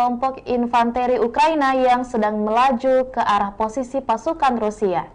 kelompok infanteri Ukraina yang sedang melaju ke arah posisi pasukan Rusia.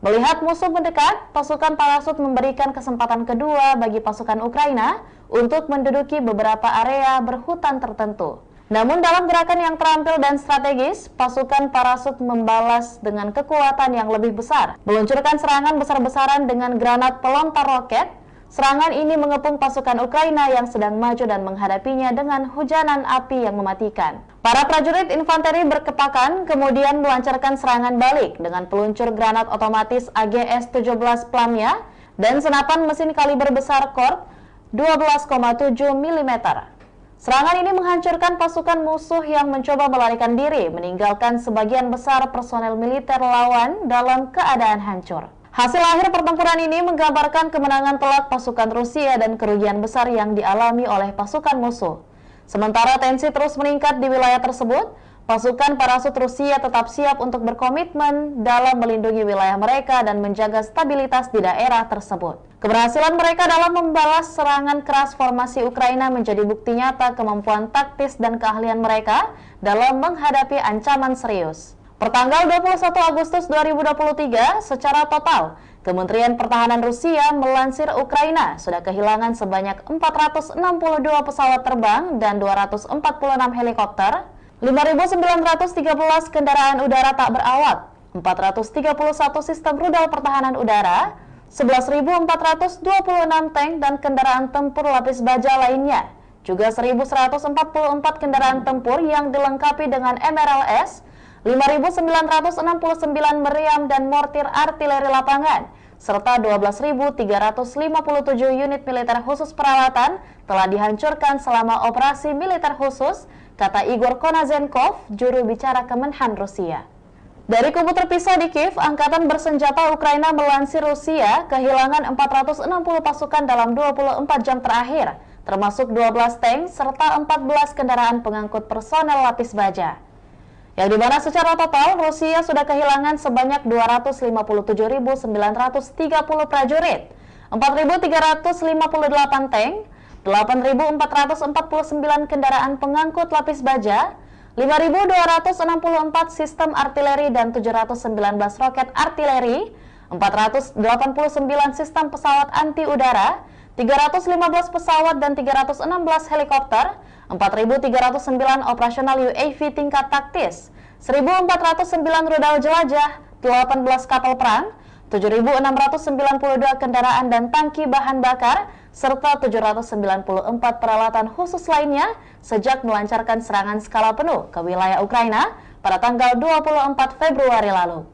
Melihat musuh mendekat, pasukan parasut memberikan kesempatan kedua bagi pasukan Ukraina untuk menduduki beberapa area berhutan tertentu. Namun dalam gerakan yang terampil dan strategis, pasukan parasut membalas dengan kekuatan yang lebih besar, meluncurkan serangan besar-besaran dengan granat pelontar roket. Serangan ini mengepung pasukan Ukraina yang sedang maju dan menghadapinya dengan hujanan api yang mematikan. Para prajurit infanteri berkepakan kemudian melancarkan serangan balik dengan peluncur granat otomatis AGS-17 Plamia dan senapan mesin kaliber besar Korp 12,7 mm. Serangan ini menghancurkan pasukan musuh yang mencoba melarikan diri, meninggalkan sebagian besar personel militer lawan dalam keadaan hancur. Hasil akhir pertempuran ini menggambarkan kemenangan telak pasukan Rusia dan kerugian besar yang dialami oleh pasukan musuh. Sementara tensi terus meningkat di wilayah tersebut, pasukan parasut Rusia tetap siap untuk berkomitmen dalam melindungi wilayah mereka dan menjaga stabilitas di daerah tersebut. Keberhasilan mereka dalam membalas serangan keras formasi Ukraina menjadi bukti nyata kemampuan taktis dan keahlian mereka dalam menghadapi ancaman serius. Pertanggal 21 Agustus 2023, secara total, Kementerian Pertahanan Rusia melansir Ukraina sudah kehilangan sebanyak 462 pesawat terbang dan 246 helikopter, 5.913 kendaraan udara tak berawak, 431 sistem rudal pertahanan udara, 11.426 tank dan kendaraan tempur lapis baja lainnya, juga 1.144 kendaraan tempur yang dilengkapi dengan MRLS, 5.969 meriam dan mortir artileri lapangan, serta 12.357 unit militer khusus peralatan telah dihancurkan selama operasi militer khusus, kata Igor Konazenkov, juru bicara Kemenhan Rusia. Dari kubu terpisah di Kiev, Angkatan Bersenjata Ukraina melansir Rusia kehilangan 460 pasukan dalam 24 jam terakhir, termasuk 12 tank serta 14 kendaraan pengangkut personel lapis baja. Yang dimana secara total Rusia sudah kehilangan sebanyak 257.930 prajurit, 4.358 tank, 8.449 kendaraan pengangkut lapis baja, 5.264 sistem artileri dan 719 roket artileri, 489 sistem pesawat anti udara, 315 pesawat dan 316 helikopter, 4.309 operasional UAV tingkat taktis, 1.409 rudal jelajah, 18 kapal perang, 7.692 kendaraan dan tangki bahan bakar, serta 794 peralatan khusus lainnya sejak melancarkan serangan skala penuh ke wilayah Ukraina pada tanggal 24 Februari lalu.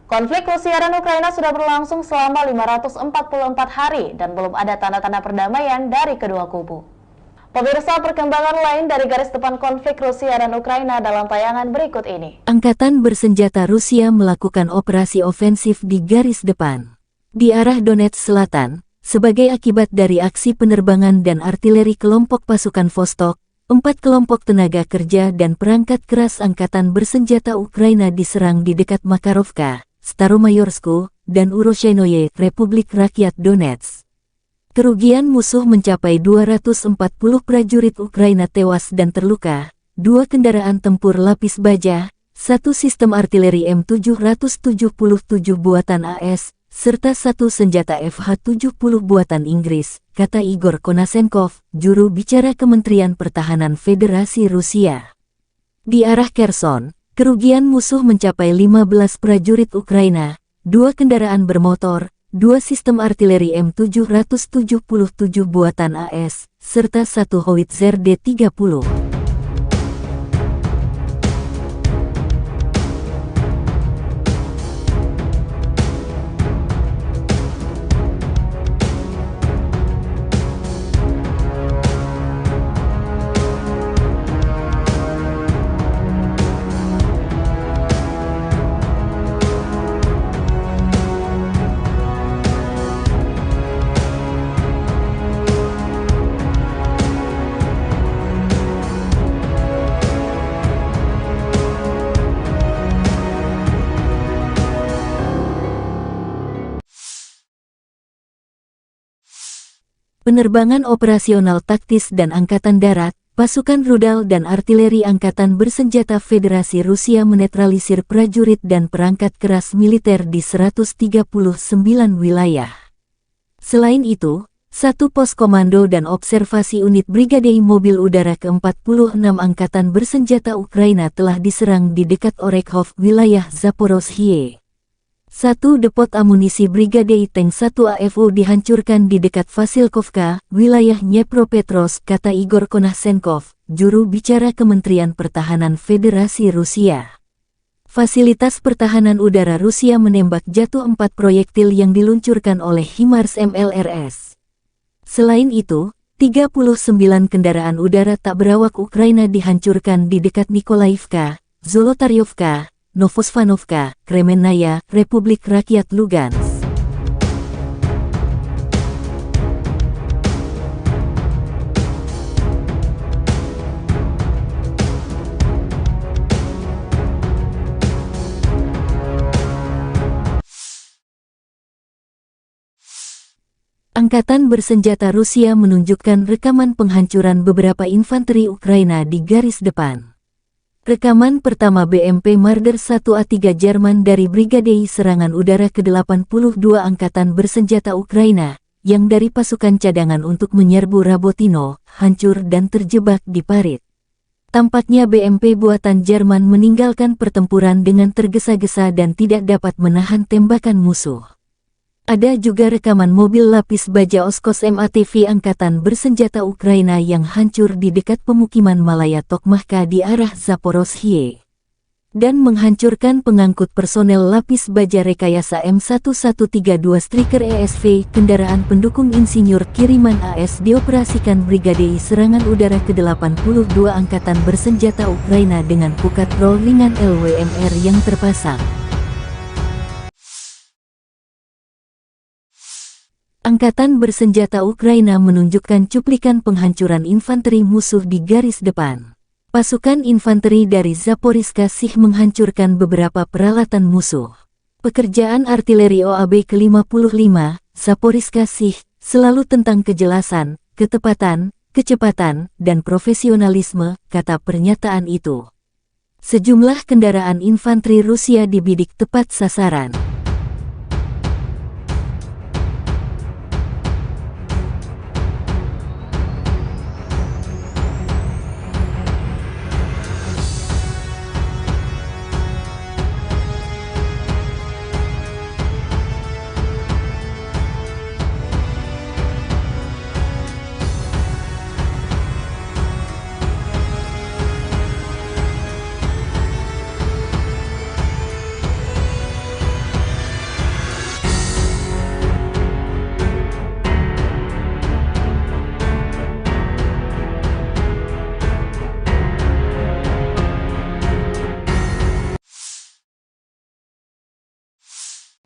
Konflik Rusia dan Ukraina sudah berlangsung selama 544 hari dan belum ada tanda-tanda perdamaian dari kedua kubu. Pemirsa, perkembangan lain dari garis depan konflik Rusia dan Ukraina dalam tayangan berikut ini. Angkatan bersenjata Rusia melakukan operasi ofensif di garis depan di arah Donetsk Selatan sebagai akibat dari aksi penerbangan dan artileri kelompok pasukan Vostok. 4 kelompok tenaga kerja dan perangkat keras angkatan bersenjata Ukraina diserang di dekat Makarovka, Staromayorsku, dan Uroshenoye, Republik Rakyat Donetsk. Kerugian musuh mencapai 240 prajurit Ukraina tewas dan terluka, 2 kendaraan tempur lapis baja, 1 sistem artileri M777 buatan AS, serta 1 senjata FH-70 buatan Inggris, kata Igor Konasenkov, juru bicara Kementerian Pertahanan Federasi Rusia. Di arah Kherson, kerugian musuh mencapai 15 prajurit Ukraina, 2 kendaraan bermotor, 2 sistem artileri M777 buatan AS, serta 1 howitzer D-30. Penerbangan operasional taktis dan Angkatan Darat, pasukan rudal dan artileri Angkatan Bersenjata Federasi Rusia menetralisir prajurit dan perangkat keras militer di 139 wilayah. Selain itu, satu pos komando dan observasi unit Brigade Mobil Udara ke-46 Angkatan Bersenjata Ukraina telah diserang di dekat Orekhov, wilayah Zaporozhye. Satu depot amunisi Brigade Tank 1 AFU dihancurkan di dekat Vasilkovka, wilayah Dnepropetrovsk, kata Igor Konashenkov, juru bicara Kementerian Pertahanan Federasi Rusia. Fasilitas pertahanan udara Rusia menembak jatuh 4 proyektil yang diluncurkan oleh HIMARS MLRS. Selain itu, 39 kendaraan udara tak berawak Ukraina dihancurkan di dekat Nikolaivka, Zolotaryovka, Novosvanovka, Kremennaya, Republik Rakyat Lugansk. Angkatan Bersenjata Rusia menunjukkan rekaman penghancuran beberapa infanteri Ukraina di garis depan. Rekaman pertama BMP Marder 1A3 Jerman dari Brigade Serangan Udara ke-82 Angkatan Bersenjata Ukraina, yang dari pasukan cadangan untuk menyerbu Rabotino, hancur dan terjebak di parit. Tampaknya BMP buatan Jerman meninggalkan pertempuran dengan tergesa-gesa dan tidak dapat menahan tembakan musuh. Ada juga rekaman mobil lapis baja Oskos MATV Angkatan Bersenjata Ukraina yang hancur di dekat pemukiman Malaya Tokmahka di arah Zaporozhye dan menghancurkan pengangkut personel lapis baja rekayasa M1132 Striker ESV, kendaraan pendukung insinyur kiriman AS dioperasikan Brigade Serangan Udara ke-82 Angkatan Bersenjata Ukraina dengan pukat roll ringan LWMR yang terpasang. Angkatan Bersenjata Ukraina menunjukkan cuplikan penghancuran infanteri musuh di garis depan. Pasukan infanteri dari Zaporizhzhia Sich menghancurkan beberapa peralatan musuh. Pekerjaan artileri OAB ke-55, Zaporizhzhia Sich, selalu tentang kejelasan, ketepatan, kecepatan, dan profesionalisme, kata pernyataan itu. Sejumlah kendaraan infanteri Rusia dibidik tepat sasaran.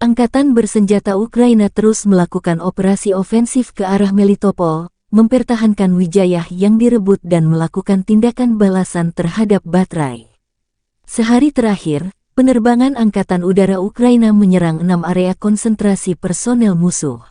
Angkatan Bersenjata Ukraina terus melakukan operasi ofensif ke arah Melitopol, mempertahankan Wijayah yang direbut dan melakukan tindakan balasan terhadap Batrai. Sehari terakhir, penerbangan Angkatan Udara Ukraina menyerang 6 area konsentrasi personel musuh.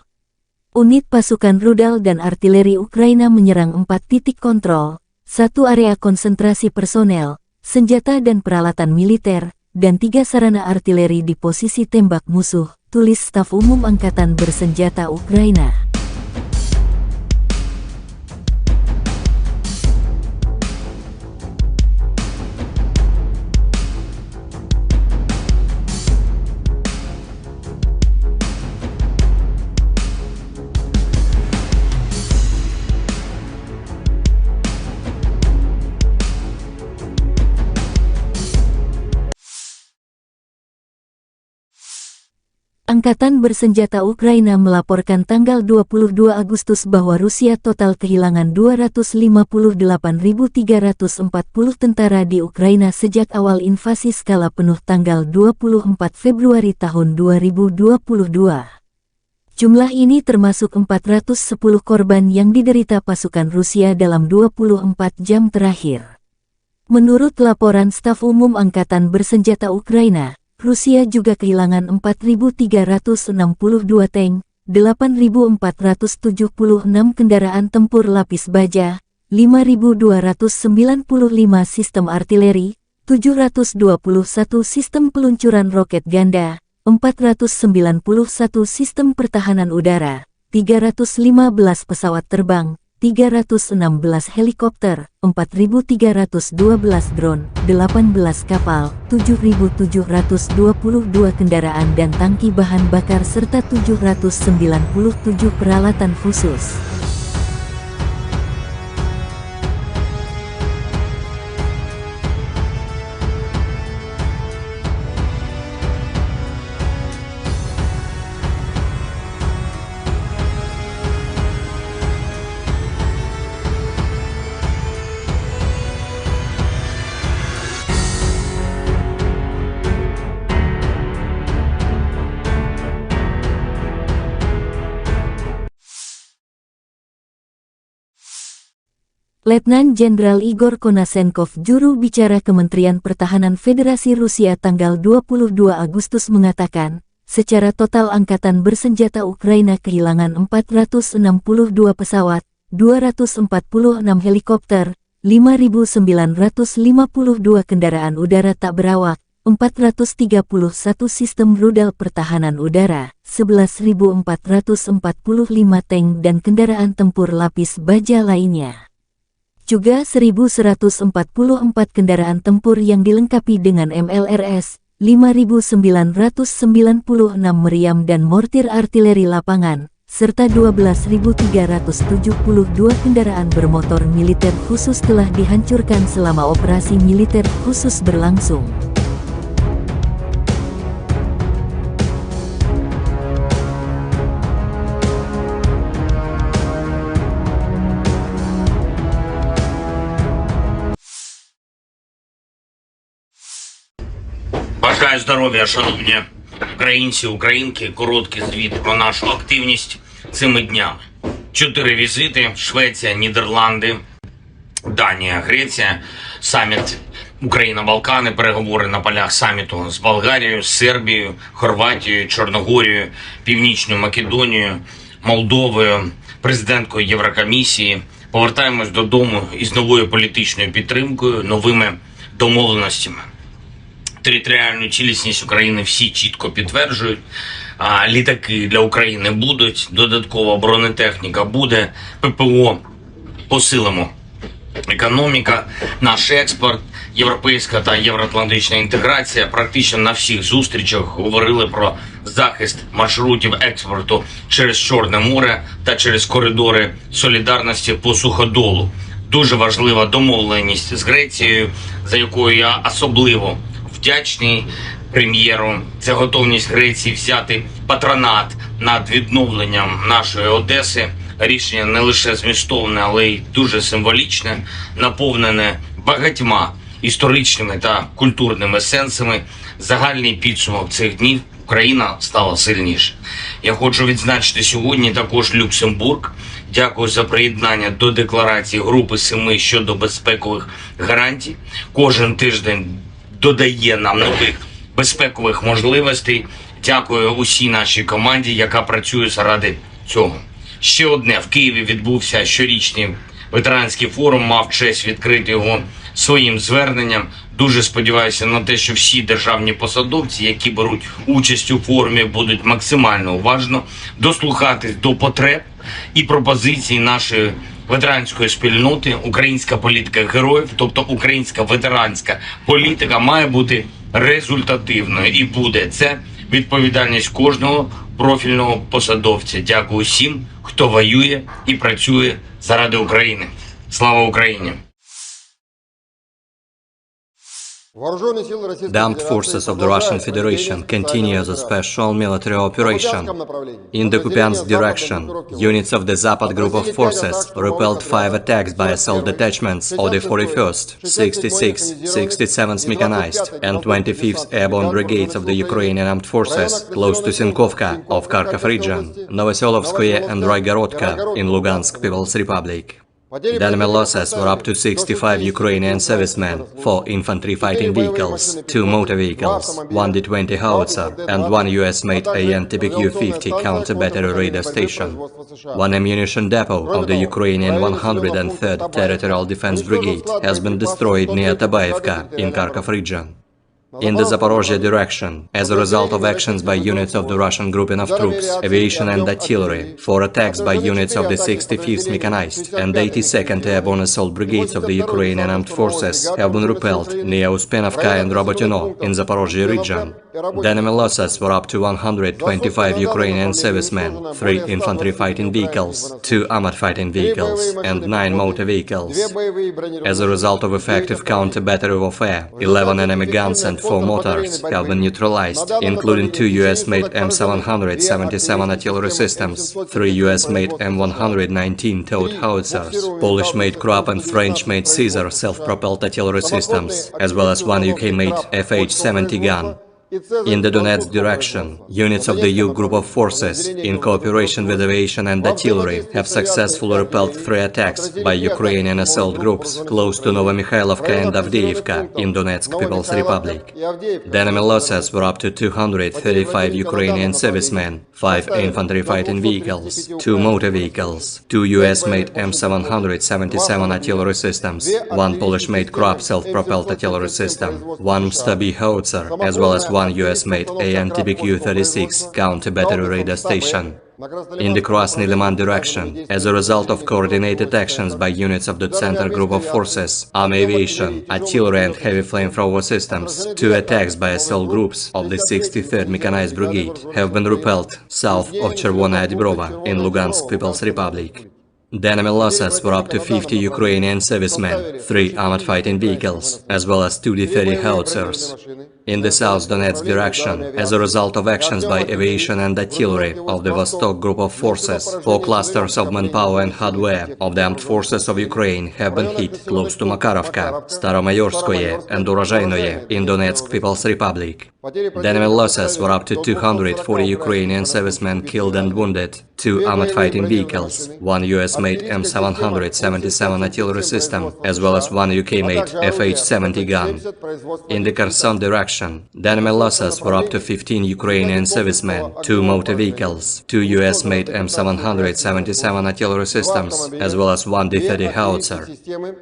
Unit pasukan rudal dan artileri Ukraina menyerang 4 titik kontrol, 1 area konsentrasi personel, senjata dan peralatan militer, dan 3 sarana artileri di posisi tembak musuh, tulis Staf Umum Angkatan Bersenjata Ukraina. Angkatan Bersenjata Ukraina melaporkan tanggal 22 Agustus bahwa Rusia total kehilangan 258.340 tentara di Ukraina sejak awal invasi skala penuh tanggal 24 Februari tahun 2022. Jumlah ini termasuk 410 korban yang diderita pasukan Rusia dalam 24 jam terakhir. Menurut laporan Staf Umum Angkatan Bersenjata Ukraina, Rusia juga kehilangan 4.362 tank, 8.476 kendaraan tempur lapis baja, 5.295 sistem artileri, 721 sistem peluncuran roket ganda, 491 sistem pertahanan udara, 315 pesawat terbang, 316 helikopter, 4.312 drone, 18 kapal, 7.722 kendaraan dan tangki bahan bakar serta 797 peralatan khusus. Letnan Jenderal Igor Konasenkov, juru bicara Kementerian Pertahanan Federasi Rusia tanggal 22 Agustus mengatakan, secara total angkatan bersenjata Ukraina kehilangan 462 pesawat, 246 helikopter, 5.952 kendaraan udara tak berawak, 431 sistem rudal pertahanan udara, 11.445 tank dan kendaraan tempur lapis baja lainnya. Juga 1.144 kendaraan tempur yang dilengkapi dengan MLRS, 5.996 meriam dan mortir artileri lapangan, serta 12.372 kendaraan bermotor militer khusus telah dihancurkan selama operasi militer khusus berlangsung. Бажаю здоров'я, шановні українці, українки. Короткий звіт про нашу активність цими днями. 4 візити: Швеція, Нідерланди, Данія, Греція, саміт Україна-Балкани, переговори на полях саміту з Болгарією, Сербією, Хорватією, Чорногорією, Північною Македонією, Молдовою, президенткою Єврокомісії. Повертаємось додому із новою політичною підтримкою, новими домовленостями. Територіальну цілісність України всі чітко підтверджують. Літаки для України будуть, додаткова бронетехніка буде, ППО посилимо. Економіка, наш експорт, європейська та євроатлантична інтеграція. Практично на всіх зустрічах говорили про захист маршрутів експорту через Чорне море та через коридори солідарності по суходолу. Дуже важлива домовленість з Грецією, за якою я особливо вдячний прем'єру. Це готовність Греції взяти патронат над відновленням нашої Одеси. Рішення не лише змістовне, але й дуже символічне, наповнене багатьма історичними та культурними сенсами. Загальний підсумок цих днів: Україна стала сильніше. Я хочу відзначити сьогодні також Люксембург. Дякую за приєднання до декларації Групи 7 щодо безпекових гарантій. Кожен тиждень додає нам нових безпекових можливостей. Дякую усій нашій команді, яка працює заради цього. Ще одне: в Києві відбувся щорічний ветеранський форум, мав честь відкрити його своїм зверненням. Дуже сподіваюся на те, що всі державні посадовці, які беруть участь у форумі, будуть максимально уважно дослухатись до потреб і пропозицій нашої ветеранської спільноти. Українська політика героїв, тобто українська ветеранська політика, має бути результативною і буде. Це відповідальність кожного профільного посадовця. Дякую всім, хто воює і працює заради України. Слава Україні! The armed forces of the Russian Federation continue the special military operation. In the Kupiansk direction, units of the Zapad group of forces repelled 5 attacks by assault detachments of the 41st, 66th, 67th Mechanized and 25th Airborne Brigades of the Ukrainian Armed Forces close to Sinkovka of Kharkov region, Novoselovskoye and Roygorodka in Lugansk People's Republic. The enemy losses were up to 65 Ukrainian servicemen, 4 infantry fighting vehicles, 2 motor vehicles, 1 D-20 howitzer, and 1 US-made AN-TPQ-50 counter-battery radar station. 1 ammunition depot of the Ukrainian 103rd Territorial Defense Brigade has been destroyed near Tabaevka in Kharkov region. In the Zaporozhye direction, as a result of actions by units of the Russian grouping of troops, aviation and artillery, 4 attacks by units of the 65th Mechanized and 82nd Airborne Assault Brigades of the Ukrainian Armed Forces have been repelled near Uspenovka and Robotyno in Zaporozhye region. The enemy losses were up to 125 Ukrainian servicemen, 3 infantry fighting vehicles, 2 armored fighting vehicles, and 9 motor vehicles. As a result of effective counter-battery warfare, 11 enemy guns and 4 mortars have been neutralized, including 2 US-made M777 artillery systems, 3 US-made M119 towed howitzers, Polish-made Krupp and French-made Caesar self-propelled artillery systems, as well as 1 UK-made FH-70 gun. In the Donetsk direction, units of the U Group of Forces, in cooperation with aviation and artillery, have successfully repelled 3 attacks by Ukrainian assault groups close to Novomikhailivka and Avdiivka in Donetsk People's Republic. The enemy losses were up to 235 Ukrainian servicemen, 5 infantry fighting vehicles, 2 motor vehicles, 2 US-made M777 artillery systems, 1 Polish-made Krupp self-propelled artillery system, 1 Stabi howitzer, as well as 1 US-made AN-TPQ-36 counter-battery radar station. In the Krasny Liman direction, as a result of coordinated actions by units of the Center Group of Forces, Army Aviation, Artillery and Heavy Flamethrower Systems, 2 attacks by assault groups of the 63rd Mechanized Brigade have been repelled south of Chervona Dibrova in Lugansk People's Republic. The enemy losses were up to 50 Ukrainian servicemen, 3 armored fighting vehicles, as well as 2 D-30 howitzers. In the South Donetsk direction, as a result of actions by aviation and artillery of the Vostok Group of Forces, 4 clusters of manpower and hardware of the Armed Forces of Ukraine have been hit close to Makarovka, Staromayorskoye and Urozhainoye in Donetsk People's Republic. The enemy losses were up to 240 Ukrainian servicemen killed and wounded, 2 armored fighting vehicles, 1 US-made M777 artillery system, as well as 1 UK-made FH-70 gun. In the Kherson direction, the enemy losses were up to 15 Ukrainian servicemen, 2 motor vehicles, 2 US-made M777 artillery systems, as well as 1 D-30 howitzer.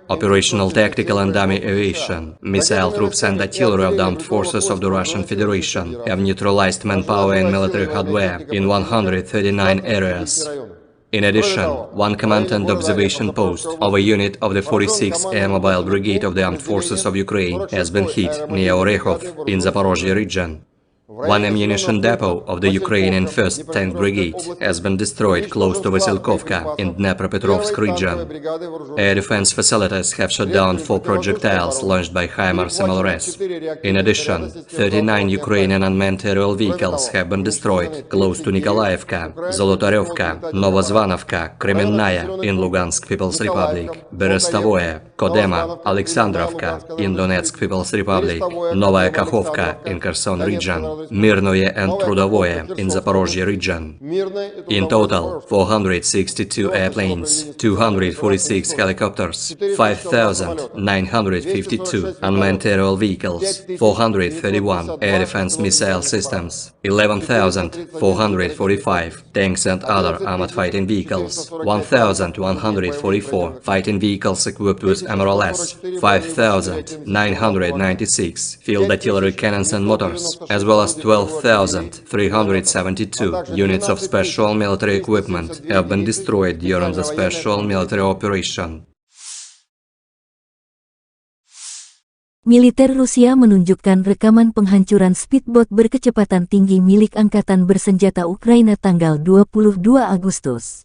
Operational tactical and dummy aviation, missile troops and artillery of the Armed Forces of the Russian Federation have neutralized manpower and military hardware in 139 areas. In addition, 1 command and observation post of a unit of the 46th Air Mobile Brigade of the Armed Forces of Ukraine has been hit near Orekhov in Zaporozhye region. 1 ammunition depot of the Ukrainian 1st Tank Brigade has been destroyed close to Vasilkovka in Dnepropetrovsk region. Air defense facilities have shot down 4 projectiles launched by HIMARS MLRS. In addition, 39 Ukrainian unmanned aerial vehicles have been destroyed close to Nikolaevka, Zolotarevka, Novozvanovka, Kremenная in Lugansk People's Republic, Berestavoye, Kodema, Alexandrovka in Donetsk People's Republic, Novaya Kakhovka in Kherson region, Mirnoye and Trudovoye in Zaporozhye region. In total, 462 airplanes, 246 helicopters, 5,952 unmanned aerial vehicles, 431 air defense missile systems, 11,445 tanks and other armored fighting vehicles, 1,144 fighting vehicles equipped with MRLS, 5,996 field artillery cannons and motors, as well as 12,372 units of special military equipment have been destroyed during the special military operation. Militer Rusia menunjukkan rekaman penghancuran speedboat berkecepatan tinggi milik Angkatan Bersenjata Ukraina tanggal 22 Agustus.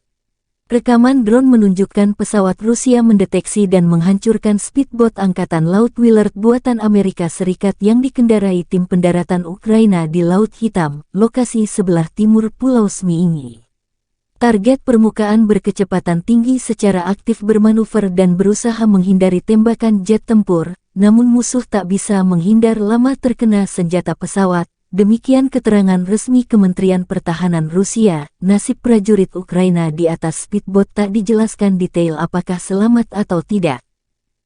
Rekaman drone menunjukkan pesawat Rusia mendeteksi dan menghancurkan speedboat Angkatan Laut Willard buatan Amerika Serikat yang dikendarai tim pendaratan Ukraina di Laut Hitam, lokasi sebelah timur Pulau Zmiiny. Target permukaan berkecepatan tinggi secara aktif bermanuver dan berusaha menghindari tembakan jet tempur, namun musuh tak bisa menghindar lama terkena senjata pesawat, Demikian keterangan resmi Kementerian Pertahanan Rusia. Nasib prajurit Ukraina di atas speedboat tak dijelaskan detail apakah selamat atau tidak.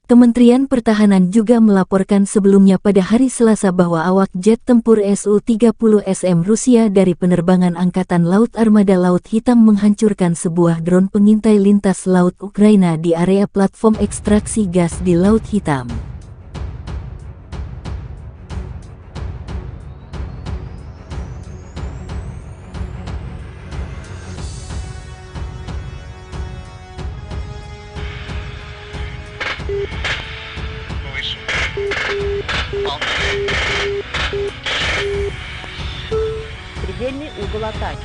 Kementerian Pertahanan juga melaporkan sebelumnya pada hari Selasa bahwa awak jet tempur Su-30SM Rusia dari penerbangan Angkatan Laut Armada Laut Hitam menghancurkan sebuah drone pengintai lintas laut Ukraina di area platform ekstraksi gas di Laut Hitam. Предельный угол атаки.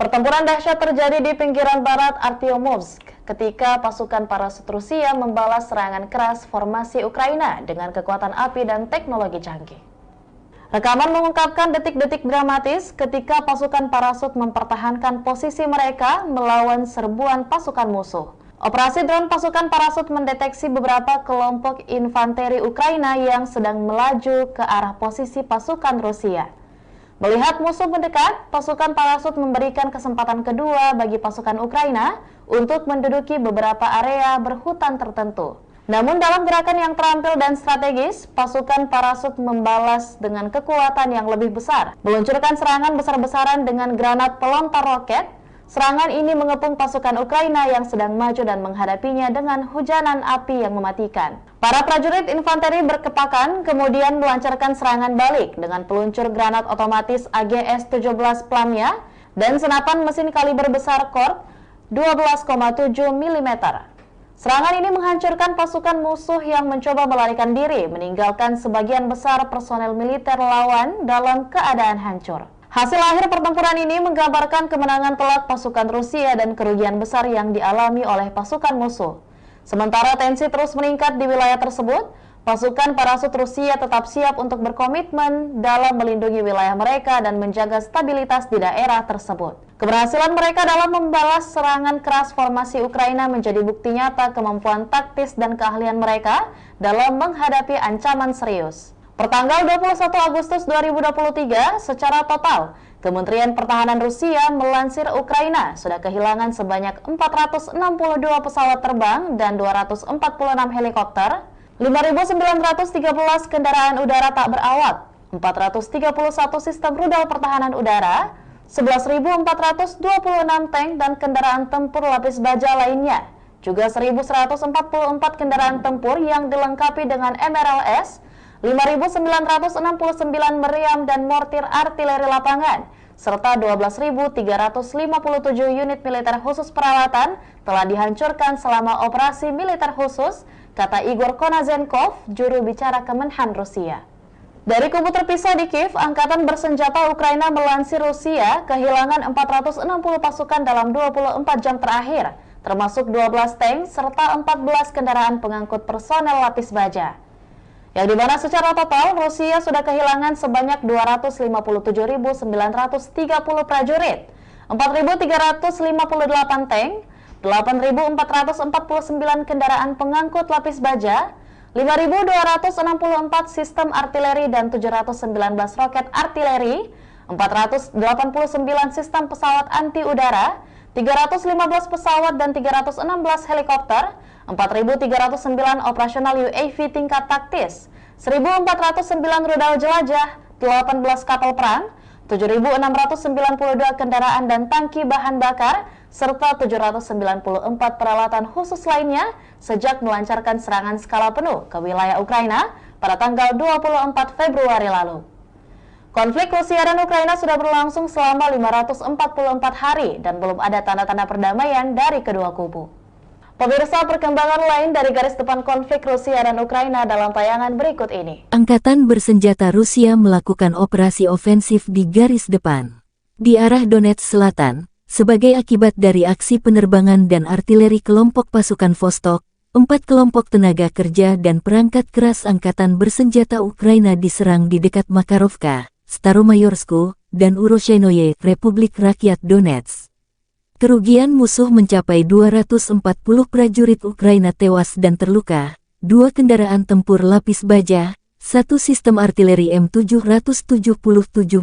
Pertempuran dahsyat terjadi di pinggiran barat Artyomovsk ketika pasukan parasut Rusia membalas serangan keras formasi Ukraina dengan kekuatan api dan teknologi canggih. Rekaman mengungkapkan detik-detik dramatis ketika pasukan parasut mempertahankan posisi mereka melawan serbuan pasukan musuh. Operasi drone pasukan parasut mendeteksi beberapa kelompok infanteri Ukraina yang sedang melaju ke arah posisi pasukan Rusia. Melihat musuh mendekat, pasukan parasut memberikan kesempatan kedua bagi pasukan Ukraina untuk menduduki beberapa area berhutan tertentu. Namun dalam gerakan yang terampil dan strategis, pasukan parasut membalas dengan kekuatan yang lebih besar. Meluncurkan serangan besar-besaran dengan granat pelontar roket, serangan ini mengepung pasukan Ukraina yang sedang maju dan menghadapinya dengan hujanan api yang mematikan. Para prajurit infanteri berkepakan kemudian melancarkan serangan balik dengan peluncur granat otomatis AGS-17 Plamya dan senapan mesin kaliber besar Kork 12,7 mm. Serangan ini menghancurkan pasukan musuh yang mencoba melarikan diri, meninggalkan sebagian besar personel militer lawan dalam keadaan hancur. Hasil akhir pertempuran ini menggambarkan kemenangan telak pasukan Rusia dan kerugian besar yang dialami oleh pasukan musuh. Sementara tensi terus meningkat di wilayah tersebut, pasukan parasut Rusia tetap siap untuk berkomitmen dalam melindungi wilayah mereka dan menjaga stabilitas di daerah tersebut. Keberhasilan mereka dalam membalas serangan keras formasi Ukraina menjadi bukti nyata kemampuan taktis dan keahlian mereka dalam menghadapi ancaman serius. Pertanggal 21 Agustus 2023, secara total, Kementerian Pertahanan Rusia melansir Ukraina sudah kehilangan sebanyak 462 pesawat terbang dan 246 helikopter, 5.913 kendaraan udara tak berawak, 431 sistem rudal pertahanan udara, 11.426 tank dan kendaraan tempur lapis baja lainnya, juga 1.144 kendaraan tempur yang dilengkapi dengan MRLS, 5.969 meriam dan mortir artileri lapangan, serta 12.357 unit militer khusus peralatan telah dihancurkan selama operasi militer khusus, kata Igor Konazenkov, juru bicara Kemenhan Rusia. Dari kubu terpisah di Kiev, Angkatan Bersenjata Ukraina melansir Rusia kehilangan 460 pasukan dalam 24 jam terakhir, termasuk 12 tank serta 14 kendaraan pengangkut personel lapis baja. Yang dimana secara total Rusia sudah kehilangan sebanyak 257.930 prajurit, 4.358 tank, 8.449 kendaraan pengangkut lapis baja, 5.264 sistem artileri dan 719 roket artileri, 489 sistem pesawat anti udara, 315 pesawat dan 316 helikopter, 4.309 operasional UAV tingkat taktis, 1.409 rudal jelajah, 18 kapal perang, 7.692 kendaraan dan tangki bahan bakar, serta 794 peralatan khusus lainnya sejak melancarkan serangan skala penuh ke wilayah Ukraina pada tanggal 24 Februari lalu. Konflik Rusia dan Ukraina sudah berlangsung selama 544 hari dan belum ada tanda-tanda perdamaian dari kedua kubu. Pemirsa, perkembangan lain dari garis depan konflik Rusia dan Ukraina dalam tayangan berikut ini. Angkatan bersenjata Rusia melakukan operasi ofensif di garis depan di arah Donetsk Selatan sebagai akibat dari aksi penerbangan dan artileri kelompok pasukan Vostok 4 kelompok tenaga kerja dan perangkat keras angkatan bersenjata Ukraina diserang di dekat Makarovka, Staromayorsku, dan Uroshenoye, Republik Rakyat Donetsk. Kerugian musuh mencapai 240 prajurit Ukraina tewas dan terluka, 2 kendaraan tempur lapis baja, 1 sistem artileri M777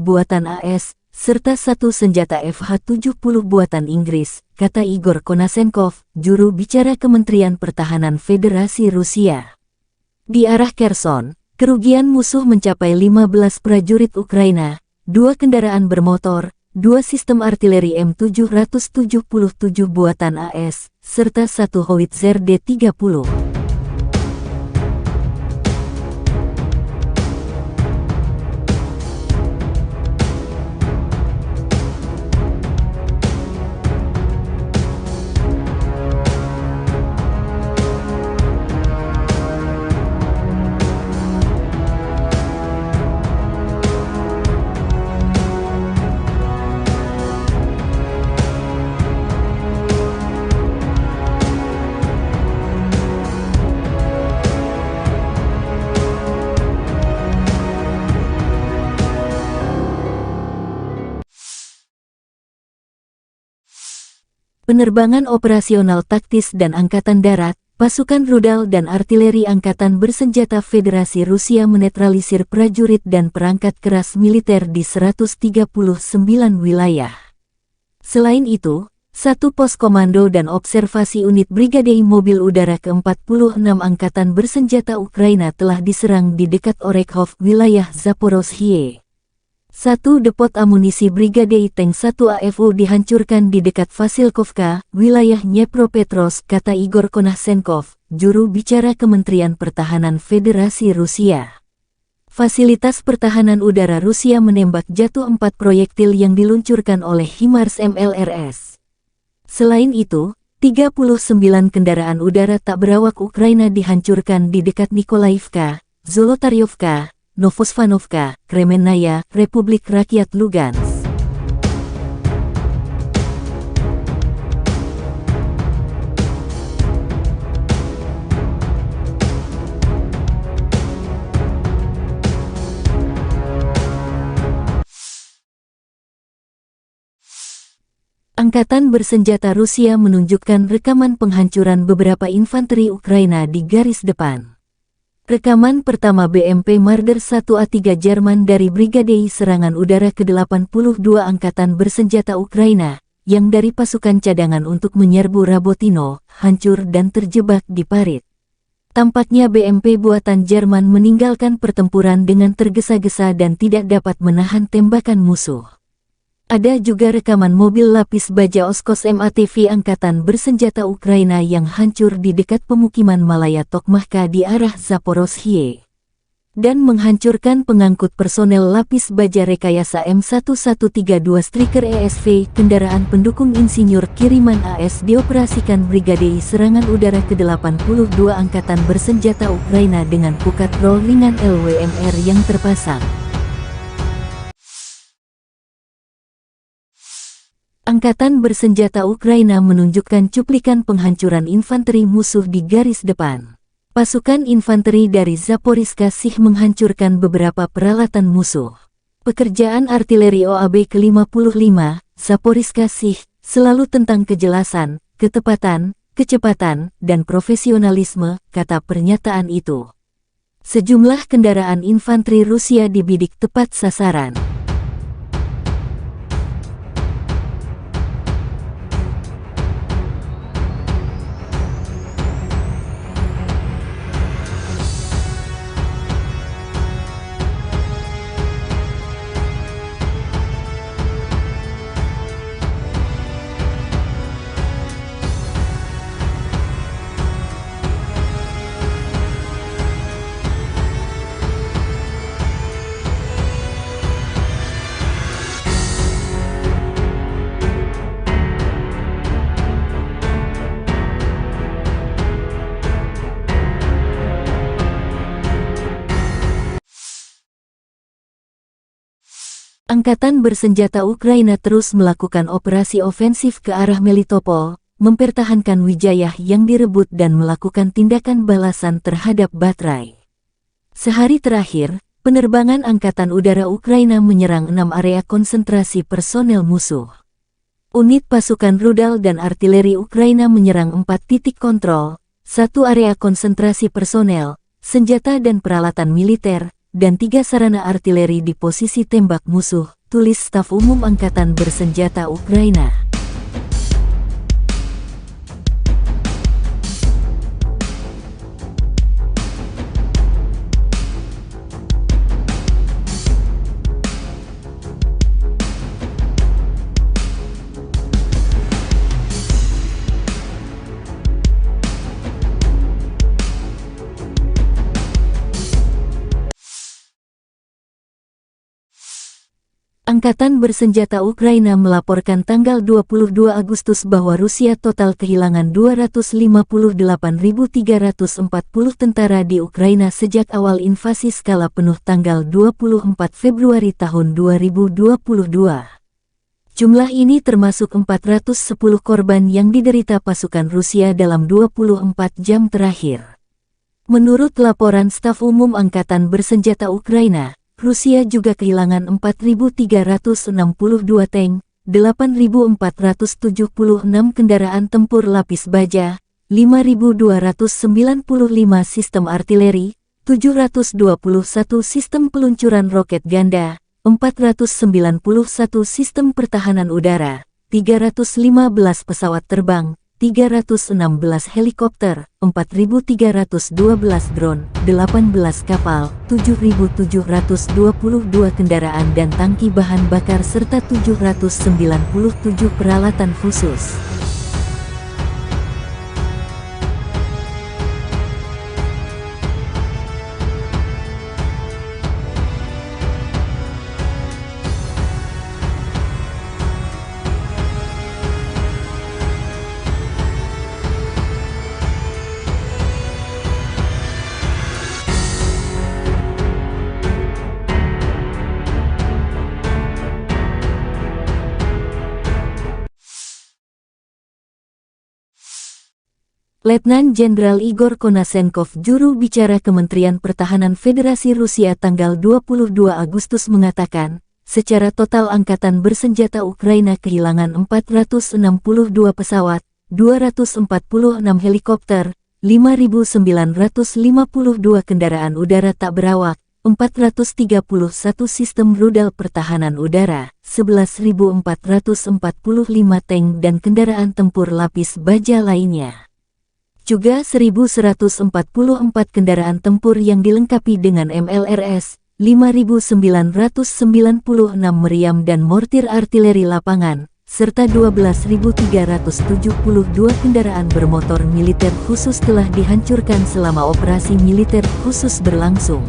buatan AS, serta 1 senjata FH-70 buatan Inggris, kata Igor Konasenkov, juru bicara Kementerian Pertahanan Federasi Rusia. Di arah Kherson, kerugian musuh mencapai 15 prajurit Ukraina, 2 kendaraan bermotor, 2 sistem artileri M777 buatan AS, serta 1 howitzer D-30. Penerbangan operasional taktis dan Angkatan Darat, pasukan rudal dan artileri Angkatan Bersenjata Federasi Rusia menetralisir prajurit dan perangkat keras militer di 139 wilayah. Selain itu, 1 pos komando dan observasi unit Brigade Mobil Udara ke-46 Angkatan Bersenjata Ukraina telah diserang di dekat Orekhov, wilayah Zaporozhye. 1 depot amunisi Brigade Tank 1 AFU dihancurkan di dekat Vasilkovka, wilayah Dnepropetrovsk, kata Igor Konasenkov, juru bicara Kementerian Pertahanan Federasi Rusia. Fasilitas pertahanan udara Rusia menembak jatuh 4 proyektil yang diluncurkan oleh HIMARS MLRS. Selain itu, 39 kendaraan udara tak berawak Ukraina dihancurkan di dekat Nikolaivka, Zolotaryovka, Novosvanovka, Kremennaya, Republik Rakyat Lugansk. Angkatan Bersenjata Rusia menunjukkan rekaman penghancuran beberapa infanteri Ukraina di garis depan. Rekaman pertama BMP Marder 1A3 Jerman dari Brigade Serangan Udara ke-82 Angkatan Bersenjata Ukraina, yang dari pasukan cadangan untuk menyerbu Rabotino, hancur dan terjebak di parit. Tampaknya BMP buatan Jerman meninggalkan pertempuran dengan tergesa-gesa dan tidak dapat menahan tembakan musuh. Ada juga rekaman mobil lapis baja Oskos MATV Angkatan Bersenjata Ukraina yang hancur di dekat pemukiman Malaya Tokmahka di arah Zaporozhye dan menghancurkan pengangkut personel lapis baja rekayasa M1132 Striker ESV, kendaraan pendukung insinyur kiriman AS dioperasikan Brigade Serangan Udara ke-82 Angkatan Bersenjata Ukraina dengan pukat roll ringan LWMR yang terpasang. Angkatan Bersenjata Ukraina menunjukkan cuplikan penghancuran infanteri musuh di garis depan. Pasukan infanteri dari Zaporizhzhia Sich menghancurkan beberapa peralatan musuh. Pekerjaan artileri OAB ke-55, Zaporizhzhia Sich, selalu tentang kejelasan, ketepatan, kecepatan, dan profesionalisme, kata pernyataan itu. Sejumlah kendaraan infanteri Rusia dibidik tepat sasaran. Angkatan Bersenjata Ukraina terus melakukan operasi ofensif ke arah Melitopol, mempertahankan Wijayah yang direbut dan melakukan tindakan balasan terhadap Batrai. Sehari terakhir, penerbangan Angkatan Udara Ukraina menyerang 6 area konsentrasi personel musuh. Unit pasukan rudal dan artileri Ukraina menyerang 4 titik kontrol, 1 area konsentrasi personel, senjata dan peralatan militer, dan 3 sarana artileri di posisi tembak musuh, tulis Staf Umum Angkatan Bersenjata Ukraina. Angkatan Bersenjata Ukraina melaporkan tanggal 22 Agustus bahwa Rusia total kehilangan 258.340 tentara di Ukraina sejak awal invasi skala penuh tanggal 24 Februari tahun 2022. Jumlah ini termasuk 410 korban yang diderita pasukan Rusia dalam 24 jam terakhir. Menurut laporan Staf Umum Angkatan Bersenjata Ukraina, Rusia juga kehilangan 4.362 tank, 8.476 kendaraan tempur lapis baja, 5.295 sistem artileri, 721 sistem peluncuran roket ganda, 491 sistem pertahanan udara, 315 pesawat terbang, 316 helikopter, 4.312 drone, 18 kapal, 7.722 kendaraan dan tangki bahan bakar serta 797 peralatan khusus. Letnan Jenderal Igor Konasenkov, juru bicara Kementerian Pertahanan Federasi Rusia tanggal 22 Agustus mengatakan, secara total Angkatan Bersenjata Ukraina kehilangan 462 pesawat, 246 helikopter, 5.952 kendaraan udara tak berawak, 431 sistem rudal pertahanan udara, 11.445 tank dan kendaraan tempur lapis baja lainnya. Juga 1.144 kendaraan tempur yang dilengkapi dengan MLRS, 5.996 meriam dan mortir artileri lapangan, serta 12.372 kendaraan bermotor militer khusus telah dihancurkan selama operasi militer khusus berlangsung.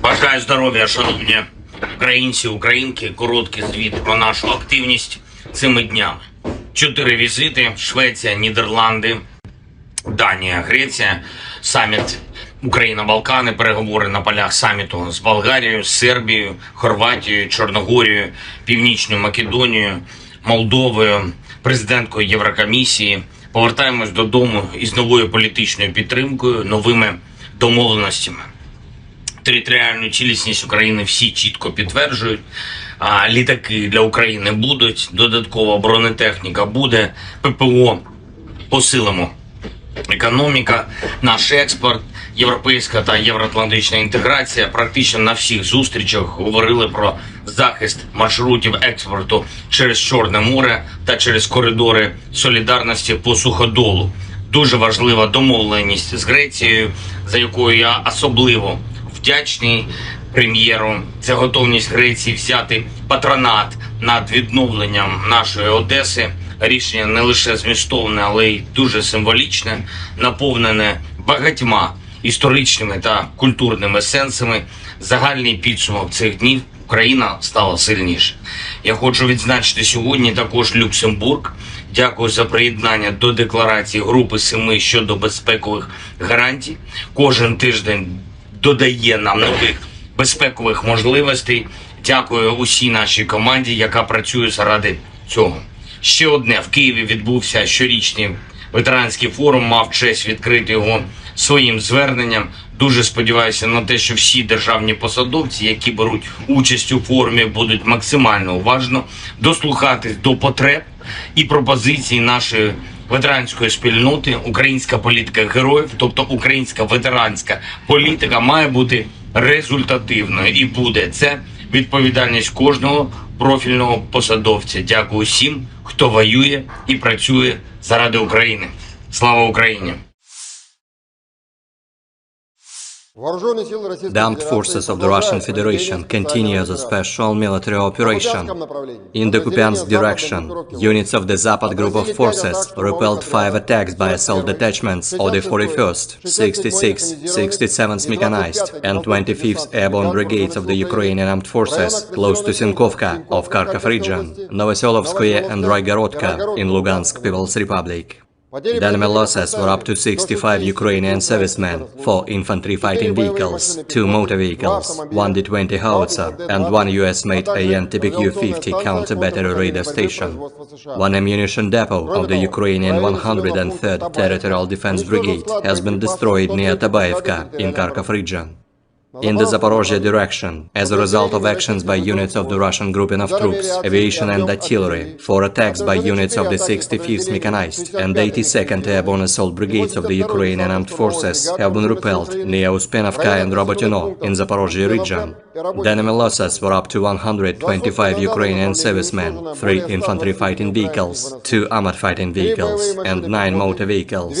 Бажаю здоров'я, шановні українці, українки. Короткий звіт про нашу активність цими днями. 4 візити: Швеція, Нідерланди, Данія, Греція, саміт Україна-Балкани, переговори на полях саміту з Болгарією, Сербією, Хорватією, Чорногорією, Північною Македонією, Молдовою, президенткою Єврокомісії. Повертаємось додому із новою політичною підтримкою, новими домовленостями. Територіальну цілісність України всі чітко підтверджують. Літаки для України будуть, додаткова бронетехніка буде, ППО посилимо. Економіка, наш експорт, європейська та євроатлантична інтеграція. Практично на всіх зустрічах говорили про захист маршрутів експорту через Чорне море та через коридори солідарності по суходолу. Дуже важлива домовленість з Грецією, за якою я особливо вдячний прем'єру. Це готовність Греції взяти патронат над відновленням нашої Одеси. Рішення не лише змістовне, але й дуже символічне, наповнене багатьма історичними та культурними сенсами. Загальний підсумок цих днів Україна стала сильніше. Я хочу відзначити сьогодні також Люксембург. Дякую за приєднання до декларації Групи 7 щодо безпекових гарантій. Кожен тиждень додає нам нових безпекових можливостей. Дякую усій нашій команді, яка працює заради цього. Ще одне. В Києві відбувся щорічний ветеранський форум, мав честь відкрити його своїм зверненням. Дуже сподіваюся на те, що всі державні посадовці, які беруть участь у форумі, будуть максимально уважно дослухатись до потреб і пропозицій нашої ветеранської спільноти. Українська політика героїв, тобто українська ветеранська політика, має бути результативною і буде. Це відповідальність кожного профільного посадовця. Дякую всім, хто воює і працює заради України. Слава Україні! The armed forces of the Russian Federation continue the special military operation. In the Kupiansk direction, units of the Zapad group of forces repelled 5 attacks by assault detachments of the 41st, 66th, 67th Mechanized and 25th Airborne Brigades of the Ukrainian Armed Forces close to Sinkovka of Kharkov region, Novoselovskoye and Raigorodka in Lugansk People's Republic. The enemy losses were up to 65 Ukrainian servicemen, 4 infantry fighting vehicles, 2 motor vehicles, 1 D-20 howitzer, and 1 US-made AN-TPQ-50 counter-battery radar station. 1 ammunition depot of the Ukrainian 103rd Territorial Defense Brigade has been destroyed near Tabaevka in Kharkov region. In the Zaporozhye direction, as a result of actions by units of the Russian grouping of troops, aviation and artillery, 4 attacks by units of the 65th Mechanized and 82nd Airborne Assault Brigades of the Ukrainian Armed Forces have been repelled near Uspenovka and Robotyno in Zaporozhye region. The enemy losses were up to 125 Ukrainian servicemen, 3 infantry fighting vehicles, 2 armored fighting vehicles, and 9 motor vehicles.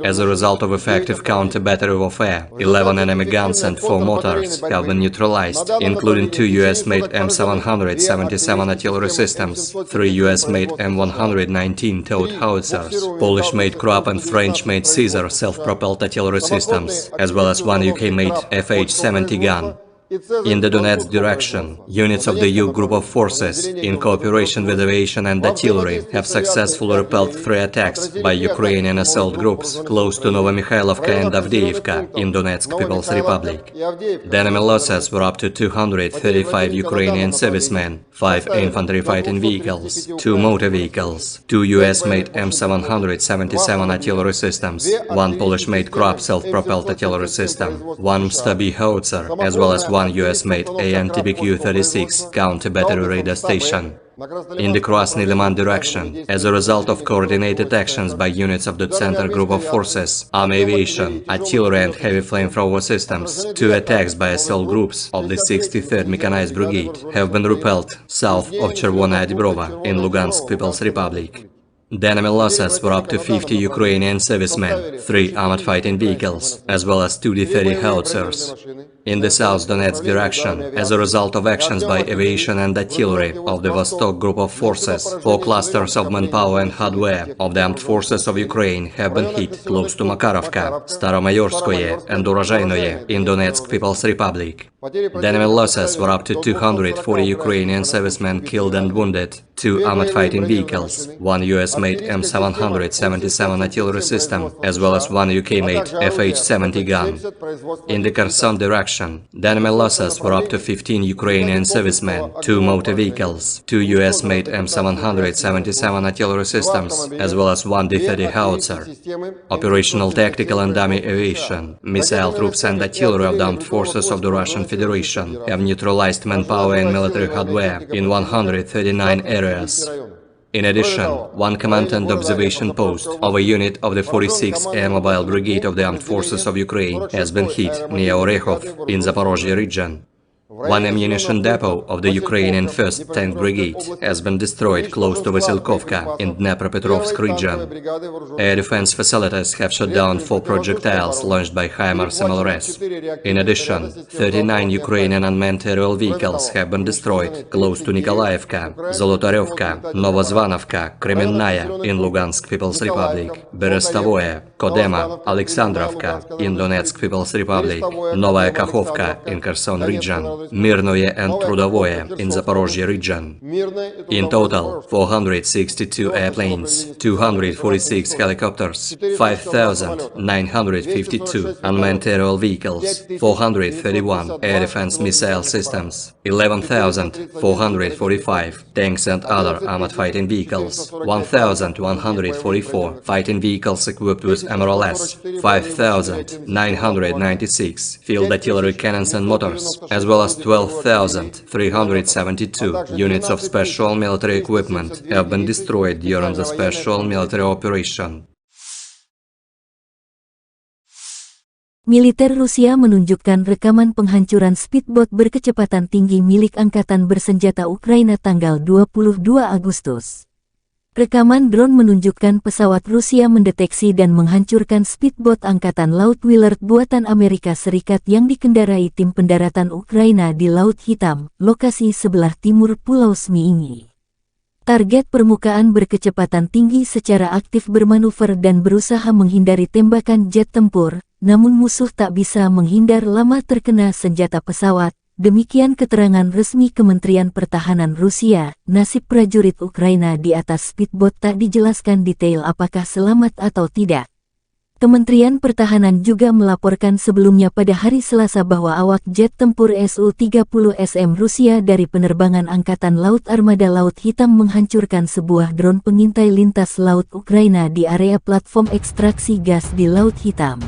As a result of effective counter-battery warfare, 11 enemy guns and 4 mortars have been neutralized, including 2 US-made M777 artillery systems, 3 US-made M119 towed howitzers, Polish-made Krupp and French-made Caesar self-propelled artillery systems, as well as 1 UK-made FH-70 gun. In the Donetsk direction, units of the U group of forces, in cooperation with aviation and artillery, have successfully repelled 3 attacks by Ukrainian assault groups close to Novomikhailivka and Avdiivka in Donetsk People's Republic. The enemy losses were up to 235 Ukrainian servicemen, 5 infantry fighting vehicles, 2 motor vehicles, 2 US-made M777 artillery systems, 1 Polish-made Krupp self-propelled artillery system, 1 Stabi howitzer, as well as 1 US-made AN-TPQ-36 counter-battery radar station. In the Krasny Liman direction, as a result of coordinated actions by units of the Center Group of Forces, Army Aviation, Artillery and Heavy Flamethrower Systems, 2 attacks by assault groups of the 63rd Mechanized Brigade have been repelled south of Chervona Dibrova in Lugansk People's Republic. The enemy losses were up to 50 Ukrainian servicemen, 3 armored fighting vehicles, as well as 2 D-30 howitzers. In the South Donetsk direction, as a result of actions by aviation and artillery of the Vostok group of forces, 4 clusters of manpower and hardware of the armed forces of Ukraine have been hit close to Makarovka, Staromayorskoye and Urozhainoye in Donetsk People's Republic. The enemy losses were up to 240 Ukrainian servicemen killed and wounded, 2 armored fighting vehicles, 1 US-made M777 artillery system, as well as 1 UK-made FH-70 gun. In the Kherson direction, the enemy losses were up to 15 Ukrainian servicemen, 2 motor vehicles, 2 US-made M777 artillery systems, as well as 1 D-30 howitzer. Operational tactical and army aviation, missile troops and artillery of the armed forces of the Russian Federation have neutralized manpower and military hardware in 139 areas. In addition, 1 command and observation post of a unit of the 46th Air Mobile Brigade of the Armed Forces of Ukraine has been hit near Orekhov in Zaporozhye region. 1 ammunition depot of the Ukrainian 1st Tank Brigade has been destroyed close to Vasilkovka in Dnepropetrovsk region. Air defense facilities have shot down 4 projectiles launched by HIMARS MLRS. In addition, 39 Ukrainian unmanned aerial vehicles have been destroyed close to Nikolaevka, Zolotaryovka, Novozvanovka, Kremenная in Lugansk People's Republic, Berestovoye, Kodema, Alexandrovka in Donetsk People's Republic, Novaya Kakhovka in Kherson region. Mirnoye and Trudovoye in Zaporozhye region. In total, 462 airplanes, 246 helicopters, 5,952 unmanned aerial vehicles, 431 air defense missile systems, 11,445 tanks and other armored fighting vehicles, 1,144 fighting vehicles equipped with MRLS, 5,996 field artillery cannons and motors, as well as 12,372 units of special military equipment have been destroyed during the special military operation. Militer Rusia menunjukkan rekaman penghancuran speedboat berkecepatan tinggi milik Angkatan Bersenjata Ukraina tanggal 22 Agustus. Rekaman drone menunjukkan pesawat Rusia mendeteksi dan menghancurkan speedboat Angkatan Laut Willard buatan Amerika Serikat yang dikendarai tim pendaratan Ukraina di Laut Hitam, lokasi sebelah timur Pulau Zmiini. Target permukaan berkecepatan tinggi secara aktif bermanuver dan berusaha menghindari tembakan jet tempur, namun musuh tak bisa menghindar lama terkena senjata pesawat. Demikian keterangan resmi Kementerian Pertahanan Rusia. Nasib prajurit Ukraina di atas speedboat tak dijelaskan detail apakah selamat atau tidak. Kementerian Pertahanan juga melaporkan sebelumnya pada hari Selasa bahwa awak jet tempur Su-30SM Rusia dari penerbangan Angkatan Laut Armada Laut Hitam menghancurkan sebuah drone pengintai lintas laut Ukraina di area platform ekstraksi gas di Laut Hitam.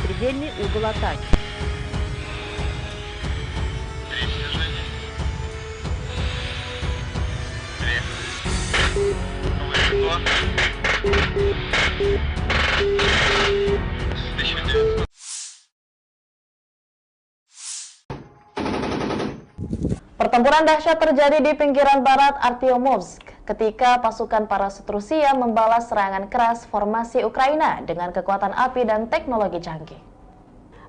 Предельный угол атаки. Pertempuran dahsyat terjadi di pinggiran barat Artyomovsk ketika pasukan parasut Rusia membalas serangan keras formasi Ukraina dengan kekuatan api dan teknologi canggih.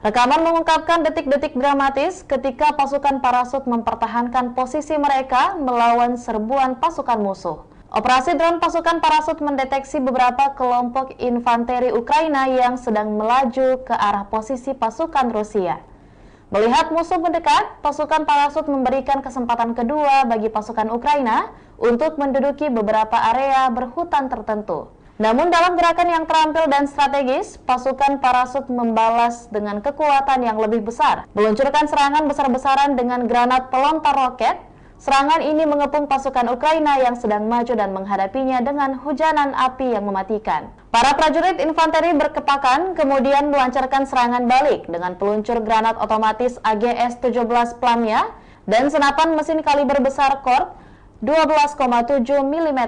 Rekaman mengungkapkan detik-detik dramatis ketika pasukan parasut mempertahankan posisi mereka melawan serbuan pasukan musuh. Operasi drone pasukan parasut mendeteksi beberapa kelompok infanteri Ukraina yang sedang melaju ke arah posisi pasukan Rusia. Melihat musuh mendekat, pasukan parasut memberikan kesempatan kedua bagi pasukan Ukraina untuk menduduki beberapa area berhutan tertentu. Namun dalam gerakan yang terampil dan strategis, pasukan parasut membalas dengan kekuatan yang lebih besar, meluncurkan serangan besar-besaran dengan granat pelontar roket. Serangan ini mengepung pasukan Ukraina yang sedang maju dan menghadapinya dengan hujanan api yang mematikan. Para prajurit infanteri berkepakan kemudian melancarkan serangan balik dengan peluncur granat otomatis AGS-17 Plamia dan senapan mesin kaliber besar Kork 12,7 mm.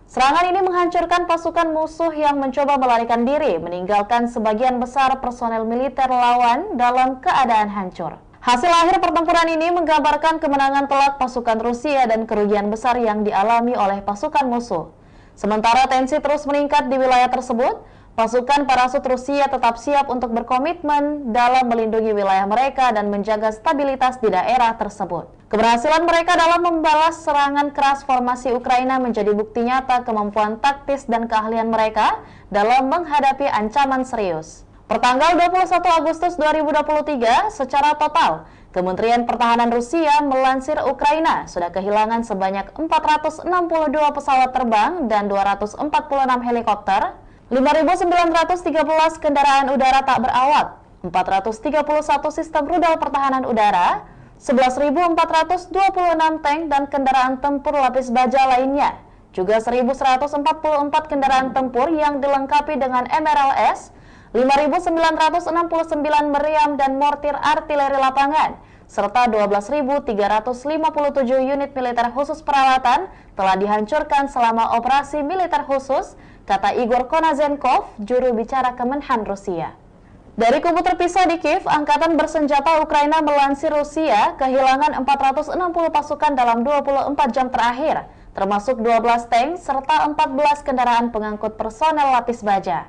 Serangan ini menghancurkan pasukan musuh yang mencoba melarikan diri, meninggalkan sebagian besar personel militer lawan dalam keadaan hancur. Hasil akhir pertempuran ini menggambarkan kemenangan telak pasukan Rusia dan kerugian besar yang dialami oleh pasukan musuh. Sementara tensi terus meningkat di wilayah tersebut, pasukan parasut Rusia tetap siap untuk berkomitmen dalam melindungi wilayah mereka dan menjaga stabilitas di daerah tersebut. Keberhasilan mereka dalam membalas serangan keras formasi Ukraina menjadi bukti nyata kemampuan taktis dan keahlian mereka dalam menghadapi ancaman serius. Pertanggal 21 Agustus 2023, secara total, Kementerian Pertahanan Rusia melansir Ukraina sudah kehilangan sebanyak 462 pesawat terbang dan 246 helikopter, 5.913 kendaraan udara tak berawak, 431 sistem rudal pertahanan udara, 11.426 tank dan kendaraan tempur lapis baja lainnya, juga 1.144 kendaraan tempur yang dilengkapi dengan MRLS, 5.969 meriam dan mortir artileri lapangan, serta 12.357 unit militer khusus peralatan telah dihancurkan selama operasi militer khusus, kata Igor Konazenkov, juru bicara Kemenhan Rusia. Dari kubu terpisah di Kiev, Angkatan Bersenjata Ukraina melansir Rusia kehilangan 460 pasukan dalam 24 jam terakhir, termasuk 12 tank serta 14 kendaraan pengangkut personel lapis baja.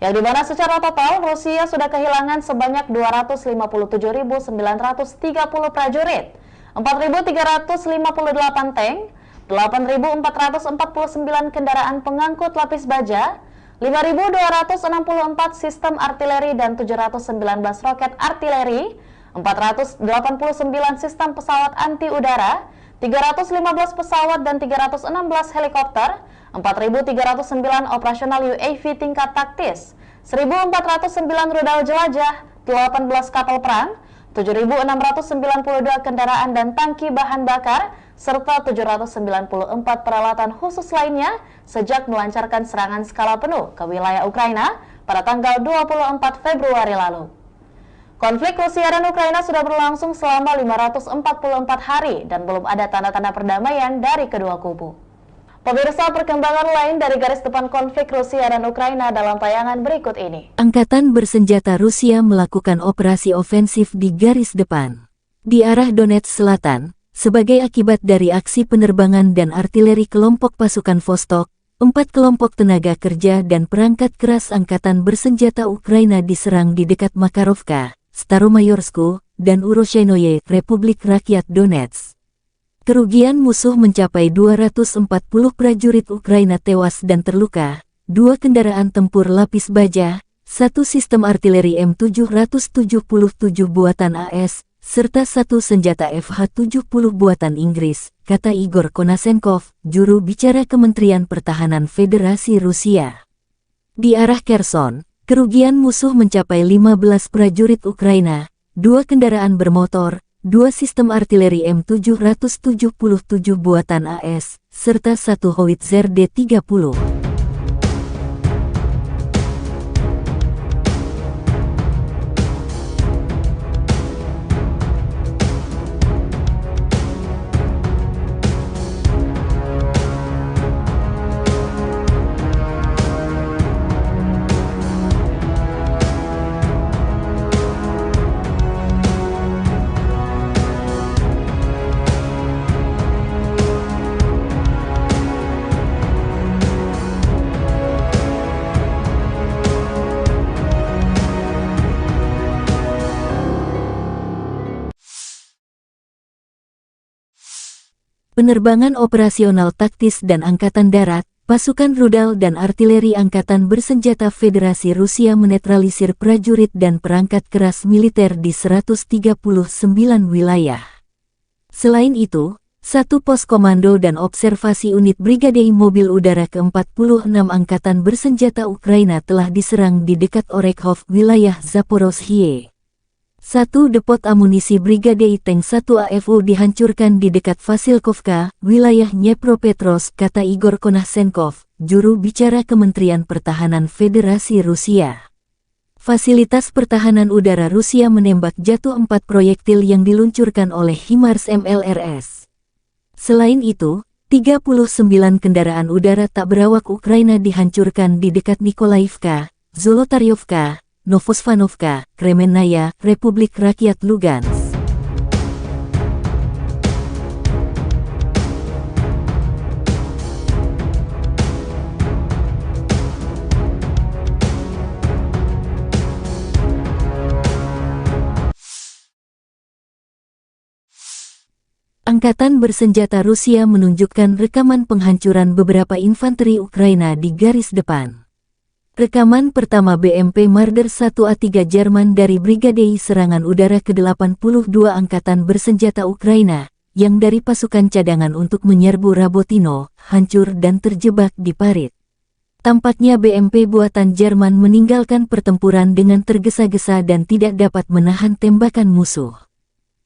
yang dimana secara total Rusia sudah kehilangan sebanyak 257.930 prajurit, 4.358 tank, 8.449 kendaraan pengangkut lapis baja, 5.264 sistem artileri dan 719 roket artileri, 489 sistem pesawat anti udara, 315 pesawat dan 316 helikopter, 4.309 operasional UAV tingkat taktis, 1.409 rudal jelajah, 18 kapal perang, 7.692 kendaraan dan tangki bahan bakar, serta 794 peralatan khusus lainnya sejak melancarkan serangan skala penuh ke wilayah Ukraina pada tanggal 24 Februari lalu. Konflik Rusia dan Ukraina sudah berlangsung selama 544 hari dan belum ada tanda-tanda perdamaian dari kedua kubu. Pemirsa, perkembangan lain dari garis depan konflik Rusia dan Ukraina dalam tayangan berikut ini. Angkatan bersenjata Rusia melakukan operasi ofensif di garis depan di arah Donetsk Selatan sebagai akibat dari aksi penerbangan dan artileri kelompok pasukan Vostok. 4 kelompok tenaga kerja dan perangkat keras angkatan bersenjata Ukraina diserang di dekat Makarovka, Staromayorsku, dan Uroshenoye, Republik Rakyat Donetsk. Kerugian musuh mencapai 240 prajurit Ukraina tewas dan terluka, 2 kendaraan tempur lapis baja, 1 sistem artileri M777 buatan AS, serta 1 senjata FH-70 buatan Inggris, kata Igor Konasenkov, juru bicara Kementerian Pertahanan Federasi Rusia. Di arah Kherson, kerugian musuh mencapai 15 prajurit Ukraina, 2 kendaraan bermotor, 2 sistem artileri M777 buatan AS, serta 1 howitzer D-30. Penerbangan operasional taktis dan Angkatan Darat, pasukan rudal dan artileri Angkatan Bersenjata Federasi Rusia menetralisir prajurit dan perangkat keras militer di 139 wilayah. Selain itu, 1 pos komando dan observasi unit Brigade Mobil Udara ke-46 Angkatan Bersenjata Ukraina telah diserang di dekat Orekhov, wilayah Zaporozhye. 1 depot amunisi Brigade Tank 1 AFU dihancurkan di dekat Vasilkovka, wilayah Dnepropetrovsk, kata Igor Konasenkov, juru bicara Kementerian Pertahanan Federasi Rusia. Fasilitas pertahanan udara Rusia menembak jatuh 4 proyektil yang diluncurkan oleh HIMARS MLRS. Selain itu, 39 kendaraan udara tak berawak Ukraina dihancurkan di dekat Nikolaivka, Zolotaryovka, Novosvanovka, Kremennaya, Republik Rakyat Lugansk. Angkatan bersenjata Rusia menunjukkan rekaman penghancuran beberapa infanteri Ukraina di garis depan. Rekaman pertama BMP Marder 1A3 Jerman dari Brigade Serangan Udara ke-82 Angkatan Bersenjata Ukraina, yang dari pasukan cadangan untuk menyerbu Rabotino, hancur dan terjebak di parit. Tampaknya BMP buatan Jerman meninggalkan pertempuran dengan tergesa-gesa dan tidak dapat menahan tembakan musuh.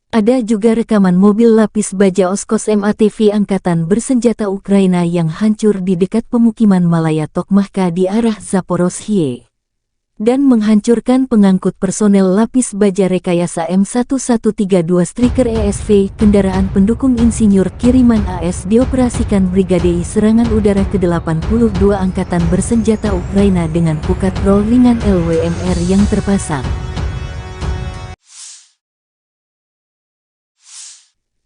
Ada juga rekaman mobil lapis baja Oskos MATV Angkatan Bersenjata Ukraina yang hancur di dekat pemukiman Malaya Tokmahka di arah Zaporozhye dan menghancurkan pengangkut personel lapis baja rekayasa M1132 Striker ESV, kendaraan pendukung insinyur kiriman AS dioperasikan Brigade Serangan Udara ke-82 Angkatan Bersenjata Ukraina dengan pukat roll ringan LWMR yang terpasang.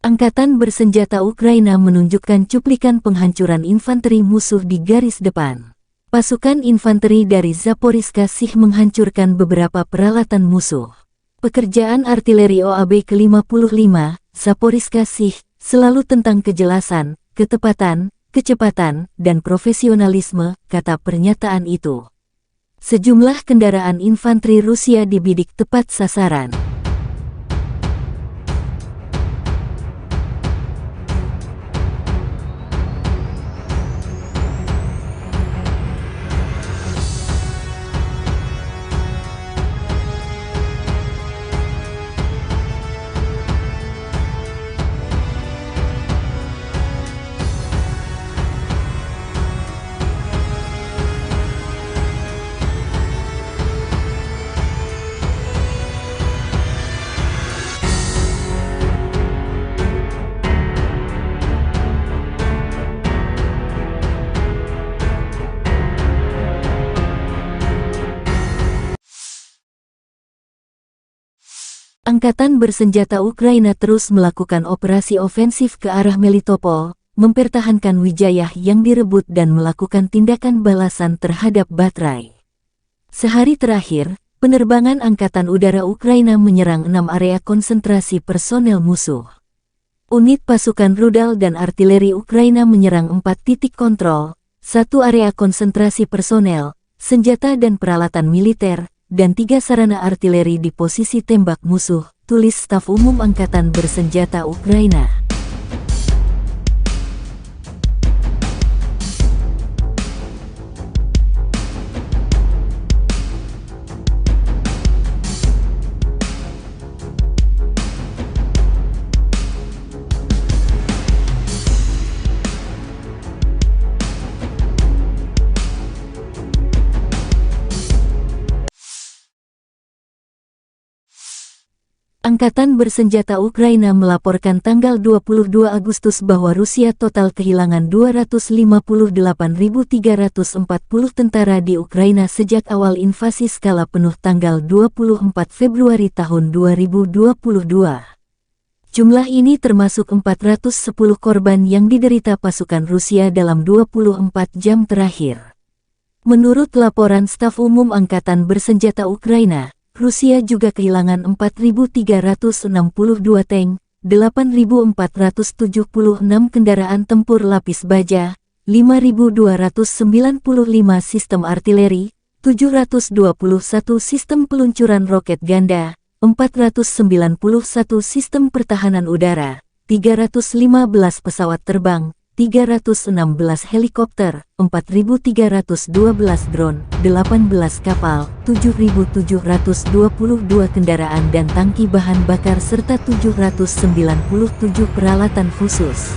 Angkatan Bersenjata Ukraina menunjukkan cuplikan penghancuran infanteri musuh di garis depan. Pasukan infanteri dari Zaporizhzhia Sich menghancurkan beberapa peralatan musuh. Pekerjaan artileri OAB ke-55, Zaporizhzhia Sich, selalu tentang kejelasan, ketepatan, kecepatan, dan profesionalisme, kata pernyataan itu. Sejumlah kendaraan infanteri Rusia dibidik tepat sasaran. Angkatan bersenjata Ukraina terus melakukan operasi ofensif ke arah Melitopol, mempertahankan Wijayah yang direbut dan melakukan tindakan balasan terhadap Batrai. Sehari terakhir, penerbangan Angkatan Udara Ukraina menyerang 6 area konsentrasi personel musuh. Unit pasukan rudal dan artileri Ukraina menyerang 4 titik kontrol, 1 area konsentrasi personel, senjata dan peralatan militer, dan 3 sarana artileri di posisi tembak musuh, tulis Staf Umum Angkatan Bersenjata Ukraina. Angkatan Bersenjata Ukraina melaporkan tanggal 22 Agustus bahwa Rusia total kehilangan 258.340 tentara di Ukraina sejak awal invasi skala penuh tanggal 24 Februari tahun 2022. Jumlah ini termasuk 410 korban yang diderita pasukan Rusia dalam 24 jam terakhir. Menurut laporan Staf Umum Angkatan Bersenjata Ukraina, Rusia juga kehilangan 4.362 tank, 8.476 kendaraan tempur lapis baja, 5.295 sistem artileri, 721 sistem peluncuran roket ganda, 491 sistem pertahanan udara, 315 pesawat terbang, 316 helikopter, 4.312 drone, 18 kapal, 7.722 kendaraan dan tangki bahan bakar serta 797 peralatan khusus.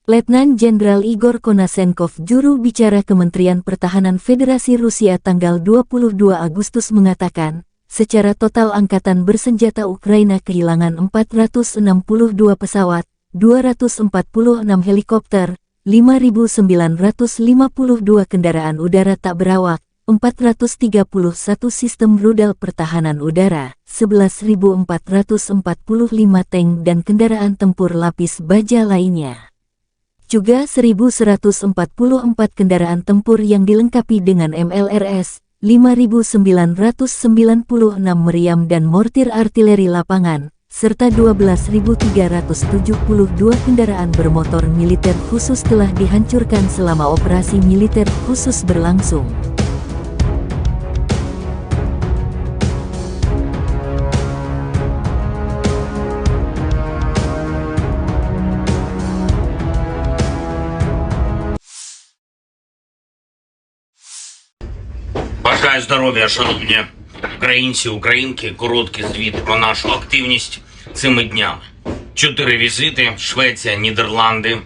Letnan Jenderal Igor Konashenkov, juru bicara Kementerian Pertahanan Federasi Rusia tanggal 22 Agustus mengatakan, secara total Angkatan Bersenjata Ukraina kehilangan 462 pesawat, 246 helikopter, 5.952 kendaraan udara tak berawak, 431 sistem rudal pertahanan udara, 11.445 tank dan kendaraan tempur lapis baja lainnya. Juga 1.144 kendaraan tempur yang dilengkapi dengan MLRS, 5.996 meriam dan mortir artileri lapangan, serta 12.372 kendaraan bermotor militer khusus telah dihancurkan selama operasi militer khusus berlangsung. Бажаю здоров'я, шановні українці, українки. Короткий звіт про нашу активність цими днями. 4 візити: Швеція, Нідерланди,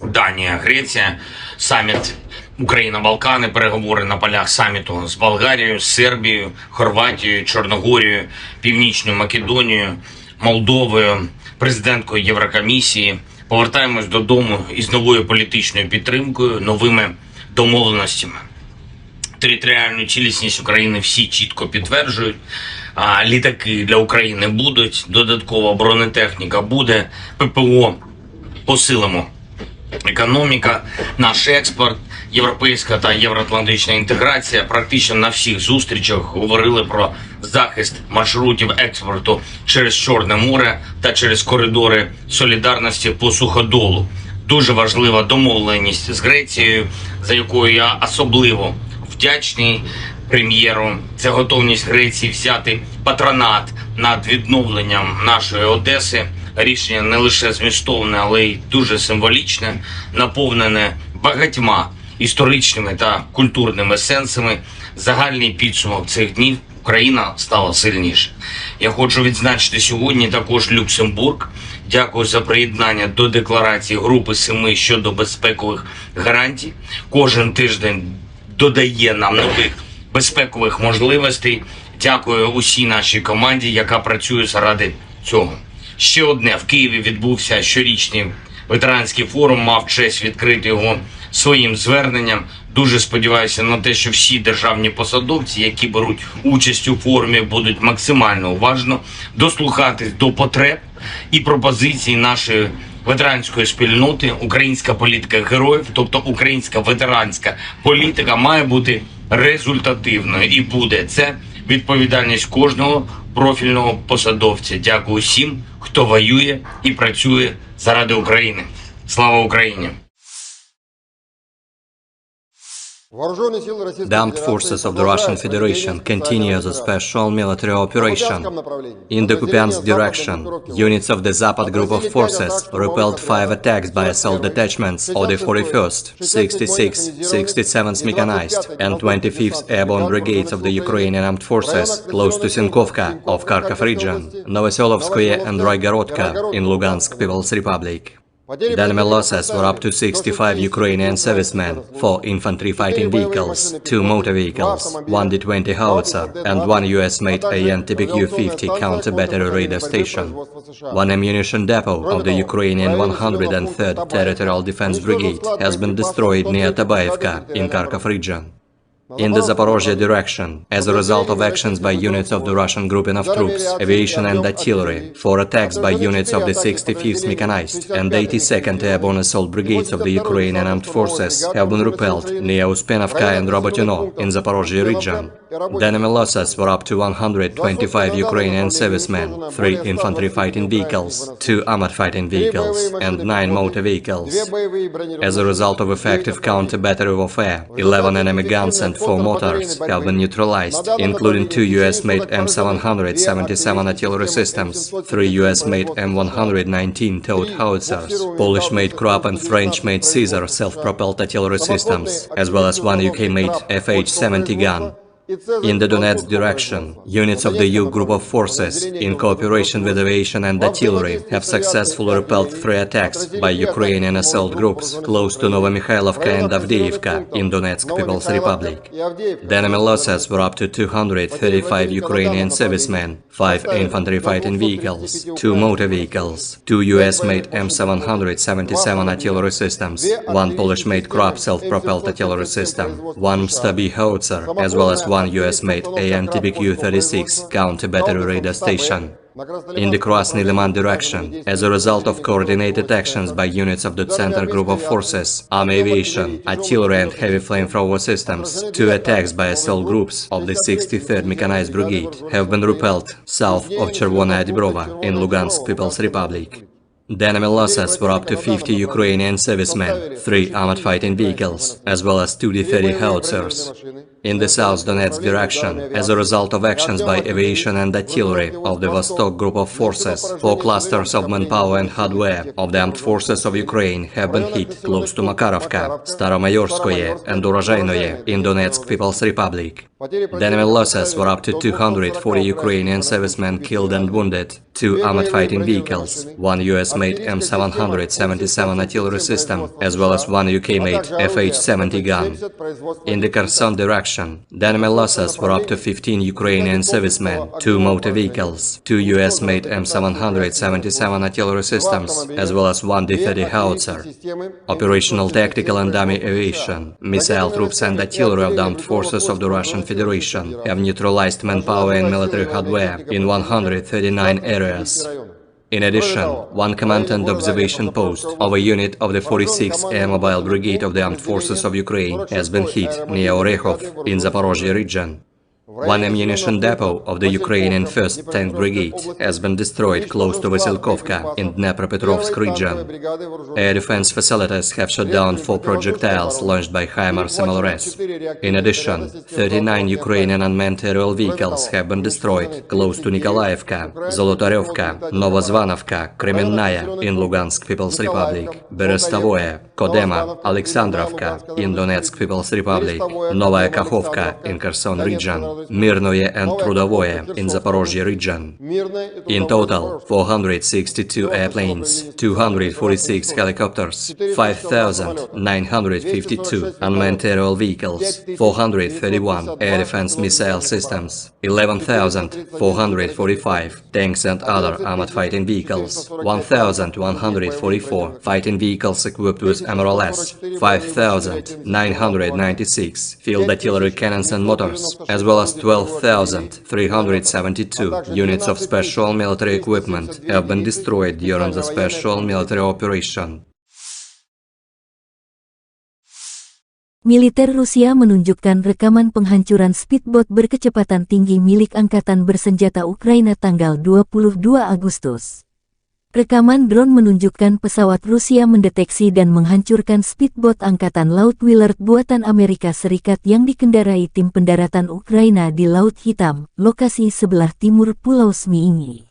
Данія, Греція, саміт Україна-Балкани, переговори на полях саміту з Болгарією, з Сербією, Хорватією, Чорногорією, Північною Македонією, Молдовою, президенткою Єврокомісії. Повертаємось додому із новою політичною підтримкою, новими домовленостями. Територіальну цілісність України всі чітко підтверджують. Літаки для України будуть, додаткова бронетехніка буде, ППО посилимо. Економіка, наш експорт, європейська та євроатлантична інтеграція. Практично на всіх зустрічах говорили про захист маршрутів експорту через Чорне море та через коридори солідарності по суходолу. Дуже важлива домовленість з Грецією, за якою я особливо вдячний прем'єру. Це готовність Греції взяти патронат над відновленням нашої Одеси. Рішення не лише змістовне, але й дуже символічне, наповнене багатьма історичними та культурними сенсами. Загальний підсумок цих днів: Україна стала сильніше. Я хочу відзначити сьогодні також Люксембург. Дякую за приєднання до декларації Групи 7 щодо безпекових гарантій. Кожен тиждень додає нам нових безпекових можливостей. Дякую усій нашій команді, яка працює заради цього. Ще одне: в Києві відбувся щорічний ветеранський форум, мав честь відкрити його своїм зверненням. Дуже сподіваюся на те, що всі державні посадовці, які беруть участь у форумі, будуть максимально уважно дослухатись до потреб і пропозицій нашої ветеранської спільноти. Українська політика героїв, тобто українська ветеранська політика, має бути результативною і буде. Це відповідальність кожного профільного посадовця. Дякую всім, хто воює і працює заради України. Слава Україні! The armed forces of the Russian Federation continue the special military operation. In the Kupiansk direction, units of the Zapad group of forces repelled 5 attacks by assault detachments of the 41st, 66th, 67th Mechanized and 25th Airborne Brigades of the Ukrainian Armed Forces close to Sinkovka of Kharkov region, Novoselovskoye and Raigorodka in Lugansk People's Republic. The enemy losses were up to 65 Ukrainian servicemen, 4 infantry fighting vehicles, 2 motor vehicles, 1 D-20 howitzer, and 1 US-made AN-TPQ-50 counter-battery radar station. 1 ammunition depot of the Ukrainian 103rd Territorial Defense Brigade has been destroyed near Tabaevka in Kharkov region. In the Zaporozhye direction, as a result of actions by units of the Russian grouping of troops, aviation and artillery, 4 attacks by units of the 65th Mechanized and 82nd Airborne Assault Brigades of the Ukrainian Armed Forces have been repelled near Uspenovka and Robotyno in Zaporozhye region. The enemy losses were up to 125 Ukrainian servicemen, 3 infantry fighting vehicles, 2 armored fighting vehicles, and 9 motor vehicles. As a result of effective counter-battery warfare, 11 enemy guns and 4 mortars have been neutralized, including 2 US-made M777 artillery systems, 3 US-made M119 towed howitzers, Polish-made Krupp and French-made Caesar self-propelled artillery systems, as well as 1 UK-made FH-70 gun. In the Donetsk direction, units of the U group of forces, in cooperation with aviation and artillery, have successfully repelled 3 attacks by Ukrainian assault groups close to Novomikhailivka and Avdiivka in Donetsk People's Republic. The enemy losses were up to 235 Ukrainian servicemen, 5 infantry fighting vehicles, 2 motor vehicles, 2 US-made M777 artillery systems, 1 Polish-made Krupp self-propelled artillery system, 1 Stabi howitzer, as well as 1 US-made AN-TPQ-36 counter-battery radar station. In the Krasny Liman direction, as a result of coordinated actions by units of the Center Group of Forces, Army Aviation, Artillery and Heavy Flamethrower Systems, 2 attacks by assault groups of the 63rd Mechanized Brigade have been repelled south of Chervona Dibrova in Lugansk People's Republic. The enemy losses were up to 50 Ukrainian servicemen, 3 armored fighting vehicles, as well as 2 D-30 howitzers. In the South Donetsk direction, as a result of actions by aviation and artillery of the Vostok group of forces, 4 clusters of manpower and hardware of the armed forces of Ukraine have been hit close to Makarovka, Staromayorskoye and Urozhainoye in Donetsk People's Republic. The enemy losses were up to 240 Ukrainian servicemen killed and wounded. 2 armored fighting vehicles, 1 US-made M777 artillery system, as well as 1 UK-made FH-70 gun. In the Kherson direction, the enemy losses were up to 15 Ukrainian servicemen, 2 motor vehicles, 2 US-made M777 artillery systems, as well as 1 D-30 howitzer. Operational, tactical and dummy aviation, missile troops and artillery of the armed forces of the Russian Federation have neutralized manpower and military hardware in 139 areas. In addition, 1 command and observation post of a unit of the 46th Air Mobile Brigade of the Armed Forces of Ukraine has been hit near Orekhov in Zaporozhye region. 1 ammunition depot of the Ukrainian 1st Tank Brigade has been destroyed close to Vasilkovka in Dnepropetrovsk region. Air defense facilities have shot down 4 projectiles launched by HIMARS MLRS. In addition, 39 Ukrainian unmanned aerial vehicles have been destroyed close to Nikolaevka, Zolotarevka, Novozvanovka, Kremenная in Lugansk People's Republic, Berestovoye, Kodema, Alexandrovka in Donetsk People's Republic, Novaya Kakhovka in Kherson region, Mirnoye and Trudovoye in Zaporozhye region. In total, 462 airplanes, 246 helicopters, 5,952 unmanned aerial vehicles, 431 air defense missile systems, 11,445 tanks and other armored fighting vehicles, 1,144 fighting vehicles equipped with MRLS, 5,996 field artillery cannons and motors, as well as 12,372 units of special military equipment have been destroyed during the special military operation. Militer Rusia menunjukkan rekaman penghancuran speedboat berkecepatan tinggi milik Angkatan Bersenjata Ukraina tanggal 22 Agustus. Rekaman drone menunjukkan pesawat Rusia mendeteksi dan menghancurkan speedboat Angkatan Laut Willard buatan Amerika Serikat yang dikendarai tim pendaratan Ukraina di Laut Hitam, lokasi sebelah timur Pulau Zmyiny.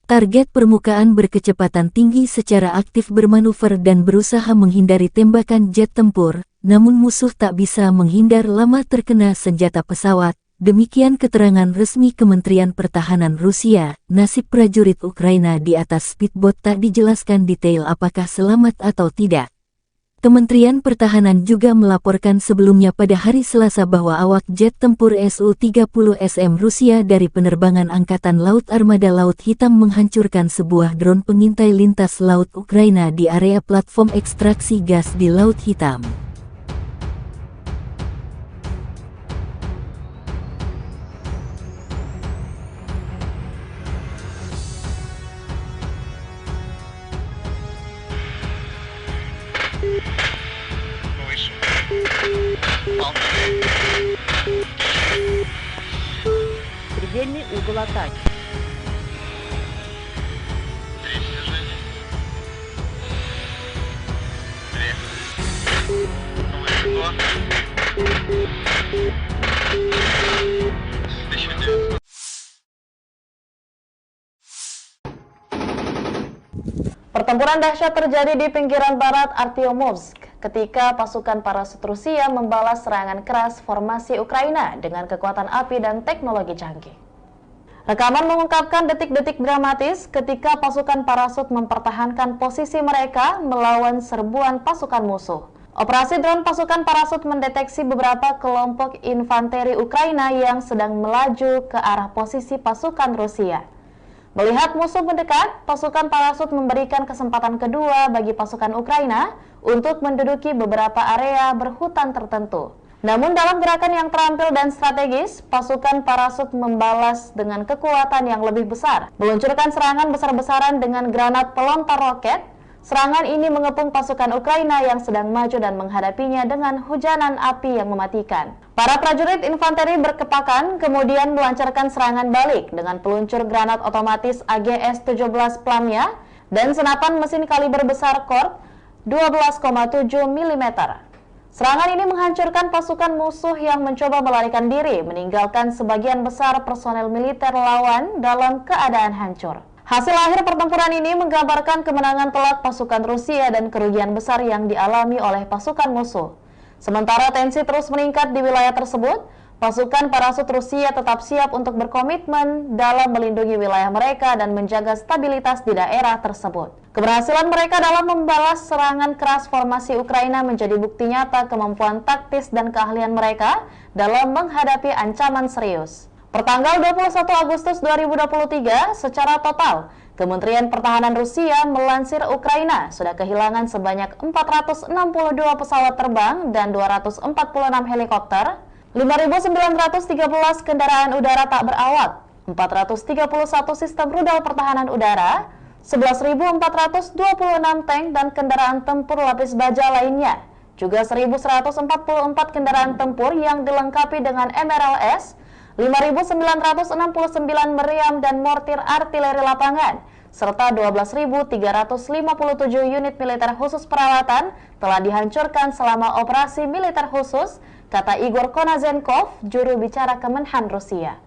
Target permukaan berkecepatan tinggi secara aktif bermanuver dan berusaha menghindari tembakan jet tempur, namun musuh tak bisa menghindar lama terkena senjata pesawat. Demikian keterangan resmi Kementerian Pertahanan Rusia. Nasib prajurit Ukraina di atas speedboat tak dijelaskan detail apakah selamat atau tidak. Kementerian Pertahanan juga melaporkan sebelumnya pada hari Selasa bahwa awak jet tempur Su-30SM Rusia dari penerbangan Angkatan Laut Armada Laut Hitam menghancurkan sebuah drone pengintai lintas laut Ukraina di area platform ekstraksi gas di Laut Hitam. Предельный угол атаки. Pertempuran dahsyat terjadi di pinggiran barat Artyomovsk ketika pasukan parasut Rusia membalas serangan keras formasi Ukraina dengan kekuatan api dan teknologi canggih. Rekaman mengungkapkan detik-detik dramatis ketika pasukan parasut mempertahankan posisi mereka melawan serbuan pasukan musuh. Operasi drone pasukan parasut mendeteksi beberapa kelompok infanteri Ukraina yang sedang melaju ke arah posisi pasukan Rusia. Melihat musuh mendekat, pasukan parasut memberikan kesempatan kedua bagi pasukan Ukraina untuk menduduki beberapa area berhutan tertentu. Namun dalam gerakan yang terampil dan strategis, pasukan parasut membalas dengan kekuatan yang lebih besar, meluncurkan serangan besar-besaran dengan granat pelontar roket. Serangan ini mengepung pasukan Ukraina yang sedang maju dan menghadapinya dengan hujanan api yang mematikan. Para prajurit infanteri berkepakan kemudian melancarkan serangan balik dengan peluncur granat otomatis AGS-17 Plamya dan senapan mesin kaliber besar Kork 12,7 mm. Serangan ini menghancurkan pasukan musuh yang mencoba melarikan diri, meninggalkan sebagian besar personel militer lawan dalam keadaan hancur. Hasil akhir pertempuran ini menggambarkan kemenangan telak pasukan Rusia dan kerugian besar yang dialami oleh pasukan musuh. Sementara tensi terus meningkat di wilayah tersebut, Pasukan parasut Rusia tetap siap untuk berkomitmen dalam melindungi wilayah mereka dan menjaga stabilitas di daerah tersebut. Keberhasilan mereka dalam membalas serangan keras formasi Ukraina menjadi bukti nyata kemampuan taktis dan keahlian mereka dalam menghadapi ancaman serius. Pertanggal 21 Agustus 2023, secara total, Kementerian Pertahanan Rusia melansir Ukraina sudah kehilangan sebanyak 462 pesawat terbang dan 246 helikopter, 5.913 kendaraan udara tak berawak, 431 sistem rudal pertahanan udara, 11.426 tank dan kendaraan tempur lapis baja lainnya, juga 1.144 kendaraan tempur yang dilengkapi dengan MRLS, 5.969 meriam dan mortir artileri lapangan, serta 12.357 unit militer khusus peralatan telah dihancurkan selama operasi militer khusus, kata Igor Konazenkov, juru bicara Kemenhan Rusia.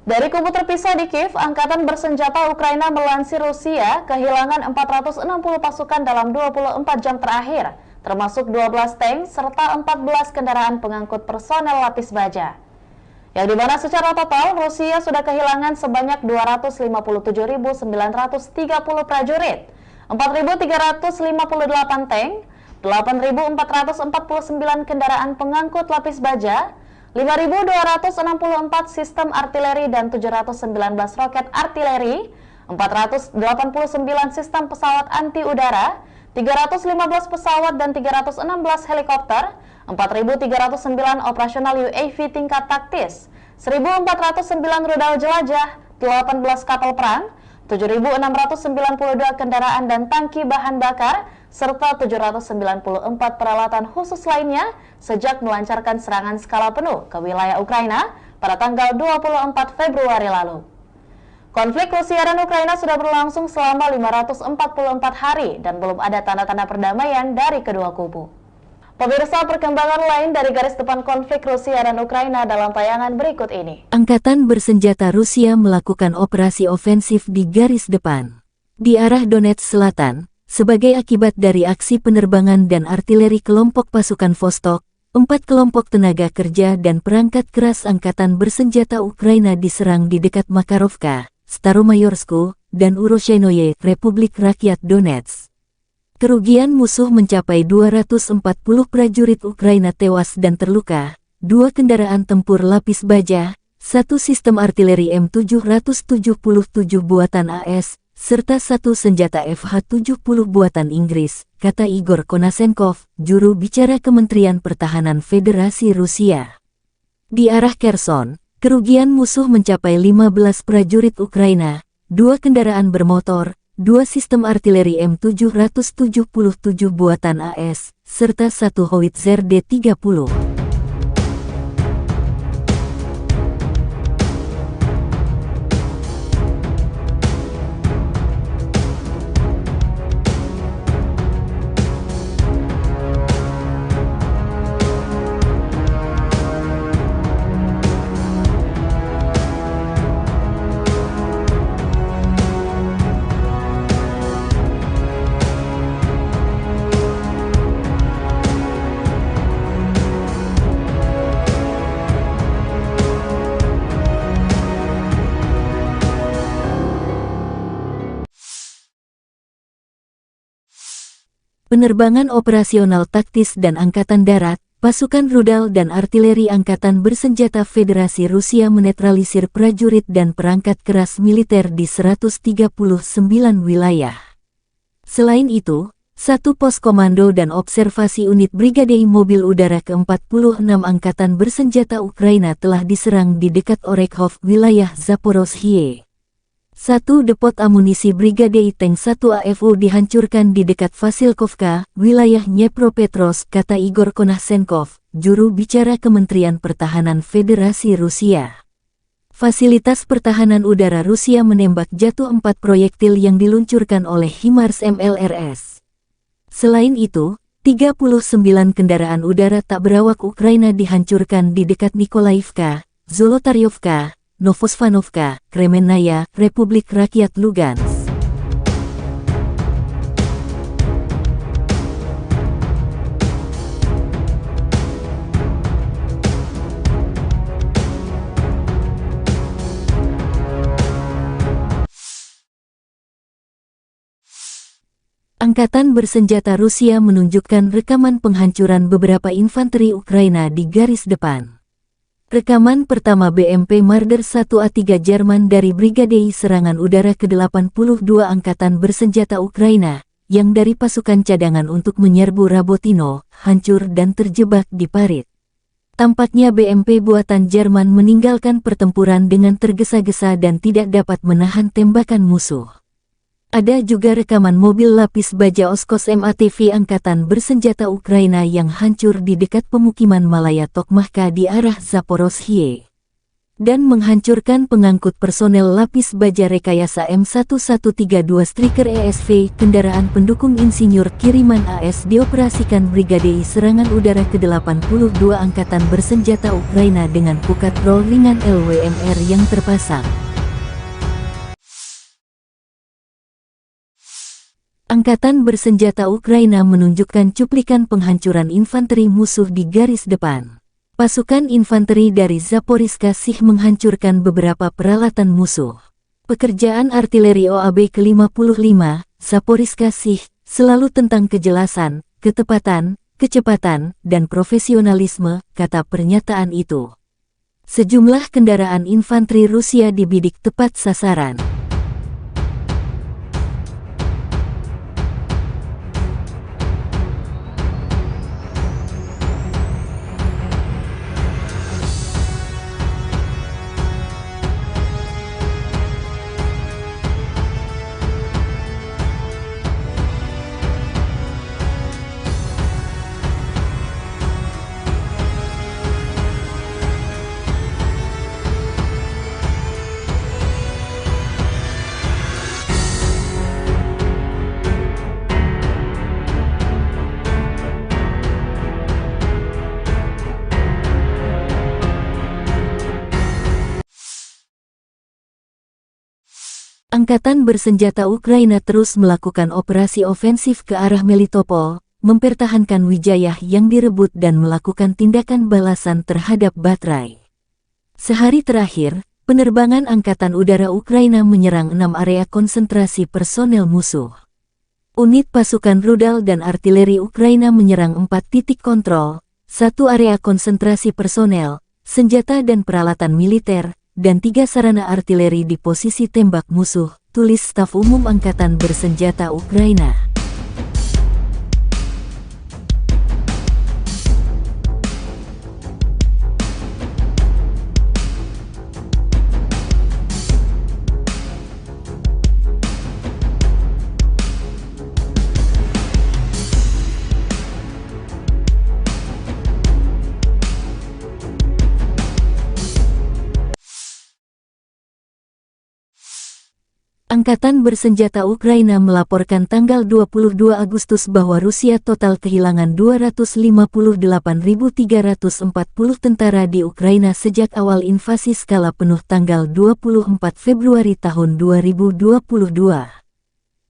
Dari kubu terpisah di Kiev, Angkatan Bersenjata Ukraina melansir Rusia kehilangan 460 pasukan dalam 24 jam terakhir, termasuk 12 tank serta 14 kendaraan pengangkut personel lapis baja. Yang dimana secara total Rusia sudah kehilangan sebanyak 257.930 prajurit, 4.358 tank, 8.449 kendaraan pengangkut lapis baja, 5.264 sistem artileri dan 719 roket artileri, 489 sistem pesawat anti udara, 315 pesawat dan 316 helikopter, 4.309 operasional UAV tingkat taktis, 1.409 rudal jelajah, 18 kapal perang, 7.692 kendaraan dan tangki bahan bakar, serta 794 peralatan khusus lainnya sejak melancarkan serangan skala penuh ke wilayah Ukraina pada tanggal 24 Februari lalu. Konflik Rusia dan Ukraina sudah berlangsung selama 544 hari dan belum ada tanda-tanda perdamaian dari kedua kubu. Pemirsa, perkembangan lain dari garis depan konflik Rusia dan Ukraina dalam tayangan berikut ini. Angkatan bersenjata Rusia melakukan operasi ofensif di garis depan di arah Donetsk Selatan sebagai akibat dari aksi penerbangan dan artileri kelompok pasukan Vostok. 4 kelompok tenaga kerja dan perangkat keras angkatan bersenjata Ukraina diserang di dekat Makarovka, Staromayorsku, dan Uroshenoye, Republik Rakyat Donetsk. Kerugian musuh mencapai 240 prajurit Ukraina tewas dan terluka, 2 kendaraan tempur lapis baja, 1 sistem artileri M777 buatan AS, serta 1 senjata FH-70 buatan Inggris, kata Igor Konasenkov, juru bicara Kementerian Pertahanan Federasi Rusia. Di arah Kherson, kerugian musuh mencapai 15 prajurit Ukraina, 2 kendaraan bermotor, 2 sistem artileri M777 buatan AS, serta 1 howitzer D-30. Penerbangan operasional taktis dan Angkatan Darat, pasukan rudal dan artileri Angkatan Bersenjata Federasi Rusia menetralisir prajurit dan perangkat keras militer di 139 wilayah. Selain itu, 1 pos komando dan observasi unit Brigade Mobil Udara ke-46 Angkatan Bersenjata Ukraina telah diserang di dekat Orekhov, wilayah Zaporozhye. 1 depot amunisi Brigade Tank 1 AFU dihancurkan di dekat Vasilkovka, wilayah Dnepropetrovsk, kata Igor Konasenkov, juru bicara Kementerian Pertahanan Federasi Rusia. Fasilitas pertahanan udara Rusia menembak jatuh 4 proyektil yang diluncurkan oleh HIMARS MLRS. Selain itu, 39 kendaraan udara tak berawak Ukraina dihancurkan di dekat Nikolaivka, Zolotaryovka, Novosvanovka, Kremennaya, Republik Rakyat Lugansk. Angkatan bersenjata Rusia menunjukkan rekaman penghancuran beberapa infanteri Ukraina di garis depan. Rekaman pertama BMP Marder 1A3 Jerman dari Brigade Serangan Udara ke-82 Angkatan Bersenjata Ukraina, yang dari pasukan cadangan untuk menyerbu Rabotino, hancur dan terjebak di parit. Tampaknya BMP buatan Jerman meninggalkan pertempuran dengan tergesa-gesa dan tidak dapat menahan tembakan musuh. Ada juga rekaman mobil lapis baja Oskos MATV Angkatan Bersenjata Ukraina yang hancur di dekat pemukiman Malaya Tokmahka di arah Zaporozhye dan menghancurkan pengangkut personel lapis baja rekayasa M1132 Striker ESV, kendaraan pendukung insinyur kiriman AS dioperasikan Brigade Serangan Udara ke-82 Angkatan Bersenjata Ukraina dengan pukat roll ringan LWMR yang terpasang. Angkatan Bersenjata Ukraina menunjukkan cuplikan penghancuran infanteri musuh di garis depan. Pasukan infanteri dari Zaporizhzhia Sich menghancurkan beberapa peralatan musuh. Pekerjaan artileri OAB ke-55, Zaporizhzhia Sich, selalu tentang kejelasan, ketepatan, kecepatan, dan profesionalisme, kata pernyataan itu. Sejumlah kendaraan infanteri Rusia dibidik tepat sasaran. Angkatan Bersenjata Ukraina terus melakukan operasi ofensif ke arah Melitopol, mempertahankan Wijayah yang direbut dan melakukan tindakan balasan terhadap Batraj. Sehari terakhir, penerbangan Angkatan Udara Ukraina menyerang 6 area konsentrasi personel musuh. Unit pasukan rudal dan artileri Ukraina menyerang 4 titik kontrol, 1 area konsentrasi personel, senjata dan peralatan militer, dan 3 sarana artileri di posisi tembak musuh, tulis Staf Umum Angkatan Bersenjata Ukraina. Angkatan Bersenjata Ukraina melaporkan tanggal 22 Agustus bahwa Rusia total kehilangan 258.340 tentara di Ukraina sejak awal invasi skala penuh tanggal 24 Februari tahun 2022.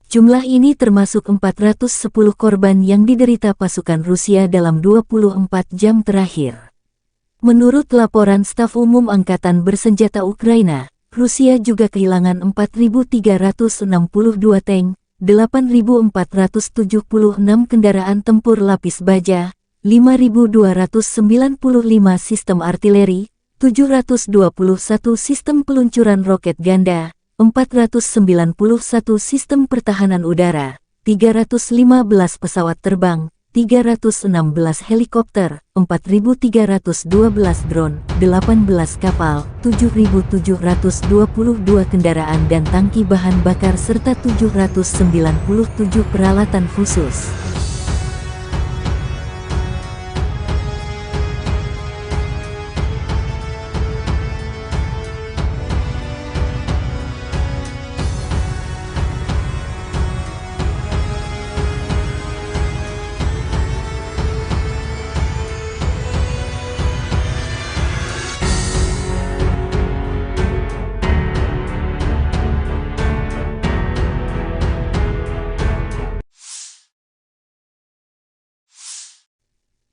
Jumlah ini termasuk 410 korban yang diderita pasukan Rusia dalam 24 jam terakhir. Menurut laporan Staf Umum Angkatan Bersenjata Ukraina, Rusia juga kehilangan 4.362 tank, 8.476 kendaraan tempur lapis baja, 5.295 sistem artileri, 721 sistem peluncuran roket ganda, 491 sistem pertahanan udara, 315 pesawat terbang, 316 helikopter, 4.312 drone, 18 kapal, 7.722 kendaraan dan tangki bahan bakar serta 797 peralatan khusus.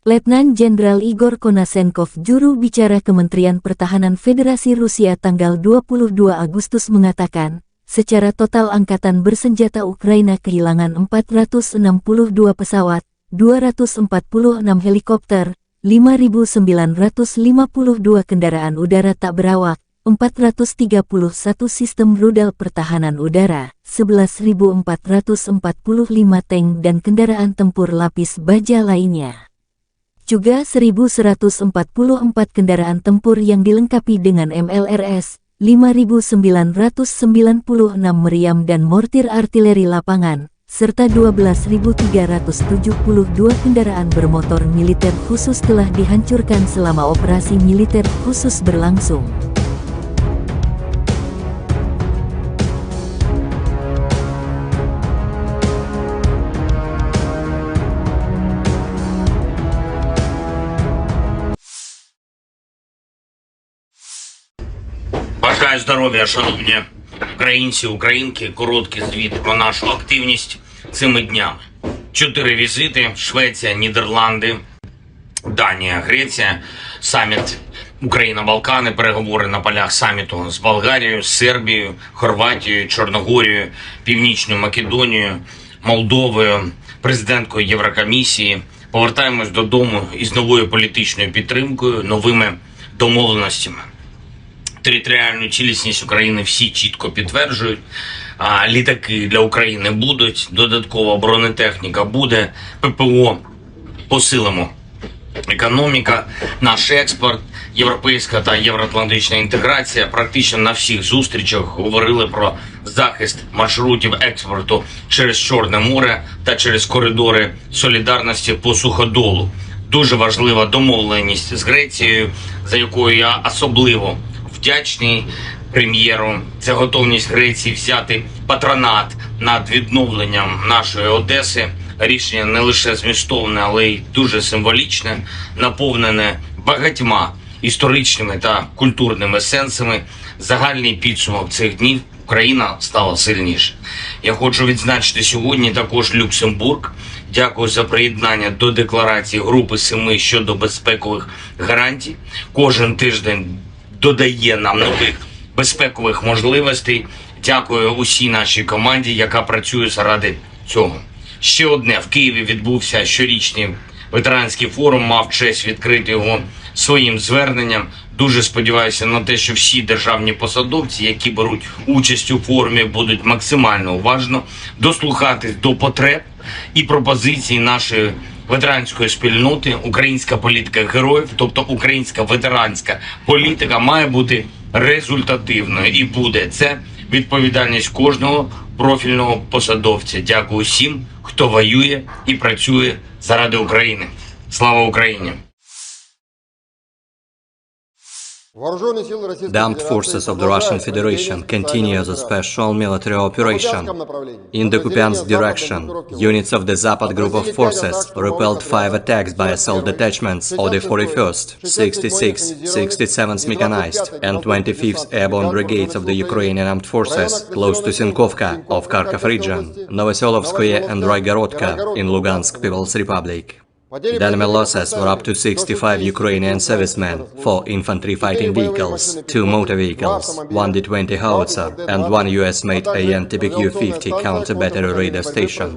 Letnan Jenderal Igor Konasenkov, juru bicara Kementerian Pertahanan Federasi Rusia tanggal 22 Agustus mengatakan, secara total Angkatan Bersenjata Ukraina kehilangan 462 pesawat, 246 helikopter, 5.952 kendaraan udara tak berawak, 431 sistem rudal pertahanan udara, 11.445 tank dan kendaraan tempur lapis baja lainnya. Juga 1.144 kendaraan tempur yang dilengkapi dengan MLRS, 5.996 meriam dan mortir artileri lapangan, serta 12.372 kendaraan bermotor militer khusus telah dihancurkan selama operasi militer khusus berlangsung. Бажаю здоров'я, шановні українці, українки. Короткий звіт про нашу активність цими днями. 4 візити: Швеція, Нідерланди, Данія, Греція, саміт Україна-Балкани, переговори на полях саміту з Болгарією, Сербією, Хорватією, Чорногорією, Північною Македонією, Молдовою, президенткою Єврокомісії. Повертаємось додому із новою політичною підтримкою, новими домовленостями. Територіальну цілісність України всі чітко підтверджують. Літаки для України будуть, додаткова бронетехніка буде, ППО посилимо. Економіка, наш експорт, європейська та євроатлантична інтеграція. Практично на всіх зустрічах говорили про захист маршрутів експорту через Чорне море та через коридори солідарності по суходолу. Дуже важлива домовленість з Грецією, за якою я особливо вдячний прем'єру. Це готовність Греції взяти патронат над відновленням нашої Одеси. Рішення не лише змістовне, але й дуже символічне, наповнене багатьма історичними та культурними сенсами. Загальний підсумок цих днів: Україна стала сильніше. Я хочу відзначити сьогодні також Люксембург. Дякую за приєднання до декларації Групи 7 щодо безпекових гарантій. Кожен тиждень додає нам нових безпекових можливостей. Дякую усій нашій команді, яка працює заради цього. Ще одне. В Києві відбувся щорічний ветеранський форум, мав честь відкрити його своїм зверненням. Дуже сподіваюся на те, що всі державні посадовці, які беруть участь у форумі, будуть максимально уважно дослухатись до потреб і пропозицій нашої ветеранської спільноти. Українська політика героїв, тобто українська ветеранська політика, має бути результативною і буде. Це відповідальність кожного профільного посадовця. Дякую всім, хто воює і працює заради України. Слава Україні! The armed forces of the Russian Federation continue the special military operation. In the Kupiansk direction, units of the Zapad group of forces repelled 5 attacks by assault detachments of the 41st, 66th, 67th Mechanized and 25th Airborne Brigades of the Ukrainian Armed Forces close to Sinkovka of Kharkov region, Novoselovskoye and Roygorodka in Lugansk People's Republic. The enemy losses were up to 65 Ukrainian servicemen, 4 infantry fighting vehicles, 2 motor vehicles, 1 D-20 howitzer, and 1 US-made AN-TPQ-50 counter-battery radar station.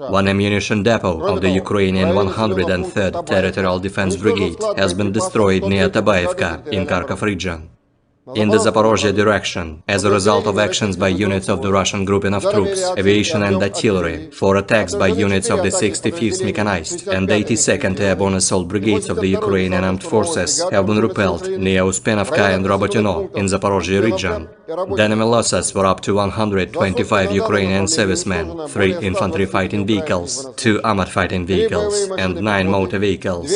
1 ammunition depot of the Ukrainian 103rd Territorial Defense Brigade has been destroyed near Tabaevka in Kharkov region. In the Zaporozhye direction, as a result of actions by units of the Russian grouping of troops, aviation and artillery, 4 attacks by units of the 65th Mechanized and 82nd Airborne Assault Brigades of the Ukrainian Armed Forces have been repelled near Uspenovka and Robotyno in Zaporozhye region. The enemy losses were up to 125 Ukrainian servicemen, 3 infantry fighting vehicles, 2 armored fighting vehicles, and 9 motor vehicles.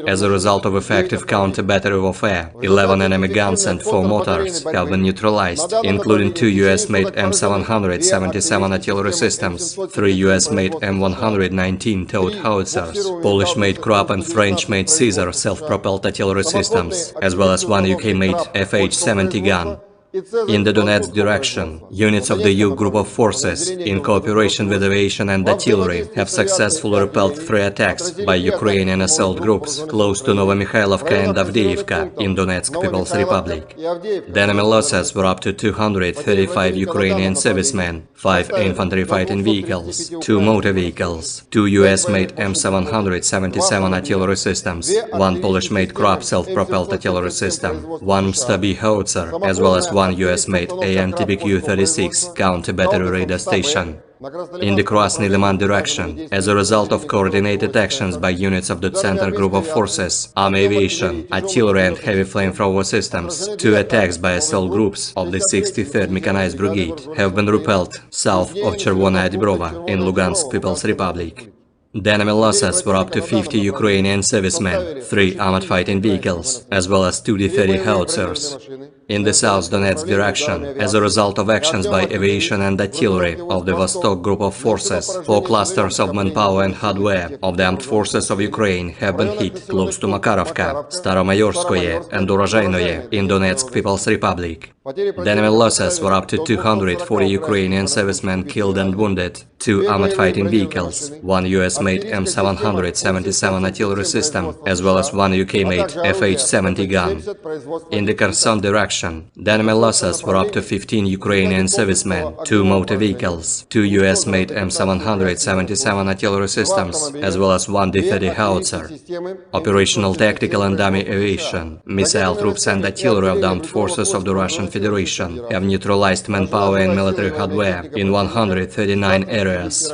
As a result of effective counter-battery warfare, 11 enemy guns and 4 mortars have been neutralized, including 2 US-made M777 artillery systems, 3 US-made M119 towed howitzers, Polish-made Krupp and French-made Caesar self-propelled artillery systems, as well as 1 UK-made FH-70 gun. In the Donetsk direction, units of the U Group of Forces, in cooperation with aviation and artillery, have successfully repelled 3 attacks by Ukrainian assault groups close to Novomikhailivka and Avdiivka in Donetsk People's Republic. The enemy losses were up to 235 Ukrainian servicemen, 5 infantry fighting vehicles, 2 motor vehicles, 2 US-made M777 artillery systems, 1 Polish-made Krab self-propelled artillery system, 1 Msta-B howitzer, as well as 1 US-made AN-TBQ-36 counter-battery radar station. In the Krasny Liman direction, as a result of coordinated actions by units of the Center Group of Forces, Army Aviation, Artillery and Heavy Flamethrower Systems, 2 attacks by assault groups of the 63rd Mechanized Brigade have been repelled south of Chervona Dibrova in Lugansk People's Republic. The enemy losses were up to 50 Ukrainian servicemen, 3 armored fighting vehicles, as well as 2 D-30 howitzers. In the South Donetsk direction, as a result of actions by aviation and artillery of the Vostok Group of Forces, 4 clusters of manpower and hardware of the armed forces of Ukraine have been hit close to Makarovka, Staromayorskoye and Urozhainoye in Donetsk People's Republic. The enemy losses were up to 240 Ukrainian servicemen killed and wounded, 2 armored fighting vehicles, 1 US-made M777 artillery system, as well as 1 UK-made FH-70 gun. In the Kherson direction, the enemy losses were up to 15 Ukrainian servicemen, 2 motor vehicles, 2 US-made M777 artillery systems, as well as 1 D-30 howitzer. Operational tactical and dummy aviation, missile troops and artillery of the armed forces of the Russian Federation have neutralized manpower and military hardware in 139 areas.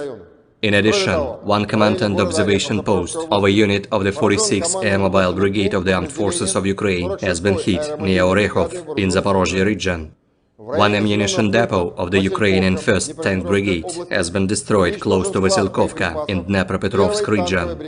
In addition, 1 command and observation post of a unit of the 46th Air Mobile Brigade of the Armed Forces of Ukraine has been hit near Orekhov in Zaporozhye region. 1 ammunition depot of the Ukrainian 1st Tank Brigade has been destroyed close to Vasilkovka in Dnepropetrovsk region.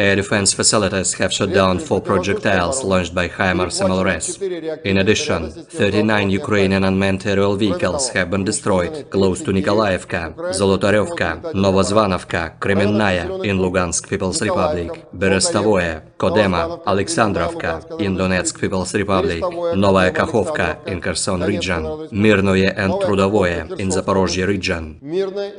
Air defense facilities have shot down 4 projectiles launched by HIMARS MLRS. In addition, 39 Ukrainian unmanned aerial vehicles have been destroyed close to Nikolaevka, Zolotaryovka, Novozvanovka, Kremenная in Lugansk People's Republic, Berestovoye, Kodema, Alexandrovka in Donetsk People's Republic, Novaya Kakhovka in Kherson region, Mirnoye and Trudovoye in Zaporozhye region.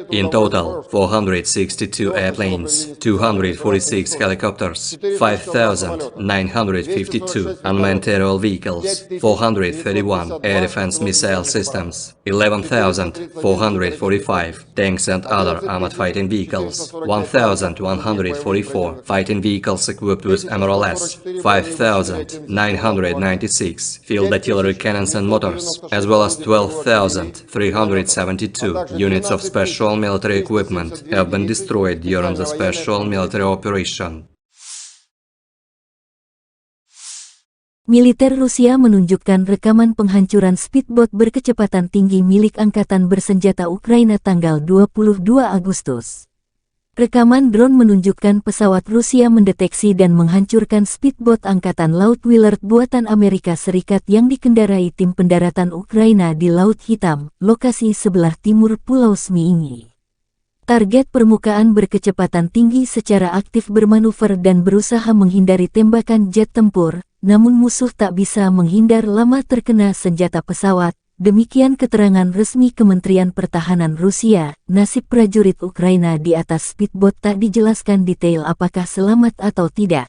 In total, 462 airplanes, 246 helicopters, 5,952 unmanned aerial vehicles, 431 air defense missile systems, 11,445 tanks and other armored fighting vehicles, 1,144 fighting vehicles equipped with MRLS, 5,996 field artillery cannons and motors, as well as 12,372 units of special military equipment have been destroyed during the special military operation. Militer Rusia menunjukkan rekaman penghancuran speedboat berkecepatan tinggi milik Angkatan Bersenjata Ukraina tanggal 22 Agustus. Rekaman drone menunjukkan pesawat Rusia mendeteksi dan menghancurkan speedboat Angkatan Laut Willard buatan Amerika Serikat yang dikendarai tim pendaratan Ukraina di Laut Hitam, lokasi sebelah timur Pulau Zmiini. Target permukaan berkecepatan tinggi secara aktif bermanuver dan berusaha menghindari tembakan jet tempur, namun musuh tak bisa menghindar lama terkena senjata pesawat. Demikian keterangan resmi Kementerian Pertahanan Rusia. Nasib prajurit Ukraina di atas speedboat tak dijelaskan detail apakah selamat atau tidak.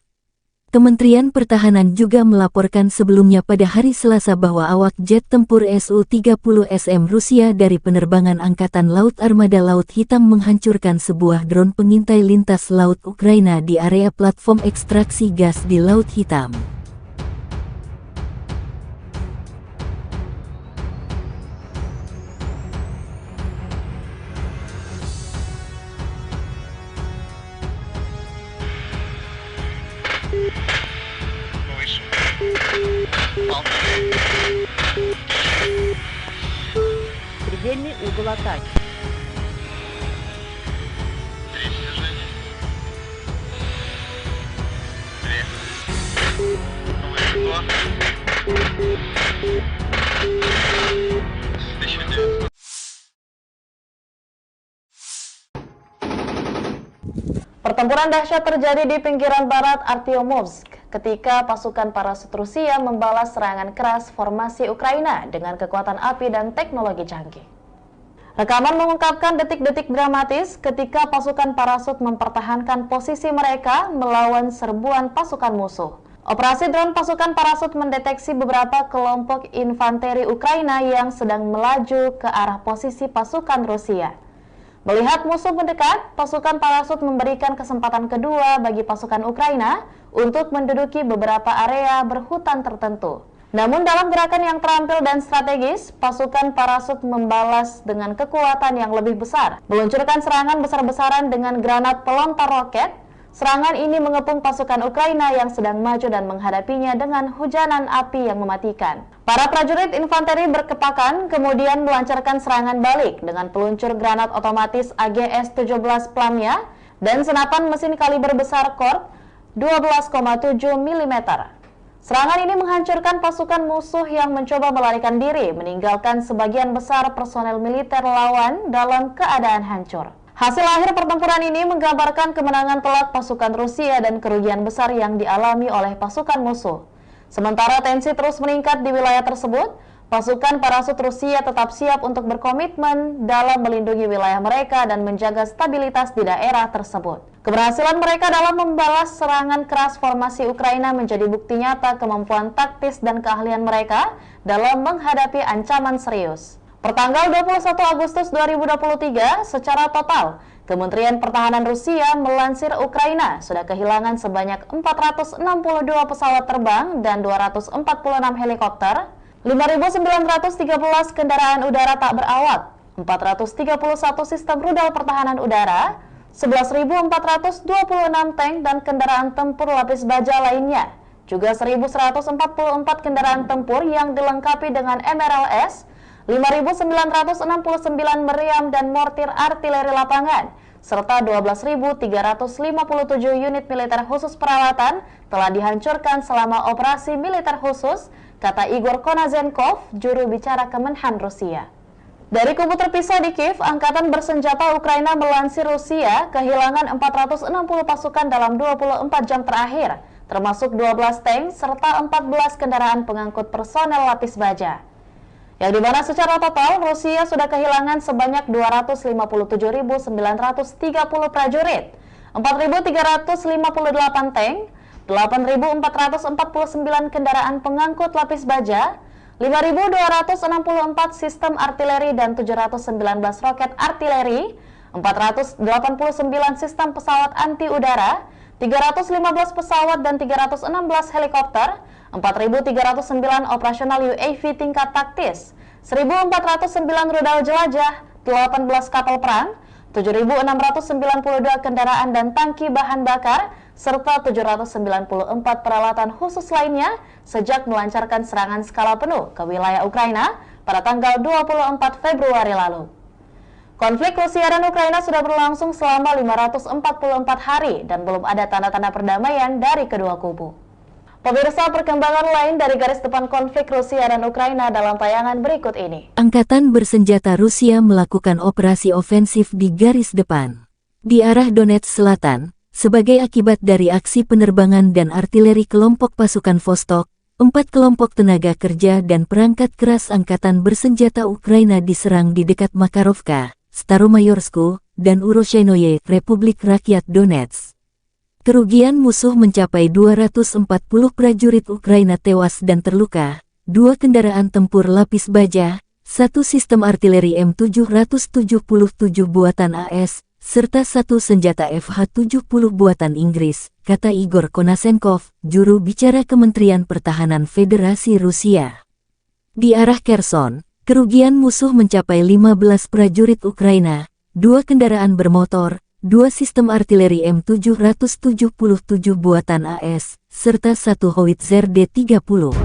Kementerian Pertahanan juga melaporkan sebelumnya pada hari Selasa bahwa awak jet tempur Su-30SM Rusia dari penerbangan Angkatan Laut Armada Laut Hitam menghancurkan sebuah drone pengintai lintas laut Ukraina di area platform ekstraksi gas di Laut Hitam. Предельный угол атаки. Pertempuran dahsyat terjadi di pinggiran barat Artyomovsk, ketika pasukan parasut Rusia membalas serangan keras formasi Ukraina dengan kekuatan api dan teknologi canggih. Rekaman mengungkapkan detik-detik dramatis ketika pasukan parasut mempertahankan posisi mereka melawan serbuan pasukan musuh. Operasi drone pasukan parasut mendeteksi beberapa kelompok infanteri Ukraina yang sedang melaju ke arah posisi pasukan Rusia. Melihat musuh mendekat, pasukan parasut memberikan kesempatan kedua bagi pasukan Ukraina untuk menduduki beberapa area berhutan tertentu. Namun dalam gerakan yang terampil dan strategis, pasukan parasut membalas dengan kekuatan yang lebih besar, meluncurkan serangan besar-besaran dengan granat pelontar roket. Serangan ini mengepung pasukan Ukraina yang sedang maju dan menghadapinya dengan hujanan api yang mematikan. Para prajurit infanteri berkepakan kemudian melancarkan serangan balik dengan peluncur granat otomatis AGS-17 Plamia dan senapan mesin kaliber besar Korp 12,7 mm. Serangan ini menghancurkan pasukan musuh yang mencoba melarikan diri, meninggalkan sebagian besar personel militer lawan dalam keadaan hancur. Hasil akhir pertempuran ini menggambarkan kemenangan telak pasukan Rusia dan kerugian besar yang dialami oleh pasukan musuh. Sementara tensi terus meningkat di wilayah tersebut, pasukan parasut Rusia tetap siap untuk berkomitmen dalam melindungi wilayah mereka dan menjaga stabilitas di daerah tersebut. Keberhasilan mereka dalam membalas serangan keras formasi Ukraina menjadi bukti nyata kemampuan taktis dan keahlian mereka dalam menghadapi ancaman serius. Pertanggal 21 Agustus 2023, secara total, Kementerian Pertahanan Rusia melansir Ukraina sudah kehilangan sebanyak 462 pesawat terbang dan 246 helikopter, 5.913 kendaraan udara tak berawak, 431 sistem rudal pertahanan udara, 11.426 tank dan kendaraan tempur lapis baja lainnya, juga 1.144 kendaraan tempur yang dilengkapi dengan MRLS, 5.969 meriam dan mortir artileri lapangan, serta 12.357 unit militer khusus peralatan telah dihancurkan selama operasi militer khusus, kata Igor Konazenkov, juru bicara Kemenhan Rusia. Dari kubu terpisah di Kiev, Angkatan Bersenjata Ukraina melansir Rusia kehilangan 460 pasukan dalam 24 jam terakhir, termasuk 12 tank serta 14 kendaraan pengangkut personel lapis baja. Yang dimana secara total Rusia sudah kehilangan sebanyak 257.930 prajurit, 4.358 tank, 8.449 kendaraan pengangkut lapis baja, 5.264 sistem artileri dan 719 roket artileri, 489 sistem pesawat anti udara, 315 pesawat dan 316 helikopter, 4.309 operasional UAV tingkat taktis, 1.409 rudal jelajah, 18 kapal perang, 7.692 kendaraan dan tangki bahan bakar, serta 794 peralatan khusus lainnya sejak melancarkan serangan skala penuh ke wilayah Ukraina pada tanggal 24 Februari lalu. Konflik Rusia dan Ukraina sudah berlangsung selama 544 hari dan belum ada tanda-tanda perdamaian dari kedua kubu. Pemirsa, perkembangan lain dari garis depan konflik Rusia dan Ukraina dalam tayangan berikut ini. Angkatan bersenjata Rusia melakukan operasi ofensif di garis depan di arah Donetsk Selatan sebagai akibat dari aksi penerbangan dan artileri kelompok pasukan Vostok. 4 kelompok tenaga kerja dan perangkat keras angkatan bersenjata Ukraina diserang di dekat Makarovka, Staromayorsku, dan Uroshenoye, Republik Rakyat Donetsk. Kerugian musuh mencapai 240 prajurit Ukraina tewas dan terluka, 2 kendaraan tempur lapis baja, 1 sistem artileri M777 buatan AS, serta 1 senjata FH-70 buatan Inggris, kata Igor Konasenkov, juru bicara Kementerian Pertahanan Federasi Rusia. Di arah Kherson, kerugian musuh mencapai 15 prajurit Ukraina, 2 kendaraan bermotor, 2 sistem artileri M777 buatan AS, serta 1 howitzer D-30.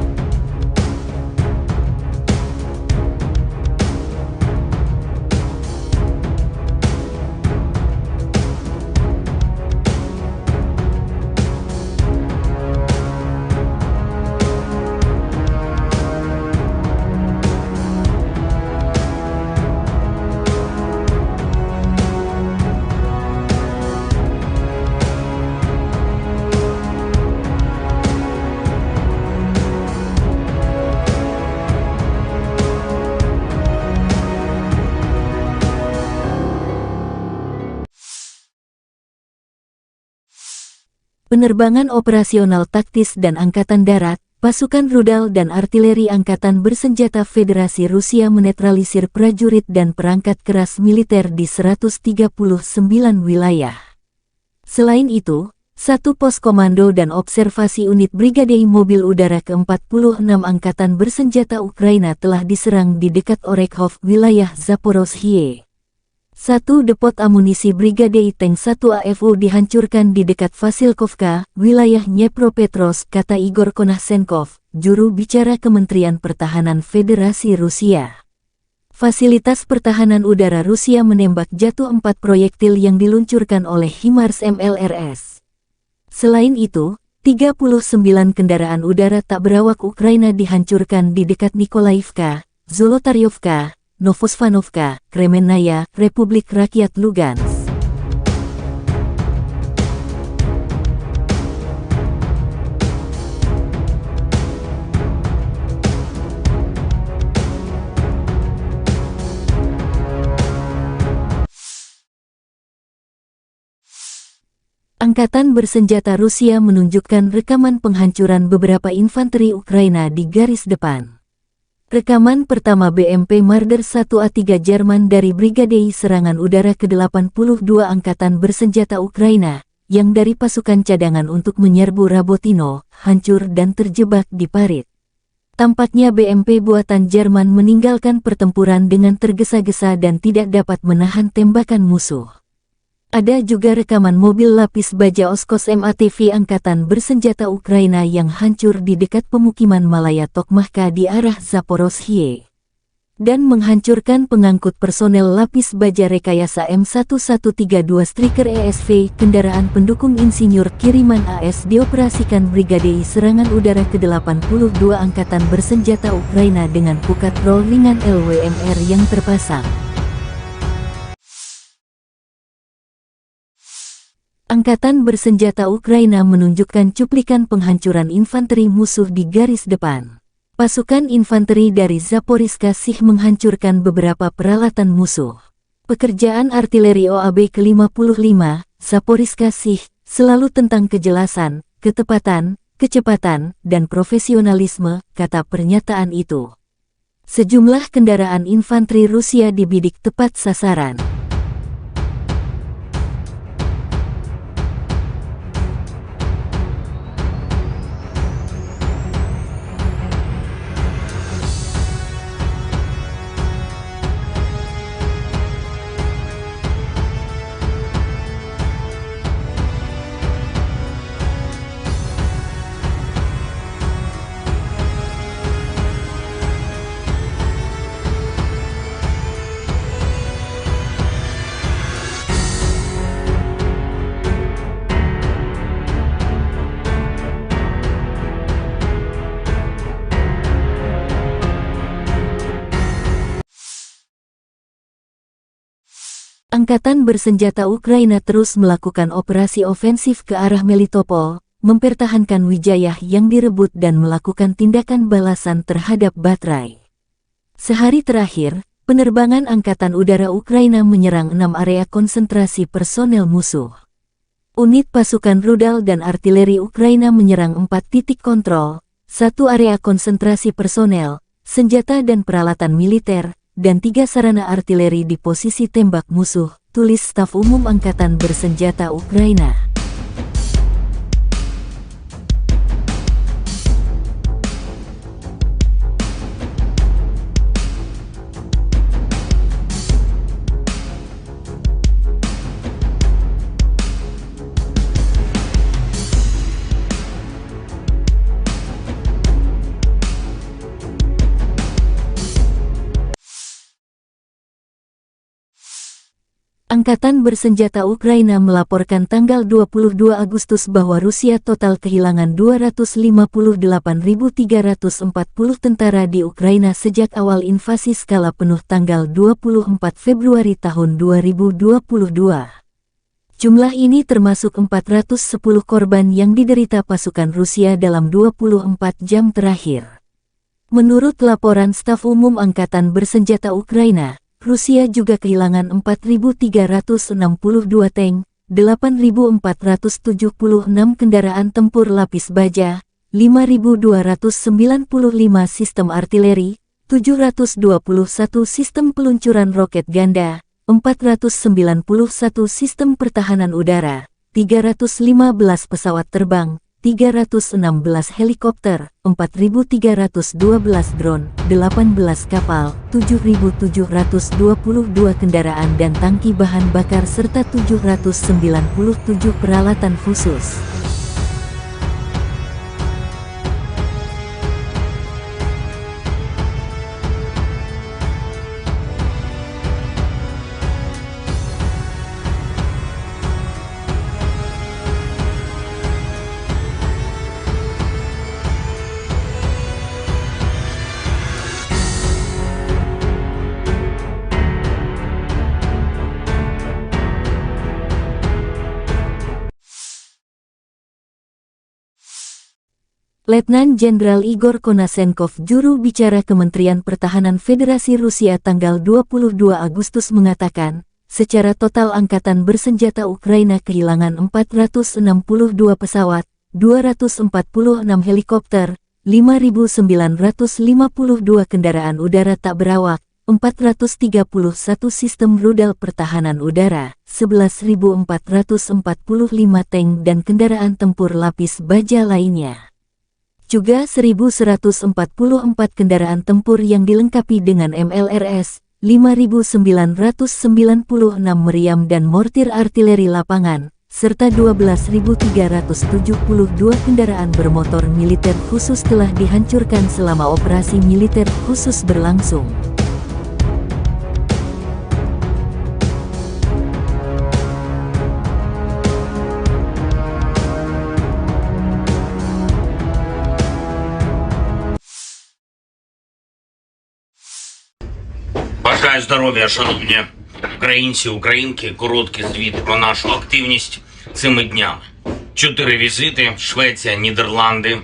penerbangan operasional taktis dan angkatan darat, pasukan rudal dan artileri angkatan bersenjata Federasi Rusia menetralisir prajurit dan perangkat keras militer di 139 wilayah. Selain itu, satu pos komando dan observasi unit Brigade Mobil Udara ke-46 Angkatan Bersenjata Ukraina telah diserang di dekat Orekhov, wilayah Zaporozhye. Satu depot amunisi Brigade Tank 1 AFU dihancurkan di dekat Vasilkovka, wilayah Dnepropetrovsk, kata Igor Konashenkov, juru bicara Kementerian Pertahanan Federasi Rusia. Fasilitas pertahanan udara Rusia menembak jatuh 4 proyektil yang diluncurkan oleh HIMARS MLRS. Selain itu, 39 kendaraan udara tak berawak Ukraina dihancurkan di dekat Nikolaivka, Zolotaryovka, Novosvanovka, Kremennaya, Republik Rakyat Lugansk. Angkatan bersenjata Rusia menunjukkan rekaman penghancuran beberapa infanteri Ukraina di garis depan. Rekaman pertama BMP Marder 1A3 Jerman dari Brigade Serangan Udara ke-82 Angkatan Bersenjata Ukraina, yang dari pasukan cadangan untuk menyerbu Rabotino, hancur dan terjebak di parit. Tampaknya BMP buatan Jerman meninggalkan pertempuran dengan tergesa-gesa dan tidak dapat menahan tembakan musuh. Ada juga rekaman mobil lapis baja Oskos MATV Angkatan Bersenjata Ukraina yang hancur di dekat pemukiman Malaya Tokmahka di arah Zaporozhye dan menghancurkan pengangkut personel lapis baja rekayasa M1132 Striker ESV, kendaraan pendukung insinyur kiriman AS dioperasikan Brigade Serangan Udara ke-82 Angkatan Bersenjata Ukraina dengan pukat roll ringan LWMR yang terpasang. Angkatan Bersenjata Ukraina menunjukkan cuplikan penghancuran infanteri musuh di garis depan. Pasukan infanteri dari Zaporizhzhia Sich menghancurkan beberapa peralatan musuh. Pekerjaan artileri OAB ke-55, Zaporizhzhia Sich, selalu tentang kejelasan, ketepatan, kecepatan, dan profesionalisme, kata pernyataan itu. Sejumlah kendaraan infanteri Rusia dibidik tepat sasaran. Angkatan Bersenjata Ukraina terus melakukan operasi ofensif ke arah Melitopol, mempertahankan Wijayah yang direbut dan melakukan tindakan balasan terhadap Batrai. Sehari terakhir, penerbangan Angkatan Udara Ukraina menyerang 6 area konsentrasi personel musuh. Unit pasukan rudal dan artileri Ukraina menyerang 4 titik kontrol, 1 area konsentrasi personel, senjata dan peralatan militer, dan 3 sarana artileri di posisi tembak musuh, tulis Staf Umum Angkatan Bersenjata Ukraina. Angkatan Bersenjata Ukraina melaporkan tanggal 22 Agustus bahwa Rusia total kehilangan 258.340 tentara di Ukraina sejak awal invasi skala penuh tanggal 24 Februari tahun 2022. Jumlah ini termasuk 410 korban yang diderita pasukan Rusia dalam 24 jam terakhir. Menurut laporan Staf Umum Angkatan Bersenjata Ukraina, Rusia juga kehilangan 4.362 tank, 8.476 kendaraan tempur lapis baja, 5.295 sistem artileri, 721 sistem peluncuran roket ganda, 491 sistem pertahanan udara, 315 pesawat terbang, 316 helikopter, 4.312 drone, 18 kapal, 7.722 kendaraan dan tangki bahan bakar serta 797 peralatan khusus. Letnan Jenderal Igor Konasenkov, juru bicara Kementerian Pertahanan Federasi Rusia tanggal 22 Agustus mengatakan, secara total angkatan bersenjata Ukraina kehilangan 462 pesawat, 246 helikopter, 5.952 kendaraan udara tak berawak, 431 sistem rudal pertahanan udara, 11.445 tank dan kendaraan tempur lapis baja lainnya. Juga 1.144 kendaraan tempur yang dilengkapi dengan MLRS, 5.996 meriam dan mortir artileri lapangan, serta 12.372 kendaraan bermotor militer khusus telah dihancurkan selama operasi militer khusus berlangsung. Бажаю здоров'я, шановні українці, українки. Короткий звіт про нашу активність цими днями. 4 візити: Швеція, Нідерланди,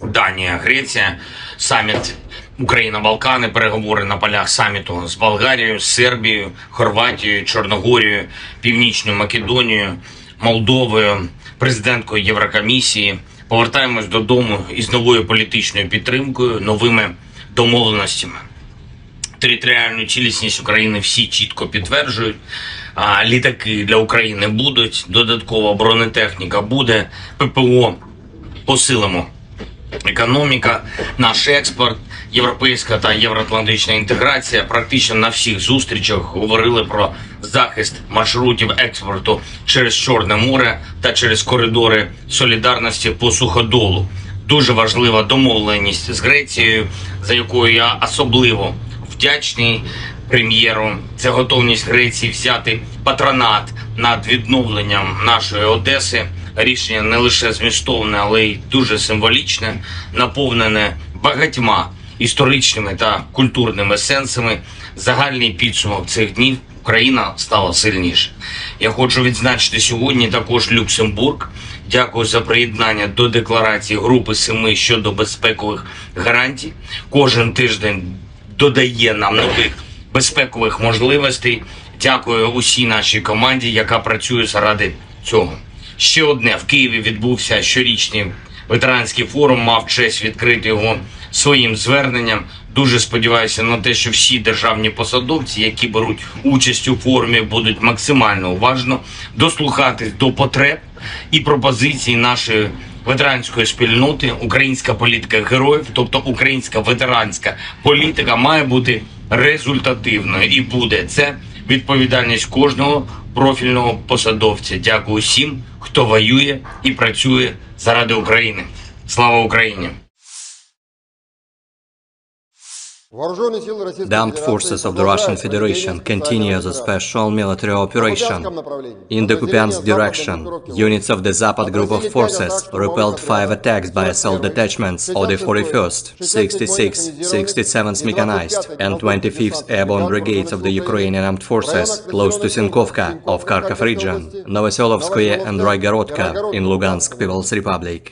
Данія, Греція, саміт Україна-Балкани, переговори на полях саміту з Болгарією, Сербією, Хорватією, Чорногорією, Північною Македонією, Молдовою, президенткою Єврокомісії. Повертаємось додому із новою політичною підтримкою, новими домовленостями. Територіальну цілісність України всі чітко підтверджують. Літаки для України будуть, додаткова бронетехніка буде, ППО посилимо. Економіка, наш експорт, європейська та євроатлантична інтеграція. Практично на всіх зустрічах говорили про захист маршрутів експорту через Чорне море та через коридори солідарності по суходолу. Дуже важлива домовленість з Грецією, за якою я особливо вдячний прем'єру. Це готовність Греції взяти патронат над відновленням нашої Одеси. Рішення не лише змістовне, але й дуже символічне, наповнене багатьма історичними та культурними сенсами. Загальний підсумок цих днів: Україна стала сильніше. Я хочу відзначити сьогодні також Люксембург. Дякую за приєднання до декларації Групи 7 щодо безпекових гарантій. Кожен тиждень додає нам нових безпекових можливостей. Дякую усій нашій команді, яка працює заради цього. Ще одне: в Києві відбувся щорічний ветеранський форум, мав честь відкрити його своїм зверненням. Дуже сподіваюся на те, що всі державні посадовці, які беруть участь у форумі, будуть максимально уважно дослухатись до потреб і пропозицій нашої ветеранської спільноти. Українська політика героїв, тобто українська ветеранська політика, має бути результативною і буде. Це відповідальність кожного профільного посадовця. Дякую всім, хто воює і працює заради України. Слава Україні! The armed forces of the Russian Federation continue the special military operation. In the Kupiansk direction, units of the Zapad group of forces repelled 5 attacks by assault detachments of the 41st, 66th, 67th Mechanized and 25th Airborne Brigades of the Ukrainian Armed Forces close to Sinkovka of Kharkov region, Novoselovskoye and Roygorodka in Lugansk People's Republic.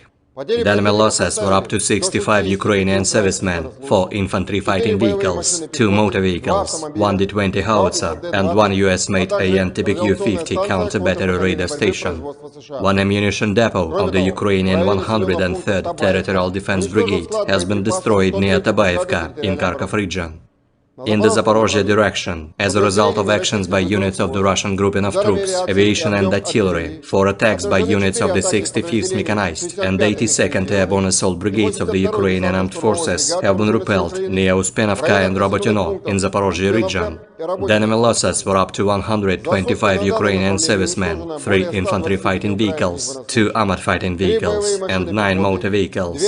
The enemy losses were up to 65 Ukrainian servicemen, 4 infantry fighting vehicles, 2 motor vehicles, 1 D-20 howitzer, and 1 US-made AN-TPQ-50 counter-battery radar station. 1 ammunition depot of the Ukrainian 103rd Territorial Defense Brigade has been destroyed near Tabaevka in Kharkov region. In the Zaporozhye direction, as a result of actions by units of the Russian grouping of troops, aviation and artillery, 4 attacks by units of the 65th Mechanized and 82nd Airborne Assault Brigades of the Ukrainian Armed Forces have been repelled near Uspenovka and Robotyno in Zaporozhye region. The enemy losses were up to 125 Ukrainian servicemen, 3 infantry fighting vehicles, 2 armored fighting vehicles, and 9 motor vehicles.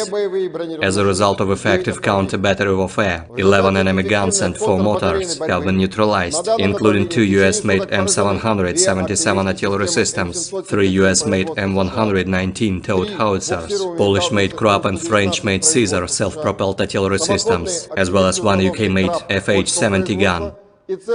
As a result of effective counter-battery warfare, 11 enemy guns and 4 mortars have been neutralized, including 2 US-made M777 artillery systems, 3 US-made M119 towed howitzers, Polish-made Krupp and French-made Caesar self-propelled artillery systems, as well as 1 UK-made FH-70 gun.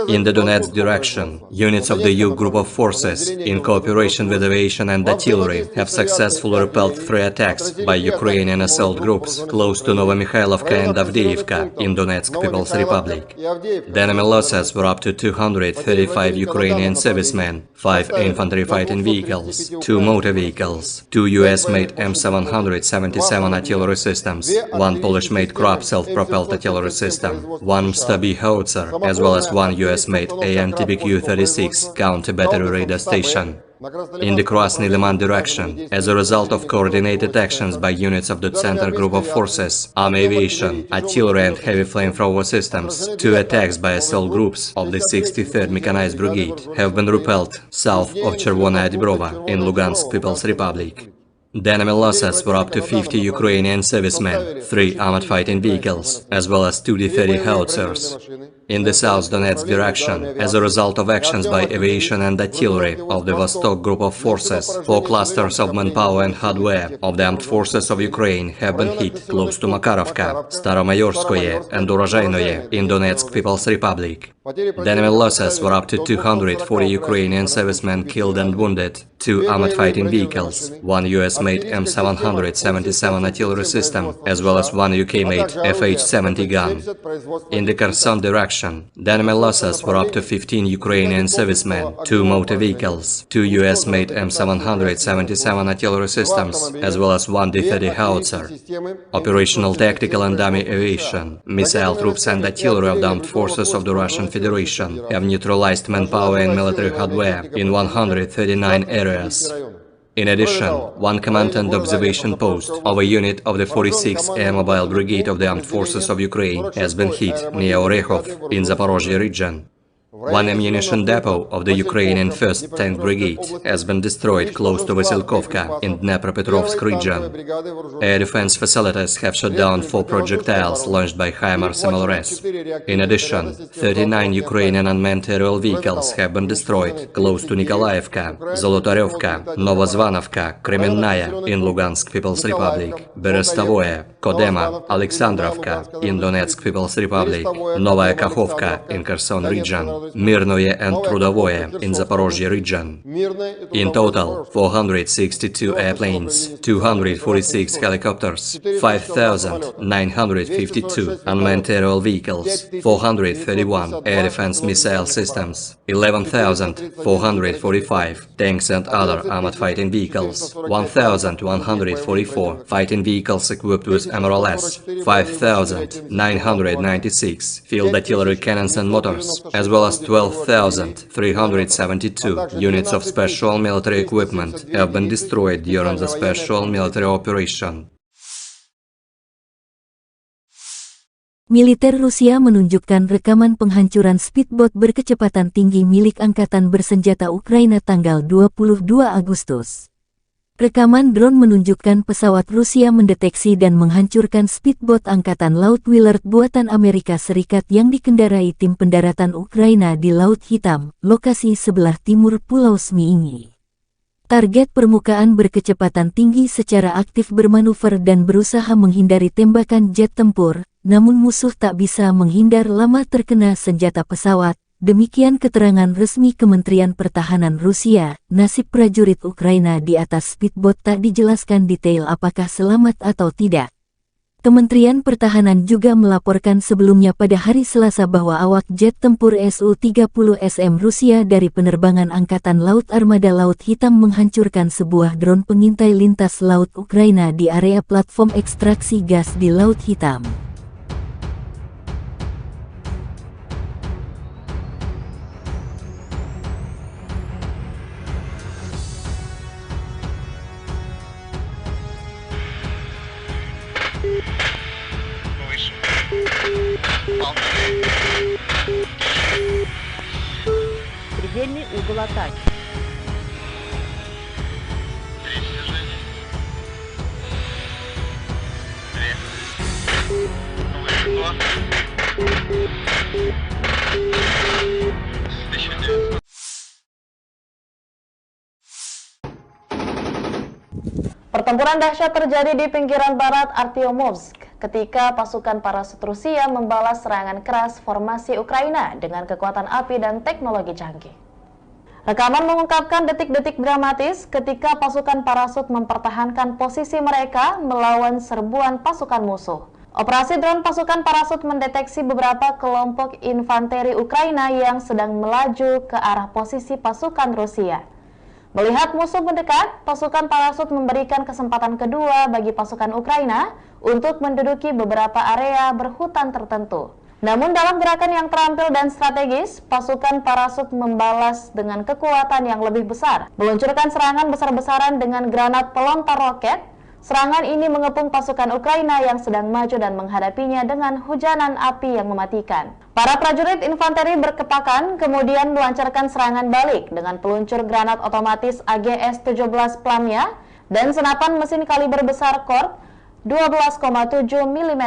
In the Donetsk direction, units of the U Group of Forces, in cooperation with aviation and artillery, have successfully repelled 3 attacks by Ukrainian assault groups close to Novomikhailivka and Avdiivka in Donetsk People's Republic. The enemy losses were up to 235 Ukrainian servicemen, 5 infantry fighting vehicles, 2 motor vehicles, 2 US-made M777 artillery systems, 1 Polish-made Krupp self-propelled artillery system, 1 Stabi howitzer, as well as 1 US-made AN-TPQ-36 counter-battery radar station. In the Krasny Liman direction, as a result of coordinated actions by units of the Center Group of Forces, Army Aviation, Artillery and Heavy Flamethrower Systems, 2 attacks by assault groups of the 63rd Mechanized Brigade have been repelled south of Chervona Dibrova in Lugansk People's Republic. The enemy losses were up to 50 Ukrainian servicemen, 3 armored fighting vehicles, as well as 2 D-30 howitzers. In the South Donetsk direction, as a result of actions by aviation and artillery of the Vostok Group of Forces, 4 clusters of manpower and hardware of the Armed Forces of Ukraine have been hit close to Makarovka, Staromayorskoye and Urozhainoye in Donetsk People's Republic. The enemy losses were up to 240 Ukrainian servicemen killed and wounded, 2 armored fighting vehicles, 1 US-made M777 artillery system, as well as 1 UK-made FH-70 gun. In the Kherson direction, the enemy losses were up to 15 Ukrainian servicemen, 2 motor vehicles, 2 US-made M777 artillery systems, as well as 1 D-30 howitzer. Operational tactical and dummy aviation, missile troops and artillery of the Armed Forces of the Russian Federation have neutralized manpower and military hardware in 139 areas. In addition, 1 command and observation post of a unit of the 46th Air Mobile Brigade of the Armed Forces of Ukraine has been hit near Orekhov in Zaporozhye region. 1 ammunition depot of the Ukrainian 1st Tank Brigade has been destroyed close to Vasilkovka in Dnepropetrovsk region. Air defense facilities have shot down 4 projectiles launched by HIMARS MLRS. In addition, 39 Ukrainian unmanned aerial vehicles have been destroyed close to Nikolaevka, Zolotarevka, Novozvanovka, Kremenная in Lugansk People's Republic, Berestovoye, Kodema, Alexandrovka in Donetsk People's Republic, Novaya Kakhovka in Kherson region, Mirnoye and Trudovoye in Zaporozhye region. In total, 462 airplanes, 246 helicopters, 5,952 unmanned aerial vehicles, 431 air defense missile systems, 11,445 tanks and other armored fighting vehicles, 1,144 fighting vehicles equipped with MRLS, 5,996 field artillery cannons and motors, as well as 12,372 units of special military equipment have been destroyed during the special military operation. Militer Rusia menunjukkan rekaman penghancuran speedboat berkecepatan tinggi milik Angkatan Bersenjata Ukraina tanggal 22 Agustus. Rekaman drone menunjukkan pesawat Rusia mendeteksi dan menghancurkan speedboat Angkatan Laut Willard buatan Amerika Serikat yang dikendarai tim pendaratan Ukraina di Laut Hitam, lokasi sebelah timur Pulau Zmiiny. Target permukaan berkecepatan tinggi secara aktif bermanuver dan berusaha menghindari tembakan jet tempur, namun musuh tak bisa menghindar lama terkena senjata pesawat, Demikian keterangan resmi Kementerian Pertahanan Rusia. Nasib prajurit Ukraina di atas speedboat tak dijelaskan detail apakah selamat atau tidak. Kementerian Pertahanan juga melaporkan sebelumnya pada hari Selasa bahwa awak jet tempur Su-30SM Rusia dari penerbangan Angkatan Laut Armada Laut Hitam menghancurkan sebuah drone pengintai lintas laut Ukraina di area platform ekstraksi gas di Laut Hitam. Предельный угол атаки. Pertempuran dahsyat terjadi di pinggiran barat Artyomovsk ketika pasukan parasut Rusia membalas serangan keras formasi Ukraina dengan kekuatan api dan teknologi canggih. Rekaman mengungkapkan detik-detik dramatis ketika pasukan parasut mempertahankan posisi mereka melawan serbuan pasukan musuh. Operasi drone pasukan parasut mendeteksi beberapa kelompok infanteri Ukraina yang sedang melaju ke arah posisi pasukan Rusia. Melihat musuh mendekat, pasukan parasut memberikan kesempatan kedua bagi pasukan Ukraina untuk menduduki beberapa area berhutan tertentu. Namun dalam gerakan yang terampil dan strategis, pasukan parasut membalas dengan kekuatan yang lebih besar, meluncurkan serangan besar-besaran dengan granat pelontar roket. Serangan ini mengepung pasukan Ukraina yang sedang maju dan menghadapinya dengan hujanan api yang mematikan. Para prajurit infanteri berkepakan kemudian melancarkan serangan balik dengan peluncur granat otomatis AGS-17 Plamya dan senapan mesin kaliber besar Korp 12,7 mm.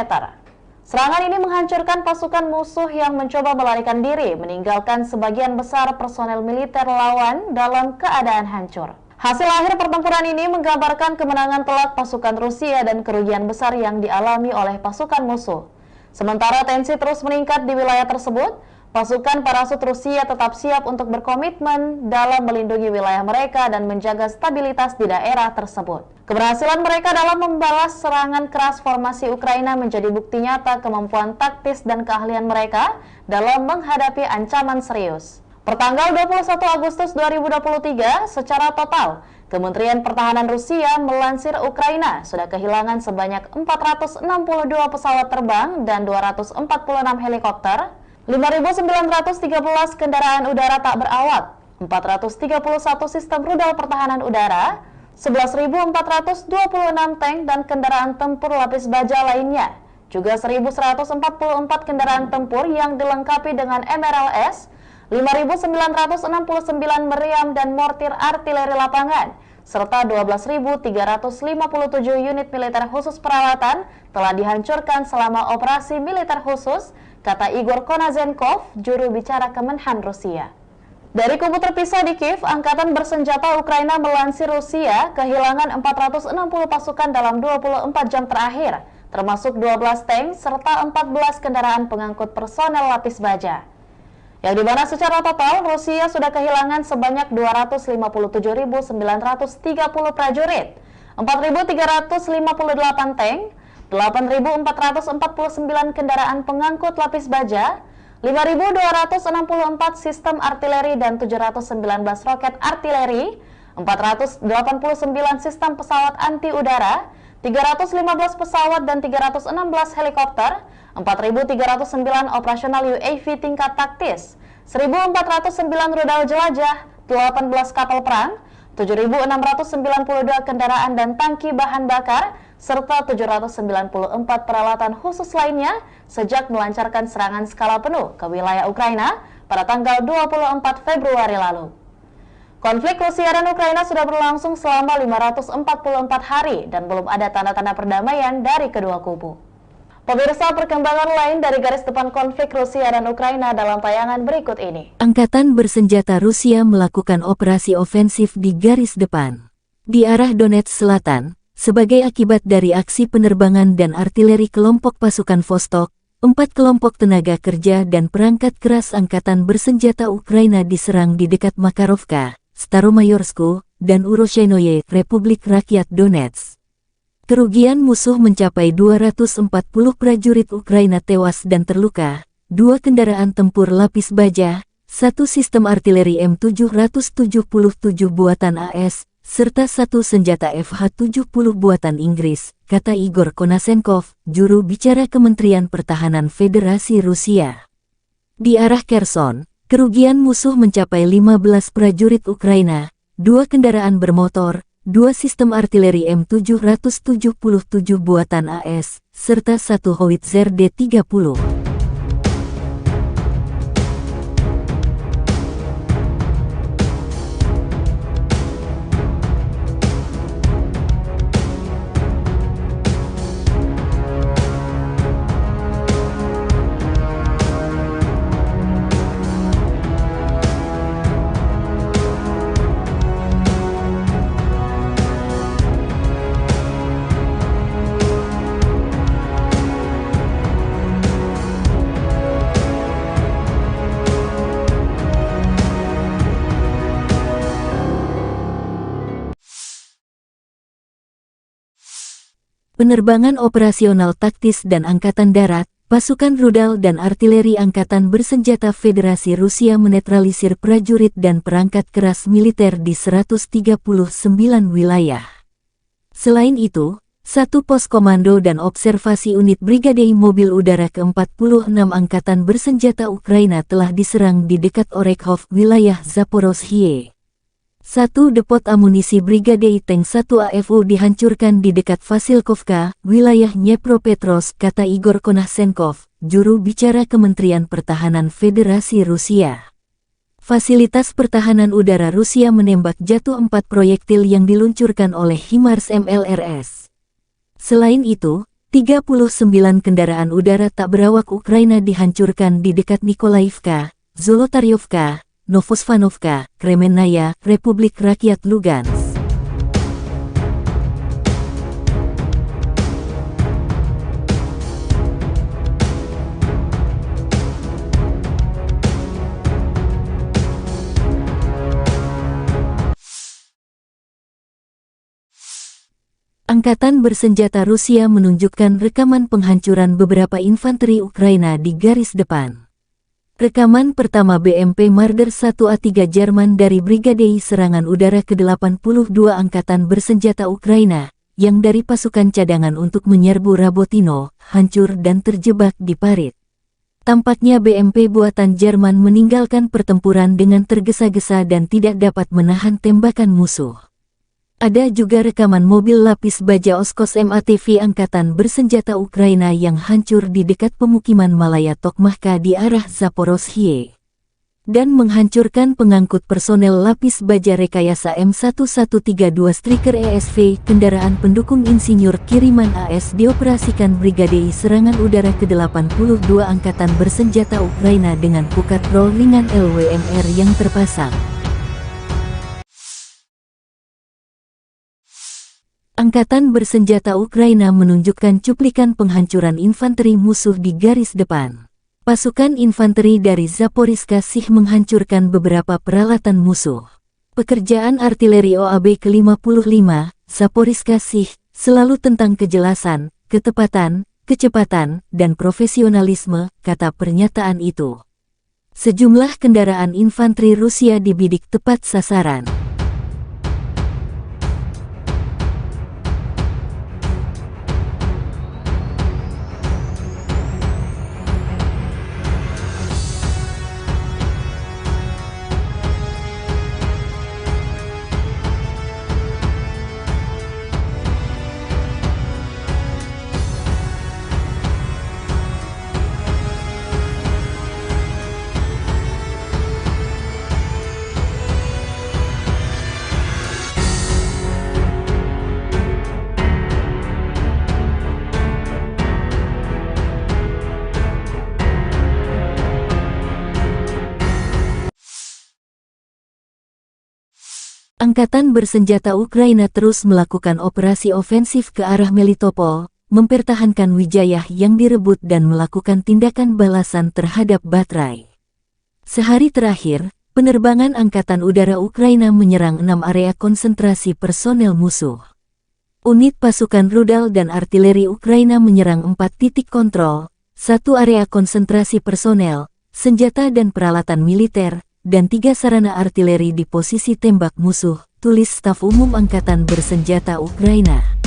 Serangan ini menghancurkan pasukan musuh yang mencoba melarikan diri, meninggalkan sebagian besar personel militer lawan dalam keadaan hancur. Hasil akhir pertempuran ini menggambarkan kemenangan telak pasukan Rusia dan kerugian besar yang dialami oleh pasukan musuh. Sementara tensi terus meningkat di wilayah tersebut, pasukan parasut Rusia tetap siap untuk berkomitmen dalam melindungi wilayah mereka dan menjaga stabilitas di daerah tersebut. Keberhasilan mereka dalam membalas serangan keras formasi Ukraina menjadi bukti nyata kemampuan taktis dan keahlian mereka dalam menghadapi ancaman serius. Pertanggal 21 Agustus 2023, secara total, Kementerian Pertahanan Rusia melansir Ukraina sudah kehilangan sebanyak 462 pesawat terbang dan 246 helikopter, 5.913 kendaraan udara tak berawak, 431 sistem rudal pertahanan udara, 11.426 tank dan kendaraan tempur lapis baja lainnya, juga 1.144 kendaraan tempur yang dilengkapi dengan MRLS, 5.969 meriam dan mortir artileri lapangan, serta 12.357 unit militer khusus peralatan telah dihancurkan selama operasi militer khusus, kata Igor Konazenkov, juru bicara Kemenhan Rusia. Dari kubu terpisah di Kiev, Angkatan Bersenjata Ukraina melansir Rusia kehilangan 460 pasukan dalam 24 jam terakhir, termasuk 12 tank serta 14 kendaraan pengangkut personel lapis baja. Yang dimana secara total Rusia sudah kehilangan sebanyak 257.930 prajurit, 4.358 tank, 8.449 kendaraan pengangkut lapis baja, 5.264 sistem artileri dan 719 roket artileri, 489 sistem pesawat anti udara, 315 pesawat dan 316 helikopter, 4.309 operasional UAV tingkat taktis, 1.409 rudal jelajah, 18 kapal perang, 7.692 kendaraan dan tangki bahan bakar, serta 794 peralatan khusus lainnya sejak melancarkan serangan skala penuh ke wilayah Ukraina pada tanggal 24 Februari lalu. Konflik Rusia dan Ukraina sudah berlangsung selama 544 hari dan belum ada tanda-tanda perdamaian dari kedua kubu. Pemirsa, perkembangan lain dari garis depan konflik Rusia dan Ukraina dalam tayangan berikut ini. Angkatan bersenjata Rusia melakukan operasi ofensif di garis depan di arah Donetsk Selatan sebagai akibat dari aksi penerbangan dan artileri kelompok pasukan Vostok 4 kelompok tenaga kerja dan perangkat keras angkatan bersenjata Ukraina diserang di dekat Makarovka, Staromayorsku, dan Uroshenoye, Republik Rakyat Donetsk. Kerugian musuh mencapai 240 prajurit Ukraina tewas dan terluka, 2 kendaraan tempur lapis baja, 1 sistem artileri M777 buatan AS, serta 1 senjata FH-70 buatan Inggris, kata Igor Konasenkov, juru bicara Kementerian Pertahanan Federasi Rusia. Di arah Kherson, kerugian musuh mencapai 15 prajurit Ukraina, 2 kendaraan bermotor, 2 sistem artileri M777 buatan AS, serta 1 howitzer D-30. Penerbangan operasional taktis dan Angkatan Darat, pasukan rudal dan artileri Angkatan Bersenjata Federasi Rusia menetralisir prajurit dan perangkat keras militer di 139 wilayah. Selain itu, 1 pos komando dan observasi unit Brigade Mobil Udara ke-46 Angkatan Bersenjata Ukraina telah diserang di dekat Orekhov, wilayah Zaporozhye. 1 depot amunisi Brigade Tank 1 AFU dihancurkan di dekat Vasilkovka, wilayah Dnepropetrovsk, kata Igor Konasenkov, juru bicara Kementerian Pertahanan Federasi Rusia. Fasilitas pertahanan udara Rusia menembak jatuh 4 proyektil yang diluncurkan oleh HIMARS MLRS. Selain itu, 39 kendaraan udara tak berawak Ukraina dihancurkan di dekat Nikolaivka, Zolotaryovka, Novosvanovka, Kremennaya, Republik Rakyat Lugansk. Angkatan Bersenjata Rusia menunjukkan rekaman penghancuran beberapa infanteri Ukraina di garis depan. Rekaman pertama BMP Marder 1A3 Jerman dari Brigade Serangan Udara ke-82 Angkatan Bersenjata Ukraina, yang dari pasukan cadangan untuk menyerbu Rabotino, hancur dan terjebak di parit. Tampaknya BMP buatan Jerman meninggalkan pertempuran dengan tergesa-gesa dan tidak dapat menahan tembakan musuh. Ada juga rekaman mobil lapis baja Oskos MATV Angkatan Bersenjata Ukraina yang hancur di dekat pemukiman Malaya Tokmahka di arah Zaporozhye. Dan menghancurkan pengangkut personel lapis baja rekayasa M1132 Striker ESV, kendaraan pendukung insinyur kiriman AS dioperasikan Brigade Serangan Udara ke-82 Angkatan Bersenjata Ukraina dengan pukat roll ringan LWMR yang terpasang. Angkatan Bersenjata Ukraina menunjukkan cuplikan penghancuran infanteri musuh di garis depan. Pasukan infanteri dari Zaporizhzhia Sich menghancurkan beberapa peralatan musuh. Pekerjaan artileri OAB ke-55, Zaporizhzhia Sich, selalu tentang kejelasan, ketepatan, kecepatan, dan profesionalisme, kata pernyataan itu. Sejumlah kendaraan infanteri Rusia dibidik tepat sasaran. Angkatan Bersenjata Ukraina terus melakukan operasi ofensif ke arah Melitopol, mempertahankan Wijayah yang direbut dan melakukan tindakan balasan terhadap Batrai. Sehari terakhir, penerbangan Angkatan Udara Ukraina menyerang 6 area konsentrasi personel musuh. Unit pasukan rudal dan artileri Ukraina menyerang 4 titik kontrol, 1 area konsentrasi personel, senjata dan peralatan militer, dan 3 sarana artileri di posisi tembak musuh, tulis Staf Umum Angkatan Bersenjata Ukraina.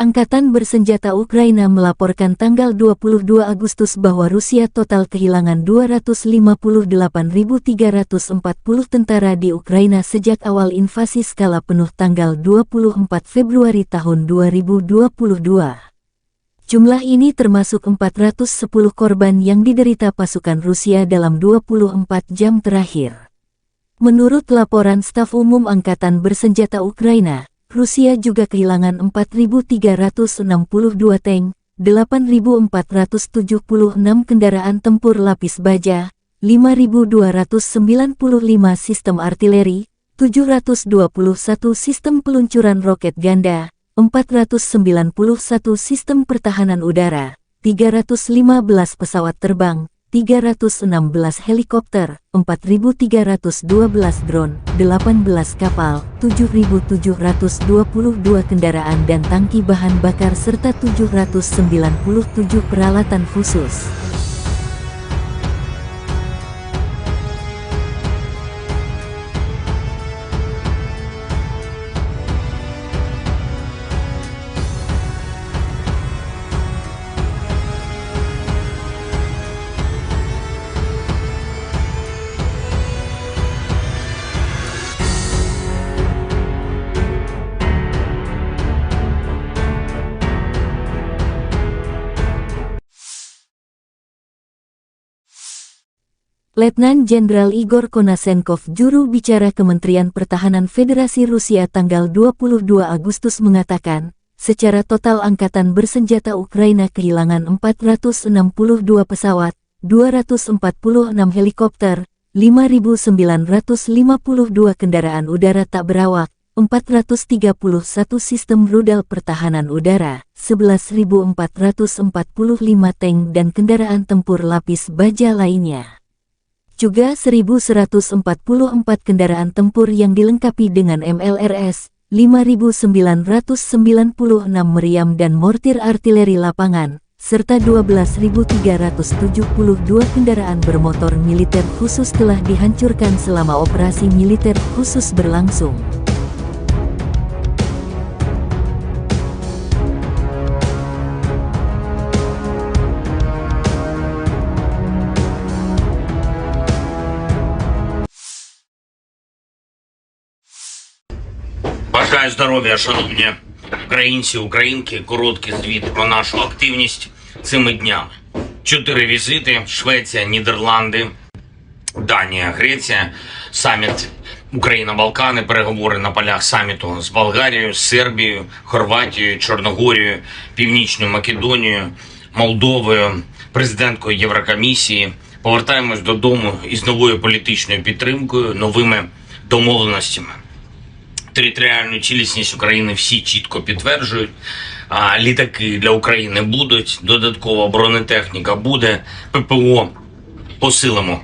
Angkatan Bersenjata Ukraina melaporkan tanggal 22 Agustus bahwa Rusia total kehilangan 258.340 tentara di Ukraina sejak awal invasi skala penuh tanggal 24 Februari tahun 2022. Jumlah ini termasuk 410 korban yang diderita pasukan Rusia dalam 24 jam terakhir. Menurut laporan Staf Umum Angkatan Bersenjata Ukraina, Rusia juga kehilangan 4.362 tank, 8.476 kendaraan tempur lapis baja, 5.295 sistem artileri, 721 sistem peluncuran roket ganda, 491 sistem pertahanan udara, 315 pesawat terbang, 316 helikopter, 4.312 drone, 18 kapal, 7.722 kendaraan dan tangki bahan bakar serta 797 peralatan khusus. Letnan Jenderal Igor Konasenkov, juru bicara Kementerian Pertahanan Federasi Rusia tanggal 22 Agustus mengatakan, secara total Angkatan Bersenjata Ukraina kehilangan 462 pesawat, 246 helikopter, 5.952 kendaraan udara tak berawak, 431 sistem rudal pertahanan udara, 11.445 tank dan kendaraan tempur lapis baja lainnya. Juga 1.144 kendaraan tempur yang dilengkapi dengan MLRS, 5.996 meriam dan mortir artileri lapangan, serta 12.372 kendaraan bermotor militer khusus telah dihancurkan selama operasi militer khusus berlangsung. Бажаю здоров'я, шановні українці, українки. Короткий звіт про нашу активність цими днями. 4 візити: Швеція, Нідерланди, Данія, Греція, саміт Україна-Балкани, переговори на полях саміту з Болгарією, Сербією, Хорватією, Чорногорією, Північною Македонією, Молдовою, президенткою Єврокомісії. Повертаємось додому із новою політичною підтримкою, новими домовленостями. Територіальну цілісність України всі чітко підтверджують. Літаки для України будуть, додаткова бронетехніка буде, ППО посилимо.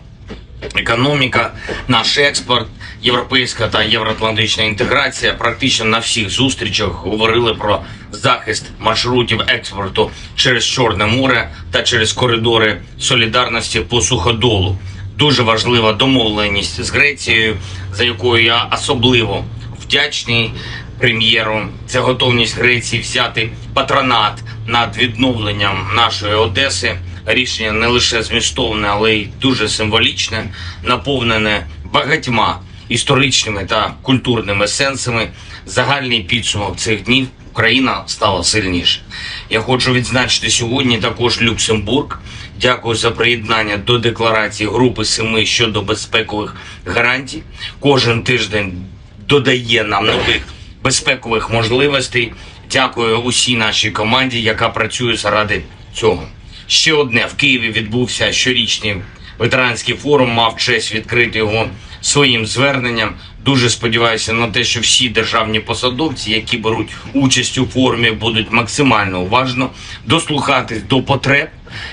Економіка, наш експорт, європейська та євроатлантична інтеграція. Практично на всіх зустрічах говорили про захист маршрутів експорту через Чорне море та через коридори солідарності по суходолу. Дуже важлива домовленість з Грецією, за якою я особливо вдячний прем'єру. Це готовність Греції взяти патронат над відновленням нашої Одеси. Рішення не лише змістовне, але й дуже символічне, наповнене багатьма історичними та культурними сенсами. Загальний підсумок цих днів Україна стала сильніше. Я хочу відзначити сьогодні також Люксембург. Дякую за приєднання до декларації Групи 7 щодо безпекових гарантій. Кожен тиждень додає нам нових безпекових можливостей. Дякую усій нашій команді, яка працює заради цього. Ще одне. В Києві відбувся щорічний ветеранський форум, мав честь відкрити його своїм зверненням. Дуже сподіваюся на те, що всі державні посадовці, які беруть участь у форумі, будуть максимально уважно дослухатись до потреб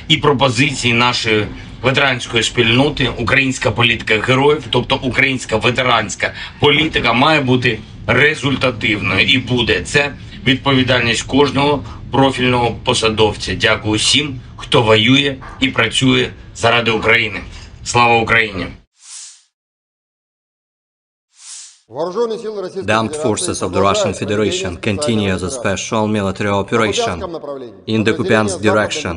і пропозицій нашої ветеранської спільноти. Українська політика героїв, тобто українська ветеранська політика, має бути результативною і буде. Це відповідальність кожного профільного посадовця. Дякую всім, хто воює і працює заради України. Слава Україні! The armed forces of the Russian Federation continue the special military operation. In the Kupiansk direction,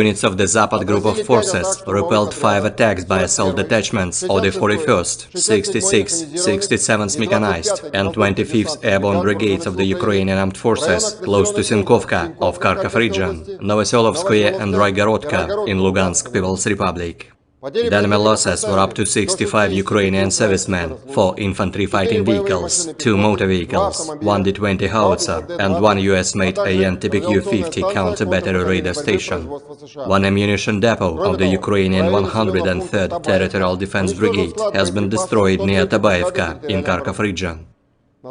units of the Zapad group of forces repelled 5 attacks by assault detachments of the 41st, 66th, 67th Mechanized and 25th Airborne Brigades of the Ukrainian Armed Forces close to Sinkovka of Kharkov region, Novoselovskoye and Raigorodka in Lugansk People's Republic. The enemy losses were up to 65 Ukrainian servicemen, 4 infantry fighting vehicles, 2 motor vehicles, 1 D-20 howitzer, and 1 US-made AN-TPQ-50 counter-battery radar station. 1 ammunition depot of the Ukrainian 103rd Territorial Defense Brigade has been destroyed near Tabaevka in Kharkov region.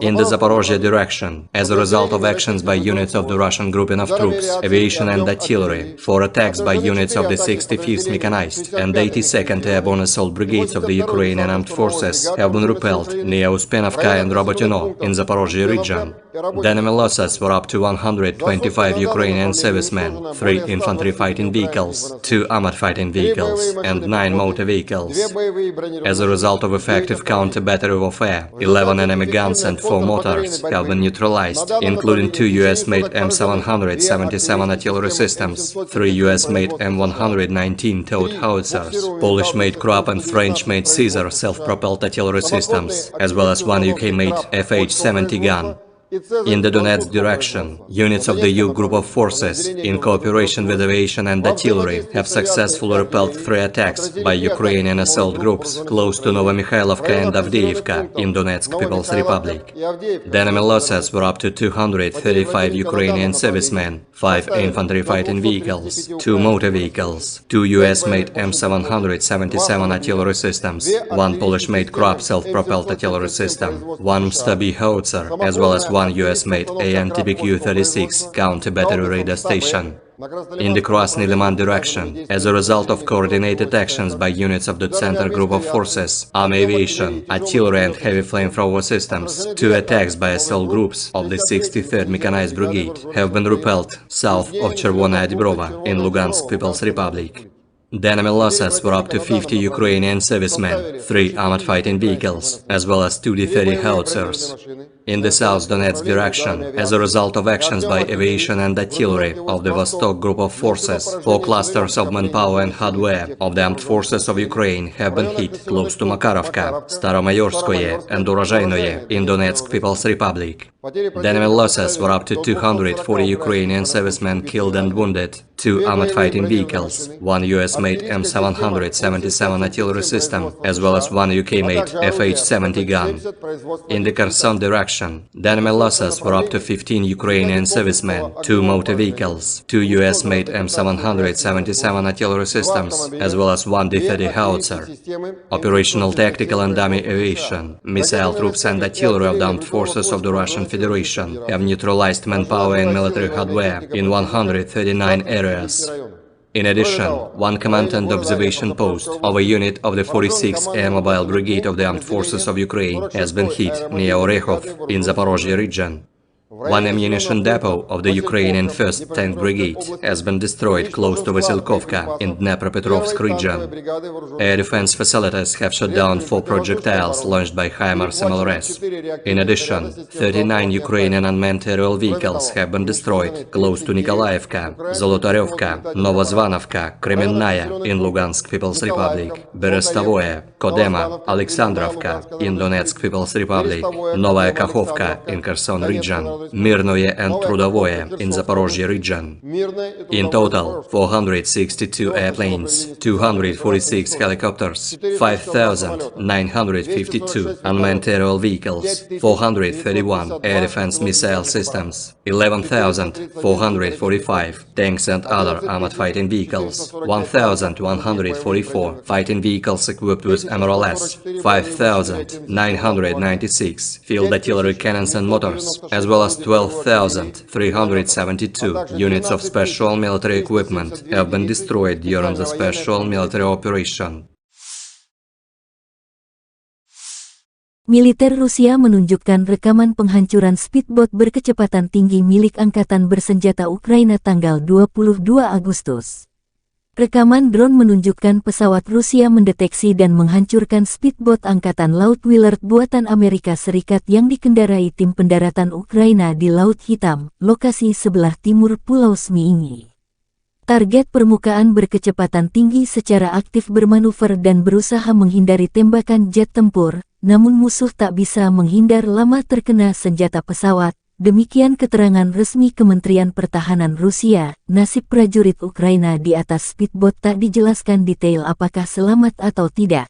In the Zaporozhye direction, as a result of actions by units of the Russian grouping of troops, aviation and artillery, 4 attacks by units of the 65th Mechanized and 82nd Airborne Assault Brigades of the Ukrainian Armed Forces have been repelled near Uspenovka and Robotyno in Zaporozhye region. The enemy losses were up to 125 Ukrainian servicemen, 3 infantry fighting vehicles, 2 armored fighting vehicles, and 9 motor vehicles. As a result of effective counter-battery warfare, 11 enemy guns and 4 mortars have been neutralized, including 2 US-made M777 artillery systems, 3 US-made M119 towed howitzers, Polish-made Krupp and French-made Caesar self-propelled artillery systems, as well as 1 UK-made FH-70 gun. In the Donetsk direction, units of the U group of forces, in cooperation with aviation and artillery, have successfully repelled 3 attacks by Ukrainian assault groups close to Novomikhailivka and Avdiivka in Donetsk People's Republic. The enemy losses were up to 235 Ukrainian servicemen, 5 infantry fighting vehicles, 2 motor vehicles, 2 US-made M777 artillery systems, 1 Polish-made Krupp self-propelled artillery system, 1 Stabi howitzer, as well as 1 US-made AN-TPQ-36 counter-battery radar station. In the Krasny Liman direction, as a result of coordinated actions by units of the Center Group of Forces, Army Aviation, Artillery and Heavy Flamethrower Systems, 2 attacks by assault groups of the 63rd Mechanized Brigade have been repelled south of Chervona Dibrova in Lugansk People's Republic. The enemy losses were up to 50 Ukrainian servicemen, 3 armored fighting vehicles, as well as 2 D-30 howitzers. In the South Donetsk direction, as a result of actions by aviation and artillery of the Vostok group of forces, 4 clusters of manpower and hardware of the armed forces of Ukraine have been hit close to Makarovka, Staromayorskoye and Urozhainoye in Donetsk People's Republic. The enemy losses were up to 240 Ukrainian servicemen killed and wounded, 2 armored fighting vehicles, 1 US-made M777 artillery system, as well as 1 UK-made FH-70 gun. In the Kherson direction, the enemy losses were up to 15 Ukrainian servicemen, 2 motor vehicles, 2 US-made M777 artillery systems, as well as 1 D-30 howitzer. Operational tactical and army aviation, missile troops and artillery of the armed forces of the Russian Federation have neutralized manpower and military hardware in 139 areas. In addition, 1 command and observation post of a unit of the 46th Air Mobile Brigade of the Armed Forces of Ukraine has been hit near Orekhov in Zaporozhye region. 1 ammunition depot of the Ukrainian 1st Tank Brigade has been destroyed close to Vasilkovka in Dnepropetrovsk region. Air defense facilities have shot down 4 projectiles launched by HIMARS MLRS. In addition, 39 Ukrainian unmanned aerial vehicles have been destroyed close to Nikolaevka, Zolotaryovka, Novozvanovka, Kremennaya in Lugansk People's Republic, Berestovoye, Kodema, Alexandrovka in Donetsk People's Republic, Novaya Kakhovka in Kherson region. Mirnoye and Trudovoye in Zaporozhye region. In total, 462 airplanes, 246 helicopters, 5,952 unmanned aerial vehicles, 431 air defense missile systems, 11,445 tanks and other armored fighting vehicles, 1,144 fighting vehicles equipped with MRLS, 5,996 field artillery cannons and motors, as well as 12,372 units of special military equipment have been destroyed during the special military operation. Militer Rusia menunjukkan rekaman penghancuran speedboat berkecepatan tinggi milik Angkatan Bersenjata Ukraina tanggal 22 Agustus. Rekaman drone menunjukkan pesawat Rusia mendeteksi dan menghancurkan speedboat Angkatan Laut Willard buatan Amerika Serikat yang dikendarai tim pendaratan Ukraina di Laut Hitam, lokasi sebelah timur Pulau Zmiini. Target permukaan berkecepatan tinggi secara aktif bermanuver dan berusaha menghindari tembakan jet tempur, namun musuh tak bisa menghindar lama terkena senjata pesawat. Demikian keterangan resmi Kementerian Pertahanan Rusia. Nasib prajurit Ukraina di atas speedboat tak dijelaskan detail apakah selamat atau tidak.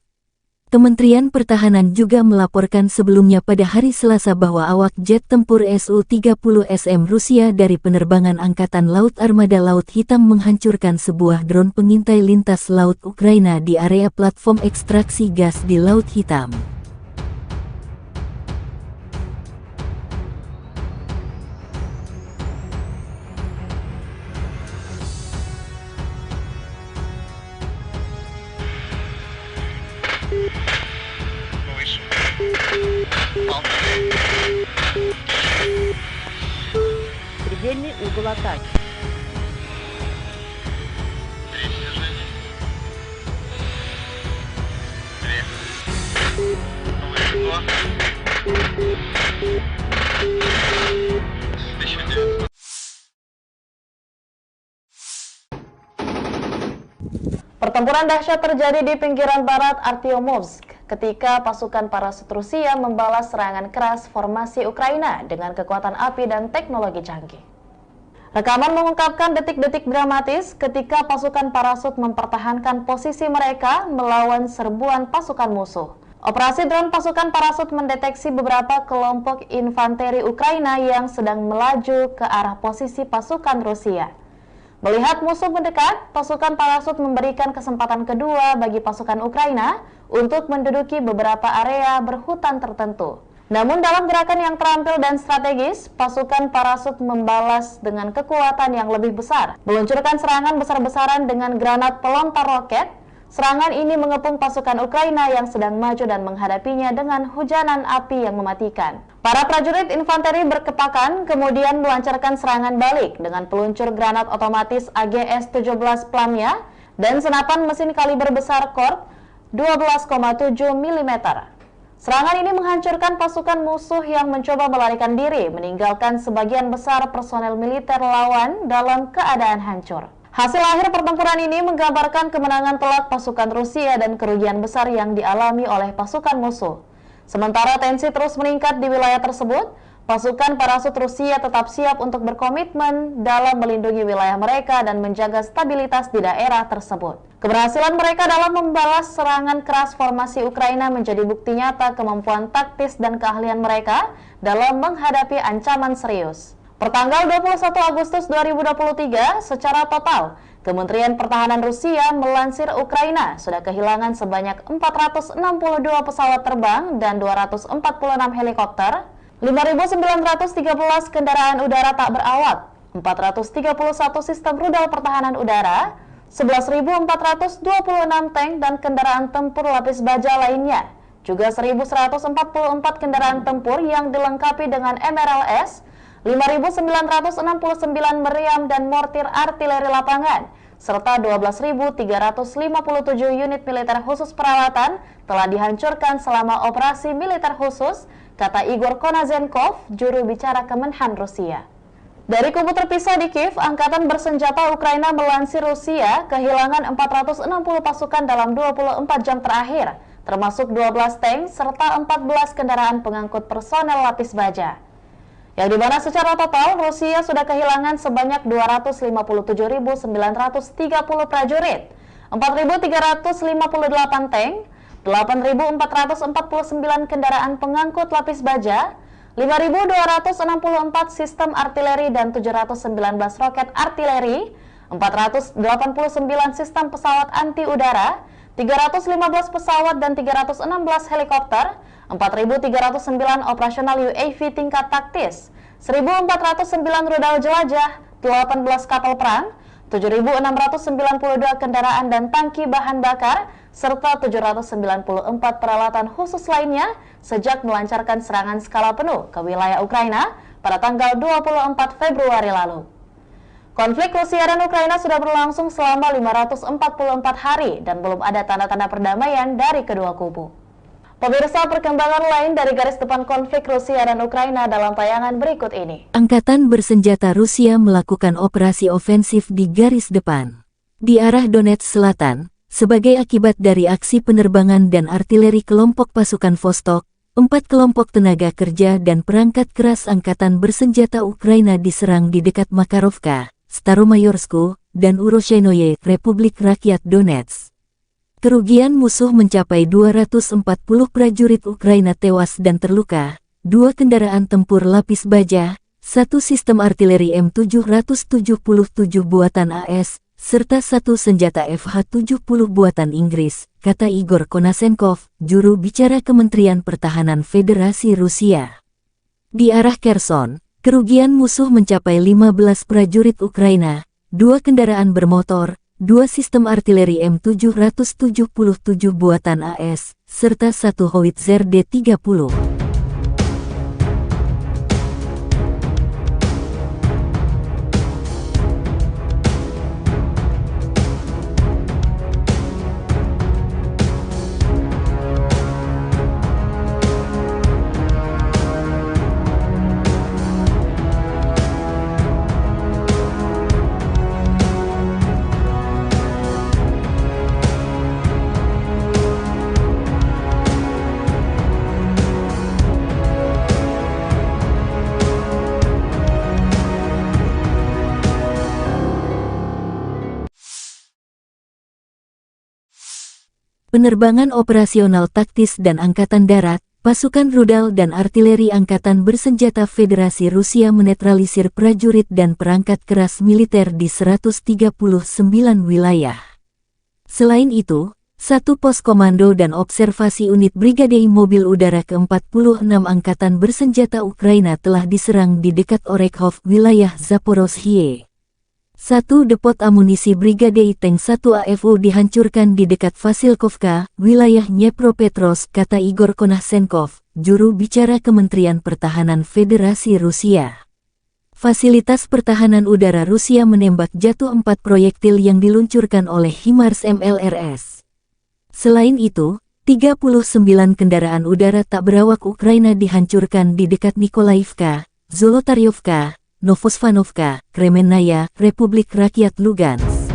Kementerian Pertahanan juga melaporkan sebelumnya pada hari Selasa bahwa awak jet tempur Su-30SM Rusia dari penerbangan Angkatan Laut Armada Laut Hitam menghancurkan sebuah drone pengintai lintas laut Ukraina di area platform ekstraksi gas di Laut Hitam. Предельный угол атаки. Pertempuran dahsyat terjadi di pinggiran barat Artyomovsk ketika pasukan parasut Rusia membalas serangan keras formasi Ukraina dengan kekuatan api dan teknologi canggih. Rekaman mengungkapkan detik-detik dramatis ketika pasukan parasut mempertahankan posisi mereka melawan serbuan pasukan musuh. Operasi drone pasukan parasut mendeteksi beberapa kelompok infanteri Ukraina yang sedang melaju ke arah posisi pasukan Rusia. Melihat musuh mendekat, pasukan parasut memberikan kesempatan kedua bagi pasukan Ukraina untuk menduduki beberapa area berhutan tertentu. Namun dalam gerakan yang terampil dan strategis, pasukan parasut membalas dengan kekuatan yang lebih besar, meluncurkan serangan besar-besaran dengan granat pelontar roket. Serangan ini mengepung pasukan Ukraina yang sedang maju dan menghadapinya dengan hujanan api yang mematikan. Para prajurit infanteri berkepakan kemudian melancarkan serangan balik dengan peluncur granat otomatis AGS-17 Plamya dan senapan mesin kaliber besar Kork 12,7 mm. Serangan ini menghancurkan pasukan musuh yang mencoba melarikan diri, meninggalkan sebagian besar personel militer lawan dalam keadaan hancur. Hasil akhir pertempuran ini menggambarkan kemenangan telak pasukan Rusia dan kerugian besar yang dialami oleh pasukan musuh. Sementara tensi terus meningkat di wilayah tersebut, pasukan parasut Rusia tetap siap untuk berkomitmen dalam melindungi wilayah mereka dan menjaga stabilitas di daerah tersebut. Keberhasilan mereka dalam membalas serangan keras formasi Ukraina menjadi bukti nyata kemampuan taktis dan keahlian mereka dalam menghadapi ancaman serius. Pertanggal 21 Agustus 2023, secara total, Kementerian Pertahanan Rusia melansir Ukraina sudah kehilangan sebanyak 462 pesawat terbang dan 246 helikopter, 5.913 kendaraan udara tak berawak, 431 sistem rudal pertahanan udara, 11.426 tank dan kendaraan tempur lapis baja lainnya, juga 1.144 kendaraan tempur yang dilengkapi dengan MRLS, 5.969 meriam dan mortir artileri lapangan, serta 12.357 unit militer khusus peralatan telah dihancurkan selama operasi militer khusus, kata Igor Konazenkov, juru bicara Kemenhan Rusia. Dari kubu terpisah di Kiev, Angkatan Bersenjata Ukraina melansir Rusia kehilangan 460 pasukan dalam 24 jam terakhir, termasuk 12 tank serta 14 kendaraan pengangkut personel lapis baja. yang dimana secara total Rusia sudah kehilangan sebanyak 257.930 prajurit, 4.358 tank, 8.449 kendaraan pengangkut lapis baja, 5.264 sistem artileri dan 719 roket artileri, 489 sistem pesawat anti udara, 315 pesawat dan 316 helikopter, 4.309 operasional UAV tingkat taktis, 1.409 rudal jelajah, 18 kapal perang, 7.692 kendaraan dan tangki bahan bakar, serta 794 peralatan khusus lainnya sejak melancarkan serangan skala penuh ke wilayah Ukraina pada tanggal 24 Februari lalu. Konflik Rusia dan Ukraina sudah berlangsung selama 544 hari dan belum ada tanda-tanda perdamaian dari kedua kubu. Pemirsa, perkembangan lain dari garis depan konflik Rusia dan Ukraina dalam tayangan berikut ini. Angkatan bersenjata Rusia melakukan operasi ofensif di garis depan di arah Donetsk Selatan sebagai akibat dari aksi penerbangan dan artileri kelompok pasukan Vostok. 4 kelompok tenaga kerja dan perangkat keras angkatan bersenjata Ukraina diserang di dekat Makarovka, Staromayorsku, dan Uroshenoye, Republik Rakyat Donetsk. Kerugian musuh mencapai 240 prajurit Ukraina tewas dan terluka, 2 kendaraan tempur lapis baja, 1 sistem artileri M777 buatan AS, serta 1 senjata FH-70 buatan Inggris, kata Igor Konasenkov, juru bicara Kementerian Pertahanan Federasi Rusia. Di arah Kherson, kerugian musuh mencapai 15 prajurit Ukraina, 2 kendaraan bermotor, 2 sistem artileri M777 buatan AS, serta 1 howitzer D-30. Penerbangan operasional taktis dan Angkatan Darat, pasukan rudal dan artileri Angkatan Bersenjata Federasi Rusia menetralisir prajurit dan perangkat keras militer di 139 wilayah. Selain itu, 1 pos komando dan observasi unit Brigade Mobil Udara ke-46 Angkatan Bersenjata Ukraina telah diserang di dekat Orekhov, wilayah Zaporozhye. 1 depot amunisi Brigade Tank 1 AFU dihancurkan di dekat Vasilkovka, wilayah Dnepropetrovsk, kata Igor Konasenkov, juru bicara Kementerian Pertahanan Federasi Rusia. Fasilitas pertahanan udara Rusia menembak jatuh 4 proyektil yang diluncurkan oleh HIMARS MLRS. Selain itu, 39 kendaraan udara tak berawak Ukraina dihancurkan di dekat Nikolaivka, Zolotaryovka, Novosvanovka, Kremenaya, Republik Rakyat Lugansk.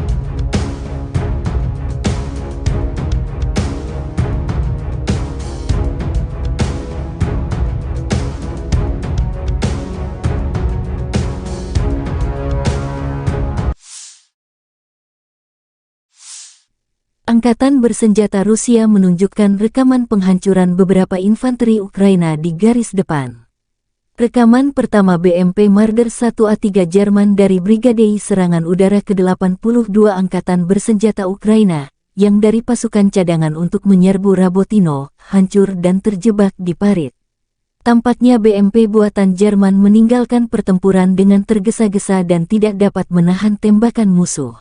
Angkatan bersenjata Rusia menunjukkan rekaman penghancuran beberapa infanteri Ukraina di garis depan. Rekaman pertama BMP Marder 1A3 Jerman dari Brigade Serangan Udara ke-82 Angkatan Bersenjata Ukraina, yang dari pasukan cadangan untuk menyerbu Rabotino, hancur dan terjebak di parit. Tampaknya BMP buatan Jerman meninggalkan pertempuran dengan tergesa-gesa dan tidak dapat menahan tembakan musuh.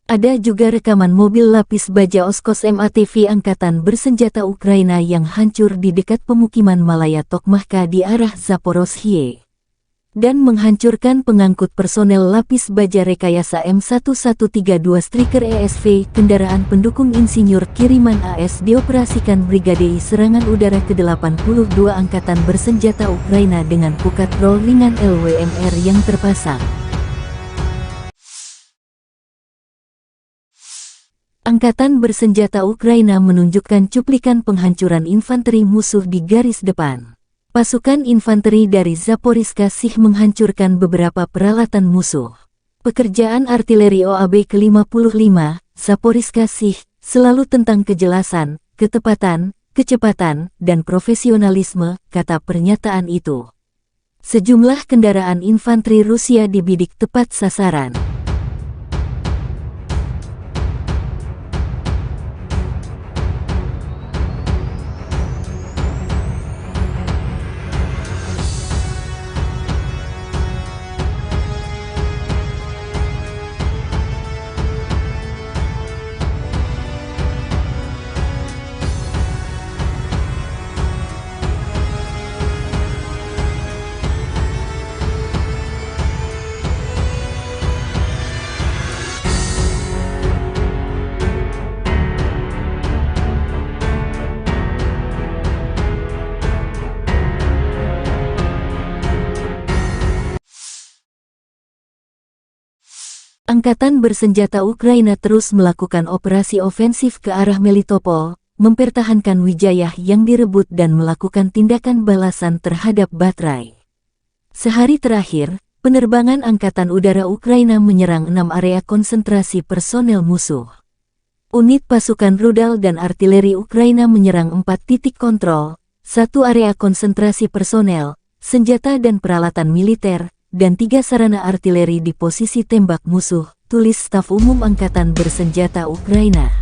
Ada juga rekaman mobil lapis baja Oskos MATV Angkatan Bersenjata Ukraina yang hancur di dekat pemukiman Malaya Tokmahka di arah Zaporozhye dan menghancurkan pengangkut personel lapis baja rekayasa M1132 Striker ESV, kendaraan pendukung insinyur kiriman AS dioperasikan Brigade Serangan Udara ke-82 Angkatan Bersenjata Ukraina dengan pukat roll ringan LWMR yang terpasang. Angkatan Bersenjata Ukraina menunjukkan cuplikan penghancuran infanteri musuh di garis depan. Pasukan infanteri dari Zaporizhzhia Sich menghancurkan beberapa peralatan musuh. Pekerjaan artileri OAB ke-55, Zaporizhzhia Sich, selalu tentang kejelasan, ketepatan, kecepatan, dan profesionalisme, kata pernyataan itu. Sejumlah kendaraan infanteri Rusia dibidik tepat sasaran. Angkatan bersenjata Ukraina terus melakukan operasi ofensif ke arah Melitopol, mempertahankan Wijayah yang direbut dan melakukan tindakan balasan terhadap Batrai. Sehari terakhir, penerbangan Angkatan Udara Ukraina menyerang 6 area konsentrasi personel musuh. Unit pasukan rudal dan artileri Ukraina menyerang 4 titik kontrol, 1 area konsentrasi personel, senjata dan peralatan militer, dan 3 sarana artileri di posisi tembak musuh, tulis Staf Umum Angkatan Bersenjata Ukraina.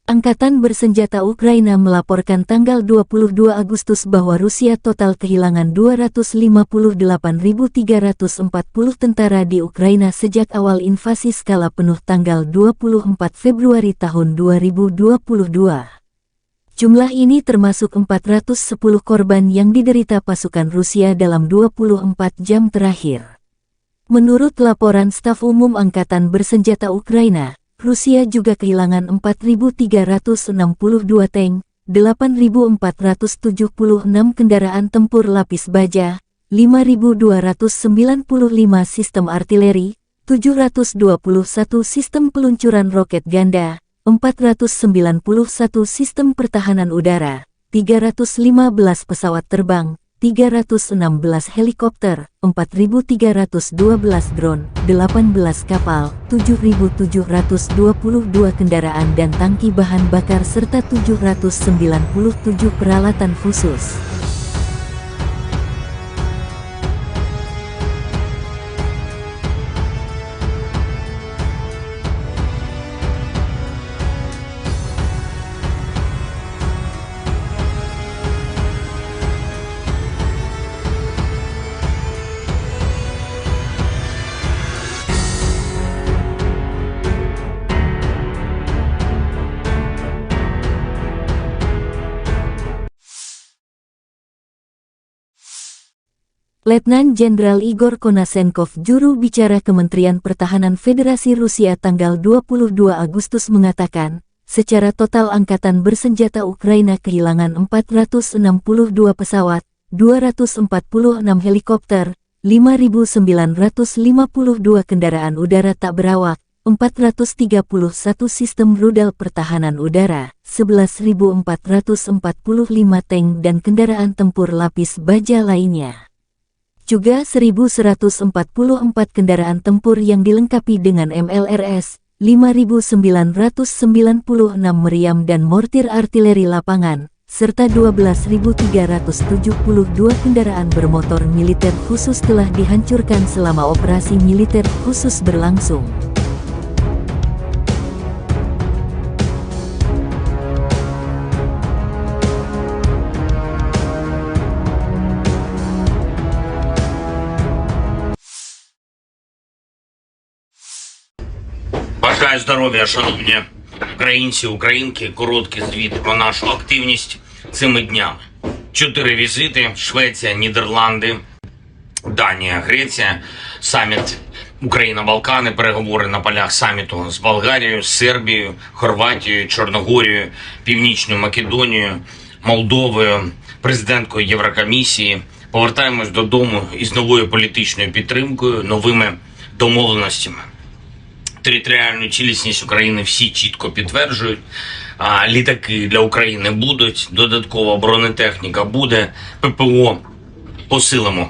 Angkatan Bersenjata Ukraina melaporkan tanggal 22 Agustus bahwa Rusia total kehilangan 258.340 tentara di Ukraina sejak awal invasi skala penuh tanggal 24 Februari tahun 2022. Jumlah ini termasuk 410 korban yang diderita pasukan Rusia dalam 24 jam terakhir. Menurut laporan Staf Umum Angkatan Bersenjata Ukraina, Rusia juga kehilangan 4.362 tank, 8.476 kendaraan tempur lapis baja, 5.295 sistem artileri, 721 sistem peluncuran roket ganda, 491 sistem pertahanan udara, 315 pesawat terbang, 316 helikopter, 4.312 drone, 18 kapal, 7.722 kendaraan dan tangki bahan bakar serta 797 peralatan khusus. Letnan Jenderal Igor Konashenkov, juru bicara Kementerian Pertahanan Federasi Rusia tanggal 22 Agustus mengatakan, secara total Angkatan Bersenjata Ukraina kehilangan 462 pesawat, 246 helikopter, 5.952 kendaraan udara tak berawak, 431 sistem rudal pertahanan udara, 11.445 tank dan kendaraan tempur lapis baja lainnya. Juga 1.144 kendaraan tempur yang dilengkapi dengan MLRS, 5.996 meriam dan mortir artileri lapangan, serta 12.372 kendaraan bermotor militer khusus telah dihancurkan selama operasi militer khusus berlangsung. Бажаю здоров'я, шановні українці, українки. Короткий звіт про нашу активність цими днями. 4 візити: Швеція, Нідерланди, Данія, Греція, саміт Україна-Балкани, переговори на полях саміту з Болгарією, з Сербією, Хорватією, Чорногорією, Північною Македонією, Молдовою, президенткою Єврокомісії. Повертаємось додому із новою політичною підтримкою, новими домовленостями. Територіальну цілісність України всі чітко підтверджують. Літаки для України будуть, додаткова бронетехніка буде, ППО посилимо.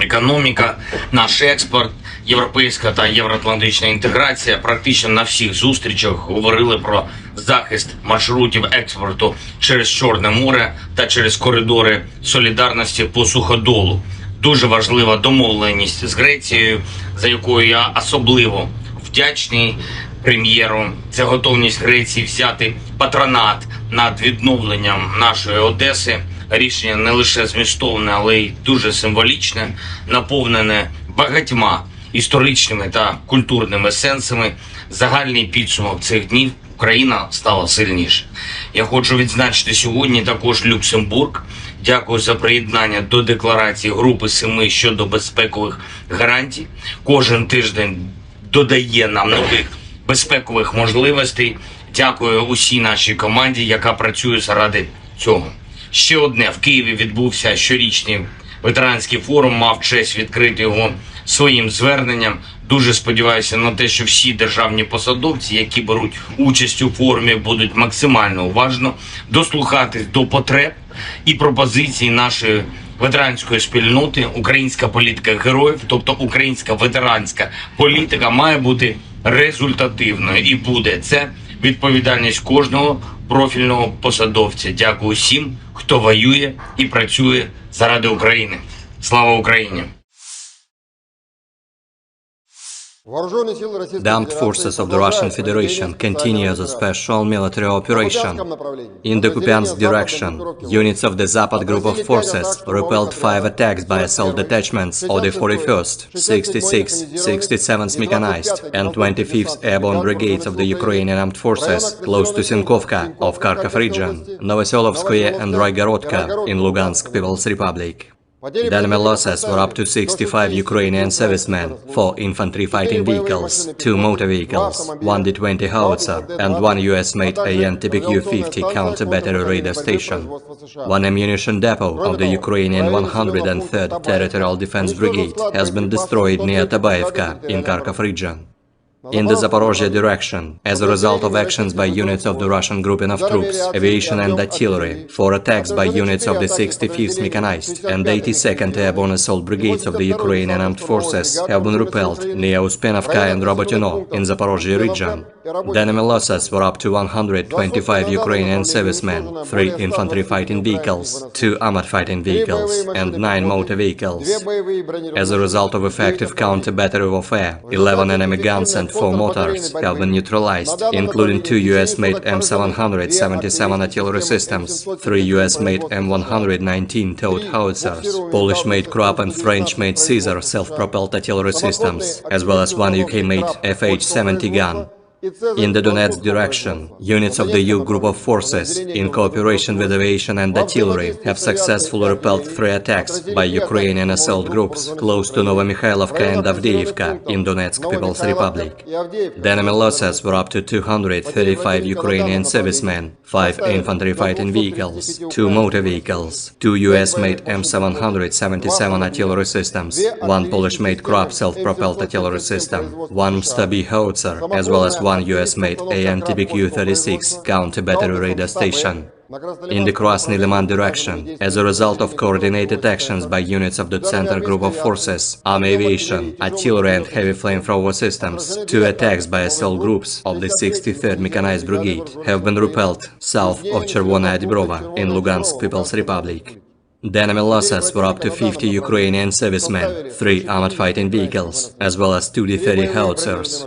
Економіка, наш експорт, європейська та євроатлантична інтеграція. Практично на всіх зустрічах говорили про захист маршрутів експорту через Чорне море та через коридори солідарності по суходолу. Дуже важлива домовленість з Грецією, за якою я особливо вдячний прем'єру. Це готовність Греції взяти патронат над відновленням нашої Одеси. Рішення не лише змістовне, але й дуже символічне, наповнене багатьма історичними та культурними сенсами. Загальний підсумок цих днів: Україна стала сильніше. Я хочу відзначити сьогодні також Люксембург. Дякую за приєднання до декларації Групи 7 щодо безпекових гарантій. Кожен тиждень додає нам нових безпекових можливостей. Дякую усій нашій команді, яка працює заради цього. Ще одне. В Києві відбувся щорічний ветеранський форум, мав честь відкрити його своїм зверненням. Дуже сподіваюся на те, що всі державні посадовці, які беруть участь у форумі, будуть максимально уважно дослухатись до потреб і пропозицій нашої ветеранської спільноти. Українська політика героїв, тобто українська ветеранська політика, має бути результативною і буде. Це відповідальність кожного профільного посадовця. Дякую всім, хто воює і працює заради України. Слава Україні! The armed forces of the Russian Federation continue the special military operation. In the Kupiansk direction, units of the Zapad group of forces repelled 5 attacks by assault detachments of the 41st, 66th, 67th Mechanized and 25th Airborne Brigades of the Ukrainian Armed Forces close to Sinkovka of Kharkov region, Novoselovskoye and Raigorodka in Lugansk People's Republic. The enemy losses were up to 65 Ukrainian servicemen, 4 infantry fighting vehicles, 2 motor vehicles, 1 D-20 howitzer, and 1 US-made AN-TPQ-50 counter-battery radar station. 1 ammunition depot of the Ukrainian 103rd Territorial Defense Brigade has been destroyed near Tabaevka in Kharkov region. In the Zaporozhye direction, as a result of actions by units of the Russian grouping of troops, aviation and artillery, 4 attacks by units of the 65th Mechanized and 82nd Airborne Assault Brigades of the Ukrainian Armed Forces have been repelled near Uspenovka and Robotyno in Zaporozhye region. The enemy losses were up to 125 Ukrainian servicemen, 3 infantry fighting vehicles, 2 armored fighting vehicles, and 9 motor vehicles. As a result of effective counter-battery warfare, 11 enemy guns and 4 mortars have been neutralized, including 2 US-made M777 artillery systems, 3 US-made M119 towed howitzers, Polish-made Krupp and French-made Caesar self-propelled artillery systems, as well as 1 UK-made FH-70 gun. In the Donetsk direction, units of the U group of forces, in cooperation with aviation and artillery, have successfully repelled 3 attacks by Ukrainian assault groups close to Novomikhailivka and Avdiivka in Donetsk People's Republic. The enemy losses were up to 235 Ukrainian servicemen, 5 infantry fighting vehicles, 2 motor vehicles, 2 US-made M777 artillery systems, 1 Polish-made Krupp self-propelled artillery system, 1 Stabi howitzer, as well as 1 US-made AN-TPQ-36 counter-battery radar station. In the Krasny Liman direction, as a result of coordinated actions by units of the Center Group of Forces, Army Aviation, Artillery and Heavy Flamethrower Systems, 2 attacks by assault groups of the 63rd Mechanized Brigade have been repelled south of Chervona Dibrova in Lugansk People's Republic. The enemy losses were up to 50 Ukrainian servicemen, 3 armored fighting vehicles, as well as 2 D-30 howitzers.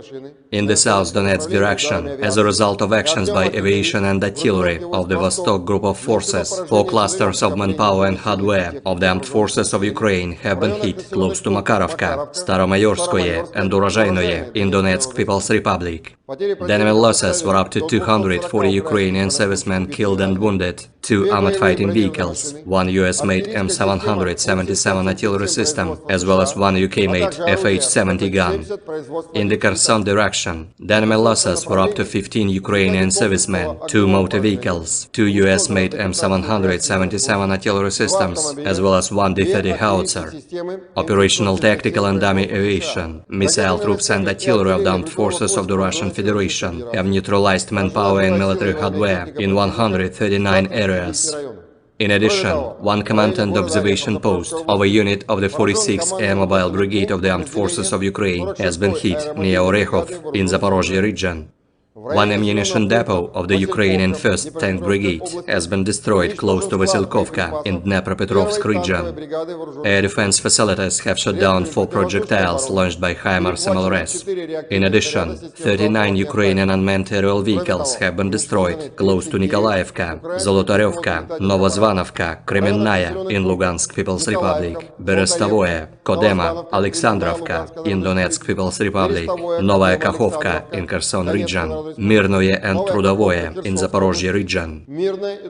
In the South Donetsk direction, as a result of actions by aviation and artillery of the Vostok Group of Forces, 4 clusters of manpower and hardware of the armed forces of Ukraine have been hit close to Makarovka, Staromayorskoye and Urozhainoye in Donetsk People's Republic. The enemy losses were up to 240 Ukrainian servicemen killed and wounded, 2 armored fighting vehicles, 1 US-made M777 artillery system, as well as 1 UK-made FH-70 gun. In the Kherson direction, the enemy losses were up to 15 Ukrainian servicemen, 2 motor vehicles, 2 US-made M777 artillery systems, as well as 1 D-30 howitzer. Operational, tactical and dummy aviation, missile troops and artillery of the armed forces of the Russian Federation have neutralized manpower and military hardware in 139 areas. In addition, 1 command and observation post of a unit of the 46th Air Mobile Brigade of the Armed Forces of Ukraine has been hit near Orekhov in Zaporozhye region. 1 ammunition depot of the Ukrainian 1st Tank Brigade has been destroyed close to Vasilkovka in Dnepropetrovsk region. Air defense facilities have shot down 4 projectiles launched by HIMARS MLRS. In addition, 39 Ukrainian unmanned aerial vehicles have been destroyed close to Nikolaevka, Zolotarevka, Novozvanovka, Kremennaya in Lugansk People's Republic, Berestovoye, Kodema, Alexandrovka in Donetsk People's Republic, Novaya Kakhovka in Kherson region, Mirnoye and Trudovoye in Zaporozhye region.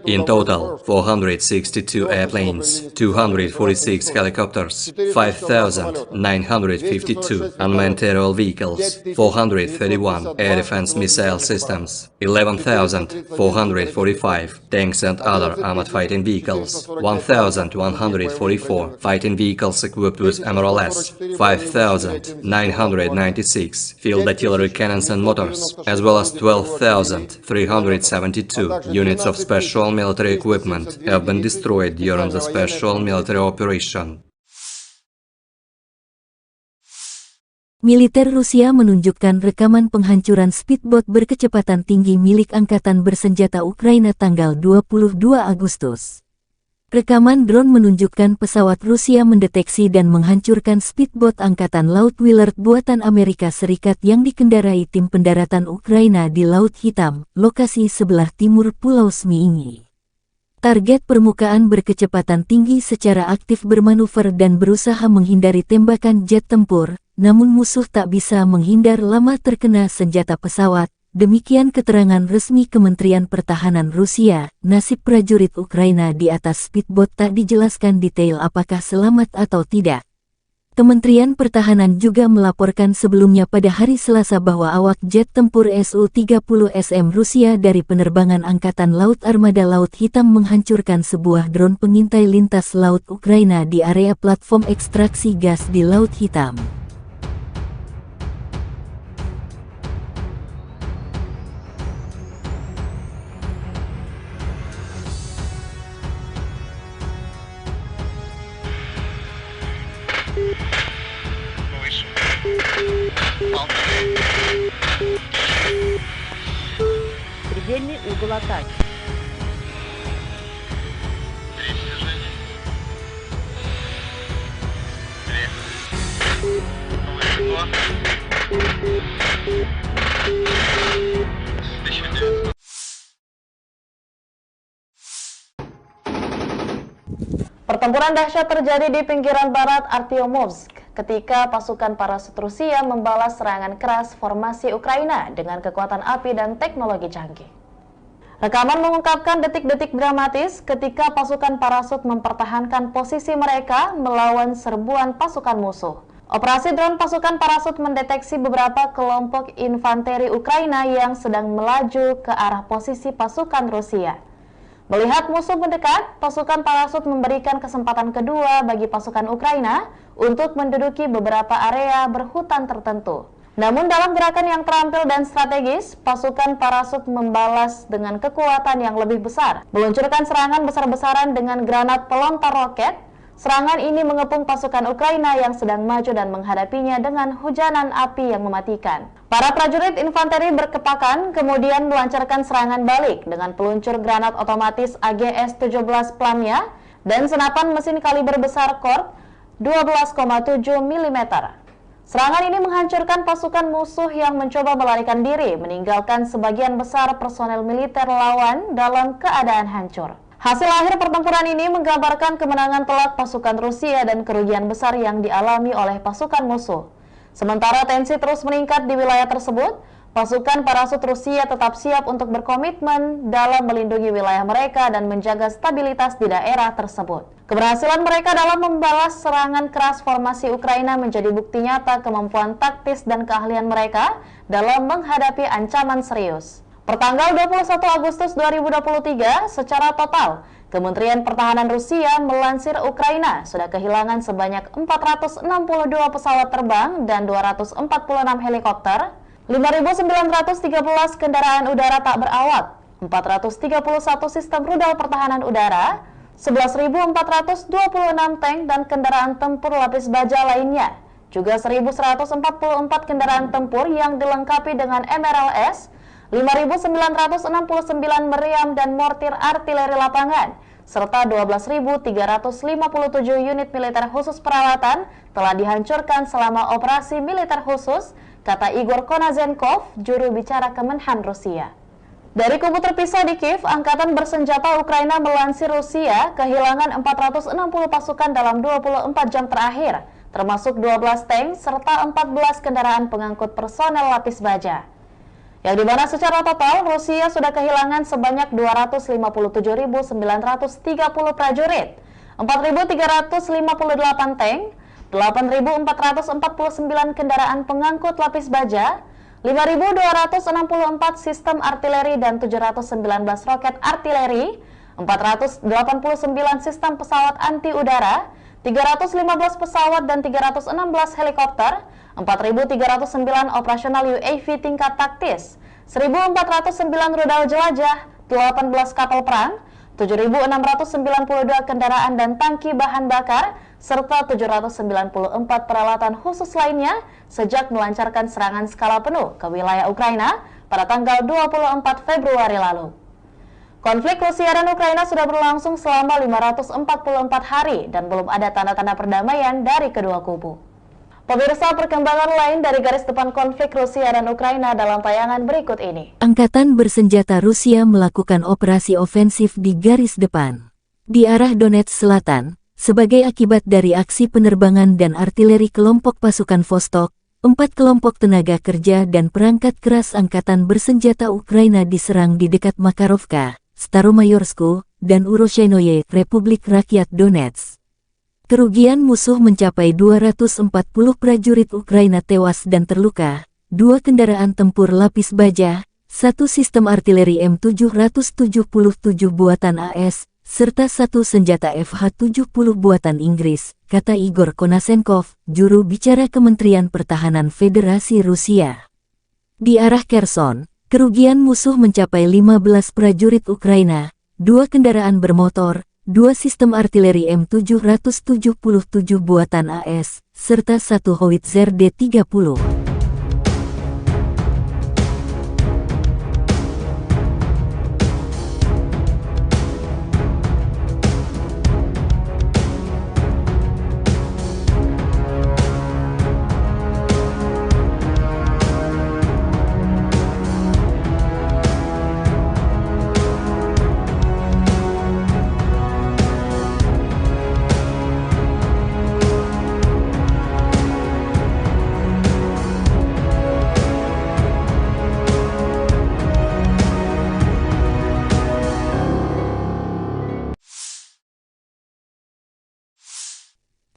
In total, 462 airplanes, 246 helicopters, 5,952 unmanned aerial vehicles, 431 air defense missile systems, 11,445 tanks and other armored fighting vehicles, 1,144 fighting vehicles equipped with MRLS, 5,996 field artillery cannons and mortars, as well as 12,372 units of special military equipment have been destroyed during the special military operation. Militer Rusia menunjukkan rekaman penghancuran speedboat berkecepatan tinggi milik Angkatan Bersenjata Ukraina tanggal 22 Agustus. Rekaman drone menunjukkan pesawat Rusia mendeteksi dan menghancurkan speedboat Angkatan Laut Willard buatan Amerika Serikat yang dikendarai tim pendaratan Ukraina di Laut Hitam, lokasi sebelah timur Pulau Zmiiny. Target permukaan berkecepatan tinggi secara aktif bermanuver dan berusaha menghindari tembakan jet tempur, namun musuh tak bisa menghindar lama terkena senjata pesawat. Demikian keterangan resmi Kementerian Pertahanan Rusia. Nasib prajurit Ukraina di atas speedboat tak dijelaskan detail apakah selamat atau tidak. Kementerian Pertahanan juga melaporkan sebelumnya pada hari Selasa bahwa awak jet tempur Su-30SM Rusia dari penerbangan Angkatan Laut Armada Laut Hitam menghancurkan sebuah drone pengintai lintas laut Ukraina di area platform ekstraksi gas di Laut Hitam. Предельный угол атаки. Pertempuran dahsyat terjadi di pinggiran barat Artyomovsk ketika pasukan parasut Rusia membalas serangan keras formasi Ukraina dengan kekuatan api dan teknologi canggih. Rekaman mengungkapkan detik-detik dramatis ketika pasukan parasut mempertahankan posisi mereka melawan serbuan pasukan musuh. Operasi drone pasukan parasut mendeteksi beberapa kelompok infanteri Ukraina yang sedang melaju ke arah posisi pasukan Rusia. Melihat musuh mendekat, pasukan parasut memberikan kesempatan kedua bagi pasukan Ukraina untuk menduduki beberapa area berhutan tertentu. Namun dalam gerakan yang terampil dan strategis, pasukan parasut membalas dengan kekuatan yang lebih besar, meluncurkan serangan besar-besaran dengan granat pelontar roket. Serangan ini mengepung pasukan Ukraina yang sedang maju dan menghadapinya dengan hujanan api yang mematikan. Para prajurit infanteri berkepakan kemudian melancarkan serangan balik dengan peluncur granat otomatis AGS-17 Plamia dan senapan mesin kaliber besar Kork 12,7 mm. Serangan ini menghancurkan pasukan musuh yang mencoba melarikan diri, meninggalkan sebagian besar personel militer lawan dalam keadaan hancur. Hasil akhir pertempuran ini menggambarkan kemenangan telak pasukan Rusia dan kerugian besar yang dialami oleh pasukan musuh. Sementara tensi terus meningkat di wilayah tersebut, pasukan parasut Rusia tetap siap untuk berkomitmen dalam melindungi wilayah mereka dan menjaga stabilitas di daerah tersebut. Keberhasilan mereka dalam membalas serangan keras formasi Ukraina menjadi bukti nyata kemampuan taktis dan keahlian mereka dalam menghadapi ancaman serius. Pertanggal 21 Agustus 2023, secara total, Kementerian Pertahanan Rusia melansir Ukraina sudah kehilangan sebanyak 462 pesawat terbang dan 246 helikopter, 5.913 kendaraan udara tak berawak, 431 sistem rudal pertahanan udara, 11.426 tank dan kendaraan tempur lapis baja lainnya, juga 1.144 kendaraan tempur yang dilengkapi dengan MRLS, 5.969 meriam dan mortir artileri lapangan, serta 12.357 unit militer khusus peralatan telah dihancurkan selama operasi militer khusus, kata Igor Konazenkov, juru bicara Kemenhan Rusia. Dari kubu terpisah di Kiev, Angkatan Bersenjata Ukraina melansir Rusia kehilangan 460 pasukan dalam 24 jam terakhir, termasuk 12 tank serta 14 kendaraan pengangkut personel lapis baja. Yang dimana secara total Rusia sudah kehilangan sebanyak 257.930 prajurit, 4.358 tank, 8.449 kendaraan pengangkut lapis baja, 5.264 sistem artileri dan 719 roket artileri, 489 sistem pesawat anti udara, 315 pesawat dan 316 helikopter, 4.309 operasional UAV tingkat taktis, 1.409 rudal jelajah, 18 kapal perang, 7.692 kendaraan dan tangki bahan bakar, serta 794 peralatan khusus lainnya sejak melancarkan serangan skala penuh ke wilayah Ukraina pada tanggal 24 Februari lalu. Konflik Rusia dan Ukraina sudah berlangsung selama 544 hari dan belum ada tanda-tanda perdamaian dari kedua kubu. Pemirsa, perkembangan lain dari garis depan konflik Rusia dan Ukraina dalam tayangan berikut ini. Angkatan bersenjata Rusia melakukan operasi ofensif di garis depan di arah Donetsk Selatan sebagai akibat dari aksi penerbangan dan artileri kelompok pasukan Vostok. 4 kelompok tenaga kerja dan perangkat keras angkatan bersenjata Ukraina diserang di dekat Makarovka, Staromayorsku, dan Uroshenoye, Republik Rakyat Donetsk. Kerugian musuh mencapai 240 prajurit Ukraina tewas dan terluka, 2 kendaraan tempur lapis baja, 1 sistem artileri M777 buatan AS, serta 1 senjata FH-70 buatan Inggris, kata Igor Konasenkov, juru bicara Kementerian Pertahanan Federasi Rusia. Di arah Kherson, kerugian musuh mencapai 15 prajurit Ukraina, 2 kendaraan bermotor, 2 sistem artileri M777 buatan AS, serta 1 howitzer D-30.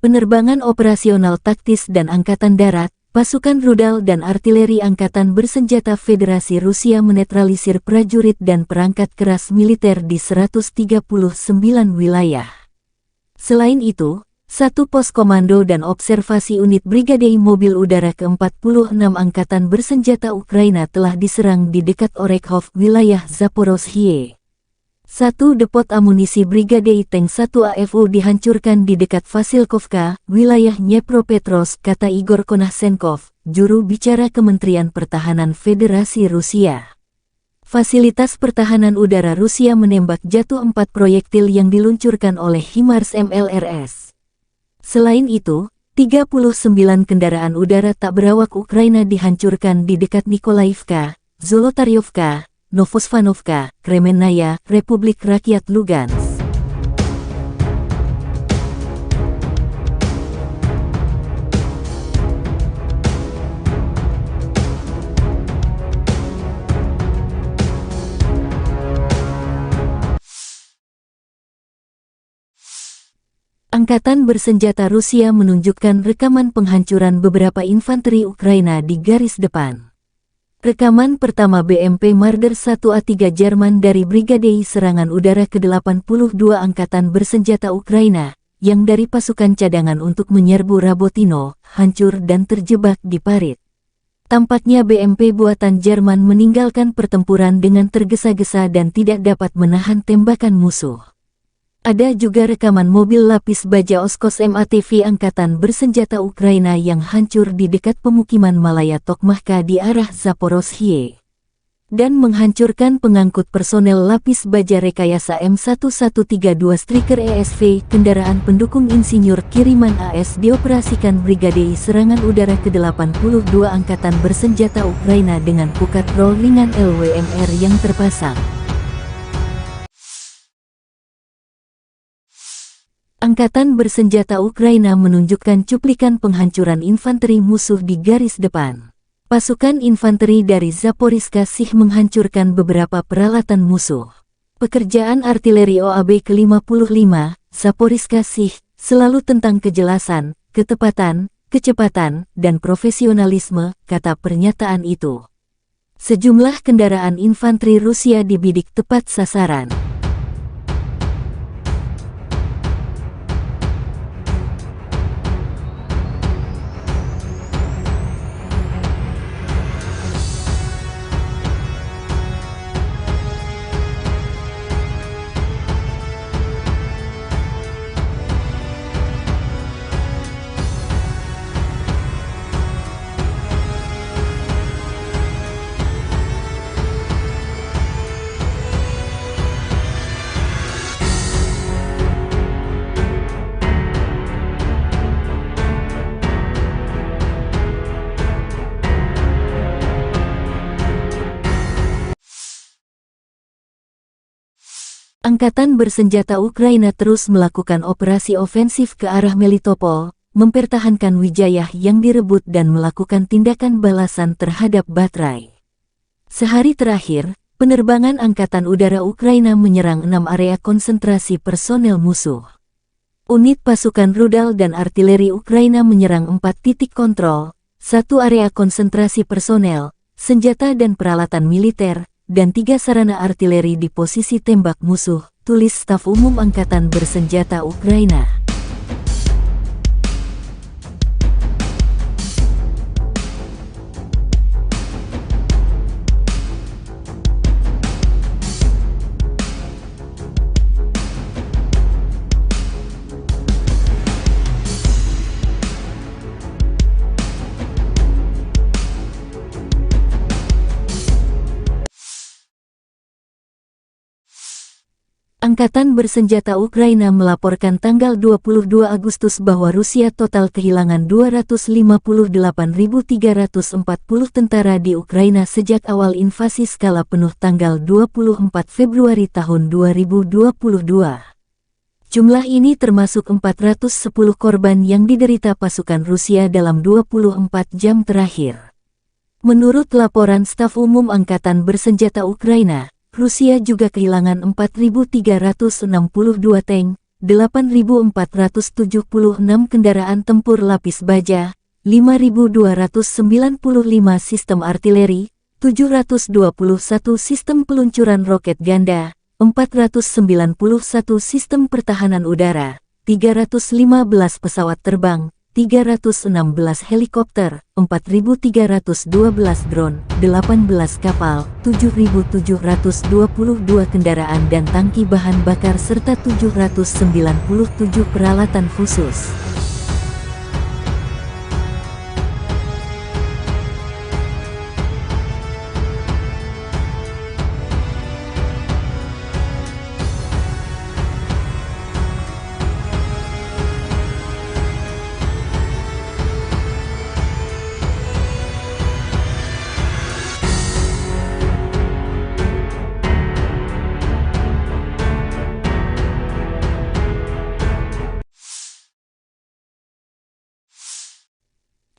Penerbangan operasional taktis dan Angkatan Darat, pasukan rudal dan artileri Angkatan Bersenjata Federasi Rusia menetralisir prajurit dan perangkat keras militer di 139 wilayah. Selain itu, 1 pos komando dan observasi unit Brigade Mobil Udara ke-46 Angkatan Bersenjata Ukraina telah diserang di dekat Orekhov, wilayah Zaporozhye. 1 depot amunisi Brigade Tank 1 AFU dihancurkan di dekat Vasilkovka, wilayah Dnepropetrovsk, kata Igor Konasenkov, juru bicara Kementerian Pertahanan Federasi Rusia. Fasilitas pertahanan udara Rusia menembak jatuh 4 proyektil yang diluncurkan oleh HIMARS MLRS. Selain itu, 39 kendaraan udara tak berawak Ukraina dihancurkan di dekat Nikolaivka, Zolotaryovka, Novosvanovka, Kremennaya, Republik Rakyat Lugansk. Angkatan bersenjata Rusia menunjukkan rekaman penghancuran beberapa infanteri Ukraina di garis depan. Rekaman pertama BMP Marder 1A3 Jerman dari Brigade Serangan Udara ke-82 Angkatan Bersenjata Ukraina, yang dari pasukan cadangan untuk menyerbu Rabotino, hancur dan terjebak di parit. Tampaknya BMP buatan Jerman meninggalkan pertempuran dengan tergesa-gesa dan tidak dapat menahan tembakan musuh. Ada juga rekaman mobil lapis baja Oskos MATV Angkatan Bersenjata Ukraina yang hancur di dekat pemukiman Malaya Tokmahka di arah Zaporozhye. Dan menghancurkan pengangkut personel lapis baja rekayasa M1132 Striker ESV, kendaraan pendukung insinyur kiriman AS dioperasikan Brigade Serangan Udara ke-82 Angkatan Bersenjata Ukraina dengan pukat roll ringan LWMR yang terpasang. Angkatan Bersenjata Ukraina menunjukkan cuplikan penghancuran infanteri musuh di garis depan. Pasukan infanteri dari Zaporizhzhia Sich menghancurkan beberapa peralatan musuh. Pekerjaan artileri OAB ke-55, Zaporizhzhia Sich, selalu tentang kejelasan, ketepatan, kecepatan, dan profesionalisme, kata pernyataan itu. Sejumlah kendaraan infanteri Rusia dibidik tepat sasaran. Angkatan Bersenjata Ukraina terus melakukan operasi ofensif ke arah Melitopol, mempertahankan Wijayah yang direbut dan melakukan tindakan balasan terhadap Batraj. Sehari terakhir, penerbangan Angkatan Udara Ukraina menyerang 6 area konsentrasi personel musuh. Unit pasukan rudal dan artileri Ukraina menyerang 4 titik kontrol, 1 area konsentrasi personel, senjata dan peralatan militer, dan 3 sarana artileri di posisi tembak musuh, tulis Staf Umum Angkatan Bersenjata Ukraina. Angkatan Bersenjata Ukraina melaporkan tanggal 22 Agustus bahwa Rusia total kehilangan 258.340 tentara di Ukraina sejak awal invasi skala penuh tanggal 24 Februari tahun 2022. Jumlah ini termasuk 410 korban yang diderita pasukan Rusia dalam 24 jam terakhir. Menurut laporan Staf Umum Angkatan Bersenjata Ukraina, Rusia juga kehilangan 4.362 tank, 8.476 kendaraan tempur lapis baja, 5.295 sistem artileri, 721 sistem peluncuran roket ganda, 491 sistem pertahanan udara, 315 pesawat terbang, 316 helikopter, 4.312 drone, 18 kapal, 7.722 kendaraan dan tangki bahan bakar serta 797 peralatan khusus.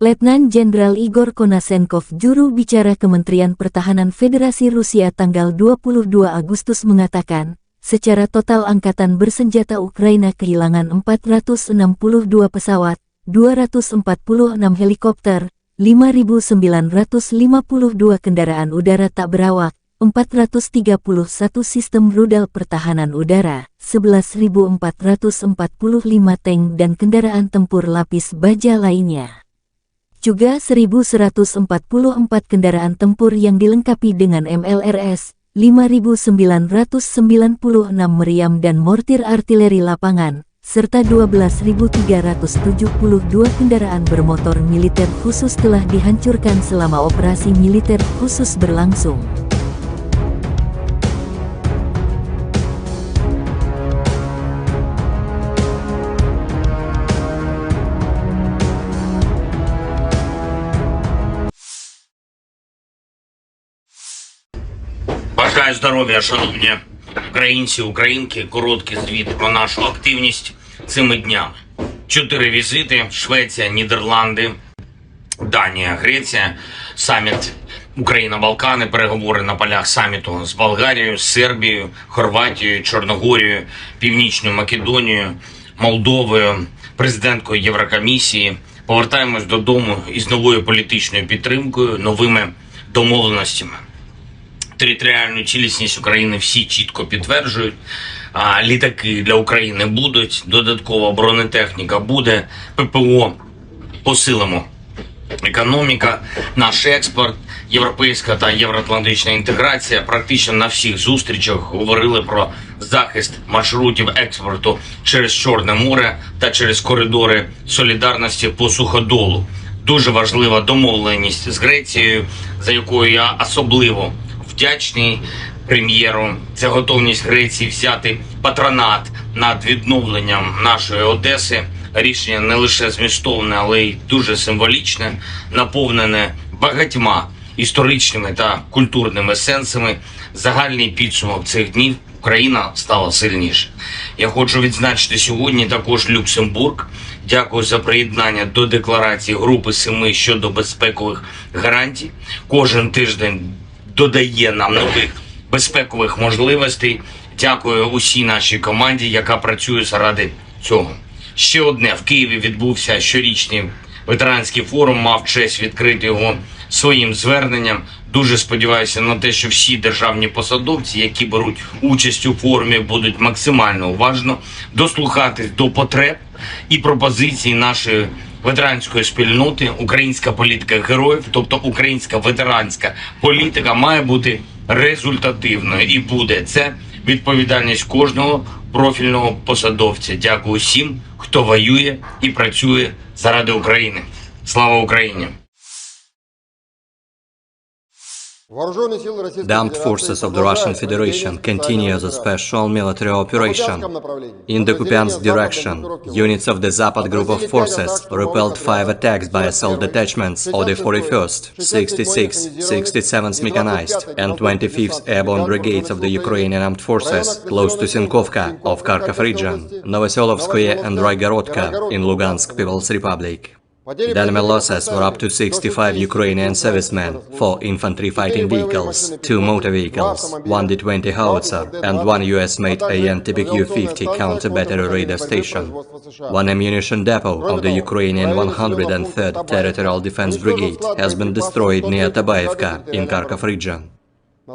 Letnan Jenderal Igor Konasenkov, juru bicara Kementerian Pertahanan Federasi Rusia tanggal 22 Agustus mengatakan, secara total angkatan bersenjata Ukraina kehilangan 462 pesawat, 246 helikopter, 5.952 kendaraan udara tak berawak, 431 sistem rudal pertahanan udara, 11.445 tank dan kendaraan tempur lapis baja lainnya. Juga 1.144 kendaraan tempur yang dilengkapi dengan MLRS, 5.996 meriam dan mortir artileri lapangan, serta 12.372 kendaraan bermotor militer khusus telah dihancurkan selama operasi militer khusus berlangsung. Бажаю здоров'я, шановні українці, українки. Короткий звіт про нашу активність цими днями. 4 візити: Швеція, Нідерланди, Данія, Греція, саміт Україна-Балкани, переговори на полях саміту з Болгарією, Сербією, Хорватією, Чорногорією, Північною Македонією, Молдовою, президенткою Єврокомісії. Повертаємось додому із новою політичною підтримкою, новими домовленостями. Територіальну цілісність України всі чітко підтверджують. Літаки для України будуть, додаткова бронетехніка буде, ППО посилимо. Економіка, наш експорт, європейська та євроатлантична інтеграція. Практично на всіх зустрічах говорили про захист маршрутів експорту через Чорне море та через коридори солідарності по суходолу. Дуже важлива домовленість з Грецією, за якою я особливо вдячний прем'єру. Це готовність Греції взяти патронат над відновленням нашої Одеси. Рішення не лише змістовне, але й дуже символічне, наповнене багатьма історичними та культурними сенсами. Загальний підсумок цих днів: Україна стала сильніше. Я хочу відзначити сьогодні також Люксембург. Дякую за приєднання до декларації Групи 7 щодо безпекових гарантій. Кожен тиждень додає нам нових безпекових можливостей. Дякую усій нашій команді, яка працює заради цього. Ще одне. В Києві відбувся щорічний ветеранський форум, мав честь відкрити його своїм зверненням. Дуже сподіваюся на те, що всі державні посадовці, які беруть участь у форумі, будуть максимально уважно дослухатись до потреб і пропозицій нашої ветеранської спільноти. Українська політика героїв, тобто українська ветеранська політика, має бути результативною і буде. Це відповідальність кожного профільного посадовця. Дякую всім, хто воює і працює заради України. Слава Україні! The armed forces of the Russian Federation continue the special military operation. In the Kupiansk direction, units of the Zapad group of forces repelled 5 attacks by assault detachments of the 41st, 66th, 67th Mechanized and 25th Airborne Brigades of the Ukrainian Armed Forces close to Sinkovka of Kharkov region, Novoselovskoye and Raigorodka in Lugansk People's Republic. The enemy losses were up to 65 Ukrainian servicemen, 4 infantry fighting vehicles, 2 motor vehicles, 1 D-20 howitzer, and 1 US-made AN-TPQ-50 counter-battery radar station. 1 ammunition depot of the Ukrainian 103rd Territorial Defense Brigade has been destroyed near Tabaevka in Kharkov region.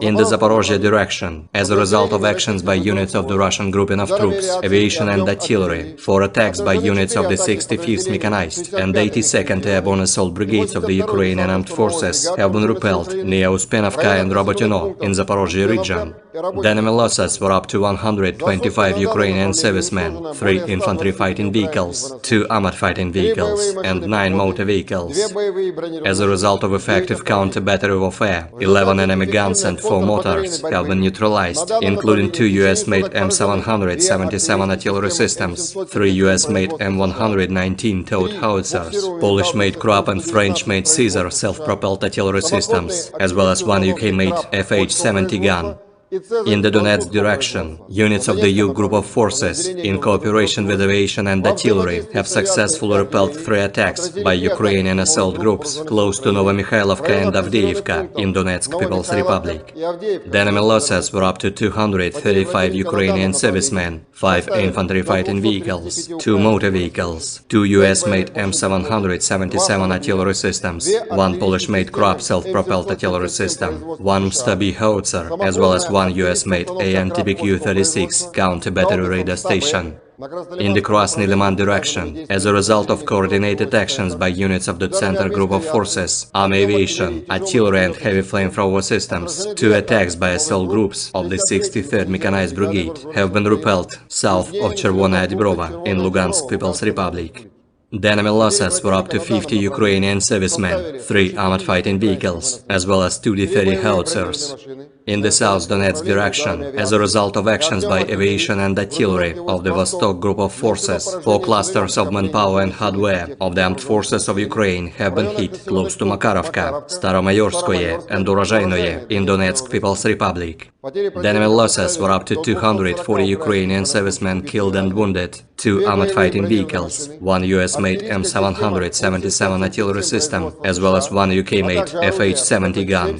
In the Zaporozhye direction, as a result of actions by units of the Russian grouping of troops, aviation and artillery, 4 attacks by units of the 65th Mechanized and 82nd Airborne Assault Brigades of the Ukrainian Armed Forces have been repelled near Uspenovka and Robotino in Zaporozhye region. The enemy losses were up to 125 Ukrainian servicemen, 3 infantry fighting vehicles, 2 armored fighting vehicles, and 9 motor vehicles. As a result of effective counter-battery warfare, 11 enemy guns and 4 mortars have been neutralized, including 2 US-made M777 artillery systems, 3 US-made M119 towed howitzers, Polish-made Krupp and French-made Caesar self-propelled artillery systems, as well as 1 UK-made FH-70 gun. In the Donetsk direction, units of the U Group of Forces, in cooperation with aviation and artillery, have successfully repelled 3 attacks by Ukrainian assault groups close to Novomikhailivka and Avdiivka in Donetsk People's Republic. The enemy losses were up to 235 Ukrainian servicemen, 5 infantry fighting vehicles, 2 motor vehicles, 2 US-made M777 artillery systems, 1 Polish-made Krab self-propelled artillery system, 1 Stabi howitzer, as well as 1 US-made AN-TBQ-36 counter-battery radar station. In the Krasny Liman direction, as a result of coordinated actions by units of the Center Group of Forces, Army Aviation, Artillery and Heavy Flamethrower Systems, 2 attacks by assault groups of the 63rd Mechanized Brigade have been repelled south of Chervona Dibrova in Lugansk People's Republic. The enemy losses were up to 50 Ukrainian servicemen, 3 armored fighting vehicles, as well as 2 D-30 howitzers. In the South Donetsk direction, as a result of actions by aviation and artillery of the Vostok Group of Forces, 4 clusters of manpower and hardware of the armed forces of Ukraine have been hit close to Makarovka, Staromayorskoye and Urozhainoye in Donetsk People's Republic. The enemy losses were up to 240 Ukrainian servicemen killed and wounded, 2 armored fighting vehicles, 1 US-made M777 artillery system, as well as 1 UK-made FH-70 gun.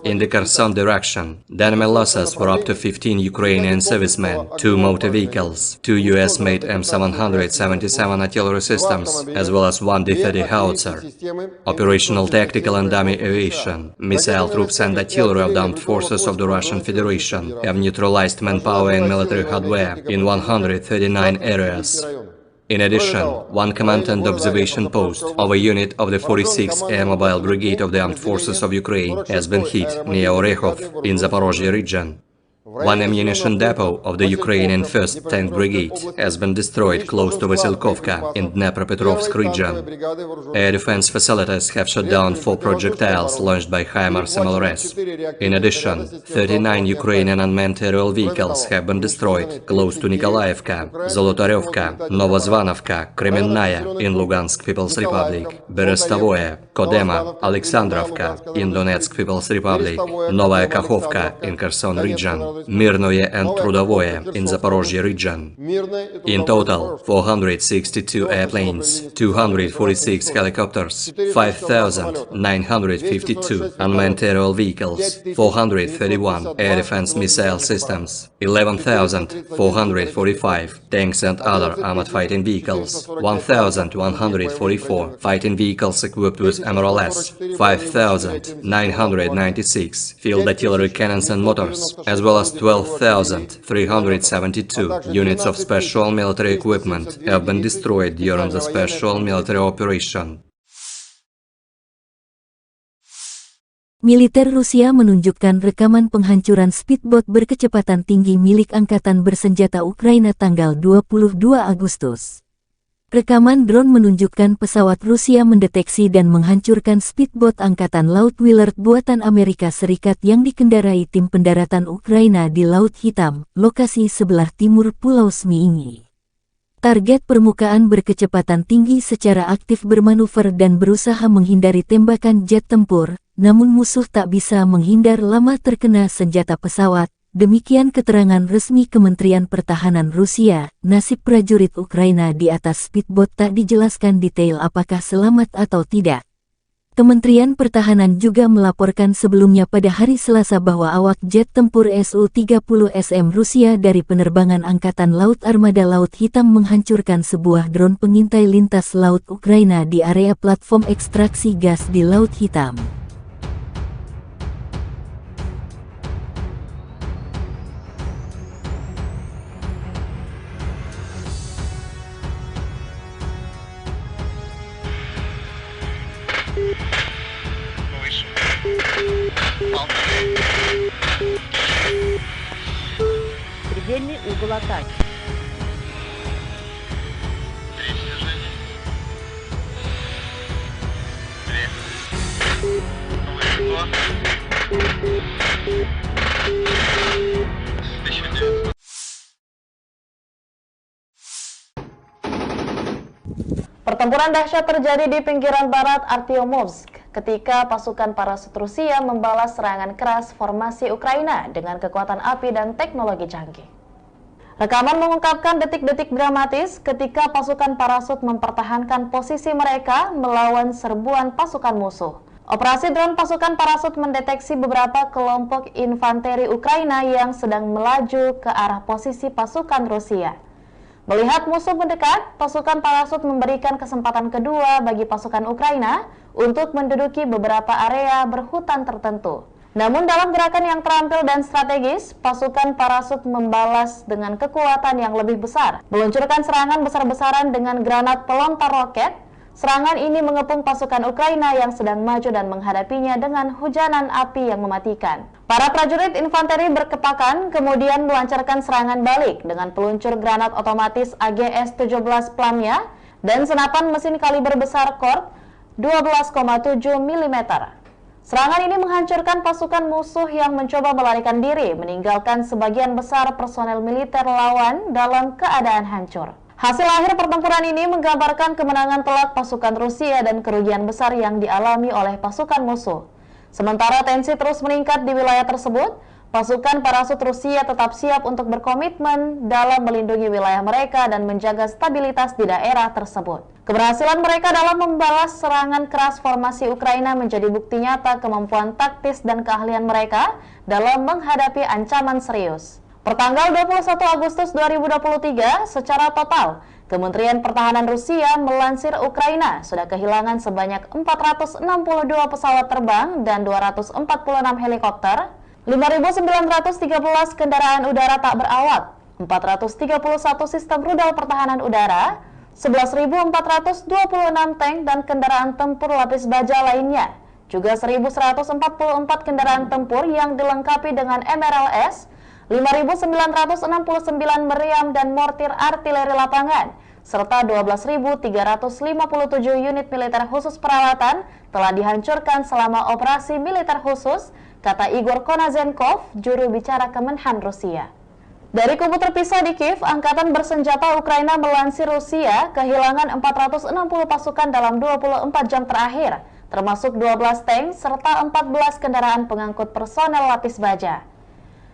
In the Kherson direction, the enemy losses were up to 15 Ukrainian servicemen, 2 motor vehicles, 2 US-made M777 artillery systems, as well as 1 D-30 howitzer. Operational tactical and dummy aviation, missile troops and artillery of the armed forces of the Russian Federation have neutralized manpower and military hardware in 139 areas. In addition, 1 command and observation post of a unit of the 46th Air Mobile Brigade of the Armed Forces of Ukraine has been hit near Orekhov in Zaporozhye region. 1 ammunition depot of the Ukrainian 1st Tank Brigade has been destroyed close to Vasilkovka in Dnepropetrovsk region. Air defense facilities have shot down 4 projectiles launched by HIMARS MLRS. In addition, 39 Ukrainian unmanned aerial vehicles have been destroyed close to Nikolaevka, Zolotaryovka, Novozvanovka, Kremenная in Lugansk People's Republic, Berestovoye, Kodema, Alexandrovka in Donetsk People's Republic, Novaya Kakhovka in Kherson region, Mirnoye and Trudovoye in Zaporozhye region. In total, 462 airplanes, 246 helicopters, 5,952 unmanned aerial vehicles, 431 air defense missile systems, 11,445 tanks and other armored fighting vehicles, 1,144 fighting vehicles equipped with MRLS, 5,996 field artillery cannons and motors, as well as 12,372 units of special military equipment have been destroyed during the special military operation. Militer Rusia menunjukkan rekaman penghancuran speedboat berkecepatan tinggi milik Angkatan Bersenjata Ukraina tanggal 22 Agustus. Rekaman drone menunjukkan pesawat Rusia mendeteksi dan menghancurkan speedboat Angkatan Laut Willard buatan Amerika Serikat yang dikendarai tim pendaratan Ukraina di Laut Hitam, lokasi sebelah timur Pulau Zmiini. Target permukaan berkecepatan tinggi secara aktif bermanuver dan berusaha menghindari tembakan jet tempur, namun musuh tak bisa menghindar lama terkena senjata pesawat. Demikian keterangan resmi Kementerian Pertahanan Rusia. Nasib prajurit Ukraina di atas speedboat tak dijelaskan detail apakah selamat atau tidak. Kementerian Pertahanan juga melaporkan sebelumnya pada hari Selasa bahwa awak jet tempur Su-30SM Rusia dari penerbangan Angkatan Laut Armada Laut Hitam menghancurkan sebuah drone pengintai lintas laut Ukraina di area platform ekstraksi gas di Laut Hitam. Предельный угол атаки. Pertempuran dahsyat terjadi di pinggiran barat Artyomovsk, ketika pasukan parasut Rusia membalas serangan keras formasi Ukraina dengan kekuatan api dan teknologi canggih. Rekaman mengungkapkan detik-detik dramatis ketika pasukan parasut mempertahankan posisi mereka melawan serbuan pasukan musuh. Operasi drone pasukan parasut mendeteksi beberapa kelompok infanteri Ukraina yang sedang melaju ke arah posisi pasukan Rusia. Melihat musuh mendekat, pasukan parasut memberikan kesempatan kedua bagi pasukan Ukraina untuk menduduki beberapa area berhutan tertentu. Namun dalam gerakan yang terampil dan strategis, pasukan parasut membalas dengan kekuatan yang lebih besar, meluncurkan serangan besar-besaran dengan granat pelontar roket. Serangan ini mengepung pasukan Ukraina yang sedang maju dan menghadapinya dengan hujanan api yang mematikan. Para prajurit infanteri berkepakan kemudian melancarkan serangan balik dengan peluncur granat otomatis AGS-17 Plamya dan senapan mesin kaliber besar Kork 12,7 mm. Serangan ini menghancurkan pasukan musuh yang mencoba melarikan diri, meninggalkan sebagian besar personel militer lawan dalam keadaan hancur. Hasil akhir pertempuran ini menggambarkan kemenangan telak pasukan Rusia dan kerugian besar yang dialami oleh pasukan musuh. Sementara tensi terus meningkat di wilayah tersebut, pasukan parasut Rusia tetap siap untuk berkomitmen dalam melindungi wilayah mereka dan menjaga stabilitas di daerah tersebut. Keberhasilan mereka dalam membalas serangan keras formasi Ukraina menjadi bukti nyata kemampuan taktis dan keahlian mereka dalam menghadapi ancaman serius. Pertanggal 21 Agustus 2023, secara total, Kementerian Pertahanan Rusia melansir Ukraina sudah kehilangan sebanyak 462 pesawat terbang dan 246 helikopter, 5.913 kendaraan udara tak berawak, 431 sistem rudal pertahanan udara, 11.426 tank dan kendaraan tempur lapis baja lainnya, juga 1.144 kendaraan tempur yang dilengkapi dengan MRLS, 5.969 meriam dan mortir artileri lapangan, serta 12.357 unit militer khusus peralatan telah dihancurkan selama operasi militer khusus, kata Igor Konazenkov, juru bicara Kemenhan Rusia. Dari kubu terpisah di Kiev, Angkatan Bersenjata Ukraina melansir Rusia kehilangan 460 pasukan dalam 24 jam terakhir, termasuk 12 tank serta 14 kendaraan pengangkut personel lapis baja.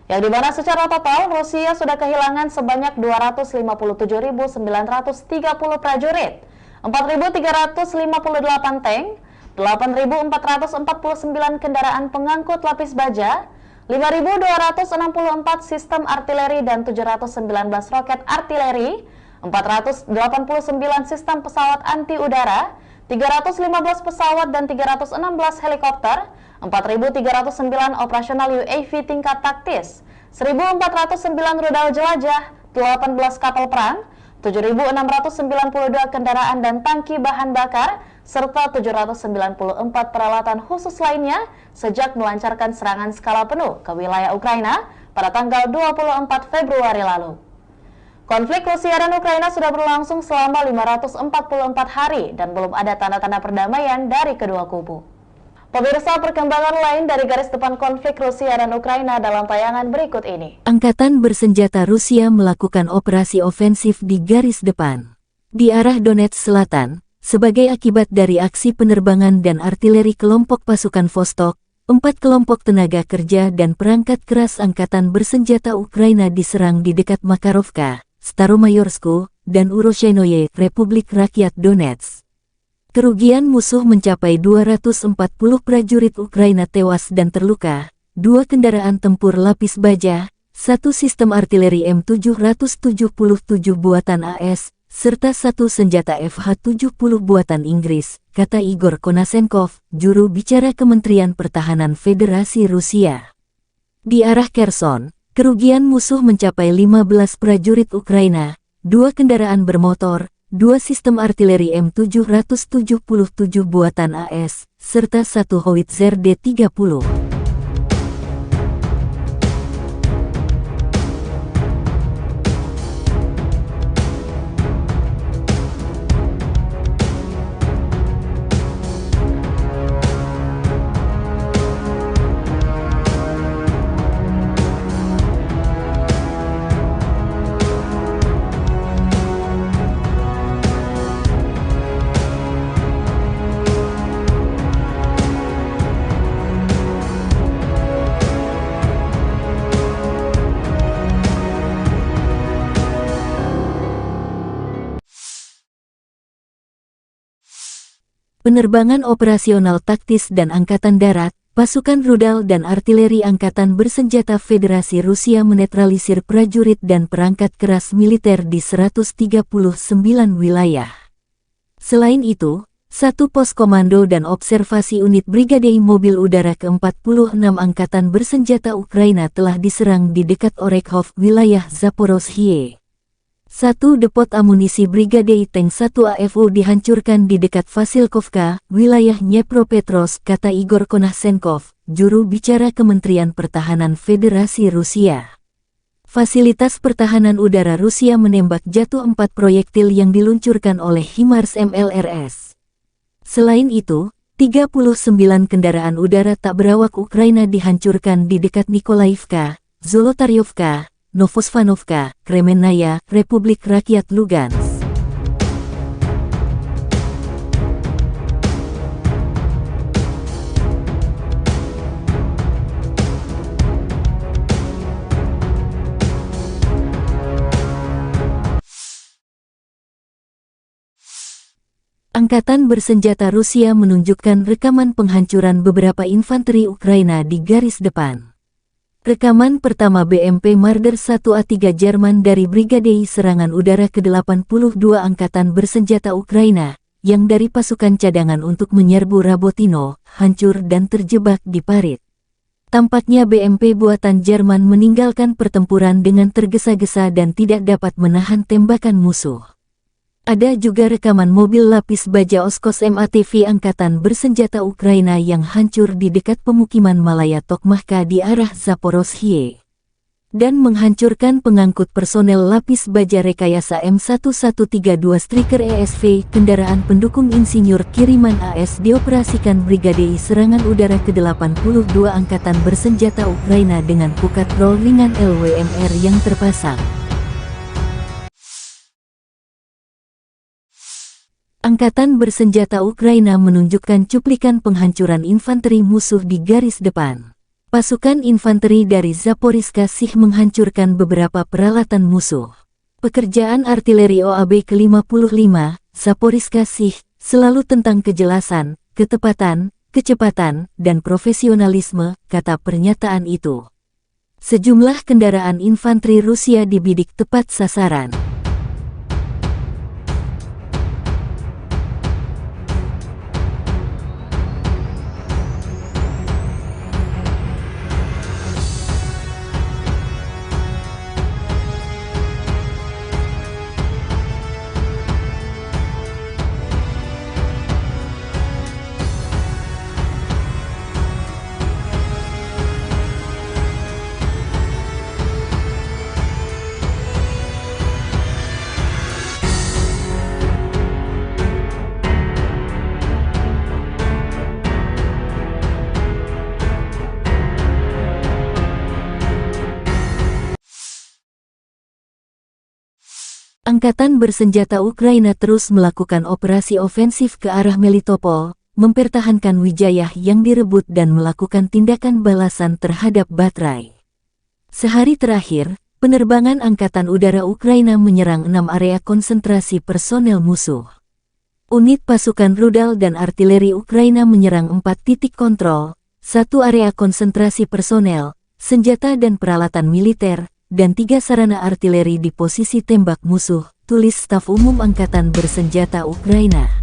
Yang dimana secara total, Rusia sudah kehilangan sebanyak 257.930 prajurit, 4.358 tank, 8.449 kendaraan pengangkut lapis baja, 5.264 sistem artileri dan 719 roket artileri, 489 sistem pesawat anti udara, 315 pesawat dan 316 helikopter, 4.309 operasional UAV tingkat taktis, 1.409 rudal jelajah, 18 kapal perang, 7.692 kendaraan dan tangki bahan bakar, serta 794 peralatan khusus lainnya sejak melancarkan serangan skala penuh ke wilayah Ukraina pada tanggal 24 Februari lalu. Konflik Rusia dan Ukraina sudah berlangsung selama 544 hari dan belum ada tanda-tanda perdamaian dari kedua kubu. Pemirsa, perkembangan lain dari garis depan konflik Rusia dan Ukraina dalam tayangan berikut ini. Angkatan bersenjata Rusia melakukan operasi ofensif di garis depan di arah Donetsk Selatan sebagai akibat dari aksi penerbangan dan artileri kelompok pasukan Vostok. 4 kelompok tenaga kerja dan perangkat keras angkatan bersenjata Ukraina diserang di dekat Makarovka, Staromayorsku, dan Uroshenoye, Republik Rakyat Donetsk. Kerugian musuh mencapai 240 prajurit Ukraina tewas dan terluka, 2 kendaraan tempur lapis baja, 1 sistem artileri M777 buatan AS, serta 1 senjata FH-70 buatan Inggris, kata Igor Konasenkov, juru bicara Kementerian Pertahanan Federasi Rusia. Di arah Kherson, kerugian musuh mencapai 15 prajurit Ukraina, 2 kendaraan bermotor, 2 sistem artileri M777 buatan AS, serta 1 howitzer D-30. penerbangan operasional taktis dan angkatan darat, pasukan rudal dan artileri angkatan bersenjata Federasi Rusia menetralisir prajurit dan perangkat keras militer di 139 wilayah. Selain itu, satu pos komando dan observasi unit Brigade Mobil Udara ke-46 Angkatan Bersenjata Ukraina telah diserang di dekat Orekhov, wilayah Zaporozhye. Satu depot amunisi Brigade Tank 1 AFU dihancurkan di dekat Vasilkovka, wilayah Dnepropetrovsk, kata Igor Konashenkov, juru bicara Kementerian Pertahanan Federasi Rusia. Fasilitas pertahanan udara Rusia menembak jatuh 4 proyektil yang diluncurkan oleh HIMARS MLRS. Selain itu, 39 kendaraan udara tak berawak Ukraina dihancurkan di dekat Nikolaivka, Zolotaryovka, Novosvanovka, Kremennaya, Republik Rakyat Lugansk. Angkatan bersenjata Rusia menunjukkan rekaman penghancuran beberapa infanteri Ukraina di garis depan. Rekaman pertama BMP Marder 1A3 Jerman dari Brigade Serangan Udara ke-82 Angkatan Bersenjata Ukraina, yang dari pasukan cadangan untuk menyerbu Rabotino, hancur dan terjebak di parit. Tampaknya BMP buatan Jerman meninggalkan pertempuran dengan tergesa-gesa dan tidak dapat menahan tembakan musuh. Ada juga rekaman mobil lapis baja Oskos MATV Angkatan Bersenjata Ukraina yang hancur di dekat pemukiman Malaya Tokmahka di arah Zaporozhye dan menghancurkan pengangkut personel lapis baja rekayasa M1132 Striker ESV, kendaraan pendukung insinyur kiriman AS dioperasikan Brigade Serangan Udara ke-82 Angkatan Bersenjata Ukraina dengan pukat roll ringan LWMR yang terpasang. Angkatan Bersenjata Ukraina menunjukkan cuplikan penghancuran infanteri musuh di garis depan. Pasukan infanteri dari Zaporizhzhia Sich menghancurkan beberapa peralatan musuh. Pekerjaan artileri OAB ke-55, Zaporizhzhia Sich, selalu tentang kejelasan, ketepatan, kecepatan, dan profesionalisme, kata pernyataan itu. Sejumlah kendaraan infanteri Rusia dibidik tepat sasaran. Angkatan Bersenjata Ukraina terus melakukan operasi ofensif ke arah Melitopol, mempertahankan Wijayah yang direbut dan melakukan tindakan balasan terhadap Batrai. Sehari terakhir, penerbangan Angkatan Udara Ukraina menyerang 6 area konsentrasi personel musuh. Unit pasukan rudal dan artileri Ukraina menyerang 4 titik kontrol, 1 area konsentrasi personel, senjata dan peralatan militer, dan 3 sarana artileri di posisi tembak musuh, tulis Staf Umum Angkatan Bersenjata Ukraina.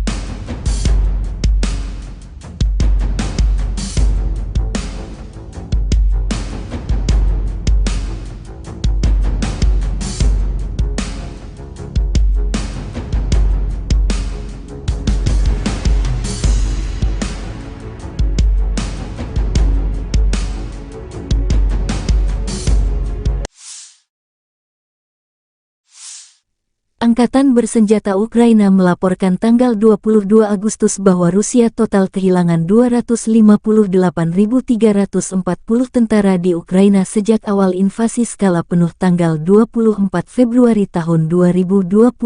Angkatan Bersenjata Ukraina melaporkan tanggal 22 Agustus bahwa Rusia total kehilangan 258.340 tentara di Ukraina sejak awal invasi skala penuh tanggal 24 Februari tahun 2022.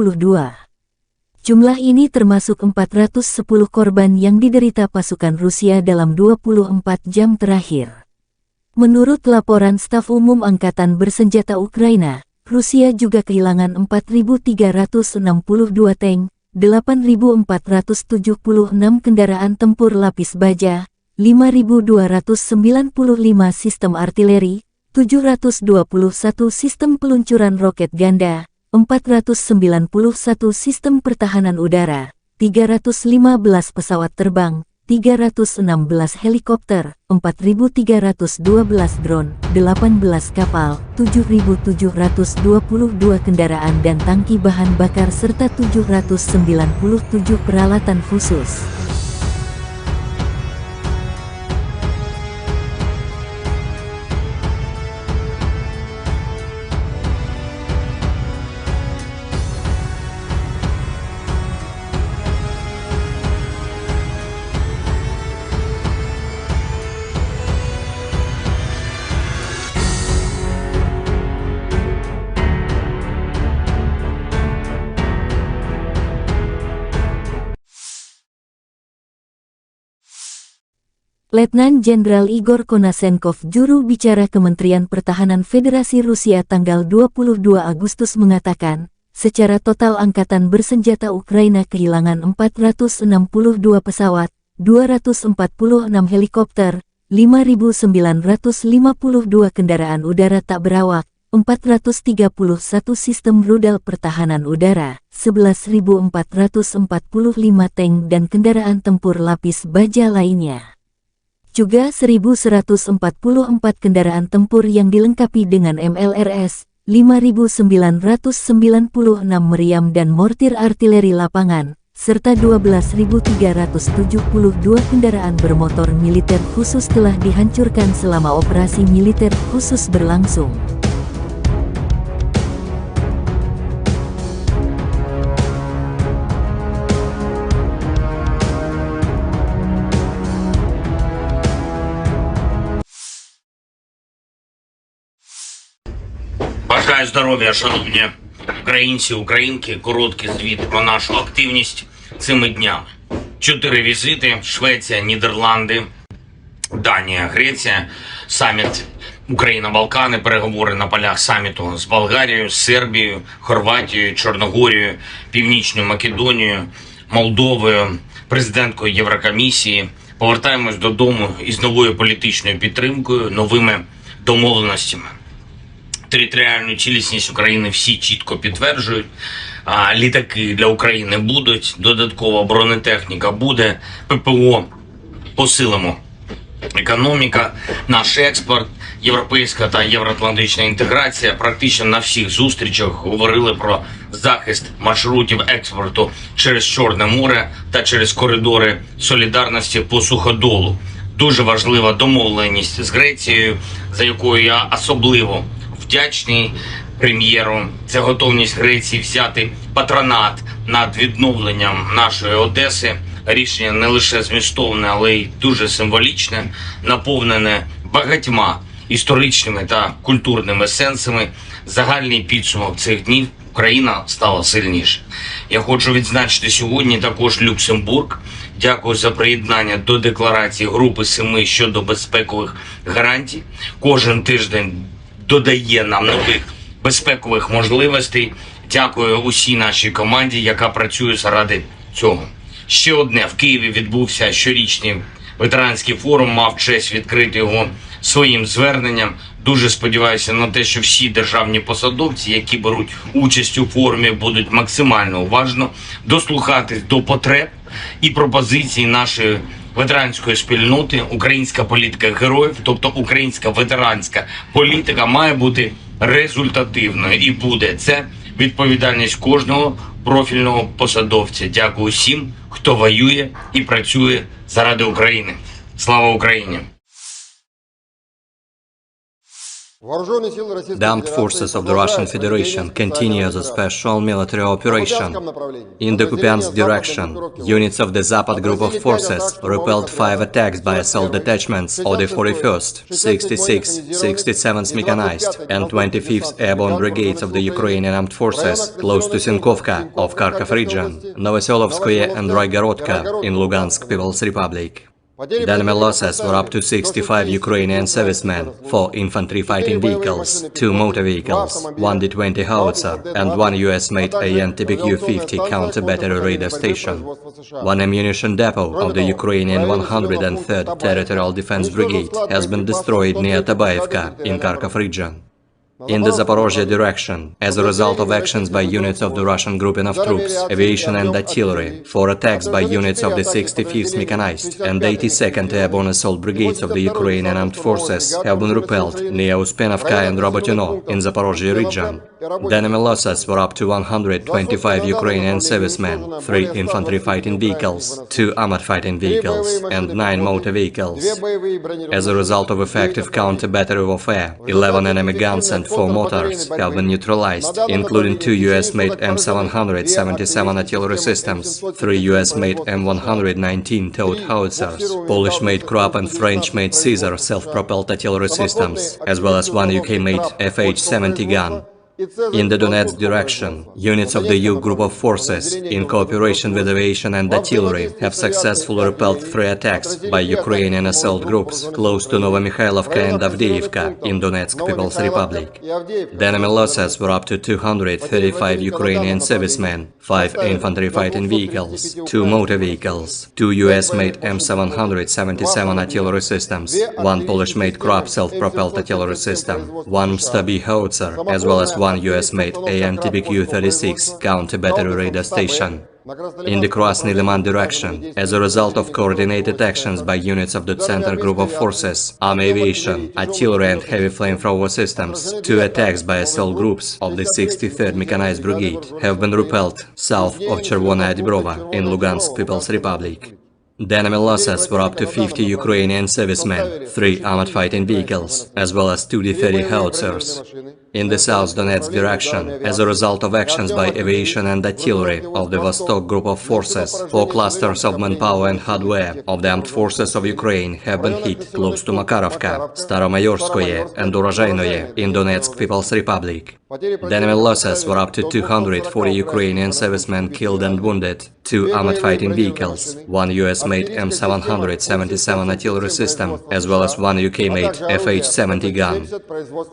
Jumlah ini termasuk 410 korban yang diderita pasukan Rusia dalam 24 jam terakhir. Menurut laporan Staf Umum Angkatan Bersenjata Ukraina, Rusia juga kehilangan 4.362 tank, 8.476 kendaraan tempur lapis baja, 5.295 sistem artileri, 721 sistem peluncuran roket ganda, 491 sistem pertahanan udara, 315 pesawat terbang, 316 helikopter, 4.312 drone, 18 kapal, 7.722 kendaraan dan tangki bahan bakar serta 797 peralatan khusus. Letnan Jenderal Igor Konashenkov, juru bicara Kementerian Pertahanan Federasi Rusia tanggal 22 Agustus mengatakan, secara total angkatan bersenjata Ukraina kehilangan 462 pesawat, 246 helikopter, 5.952 kendaraan udara tak berawak, 431 sistem rudal pertahanan udara, 11.445 tank dan kendaraan tempur lapis baja lainnya. Juga 1.144 kendaraan tempur yang dilengkapi dengan MLRS, 5.996 meriam dan mortir artileri lapangan, serta 12.372 kendaraan bermotor militer khusus telah dihancurkan selama operasi militer khusus berlangsung. Бажаю здоров'я, шановні українці, українки. Короткий звіт про нашу активність цими днями. 4 візити: Швеція, Нідерланди, Данія, Греція, саміт Україна-Балкани, переговори на полях саміту з Болгарією, Сербією, Хорватією, Чорногорією, Північною Македонією, Молдовою, президенткою Єврокомісії. Повертаємось додому із новою політичною підтримкою, новими домовленостями. Територіальну цілісність України всі чітко підтверджують. Літаки для України будуть, додаткова бронетехніка буде, ППО посилимо. Економіка, наш експорт, європейська та євроатлантична інтеграція. Практично на всіх зустрічах говорили про захист маршрутів експорту через Чорне море та через коридори солідарності по суходолу. Дуже важлива домовленість з Грецією, за якою я особливо вдячний прем'єру. Це готовність Греції взяти патронат над відновленням нашої Одеси. Рішення не лише змістовне, але й дуже символічне, наповнене багатьма історичними та культурними сенсами. Загальний підсумок цих днів: Україна стала сильніше. Я хочу відзначити сьогодні також Люксембург. Дякую за приєднання до декларації Групи 7 щодо безпекових гарантій. Кожен тиждень додає нам нових безпекових можливостей. Дякую усій нашій команді, яка працює заради цього. Ще одне: в Києві відбувся щорічний ветеранський форум, мав честь відкрити його своїм зверненням. Дуже сподіваюся на те, що всі державні посадовці, які беруть участь у форумі, будуть максимально уважно дослухатись до потреб і пропозицій нашої ветеранської спільноти. Українська політика героїв, тобто українська ветеранська політика, має бути результативною і буде. Це відповідальність кожного профільного посадовця. Дякую всім, хто воює і працює заради України. Слава Україні! The armed forces of the Russian Federation continue the special military operation. In the Kupiansk direction, units of the Zapad group of forces repelled 5 attacks by assault detachments of the 41st, 66th, 67th Mechanized and 25th Airborne Brigades of the Ukrainian Armed Forces close to Sinkovka of Kharkov region, Novoselovskoye and Raigorodka in Lugansk People's Republic. The enemy losses were up to 65 Ukrainian servicemen, 4 infantry fighting vehicles, 2 motor vehicles, 1 D-20 howitzer, and 1 US-made AN-TPQ-50 counter-battery radar station. 1 ammunition depot of the Ukrainian 103rd Territorial Defense Brigade has been destroyed near Tabaevka in Kharkov region. In the Zaporozhye direction, as a result of actions by units of the Russian grouping of troops, aviation and artillery, 4 attacks by units of the 65th Mechanized and 82nd Airborne Assault Brigades of the Ukrainian Armed Forces have been repelled near Uspenovka and Robotyno in Zaporozhye region. The enemy losses were up to 125 Ukrainian servicemen, 3 infantry fighting vehicles, 2 armored fighting vehicles, and 9 motor vehicles. As a result of effective counter-battery warfare, 11 enemy guns and 4 mortars have been neutralized, including 2 US-made M777 artillery systems, 3 US-made M119 towed howitzers, Polish-made Krupp and French-made Caesar self-propelled artillery systems, as well as 1 UK-made FH-70 gun. In the Donetsk direction, units of the U Group of Forces, in cooperation with aviation and artillery, have successfully repelled 3 attacks by Ukrainian assault groups close to Novomikhailivka and Avdiivka in Donetsk People's Republic. The enemy losses were up to 235 Ukrainian servicemen, 5 infantry fighting vehicles, 2 motor vehicles, 2 US-made M777 artillery systems, 1 Polish-made Krupp self-propelled artillery system, 1 Msta-B howitzer, as well as 1 US-made AN-TPQ-36 counter-battery radar station. In the Krasny Liman direction, as a result of coordinated actions by units of the Center Group of Forces, Army Aviation, Artillery and Heavy Flamethrower Systems, 2 attacks by assault groups of the 63rd Mechanized Brigade have been repelled south of Chervonaya Dibrova in Lugansk People's Republic. The enemy losses were up to 50 Ukrainian servicemen, 3 armored fighting vehicles, as well as 2 D-30 howitzers. In the South Donetsk direction, as a result of actions by aviation and artillery of the Vostok Group of Forces, 4 clusters of manpower and hardware of the Armed Forces of Ukraine have been hit close to Makarovka, Staromayorskoye and Urozhainoye in Donetsk People's Republic. The enemy losses were up to 240 Ukrainian servicemen killed and wounded, 2 armored fighting vehicles, 1 US-made M777 artillery system, as well as 1 UK-made FH-70 gun.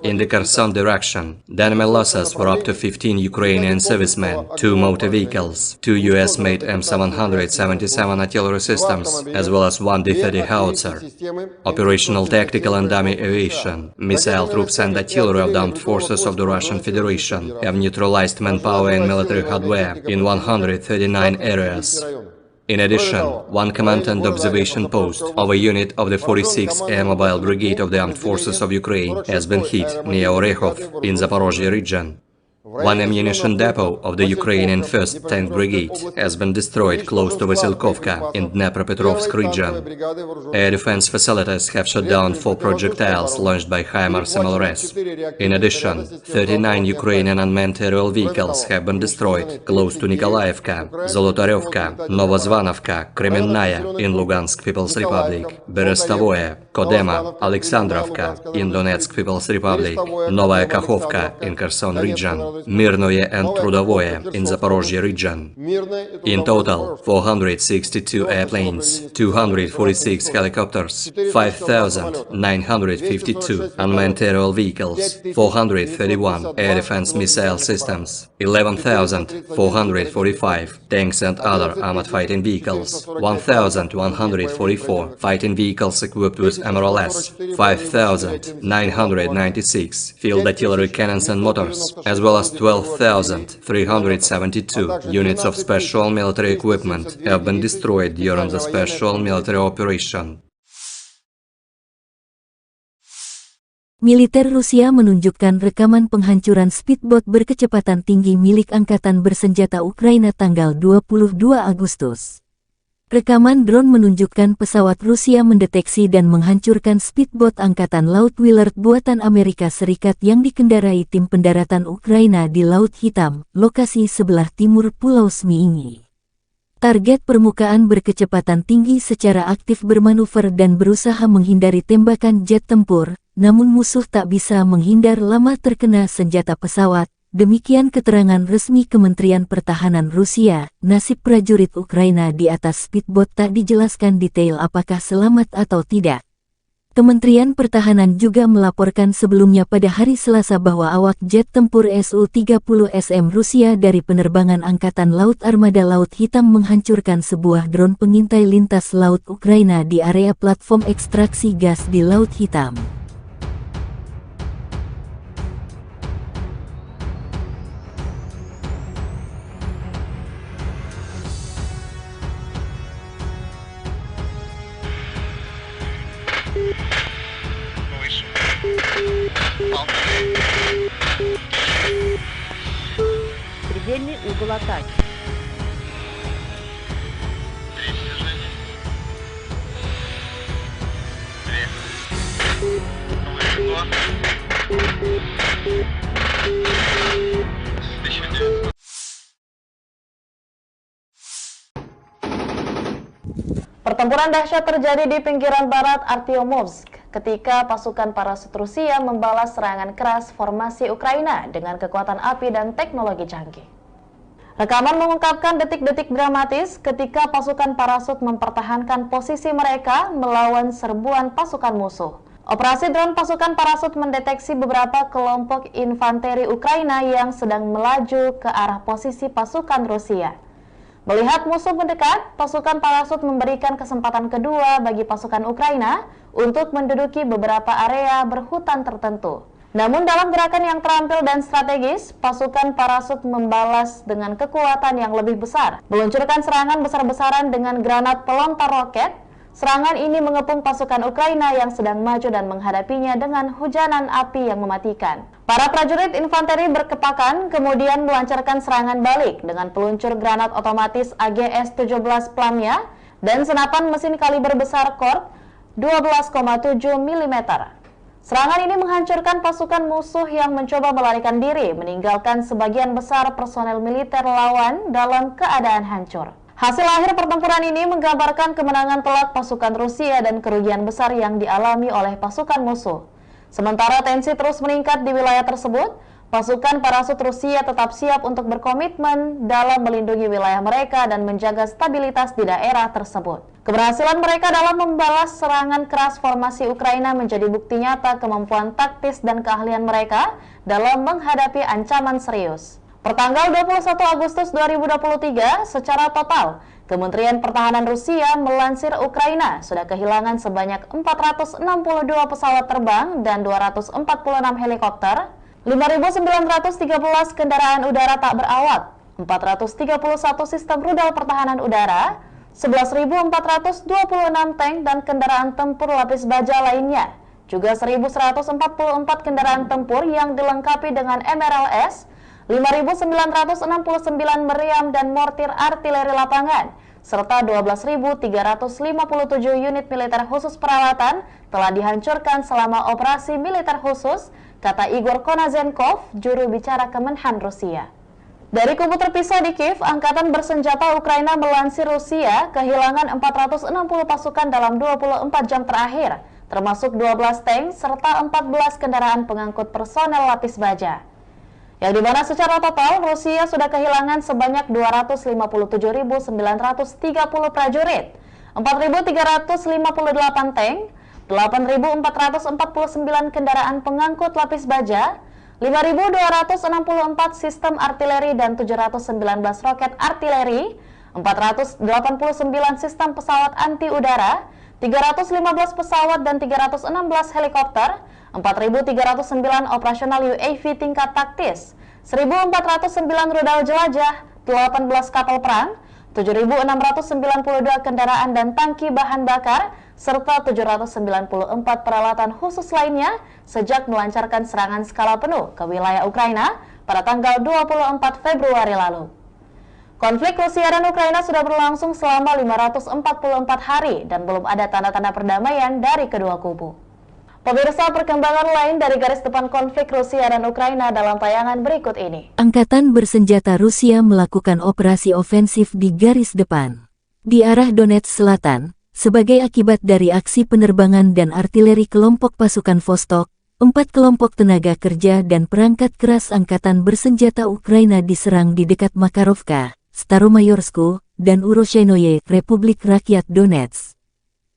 In the Kherson direction, the enemy losses were up to 15 Ukrainian servicemen, 2 motor vehicles, 2 US-made M777 artillery systems, as well as 1 D-30 howitzer. Operational, tactical and dummy aviation, missile troops and artillery of the armed forces of the Russian Federation have neutralized manpower and military hardware in 139 areas. In addition, 1 command and observation post of a unit of the 46th Air Mobile Brigade of the Armed Forces of Ukraine has been hit near Orekhov in Zaporozhye region. 1 ammunition depot of the Ukrainian 1st Tank Brigade has been destroyed close to Vasilkovka in Dnepropetrovsk region. Air defense facilities have shot down 4 projectiles launched by HIMARS MLRS. In addition, 39 Ukrainian unmanned aerial vehicles have been destroyed close to Nikolaevka, Zolotaryovka, Novozvanovka, Kremennaya in Lugansk People's Republic, Berestavoye, Kodema, Alexandrovka in Donetsk People's Republic, Novaya Kakhovka in Kherson region, Mirnoye and Trudovoye in Zaporozhye region. In total, 462 airplanes, 246 helicopters, 5,952 unmanned aerial vehicles, 431 air defense missile systems, 11,445 tanks and other armored fighting vehicles, 1,144 fighting vehicles equipped with MRLS, 5,996 field artillery cannons and motors, as well as 12,372 units of special military equipment have been destroyed during the special military operation. Militer Rusia menunjukkan rekaman penghancuran speedboat berkecepatan tinggi milik Angkatan Bersenjata Ukraina tanggal 22 Agustus. Rekaman drone menunjukkan pesawat Rusia mendeteksi dan menghancurkan speedboat Angkatan Laut Willard buatan Amerika Serikat yang dikendarai tim pendaratan Ukraina di Laut Hitam, lokasi sebelah timur Pulau Zmiiny. Target permukaan berkecepatan tinggi secara aktif bermanuver dan berusaha menghindari tembakan jet tempur, namun musuh tak bisa menghindar lama terkena senjata pesawat, Demikian keterangan resmi Kementerian Pertahanan Rusia. Nasib prajurit Ukraina di atas speedboat tak dijelaskan detail apakah selamat atau tidak. Kementerian Pertahanan juga melaporkan sebelumnya pada hari Selasa bahwa awak jet tempur Su-30SM Rusia dari penerbangan Angkatan Laut Armada Laut Hitam menghancurkan sebuah drone pengintai lintas laut Ukraina di area platform ekstraksi gas di Laut Hitam. Предельный угол атаки. Pertempuran dahsyat terjadi di pinggiran barat Artyomovsk ketika pasukan parasut Rusia membalas serangan keras formasi Ukraina dengan kekuatan api dan teknologi canggih. Rekaman mengungkapkan detik-detik dramatis ketika pasukan parasut mempertahankan posisi mereka melawan serbuan pasukan musuh. Operasi drone pasukan parasut mendeteksi beberapa kelompok infanteri Ukraina yang sedang melaju ke arah posisi pasukan Rusia. Melihat musuh mendekat, pasukan parasut memberikan kesempatan kedua bagi pasukan Ukraina untuk menduduki beberapa area berhutan tertentu. Namun dalam gerakan yang terampil dan strategis, pasukan parasut membalas dengan kekuatan yang lebih besar. Meluncurkan serangan besar-besaran dengan granat pelontar roket, serangan ini mengepung pasukan Ukraina yang sedang maju dan menghadapinya dengan hujanan api yang mematikan. Para prajurit infanteri berkepakan kemudian melancarkan serangan balik dengan peluncur granat otomatis AGS-17 Plamya dan senapan mesin kaliber besar Kork 12,7 mm. Serangan ini menghancurkan pasukan musuh yang mencoba melarikan diri, meninggalkan sebagian besar personel militer lawan dalam keadaan hancur. Hasil akhir pertempuran ini menggambarkan kemenangan telak pasukan Rusia dan kerugian besar yang dialami oleh pasukan musuh. Sementara tensi terus meningkat di wilayah tersebut, pasukan parasut Rusia tetap siap untuk berkomitmen dalam melindungi wilayah mereka dan menjaga stabilitas di daerah tersebut. Keberhasilan mereka dalam membalas serangan keras formasi Ukraina menjadi bukti nyata kemampuan taktis dan keahlian mereka dalam menghadapi ancaman serius. Pertanggal 21 Agustus 2023, secara total, Kementerian Pertahanan Rusia melansir Ukraina sudah kehilangan sebanyak 462 pesawat terbang dan 246 helikopter, 5.913 kendaraan udara tak berawak, 431 sistem rudal pertahanan udara, 11.426 tank dan kendaraan tempur lapis baja lainnya, juga 1.144 kendaraan tempur yang dilengkapi dengan MRLS, 5.969 meriam dan mortir artileri lapangan, serta 12.357 unit militer khusus peralatan telah dihancurkan selama operasi militer khusus, kata Igor Konazenkov, juru bicara Kemenhan Rusia. Dari kubu terpisah di Kiev, Angkatan Bersenjata Ukraina melansir Rusia kehilangan 460 pasukan dalam 24 jam terakhir, termasuk 12 tank serta 14 kendaraan pengangkut personel lapis baja. Yang dimana secara total Rusia sudah kehilangan sebanyak 257.930 prajurit, 4.358 tank, 8.449 kendaraan pengangkut lapis baja, 5.264 sistem artileri dan 719 roket artileri, 489 sistem pesawat anti udara, 315 pesawat dan 316 helikopter, 4.309 operasional UAV tingkat taktis, 1.409 rudal jelajah, 18 kapal perang, 7.692 kendaraan dan tangki bahan bakar, serta 794 peralatan khusus lainnya sejak melancarkan serangan skala penuh ke wilayah Ukraina pada tanggal 24 Februari lalu. Konflik Rusia dan Ukraina sudah berlangsung selama 544 hari dan belum ada tanda-tanda perdamaian dari kedua kubu. Pemirsa, perkembangan lain dari garis depan konflik Rusia dan Ukraina dalam tayangan berikut ini. Angkatan bersenjata Rusia melakukan operasi ofensif di garis depan di arah Donetsk Selatan sebagai akibat dari aksi penerbangan dan artileri kelompok pasukan Vostok 4 kelompok tenaga kerja dan perangkat keras angkatan bersenjata Ukraina diserang di dekat Makarovka, Staromayorsku, dan Uroshainoye, Republik Rakyat Donetsk.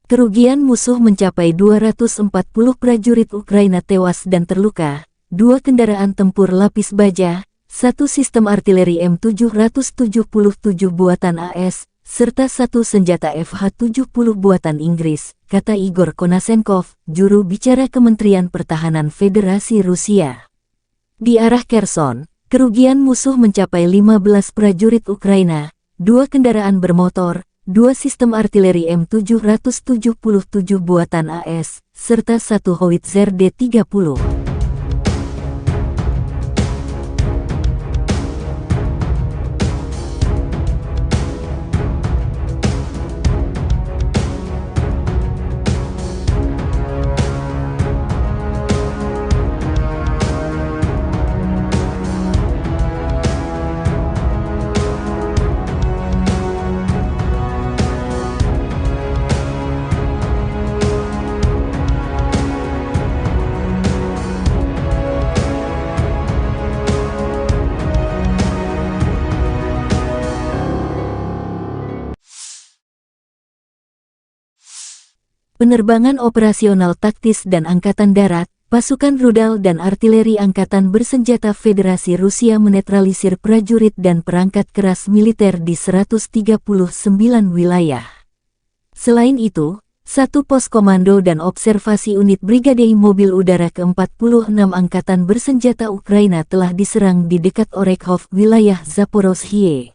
Kerugian musuh mencapai 240 prajurit Ukraina tewas dan terluka, 2 kendaraan tempur lapis baja, 1 sistem artileri M777 buatan AS, serta 1 senjata FH-70 buatan Inggris, kata Igor Konasenkov, juru bicara Kementerian Pertahanan Federasi Rusia. Di arah Kherson, kerugian musuh mencapai 15 prajurit Ukraina, 2 kendaraan bermotor, 2 sistem artileri M777 buatan AS, serta 1 howitzer D-30. Penerbangan operasional taktis dan Angkatan Darat, pasukan rudal dan artileri Angkatan Bersenjata Federasi Rusia menetralisir prajurit dan perangkat keras militer di 139 wilayah. Selain itu, 1 pos komando dan observasi unit Brigade Mobil Udara ke-46 Angkatan Bersenjata Ukraina telah diserang di dekat Orekhov, wilayah Zaporozhye.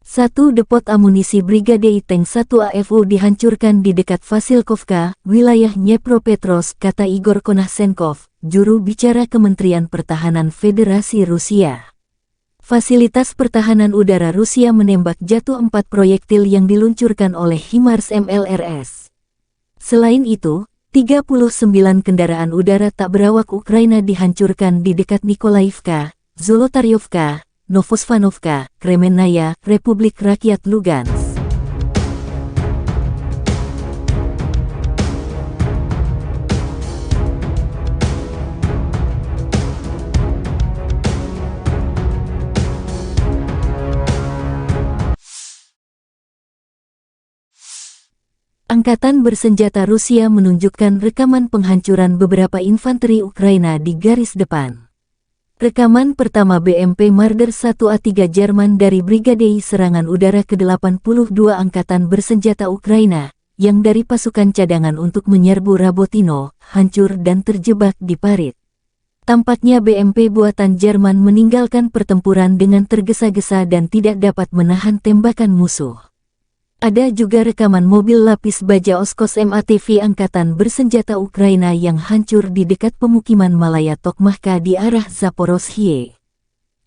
1 depot amunisi Brigade Tank 1 AFU dihancurkan di dekat Vasilkovka, wilayah Dnepropetrovsk, kata Igor Konasenkov, juru bicara Kementerian Pertahanan Federasi Rusia. Fasilitas pertahanan udara Rusia menembak jatuh 4 proyektil yang diluncurkan oleh HIMARS MLRS. Selain itu, 39 kendaraan udara tak berawak Ukraina dihancurkan di dekat Nikolaivka, Zolotaryovka, Novosvanovka, Kremennaya, Republik Rakyat Lugansk. Angkatan Bersenjata Rusia menunjukkan rekaman penghancuran beberapa infanteri Ukraina di garis depan. Rekaman pertama BMP Marder 1A3 Jerman dari Brigade Serangan Udara ke-82 Angkatan Bersenjata Ukraina, yang dari pasukan cadangan untuk menyerbu Rabotino, hancur dan terjebak di parit. Tampaknya BMP buatan Jerman meninggalkan pertempuran dengan tergesa-gesa dan tidak dapat menahan tembakan musuh. Ada juga rekaman mobil lapis baja Oskos MATV Angkatan Bersenjata Ukraina yang hancur di dekat pemukiman Malaya Tokmahka di arah Zaporozhye.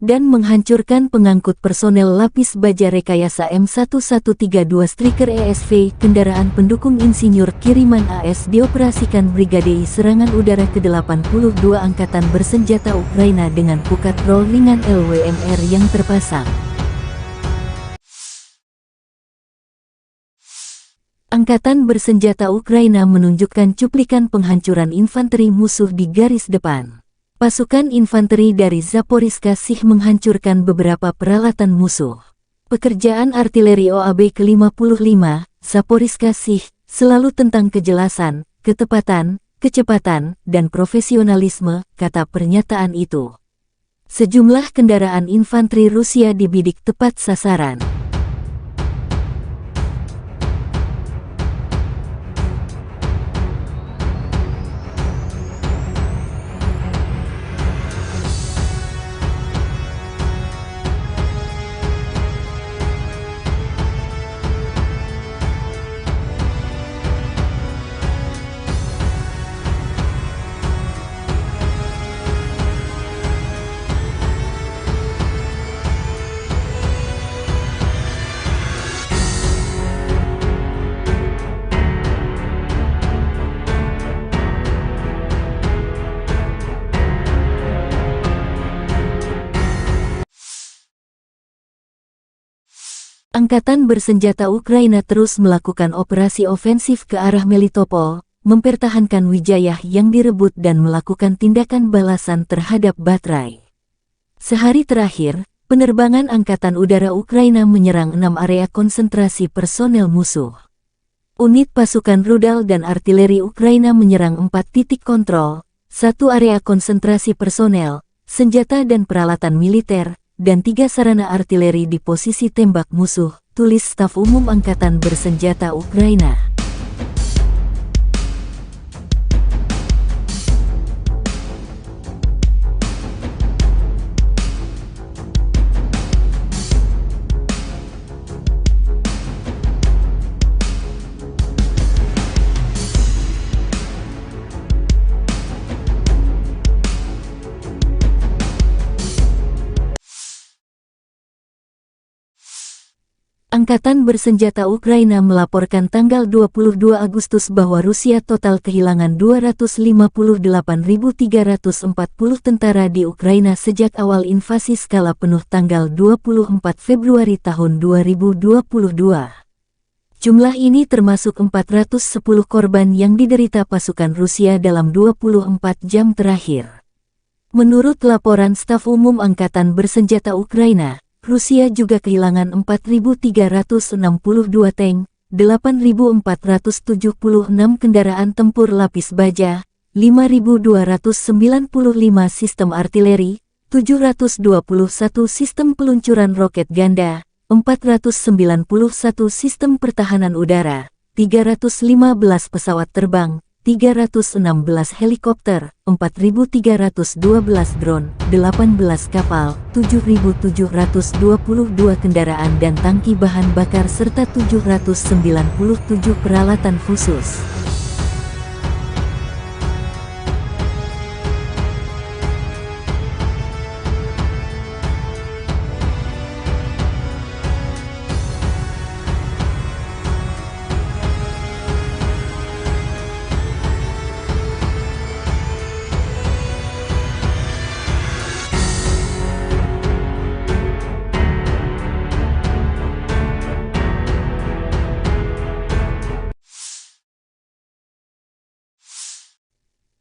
Dan menghancurkan pengangkut personel lapis baja rekayasa M1132 Striker ESV, kendaraan pendukung insinyur kiriman AS dioperasikan Brigade Serangan Udara ke-82 Angkatan Bersenjata Ukraina dengan pukat roll ringan LWMR yang terpasang. Angkatan Bersenjata Ukraina menunjukkan cuplikan penghancuran infanteri musuh di garis depan. Pasukan infanteri dari Zaporizhzhia Sich menghancurkan beberapa peralatan musuh. Pekerjaan artileri OAB ke-55, Zaporizhzhia Sich, selalu tentang kejelasan, ketepatan, kecepatan, dan profesionalisme, kata pernyataan itu. Sejumlah kendaraan infanteri Rusia dibidik tepat sasaran. Angkatan Bersenjata Ukraina terus melakukan operasi ofensif ke arah Melitopol, mempertahankan Wijayah yang direbut dan melakukan tindakan balasan terhadap Batrai. Sehari terakhir, penerbangan Angkatan Udara Ukraina menyerang 6 area konsentrasi personel musuh. Unit pasukan rudal dan artileri Ukraina menyerang 4 titik kontrol, 1 area konsentrasi personel, senjata dan peralatan militer, dan 3 sarana artileri di posisi tembak musuh, tulis Staf Umum Angkatan Bersenjata Ukraina. Angkatan Bersenjata Ukraina melaporkan tanggal 22 Agustus bahwa Rusia total kehilangan 258.340 tentara di Ukraina sejak awal invasi skala penuh tanggal 24 Februari tahun 2022. Jumlah ini termasuk 410 korban yang diderita pasukan Rusia dalam 24 jam terakhir. Menurut laporan Staf Umum Angkatan Bersenjata Ukraina, Rusia juga kehilangan 4.362 tank, 8.476 kendaraan tempur lapis baja, 5.295 sistem artileri, 721 sistem peluncuran roket ganda, 491 sistem pertahanan udara, 315 pesawat terbang, 316 helikopter, 4.312 drone, 18 kapal, 7.722 kendaraan dan tangki bahan bakar serta 797 peralatan khusus.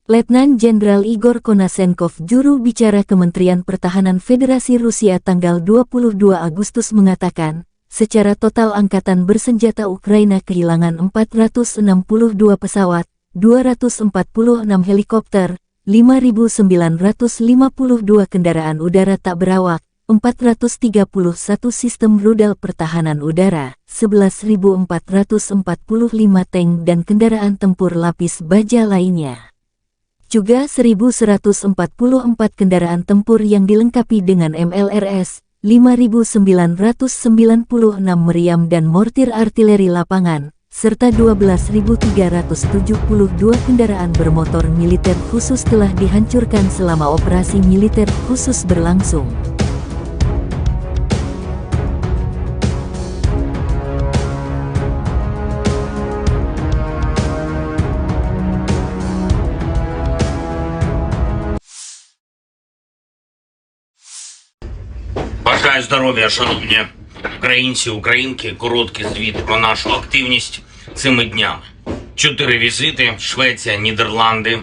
Letnan Jenderal Igor Konasenkov, juru bicara Kementerian Pertahanan Federasi Rusia tanggal 22 Agustus mengatakan, secara total Angkatan Bersenjata Ukraina kehilangan 462 pesawat, 246 helikopter, 5.952 kendaraan udara tak berawak, 431 sistem rudal pertahanan udara, 11.445 tank dan kendaraan tempur lapis baja lainnya. Juga 1.144 kendaraan tempur yang dilengkapi dengan MLRS, 5.996 meriam dan mortir artileri lapangan, serta 12.372 kendaraan bermotor militer khusus telah dihancurkan selama operasi militer khusus berlangsung. Бажаю здоров'я, шановні українці, українки. Короткий звіт про нашу активність цими днями. 4 візити: Швеція, Нідерланди,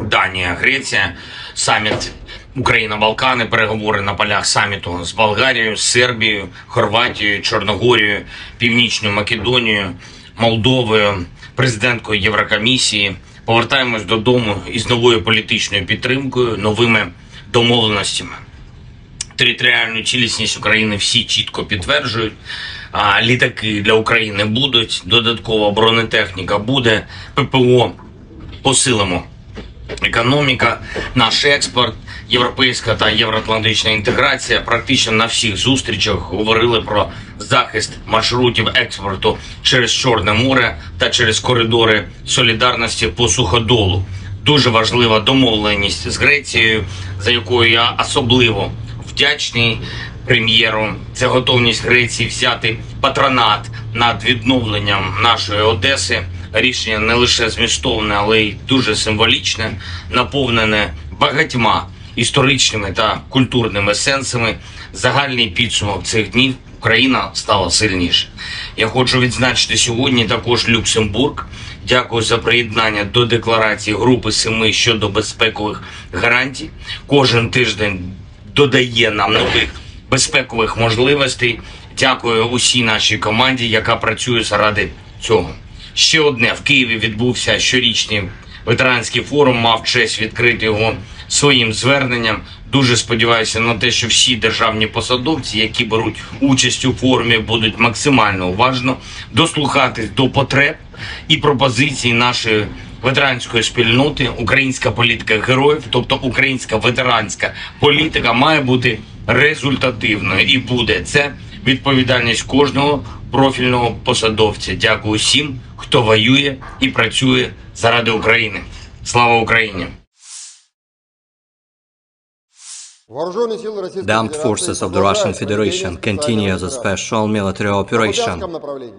Данія, Греція, саміт Україна-Балкани, переговори на полях саміту з Болгарією, Сербією, Хорватією, Чорногорією, Північною Македонією, Молдовою, президенткою Єврокомісії. Повертаємось додому із новою політичною підтримкою, новими домовленостями. Територіальну цілісність України всі чітко підтверджують. Літаки для України будуть, додаткова бронетехніка буде, ППО посилимо. Економіка, наш експорт, європейська та євроатлантична інтеграція. Практично на всіх зустрічах говорили про захист маршрутів експорту через Чорне море та через коридори солідарності по суходолу. Дуже важлива домовленість з Грецією, за якою я особливо вдячний прем'єру. Це готовність Греції взяти патронат над відновленням нашої Одеси. Рішення не лише змістовне, але й дуже символічне, наповнене багатьма історичними та культурними сенсами. Загальний підсумок цих днів: Україна стала сильніше. Я хочу відзначити сьогодні також Люксембург, Дякую за приєднання до декларації Групи 7 щодо безпекових гарантій. Кожен тиждень додає нам нових безпекових можливостей. Дякую усій нашій команді, яка працює заради цього. Ще одне. В Києві відбувся щорічний ветеранський форум. Мав честь відкрити його своїм зверненням. Дуже сподіваюся на те, що всі державні посадовці, які беруть участь у форумі, будуть максимально уважно дослухатись до потреб і пропозицій нашої ветеранської спільноти. Українська політика героїв, тобто українська ветеранська політика, має бути результативною і буде. Це відповідальність кожного профільного посадовця. Дякую всім, хто воює і працює заради України. Слава Україні! The armed forces of the Russian Federation continue the special military operation.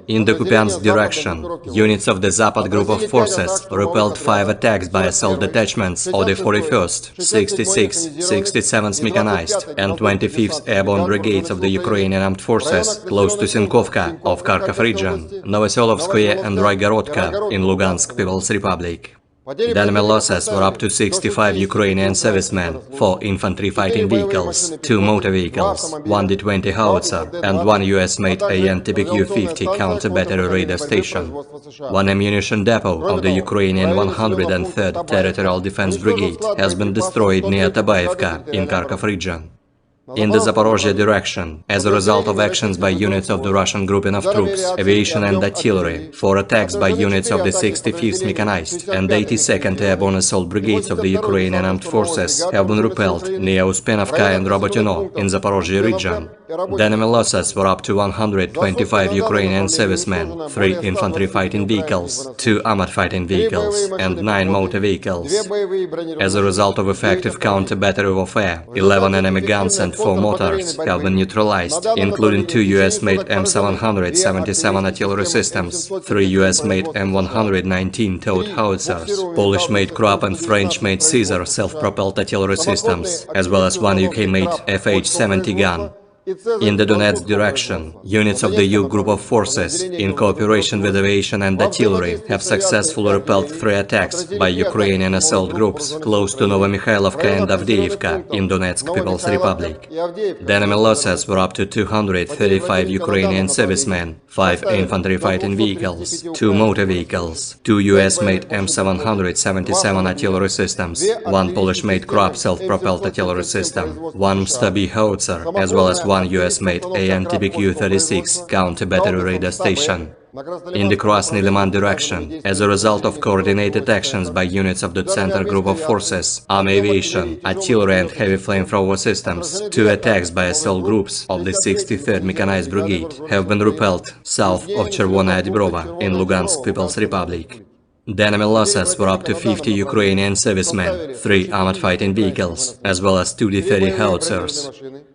In the Kupiansk direction, units of the Zapad group of forces repelled 5 attacks by assault detachments of the 41st, 66th, 67th Mechanized and 25th Airborne Brigades of the Ukrainian Armed Forces close to Sinkovka of Kharkov region, Novoselovskoye and Roygorodka in Lugansk People's Republic. The enemy losses were up to 65 Ukrainian servicemen, 4 infantry fighting vehicles, 2 motor vehicles, 1 D-20 howitzer, and 1 US-made AN-TPQ-50 counter-battery radar station. 1 ammunition depot of the Ukrainian 103rd Territorial Defense Brigade has been destroyed near Tabaevka in Kharkov region. In the Zaporozhye direction, as a result of actions by units of the Russian grouping of troops, aviation and artillery, 4 attacks by units of the 65th Mechanized and 82nd Airborne Assault Brigades of the Ukrainian Armed Forces have been repelled near Uspenovka and Robotyno in Zaporozhye region. The enemy losses were up to 125 Ukrainian servicemen, 3 infantry fighting vehicles, 2 armored fighting vehicles, and 9 motor vehicles. As a result of effective counter-battery warfare, 11 enemy guns and 4 mortars have been neutralized, including 2 US-made M777 artillery systems, 3 US-made M119 towed howitzers, Polish-made Krupp and French-made Caesar self-propelled artillery systems, as well as 1 UK-made FH-70 gun. In the Donetsk direction, units of the U group of forces, in cooperation with aviation and artillery, have successfully repelled 3 attacks by Ukrainian assault groups close to Novomikhailivka and Avdiivka in Donetsk People's Republic. The enemy losses were up to 235 Ukrainian servicemen, 5 infantry fighting vehicles, 2 motor vehicles, 2 US-made M777 artillery systems, 1 Polish-made Krupp self-propelled artillery system, 1 Stabi howitzer, as well as 1 US-made AN-TPQ-36 counter-battery radar station. In the Krasny Liman direction, as a result of coordinated actions by units of the Center Group of Forces, Army Aviation, Artillery and Heavy Flamethrower Systems, 2 attacks by assault groups of the 63rd Mechanized Brigade have been repelled south of Chervona Dibrova in Lugansk People's Republic. The enemy losses were up to 50 Ukrainian servicemen, 3 armored fighting vehicles, as well as 2 D-30 howitzers.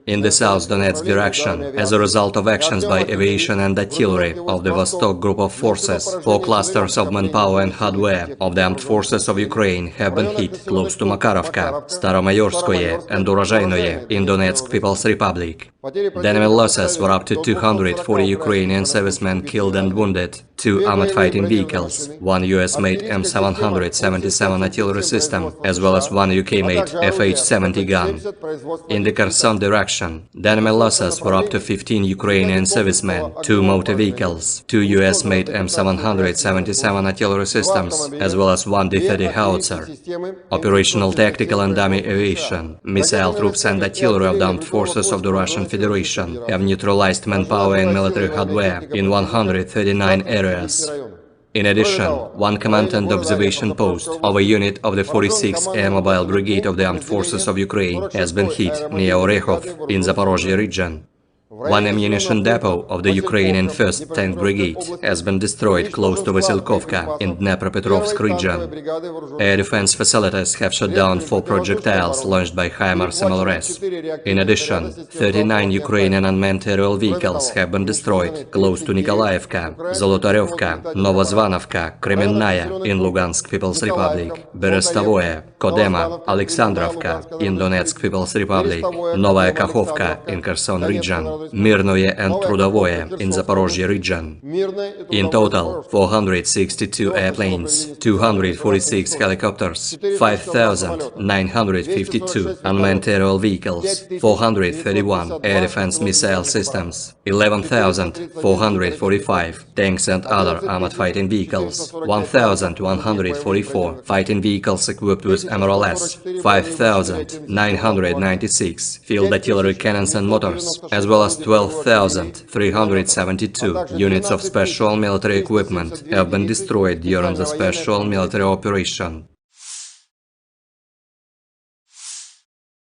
In the South Donetsk direction, as a result of actions by aviation and artillery of the Vostok Group of Forces, 4 clusters of manpower and hardware of the armed forces of Ukraine have been hit close to Makarovka, Staromayorskoye and Urozhainoye in Donetsk People's Republic. The enemy losses were up to 240 Ukrainian servicemen killed and wounded, 2 armored fighting vehicles, 1 US-made M777 artillery system, as well as 1 UK-made FH-70 gun. In the Kherson direction, the enemy losses were up to 15 Ukrainian servicemen, 2 motor vehicles, 2 US-made M777 artillery systems, as well as 1 D-30 howitzer. Operational, tactical and army aviation, missile troops and artillery of the armed forces of the Russian Federation have neutralized manpower and military hardware in 139 areas. In addition, 1 command and observation post of a unit of the 46th Air Mobile Brigade of the Armed Forces of Ukraine has been hit near Orekhov in Zaporozhye region. 1 ammunition depot of the Ukrainian 1st Tank Brigade has been destroyed close to Vasilkovka in Dnepropetrovsk region. Air defense facilities have shot down 4 projectiles launched by HIMARS MLRS. In addition, 39 Ukrainian unmanned aerial vehicles have been destroyed close to Nikolaevka, Zolotaryovka, Novozvanovka, Kremenная in Lugansk People's Republic, Berestavoye, Kodema, Alexandrovka in Donetsk People's Republic, Novaya Kakhovka in Kherson region, Mirnoye and Trudovoye in Zaporozhye region. In total, 462 airplanes, 246 helicopters, 5,952 unmanned aerial vehicles, 431 air defense missile systems, 11,445 tanks and other armored fighting vehicles, 1,144 fighting vehicles equipped with MRLS, 5,996 field artillery cannons and motors, as well as 12,372 units of special military equipment have been destroyed during the special military operation.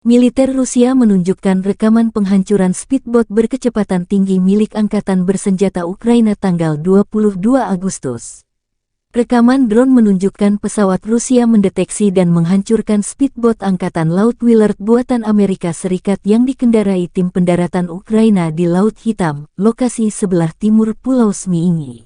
Militer Rusia menunjukkan rekaman penghancuran speedboat berkecepatan tinggi milik Angkatan Bersenjata Ukraina tanggal 22 Agustus. Rekaman drone menunjukkan pesawat Rusia mendeteksi dan menghancurkan speedboat Angkatan Laut Willard buatan Amerika Serikat yang dikendarai tim pendaratan Ukraina di Laut Hitam, lokasi sebelah timur Pulau Zmiini.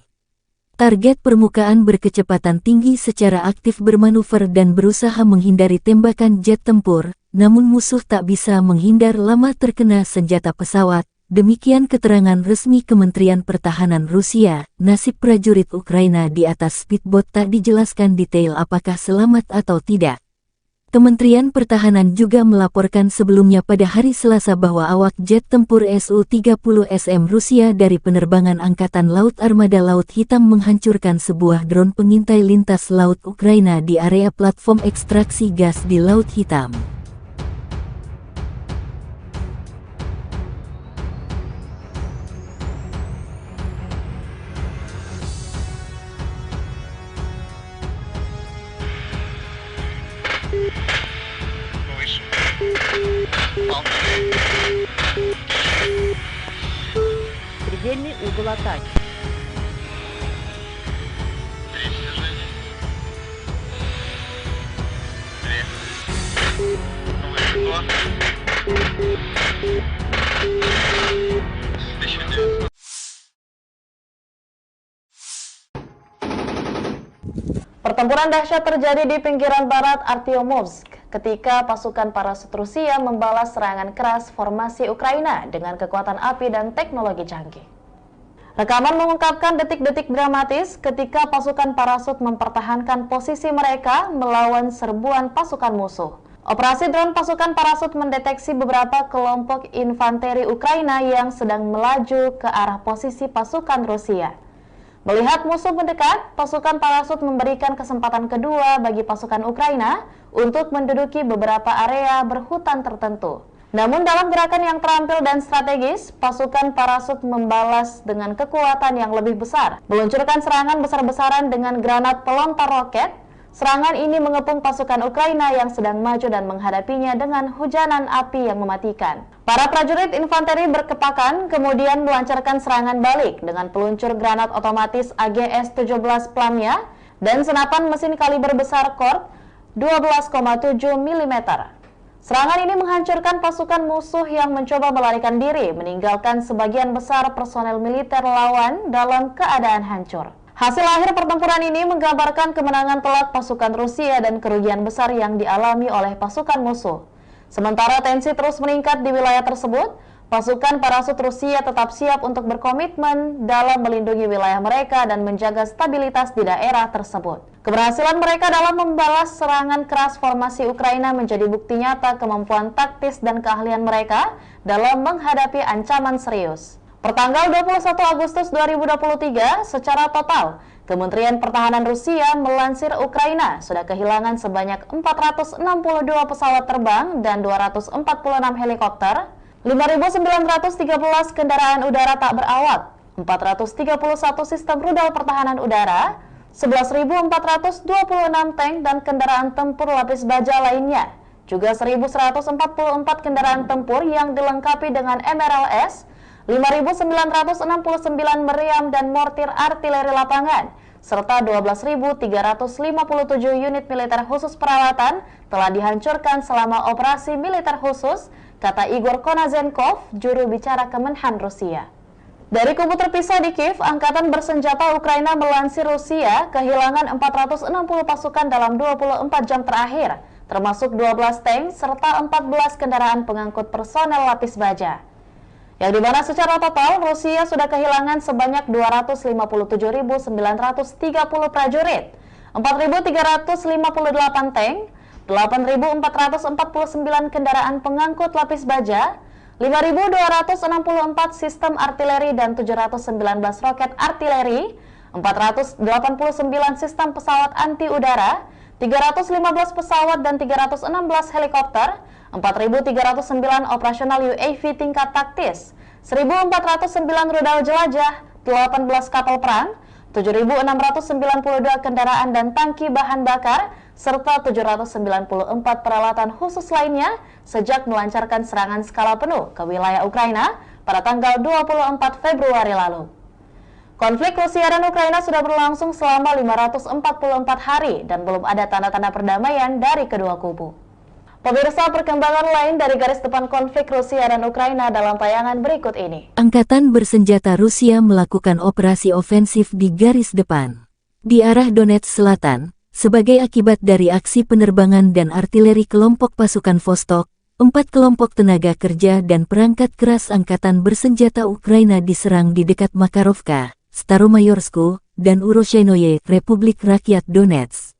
Target permukaan berkecepatan tinggi secara aktif bermanuver dan berusaha menghindari tembakan jet tempur, namun musuh tak bisa menghindar lama terkena senjata pesawat. Demikian keterangan resmi Kementerian Pertahanan Rusia. Nasib prajurit Ukraina di atas speedboat tak dijelaskan detail apakah selamat atau tidak. Kementerian Pertahanan juga melaporkan sebelumnya pada hari Selasa bahwa awak jet tempur Su-30SM Rusia dari penerbangan Angkatan Laut Armada Laut Hitam menghancurkan sebuah drone pengintai lintas laut Ukraina di area platform ekstraksi gas di Laut Hitam. Предельный угол атаки. Pertempuran dahsyat terjadi di pinggiran barat Artyomovsk ketika pasukan parasut Rusia membalas serangan keras formasi Ukraina dengan kekuatan api dan teknologi canggih. Rekaman mengungkapkan detik-detik dramatis ketika pasukan parasut mempertahankan posisi mereka melawan serbuan pasukan musuh. Operasi drone pasukan parasut mendeteksi beberapa kelompok infanteri Ukraina yang sedang melaju ke arah posisi pasukan Rusia. Melihat musuh mendekat, pasukan parasut memberikan kesempatan kedua bagi pasukan Ukraina untuk menduduki beberapa area berhutan tertentu. Namun dalam gerakan yang terampil dan strategis, pasukan parasut membalas dengan kekuatan yang lebih besar, meluncurkan serangan besar-besaran dengan granat pelontar roket. Serangan ini mengepung pasukan Ukraina yang sedang maju dan menghadapinya dengan hujanan api yang mematikan. Para prajurit infanteri berkepakan kemudian melancarkan serangan balik dengan peluncur granat otomatis AGS-17 Plamya dan senapan mesin kaliber besar Kork 12,7 mm. Serangan ini menghancurkan pasukan musuh yang mencoba melarikan diri, meninggalkan sebagian besar personel militer lawan dalam keadaan hancur. Hasil akhir pertempuran ini menggambarkan kemenangan telak pasukan Rusia dan kerugian besar yang dialami oleh pasukan musuh. Sementara tensi terus meningkat di wilayah tersebut, pasukan parasut Rusia tetap siap untuk berkomitmen dalam melindungi wilayah mereka dan menjaga stabilitas di daerah tersebut. Keberhasilan mereka dalam membalas serangan keras formasi Ukraina menjadi bukti nyata kemampuan taktis dan keahlian mereka dalam menghadapi ancaman serius. Pertanggal 21 Agustus 2023, secara total, Kementerian Pertahanan Rusia melansir Ukraina sudah kehilangan sebanyak 462 pesawat terbang dan 246 helikopter, 5.913 kendaraan udara tak berawak, 431 sistem rudal pertahanan udara, 11.426 tank dan kendaraan tempur lapis baja lainnya, juga 1.144 kendaraan tempur yang dilengkapi dengan MRLS, 5.969 meriam dan mortir artileri lapangan, serta 12.357 unit militer khusus peralatan telah dihancurkan selama operasi militer khusus, kata Igor Konazenkov, juru bicara Kemenhan Rusia. Dari kubu terpisah di Kiev, Angkatan Bersenjata Ukraina melansir Rusia kehilangan 460 pasukan dalam 24 jam terakhir, termasuk 12 tank serta 14 kendaraan pengangkut personel lapis baja. Yang dimana secara total Rusia sudah kehilangan sebanyak 257.930 prajurit, 4.358 tank, 8.449 kendaraan pengangkut lapis baja, 5.264 sistem artileri dan 719 roket artileri, 489 sistem pesawat anti udara, 315 pesawat dan 316 helikopter, 4.309 operasional UAV tingkat taktis, 1.409 rudal jelajah, 18 kapal perang, 7.692 kendaraan dan tangki bahan bakar, serta 794 peralatan khusus lainnya sejak melancarkan serangan skala penuh ke wilayah Ukraina pada tanggal 24 Februari lalu. Konflik Rusia dan Ukraina sudah berlangsung selama 544 hari dan belum ada tanda-tanda perdamaian dari kedua kubu. Pemirsa, perkembangan lain dari garis depan konflik Rusia dan Ukraina dalam tayangan berikut ini. Angkatan bersenjata Rusia melakukan operasi ofensif di garis depan di arah Donetsk Selatan sebagai akibat dari aksi penerbangan dan artileri kelompok pasukan Vostok. 4 kelompok tenaga kerja dan perangkat keras angkatan bersenjata Ukraina diserang di dekat Makarovka, Staromayorsku, dan Uroshenoye, Republik Rakyat Donetsk.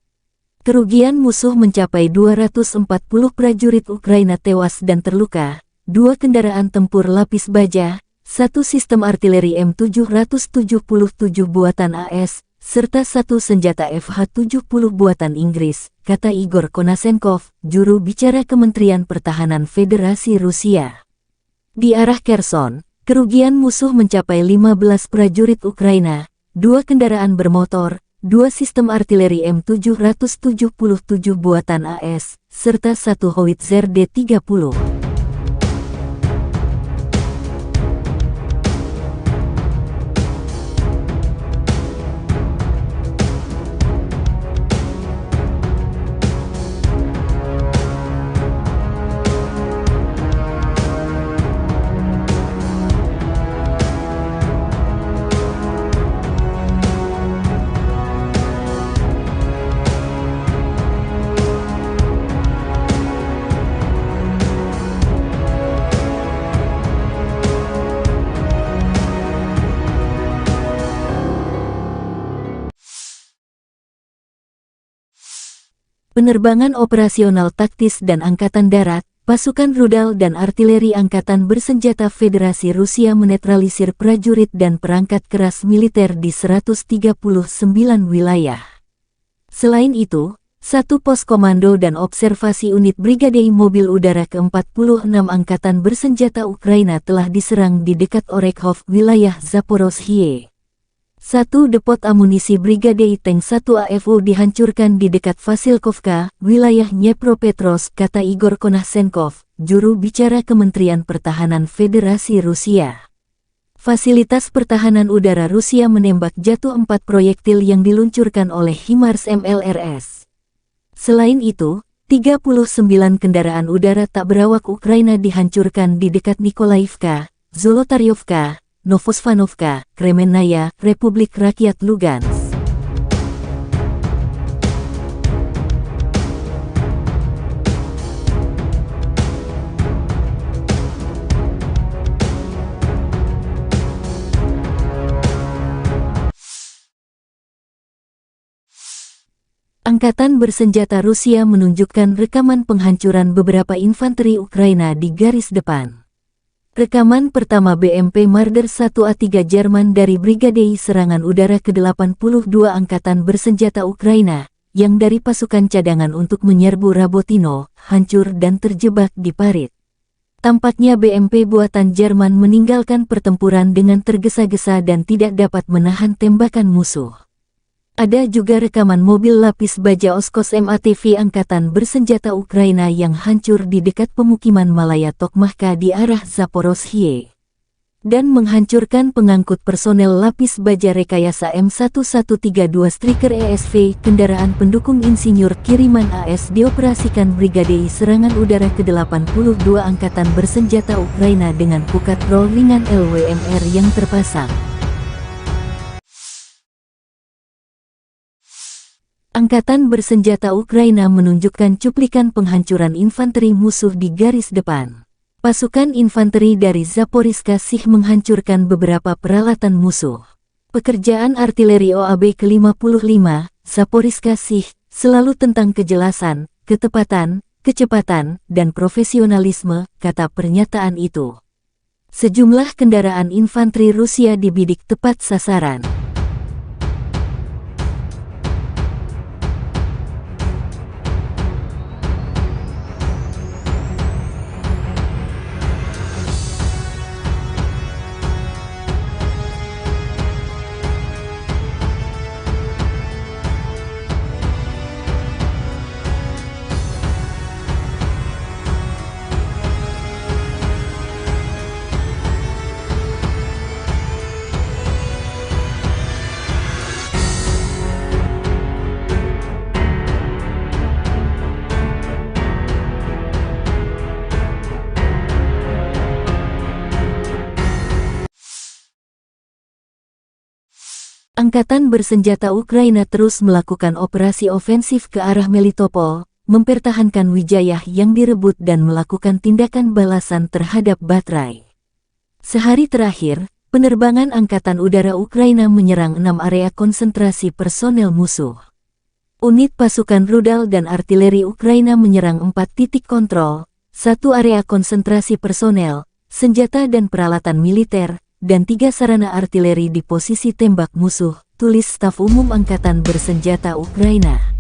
Kerugian musuh mencapai 240 prajurit Ukraina tewas dan terluka, 2 kendaraan tempur lapis baja, 1 sistem artileri M777 buatan AS, serta 1 senjata FH-70 buatan Inggris, kata Igor Konasenkov, juru bicara Kementerian Pertahanan Federasi Rusia. Di arah Kherson, kerugian musuh mencapai 15 prajurit Ukraina, 2 kendaraan bermotor, 2 sistem artileri M777 buatan AS, serta 1 howitzer D-30. Penerbangan operasional taktis dan Angkatan Darat, pasukan rudal dan artileri Angkatan Bersenjata Federasi Rusia menetralisir prajurit dan perangkat keras militer di 139 wilayah. Selain itu, 1 pos komando dan observasi unit Brigade Mobil Udara ke-46 Angkatan Bersenjata Ukraina telah diserang di dekat Orekhov, wilayah Zaporozhye. 1 depot amunisi Brigade Tank 1 AFU dihancurkan di dekat Vasilkovka, wilayah Dnepropetrovsk, kata Igor Konasenkov, juru bicara Kementerian Pertahanan Federasi Rusia. Fasilitas pertahanan udara Rusia menembak jatuh 4 proyektil yang diluncurkan oleh HIMARS MLRS. Selain itu, 39 kendaraan udara tak berawak Ukraina dihancurkan di dekat Nikolaivka, Zolotaryovka, Novosvanovka, Kremennaya, Republik Rakyat Lugansk. Angkatan bersenjata Rusia menunjukkan rekaman penghancuran beberapa infanteri Ukraina di garis depan. Rekaman pertama BMP Marder 1A3 Jerman dari Brigade Serangan Udara ke-82 Angkatan Bersenjata Ukraina, yang dari pasukan cadangan untuk menyerbu Rabotino, hancur dan terjebak di parit. Tampaknya BMP buatan Jerman meninggalkan pertempuran dengan tergesa-gesa dan tidak dapat menahan tembakan musuh. Ada juga rekaman mobil lapis baja Oskos MATV Angkatan Bersenjata Ukraina yang hancur di dekat pemukiman Malaya Tokmahka di arah Zaporozhye dan menghancurkan pengangkut personel lapis baja rekayasa M1132 Striker ESV, kendaraan pendukung insinyur kiriman AS dioperasikan Brigade Serangan Udara ke-82 Angkatan Bersenjata Ukraina dengan pukat roll ringan LWMR yang terpasang. Angkatan bersenjata Ukraina menunjukkan cuplikan penghancuran infanteri musuh di garis depan. Pasukan infanteri dari Zaporizhzhia Sich menghancurkan beberapa peralatan musuh. Pekerjaan artileri OAB ke-55, Zaporizhzhia Sich, selalu tentang kejelasan, ketepatan, kecepatan, dan profesionalisme, kata pernyataan itu. Sejumlah kendaraan infanteri Rusia dibidik tepat sasaran. Angkatan bersenjata Ukraina terus melakukan operasi ofensif ke arah Melitopol, mempertahankan Wijayah yang direbut dan melakukan tindakan balasan terhadap Batrai. Sehari terakhir, penerbangan Angkatan Udara Ukraina menyerang 6 area konsentrasi personel musuh. Unit pasukan rudal dan artileri Ukraina menyerang 4 titik kontrol, 1 area konsentrasi personel, senjata dan peralatan militer, dan 3 sarana artileri di posisi tembak musuh, tulis Staf Umum Angkatan Bersenjata Ukraina.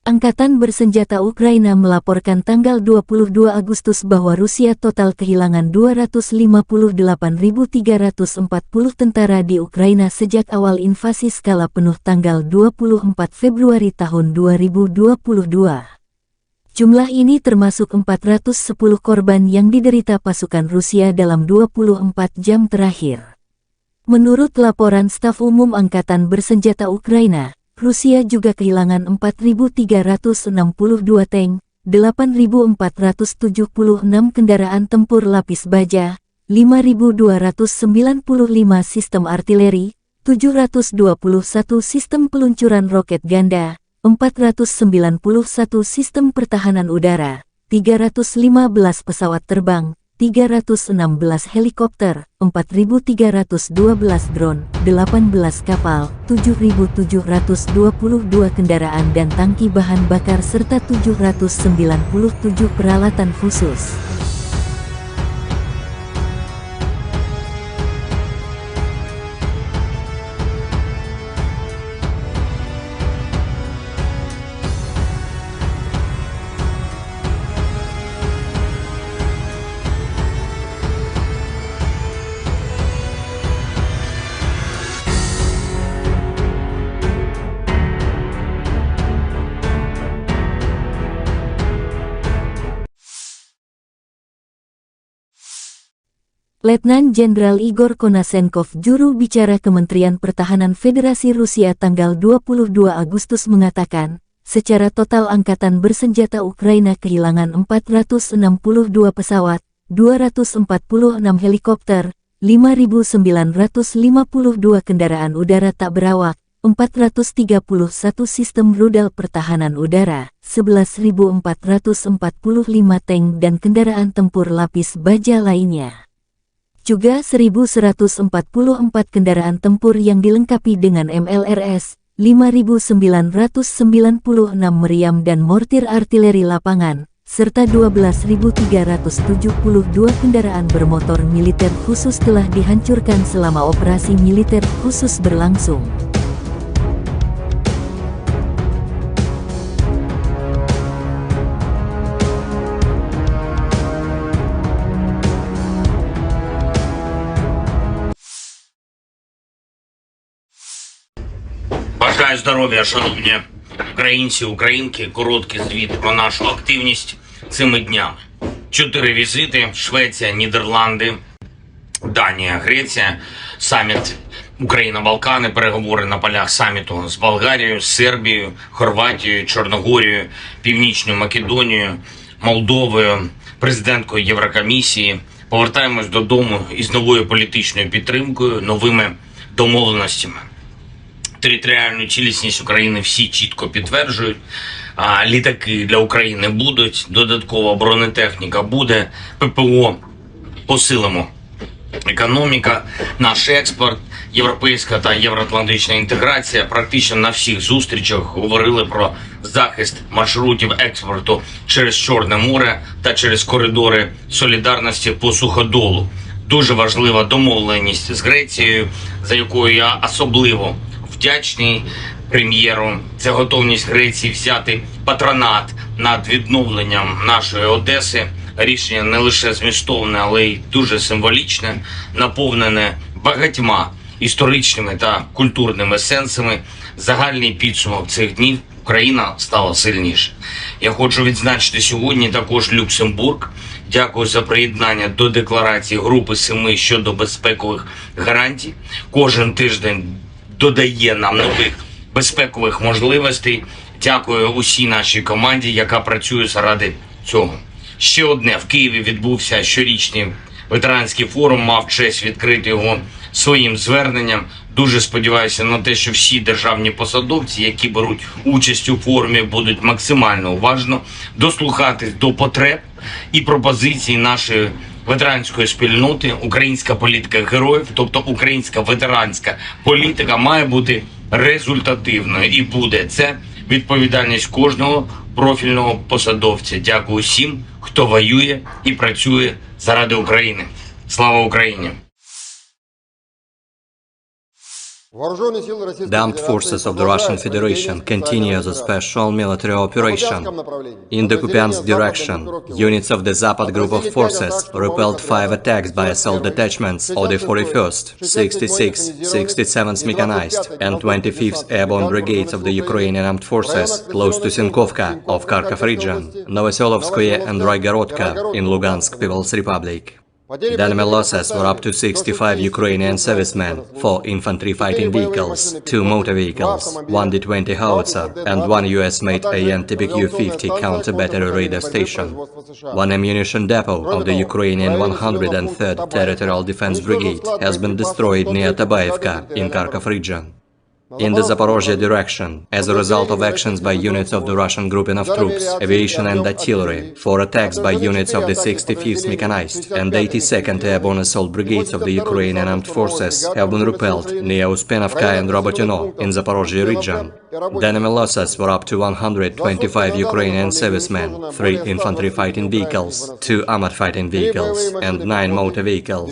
Angkatan Bersenjata Ukraina melaporkan tanggal 22 Agustus bahwa Rusia total kehilangan 258.340 tentara di Ukraina sejak awal invasi skala penuh tanggal 24 Februari tahun 2022. Jumlah ini termasuk 410 korban yang diderita pasukan Rusia dalam 24 jam terakhir. Menurut laporan Staf Umum Angkatan Bersenjata Ukraina, Rusia juga kehilangan 4.362 tank, 8.476 kendaraan tempur lapis baja, 5.295 sistem artileri, 721 sistem peluncuran roket ganda, 491 sistem pertahanan udara, 315 pesawat terbang, 316 helikopter, 4.312 drone, 18 kapal, 7.722 kendaraan dan tangki bahan bakar serta 797 peralatan khusus. Letnan Jenderal Igor Konashenkov, juru bicara Kementerian Pertahanan Federasi Rusia tanggal 22 Agustus mengatakan, secara total Angkatan Bersenjata Ukraina kehilangan 462 pesawat, 246 helikopter, 5.952 kendaraan udara tak berawak, 431 sistem rudal pertahanan udara, 11.445 tank dan kendaraan tempur lapis baja lainnya. Juga 1.144 kendaraan tempur yang dilengkapi dengan MLRS, 5.996 meriam dan mortir artileri lapangan, serta 12.372 kendaraan bermotor militer khusus telah dihancurkan selama operasi militer khusus berlangsung. Бажаю здоров'я, шановні українці, українки. Короткий звіт про нашу активність цими днями. 4 візити: Швеція, Нідерланди, Данія, Греція, саміт Україна-Балкани, переговори на полях саміту з Болгарією, Сербією, Хорватією, Чорногорією, Північною Македонією, Молдовою, президенткою Єврокомісії. Повертаємось додому із новою політичною підтримкою, новими домовленостями. Територіальну цілісність України всі чітко підтверджують. Літаки для України будуть, додаткова бронетехніка буде, ППО посилимо. Економіка, наш експорт, європейська та євроатлантична інтеграція. Практично на всіх зустрічах говорили про захист маршрутів експорту через Чорне море та через коридори солідарності по суходолу. Дуже важлива домовленість з Грецією, за якою я особливо вдячний прем'єру. Це готовність Греції взяти патронат над відновленням нашої Одеси. Рішення не лише змістовне, але й дуже символічне, наповнене багатьма історичними та культурними сенсами. Загальний підсумок цих днів: Україна стала сильніше. Я хочу відзначити сьогодні також Люксембург. Дякую за приєднання до декларації Групи 7 щодо безпекових гарантій. Кожен тиждень додає нам нових безпекових можливостей. Дякую усій нашій команді, яка працює заради цього. Ще одне: в Києві відбувся щорічний ветеранський форум, мав честь відкрити його своїм зверненням. Дуже сподіваюся на те, що всі державні посадовці, які беруть участь у форумі, будуть максимально уважно дослухатись до потреб і пропозицій нашої ветеранської спільноти. Українська політика героїв, тобто українська ветеранська політика, має бути результативною і буде. Це відповідальність кожного профільного посадовця. Дякую всім, хто воює і працює заради України. Слава Україні! The armed forces of the Russian Federation continue the special military operation. In the Kupiansk direction, units of the Zapad group of forces repelled 5 attacks by assault detachments of the 41st, 66th, 67th Mechanized and 25th Airborne Brigades of the Ukrainian Armed Forces close to Sinkovka of Kharkov region, Novoselovskoye and Raigorodka in Lugansk People's Republic. The enemy losses were up to 65 Ukrainian servicemen, 4 infantry fighting vehicles, 2 motor vehicles, 1 D-20 howitzer, and 1 US-made AN-TPQ-50 counter-battery radar station. 1 ammunition depot of the Ukrainian 103rd Territorial Defense Brigade has been destroyed near Tabaevka in Kharkov region. In the Zaporozhye direction, as a result of actions by units of the Russian grouping of troops, aviation and artillery, 4 attacks by units of the 65th Mechanized and 82nd Airborne Assault Brigades of the Ukrainian Armed Forces have been repelled near Uspenovka and Robotyno in Zaporozhye region. The enemy losses were up to 125 Ukrainian servicemen, 3 infantry fighting vehicles, 2 armored fighting vehicles, and 9 motor vehicles.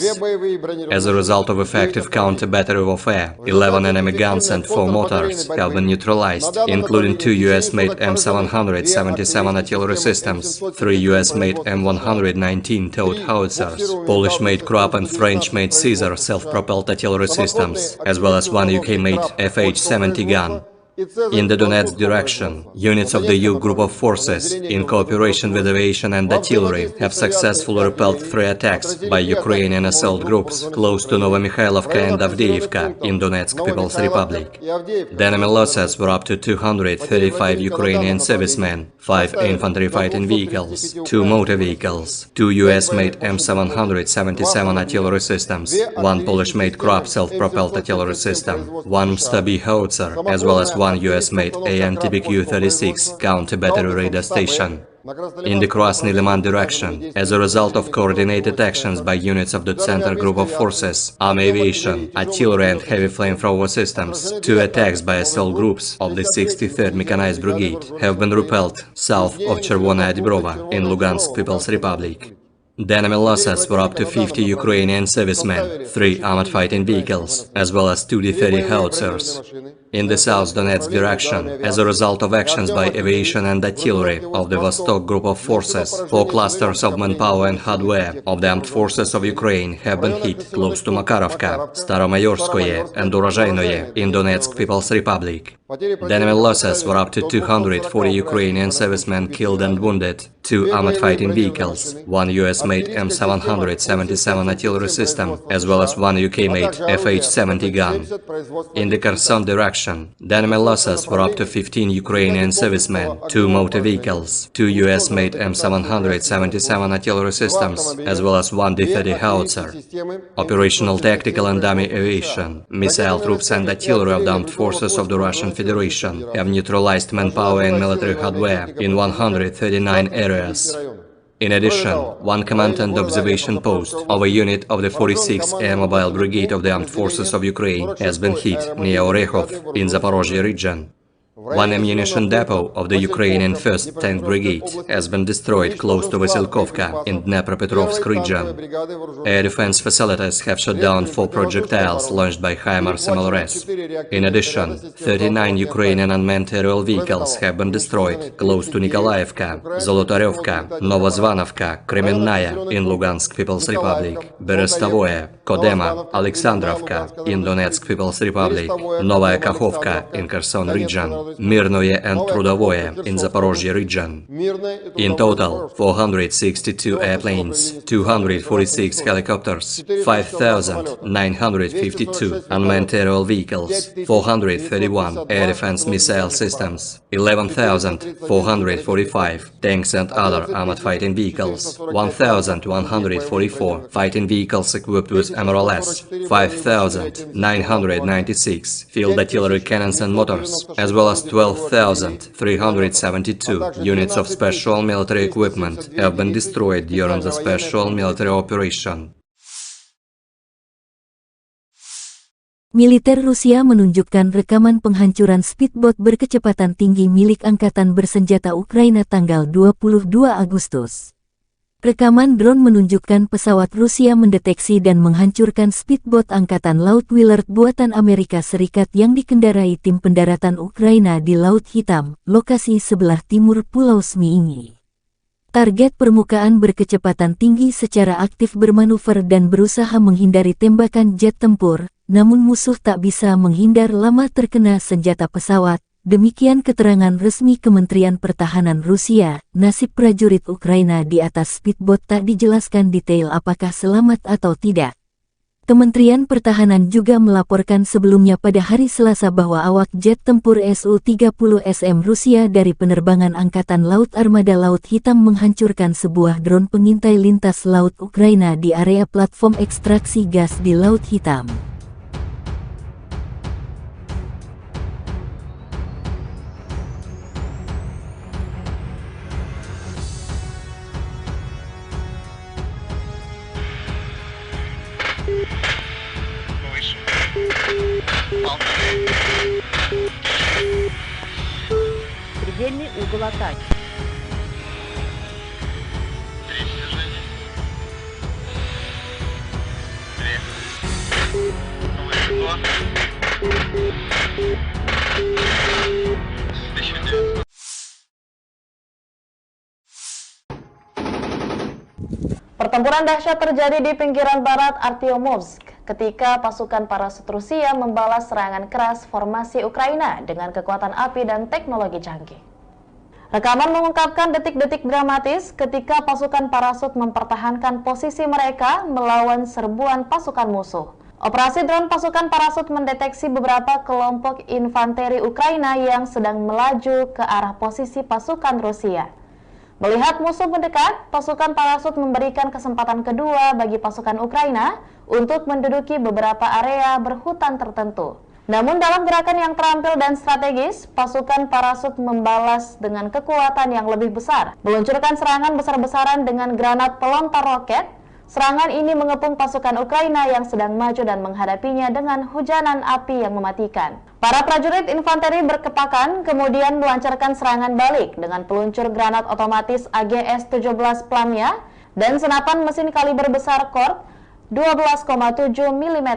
As a result of effective counter-battery warfare, 11 enemy guns and 4 mortars have been neutralized, including 2 US-made M777 artillery systems, 3 US-made M119 towed howitzers, Polish-made Krupp and French-made Caesar self-propelled artillery systems, as well as 1 UK-made FH-70 gun. In the Donetsk direction, units of the U group of forces, in cooperation with aviation and artillery, have successfully repelled 3 attacks by Ukrainian assault groups close to Novomikhailivka and Avdiivka in Donetsk People's Republic. The enemy losses were up to 235 Ukrainian servicemen, 5 infantry fighting vehicles, 2 motor vehicles, 2 US-made M777 artillery systems, 1 Polish-made Krupp self-propelled artillery system, 1 Stabi howitzer, as well as 1 US-made AN-TPQ-36 counter-battery radar station. In the Krasny Liman direction, as a result of coordinated actions by units of the Center Group of Forces, Army Aviation, Artillery and Heavy Flamethrower Systems, 2 attacks by assault groups of the 63rd Mechanized Brigade have been repelled south of Chervona Dibrova in Lugansk People's Republic. The enemy losses were up to 50 Ukrainian servicemen, 3 armored fighting vehicles, as well as 2 D-30 howitzers. In the South Donetsk direction, as a result of actions by aviation and artillery of the Vostok Group of Forces, 4 clusters of manpower and hardware of the armed forces of Ukraine have been hit close to Makarovka, Staromayorskoye and Urozhainoye in Donetsk People's Republic. The enemy losses were up to 240 Ukrainian servicemen killed and wounded, 2 armored fighting vehicles, 1 US-made M777 artillery system, as well as 1 UK-made FH-70 gun. In the Kherson direction, the enemy losses were up to 15 Ukrainian servicemen, 2 motor vehicles, 2 US-made M777 artillery systems, as well as 1 D-30 howitzer. Operational, tactical and dummy aviation, missile troops and artillery of the armed forces of the Russian Federation have neutralized manpower and military hardware in 139 areas. In addition, 1 command and observation post of a unit of the 46th Air Mobile Brigade of the Armed Forces of Ukraine has been hit near Orekhov in Zaporozhye region. 1 ammunition depot of the Ukrainian 1st Tank Brigade has been destroyed close to Vasilkovka in Dnepropetrovsk region. Air defense facilities have shot down 4 projectiles launched by HIMARS MLRS. In addition, 39 Ukrainian unmanned aerial vehicles have been destroyed close to Nikolaevka, Zolotarevka, Novozvanovka, Kremenная in Lugansk People's Republic, Berestovoye, Kodema, Alexandrovka in Donetsk People's Republic, Novaya Kakhovka in Kherson region, Mirnoye and Trudovoye in Zaporozhye region. In total, 462 airplanes, 246 helicopters, 5,952 unmanned aerial vehicles, 431 air defense missile systems, 11,445 tanks and other armored fighting vehicles, 1,144 fighting vehicles equipped with MRLS, 5,996 field artillery cannons and motors, as well as 12,372 units of special military equipment have been destroyed during the special military operation. Militer Rusia menunjukkan rekaman penghancuran speedboat berkecepatan tinggi milik Angkatan Bersenjata Ukraina tanggal 22 Agustus. Rekaman drone menunjukkan pesawat Rusia mendeteksi dan menghancurkan speedboat Angkatan Laut Willard buatan Amerika Serikat yang dikendarai tim pendaratan Ukraina di Laut Hitam, lokasi sebelah timur Pulau Zmiiny. Target permukaan berkecepatan tinggi secara aktif bermanuver dan berusaha menghindari tembakan jet tempur, namun musuh tak bisa menghindar lama terkena senjata pesawat. Demikian keterangan resmi Kementerian Pertahanan Rusia. Nasib prajurit Ukraina di atas speedboat tak dijelaskan detail apakah selamat atau tidak. Kementerian Pertahanan juga melaporkan sebelumnya pada hari Selasa bahwa awak jet tempur Su-30SM Rusia dari penerbangan Angkatan Laut Armada Laut Hitam menghancurkan sebuah drone pengintai lintas laut Ukraina di area platform ekstraksi gas di Laut Hitam. Предельный угол атаки. Pertempuran dahsyat terjadi di pinggiran barat Artyomovsk ketika pasukan parasut Rusia membalas serangan keras formasi Ukraina dengan kekuatan api dan teknologi canggih. Rekaman mengungkapkan detik-detik dramatis ketika pasukan parasut mempertahankan posisi mereka melawan serbuan pasukan musuh. Operasi drone pasukan parasut mendeteksi beberapa kelompok infanteri Ukraina yang sedang melaju ke arah posisi pasukan Rusia. Melihat musuh mendekat, pasukan parasut memberikan kesempatan kedua bagi pasukan Ukraina untuk menduduki beberapa area berhutan tertentu. Namun dalam gerakan yang terampil dan strategis, pasukan parasut membalas dengan kekuatan yang lebih besar, meluncurkan serangan besar-besaran dengan granat pelontar roket. Serangan ini mengepung pasukan Ukraina yang sedang maju dan menghadapinya dengan hujanan api yang mematikan. Para prajurit infanteri berkepakan kemudian melancarkan serangan balik dengan peluncur granat otomatis AGS-17 Plamia dan senapan mesin kaliber besar Kork 12,7 mm.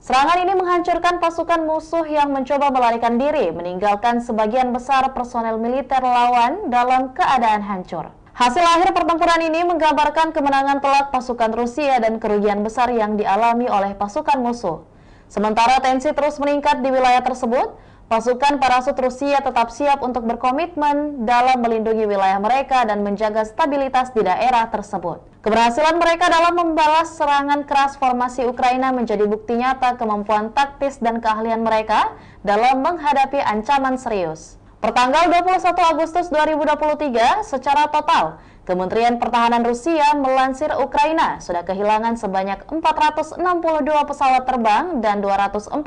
Serangan ini menghancurkan pasukan musuh yang mencoba melarikan diri, meninggalkan sebagian besar personel militer lawan dalam keadaan hancur. Hasil akhir pertempuran ini menggambarkan kemenangan telak pasukan Rusia dan kerugian besar yang dialami oleh pasukan musuh. Sementara tensi terus meningkat di wilayah tersebut, pasukan parasut Rusia tetap siap untuk berkomitmen dalam melindungi wilayah mereka dan menjaga stabilitas di daerah tersebut. Keberhasilan mereka dalam membalas serangan keras formasi Ukraina menjadi bukti nyata kemampuan taktis dan keahlian mereka dalam menghadapi ancaman serius. Pertanggal 21 Agustus 2023, secara total, Kementerian Pertahanan Rusia melansir Ukraina sudah kehilangan sebanyak 462 pesawat terbang dan 246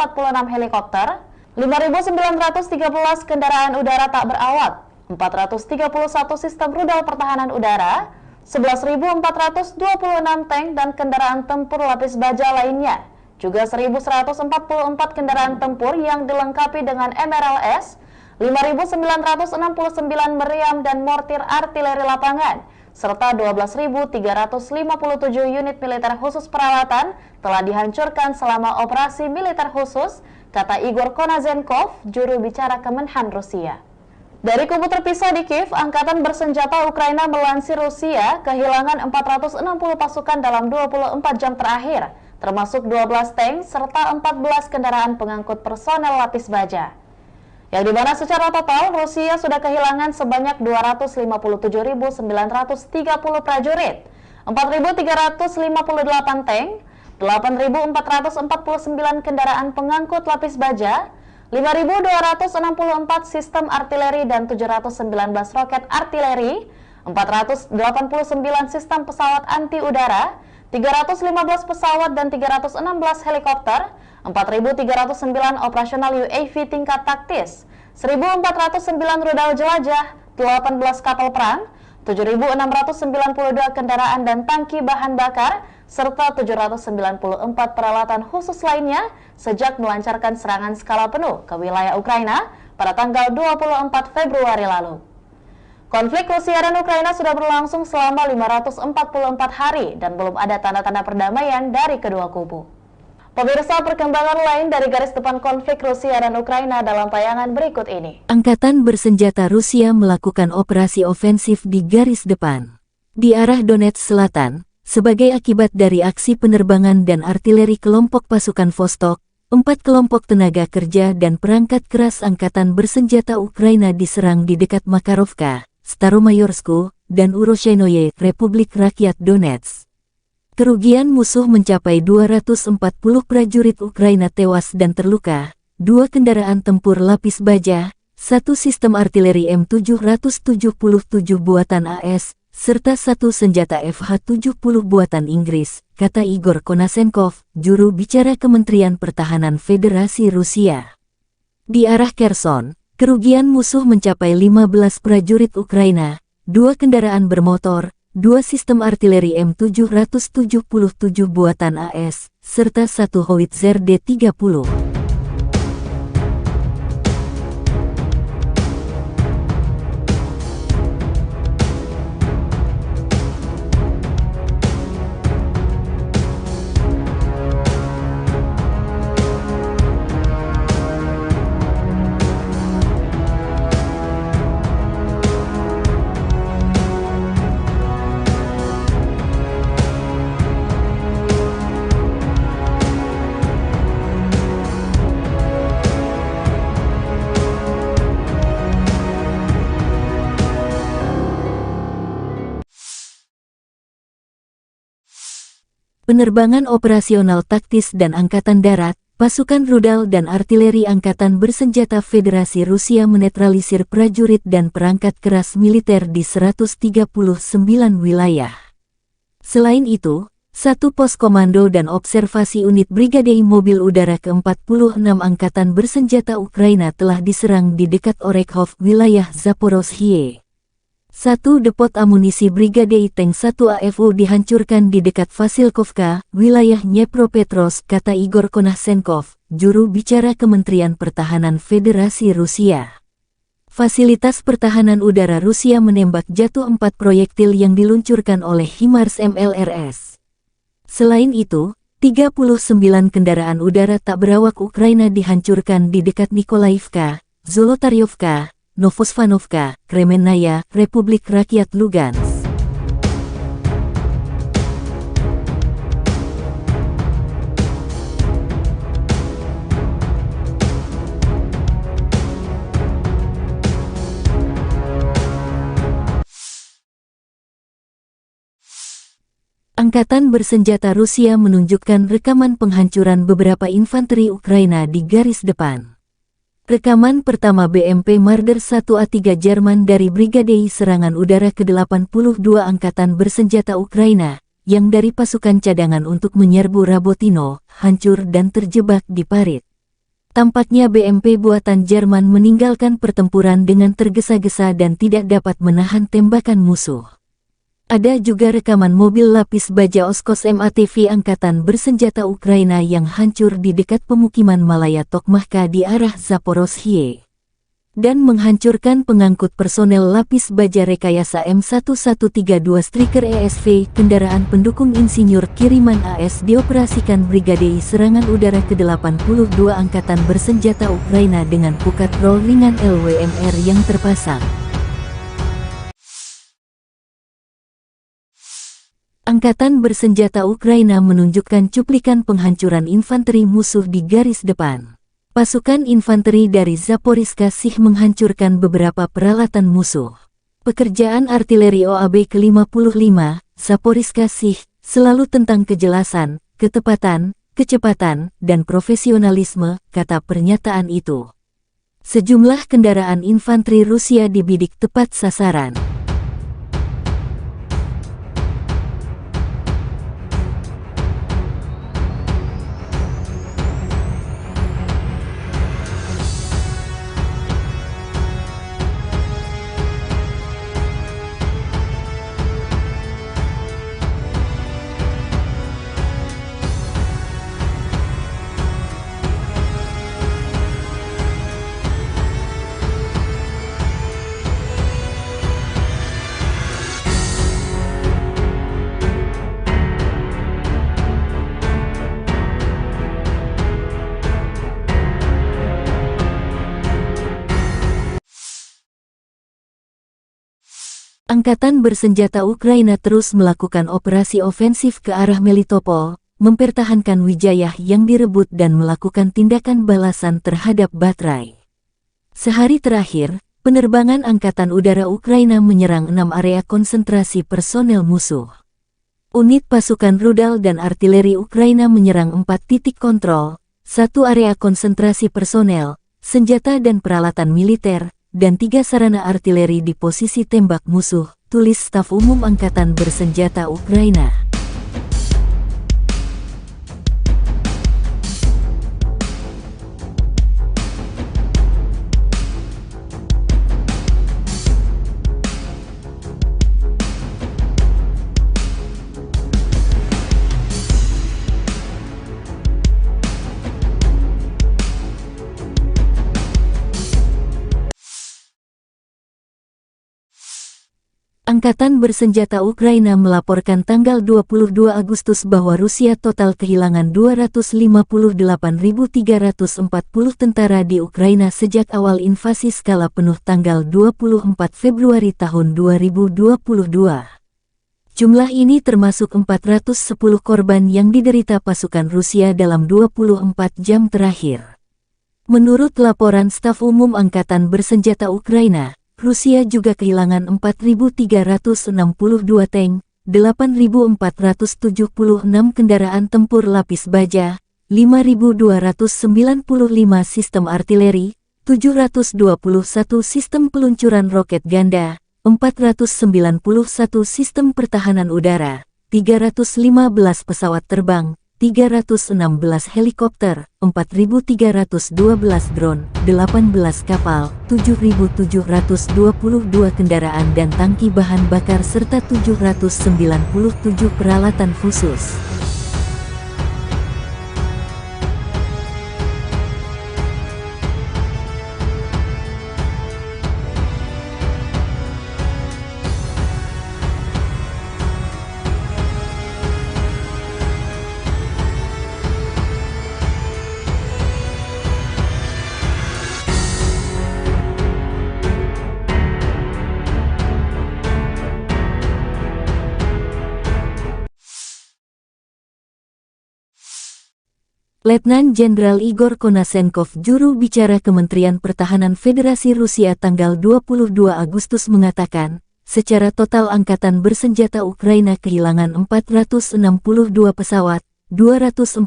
helikopter, 5.913 kendaraan udara tak berawak, 431 sistem rudal pertahanan udara, 11.426 tank dan kendaraan tempur lapis baja lainnya, juga 1.144 kendaraan tempur yang dilengkapi dengan MRLS, 5.969 meriam dan mortir artileri lapangan, serta 12.357 unit militer khusus peralatan telah dihancurkan selama operasi militer khusus, kata Igor Konazenkov, juru bicara Kemenhan Rusia. Dari kubu terpisah di Kiev, Angkatan Bersenjata Ukraina melansir Rusia kehilangan 460 pasukan dalam 24 jam terakhir, termasuk 12 tank serta 14 kendaraan pengangkut personel lapis baja. Yang dimana secara total Rusia sudah kehilangan sebanyak 257.930 prajurit, 4.358 tank, 8.449 kendaraan pengangkut lapis baja, 5.264 sistem artileri dan 719 roket artileri, 489 sistem pesawat anti udara, 315 pesawat dan 316 helikopter, 4.309 operasional UAV tingkat taktis, 1.409 rudal jelajah, 18 kapal perang, 7.692 kendaraan dan tangki bahan bakar, serta 794 peralatan khusus lainnya sejak melancarkan serangan skala penuh ke wilayah Ukraina pada tanggal 24 Februari lalu. Konflik Rusia dan Ukraina sudah berlangsung selama 544 hari dan belum ada tanda-tanda perdamaian dari kedua kubu. Pemirsa, perkembangan lain dari garis depan konflik Rusia dan Ukraina dalam tayangan berikut ini. Angkatan bersenjata Rusia melakukan operasi ofensif di garis depan di arah Donetsk Selatan sebagai akibat dari aksi penerbangan dan artileri kelompok pasukan Vostok. 4 kelompok tenaga kerja dan perangkat keras angkatan bersenjata Ukraina diserang di dekat Makarovka, Staromayorsku, dan Uroshenoye, Republik Rakyat Donetsk. Kerugian musuh mencapai 240 prajurit Ukraina tewas dan terluka, 2 kendaraan tempur lapis baja, 1 sistem artileri M777 buatan AS, serta 1 senjata FH-70 buatan Inggris, kata Igor Konasenkov, juru bicara Kementerian Pertahanan Federasi Rusia. Di arah Kherson, kerugian musuh mencapai 15 prajurit Ukraina, 2 kendaraan bermotor, 2 sistem artileri M777 buatan AS, serta 1 howitzer D-30. Penerbangan operasional taktis dan Angkatan Darat, pasukan rudal dan artileri Angkatan Bersenjata Federasi Rusia menetralisir prajurit dan perangkat keras militer di 139 wilayah. Selain itu, 1 pos komando dan observasi unit Brigade Mobil Udara ke-46 Angkatan Bersenjata Ukraina telah diserang di dekat Orekhov, wilayah Zaporozhye. 1 depot amunisi Brigade Tank 1 AFU dihancurkan di dekat Vasilkovka, wilayah Dnepropetrovsk, kata Igor Konasenkov, juru bicara Kementerian Pertahanan Federasi Rusia. Fasilitas pertahanan udara Rusia menembak jatuh 4 proyektil yang diluncurkan oleh HIMARS MLRS. Selain itu, 39 kendaraan udara tak berawak Ukraina dihancurkan di dekat Nikolaivka, Zolotaryovka, Novosvanovka, Kremennaya, Republik Rakyat Lugansk. Angkatan bersenjata Rusia menunjukkan rekaman penghancuran beberapa infanteri Ukraina di garis depan. Rekaman pertama BMP Marder 1A3 Jerman dari Brigade Serangan Udara ke-82 Angkatan Bersenjata Ukraina, yang dari pasukan cadangan untuk menyerbu Rabotino, hancur dan terjebak di parit. Tampaknya BMP buatan Jerman meninggalkan pertempuran dengan tergesa-gesa dan tidak dapat menahan tembakan musuh. Ada juga rekaman mobil lapis baja Oskos MATV Angkatan Bersenjata Ukraina yang hancur di dekat pemukiman Malaya Tokmahka di arah Zaporozhye. Dan menghancurkan pengangkut personel lapis baja rekayasa M1132 Striker ESV, kendaraan pendukung insinyur kiriman AS dioperasikan Brigade Serangan Udara ke-82 Angkatan Bersenjata Ukraina dengan pukat roll ringan LWMR yang terpasang. Angkatan Bersenjata Ukraina menunjukkan cuplikan penghancuran infanteri musuh di garis depan. Pasukan infanteri dari Zaporizhzhia Sich menghancurkan beberapa peralatan musuh. Pekerjaan artileri OAB ke-55, Zaporizhzhia Sich, selalu tentang kejelasan, ketepatan, kecepatan, dan profesionalisme, kata pernyataan itu. Sejumlah kendaraan infanteri Rusia dibidik tepat sasaran. Angkatan Bersenjata Ukraina terus melakukan operasi ofensif ke arah Melitopol, mempertahankan Wijayah yang direbut dan melakukan tindakan balasan terhadap Batraj. Sehari terakhir, penerbangan Angkatan Udara Ukraina menyerang 6 area konsentrasi personel musuh. Unit pasukan rudal dan artileri Ukraina menyerang 4 titik kontrol, 1 area konsentrasi personel, senjata dan peralatan militer, dan 3 sarana artileri di posisi tembak musuh, tulis Staf Umum Angkatan Bersenjata Ukraina. Angkatan Bersenjata Ukraina melaporkan tanggal 22 Agustus bahwa Rusia total kehilangan 258.340 tentara di Ukraina sejak awal invasi skala penuh tanggal 24 Februari tahun 2022. Jumlah ini termasuk 410 korban yang diderita pasukan Rusia dalam 24 jam terakhir. Menurut laporan Staf Umum Angkatan Bersenjata Ukraina, Rusia juga kehilangan 4.362 tank, 8.476 kendaraan tempur lapis baja, 5.295 sistem artileri, 721 sistem peluncuran roket ganda, 491 sistem pertahanan udara, 315 pesawat terbang, 316 helikopter, 4.312 drone, 18 kapal, 7.722 kendaraan dan tangki bahan bakar serta 797 peralatan khusus. Letnan Jenderal Igor Konasenkov, juru bicara Kementerian Pertahanan Federasi Rusia tanggal 22 Agustus mengatakan, secara total Angkatan Bersenjata Ukraina kehilangan 462 pesawat, 246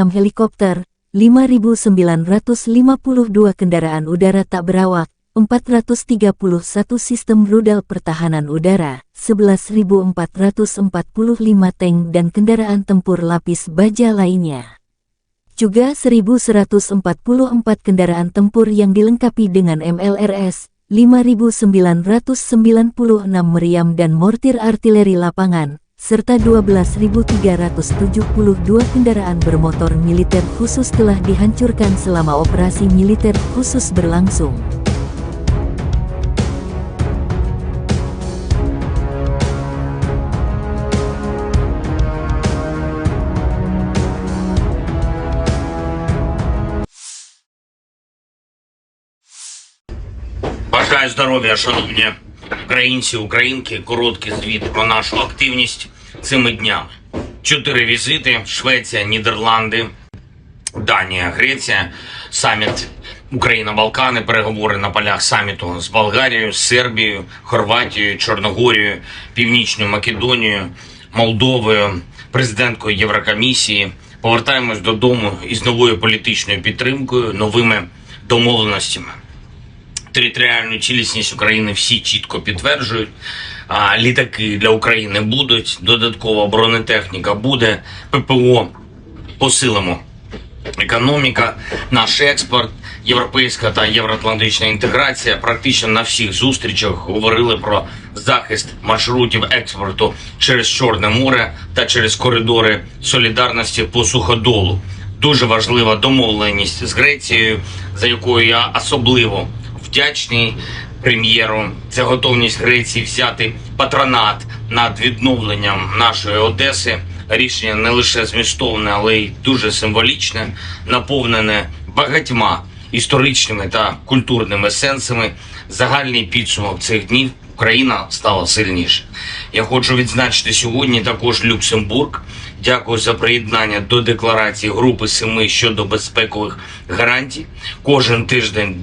helikopter, 5.952 kendaraan udara tak berawak, 431 sistem rudal pertahanan udara, 11.445 tank dan kendaraan tempur lapis baja lainnya. Juga 1.144 kendaraan tempur yang dilengkapi dengan MLRS, 5.996 meriam dan mortir artileri lapangan, serta 12.372 kendaraan bermotor militer khusus telah dihancurkan selama operasi militer khusus berlangsung. Бажаю здоров'я, шановні українці, українки. Короткий звіт про нашу активність цими днями. 4 візити: Швеція, Нідерланди, Данія, Греція, саміт Україна-Балкани, переговори на полях саміту з Болгарією, Сербією, Хорватією, Чорногорією, Північною Македонією, Молдовою, президенткою Єврокомісії. Повертаємось додому із новою політичною підтримкою, новими домовленостями. Територіальну цілісність України всі чітко підтверджують. Літаки для України будуть, додаткова бронетехніка буде, ППО посилимо. Економіка, наш експорт, європейська та євроатлантична інтеграція. Практично на всіх зустрічах говорили про захист маршрутів експорту через Чорне море та через коридори солідарності по суходолу. Дуже важлива домовленість з Грецією, за якою я особливо вдячний прем'єру. Це готовність Греції взяти патронат над відновленням нашої Одеси. Рішення не лише змістовне, але й дуже символічне, наповнене багатьма історичними та культурними сенсами. Загальний підсумок цих днів: Україна стала сильніше. Я хочу відзначити сьогодні також Люксембург. Дякую за приєднання до декларації Групи 7 щодо безпекових гарантій. Кожен тиждень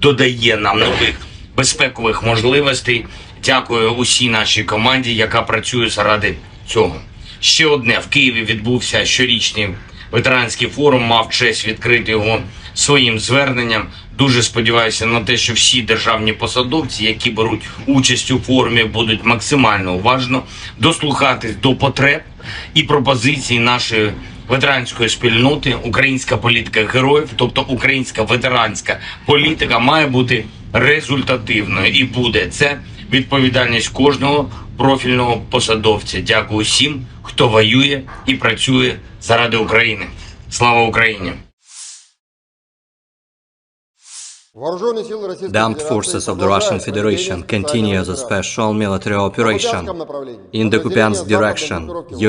додає нам нових безпекових можливостей. Дякую усій нашій команді, яка працює заради цього. Ще одне. В Києві відбувся щорічний ветеранський форум, мав честь відкрити його своїм зверненням. Дуже сподіваюся на те, що всі державні посадовці, які беруть участь у форумі, будуть максимально уважно дослухатись до потреб і пропозицій нашої ветеранської спільноти. Українська політика героїв, тобто українська ветеранська політика, має бути результативною і буде. Це відповідальність кожного профільного посадовця. Дякую всім, хто воює і працює заради України. Слава Україні! The armed forces of the Russian Federation continue the special military operation. In the Kupiansk direction,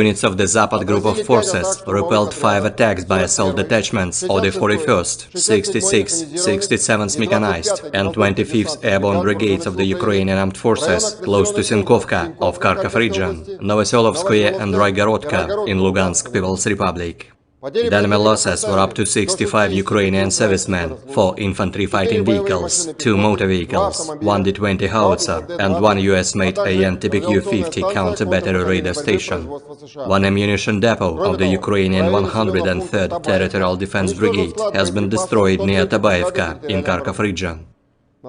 units of the Zapad group of forces repelled 5 attacks by assault detachments of the 41st, 66th, 67th Mechanized and 25th Airborne Brigades of the Ukrainian Armed Forces close to Sinkovka of Kharkov region, Novoselovskoye and Roygorodka in Lugansk People's Republic. The enemy losses were up to 65 Ukrainian servicemen, 4 infantry fighting vehicles, 2 motor vehicles, 1 D-20 howitzer, and 1 US-made AN-TPQ-50 counter-battery radar station. 1 ammunition depot of the Ukrainian 103rd Territorial Defense Brigade has been destroyed near Tabaevka in Kharkov region.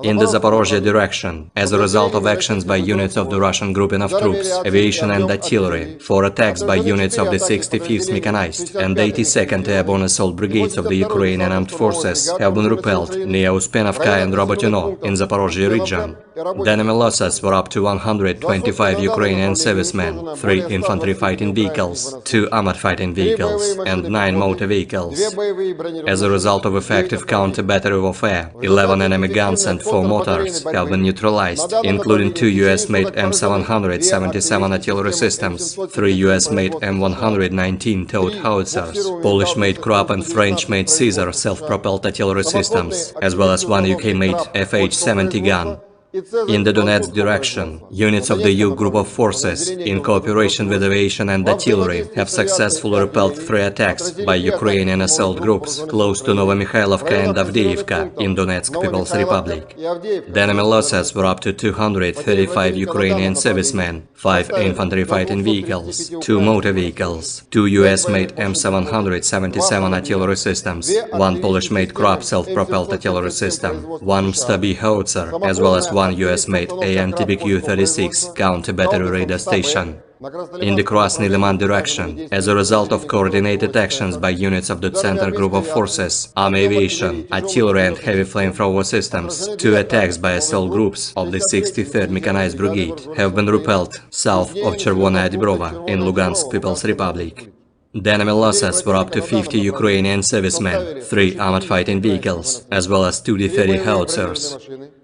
In the Zaporozhye direction, as a result of actions by units of the Russian grouping of troops, aviation and artillery, 4 attacks by units of the 65th Mechanized and 82nd Airborne Assault Brigades of the Ukrainian Armed Forces have been repelled near Uspenovka and Robotino in Zaporozhye region. The enemy losses were up to 125 Ukrainian servicemen, 3 infantry fighting vehicles, 2 armored fighting vehicles, and 9 motor vehicles. As a result of effective counter-battery warfare, 11 enemy guns and 4 mortars have been neutralized, including 2 US-made M777 artillery systems, 3 US-made M119 towed howitzers, Polish-made Krupp and French-made Caesar self-propelled artillery systems, as well as 1 UK-made FH-70 gun. In the Donetsk direction, units of the U Group of Forces, in cooperation with aviation and artillery, have successfully repelled 3 attacks by Ukrainian assault groups close to Novomikhailivka and Avdiivka in Donetsk People's Republic. The enemy losses were up to 235 Ukrainian servicemen, 5 infantry fighting vehicles, 2 motor vehicles, 2 US-made M777 artillery systems, 1 Polish-made Krab self-propelled artillery system, 1 Stabi howitzer, as well as 1 US-made AN-TBQ-36 counter-battery radar station. In the Krasny Liman direction, as a result of coordinated actions by units of the Center Group of Forces, Army Aviation, Artillery and Heavy Flamethrower Systems, 2 attacks by assault groups of the 63rd Mechanized Brigade have been repelled south of Chervonaya Dibrova in Lugansk People's Republic. The enemy losses were up to 50 Ukrainian servicemen, 3 armored fighting vehicles, as well as 2 D-30 howitzers.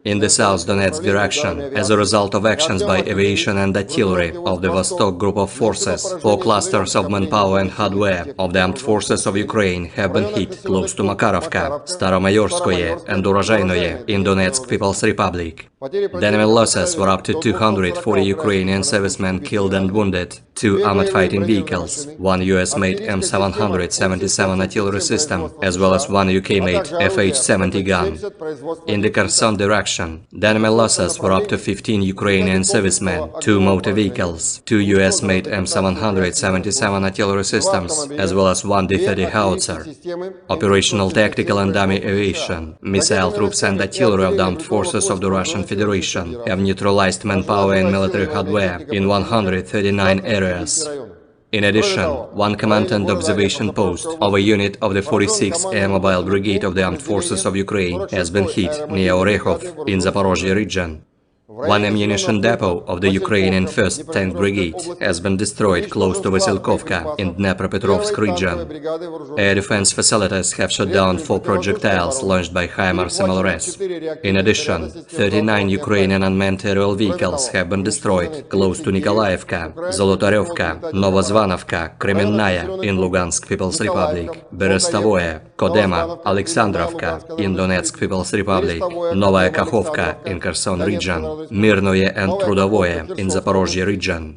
In the South Donetsk direction, as a result of actions by aviation and artillery of the Vostok Group of Forces, 4 clusters of manpower and hardware of the armed forces of Ukraine have been hit close to Makarovka, Staromayorskoye and Urozhainoye in Donetsk People's Republic. The enemy losses were up to 240 Ukrainian servicemen killed and wounded, 2 armored fighting vehicles, 1 US-made M777 artillery system, as well as 1 UK-made FH-70 gun. In the Kherson direction, the enemy losses were up to 15 Ukrainian servicemen, 2 motor vehicles, 2 US-made M777 artillery systems, as well as 1 D-30 howitzer. Operational tactical and dummy aviation, missile troops and artillery of the armed forces of the Russian Federation have neutralized manpower and military hardware in 139 areas. In addition, 1 command and observation post of a unit of the 46th Air Mobile Brigade of the Armed Forces of Ukraine has been hit near Orekhov in Zaporozhye region. 1 ammunition depot of the Ukrainian 1st Tank Brigade has been destroyed close to Vasilkovka in Dnepropetrovsk region. Air defense facilities have shot down 4 projectiles launched by HIMARS MLRS. In addition, 39 Ukrainian unmanned aerial vehicles have been destroyed close to Nikolaevka, Zolotaryovka, Novozvanovka, Kremenная in Lugansk People's Republic, Berestavoye, Kodema, Alexandrovka in Donetsk People's Republic, Novaya Kakhovka in Kherson region, Mirnoye and Trudovoye in Zaporozhye region.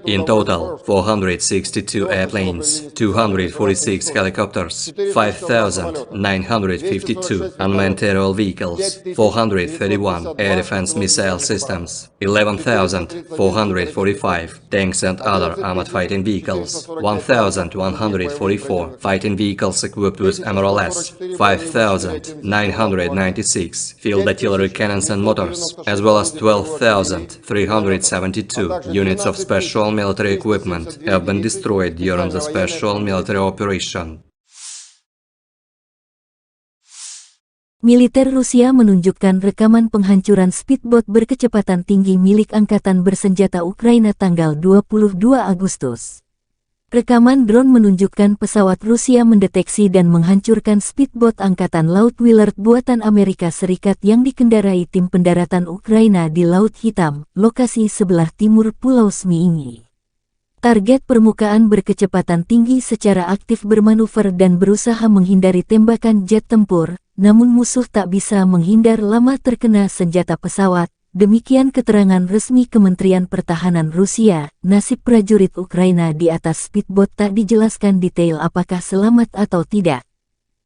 In total, 462 airplanes, 246 helicopters, 5,952 unmanned aerial vehicles, 431 air defense missile systems, 11,445 tanks and other armored fighting vehicles, 1,144 fighting vehicles equipped with MRLS, 5,996 field artillery cannons and motors, as well as 12,372 units of special military equipment have been destroyed during the special military operation. Militer Rusia menunjukkan rekaman penghancuran speedboat berkecepatan tinggi milik Angkatan Bersenjata Ukraina tanggal 22 Agustus. Rekaman drone menunjukkan pesawat Rusia mendeteksi dan menghancurkan speedboat Angkatan Laut Willard buatan Amerika Serikat yang dikendarai tim pendaratan Ukraina di Laut Hitam, lokasi sebelah timur Pulau Zmiini. Target permukaan berkecepatan tinggi secara aktif bermanuver dan berusaha menghindari tembakan jet tempur, namun musuh tak bisa menghindar lama terkena senjata pesawat. Demikian keterangan resmi Kementerian Pertahanan Rusia. Nasib prajurit Ukraina di atas speedboat tak dijelaskan detail apakah selamat atau tidak.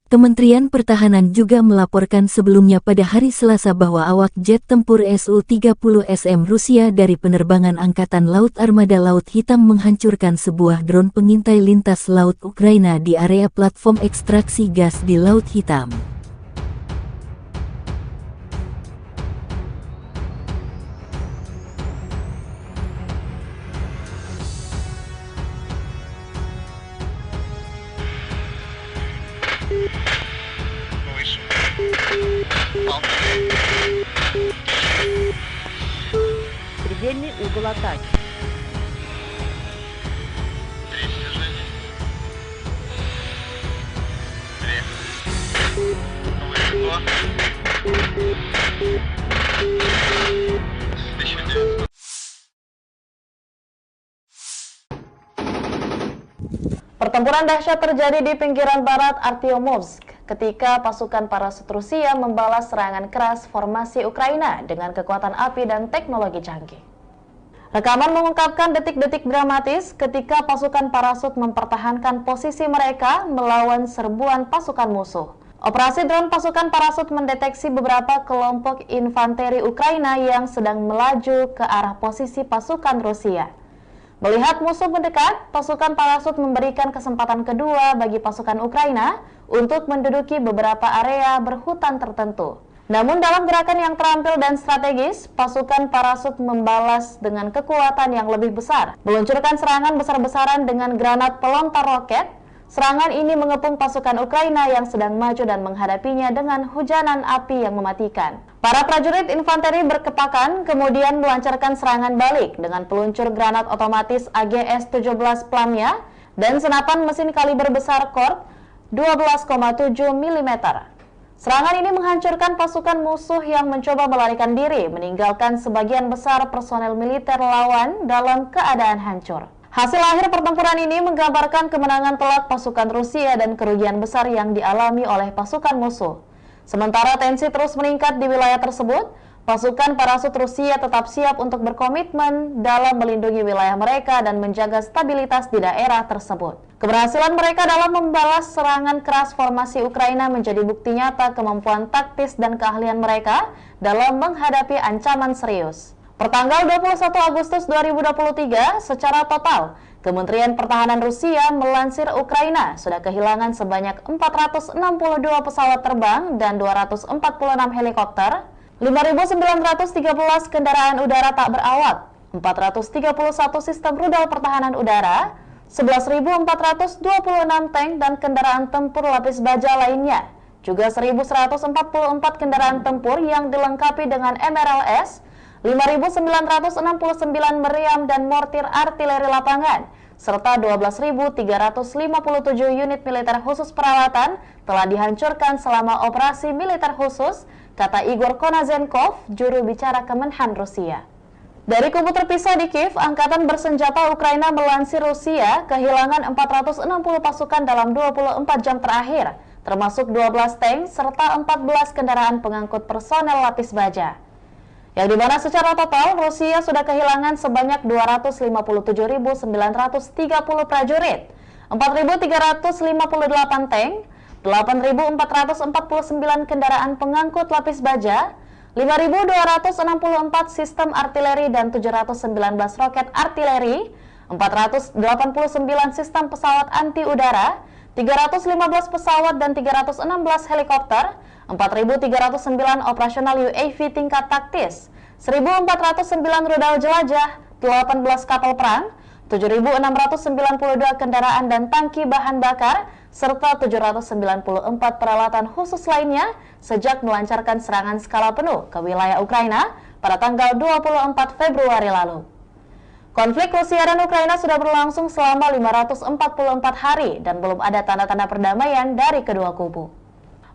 Kementerian Pertahanan juga melaporkan sebelumnya pada hari Selasa bahwa awak jet tempur Su-30SM Rusia dari penerbangan Angkatan Laut Armada Laut Hitam menghancurkan sebuah drone pengintai lintas laut Ukraina di area platform ekstraksi gas di Laut Hitam. Предельный угол атаки. Pertempuran dahsyat terjadi di pinggiran barat Artyomovsk, ketika pasukan parasut Rusia membalas serangan keras formasi Ukraina dengan kekuatan api dan teknologi canggih. Rekaman mengungkapkan detik-detik dramatis ketika pasukan parasut mempertahankan posisi mereka melawan serbuan pasukan musuh. Operasi drone pasukan parasut mendeteksi beberapa kelompok infanteri Ukraina yang sedang melaju ke arah posisi pasukan Rusia. Melihat musuh mendekat, pasukan parasut memberikan kesempatan kedua bagi pasukan Ukraina untuk menduduki beberapa area berhutan tertentu. Namun dalam gerakan yang terampil dan strategis, pasukan parasut membalas dengan kekuatan yang lebih besar, meluncurkan serangan besar-besaran dengan granat pelontar roket. Serangan ini mengepung pasukan Ukraina yang sedang maju dan menghadapinya dengan hujanan api yang mematikan. Para prajurit infanteri berkepakan kemudian melancarkan serangan balik dengan peluncur granat otomatis AGS-17 Plamya dan senapan mesin kaliber besar Kork 12,7 mm. Serangan ini menghancurkan pasukan musuh yang mencoba melarikan diri, meninggalkan sebagian besar personel militer lawan dalam keadaan hancur. Hasil akhir pertempuran ini menggambarkan kemenangan telak pasukan Rusia dan kerugian besar yang dialami oleh pasukan musuh. Sementara tensi terus meningkat di wilayah tersebut, pasukan parasut Rusia tetap siap untuk berkomitmen dalam melindungi wilayah mereka dan menjaga stabilitas di daerah tersebut. Keberhasilan mereka dalam membalas serangan keras formasi Ukraina menjadi bukti nyata kemampuan taktis dan keahlian mereka dalam menghadapi ancaman serius. Pertanggal 21 Agustus 2023, secara total, Kementerian Pertahanan Rusia melansir Ukraina sudah kehilangan sebanyak 462 pesawat terbang dan 246 helikopter, 5.913 kendaraan udara tak berawak, 431 sistem rudal pertahanan udara, 11.426 tank dan kendaraan tempur lapis baja lainnya, juga 1.144 kendaraan tempur yang dilengkapi dengan MRLS, 5.969 meriam dan mortir artileri lapangan, serta 12.357 unit militer khusus peralatan telah dihancurkan selama operasi militer khusus, kata Igor Konazenkov, juru bicara Kemenhan Rusia. Dari kubu terpisah di Kiev, Angkatan Bersenjata Ukraina melansir Rusia kehilangan 460 pasukan dalam 24 jam terakhir, termasuk 12 tank serta 14 kendaraan pengangkut personel lapis baja. Yang dimana secara total, Rusia sudah kehilangan sebanyak 257.930 prajurit, 4.358 tank, 8.449 kendaraan pengangkut lapis baja, 5.264 sistem artileri dan 719 roket artileri, 489 sistem pesawat anti udara, 315 pesawat dan 316 helikopter, 4.309 operasional UAV tingkat taktis, 1.409 rudal jelajah, 18 kapal perang, 7.692 kendaraan dan tangki bahan bakar, serta 794 peralatan khusus lainnya sejak melancarkan serangan skala penuh ke wilayah Ukraina pada tanggal 24 Februari lalu. Konflik Rusia dan Ukraina sudah berlangsung selama 544 hari dan belum ada tanda-tanda perdamaian dari kedua kubu.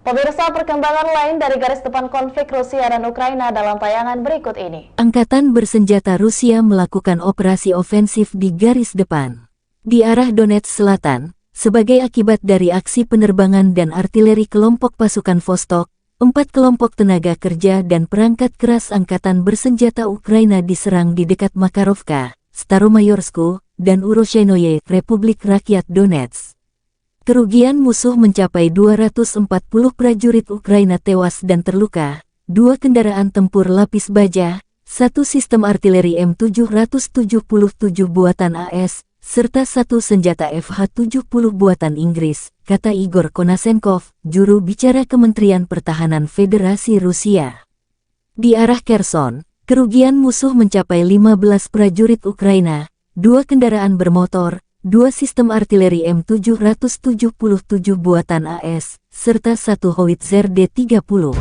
Pemirsa, perkembangan lain dari garis depan konflik Rusia dan Ukraina dalam tayangan berikut ini. Angkatan bersenjata Rusia melakukan operasi ofensif di garis depan di arah Donetsk Selatan sebagai akibat dari aksi penerbangan dan artileri kelompok pasukan Vostok. 4 kelompok tenaga kerja dan perangkat keras angkatan bersenjata Ukraina diserang di dekat Makarovka, Staromayorsku, dan Uroshenoye, Republik Rakyat Donetsk. Kerugian musuh mencapai 240 prajurit Ukraina tewas dan terluka, 2 kendaraan tempur lapis baja, 1 sistem artileri M777 buatan AS, serta 1 senjata FH-70 buatan Inggris, kata Igor Konasenkov, juru bicara Kementerian Pertahanan Federasi Rusia. Di arah Kherson, kerugian musuh mencapai 15 prajurit Ukraina, 2 kendaraan bermotor, 2 sistem artileri M777 buatan AS, serta 1 howitzer D-30.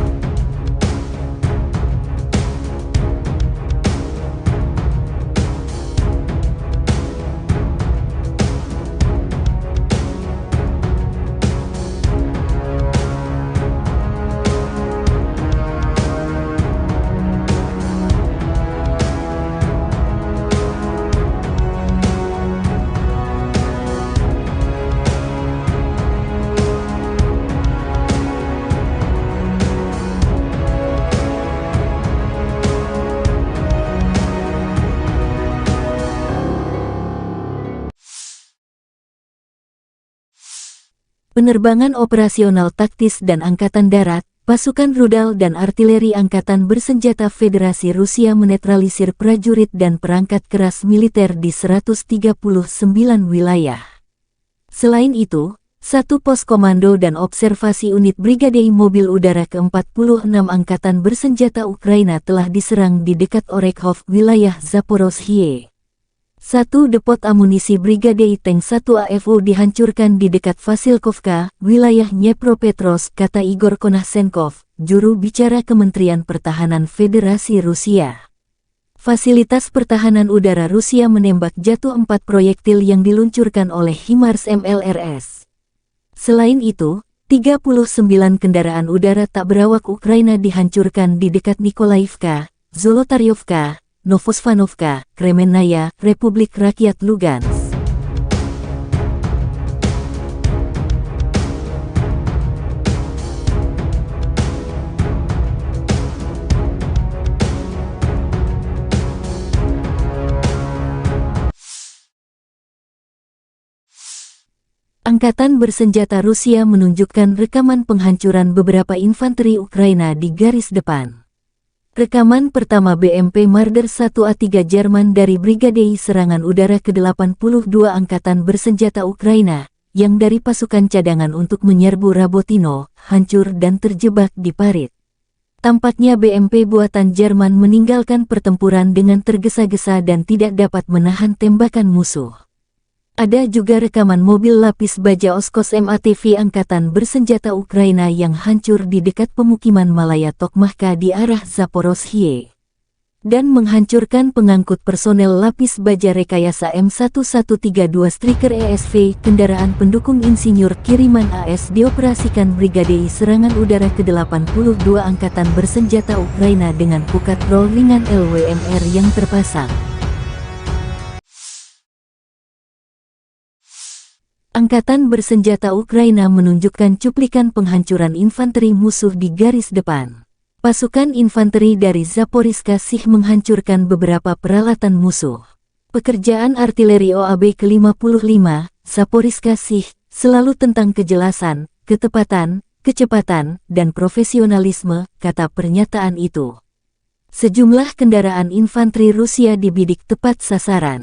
Penerbangan operasional taktis dan angkatan darat, pasukan rudal dan artileri angkatan bersenjata Federasi Rusia menetralisir prajurit dan perangkat keras militer di 139 wilayah. Selain itu, satu pos komando dan observasi unit Brigade Mobil Udara ke-46 Angkatan Bersenjata Ukraina telah diserang di dekat Orekhov, wilayah Zaporozhye. Satu depot amunisi Brigade Tank 1 AFU dihancurkan di dekat Vasilkovka, wilayah Dnepropetrovsk, kata Igor Konashenkov, juru bicara Kementerian Pertahanan Federasi Rusia. Fasilitas pertahanan udara Rusia menembak jatuh 4 proyektil yang diluncurkan oleh HIMARS MLRS. Selain itu, 39 kendaraan udara tak berawak Ukraina dihancurkan di dekat Nikolaivka, Zolotaryovka, Novosvanovka, Kremennaya, Republik Rakyat Lugansk. Angkatan bersenjata Rusia menunjukkan rekaman penghancuran beberapa infanteri Ukraina di garis depan. Rekaman pertama BMP Marder 1A3 Jerman dari Brigade Serangan Udara ke-82 Angkatan Bersenjata Ukraina, yang dari pasukan cadangan untuk menyerbu Rabotino, hancur dan terjebak di parit. Tampaknya BMP buatan Jerman meninggalkan pertempuran dengan tergesa-gesa dan tidak dapat menahan tembakan musuh. Ada juga rekaman mobil lapis baja Oskos MATV Angkatan Bersenjata Ukraina yang hancur di dekat pemukiman Malaya Tokmahka di arah Zaporozhye dan menghancurkan pengangkut personel lapis baja rekayasa M1132 Striker ESV, kendaraan pendukung insinyur kiriman AS dioperasikan Brigade Serangan Udara ke-82 Angkatan Bersenjata Ukraina dengan pukat roll ringan LWMR yang terpasang. Angkatan Bersenjata Ukraina menunjukkan cuplikan penghancuran infanteri musuh di garis depan. Pasukan infanteri dari Zaporizhzhia Sich menghancurkan beberapa peralatan musuh. Pekerjaan artileri OAB ke-55, Zaporizhzhia Sich, selalu tentang kejelasan, ketepatan, kecepatan, dan profesionalisme, kata pernyataan itu. Sejumlah kendaraan infanteri Rusia dibidik tepat sasaran.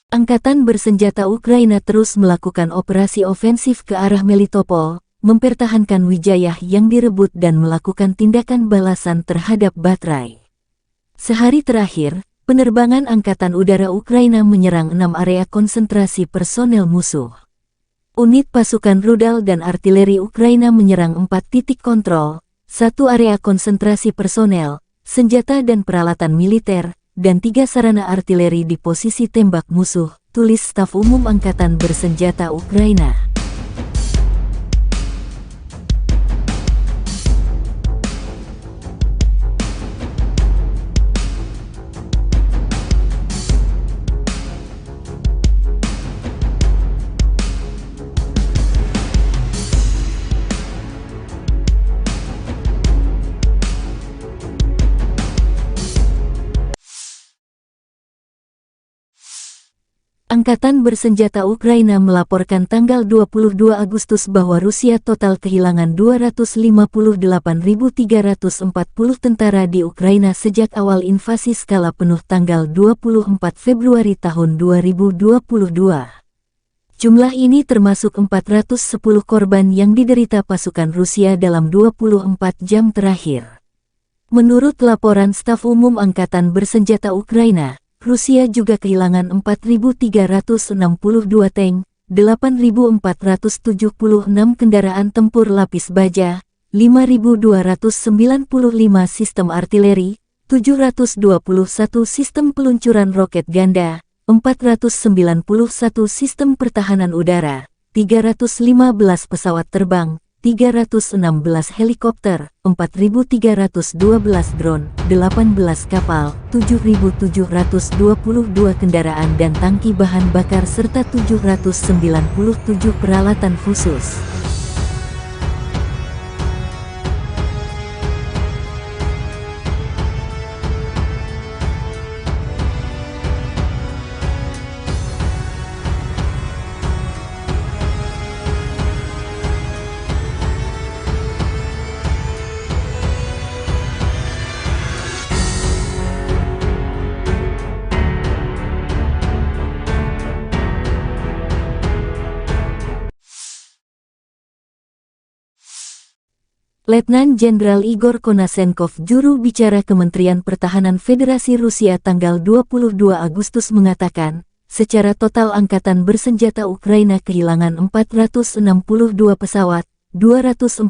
Angkatan Bersenjata Ukraina terus melakukan operasi ofensif ke arah Melitopol, mempertahankan Wijayah yang direbut dan melakukan tindakan balasan terhadap Batrai. Sehari terakhir, penerbangan Angkatan Udara Ukraina menyerang 6 area konsentrasi personel musuh. Unit pasukan rudal dan artileri Ukraina menyerang 4 titik kontrol, 1 area konsentrasi personel, senjata dan peralatan militer, dan 3 sarana artileri di posisi tembak musuh, tulis Staf Umum Angkatan Bersenjata Ukraina. Angkatan Bersenjata Ukraina melaporkan tanggal 22 Agustus bahwa Rusia total kehilangan 258.340 tentara di Ukraina sejak awal invasi skala penuh tanggal 24 Februari tahun 2022. Jumlah ini termasuk 410 korban yang diderita pasukan Rusia dalam 24 jam terakhir. Menurut laporan Staf Umum Angkatan Bersenjata Ukraina, Rusia juga kehilangan 4.362 tank, 8.476 kendaraan tempur lapis baja, 5.295 sistem artileri, 721 sistem peluncuran roket ganda, 491 sistem pertahanan udara, 315 pesawat terbang, 316 helikopter, 4.312 drone, 18 kapal, 7.722 kendaraan dan tangki bahan bakar serta 797 peralatan khusus. Letnan Jenderal Igor Konashenkov, juru bicara Kementerian Pertahanan Federasi Rusia tanggal 22 Agustus mengatakan, secara total angkatan bersenjata Ukraina kehilangan 462 pesawat, 246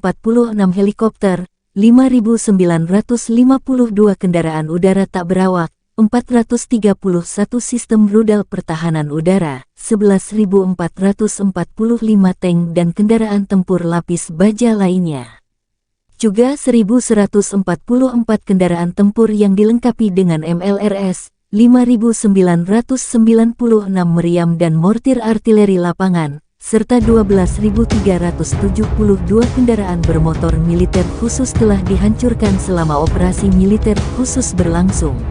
helikopter, 5.952 kendaraan udara tak berawak, 431 sistem rudal pertahanan udara, 11.445 tank dan kendaraan tempur lapis baja lainnya. Juga 1.144 kendaraan tempur yang dilengkapi dengan MLRS, 5.996 meriam dan mortir artileri lapangan, serta 12.372 kendaraan bermotor militer khusus telah dihancurkan selama operasi militer khusus berlangsung.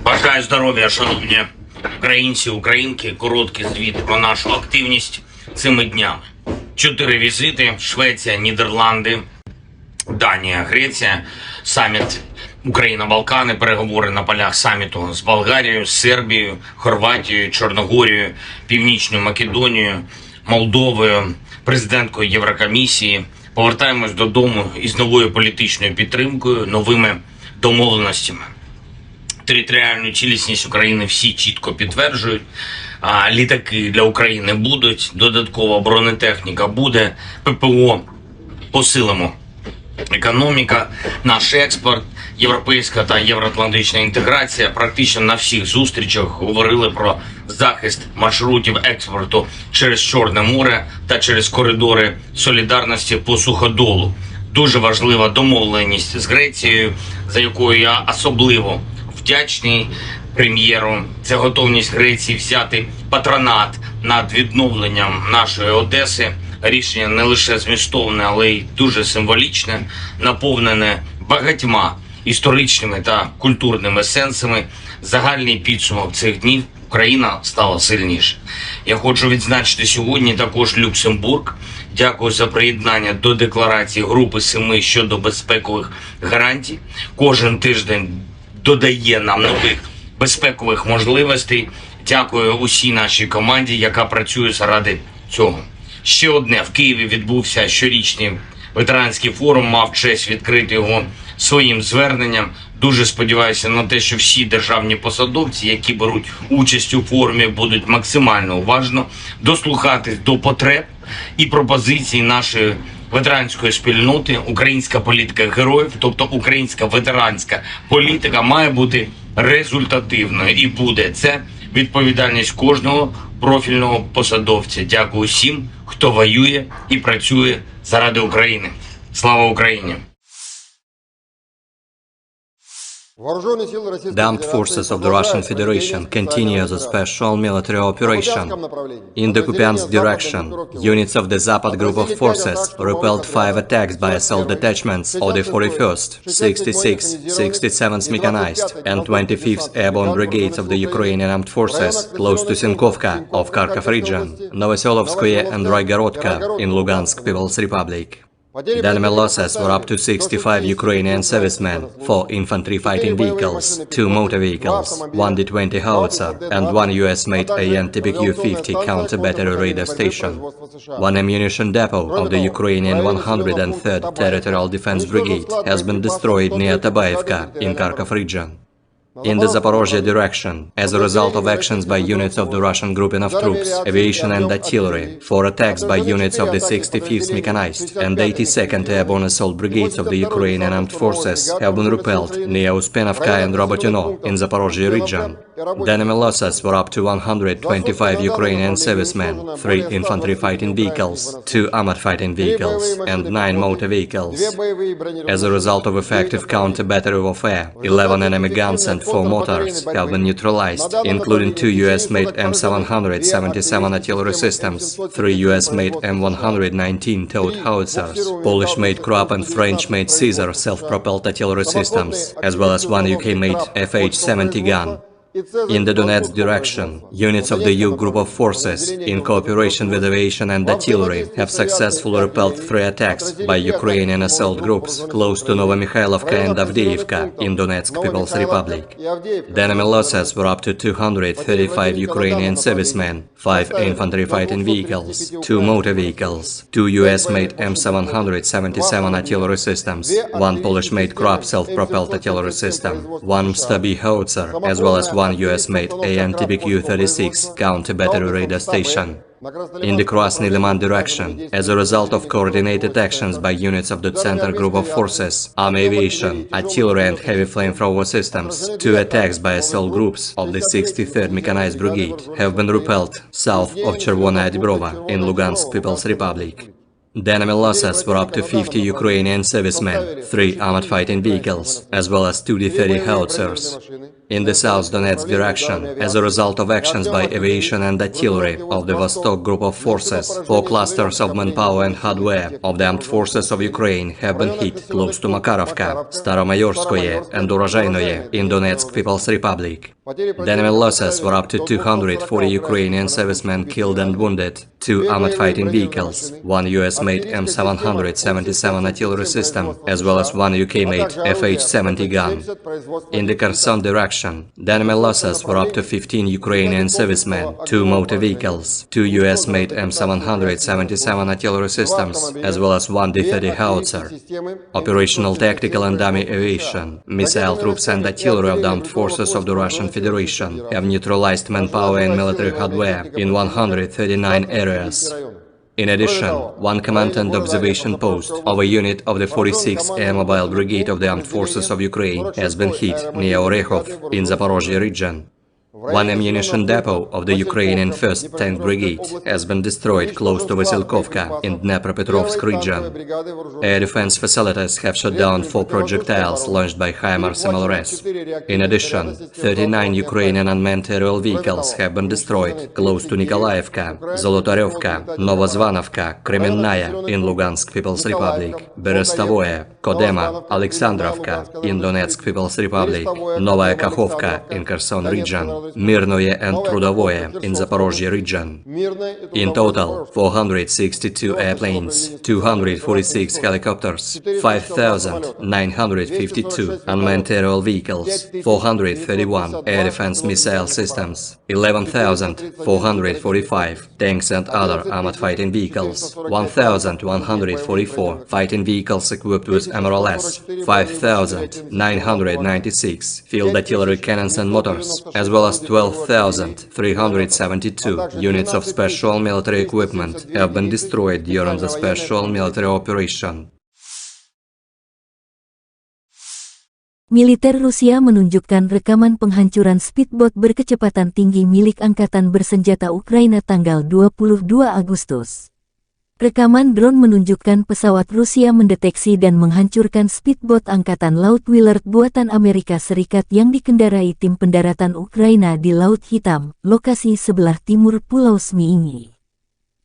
Бажаю здоров'я, шановні українці, українки. Короткий звіт про нашу активність цими днями. 4 візити: Швеція, Нідерланди, Данія, Греція, саміт Україна-Балкани, переговори на полях саміту з Болгарією, Сербією, Хорватією, Чорногорією, Північною Македонією, Молдовою, президенткою Єврокомісії. Повертаємось додому із новою політичною підтримкою, новими домовленостями. Територіальну цілісність України всі чітко підтверджують. Літаки для України будуть, додаткова бронетехніка буде, ППО посилимо. Економіка, наш експорт, європейська та євроатлантична інтеграція. Практично на всіх зустрічах говорили про захист маршрутів експорту через Чорне море та через коридори солідарності по суходолу. Дуже важлива домовленість з Грецією, за якою я особливо вдячний прем'єру. Це готовність Греції взяти патронат над відновленням нашої Одеси. Рішення не лише змістовне, але й дуже символічне, наповнене багатьма історичними та культурними сенсами. Загальний підсумок цих днів: Україна стала сильніше. Я хочу відзначити сьогодні також Люксембург. Дякую за приєднання до декларації Групи 7 щодо безпекових гарантій. Кожен тиждень додає нам нових безпекових можливостей. Дякую усій нашій команді, яка працює заради цього. Ще одне: в Києві відбувся щорічний ветеранський форум, мав честь відкрити його своїм зверненням. Дуже сподіваюся на те, що всі державні посадовці, які беруть участь у форумі, будуть максимально уважно дослухатись до потреб і пропозицій нашої ветеранської спільноти. Українська політика героїв, тобто українська ветеранська політика, має бути результативною і буде. Це відповідальність кожного профільного посадовця. Дякую всім, хто воює і працює заради України. Слава Україні! The armed forces of the Russian Federation continue the special military operation. In the Kupiansk direction, units of the Zapad group of forces repelled 5 attacks by assault detachments of the 41st, 66th, 67th Mechanized and 25th Airborne Brigades of the Ukrainian Armed Forces close to Sinkovka of Kharkov region, Novoselovskoye and Raigorodka in Lugansk People's Republic. The enemy losses were up to 65 Ukrainian servicemen, 4 infantry fighting vehicles, 2 motor vehicles, 1 D-20 howitzer, and 1 US-made AN-TPQ-50 counter-battery radar station. 1 ammunition depot of the Ukrainian 103rd Territorial Defense Brigade has been destroyed near Tabaevka in Kharkov region. In the Zaporozhye direction, as a result of actions by units of the Russian grouping of troops, aviation and artillery, 4 attacks by units of the 65th Mechanized and 82nd Airborne Assault Brigades of the Ukrainian Armed Forces have been repelled near Uspenovka and Robotyno in Zaporozhye region. The enemy losses were up to 125 Ukrainian servicemen, 3 infantry fighting vehicles, 2 armored fighting vehicles, and 9 motor vehicles. As a result of effective counter-battery warfare, 11 enemy guns and 4 mortars have been neutralized, including 2 US-made M777 artillery systems, 3 US-made M119 towed howitzers, Polish-made Krupp and French-made Caesar self-propelled artillery systems, as well as 1 UK-made FH-70 gun. In the Donetsk direction, units of the U Group of Forces, in cooperation with aviation and artillery, have successfully repelled 3 attacks by Ukrainian assault groups close to Novomikhailivka and Avdiivka in Donetsk People's Republic. The enemy losses were up to 235 Ukrainian servicemen, 5 infantry fighting vehicles, 2 motor vehicles, 2 US-made M777 artillery systems, 1 Polish-made Krupp self-propelled artillery system, 1 Msta-B howitzer, as well as 1 US-made AN-TPQ-36 counter-battery radar station. In the Krasny Liman direction, as a result of coordinated actions by units of the Center Group of Forces, Army Aviation, Artillery and Heavy Flamethrower Systems, 2 attacks by assault groups of the 63rd Mechanized Brigade have been repelled south of Chervonaya Dibrova in Lugansk People's Republic. The enemy losses were up to 50 Ukrainian servicemen, 3 armored fighting vehicles, as well as 2 D-30 howitzers. In the South Donetsk direction, as a result of actions by aviation and artillery of the Vostok Group of Forces, 4 clusters of manpower and hardware of the Armed Forces of Ukraine have been hit close to Makarovka, Staromayorskoye and Urozhainoye in Donetsk People's Republic. The enemy losses were up to 240 Ukrainian servicemen killed and wounded, 2 armored fighting vehicles, 1 US-made M777 artillery system, as well as 1 UK-made FH-70 gun. In the Kherson direction, the enemy losses were up to 15 Ukrainian servicemen, 2 motor vehicles, 2 US-made M777 artillery systems, as well as 1 D-30 howitzer. Operational tactical and dummy aviation, missile troops and artillery of the armed forces of the Russian Federation have neutralized manpower and military hardware in 139 areas. In addition, 1 command and observation post of a unit of the 46th Air Mobile Brigade of the Armed Forces of Ukraine has been hit near Orekhov in Zaporozhye region. 1 ammunition depot of the Ukrainian 1st Tank Brigade has been destroyed close to Vasilkovka in Dnepropetrovsk region. Air defense facilities have shot down 4 projectiles launched by HIMARS MLRS. In addition, 39 Ukrainian unmanned aerial vehicles have been destroyed close to Nikolaevka, Zolotaryovka, Novozvanovka, Kremennaya in Lugansk People's Republic, Berestavoye, Kodema, Alexandrovka in Donetsk People's Republic, Novaya Kakhovka in Kherson region, Mirnoye and Trudovoye in Zaporozhye region. In total, 462 airplanes, 246 helicopters, 5,952 unmanned aerial vehicles, 431 air defense missile systems, 11,445 tanks and other armored fighting vehicles, 1,144 fighting vehicles equipped with MRLS, 5,996 field artillery cannons and motors, as well as 12,372 units of special military equipment have been destroyed during the special military operation. Militer Rusia menunjukkan rekaman penghancuran speedboat berkecepatan tinggi milik Angkatan Bersenjata Ukraina tanggal 22 Agustus. Rekaman drone menunjukkan pesawat Rusia mendeteksi dan menghancurkan speedboat Angkatan Laut Willard buatan Amerika Serikat yang dikendarai tim pendaratan Ukraina di Laut Hitam, lokasi sebelah timur Pulau Zmiiny.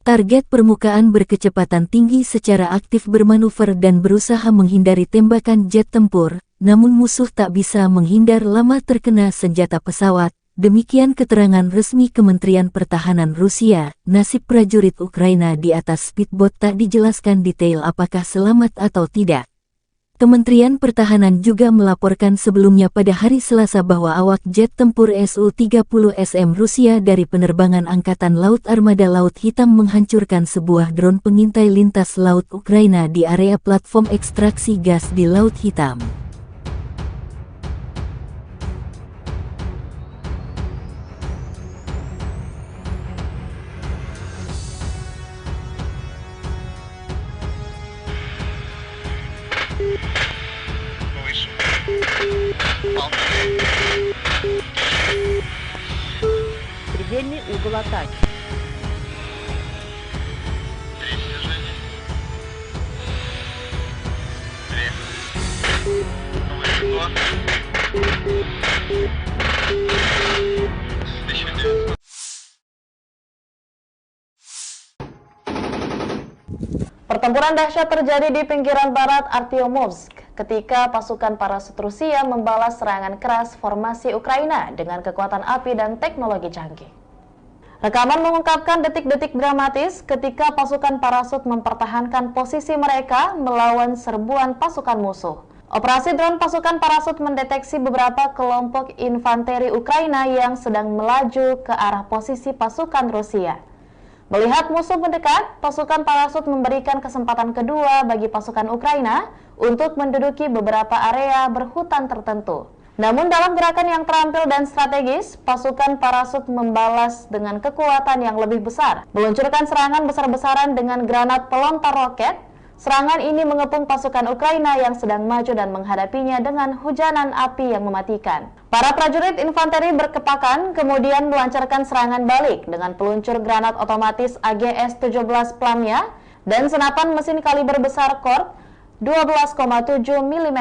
Target permukaan berkecepatan tinggi secara aktif bermanuver dan berusaha menghindari tembakan jet tempur, namun musuh tak bisa menghindar lama terkena senjata pesawat, Demikian keterangan resmi Kementerian Pertahanan Rusia. Nasib prajurit Ukraina di atas speedboat tak dijelaskan detail apakah selamat atau tidak. Kementerian Pertahanan juga melaporkan sebelumnya pada hari Selasa bahwa awak jet tempur Su-30SM Rusia dari penerbangan Angkatan Laut Armada Laut Hitam menghancurkan sebuah drone pengintai lintas laut Ukraina di area platform ekstraksi gas di Laut Hitam. Предельный угол атаки. Pertempuran dahsyat terjadi di pinggiran barat Artyomovsk ketika pasukan parasut Rusia membalas serangan keras formasi Ukraina dengan kekuatan api dan teknologi canggih. Rekaman mengungkapkan detik-detik dramatis ketika pasukan parasut mempertahankan posisi mereka melawan serbuan pasukan musuh. Operasi drone pasukan parasut mendeteksi beberapa kelompok infanteri Ukraina yang sedang melaju ke arah posisi pasukan Rusia. Melihat musuh mendekat, pasukan parasut memberikan kesempatan kedua bagi pasukan Ukraina untuk menduduki beberapa area berhutan tertentu. Namun dalam gerakan yang terampil dan strategis, pasukan parasut membalas dengan kekuatan yang lebih besar, meluncurkan serangan besar-besaran dengan granat pelontar roket. Serangan ini mengepung pasukan Ukraina yang sedang maju dan menghadapinya dengan hujanan api yang mematikan. Para prajurit infanteri berkepakan kemudian melancarkan serangan balik dengan peluncur granat otomatis AGS-17 Plamya dan senapan mesin kaliber besar Korp 12,7 mm.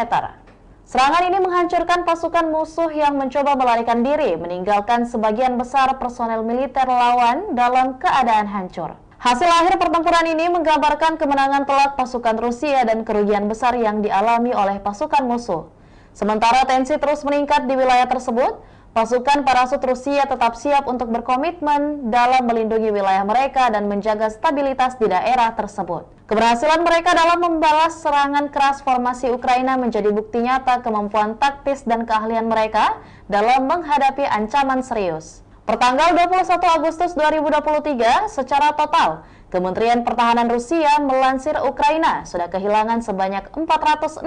Serangan ini menghancurkan pasukan musuh yang mencoba melarikan diri, meninggalkan sebagian besar personel militer lawan dalam keadaan hancur. Hasil akhir pertempuran ini menggambarkan kemenangan telak pasukan Rusia dan kerugian besar yang dialami oleh pasukan musuh. Sementara tensi terus meningkat di wilayah tersebut, pasukan parasut Rusia tetap siap untuk berkomitmen dalam melindungi wilayah mereka dan menjaga stabilitas di daerah tersebut. Keberhasilan mereka dalam membalas serangan keras formasi Ukraina menjadi bukti nyata kemampuan taktis dan keahlian mereka dalam menghadapi ancaman serius. Pertanggal 21 Agustus 2023, secara total, Kementerian Pertahanan Rusia melansir Ukraina sudah kehilangan sebanyak 462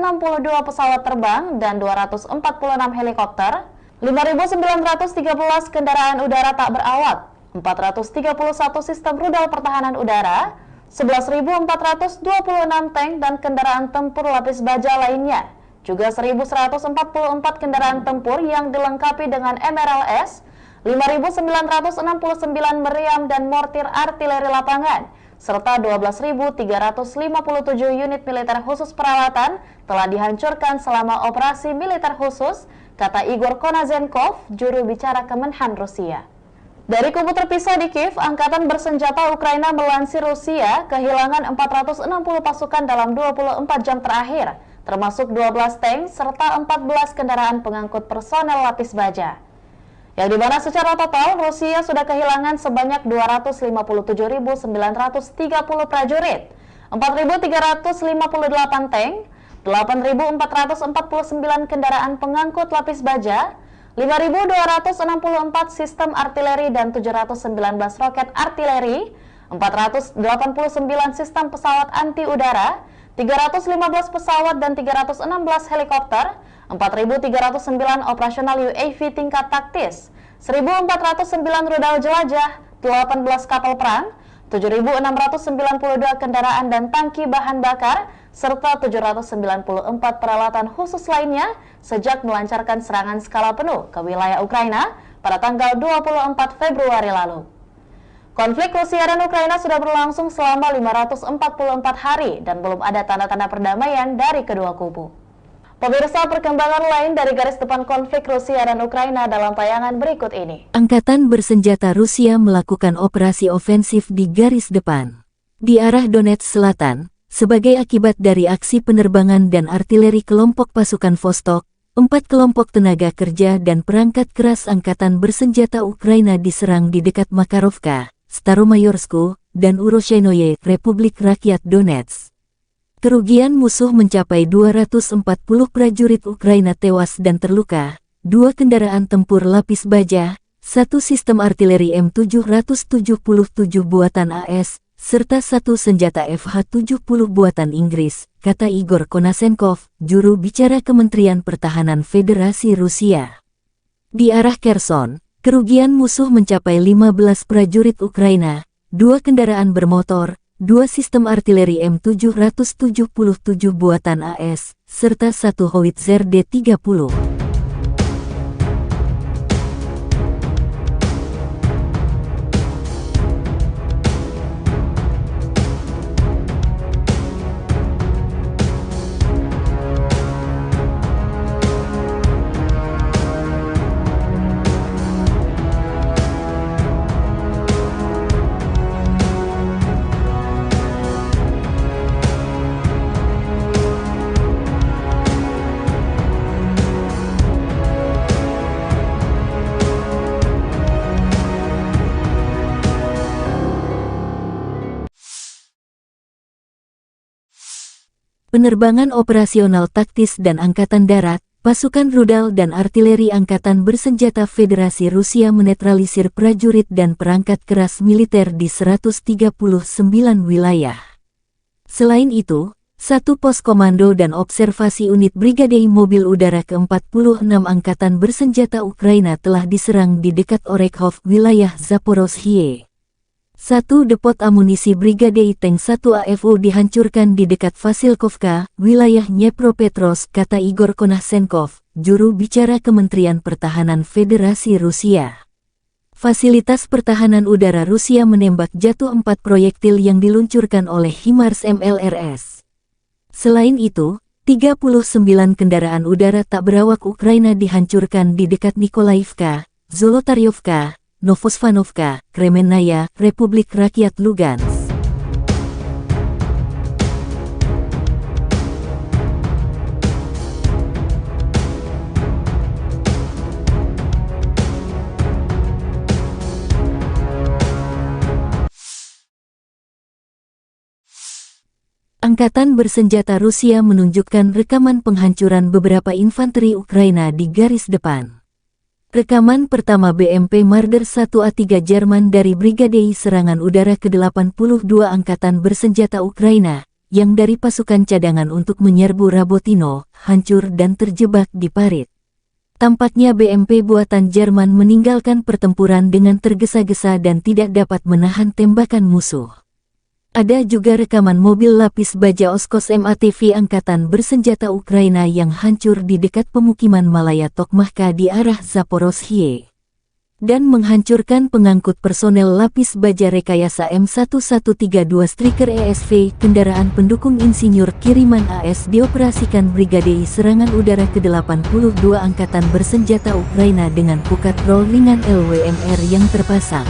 pesawat terbang dan 246 helikopter, 5.913 kendaraan udara tak berawak, 431 sistem rudal pertahanan udara, 11.426 tank dan kendaraan tempur lapis baja lainnya, juga 1.144 kendaraan tempur yang dilengkapi dengan MRLS, 5.969 meriam dan mortir artileri lapangan, serta 12.357 unit militer khusus peralatan telah dihancurkan selama operasi militer khusus, kata Igor Konazenkov, juru bicara Kemenhan Rusia. Dari kubu terpisah di Kiev, Angkatan Bersenjata Ukraina melansir Rusia kehilangan 460 pasukan dalam 24 jam terakhir, termasuk 12 tank serta 14 kendaraan pengangkut personel lapis baja. Yang dimana secara total Rusia sudah kehilangan sebanyak 257.930 prajurit, 4.358 tank, 8.449 kendaraan pengangkut lapis baja, 5.264 sistem artileri dan 719 roket artileri, 489 sistem pesawat anti udara, 315 pesawat dan 316 helikopter, 4.309 operasional UAV tingkat taktis, 1.409 rudal jelajah, 18 kapal perang, 7.692 kendaraan dan tangki bahan bakar, serta 794 peralatan khusus lainnya sejak melancarkan serangan skala penuh ke wilayah Ukraina pada tanggal 24 Februari lalu. Konflik Rusia dan Ukraina sudah berlangsung selama 544 hari dan belum ada tanda-tanda perdamaian dari kedua kubu. Pemirsa, perkembangan lain dari garis depan konflik Rusia dan Ukraina dalam tayangan berikut ini. Angkatan bersenjata Rusia melakukan operasi ofensif di garis depan di arah Donetsk Selatan sebagai akibat dari aksi penerbangan dan artileri kelompok pasukan Vostok 4 kelompok tenaga kerja dan perangkat keras angkatan bersenjata Ukraina diserang di dekat Makarovka, Staromayorsku, dan Uroshainoye, Republik Rakyat Donetsk. Kerugian musuh mencapai 240 prajurit Ukraina tewas dan terluka, 2 kendaraan tempur lapis baja, 1 sistem artileri M777 buatan AS, serta 1 senjata FH-70 buatan Inggris, kata Igor Konasenkov, juru bicara Kementerian Pertahanan Federasi Rusia. Di arah Kherson, kerugian musuh mencapai 15 prajurit Ukraina, 2 kendaraan bermotor, 2 sistem artileri M777 buatan AS, serta 1 howitzer D-30. Penerbangan operasional taktis dan Angkatan Darat, pasukan rudal dan artileri Angkatan Bersenjata Federasi Rusia menetralisir prajurit dan perangkat keras militer di 139 wilayah. Selain itu, 1 pos komando dan observasi unit Brigade Mobil Udara ke-46 Angkatan Bersenjata Ukraina telah diserang di dekat Orekhov, wilayah Zaporozhye. 1 depot amunisi Brigade Tank 1 AFU dihancurkan di dekat Vasilkovka, wilayah Dnepropetrovsk, kata Igor Konasenkov, juru bicara Kementerian Pertahanan Federasi Rusia. Fasilitas pertahanan udara Rusia menembak jatuh 4 proyektil yang diluncurkan oleh HIMARS MLRS. Selain itu, 39 kendaraan udara tak berawak Ukraina dihancurkan di dekat Nikolaivka, Zolotaryovka, Novosvanovka, Kremennaya, Republik Rakyat Lugansk. Angkatan Bersenjata Rusia menunjukkan rekaman penghancuran beberapa infanteri Ukraina di garis depan. Rekaman pertama BMP Marder 1A3 Jerman dari Brigade Serangan Udara ke-82 Angkatan Bersenjata Ukraina, yang dari pasukan cadangan untuk menyerbu Rabotino, hancur dan terjebak di parit. Tampaknya BMP buatan Jerman meninggalkan pertempuran dengan tergesa-gesa dan tidak dapat menahan tembakan musuh. Ada juga rekaman mobil lapis baja Oskos MATV Angkatan Bersenjata Ukraina yang hancur di dekat pemukiman Malaya Tokmahka di arah Zaporozhye. Dan menghancurkan pengangkut personel lapis baja rekayasa M1132 Striker ESV, kendaraan pendukung insinyur kiriman AS dioperasikan Brigade Serangan Udara ke-82 Angkatan Bersenjata Ukraina dengan pukat roll ringan LWMR yang terpasang.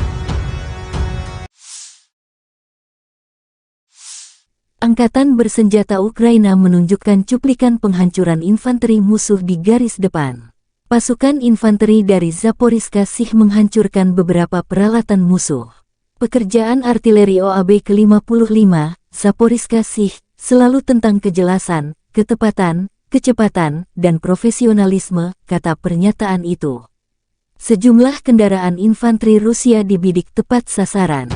Angkatan Bersenjata Ukraina menunjukkan cuplikan penghancuran infanteri musuh di garis depan. Pasukan infanteri dari Zaporizhzhia Sich menghancurkan beberapa peralatan musuh. Pekerjaan artileri OAB ke-55, Zaporizhzhia Sich, selalu tentang kejelasan, ketepatan, kecepatan, dan profesionalisme, kata pernyataan itu. Sejumlah kendaraan infanteri Rusia dibidik tepat sasaran.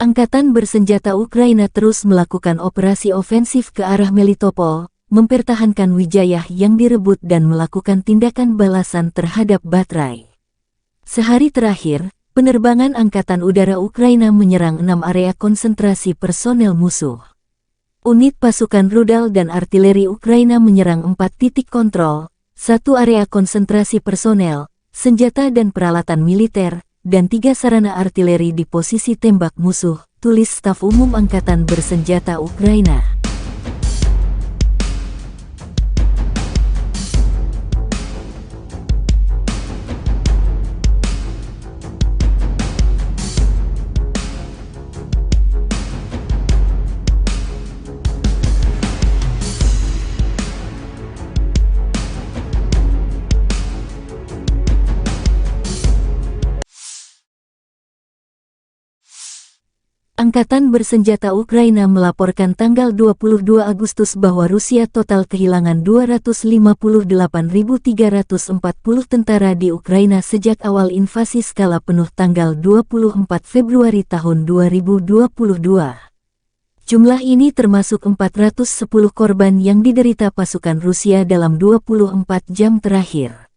Angkatan Bersenjata Ukraina terus melakukan operasi ofensif ke arah Melitopol, mempertahankan wilayah yang direbut dan melakukan tindakan balasan terhadap baterai. Sehari terakhir, penerbangan Angkatan Udara Ukraina menyerang 6 area konsentrasi personel musuh. Unit pasukan rudal dan artileri Ukraina menyerang 4 titik kontrol, 1 area konsentrasi personel, senjata dan peralatan militer, dan 3 sarana artileri di posisi tembak musuh, tulis Staf Umum Angkatan Bersenjata Ukraina. Angkatan Bersenjata Ukraina melaporkan tanggal 22 Agustus bahwa Rusia total kehilangan 258.340 tentara di Ukraina sejak awal invasi skala penuh tanggal 24 Februari tahun 2022. Jumlah ini termasuk 410 korban yang diderita pasukan Rusia dalam 24 jam terakhir.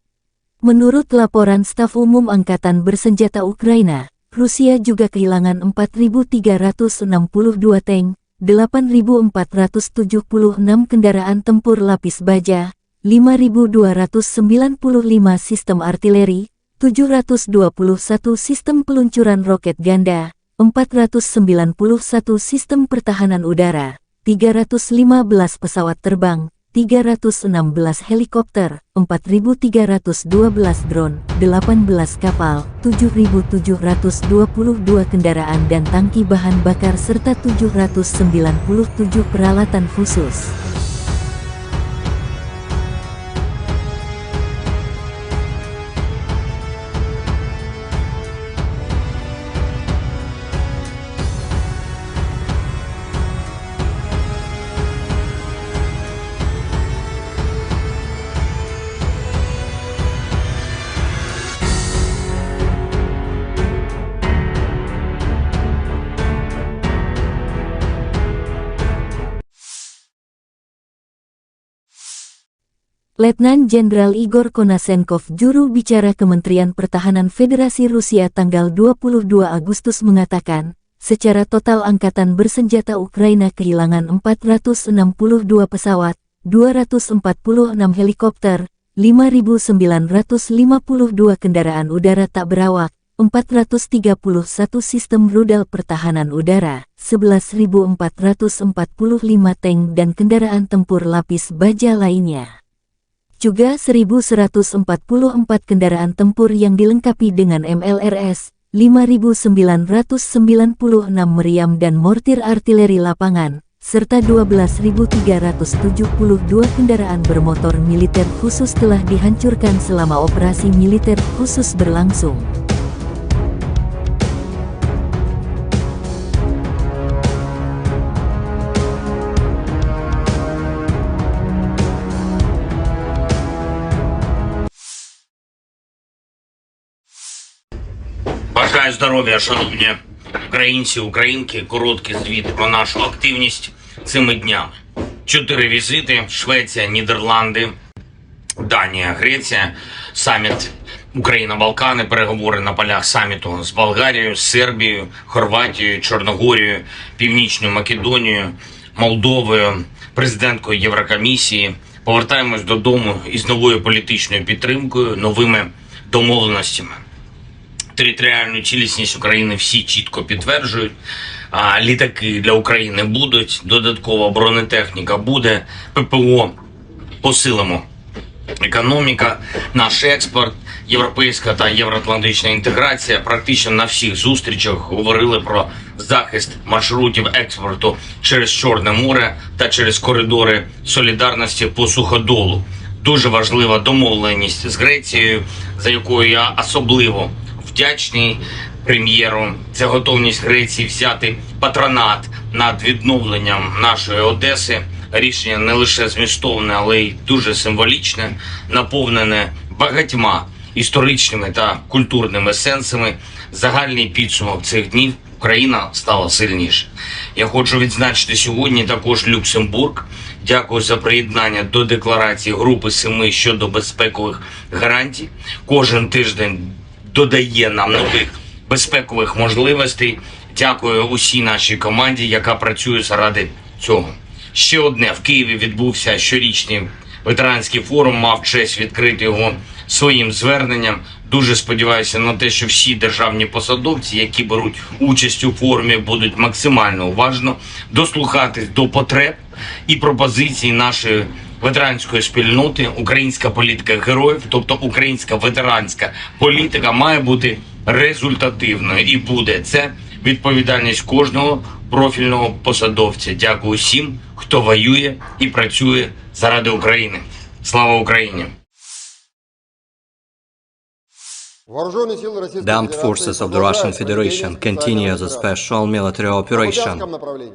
Menurut laporan Staf Umum Angkatan Bersenjata Ukraina, Rusia juga kehilangan 4.362 tank, 8.476 kendaraan tempur lapis baja, 5.295 sistem artileri, 721 sistem peluncuran roket ganda, 491 sistem pertahanan udara, 315 pesawat terbang, 316 helikopter, 4.312 drone, 18 kapal, 7.722 kendaraan dan tangki bahan bakar serta 797 peralatan khusus. Letnan Jenderal Igor Konasenkov, juru bicara Kementerian Pertahanan Federasi Rusia tanggal 22 Agustus mengatakan, secara total Angkatan Bersenjata Ukraina kehilangan 462 pesawat, 246 helikopter, 5.952 kendaraan udara tak berawak, 431 sistem rudal pertahanan udara, 11.445 tank dan kendaraan tempur lapis baja lainnya. Juga 1.144 kendaraan tempur yang dilengkapi dengan MLRS, 5.996 meriam dan mortir artileri lapangan, serta 12.372 kendaraan bermotor militer khusus telah dihancurkan selama operasi militer khusus berlangsung. Бажаю здоров'я, шановні українці, українки. Короткий звіт про нашу активність цими днями. 4 візити: Швеція, Нідерланди, Данія, Греція, саміт Україна-Балкани, переговори на полях саміту з Болгарією, Сербією, Хорватією, Чорногорією, Північною Македонією, Молдовою, президенткою Єврокомісії. Повертаємось додому із новою політичною підтримкою, новими домовленостями. Територіальну цілісність України всі чітко підтверджують. Літаки для України будуть, додаткова бронетехніка буде, ППО посилимо. Економіка, наш експорт, європейська та євроатлантична інтеграція. Практично на всіх зустрічах говорили про захист маршрутів експорту через Чорне море та через коридори солідарності по суходолу. Дуже важлива домовленість з Грецією, за якою я особливо вдячний прем'єру. Це готовність Греції взяти патронат над відновленням нашої Одеси. Рішення не лише змістовне, але й дуже символічне, наповнене багатьма історичними та культурними сенсами, загальний підсумок цих днів – Україна стала сильніше. Я хочу відзначити сьогодні також Люксембург. Дякую за приєднання до декларації Групи 7 щодо безпекових гарантій. Кожен тиждень додає нам нових безпекових можливостей. Дякую усій нашій команді, яка працює заради цього. Ще одне. В Києві відбувся щорічний ветеранський форум, мав честь відкрити його своїм зверненням. Дуже сподіваюся на те, що всі державні посадовці, які беруть участь у форумі, будуть максимально уважно дослухатись до потреб і пропозицій нашої ветеранської спільноти. Українська політика героїв, тобто українська ветеранська політика, має бути результативною і буде. Це відповідальність кожного профільного посадовця. Дякую всім, хто воює і працює заради України. Слава Україні! The armed forces of the Russian Federation continue the special military operation.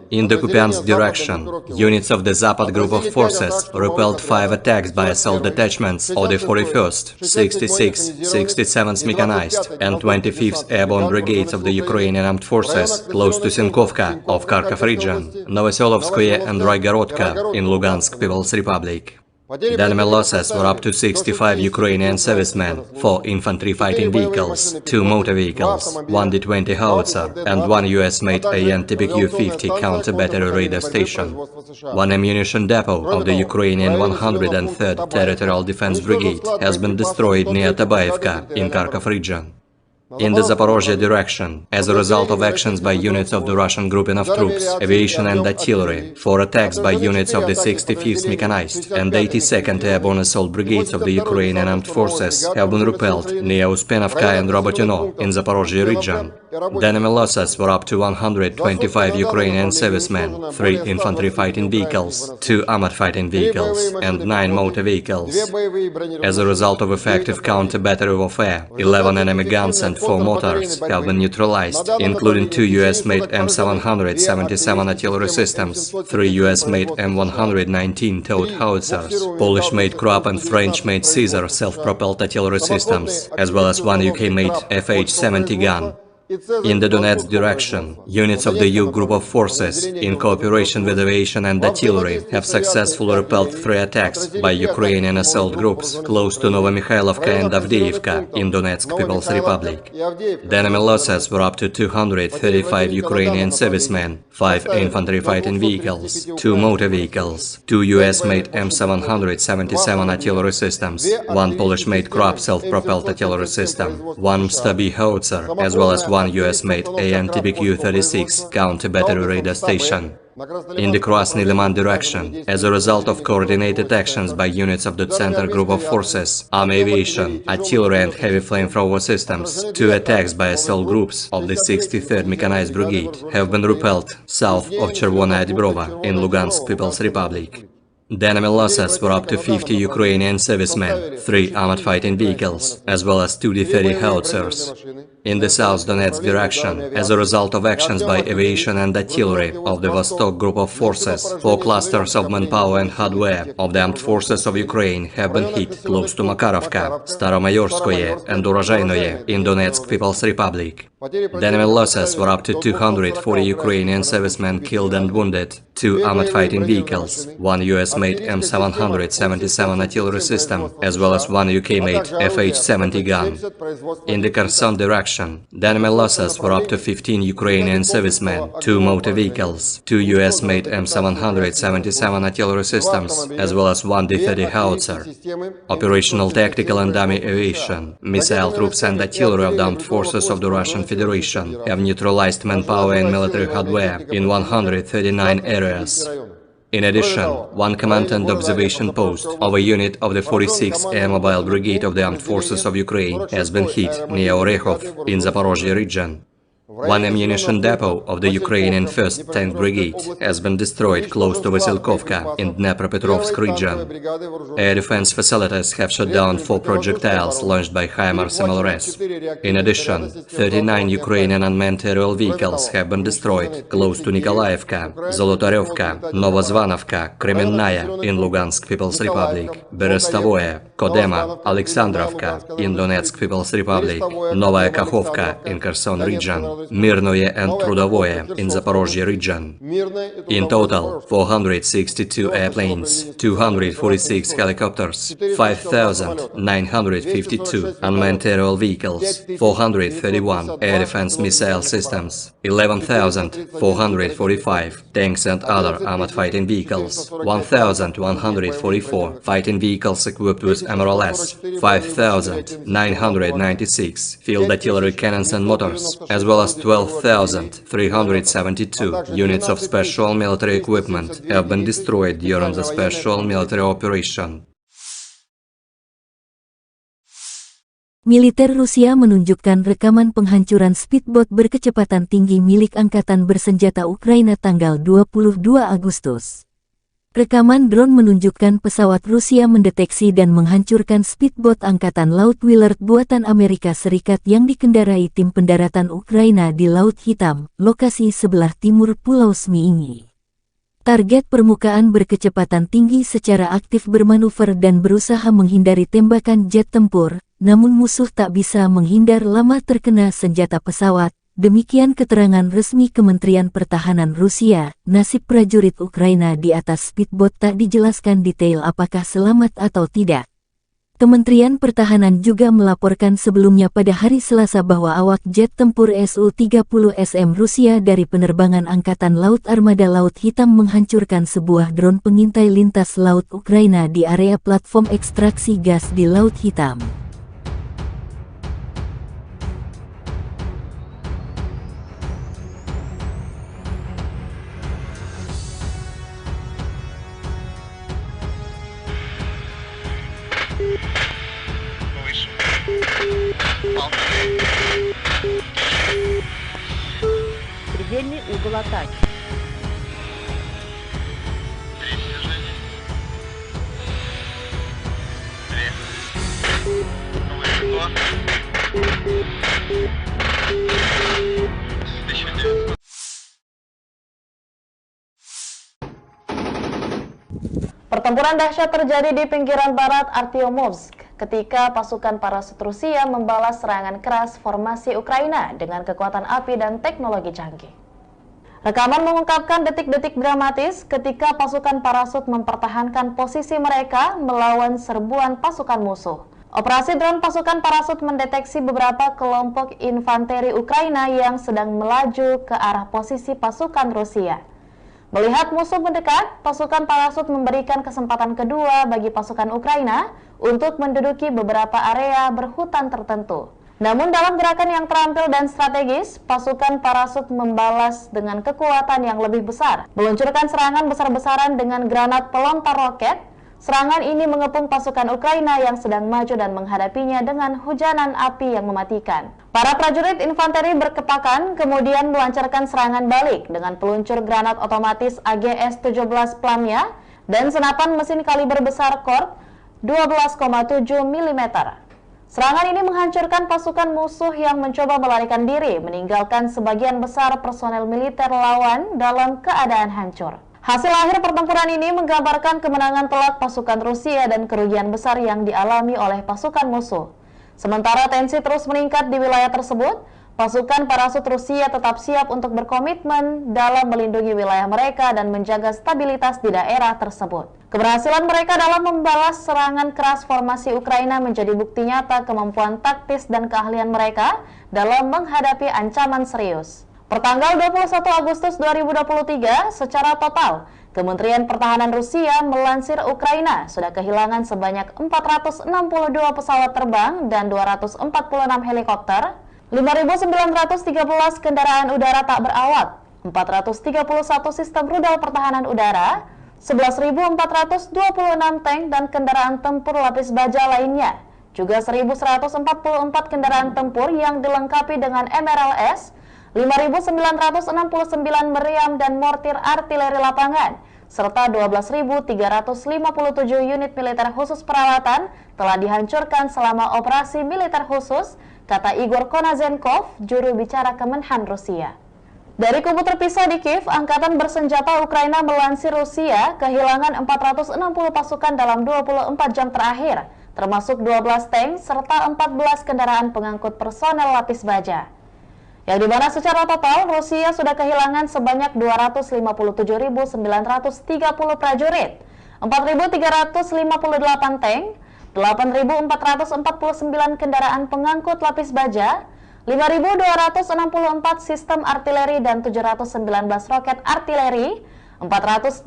In the Kupiansk direction, units of the Zapad group of forces repelled 5 attacks by assault detachments of the 41st, 66th, 67th Mechanized and 25th Airborne Brigades of the Ukrainian Armed Forces close to Sinkovka of Kharkov region, Novoselovskoye and Roygorodka in Lugansk People's Republic. The enemy losses were up to 65 Ukrainian servicemen, 4 infantry fighting vehicles, 2 motor vehicles, 1 D-20 howitzer, and 1 US-made AN-TPQ-50 counter-battery radar station. 1 ammunition depot of the Ukrainian 103rd Territorial Defense Brigade has been destroyed near Tabaevka in Kharkov region. In the Zaporozhye direction, as a result of actions by units of the Russian grouping of troops, aviation and artillery, 4 attacks by units of the 65th Mechanized and 82nd Airborne Assault Brigades of the Ukrainian Armed Forces have been repelled near Uspenovka and Robotyno in Zaporozhye region. The enemy losses were up to 125 Ukrainian servicemen, 3 infantry fighting vehicles, 2 armored fighting vehicles, and 9 motor vehicles. As a result of effective counter-battery warfare, 11 enemy guns and 4 mortars have been neutralized, including 2 US-made M777 artillery systems, 3 US-made M119 towed howitzers, Polish-made Krupp and French-made Caesar self-propelled artillery systems, as well as 1 UK-made FH-70 gun. In the Donetsk direction, units of the U group of forces, in cooperation with aviation and artillery, have successfully repelled 3 attacks by Ukrainian assault groups close to Novomikhailivka and Avdiivka in Donetsk People's Republic. The enemy losses were up to 235 Ukrainian servicemen, 5 infantry fighting vehicles, 2 motor vehicles, 2 US-made M777 artillery systems, 1 Polish-made Krupp self-propelled artillery system, 1 Stabi howitzer, as well as 1 US-made AN-TPQ-36 counter-battery radar station. In the Krasny Liman direction, as a result of coordinated actions by units of the Center Group of Forces, Army Aviation, Artillery and Heavy Flamethrower Systems, 2 attacks by assault groups of the 63rd Mechanized Brigade have been repelled south of Chervona Dibrova in Lugansk People's Republic. The enemy losses were up to 50 Ukrainian servicemen, 3 armored fighting vehicles, as well as 2 D-30 howitzers. In the South Donetsk direction, as a result of actions by aviation and artillery of the Vostok Group of Forces, 4 clusters of manpower and hardware of the armed forces of Ukraine have been hit close to Makarovka, Staromayorskoye and Urozhainoye in Donetsk People's Republic. The enemy losses were up to 240 Ukrainian servicemen killed and wounded, 2 armored fighting vehicles, 1 US-made M777 artillery system, as well as 1 UK-made FH-70 gun. In the Kherson direction, the enemy losses were up to 15 Ukrainian servicemen, 2 motor vehicles, 2 US-made M777 artillery systems, as well as 1 D-30 howitzer. Operational, tactical and army aviation, missile troops and artillery of the armed forces of the Russian Federation have neutralized manpower and military hardware in 139 areas. In addition, 1 command and observation post of a unit of the 46th Air Mobile Brigade of the Armed Forces of Ukraine has been hit near Orekhov in Zaporozhye region. One ammunition depot of the Ukrainian 1st Tank Brigade has been destroyed close to Vasilkovka in Dnepropetrovsk region. Air defense facilities have shot down 4 projectiles launched by HIMARS MLRS. In addition, 39 Ukrainian unmanned aerial vehicles have been destroyed close to Nikolaevka, Zolotarevka, Novozvanovka, Kremenная in Lugansk People's Republic, Berestovoye, Kodema, Alexandrovka in Donetsk People's Republic, Novaya Kakhovka in Kherson region, Mirnoye and Trudovoye in Zaporozhye region. In total, 462 airplanes, 246 helicopters, 5,952 unmanned aerial vehicles, 431 air defense missile systems, 11,445 tanks and other armored fighting vehicles, 1,144 fighting vehicles equipped with MRLS, 5,996 field artillery cannons and motors, as well as 12,372 units of special military equipment have been destroyed during the special military operation. Militer Rusia menunjukkan rekaman penghancuran speedboat berkecepatan tinggi milik Angkatan Bersenjata Ukraina tanggal 22 Agustus. Rekaman drone menunjukkan pesawat Rusia mendeteksi dan menghancurkan speedboat Angkatan Laut Willard buatan Amerika Serikat yang dikendarai tim pendaratan Ukraina di Laut Hitam, lokasi sebelah timur Pulau Zmiini. Target permukaan berkecepatan tinggi secara aktif bermanuver dan berusaha menghindari tembakan jet tempur, namun musuh tak bisa menghindar lama terkena senjata pesawat. Demikian keterangan resmi Kementerian Pertahanan Rusia. Nasib prajurit Ukraina di atas speedboat tak dijelaskan detail apakah selamat atau tidak. Kementerian Pertahanan juga melaporkan sebelumnya pada hari Selasa bahwa awak jet tempur Su-30SM Rusia dari penerbangan Angkatan Laut Armada Laut Hitam menghancurkan sebuah drone pengintai lintas laut Ukraina di area platform ekstraksi gas di Laut Hitam. Предельный угол атаки. Pertempuran dahsyat terjadi di pinggiran barat Artyomovsk ketika pasukan parasut Rusia membalas serangan keras formasi Ukraina dengan kekuatan api dan teknologi canggih. Rekaman mengungkapkan detik-detik dramatis ketika pasukan parasut mempertahankan posisi mereka melawan serbuan pasukan musuh. Operasi drone pasukan parasut mendeteksi beberapa kelompok infanteri Ukraina yang sedang melaju ke arah posisi pasukan Rusia. Melihat musuh mendekat, pasukan parasut memberikan kesempatan kedua bagi pasukan Ukraina untuk menduduki beberapa area berhutan tertentu. Namun dalam gerakan yang terampil dan strategis, pasukan parasut membalas dengan kekuatan yang lebih besar, meluncurkan serangan besar-besaran dengan granat pelontar roket. Serangan ini mengepung pasukan Ukraina yang sedang maju dan menghadapinya dengan hujanan api yang mematikan. Para prajurit infanteri berkepakan kemudian melancarkan serangan balik dengan peluncur granat otomatis AGS-17 Plamia dan senapan mesin kaliber besar Kork 12,7 mm. Serangan ini menghancurkan pasukan musuh yang mencoba melarikan diri, meninggalkan sebagian besar personel militer lawan dalam keadaan hancur. Hasil akhir pertempuran ini menggambarkan kemenangan telak pasukan Rusia dan kerugian besar yang dialami oleh pasukan musuh. Sementara tensi terus meningkat di wilayah tersebut, pasukan parasut Rusia tetap siap untuk berkomitmen dalam melindungi wilayah mereka dan menjaga stabilitas di daerah tersebut. Keberhasilan mereka dalam membalas serangan keras formasi Ukraina menjadi bukti nyata kemampuan taktis dan keahlian mereka dalam menghadapi ancaman serius. Pertanggal 21 Agustus 2023, secara total, Kementerian Pertahanan Rusia melansir Ukraina sudah kehilangan sebanyak 462 pesawat terbang dan 246 helikopter, 5.913 kendaraan udara tak berawak, 431 sistem rudal pertahanan udara, 11.426 tank dan kendaraan tempur lapis baja lainnya, juga 1.144 kendaraan tempur yang dilengkapi dengan MRLS, 5.969 meriam dan mortir artileri lapangan, serta 12.357 unit militer khusus peralatan telah dihancurkan selama operasi militer khusus, kata Igor Konazenkov, juru bicara Kemenhan Rusia. Dari kubu terpisah di Kiev, Angkatan Bersenjata Ukraina melansir Rusia kehilangan 460 pasukan dalam 24 jam terakhir, termasuk 12 tank serta 14 kendaraan pengangkut personel lapis baja. Yang dimana secara total Rusia sudah kehilangan sebanyak 257.930 prajurit, 4.358 tank, 8.449 kendaraan pengangkut lapis baja, 5.264 sistem artileri dan 719 roket artileri, 489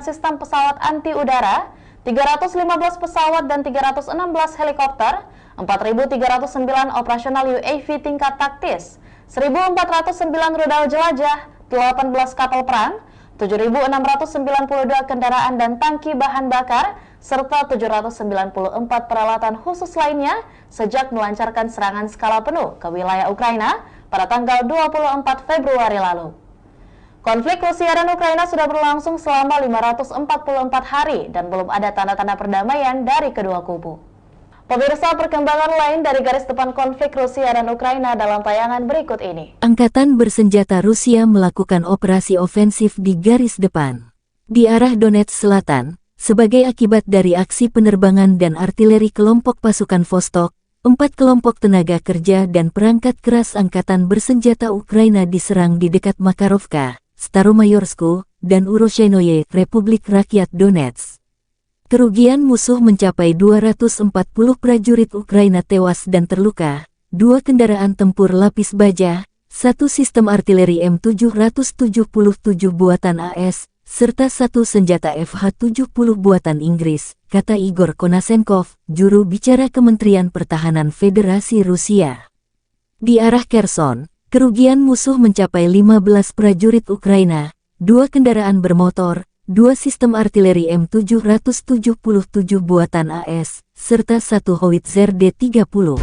sistem pesawat anti udara, 315 pesawat dan 316 helikopter, 4.309 operasional UAV tingkat taktis, 1.409 rudal jelajah, 18 kapal perang, 7.692 kendaraan dan tangki bahan bakar, serta 794 peralatan khusus lainnya sejak melancarkan serangan skala penuh ke wilayah Ukraina pada tanggal 24 Februari lalu. Konflik Rusia dan Ukraina sudah berlangsung selama 544 hari dan belum ada tanda-tanda perdamaian dari kedua kubu. Pemirsa, perkembangan lain dari garis depan konflik Rusia dan Ukraina dalam tayangan berikut ini. Angkatan bersenjata Rusia melakukan operasi ofensif di garis depan di arah Donetsk Selatan sebagai akibat dari aksi penerbangan dan artileri kelompok pasukan Vostok. 4 kelompok tenaga kerja dan perangkat keras angkatan bersenjata Ukraina diserang di dekat Makarovka, Staromayorsku, dan Uroshenoye, Republik Rakyat Donetsk. Kerugian musuh mencapai 240 prajurit Ukraina tewas dan terluka, 2 kendaraan tempur lapis baja, 1 sistem artileri M777 buatan AS, serta 1 senjata FH-70 buatan Inggris, kata Igor Konasenkov, juru bicara Kementerian Pertahanan Federasi Rusia. Di arah Kherson, kerugian musuh mencapai 15 prajurit Ukraina, 2 kendaraan bermotor, 2 sistem artileri M777 buatan AS, serta 1 howitzer D-30.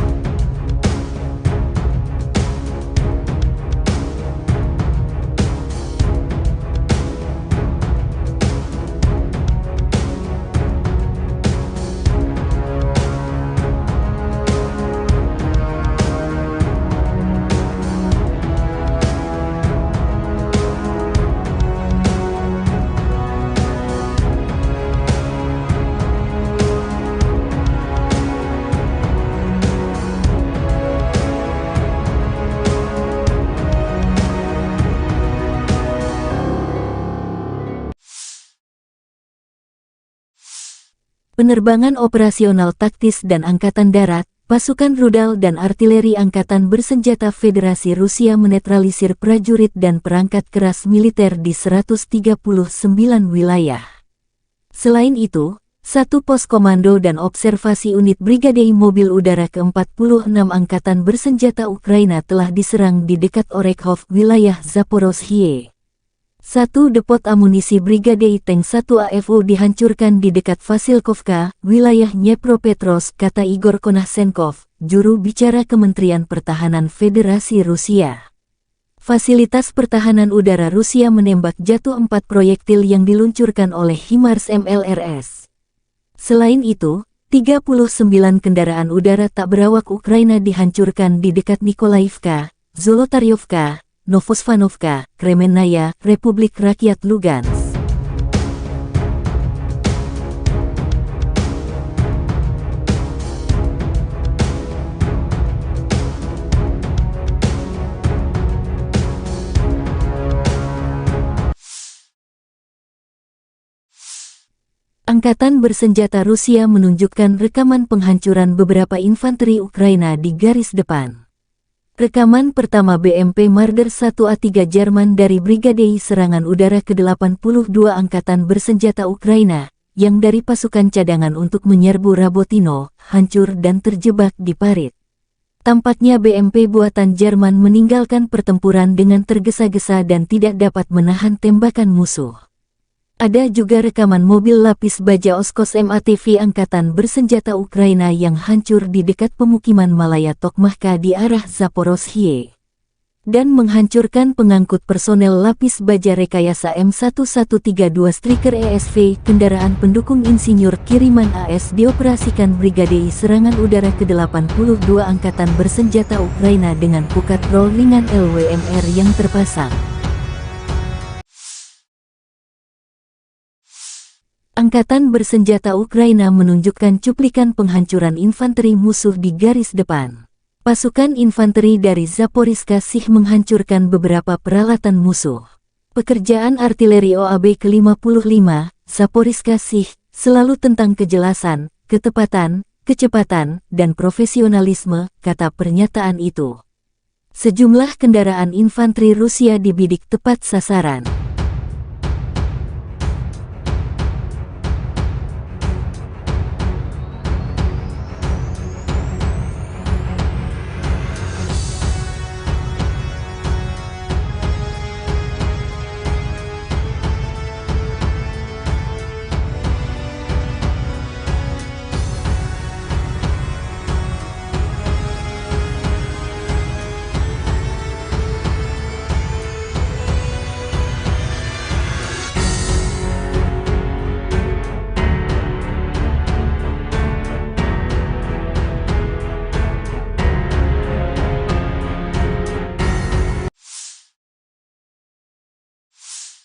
Penerbangan operasional taktis dan Angkatan Darat, pasukan rudal dan artileri Angkatan Bersenjata Federasi Rusia menetralisir prajurit dan perangkat keras militer di 139 wilayah. Selain itu, 1 pos komando dan observasi unit Brigade Mobil Udara ke-46 Angkatan Bersenjata Ukraina telah diserang di dekat Orekhov, wilayah Zaporozhye. 1 depot amunisi Brigade Tank 1 AFU dihancurkan di dekat Vasilkovka, wilayah Dnepropetrovsk, kata Igor Konasenkov, juru bicara Kementerian Pertahanan Federasi Rusia. Fasilitas pertahanan udara Rusia menembak jatuh 4 proyektil yang diluncurkan oleh HIMARS MLRS. Selain itu, 39 kendaraan udara tak berawak Ukraina dihancurkan di dekat Nikolaivka, Zolotaryovka, Novosvanovka, Kremennaya, Republik Rakyat Lugansk. Angkatan Bersenjata Rusia menunjukkan rekaman penghancuran beberapa infanteri Ukraina di garis depan. Rekaman pertama BMP Marder 1A3 Jerman dari Brigade Serangan Udara ke-82 Angkatan Bersenjata Ukraina, yang dari pasukan cadangan untuk menyerbu Rabotino, hancur dan terjebak di parit. Tampaknya BMP buatan Jerman meninggalkan pertempuran dengan tergesa-gesa dan tidak dapat menahan tembakan musuh. Ada juga rekaman mobil lapis baja Oskos MATV Angkatan Bersenjata Ukraina yang hancur di dekat pemukiman Malaya Tokmahka di arah Zaporozhye. dan menghancurkan pengangkut personel lapis baja rekayasa M1132 Striker ESV, kendaraan pendukung insinyur kiriman AS dioperasikan Brigade Serangan Udara ke-82 Angkatan Bersenjata Ukraina dengan pukat rol ringan LWMR yang terpasang. Angkatan Bersenjata Ukraina menunjukkan cuplikan penghancuran infanteri musuh di garis depan. Pasukan infanteri dari Zaporizhzhia Sich menghancurkan beberapa peralatan musuh. Pekerjaan artileri OAB ke-55, Zaporizhzhia Sich, selalu tentang kejelasan, ketepatan, kecepatan, dan profesionalisme, kata pernyataan itu. Sejumlah kendaraan infanteri Rusia dibidik tepat sasaran.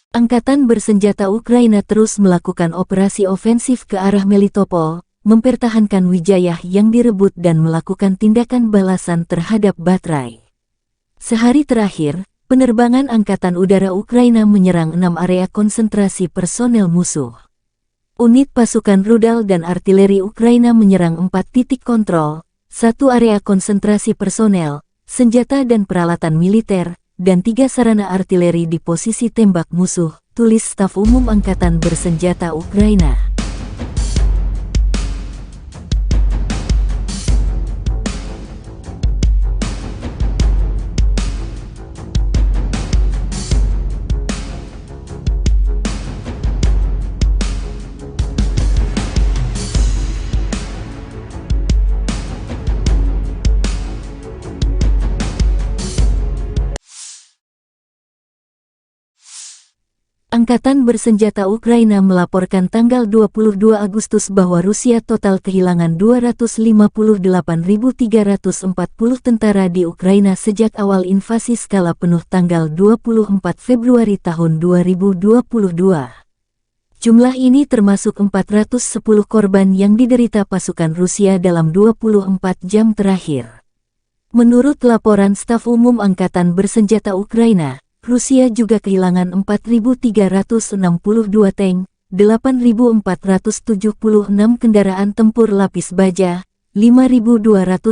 Angkatan Bersenjata Ukraina terus melakukan operasi ofensif ke arah Melitopol, mempertahankan Wijayah yang direbut dan melakukan tindakan balasan terhadap Batrai. Sehari terakhir, penerbangan Angkatan Udara Ukraina menyerang 6 area konsentrasi personel musuh. Unit pasukan rudal dan artileri Ukraina menyerang 4 titik kontrol, 1 area konsentrasi personel, senjata dan peralatan militer, dan 3 sarana artileri di posisi tembak musuh, tulis Staf Umum Angkatan Bersenjata Ukraina. Angkatan Bersenjata Ukraina melaporkan tanggal 22 Agustus bahwa Rusia total kehilangan 258.340 tentara di Ukraina sejak awal invasi skala penuh tanggal 24 Februari tahun 2022. Jumlah ini termasuk 410 korban yang diderita pasukan Rusia dalam 24 jam terakhir. Menurut laporan Staf Umum Angkatan Bersenjata Ukraina, Rusia juga kehilangan 4.362 tank, 8.476 kendaraan tempur lapis baja, 5.295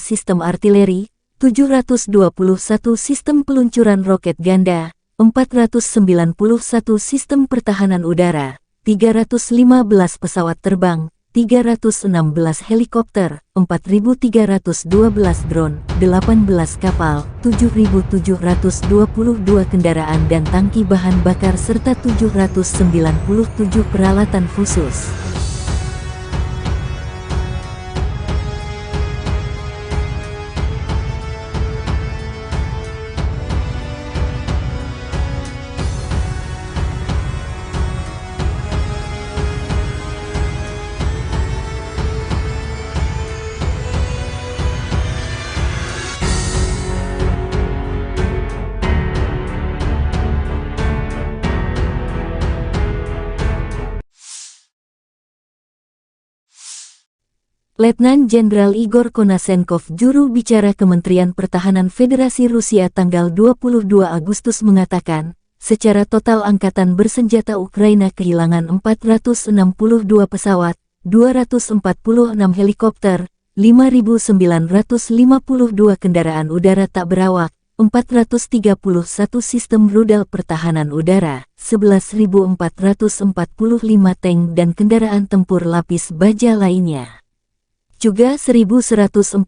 sistem artileri, 721 sistem peluncuran roket ganda, 491 sistem pertahanan udara, 315 pesawat terbang, 316 helikopter, 4.312 drone, 18 kapal, 7.722 kendaraan dan tangki bahan bakar serta 797 peralatan khusus. Letnan Jenderal Igor Konashenkov, juru bicara Kementerian Pertahanan Federasi Rusia tanggal 22 Agustus mengatakan, secara total Angkatan Bersenjata Ukraina kehilangan 462 pesawat, 246 helikopter, 5.952 kendaraan udara tak berawak, 431 sistem rudal pertahanan udara, 11.445 tank dan kendaraan tempur lapis baja lainnya. Juga 1.144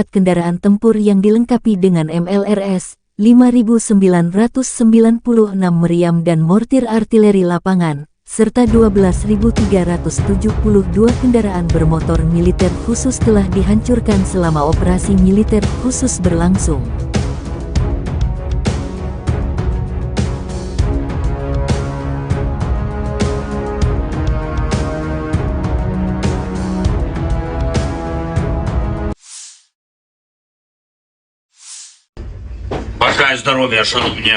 kendaraan tempur yang dilengkapi dengan MLRS, 5.996 meriam dan mortir artileri lapangan, serta 12.372 kendaraan bermotor militer khusus telah dihancurkan selama operasi militer khusus berlangsung. Бажаю здоров'я, шановні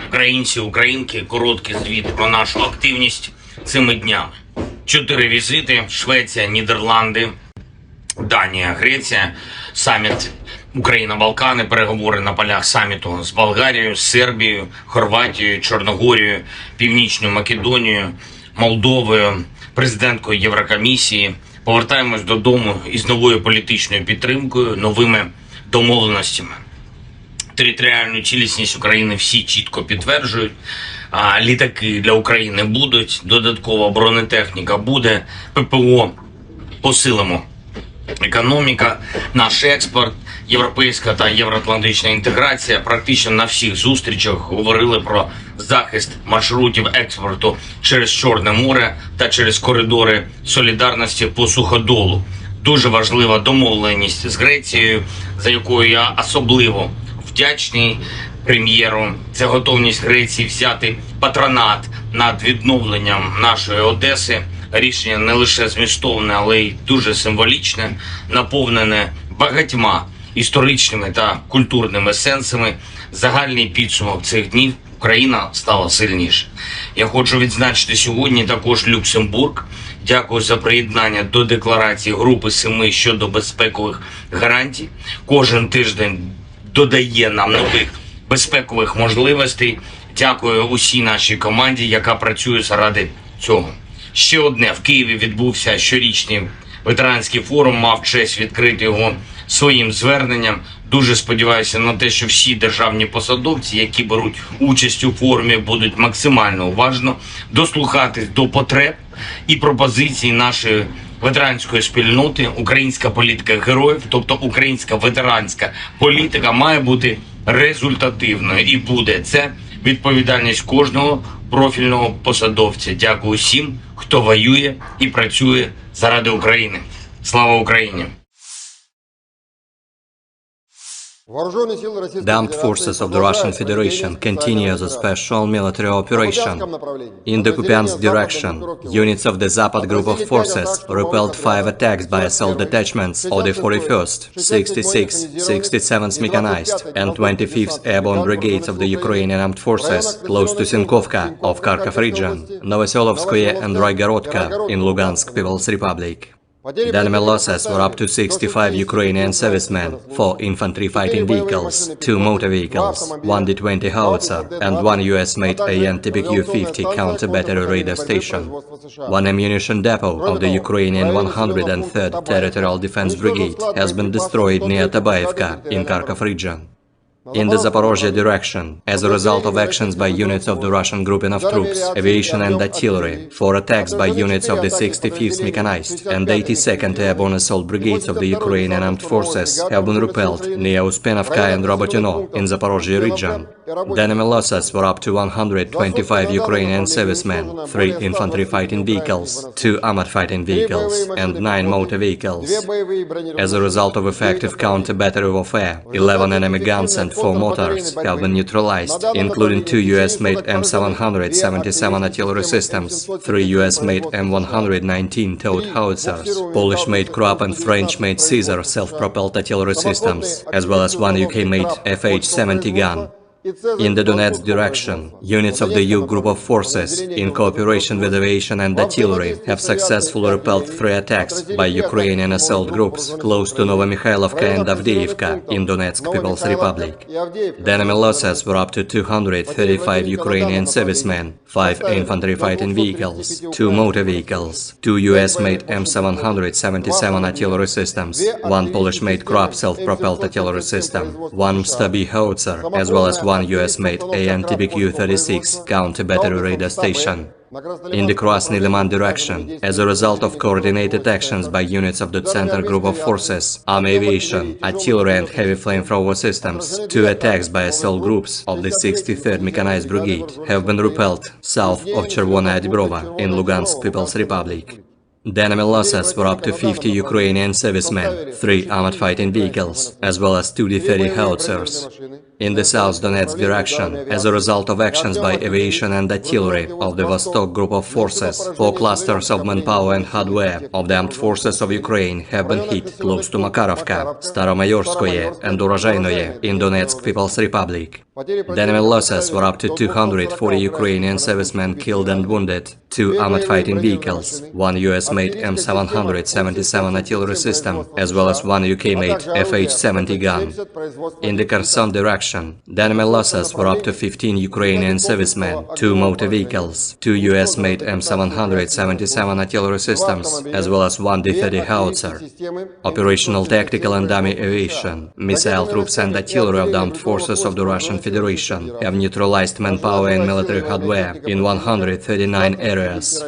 українці, українки. Короткий звіт про нашу активність цими днями. 4 візити: Швеція, Нідерланди, Данія, Греція, саміт Україна-Балкани, переговори на полях саміту з Болгарією, Сербією, Хорватією, Чорногорією, Північною Македонією, Молдовою, президенткою Єврокомісії. Повертаємось додому із новою політичною підтримкою, новими домовленостями. Територіальну цілісність України всі чітко підтверджують. Літаки для України будуть, додаткова бронетехніка буде, ППО посилимо. Економіка, наш експорт, європейська та євроатлантична інтеграція. Практично на всіх зустрічах говорили про захист маршрутів експорту через Чорне море та через коридори солідарності по суходолу. Дуже важлива домовленість з Грецією, за якою я особливо вдячний прем'єру. Це готовність Греції взяти патронат над відновленням нашої Одеси. Рішення не лише змістовне, але й дуже символічне, наповнене багатьма історичними та культурними сенсами. Загальний підсумок цих днів: Україна стала сильніше. Я хочу відзначити сьогодні також Люксембург. Дякую за приєднання до декларації Групи 7 щодо безпекових гарантій. Кожен тиждень додає нам нових безпекових можливостей. Дякую усій нашій команді, яка працює заради цього. Ще одне: в Києві відбувся щорічний ветеранський форум, мав честь відкрити його своїм зверненням. Дуже сподіваюся на те, що всі державні посадовці, які беруть участь у форумі, будуть максимально уважно дослухатись до потреб і пропозицій нашої ветеранської спільноти. Українська політика героїв, тобто українська ветеранська політика, має бути результативною і буде. Це відповідальність кожного профільного посадовця. Дякую всім, хто воює і працює заради України. Слава Україні! The armed forces of the Russian Federation continue the special military operation. In the Kupiansk direction, units of the Zapad group of forces repelled 5 attacks by assault detachments of the 41st, 66th, 67th Mechanized and 25th Airborne Brigades of the Ukrainian Armed Forces close to Sinkovka of Kharkov region, Novoselovskoye and Raigorodka in Lugansk People's Republic. The enemy losses were up to 65 Ukrainian servicemen, 4 infantry fighting vehicles, 2 motor vehicles, 1 D-20 howitzer, and 1 US-made AN-TPQ-50 counter-battery radar station. 1 ammunition depot of the Ukrainian 103rd Territorial Defense Brigade has been destroyed near Tabaevka in Kharkov region. In the Zaporozhye direction, as a result of actions by units of the Russian grouping of troops, aviation and artillery, 4 attacks by units of the 65th Mechanized and 82nd Airborne Assault Brigades of the Ukrainian Armed Forces have been repelled near Uspenovka and Robotyno in Zaporozhye region. The enemy losses were up to 125 Ukrainian servicemen, 3 infantry fighting vehicles, 2 armored fighting vehicles, and 9 motor vehicles. As a result of effective counter-battery warfare, 11 enemy guns and 4 mortars have been neutralized, including 2 US-made M777 artillery systems, 3 US-made M119 towed howitzers, Polish-made Krupp and French-made Caesar self-propelled artillery systems, as well as 1 UK-made FH-70 gun. In the Donetsk direction, units of the U group of forces, in cooperation with aviation and artillery, have successfully repelled 3 attacks by Ukrainian assault groups close to Novomikhailivka and Avdiivka in Donetsk People's Republic. The enemy losses were up to 235 Ukrainian servicemen, 5 infantry fighting vehicles, 2 motor vehicles, 2 US-made M777 artillery systems, 1 Polish-made Krupp self-propelled artillery system, 1 Stabi howitzer, as well as 1 US-made AN-TPQ-36 counter-battery radar station. In the Krasny Liman direction, as a result of coordinated actions by units of the Center Group of Forces, Army Aviation, Artillery and Heavy Flamethrower Systems, 2 attacks by assault groups of the 63rd Mechanized Brigade have been repelled south of Chervona Dibrova in Lugansk People's Republic. The enemy losses were up to 50 Ukrainian servicemen, 3 armored fighting vehicles, as well as 2 D-30 howitzers. In the South Donetsk direction, as a result of actions by aviation and artillery of the Vostok Group of Forces, 4 clusters of manpower and hardware of the armed forces of Ukraine have been hit close to Makarovka, Staromayorskoye and Urozhainoye in Donetsk People's Republic. The enemy losses were up to 240 Ukrainian servicemen killed and wounded, 2 armored fighting vehicles, 1 US-made M777 artillery system, as well as 1 UK-made FH-70 gun. In the Kherson direction, the enemy losses were up to 15 Ukrainian servicemen, 2 motor vehicles, 2 US-made M777 artillery systems, as well as 1 D-30 howitzer. Operational, tactical and dummy aviation, missile troops and artillery of the armed forces of the Russian Federation have neutralized manpower and military hardware in 139 areas.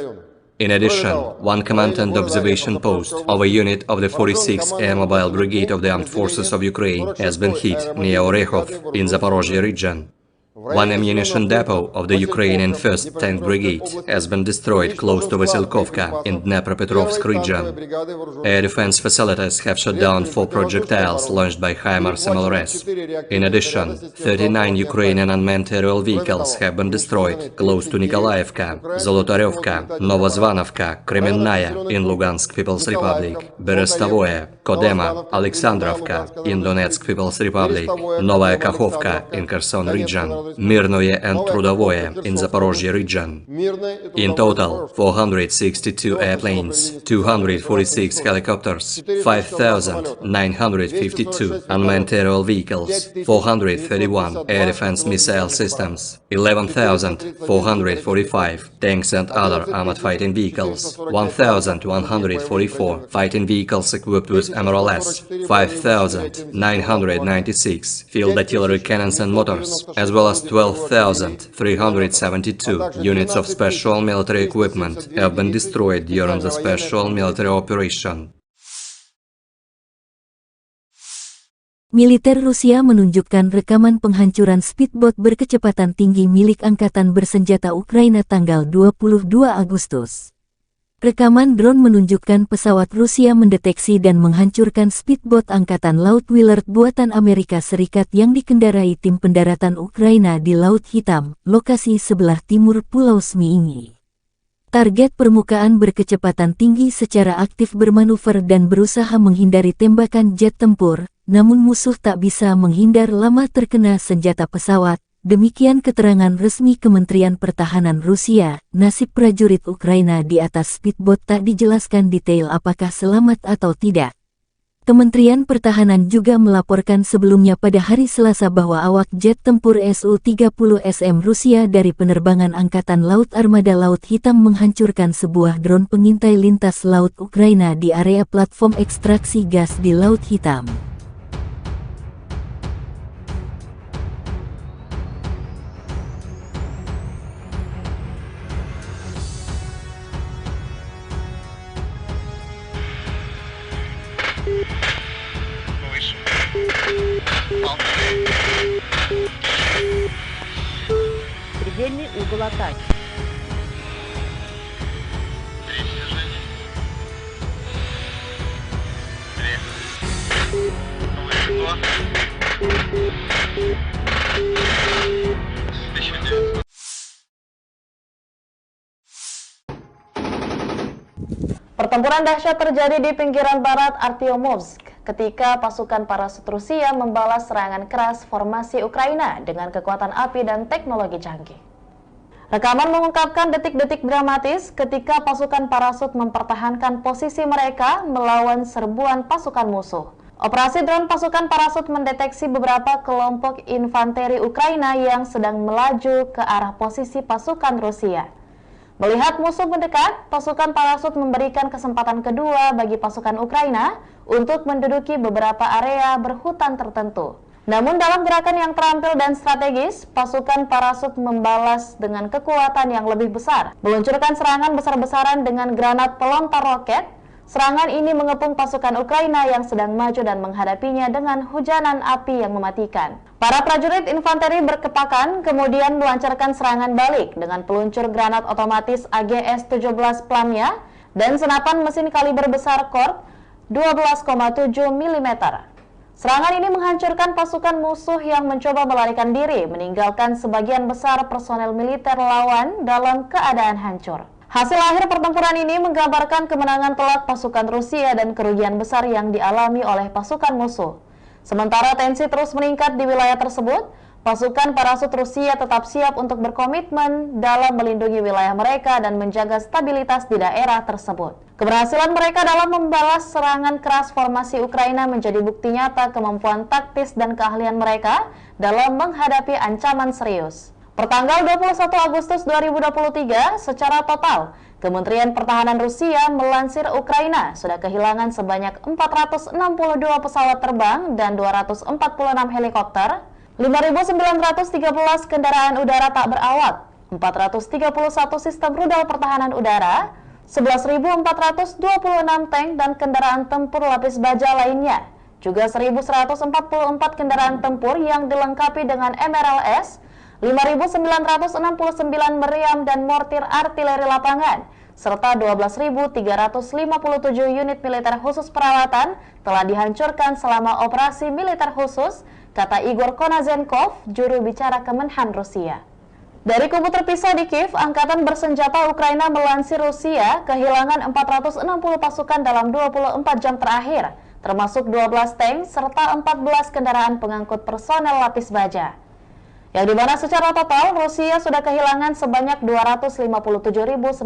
In addition, 1 command and observation post of a unit of the 46th Air Mobile Brigade of the Armed Forces of Ukraine has been hit near Orekhov in Zaporozhye region. 1 ammunition depot of the Ukrainian 1st Tank Brigade has been destroyed close to Vasilkovka in Dnepropetrovsk region. Air defense facilities have shot down 4 projectiles launched by HIMARS MLRS. In addition, 39 Ukrainian unmanned aerial vehicles have been destroyed close to Nikolaevka, Zolotarevka, Novozvanovka, Kremenная in Lugansk People's Republic, Berestovoye, Kodema, Alexandrovka in Donetsk People's Republic, Novaya Kakhovka in Kherson region, Mirnoye and Trudovoye in Zaporozhye region. In total, 462 airplanes, 246 helicopters, 5,952 unmanned aerial vehicles, 431 air defense missile systems, 11,445 tanks and other armored fighting vehicles, 1,144 fighting vehicles equipped with MRLS, 5,996 field artillery cannons and motors, as well as 12,372 units of special military equipment have been destroyed during the special military operation. Militer Rusia menunjukkan rekaman penghancuran speedboat berkecepatan tinggi milik Angkatan Bersenjata Ukraina tanggal 22 Agustus. Rekaman drone menunjukkan pesawat Rusia mendeteksi dan menghancurkan speedboat Angkatan Laut Willard buatan Amerika Serikat yang dikendarai tim pendaratan Ukraina di Laut Hitam, lokasi sebelah timur Pulau Zmiiny. Target permukaan berkecepatan tinggi secara aktif bermanuver dan berusaha menghindari tembakan jet tempur, namun musuh tak bisa menghindar lama terkena senjata pesawat. Demikian keterangan resmi Kementerian Pertahanan Rusia. Nasib prajurit Ukraina di atas speedboat tak dijelaskan detail apakah selamat atau tidak. Kementerian Pertahanan juga melaporkan sebelumnya pada hari Selasa bahwa awak jet tempur Su-30SM Rusia dari penerbangan Angkatan Laut Armada Laut Hitam menghancurkan sebuah drone pengintai lintas laut Ukraina di area platform ekstraksi gas di Laut Hitam. Предельный угол атаки. Pertempuran dahsyat terjadi di pinggiran barat Artyomovsk ketika pasukan parasut Rusia membalas serangan keras formasi Ukraina dengan kekuatan api dan teknologi canggih. Rekaman mengungkapkan detik-detik dramatis ketika pasukan parasut mempertahankan posisi mereka melawan serbuan pasukan musuh. Operasi drone pasukan parasut mendeteksi beberapa kelompok infanteri Ukraina yang sedang melaju ke arah posisi pasukan Rusia. Melihat musuh mendekat, pasukan parasut memberikan kesempatan kedua bagi pasukan Ukraina untuk menduduki beberapa area berhutan tertentu. Namun dalam gerakan yang terampil dan strategis, pasukan parasut membalas dengan kekuatan yang lebih besar, meluncurkan serangan besar-besaran dengan granat pelontar roket. Serangan ini mengepung pasukan Ukraina yang sedang maju dan menghadapinya dengan hujanan api yang mematikan. Para prajurit infanteri berkepakan kemudian melancarkan serangan balik dengan peluncur granat otomatis AGS-17 Plamya dan senapan mesin kaliber besar Kork 12,7 mm. Serangan ini menghancurkan pasukan musuh yang mencoba melarikan diri, meninggalkan sebagian besar personel militer lawan dalam keadaan hancur. Hasil akhir pertempuran ini menggambarkan kemenangan telak pasukan Rusia dan kerugian besar yang dialami oleh pasukan musuh. Sementara tensi terus meningkat di wilayah tersebut, pasukan parasut Rusia tetap siap untuk berkomitmen dalam melindungi wilayah mereka dan menjaga stabilitas di daerah tersebut. Keberhasilan mereka dalam membalas serangan keras formasi Ukraina menjadi bukti nyata kemampuan taktis dan keahlian mereka dalam menghadapi ancaman serius. Pertanggal 21 Agustus 2023, secara total, Kementerian Pertahanan Rusia melansir Ukraina sudah kehilangan sebanyak 462 pesawat terbang dan 246 helikopter, 5.913 kendaraan udara tak berawak, 431 sistem rudal pertahanan udara, 11.426 tank dan kendaraan tempur lapis baja lainnya, juga 1.144 kendaraan tempur yang dilengkapi dengan MRLS, 5.969 meriam dan mortir artileri lapangan, serta 12.357 unit militer khusus peralatan telah dihancurkan selama operasi militer khusus, kata Igor Konazenkov, juru bicara Kemenhan Rusia. Dari kubu terpisah di Kiev, Angkatan Bersenjata Ukraina melansir Rusia kehilangan 460 pasukan dalam 24 jam terakhir, termasuk 12 tank serta 14 kendaraan pengangkut personel lapis baja. Yang dimana secara total Rusia sudah kehilangan sebanyak 257.930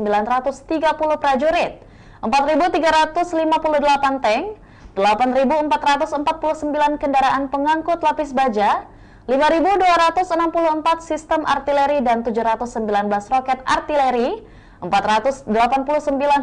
prajurit, 4.358 tank, 8.449 kendaraan pengangkut lapis baja, 5.264 sistem artileri dan 719 roket artileri, 489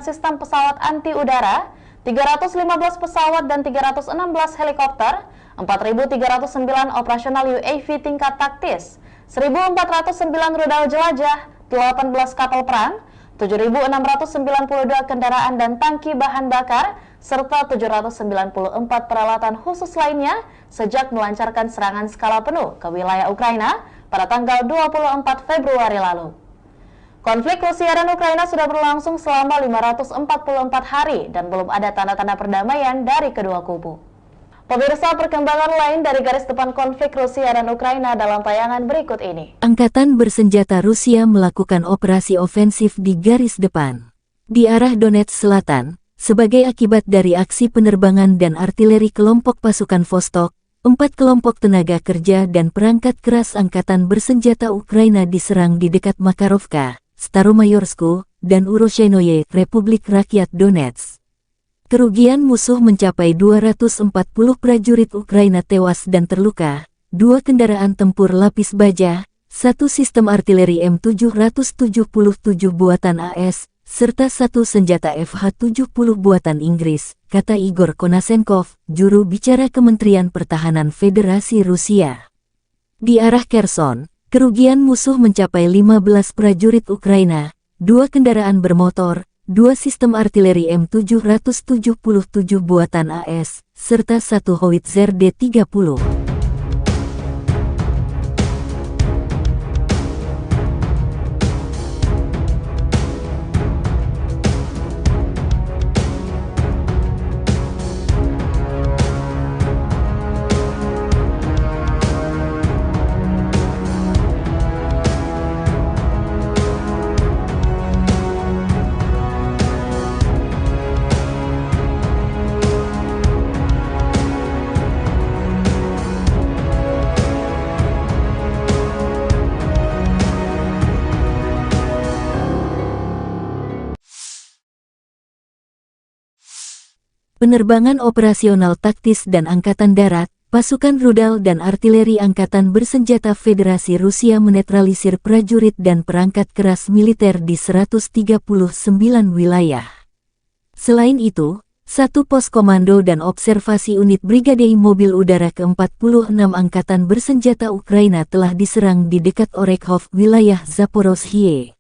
sistem pesawat anti udara, 315 pesawat dan 316 helikopter, 4.309 operasional UAV tingkat taktis, 1.409 rudal jelajah, 18 kapal perang, 7.692 kendaraan dan tangki bahan bakar, serta 794 peralatan khusus lainnya sejak melancarkan serangan skala penuh ke wilayah Ukraina pada tanggal 24 Februari lalu. Konflik Rusia dan Ukraina sudah berlangsung selama 544 hari dan belum ada tanda-tanda perdamaian dari kedua kubu. Pemirsa, perkembangan lain dari garis depan konflik Rusia dan Ukraina dalam tayangan berikut ini. Angkatan bersenjata Rusia melakukan operasi ofensif di garis depan di arah Donetsk Selatan sebagai akibat dari aksi penerbangan dan artileri kelompok pasukan Vostok. 4 kelompok tenaga kerja dan perangkat keras angkatan bersenjata Ukraina diserang di dekat Makarovka, Staromayorsku, dan Uroshenoye, Republik Rakyat Donetsk. Kerugian musuh mencapai 240 prajurit Ukraina tewas dan terluka, 2 kendaraan tempur lapis baja, 1 sistem artileri M777 buatan AS, serta 1 senjata FH-70 buatan Inggris, kata Igor Konasenkov, juru bicara Kementerian Pertahanan Federasi Rusia. Di arah Kherson, kerugian musuh mencapai 15 prajurit Ukraina, 2 kendaraan bermotor, 2 sistem artileri M777 buatan AS, serta 1 howitzer D-30. Penerbangan operasional taktis dan Angkatan Darat, pasukan rudal dan artileri Angkatan Bersenjata Federasi Rusia menetralisir prajurit dan perangkat keras militer di 139 wilayah. Selain itu, 1 pos komando dan observasi unit Brigade Mobil Udara ke-46 Angkatan Bersenjata Ukraina telah diserang di dekat Orekhov, wilayah Zaporozhye.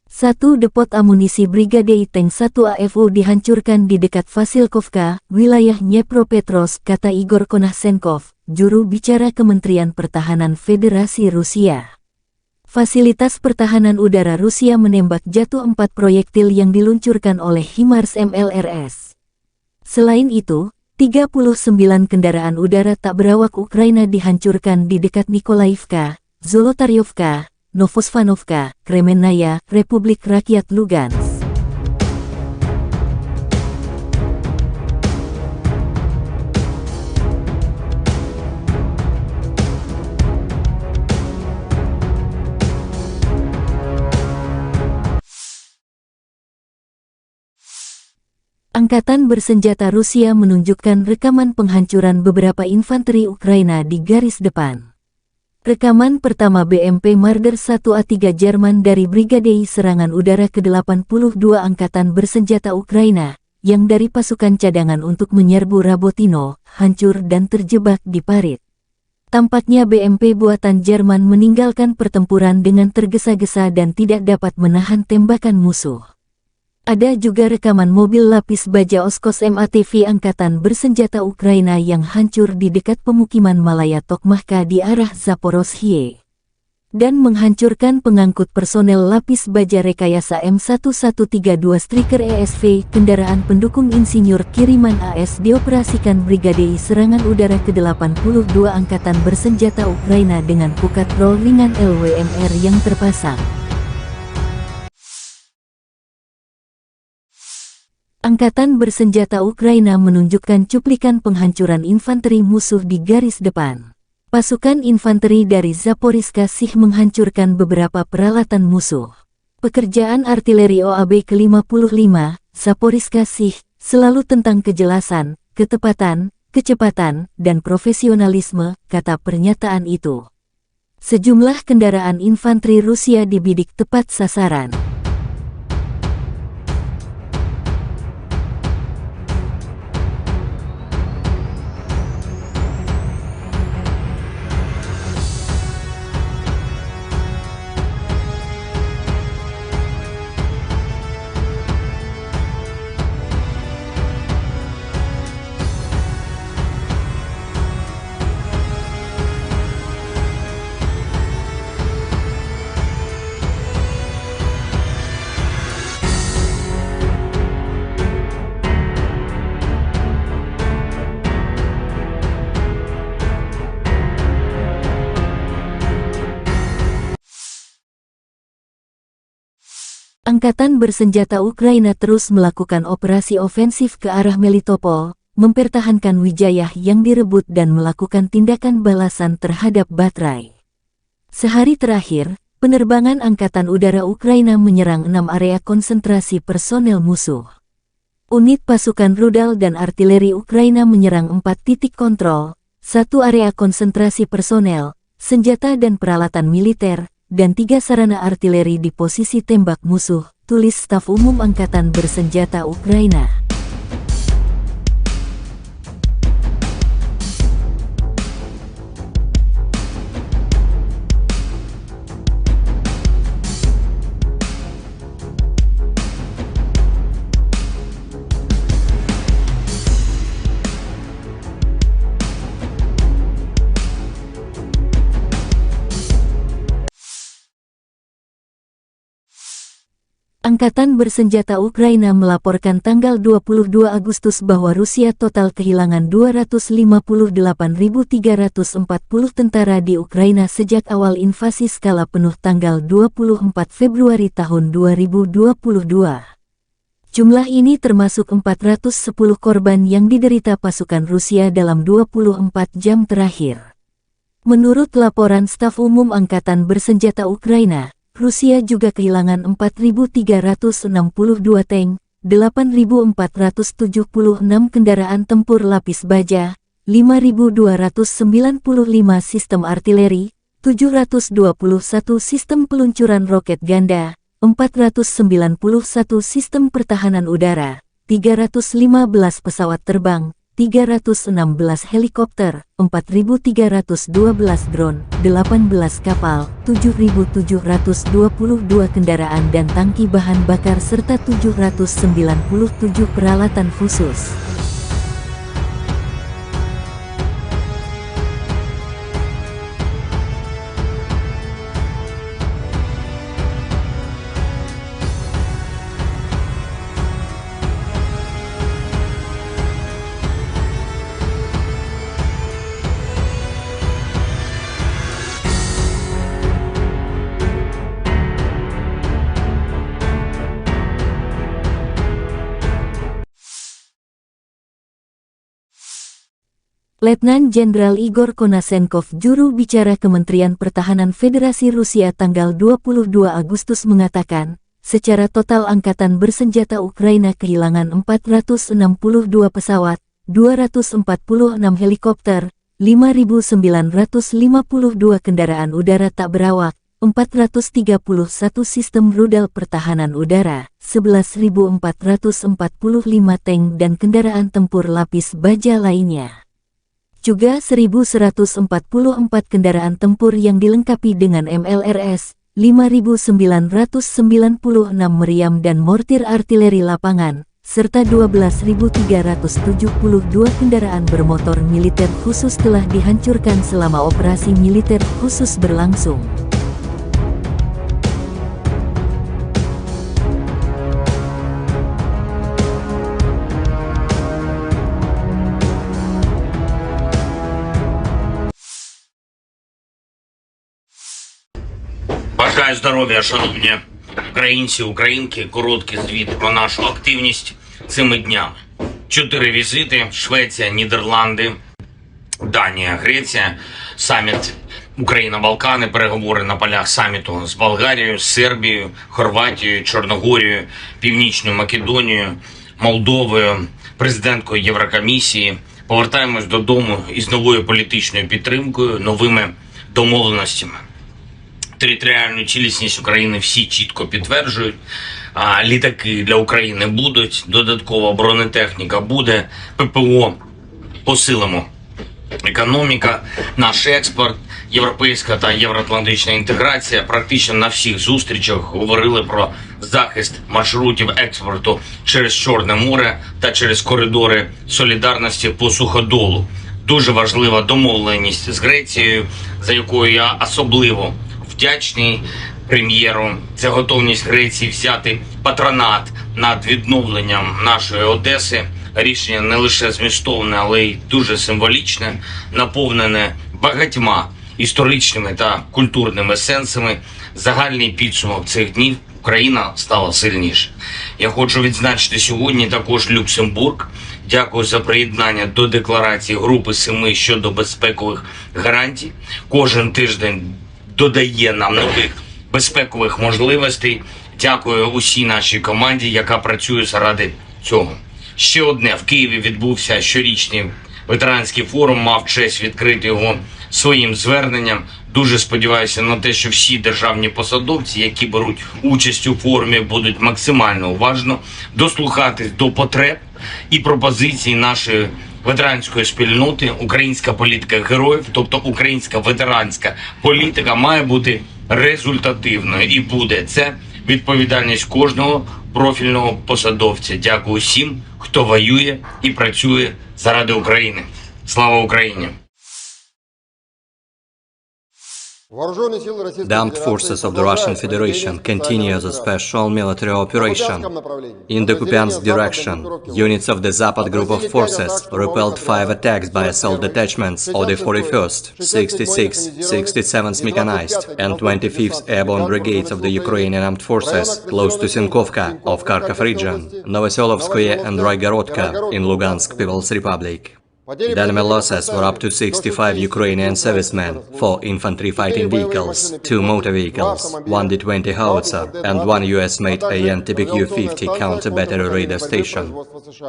1 depot amunisi Brigade Tank 1 AFU dihancurkan di dekat Vasilkovka, wilayah Dnepropetrovsk, kata Igor Konasenkov, juru bicara Kementerian Pertahanan Federasi Rusia. Fasilitas pertahanan udara Rusia menembak jatuh 4 proyektil yang diluncurkan oleh HIMARS MLRS. Selain itu, 39 kendaraan udara tak berawak Ukraina dihancurkan di dekat Nikolaivka, Zolotaryovka, Novosvanovka, Kremennaya, Republik Rakyat Lugansk. Angkatan bersenjata Rusia menunjukkan rekaman penghancuran beberapa infanteri Ukraina di garis depan. Rekaman pertama BMP Marder 1A3 Jerman dari Brigade Serangan Udara ke-82 Angkatan Bersenjata Ukraina, yang dari pasukan cadangan untuk menyerbu Rabotino, hancur dan terjebak di parit. Tampaknya BMP buatan Jerman meninggalkan pertempuran dengan tergesa-gesa dan tidak dapat menahan tembakan musuh. Ada juga rekaman mobil lapis baja Oskos MATV Angkatan Bersenjata Ukraina yang hancur di dekat pemukiman Malaya Tokmahka di arah Zaporozhye. Dan menghancurkan pengangkut personel lapis baja rekayasa M1132 Striker ESV, kendaraan pendukung insinyur kiriman AS dioperasikan Brigade Serangan Udara ke-82 Angkatan Bersenjata Ukraina dengan pukat roll ringan LWMR yang terpasang. Angkatan Bersenjata Ukraina menunjukkan cuplikan penghancuran infanteri musuh di garis depan. Pasukan infanteri dari Zaporizhzhia Sich menghancurkan beberapa peralatan musuh. Pekerjaan artileri OAB ke-55, Zaporizhzhia Sich, selalu tentang kejelasan, ketepatan, kecepatan, dan profesionalisme, kata pernyataan itu. Sejumlah kendaraan infanteri Rusia dibidik tepat sasaran. Angkatan Bersenjata Ukraina terus melakukan operasi ofensif ke arah Melitopol, mempertahankan Wijayah yang direbut dan melakukan tindakan balasan terhadap Batraj. Sehari terakhir, penerbangan Angkatan Udara Ukraina menyerang 6 area konsentrasi personel musuh. Unit pasukan rudal dan artileri Ukraina menyerang 4 titik kontrol, 1 area konsentrasi personel, senjata dan peralatan militer, dan 3 sarana artileri di posisi tembak musuh, tulis Staf Umum Angkatan Bersenjata Ukraina. Angkatan Bersenjata Ukraina melaporkan tanggal 22 Agustus bahwa Rusia total kehilangan 258.340 tentara di Ukraina sejak awal invasi skala penuh tanggal 24 Februari tahun 2022. Jumlah ini termasuk 410 korban yang diderita pasukan Rusia dalam 24 jam terakhir. Menurut laporan Staf Umum Angkatan Bersenjata Ukraina, Rusia juga kehilangan 4.362 tank, 8.476 kendaraan tempur lapis baja, 5.295 sistem artileri, 721 sistem peluncuran roket ganda, 491 sistem pertahanan udara, 315 pesawat terbang, 316 helikopter, 4.312 drone, 18 kapal, 7.722 kendaraan dan tangki bahan bakar serta 797 peralatan khusus. Letnan Jenderal Igor Konasenkov, juru bicara Kementerian Pertahanan Federasi Rusia tanggal 22 Agustus mengatakan, secara total Angkatan Bersenjata Ukraina kehilangan 462 pesawat, 246 helikopter, 5.952 kendaraan udara tak berawak, 431 sistem rudal pertahanan udara, 11.445 tank dan kendaraan tempur lapis baja lainnya. Juga 1.144 kendaraan tempur yang dilengkapi dengan MLRS, 5.996 meriam dan mortir artileri lapangan, serta 12.372 kendaraan bermotor militer khusus telah dihancurkan selama operasi militer khusus berlangsung. Бажаю здоров'я, шановні українці, українки. Короткий звіт про нашу активність цими днями. 4 візити: Швеція, Нідерланди, Данія, Греція, саміт Україна-Балкани, переговори на полях саміту з Болгарією, Сербією, Хорватією, Чорногорією, Північною Македонією, Молдовою, президенткою Єврокомісії. Повертаємось додому із новою політичною підтримкою, новими домовленостями. Територіальну цілісність України всі чітко підтверджують. Літаки для України будуть, додаткова бронетехніка буде, ППО посилимо. Економіка, наш експорт, європейська та євроатлантична інтеграція. Практично на всіх зустрічах говорили про захист маршрутів експорту через Чорне море та через коридори солідарності по суходолу. Дуже важлива домовленість з Грецією, за якою я особливо вдячний прем'єру. Це готовність Греції взяти патронат над відновленням нашої Одеси. Рішення не лише змістовне, але й дуже символічне, наповнене багатьма історичними та культурними сенсами. Загальний підсумок цих днів: Україна стала сильніше. Я хочу відзначити сьогодні також Люксембург. Дякую за приєднання до декларації Групи 7 щодо безпекових гарантій. Кожен тиждень додає нам нових безпекових можливостей. Дякую усій нашій команді, яка працює заради цього. Ще одне. В Києві відбувся щорічний ветеранський форум, мав честь відкрити його своїм зверненням. Дуже сподіваюся на те, що всі державні посадовці, які беруть участь у форумі, будуть максимально уважно дослухатись до потреб і пропозицій нашої ветеранської спільноти. Українська політика героїв, тобто українська ветеранська політика, має бути результативною і буде. Це відповідальність кожного профільного посадовця. Дякую всім, хто воює і працює заради України. Слава Україні! The armed forces of the Russian Federation continue the special military operation. In the Kupiansk direction, units of the Zapad group of forces repelled 5 attacks by assault detachments of the 41st, 66th, 67th Mechanized and 25th Airborne Brigades of the Ukrainian Armed Forces close to Sinkovka of Kharkov region, Novoselovskoye and Roygorodka in Lugansk People's Republic. The enemy losses were up to 65 Ukrainian servicemen, 4 infantry fighting vehicles, 2 motor vehicles, 1 D-20 howitzer, and 1 US-made AN-TPQ-50 counter-battery radar station.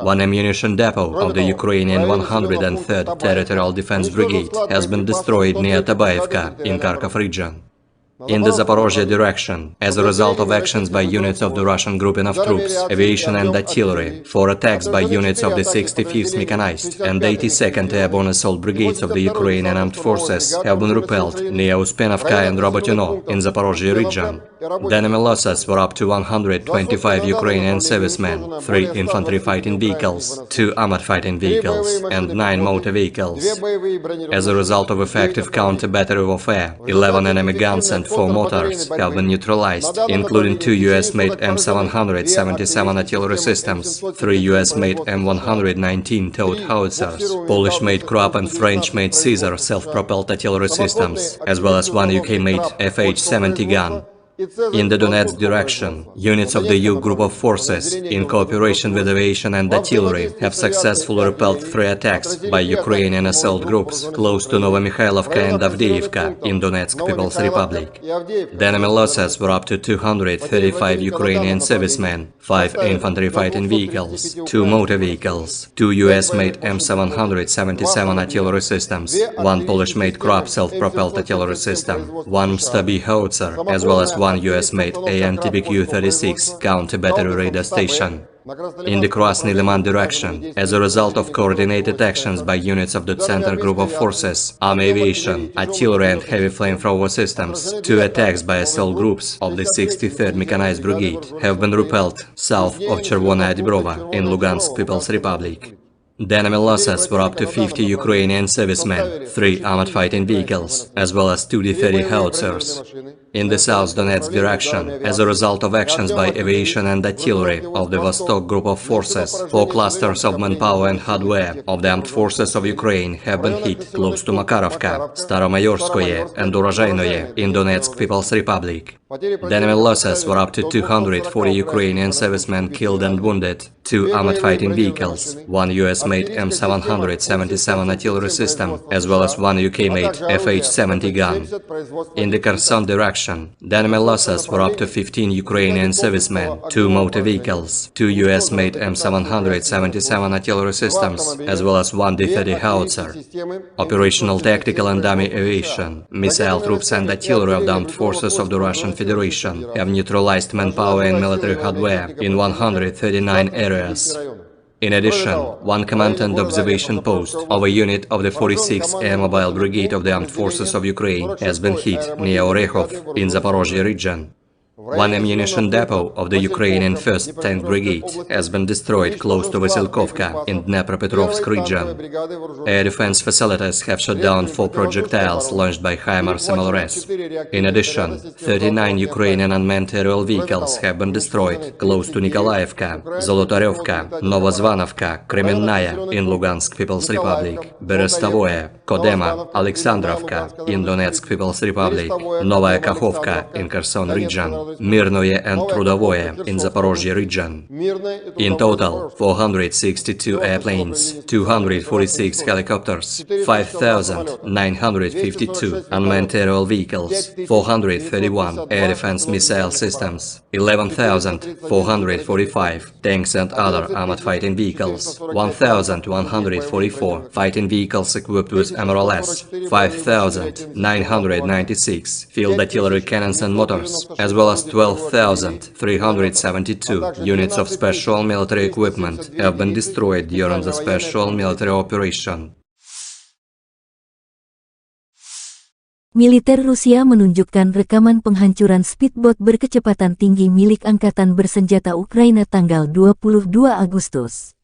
1 ammunition depot of the Ukrainian 103rd Territorial Defense Brigade has been destroyed near Tabaevka in Kharkov region. In the Zaporozhye direction, as a result of actions by units of the Russian grouping of troops, aviation and artillery, 4 attacks by units of the 65th Mechanized and 82nd Airborne Assault Brigades of the Ukrainian Armed Forces have been repelled near Uspenovka and Robotyno in Zaporozhye region. The enemy losses were up to 125 Ukrainian servicemen, 3 infantry fighting vehicles, 2 armored fighting vehicles, and 9 motor vehicles. As a result of effective counter-battery warfare, 11 enemy guns and 4 mortars have been neutralized, including 2 US-made M777 artillery systems, 3 US-made M119 towed howitzers, Polish-made Krupp and French-made Caesar self-propelled artillery systems, as well as 1 UK-made FH-70 gun. In the Donetsk direction, units of the U Group of Forces, in cooperation with aviation and artillery, have successfully repelled 3 attacks by Ukrainian assault groups close to Novomikhailivka and Avdiivka in Donetsk People's Republic. The enemy losses were up to 235 Ukrainian servicemen, 5 infantry fighting vehicles, 2 motor vehicles, 2 US-made M777 artillery systems, 1 Polish-made Krab self-propelled artillery system, 1 Stabi howitzer, as well as 1 US-made AN-TBQ-36 counter-battery radar station. In the Krasny Liman direction, as a result of coordinated actions by units of the Center Group of Forces, Army Aviation, Artillery and Heavy Flamethrower Systems, 2 attacks by assault groups of the 63rd Mechanized Brigade have been repelled south of Chervona Dibrova in Lugansk People's Republic. The enemy losses were up to 50 Ukrainian servicemen, 3 armored fighting vehicles, as well as 2 D-30 howitzers. In the South Donetsk direction, as a result of actions by aviation and artillery of the Vostok Group of Forces, 4 clusters of manpower and hardware of the armed forces of Ukraine have been hit close to Makarovka, Staromayorskoye and Urozhainoye in Donetsk People's Republic. The enemy losses were up to 240 Ukrainian servicemen killed and wounded, 2 armored fighting vehicles, 1 US-made M777 artillery system, as well as 1 UK-made FH-70 gun. In the Kherson direction, the enemy losses were up to 15 Ukrainian servicemen, 2 motor vehicles, 2 US-made M777 artillery systems, as well as 1 D-30 howitzer. Operational tactical and dummy aviation, missile troops and artillery of the armed forces of the Russian Federation have neutralized manpower and military hardware in 139 areas. In addition, 1 command and observation post of a unit of the 46th Air Mobile Brigade of the Armed Forces of Ukraine has been hit near Orekhov in Zaporozhye region. 1 ammunition depot of the Ukrainian 1st Tank Brigade has been destroyed close to Vasilkovka in Dnepropetrovsk region. Air defense facilities have shot down 4 projectiles launched by HIMARS MLRS. In addition, 39 Ukrainian unmanned aerial vehicles have been destroyed close to Nikolaevka, Zolotaryovka, Novozvanovka, Kremenная in Lugansk People's Republic, Berestovoye, Kodema, Alexandrovka in Donetsk People's Republic, Novaya Kakhovka in Kherson region, Mirnoye and Trudovoye in Zaporozhye region. In total, 462 airplanes, 246 helicopters, 5,952 unmanned aerial vehicles, 431 air defense missile systems, 11,445 tanks and other armored fighting vehicles, 1,144 fighting vehicles equipped with MRLS, 5,996 field artillery cannons and motors, as well as 12,372 units of special military equipment have been destroyed during the special military operation. Militer Rusia menunjukkan rekaman penghancuran speedboat berkecepatan tinggi milik Angkatan Bersenjata Ukraina tanggal 22 Agustus.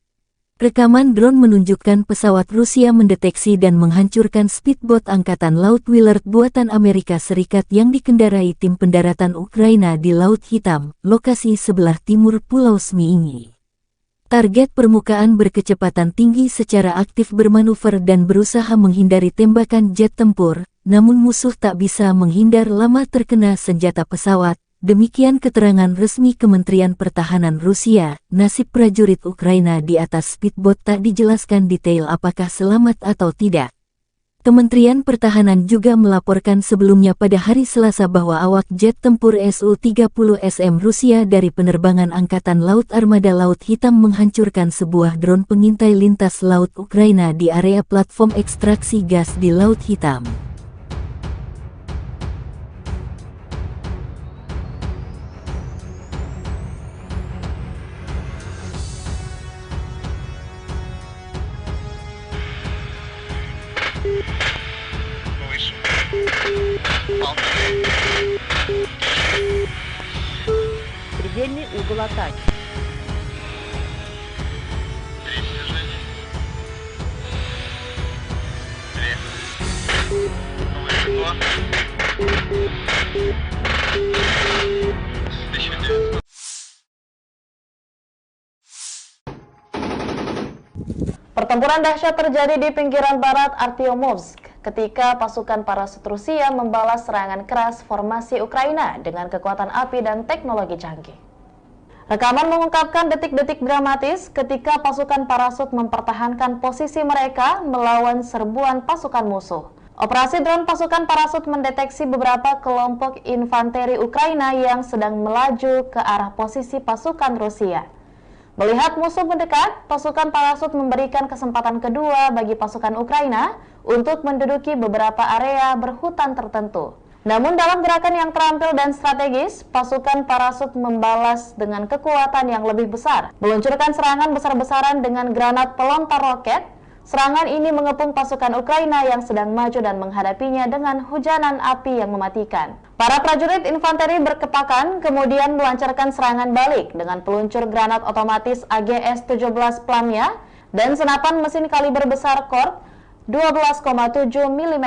Rekaman drone menunjukkan pesawat Rusia mendeteksi dan menghancurkan speedboat Angkatan Laut Willard buatan Amerika Serikat yang dikendarai tim pendaratan Ukraina di Laut Hitam, lokasi sebelah timur Pulau Zmiini. Target permukaan berkecepatan tinggi secara aktif bermanuver dan berusaha menghindari tembakan jet tempur, namun musuh tak bisa menghindar lama terkena senjata pesawat. Demikian keterangan resmi Kementerian Pertahanan Rusia. Nasib prajurit Ukraina di atas speedboat tak dijelaskan detail apakah selamat atau tidak. Kementerian Pertahanan juga melaporkan sebelumnya pada hari Selasa bahwa awak jet tempur Su-30SM Rusia dari penerbangan Angkatan Laut Armada Laut Hitam menghancurkan sebuah drone pengintai lintas laut Ukraina di area platform ekstraksi gas di Laut Hitam. Предельный угол атаки. Pertempuran dahsyat terjadi di pinggiran barat Artyomovsk, ketika pasukan parasut Rusia membalas serangan keras formasi Ukraina dengan kekuatan api dan teknologi canggih. Rekaman mengungkapkan detik-detik dramatis ketika pasukan parasut mempertahankan posisi mereka melawan serbuan pasukan musuh. Operasi drone pasukan parasut mendeteksi beberapa kelompok infanteri Ukraina yang sedang melaju ke arah posisi pasukan Rusia. Melihat musuh mendekat, pasukan parasut memberikan kesempatan kedua bagi pasukan Ukraina untuk menduduki beberapa area berhutan tertentu. Namun dalam gerakan yang terampil dan strategis, pasukan parasut membalas dengan kekuatan yang lebih besar, meluncurkan serangan besar-besaran dengan granat pelontar roket. Serangan ini mengepung pasukan Ukraina yang sedang maju dan menghadapinya dengan hujanan api yang mematikan. Para prajurit infanteri berkepakan kemudian melancarkan serangan balik dengan peluncur granat otomatis AGS-17 Plamia dan senapan mesin kaliber besar Korp 12,7 mm.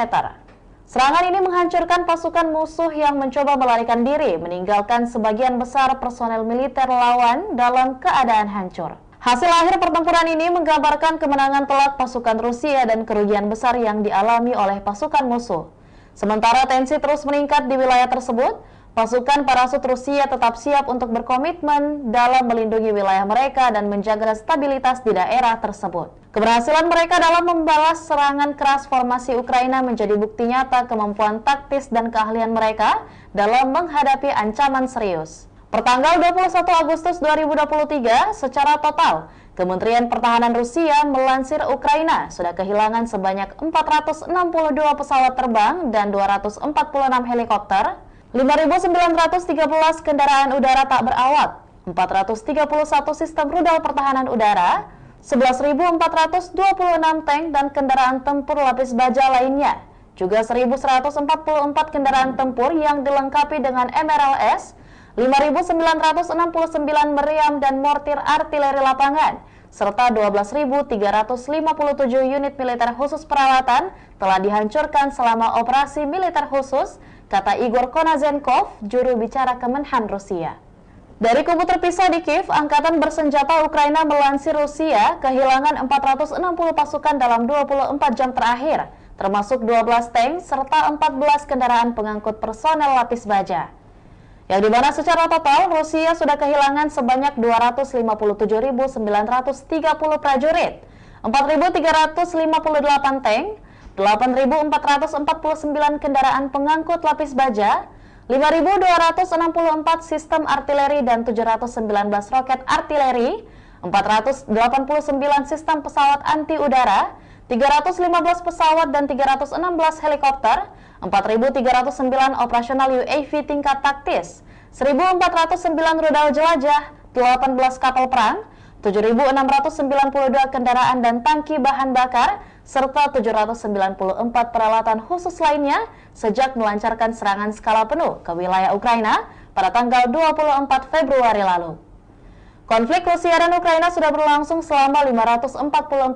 Serangan ini menghancurkan pasukan musuh yang mencoba melarikan diri, meninggalkan sebagian besar personel militer lawan dalam keadaan hancur. Hasil akhir pertempuran ini menggambarkan kemenangan telak pasukan Rusia dan kerugian besar yang dialami oleh pasukan musuh. Sementara tensi terus meningkat di wilayah tersebut, pasukan parasut Rusia tetap siap untuk berkomitmen dalam melindungi wilayah mereka dan menjaga stabilitas di daerah tersebut. Keberhasilan mereka dalam membalas serangan keras formasi Ukraina menjadi bukti nyata kemampuan taktis dan keahlian mereka dalam menghadapi ancaman serius. Pertanggal 21 Agustus 2023, secara total, Kementerian Pertahanan Rusia melansir Ukraina sudah kehilangan sebanyak 462 pesawat terbang dan 246 helikopter, 5.913 kendaraan udara tak berawak, 431 sistem rudal pertahanan udara, 11.426 tank dan kendaraan tempur lapis baja lainnya, juga 1.144 kendaraan tempur yang dilengkapi dengan MRLS, 5.969 meriam dan mortir artileri lapangan, serta 12.357 unit militer khusus peralatan telah dihancurkan selama operasi militer khusus, kata Igor Konazenkov, juru bicara Kemenhan Rusia. Dari kubu terpisah di Kiev, Angkatan Bersenjata Ukraina melansir Rusia kehilangan 460 pasukan dalam 24 jam terakhir, termasuk 12 tank serta 14 kendaraan pengangkut personel lapis baja. Yang dimana secara total Rusia sudah kehilangan sebanyak 257.930 prajurit, 4.358 tank, 8.449 kendaraan pengangkut lapis baja, 5.264 sistem artileri dan 719 roket artileri, 489 sistem pesawat anti udara, 315 pesawat dan 316 helikopter, 4.309 operasional UAV tingkat taktis, 1.409 rudal jelajah, 18 kapal perang, 7.692 kendaraan dan tangki bahan bakar, serta 794 peralatan khusus lainnya sejak melancarkan serangan skala penuh ke wilayah Ukraina pada tanggal 24 Februari lalu. Konflik Rusia dan Ukraina sudah berlangsung selama 544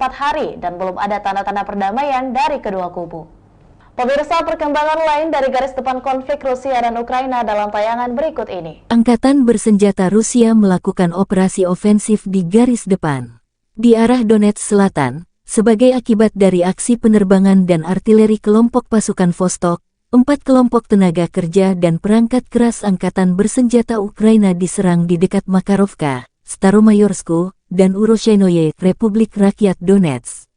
hari dan belum ada tanda-tanda perdamaian dari kedua kubu. Pemirsa, perkembangan lain dari garis depan konflik Rusia dan Ukraina dalam tayangan berikut ini. Angkatan bersenjata Rusia melakukan operasi ofensif di garis depan di arah Donetsk Selatan sebagai akibat dari aksi penerbangan dan artileri kelompok pasukan Vostok. 4 kelompok tenaga kerja dan perangkat keras angkatan bersenjata Ukraina diserang di dekat Makarovka, Staromayorsku, dan Uroshenoye, Republik Rakyat Donetsk.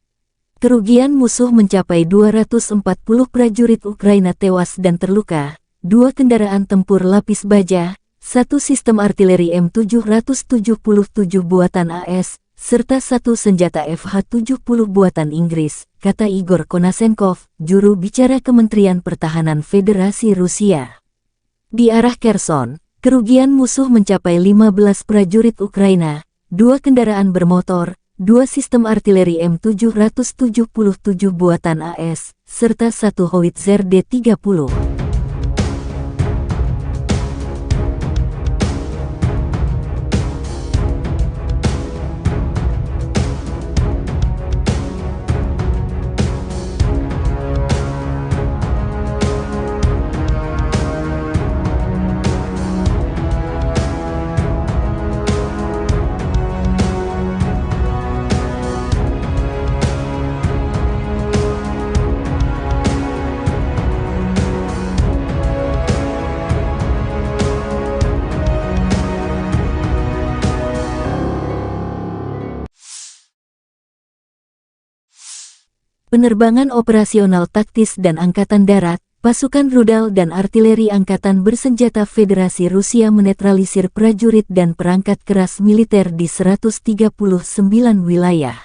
Kerugian musuh mencapai 240 prajurit Ukraina tewas dan terluka, 2 kendaraan tempur lapis baja, 1 sistem artileri M777 buatan AS, serta 1 senjata FH-70 buatan Inggris, kata Igor Konasenkov, juru bicara Kementerian Pertahanan Federasi Rusia. Di arah Kherson, kerugian musuh mencapai 15 prajurit Ukraina, 2 kendaraan bermotor, 2 sistem artileri M777 buatan AS, serta 1 howitzer D-30. penerbangan operasional taktis dan angkatan darat, pasukan rudal dan artileri angkatan bersenjata Federasi Rusia menetralisir prajurit dan perangkat keras militer di 139 wilayah.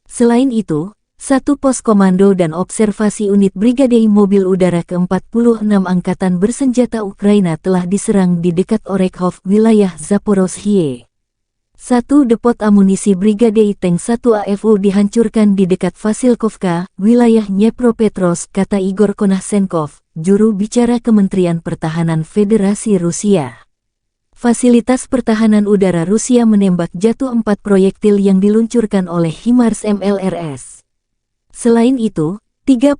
Selain itu, satu pos komando dan observasi unit Brigade Mobil Udara ke-46 Angkatan Bersenjata Ukraina telah diserang di dekat Orekhov, wilayah Zaporozhye. Satu depot amunisi Brigade Tank 1 AFU dihancurkan di dekat Vasilkovka, wilayah Dnepropetrovsk, kata Igor Konashenkov, juru bicara Kementerian Pertahanan Federasi Rusia. Fasilitas pertahanan udara Rusia menembak jatuh 4 proyektil yang diluncurkan oleh HIMARS MLRS. Selain itu, 39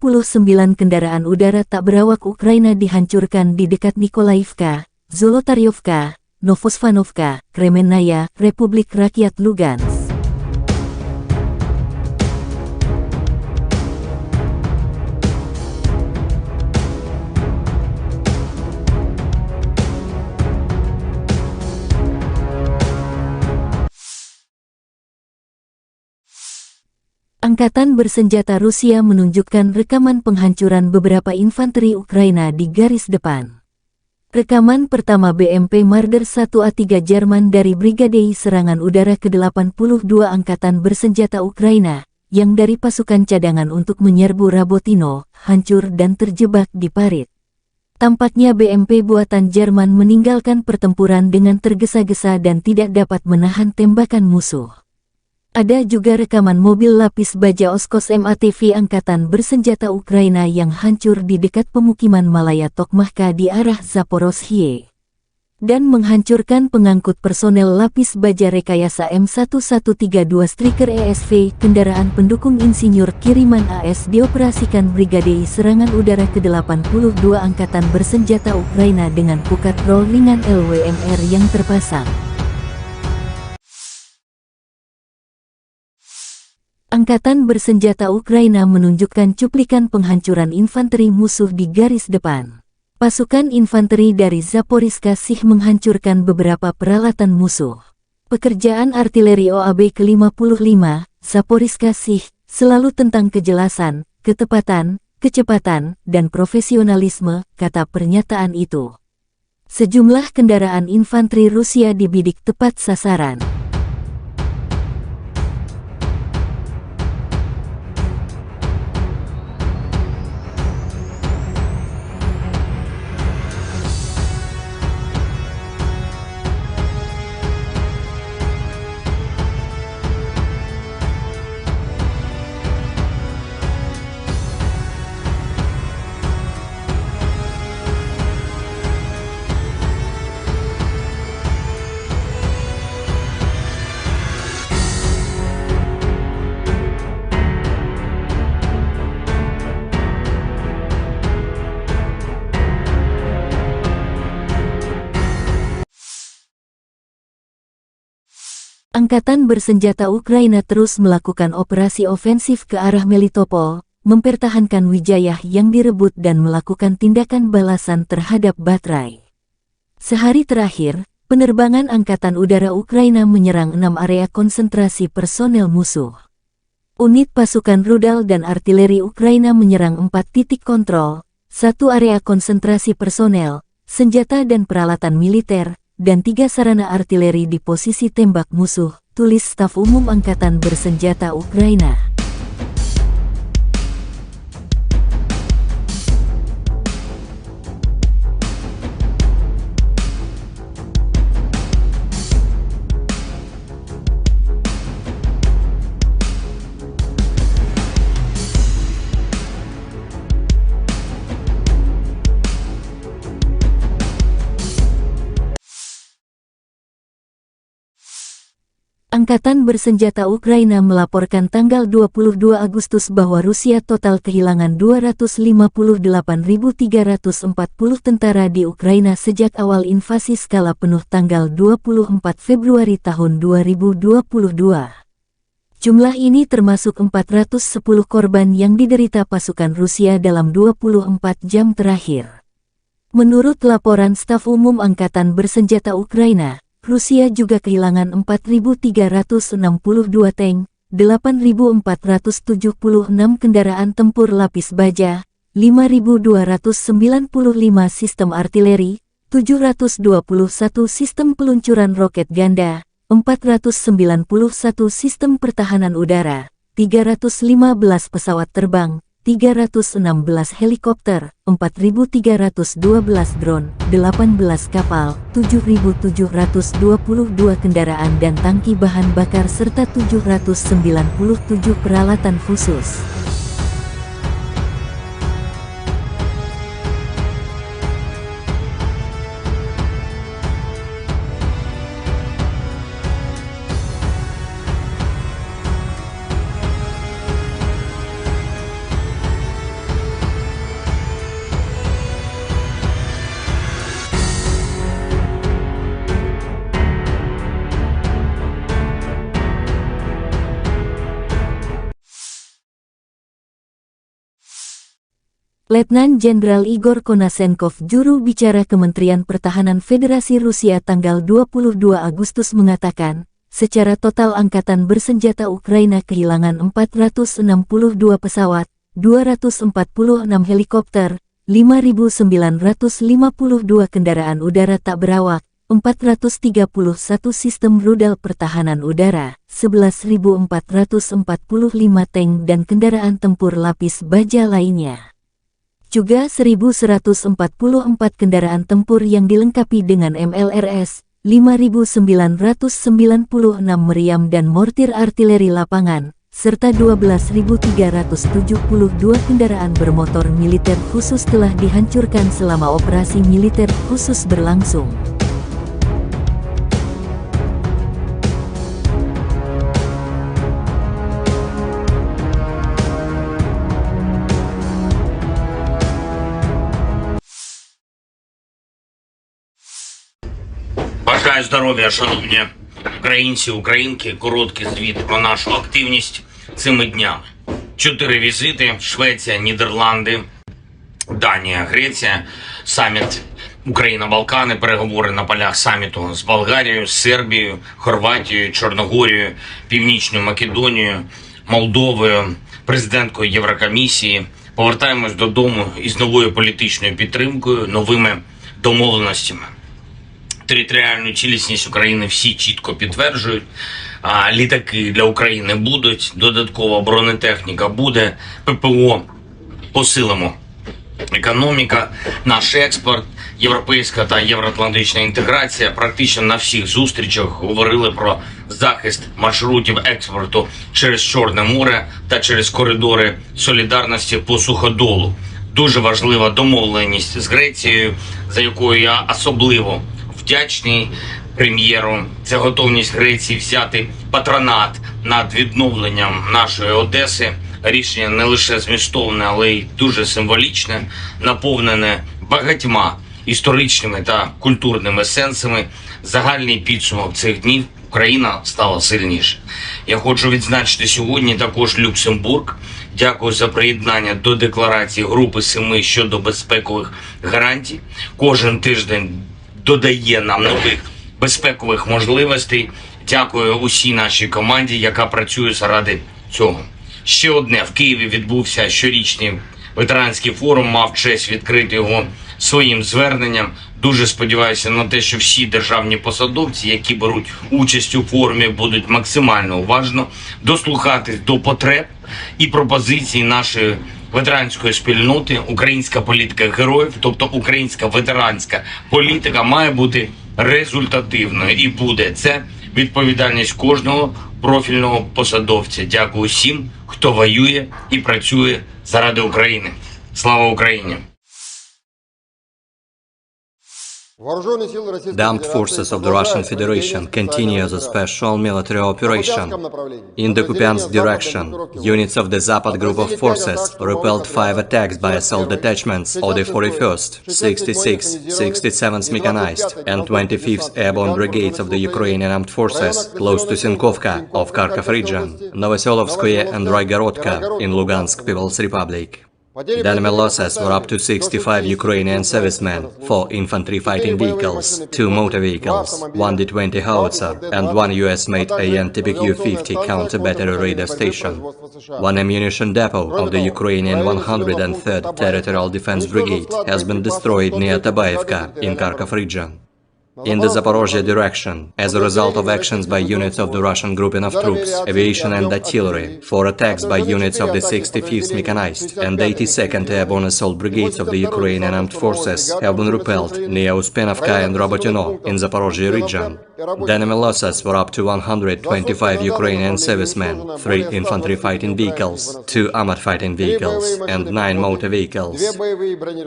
kendaraan udara tak berawak Ukraina dihancurkan di dekat Nikolaivka, Zolotaryovka, Novosvanovka, Kremennaya, Republik Rakyat Lugansk. Angkatan bersenjata Rusia menunjukkan rekaman penghancuran beberapa infanteri Ukraina di garis depan. Rekaman pertama BMP Marder 1A3 Jerman dari Brigade Serangan Udara ke-82 Angkatan Bersenjata Ukraina, yang dari pasukan cadangan untuk menyerbu Rabotino, hancur dan terjebak di parit. Tampaknya BMP buatan Jerman meninggalkan pertempuran dengan tergesa-gesa dan tidak dapat menahan tembakan musuh. Ada juga rekaman mobil lapis baja Oskos MATV Angkatan Bersenjata Ukraina yang hancur di dekat pemukiman Malaya Tokmahka di arah Zaporozhye. Dan menghancurkan pengangkut personel lapis baja rekayasa M1132 Striker ESV, kendaraan pendukung insinyur kiriman AS dioperasikan Brigade Serangan Udara ke-82 Angkatan Bersenjata Ukraina dengan pukat roll ringan LWMR yang terpasang. Angkatan Bersenjata Ukraina menunjukkan cuplikan penghancuran infanteri musuh di garis depan. Pasukan infanteri dari Zaporizhzhia Sich menghancurkan beberapa peralatan musuh. Pekerjaan artileri OAB ke-55, Zaporizhzhia Sich, selalu tentang kejelasan, ketepatan, kecepatan, dan profesionalisme, kata pernyataan itu. Sejumlah kendaraan infanteri Rusia dibidik tepat sasaran. Angkatan Bersenjata Ukraina terus melakukan operasi ofensif ke arah Melitopol, mempertahankan Wijayah yang direbut dan melakukan tindakan balasan terhadap Batraj. Sehari terakhir, penerbangan Angkatan Udara Ukraina menyerang 6 area konsentrasi personel musuh. Unit pasukan rudal dan artileri Ukraina menyerang 4 titik kontrol, 1 area konsentrasi personel, senjata dan peralatan militer, dan 3 sarana artileri di posisi tembak musuh, tulis Staf Umum Angkatan Bersenjata Ukraina. Angkatan Bersenjata Ukraina melaporkan tanggal 22 Agustus bahwa Rusia total kehilangan 258.340 tentara di Ukraina sejak awal invasi skala penuh tanggal 24 Februari tahun 2022. Jumlah ini termasuk 410 korban yang diderita pasukan Rusia dalam 24 jam terakhir. Menurut laporan Staf Umum Angkatan Bersenjata Ukraina, Rusia juga kehilangan 4.362 tank, 8.476 kendaraan tempur lapis baja, 5.295 sistem artileri, 721 sistem peluncuran roket ganda, 491 sistem pertahanan udara, 315 pesawat terbang, 316 helikopter, 4.312 drone, 18 kapal, 7.722 kendaraan dan tangki bahan bakar serta 797 peralatan khusus. Letnan Jenderal Igor Konasenkov, juru bicara Kementerian Pertahanan Federasi Rusia tanggal 22 Agustus mengatakan, secara total Angkatan Bersenjata Ukraina kehilangan 462 pesawat, 246 helikopter, 5.952 kendaraan udara tak berawak, 431 sistem rudal pertahanan udara, 11.445 tank dan kendaraan tempur lapis baja lainnya. Juga 1.144 kendaraan tempur yang dilengkapi dengan MLRS, 5.996 meriam dan mortir artileri lapangan, serta 12.372 kendaraan bermotor militer khusus telah dihancurkan selama operasi militer khusus berlangsung. Бажаю здоров'я, шановні українці, українки. Короткий звіт про нашу активність цими днями. 4 візити: Швеція, Нідерланди, Данія, Греція, саміт Україна-Балкани, переговори на полях саміту з Болгарією, Сербією, Хорватією, Чорногорією, Північною Македонією, Молдовою, президенткою Єврокомісії. Повертаємось додому із новою політичною підтримкою, новими домовленостями. Територіальну цілісність України всі чітко підтверджують. Літаки для України будуть, додаткова бронетехніка буде, ППО посилимо. Економіка, наш експорт, європейська та євроатлантична інтеграція. Практично на всіх зустрічах говорили про захист маршрутів експорту через Чорне море та через коридори солідарності по суходолу. Дуже важлива домовленість з Грецією, за якою я особливо вдячний прем'єру. Це готовність Греції взяти патронат над відновленням нашої Одеси. Рішення не лише змістовне, але й дуже символічне, наповнене багатьма історичними та культурними сенсами. Загальний підсумок цих днів: Україна стала сильніше. Я хочу відзначити сьогодні також Люксембург. Дякую за приєднання до декларації Групи 7 щодо безпекових гарантій. Кожен тиждень додає нам нових безпекових можливостей. Дякую усій нашій команді, яка працює заради цього. Ще одне. В Києві відбувся щорічний ветеранський форум, мав честь відкрити його своїм зверненням. Дуже сподіваюся на те, що всі державні посадовці, які беруть участь у форумі, будуть максимально уважно дослухатись до потреб і пропозицій нашої ветеранської спільноти. Українська політика героїв, тобто українська ветеранська політика, має бути результативною і буде. Це відповідальність кожного профільного посадовця. Дякую всім, хто воює і працює заради України. Слава Україні! The armed forces of the Russian Federation continue the special military operation. In the Kupiansk direction, units of the Zapad group of forces repelled 5 attacks by assault detachments of the 41st, 66th, 67th Mechanized and 25th Airborne Brigades of the Ukrainian Armed Forces close to Sinkovka of Kharkov region, Novoselovskoye and Roygorodka in Lugansk People's Republic. The enemy losses were up to 65 Ukrainian servicemen, 4 infantry fighting vehicles, 2 motor vehicles, 1 D-20 howitzer, and 1 US-made AN-TPQ-50 counter-battery radar station. 1 ammunition depot of the Ukrainian 103rd Territorial Defense Brigade has been destroyed near Tabaevka in Kharkov region. In the Zaporozhye direction, as a result of actions by units of the Russian grouping of troops, aviation and artillery, 4 attacks by units of the 65th Mechanized and 82nd Airborne Assault Brigades of the Ukrainian Armed Forces have been repelled near Uspenovka and Robotyno in Zaporozhye region. The enemy losses were up to 125 Ukrainian servicemen, 3 infantry fighting vehicles, 2 armored fighting vehicles, and 9 motor vehicles.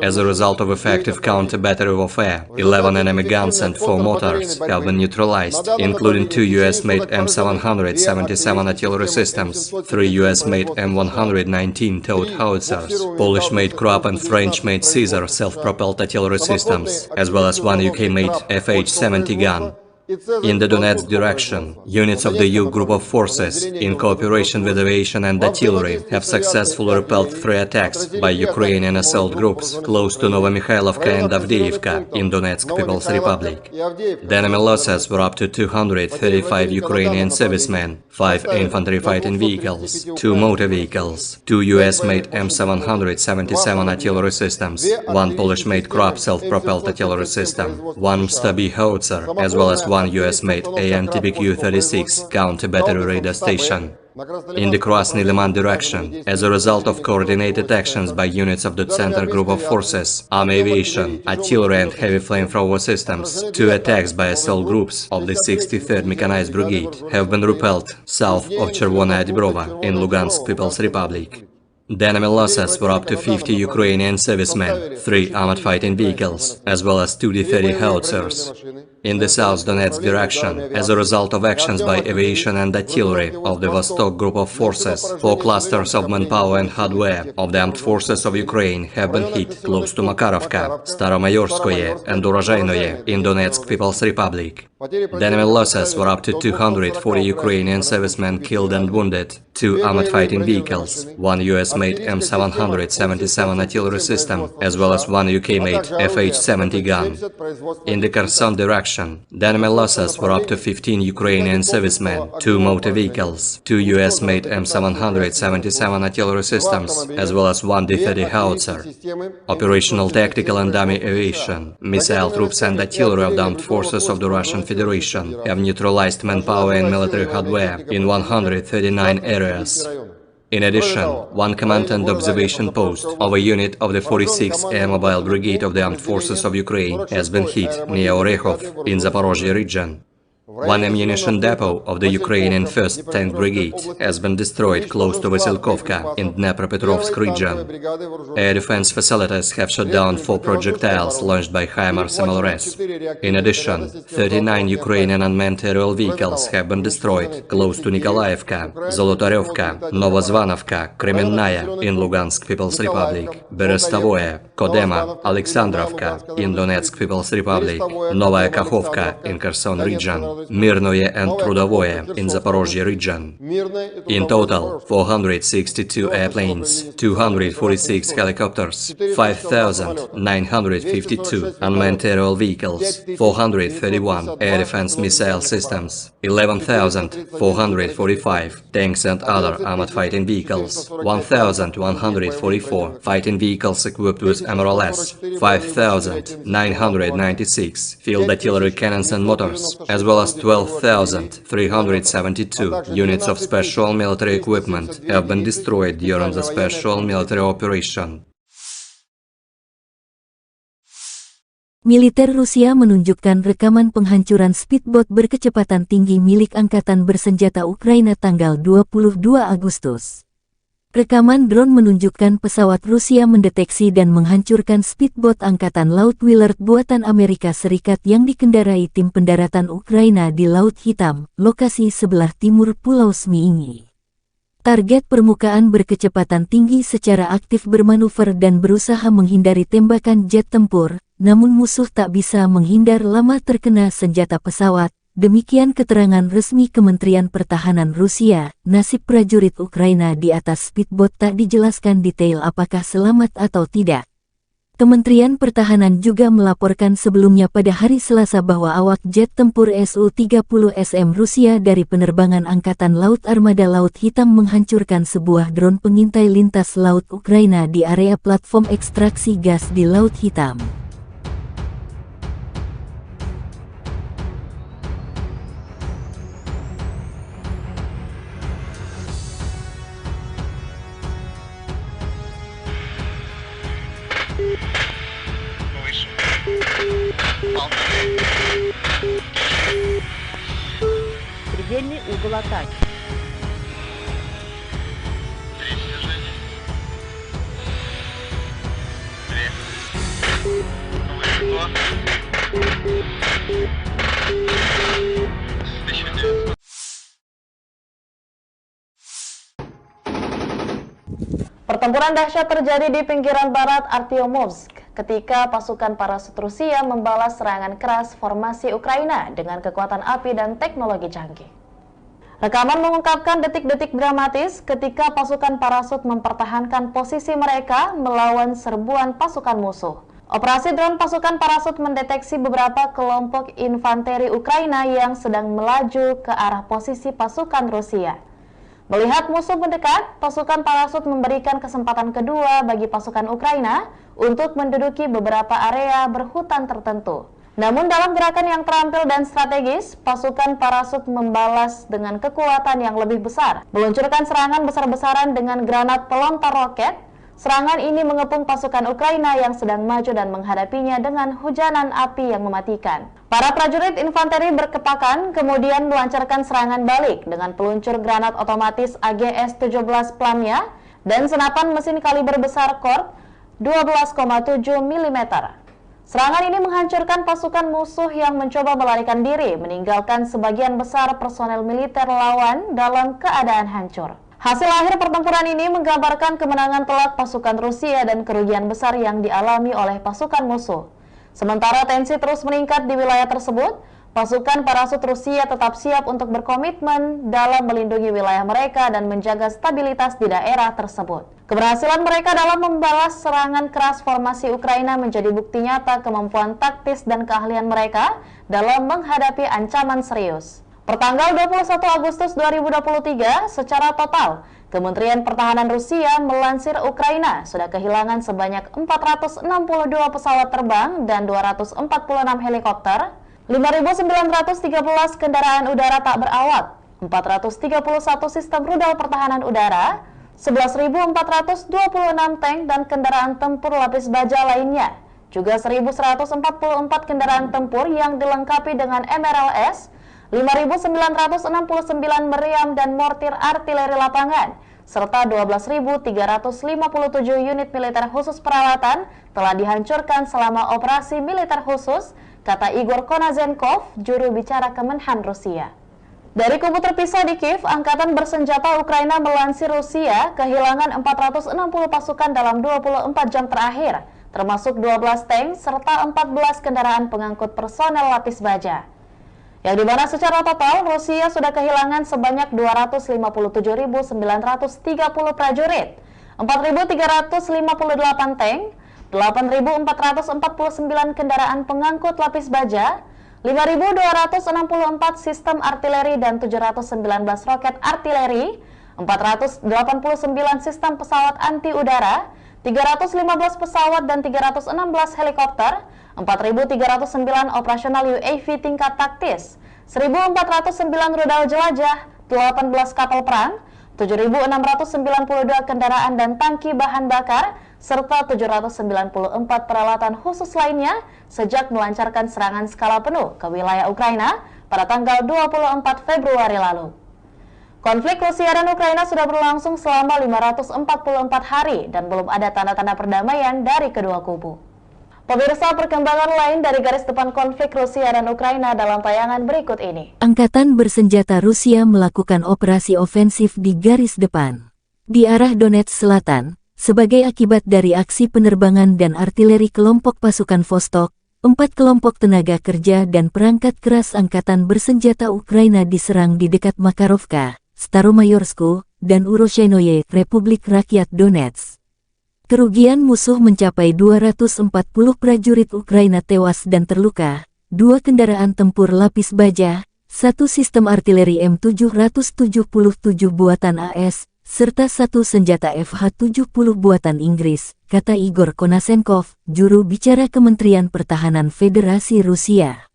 As a result of effective counter-battery warfare, 11 enemy guns and 4 mortars have been neutralized, including 2 US-made M777 artillery systems, 3 US-made M119 towed howitzers, Polish-made Krupp and French-made Caesar self-propelled artillery systems, as well as 1 UK-made FH-70 gun. In the Donetsk direction, units of the U Group of Forces, in cooperation with aviation and artillery, have successfully repelled 3 attacks by Ukrainian assault groups close to Novomikhailivka and Avdiivka in Donetsk People's Republic. The enemy losses were up to 235 Ukrainian servicemen, 5 infantry fighting vehicles, 2 motor vehicles, 2 US-made M777 artillery systems, 1 Polish-made Krupp self-propelled artillery system, 1 Stabi howitzer, as well as 1 US-made AN-TPQ-36 counter-battery radar station. In the Krasny Liman direction, as a result of coordinated actions by units of the Center Group of Forces, Army Aviation, Artillery and Heavy Flamethrower Systems, 2 attacks by assault groups of the 63rd Mechanized Brigade have been repelled south of Chervonaya Dibrova in Lugansk People's Republic. The enemy losses were up to 50 Ukrainian servicemen, 3 armored fighting vehicles, as well as 2 D-30 howitzers. In the South Donetsk direction, as a result of actions by aviation and artillery of the Vostok Group of Forces, 4 clusters of manpower and hardware of the Armed Forces of Ukraine have been hit close to Makarovka, Staromayorskoye and Urozhainoye in Donetsk People's Republic. The enemy losses were up to 240 Ukrainian servicemen killed and wounded, 2 armored fighting vehicles, 1 US-made M777 artillery system, as well as 1 UK-made FH-70 gun. In the Kherson direction, the enemy losses were up to 15 Ukrainian servicemen, 2 motor vehicles, 2 US-made M777 artillery systems, as well as 1 D-30 howitzer. Operational tactical and dummy aviation, missile troops and artillery of the Armed Forces of the Russian Federation have neutralized manpower and military hardware in 139 areas. In addition, 1 command and observation post of a unit of the 46th Air Mobile Brigade of the Armed Forces of Ukraine has been hit near Orekhov in Zaporozhye region. 1 ammunition depot of the Ukrainian 1st Tank Brigade has been destroyed close to Vasilkovka in Dnepropetrovsk region. Air defense facilities have shot down 4 projectiles launched by HIMARS MLRS. In addition, 39 Ukrainian unmanned aerial vehicles have been destroyed close to Nikolaevka, Zolotaryovka, Novozvanovka, Kremenная in Lugansk People's Republic, Berestovoye, Kodema, Alexandrovka in Donetsk People's Republic, Novaya Kakhovka in Kherson region, Mirnoye and Trudovoye in Zaporozhye region. In total, 462 airplanes, 246 helicopters, 5,952 unmanned aerial vehicles, 431 air defense missile systems, 11,445 tanks and other armored fighting vehicles, 1,144 fighting vehicles equipped with MRLS, 5,996 field artillery cannons and motors, as well as 12,372 units of special military equipment have been destroyed during the special military operation. Militer Rusia menunjukkan rekaman penghancuran speedboat berkecepatan tinggi milik Angkatan Bersenjata Ukraina tanggal 22 Agustus. Rekaman drone menunjukkan pesawat Rusia mendeteksi dan menghancurkan speedboat Angkatan Laut Willard buatan Amerika Serikat yang dikendarai tim pendaratan Ukraina di Laut Hitam, lokasi sebelah timur Pulau Zmiini. Target permukaan berkecepatan tinggi secara aktif bermanuver dan berusaha menghindari tembakan jet tempur, namun musuh tak bisa menghindar lama terkena senjata pesawat, Demikian keterangan resmi Kementerian Pertahanan Rusia. Nasib prajurit Ukraina di atas speedboat tak dijelaskan detail apakah selamat atau tidak. Kementerian Pertahanan juga melaporkan sebelumnya pada hari Selasa bahwa awak jet tempur Su-30SM Rusia dari penerbangan Angkatan Laut Armada Laut Hitam menghancurkan sebuah drone pengintai lintas laut Ukraina di area platform ekstraksi gas di Laut Hitam. Предельный угол атаки. Pertempuran dahsyat terjadi di pinggiran barat Artyomovsk ketika pasukan parasut Rusia membalas serangan keras formasi Ukraina dengan kekuatan api dan teknologi canggih. Rekaman mengungkapkan detik-detik dramatis ketika pasukan parasut mempertahankan posisi mereka melawan serbuan pasukan musuh. Operasi drone pasukan parasut mendeteksi beberapa kelompok infanteri Ukraina yang sedang melaju ke arah posisi pasukan Rusia. Melihat musuh mendekat, pasukan parasut memberikan kesempatan kedua bagi pasukan Ukraina untuk menduduki beberapa area berhutan tertentu. Namun dalam gerakan yang terampil dan strategis, pasukan parasut membalas dengan kekuatan yang lebih besar, meluncurkan serangan besar-besaran dengan granat pelontar roket. Serangan ini mengepung pasukan Ukraina yang sedang maju dan menghadapinya dengan hujanan api yang mematikan. Para prajurit infanteri berkepakan kemudian melancarkan serangan balik dengan peluncur granat otomatis AGS-17 Plamya dan senapan mesin kaliber besar Kork 12,7 mm. Serangan ini menghancurkan pasukan musuh yang mencoba melarikan diri, meninggalkan sebagian besar personel militer lawan dalam keadaan hancur. Hasil akhir pertempuran ini menggambarkan kemenangan telak pasukan Rusia dan kerugian besar yang dialami oleh pasukan musuh. Sementara tensi terus meningkat di wilayah tersebut, pasukan parasut Rusia tetap siap untuk berkomitmen dalam melindungi wilayah mereka dan menjaga stabilitas di daerah tersebut. Keberhasilan mereka dalam membalas serangan keras formasi Ukraina menjadi bukti nyata kemampuan taktis dan keahlian mereka dalam menghadapi ancaman serius. Pertanggal 21 Agustus 2023, secara total, Kementerian Pertahanan Rusia melansir Ukraina sudah kehilangan sebanyak 462 pesawat terbang dan 246 helikopter, 5.913 kendaraan udara tak berawak, 431 sistem rudal pertahanan udara, 11.426 tank dan kendaraan tempur lapis baja lainnya, juga 1.144 kendaraan tempur yang dilengkapi dengan MRLS, 5.969 meriam dan mortir artileri lapangan, serta 12.357 unit militer khusus peralatan telah dihancurkan selama operasi militer khusus, kata Igor Konazenkov, juru bicara Kemenhan Rusia. Dari kubu terpisah di Kiev, Angkatan Bersenjata Ukraina melansir Rusia kehilangan 460 pasukan dalam 24 jam terakhir, termasuk 12 tank serta 14 kendaraan pengangkut personel lapis baja. Yang dimana secara total Rusia sudah kehilangan sebanyak 257.930 prajurit, 4.358 tank, 8.449 kendaraan pengangkut lapis baja, 5.264 sistem artileri dan 719 roket artileri, 489 sistem pesawat anti udara, 315 pesawat dan 316 helikopter, 4.309 operasional UAV tingkat taktis, 1.409 rudal jelajah, 18 kapal perang, 7.692 kendaraan dan tangki bahan bakar, serta 794 peralatan khusus lainnya sejak melancarkan serangan skala penuh ke wilayah Ukraina pada tanggal 24 Februari lalu. Konflik Rusia dan Ukraina sudah berlangsung selama 544 hari dan belum ada tanda-tanda perdamaian dari kedua kubu. Pemirsa, perkembangan lain dari garis depan konflik Rusia dan Ukraina dalam tayangan berikut ini. Angkatan bersenjata Rusia melakukan operasi ofensif di garis depan di arah Donetsk Selatan sebagai akibat dari aksi penerbangan dan artileri kelompok pasukan Vostok 4 kelompok tenaga kerja dan perangkat keras angkatan bersenjata Ukraina diserang di dekat Makarovka, Staromayorsku, dan Uroshenoye, Republik Rakyat Donetsk. Kerugian musuh mencapai 240 prajurit Ukraina tewas dan terluka, 2 kendaraan tempur lapis baja, 1 sistem artileri M777 buatan AS, serta 1 senjata FH-70 buatan Inggris, kata Igor Konasenkov, juru bicara Kementerian Pertahanan Federasi Rusia.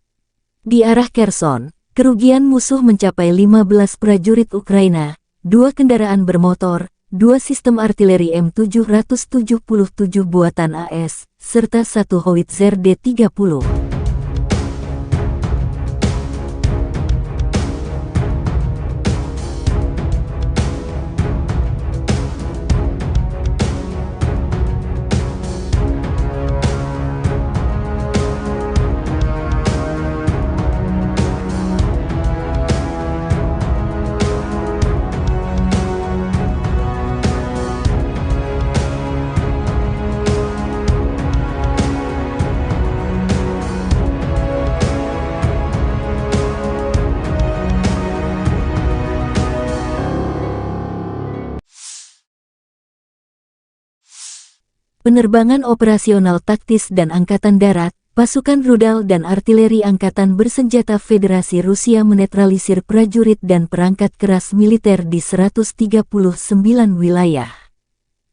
Di arah Kherson, kerugian musuh mencapai 15 prajurit Ukraina, 2 kendaraan bermotor, 2 sistem artileri M777 buatan AS, serta 1 howitzer D-30. Penerbangan operasional taktis dan Angkatan Darat, pasukan rudal dan artileri Angkatan Bersenjata Federasi Rusia menetralisir prajurit dan perangkat keras militer di 139 wilayah.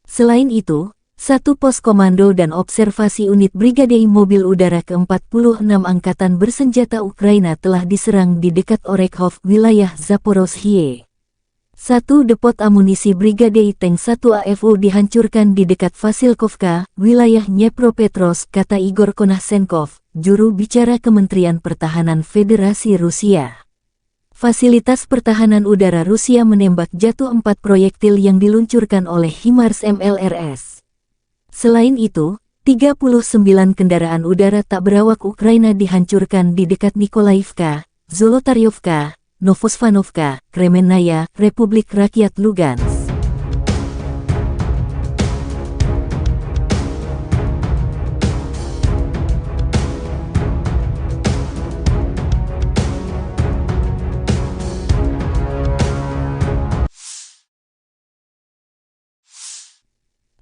Selain itu, 1 pos komando dan observasi unit Brigade Mobil Udara ke-46 Angkatan Bersenjata Ukraina telah diserang di dekat Orekhov, wilayah Zaporozhye. 1 depot amunisi Brigade Tank 1 AFU dihancurkan di dekat Vasilkovka, wilayah Dnepropetrovsk, kata Igor Konasenkov, juru bicara Kementerian Pertahanan Federasi Rusia. Fasilitas pertahanan udara Rusia menembak jatuh 4 proyektil yang diluncurkan oleh HIMARS MLRS. Selain itu, 39 kendaraan udara tak berawak Ukraina dihancurkan di dekat Nikolaivka, Zolotaryovka, Novosvanovka, Kremennaya, Republik Rakyat Lugansk.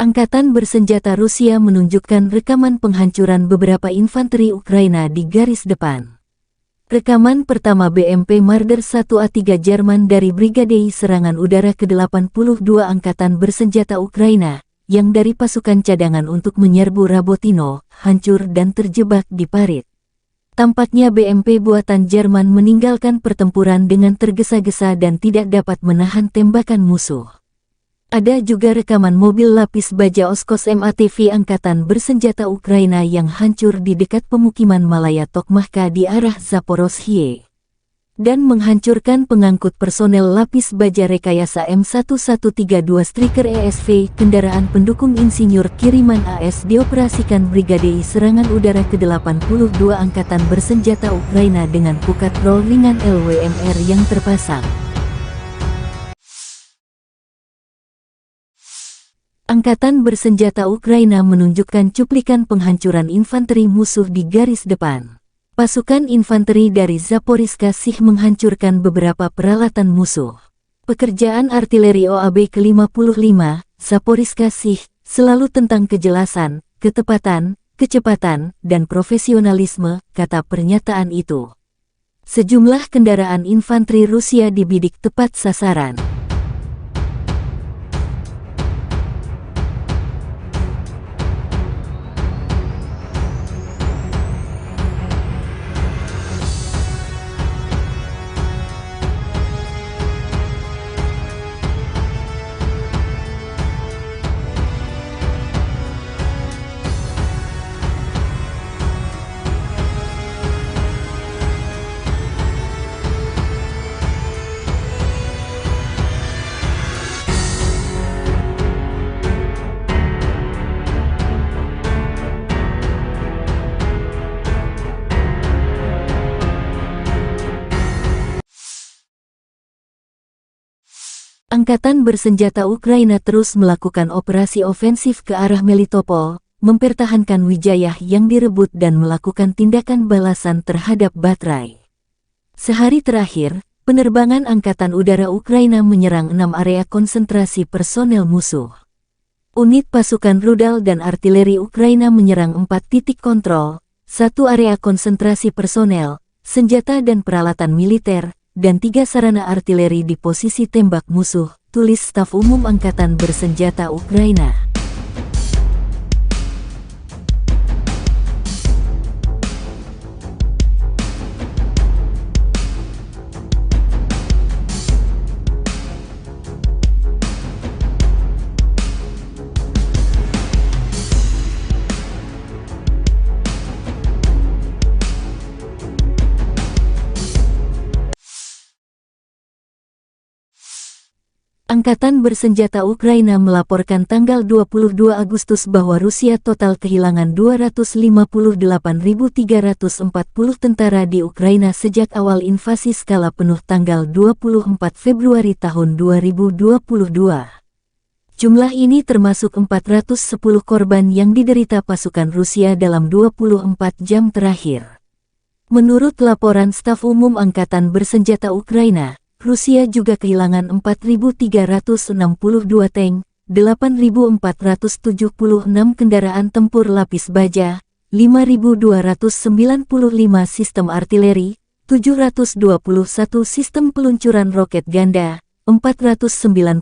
Angkatan Bersenjata Rusia menunjukkan rekaman penghancuran beberapa infanteri Ukraina di garis depan. Rekaman pertama BMP Marder 1A3 Jerman dari Brigade Serangan Udara ke-82 Angkatan Bersenjata Ukraina, yang dari pasukan cadangan untuk menyerbu Rabotino, hancur dan terjebak di parit. Tampaknya BMP buatan Jerman meninggalkan pertempuran dengan tergesa-gesa dan tidak dapat menahan tembakan musuh. Ada juga rekaman mobil lapis baja Oskos MATV Angkatan Bersenjata Ukraina yang hancur di dekat pemukiman Malaya Tokmahka di arah Zaporozhye dan menghancurkan pengangkut personel lapis baja rekayasa M1132 Striker ESV, kendaraan pendukung insinyur kiriman AS dioperasikan Brigade Serangan Udara ke-82 Angkatan Bersenjata Ukraina dengan pukat roll ringan LWMR yang terpasang. Angkatan Bersenjata Ukraina menunjukkan cuplikan penghancuran infanteri musuh di garis depan. Pasukan infanteri dari Zaporizhzhia Sich menghancurkan beberapa peralatan musuh. Pekerjaan artileri OAB ke-55, Zaporizhzhia Sich, selalu tentang kejelasan, ketepatan, kecepatan, dan profesionalisme, kata pernyataan itu. Sejumlah kendaraan infanteri Rusia dibidik tepat sasaran. Angkatan Bersenjata Ukraina terus melakukan operasi ofensif ke arah Melitopol, mempertahankan Wijayah yang direbut dan melakukan tindakan balasan terhadap Batrai. Sehari terakhir, penerbangan Angkatan Udara Ukraina menyerang 6 area konsentrasi personel musuh. Unit pasukan rudal dan artileri Ukraina menyerang 4 titik kontrol, 1 area konsentrasi personel, senjata dan peralatan militer, dan 3 sarana artileri di posisi tembak musuh, tulis Staf Umum Angkatan Bersenjata Ukraina. Angkatan Bersenjata Ukraina melaporkan tanggal 22 Agustus bahwa Rusia total kehilangan 258.340 tentara di Ukraina sejak awal invasi skala penuh tanggal 24 Februari tahun 2022. Jumlah ini termasuk 410 korban yang diderita pasukan Rusia dalam 24 jam terakhir. Menurut laporan Staf Umum Angkatan Bersenjata Ukraina, Rusia juga kehilangan 4.362 tank, 8.476 kendaraan tempur lapis baja, 5.295 sistem artileri, 721 sistem peluncuran roket ganda, 491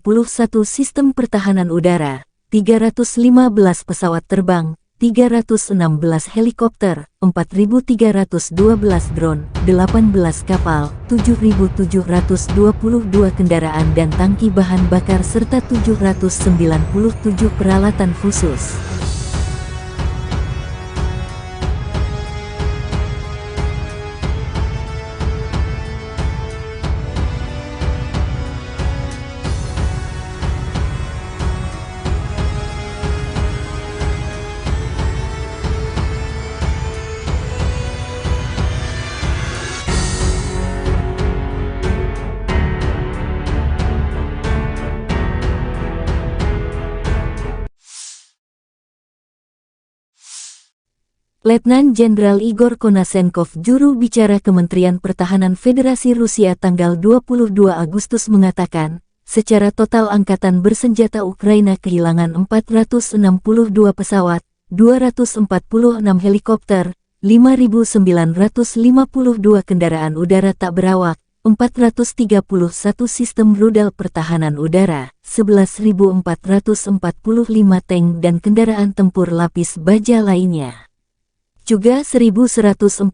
sistem pertahanan udara, 315 pesawat terbang, 316 helikopter, 4.312 drone, 18 kapal, 7.722 kendaraan dan tangki bahan bakar serta 797 peralatan khusus. Letnan Jenderal Igor Konashenkov, juru bicara Kementerian Pertahanan Federasi Rusia tanggal 22 Agustus mengatakan, secara total Angkatan Bersenjata Ukraina kehilangan 462 pesawat, 246 helikopter, 5.952 kendaraan udara tak berawak, 431 sistem rudal pertahanan udara, 11.445 tank dan kendaraan tempur lapis baja lainnya. Juga 1.144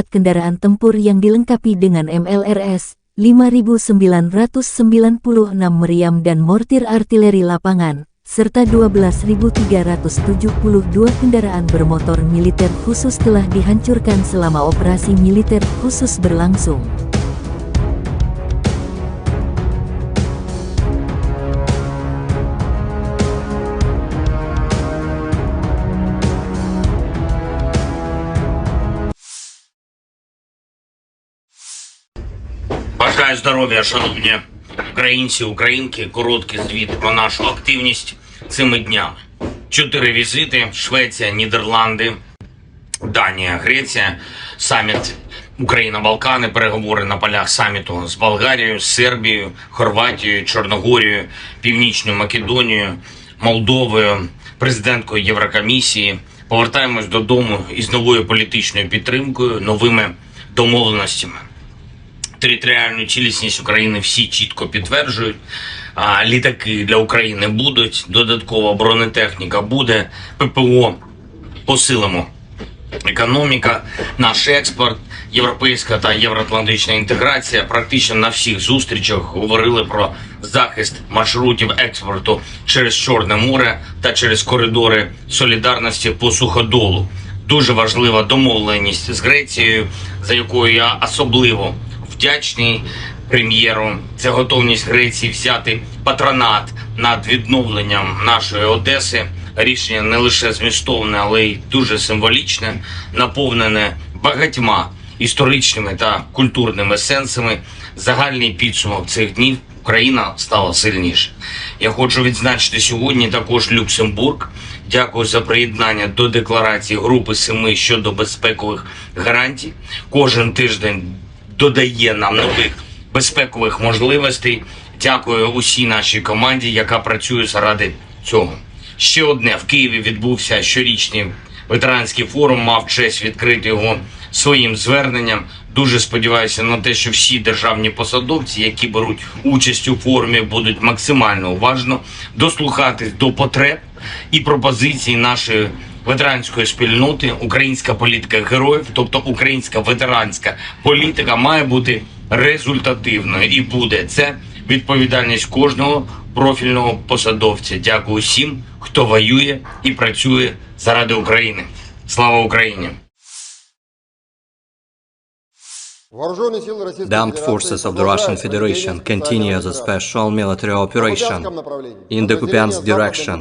kendaraan tempur yang dilengkapi dengan MLRS, 5.996 meriam dan mortir artileri lapangan, serta 12.372 kendaraan bermotor militer khusus telah dihancurkan selama operasi militer khusus berlangsung. Бажаю здоров'я, шановні українці, українки. Короткий звіт про нашу активність цими днями. 4 візити: Швеція, Нідерланди, Данія, Греція, саміт Україна-Балкани, переговори на полях саміту з Болгарією, Сербією, Хорватією, Чорногорією, Північною Македонією, Молдовою, президенткою Єврокомісії. Повертаємось додому із новою політичною підтримкою, новими домовленостями. Територіальну цілісність України всі чітко підтверджують. Літаки для України будуть, додаткова бронетехніка буде, ППО посилимо. Економіка, наш експорт, європейська та євроатлантична інтеграція. Практично на всіх зустрічах говорили про захист маршрутів експорту через Чорне море та через коридори солідарності по суходолу. Дуже важлива домовленість з Грецією, за якою я особливо вдячний прем'єру. Це готовність Греції взяти патронат над відновленням нашої Одеси. Рішення не лише змістовне, але й дуже символічне, наповнене багатьма історичними та культурними сенсами. Загальний підсумок цих днів Україна стала сильніше. Я хочу відзначити сьогодні також Люксембург. Дякую за приєднання до декларації Групи 7 щодо безпекових гарантій. Кожен тиждень додає нам нових безпекових можливостей. Дякую усій нашій команді, яка працює заради цього. Ще одне. В Києві відбувся щорічний ветеранський форум, мав честь відкрити його своїм зверненням. Дуже сподіваюся на те, що всі державні посадовці, які беруть участь у форумі, будуть максимально уважно дослухатись до потреб і пропозицій нашої ветеранської спільноти. Українська політика героїв, тобто українська ветеранська політика, має бути результативною і буде. Це відповідальність кожного профільного посадовця. Дякую всім, хто воює і працює заради України. Слава Україні! The armed forces of the Russian Federation continue the special military operation. In the Kupiansk direction,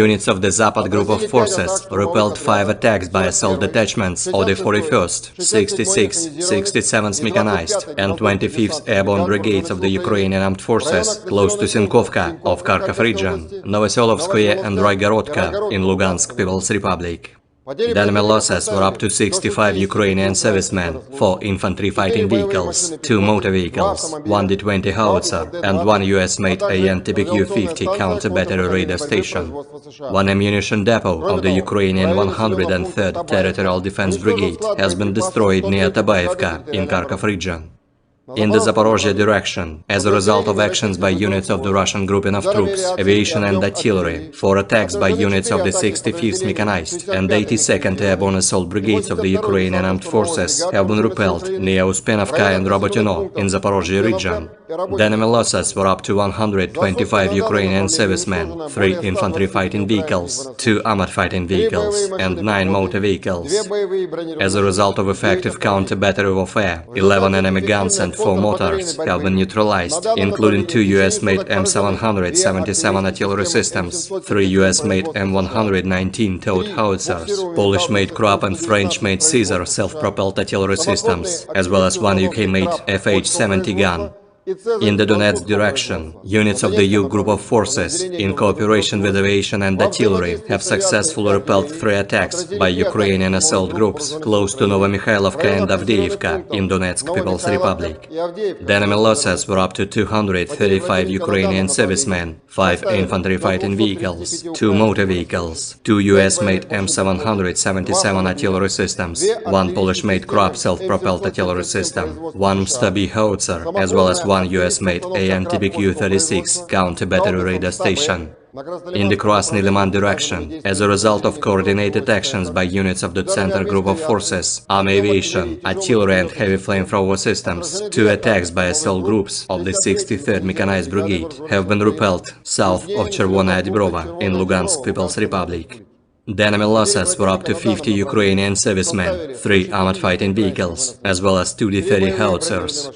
units of the Zapad group of forces repelled 5 attacks by assault detachments of the 41st, 66th, 67th Mechanized and 25th Airborne Brigades of the Ukrainian Armed Forces close to Sinkovka of Kharkov region, Novoselovskoye and Raigorodka in Lugansk People's Republic. The enemy losses were up to 65 Ukrainian servicemen, 4 infantry fighting vehicles, 2 motor vehicles, 1 D-20 howitzer, and 1 US-made AN-TPQ-50 counter-battery radar station. 1 ammunition depot of the Ukrainian 103rd Territorial Defense Brigade has been destroyed near Tabaevka in Kharkov region. In the Zaporozhye direction, as a result of actions by units of the Russian grouping of troops, aviation and artillery, 4 attacks by units of the 65th Mechanized and 82nd Airborne Assault Brigades of the Ukrainian Armed Forces have been repelled near Uspenovka and Robotyno in Zaporozhye region. The enemy losses were up to 125 Ukrainian servicemen, 3 infantry fighting vehicles, 2 armored fighting vehicles, and 9 motor vehicles. As a result of effective counter-battery warfare, 11 enemy guns and 4 mortars have been neutralized, including 2 US-made M777 artillery systems, 3 US-made M119 towed howitzers, Polish-made Krupp and French-made Caesar self-propelled artillery systems, as well as 1 UK-made FH-70 gun. In the Donetsk direction, units of the U group of forces, in cooperation with aviation and artillery, have successfully repelled 3 attacks by Ukrainian assault groups close to Novomikhailivka and Avdiivka in Donetsk People's Republic. The enemy losses were up to 235 Ukrainian servicemen, 5 infantry fighting vehicles, 2 motor vehicles, 2 US-made M777 artillery systems, 1 Polish-made Krupp self-propelled artillery system, 1 Stabi howitzer, as well as 1 US-made AN-TPQ-36 counter-battery radar station. In the Krasny Liman direction, as a result of coordinated actions by units of the Center Group of Forces, Army Aviation, Artillery and Heavy Flamethrower Systems, 2 attacks by assault groups of the 63rd Mechanized Brigade have been repelled south of Chervona Dibrova in Lugansk People's Republic. The enemy losses were up to 50 Ukrainian servicemen, 3 armored fighting vehicles, as well as 2 D-30 howitzers.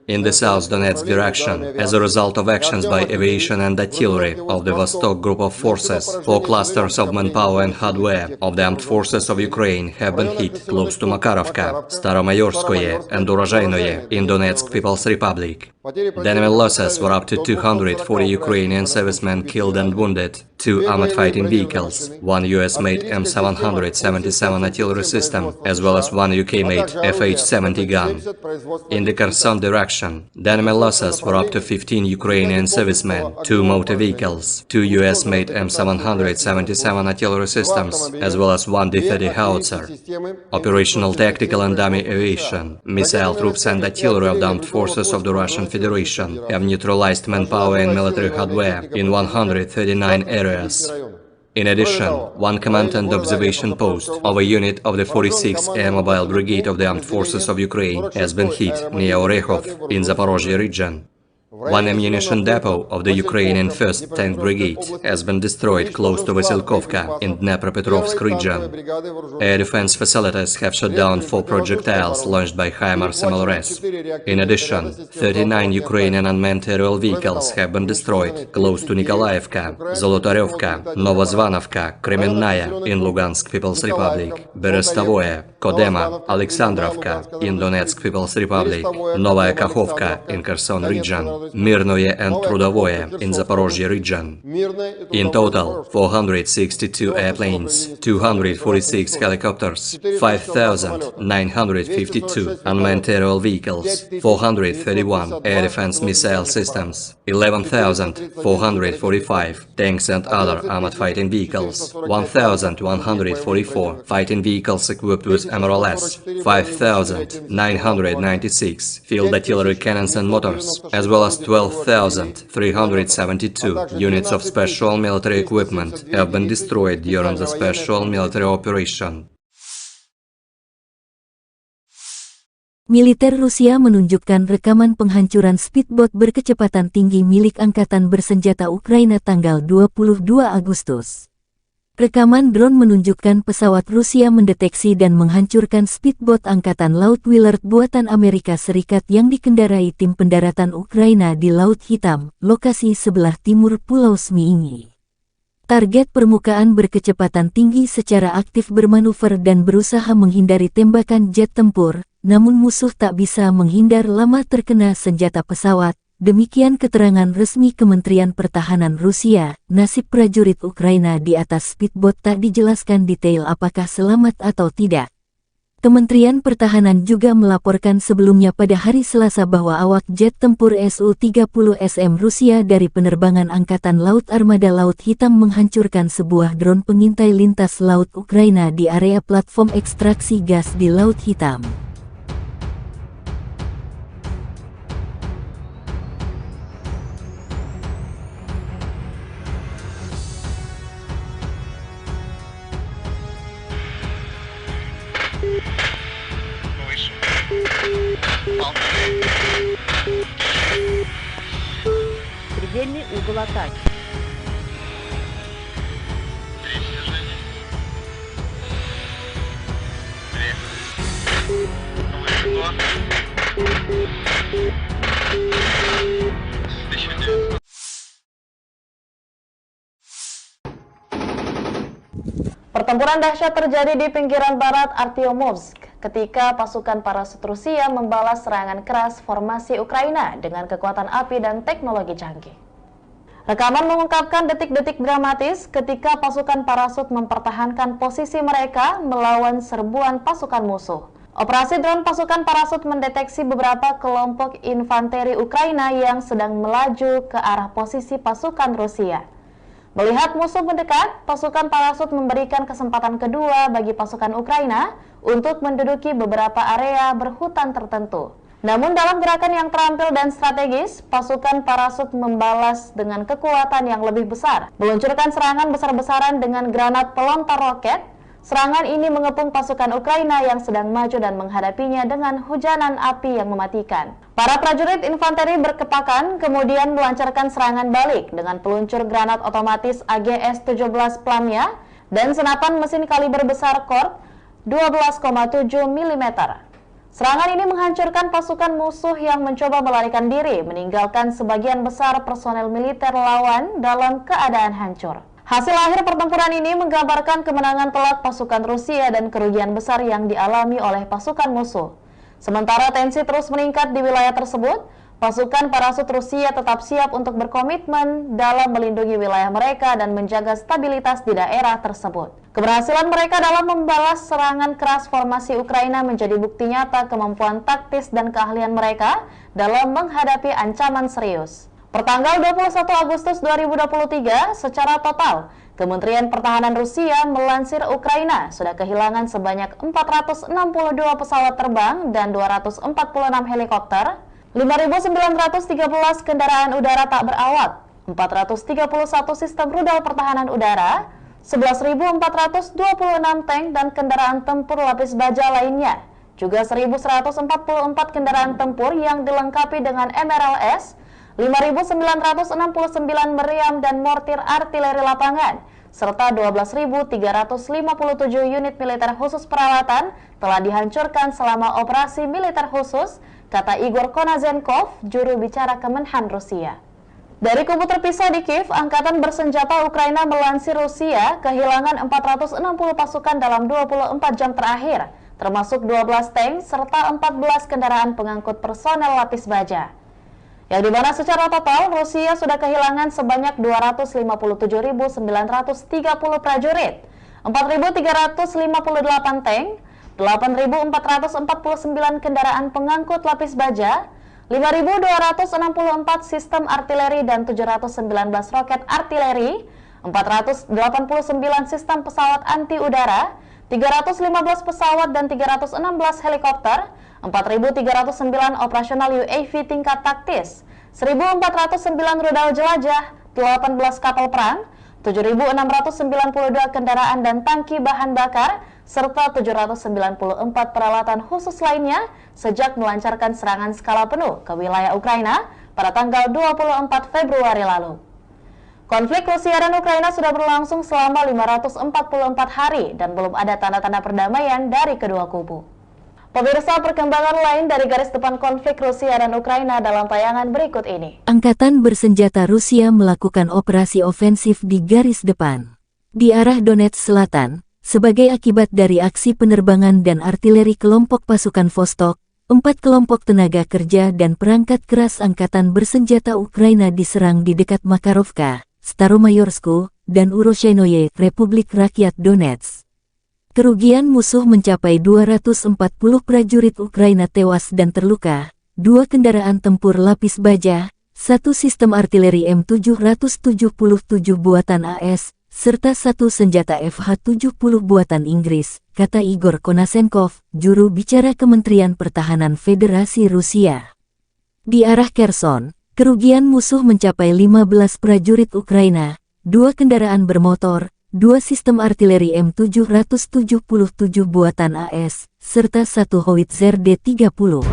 In the South Donetsk direction, as a result of actions by aviation and artillery of the Vostok group of forces, 4 clusters of manpower and hardware of the armed forces of Ukraine have been hit close to Makarovka, Staromayorskoye and Urozhainoye in Donetsk People's Republic. The enemy losses were up to 240 Ukrainian servicemen killed and wounded, 2 armored fighting vehicles, 1 US-made M777 artillery system, as well as 1 UK-made FH-70 gun. In the Kherson direction, the enemy losses were up to 15 Ukrainian servicemen, 2 motor vehicles, 2 US-made M777 artillery systems, as well as 1 D-30 howitzer. Operational, tactical and dummy aviation, missile troops and artillery of the armed forces of the Russian Federation have neutralized manpower and military hardware in 139 areas. In addition, 1 command and observation post of a unit of the 46th Air Mobile Brigade of the Armed Forces of Ukraine has been hit near Orekhov in Zaporozhye region. 1 ammunition depot of the Ukrainian 1st Tank Brigade has been destroyed close to Vasilkovka in Dnepropetrovsk region. Air defense facilities have shot down 4 projectiles launched by HIMARS MLRS. In addition, 39 Ukrainian unmanned aerial vehicles have been destroyed close to Nikolaevka, Zolotaryovka, Novozvanovka, Kremennaya in Lugansk People's Republic, Berestavoye, Kodema, Alexandrovka in Donetsk People's Republic, Novaya Kakhovka in Kherson region. Mirnoye and Trudovoye in Zaporozhye region. In total, 462 airplanes, 246 helicopters, 5,952 unmanned aerial vehicles, 431 air defense missile systems, 11,445 tanks and other armored fighting vehicles, 1,144 fighting vehicles equipped with MRLS, 5,996 field artillery cannons and motors, as well as 12,372 units of special military equipment have been destroyed during the special military operation. Militer Rusia menunjukkan rekaman penghancuran speedboat berkecepatan tinggi milik Angkatan Bersenjata Ukraina tanggal 22 Agustus. Rekaman drone menunjukkan pesawat Rusia mendeteksi dan menghancurkan speedboat Angkatan Laut Willard buatan Amerika Serikat yang dikendarai tim pendaratan Ukraina di Laut Hitam, lokasi sebelah timur Pulau Zmiiny. Target permukaan berkecepatan tinggi secara aktif bermanuver dan berusaha menghindari tembakan jet tempur, namun musuh tak bisa menghindar lama terkena senjata pesawat. Demikian keterangan resmi Kementerian Pertahanan Rusia. Nasib prajurit Ukraina di atas speedboat tak dijelaskan detail apakah selamat atau tidak. Kementerian Pertahanan juga melaporkan sebelumnya pada hari Selasa bahwa awak jet tempur Su-30SM Rusia dari penerbangan Angkatan Laut Armada Laut Hitam menghancurkan sebuah drone pengintai lintas laut Ukraina di area platform ekstraksi gas di Laut Hitam. Предельный угол атаки. Pertempuran dahsyat terjadi di pinggiran barat Artyomovsk ketika pasukan parasut Rusia membalas serangan keras formasi Ukraina dengan kekuatan api dan teknologi canggih. Rekaman mengungkapkan detik-detik dramatis ketika pasukan parasut mempertahankan posisi mereka melawan serbuan pasukan musuh. Operasi drone pasukan parasut mendeteksi beberapa kelompok infanteri Ukraina yang sedang melaju ke arah posisi pasukan Rusia. Melihat musuh mendekat, pasukan parasut memberikan kesempatan kedua bagi pasukan Ukraina untuk menduduki beberapa area berhutan tertentu. Namun dalam gerakan yang terampil dan strategis, pasukan parasut membalas dengan kekuatan yang lebih besar. Meluncurkan serangan besar-besaran dengan granat pelontar roket. Serangan ini mengepung pasukan Ukraina yang sedang maju dan menghadapinya dengan hujanan api yang mematikan. Para prajurit infanteri berkepakan kemudian melancarkan serangan balik dengan peluncur granat otomatis AGS-17 Plamia dan senapan mesin kaliber besar Kork 12,7 mm. Serangan ini menghancurkan pasukan musuh yang mencoba melarikan diri, meninggalkan sebagian besar personel militer lawan dalam keadaan hancur. Hasil akhir pertempuran ini menggambarkan kemenangan telak pasukan Rusia dan kerugian besar yang dialami oleh pasukan musuh. Sementara tensi terus meningkat di wilayah tersebut, pasukan parasut Rusia tetap siap untuk berkomitmen dalam melindungi wilayah mereka dan menjaga stabilitas di daerah tersebut. Keberhasilan mereka dalam membalas serangan keras formasi Ukraina menjadi bukti nyata kemampuan taktis dan keahlian mereka dalam menghadapi ancaman serius. Pertanggal 21 Agustus 2023, secara total, Kementerian Pertahanan Rusia melansir Ukraina sudah kehilangan sebanyak 462 pesawat terbang dan 246 helikopter, 5.913 kendaraan udara tak berawak, 431 sistem rudal pertahanan udara, 11.426 tank dan kendaraan tempur lapis baja lainnya, juga 1.144 kendaraan tempur yang dilengkapi dengan MRLS, 5.969 meriam dan mortir artileri lapangan, serta 12.357 unit militer khusus peralatan telah dihancurkan selama operasi militer khusus, kata Igor Konazenkov, juru bicara Kemenhan Rusia. Dari kubu terpisah di Kiev, Angkatan Bersenjata Ukraina melansir Rusia kehilangan 460 pasukan dalam 24 jam terakhir, termasuk 12 tank serta 14 kendaraan pengangkut personel lapis baja. yang dimana secara total Rusia sudah kehilangan sebanyak 257.930 prajurit, 4.358 tank, 8.449 kendaraan pengangkut lapis baja, 5.264 sistem artileri dan 719 roket artileri, 489 sistem pesawat anti udara, 315 pesawat dan 316 helikopter, 4.309 operasional UAV tingkat taktis, 1.409 rudal jelajah, 18 kapal perang, 7.692 kendaraan dan tangki bahan bakar, serta 794 peralatan khusus lainnya sejak melancarkan serangan skala penuh ke wilayah Ukraina pada tanggal 24 Februari lalu. Konflik Rusia dan Ukraina sudah berlangsung selama 544 hari dan belum ada tanda-tanda perdamaian dari kedua kubu. Pemirsa, perkembangan lain dari garis depan konflik Rusia dan Ukraina dalam tayangan berikut ini. Angkatan bersenjata Rusia melakukan operasi ofensif di garis depan di arah Donetsk Selatan sebagai akibat dari aksi penerbangan dan artileri kelompok pasukan Vostok. 4 kelompok tenaga kerja dan perangkat keras angkatan bersenjata Ukraina diserang di dekat Makarovka, Staromayorsku, dan Uroshenoye, Republik Rakyat Donetsk. Kerugian musuh mencapai 240 prajurit Ukraina tewas dan terluka, 2 kendaraan tempur lapis baja, 1 sistem artileri M777 buatan AS, serta 1 senjata FH-70 buatan Inggris, kata Igor Konasenkov, juru bicara Kementerian Pertahanan Federasi Rusia. Di arah Kherson, kerugian musuh mencapai 15 prajurit Ukraina, 2 kendaraan bermotor, 2 sistem artileri M777 buatan AS, serta 1 howitzer D-30.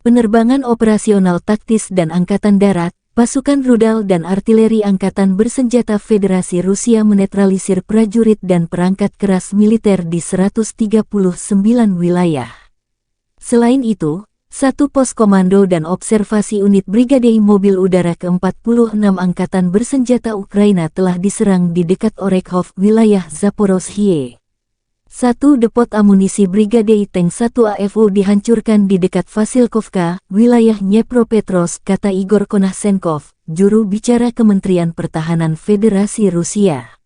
Penerbangan operasional taktis dan Angkatan Darat, pasukan rudal dan artileri Angkatan Bersenjata Federasi Rusia menetralisir prajurit dan perangkat keras militer di 139 wilayah. Selain itu, 1 pos komando dan observasi unit Brigade Mobil Udara ke-46 Angkatan Bersenjata Ukraina telah diserang di dekat Orekhov, wilayah Zaporozhye. 1 depot amunisi Brigade Tank 1 AFU dihancurkan di dekat Vasilkovka, wilayah Dnepropetrovsk, kata Igor Konasenkov, juru bicara Kementerian Pertahanan Federasi Rusia.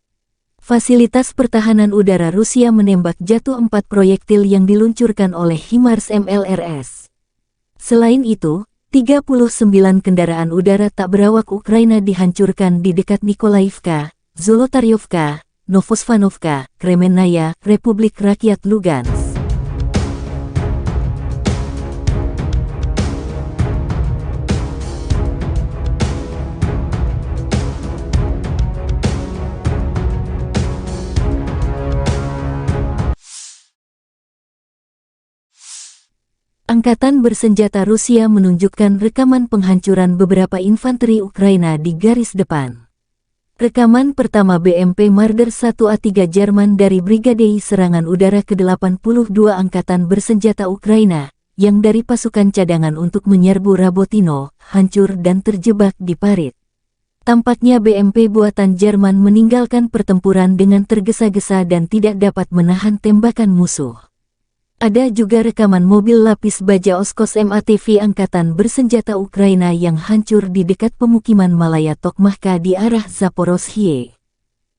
Fasilitas pertahanan udara Rusia menembak jatuh 4 proyektil yang diluncurkan oleh HIMARS MLRS. Selain itu, 39 kendaraan udara tak berawak Ukraina dihancurkan di dekat Nikolaivka, Zolotaryovka, Novosvanovka, Kremennaya, Republik Rakyat Lugansk. Angkatan bersenjata Rusia menunjukkan rekaman penghancuran beberapa infanteri Ukraina di garis depan. Rekaman pertama BMP Marder 1A3 Jerman dari Brigade Serangan Udara ke-82 Angkatan Bersenjata Ukraina, yang dari pasukan cadangan untuk menyerbu Rabotino, hancur dan terjebak di parit. Tampaknya BMP buatan Jerman meninggalkan pertempuran dengan tergesa-gesa dan tidak dapat menahan tembakan musuh. Ada juga rekaman mobil lapis baja Oskos MATV Angkatan Bersenjata Ukraina yang hancur di dekat pemukiman Malaya Tokmahka di arah Zaporozhye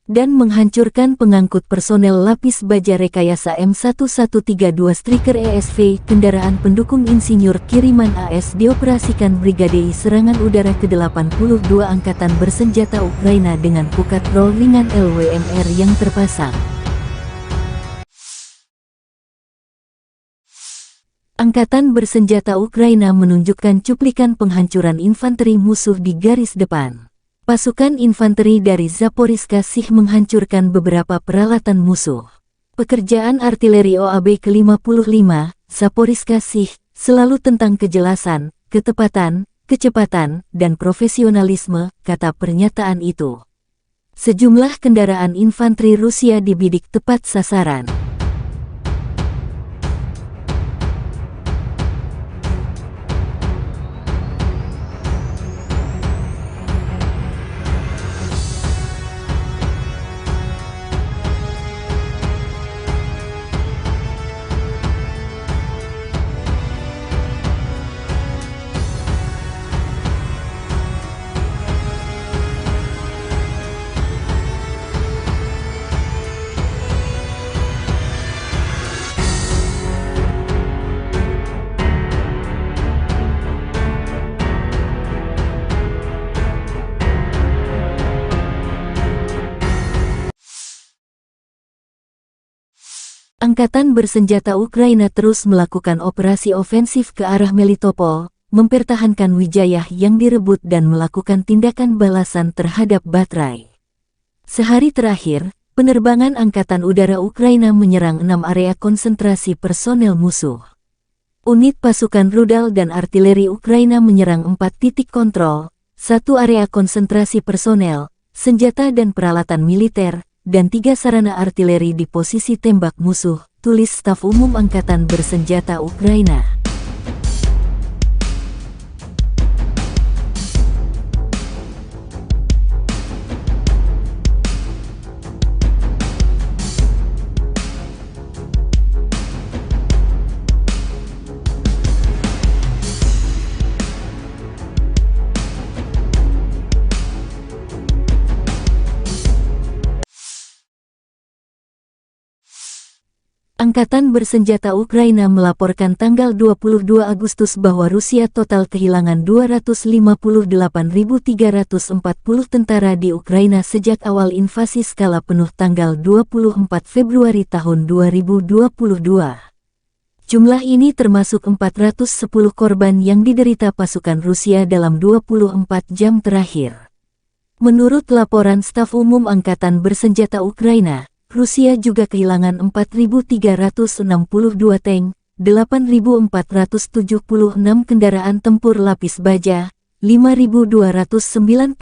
dan menghancurkan pengangkut personel lapis baja rekayasa M1132 Striker ESV, kendaraan pendukung insinyur kiriman AS dioperasikan Brigade Serangan Udara ke-82 Angkatan Bersenjata Ukraina dengan pukat roll ringan LWMR yang terpasang. Angkatan Bersenjata Ukraina menunjukkan cuplikan penghancuran infanteri musuh di garis depan. Pasukan infanteri dari Zaporizhzhia Sich menghancurkan beberapa peralatan musuh. Pekerjaan artileri OAB ke-55, Zaporizhzhia Sich, selalu tentang kejelasan, ketepatan, kecepatan, dan profesionalisme, kata pernyataan itu. Sejumlah kendaraan infanteri Rusia dibidik tepat sasaran. Angkatan bersenjata Ukraina terus melakukan operasi ofensif ke arah Melitopol, mempertahankan Wijayah yang direbut dan melakukan tindakan balasan terhadap Batraj. Sehari terakhir, penerbangan Angkatan Udara Ukraina menyerang 6 area konsentrasi personel musuh. Unit pasukan rudal dan artileri Ukraina menyerang 4 titik kontrol, 1 area konsentrasi personel, senjata dan peralatan militer, dan 3 sarana artileri di posisi tembak musuh, tulis Staf Umum Angkatan Bersenjata Ukraina. Angkatan Bersenjata Ukraina melaporkan tanggal 22 Agustus bahwa Rusia total kehilangan 258.340 tentara di Ukraina sejak awal invasi skala penuh tanggal 24 Februari tahun 2022. Jumlah ini termasuk 410 korban yang diderita pasukan Rusia dalam 24 jam terakhir. Menurut laporan Staf Umum Angkatan Bersenjata Ukraina, Rusia juga kehilangan 4.362 tank, 8.476 kendaraan tempur lapis baja, 5.295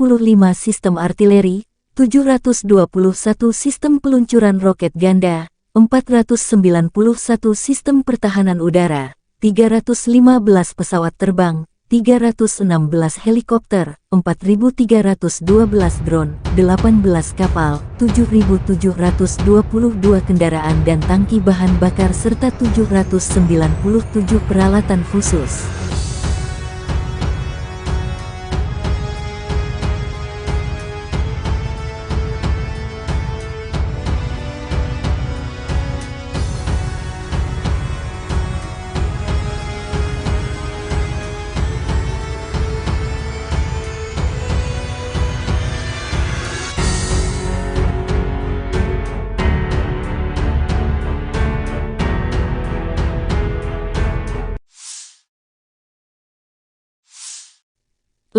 sistem artileri, 721 sistem peluncuran roket ganda, 491 sistem pertahanan udara, 315 pesawat terbang, 316 helikopter, 4.312 drone, 18 kapal, 7.722 kendaraan dan tangki bahan bakar serta 797 peralatan khusus.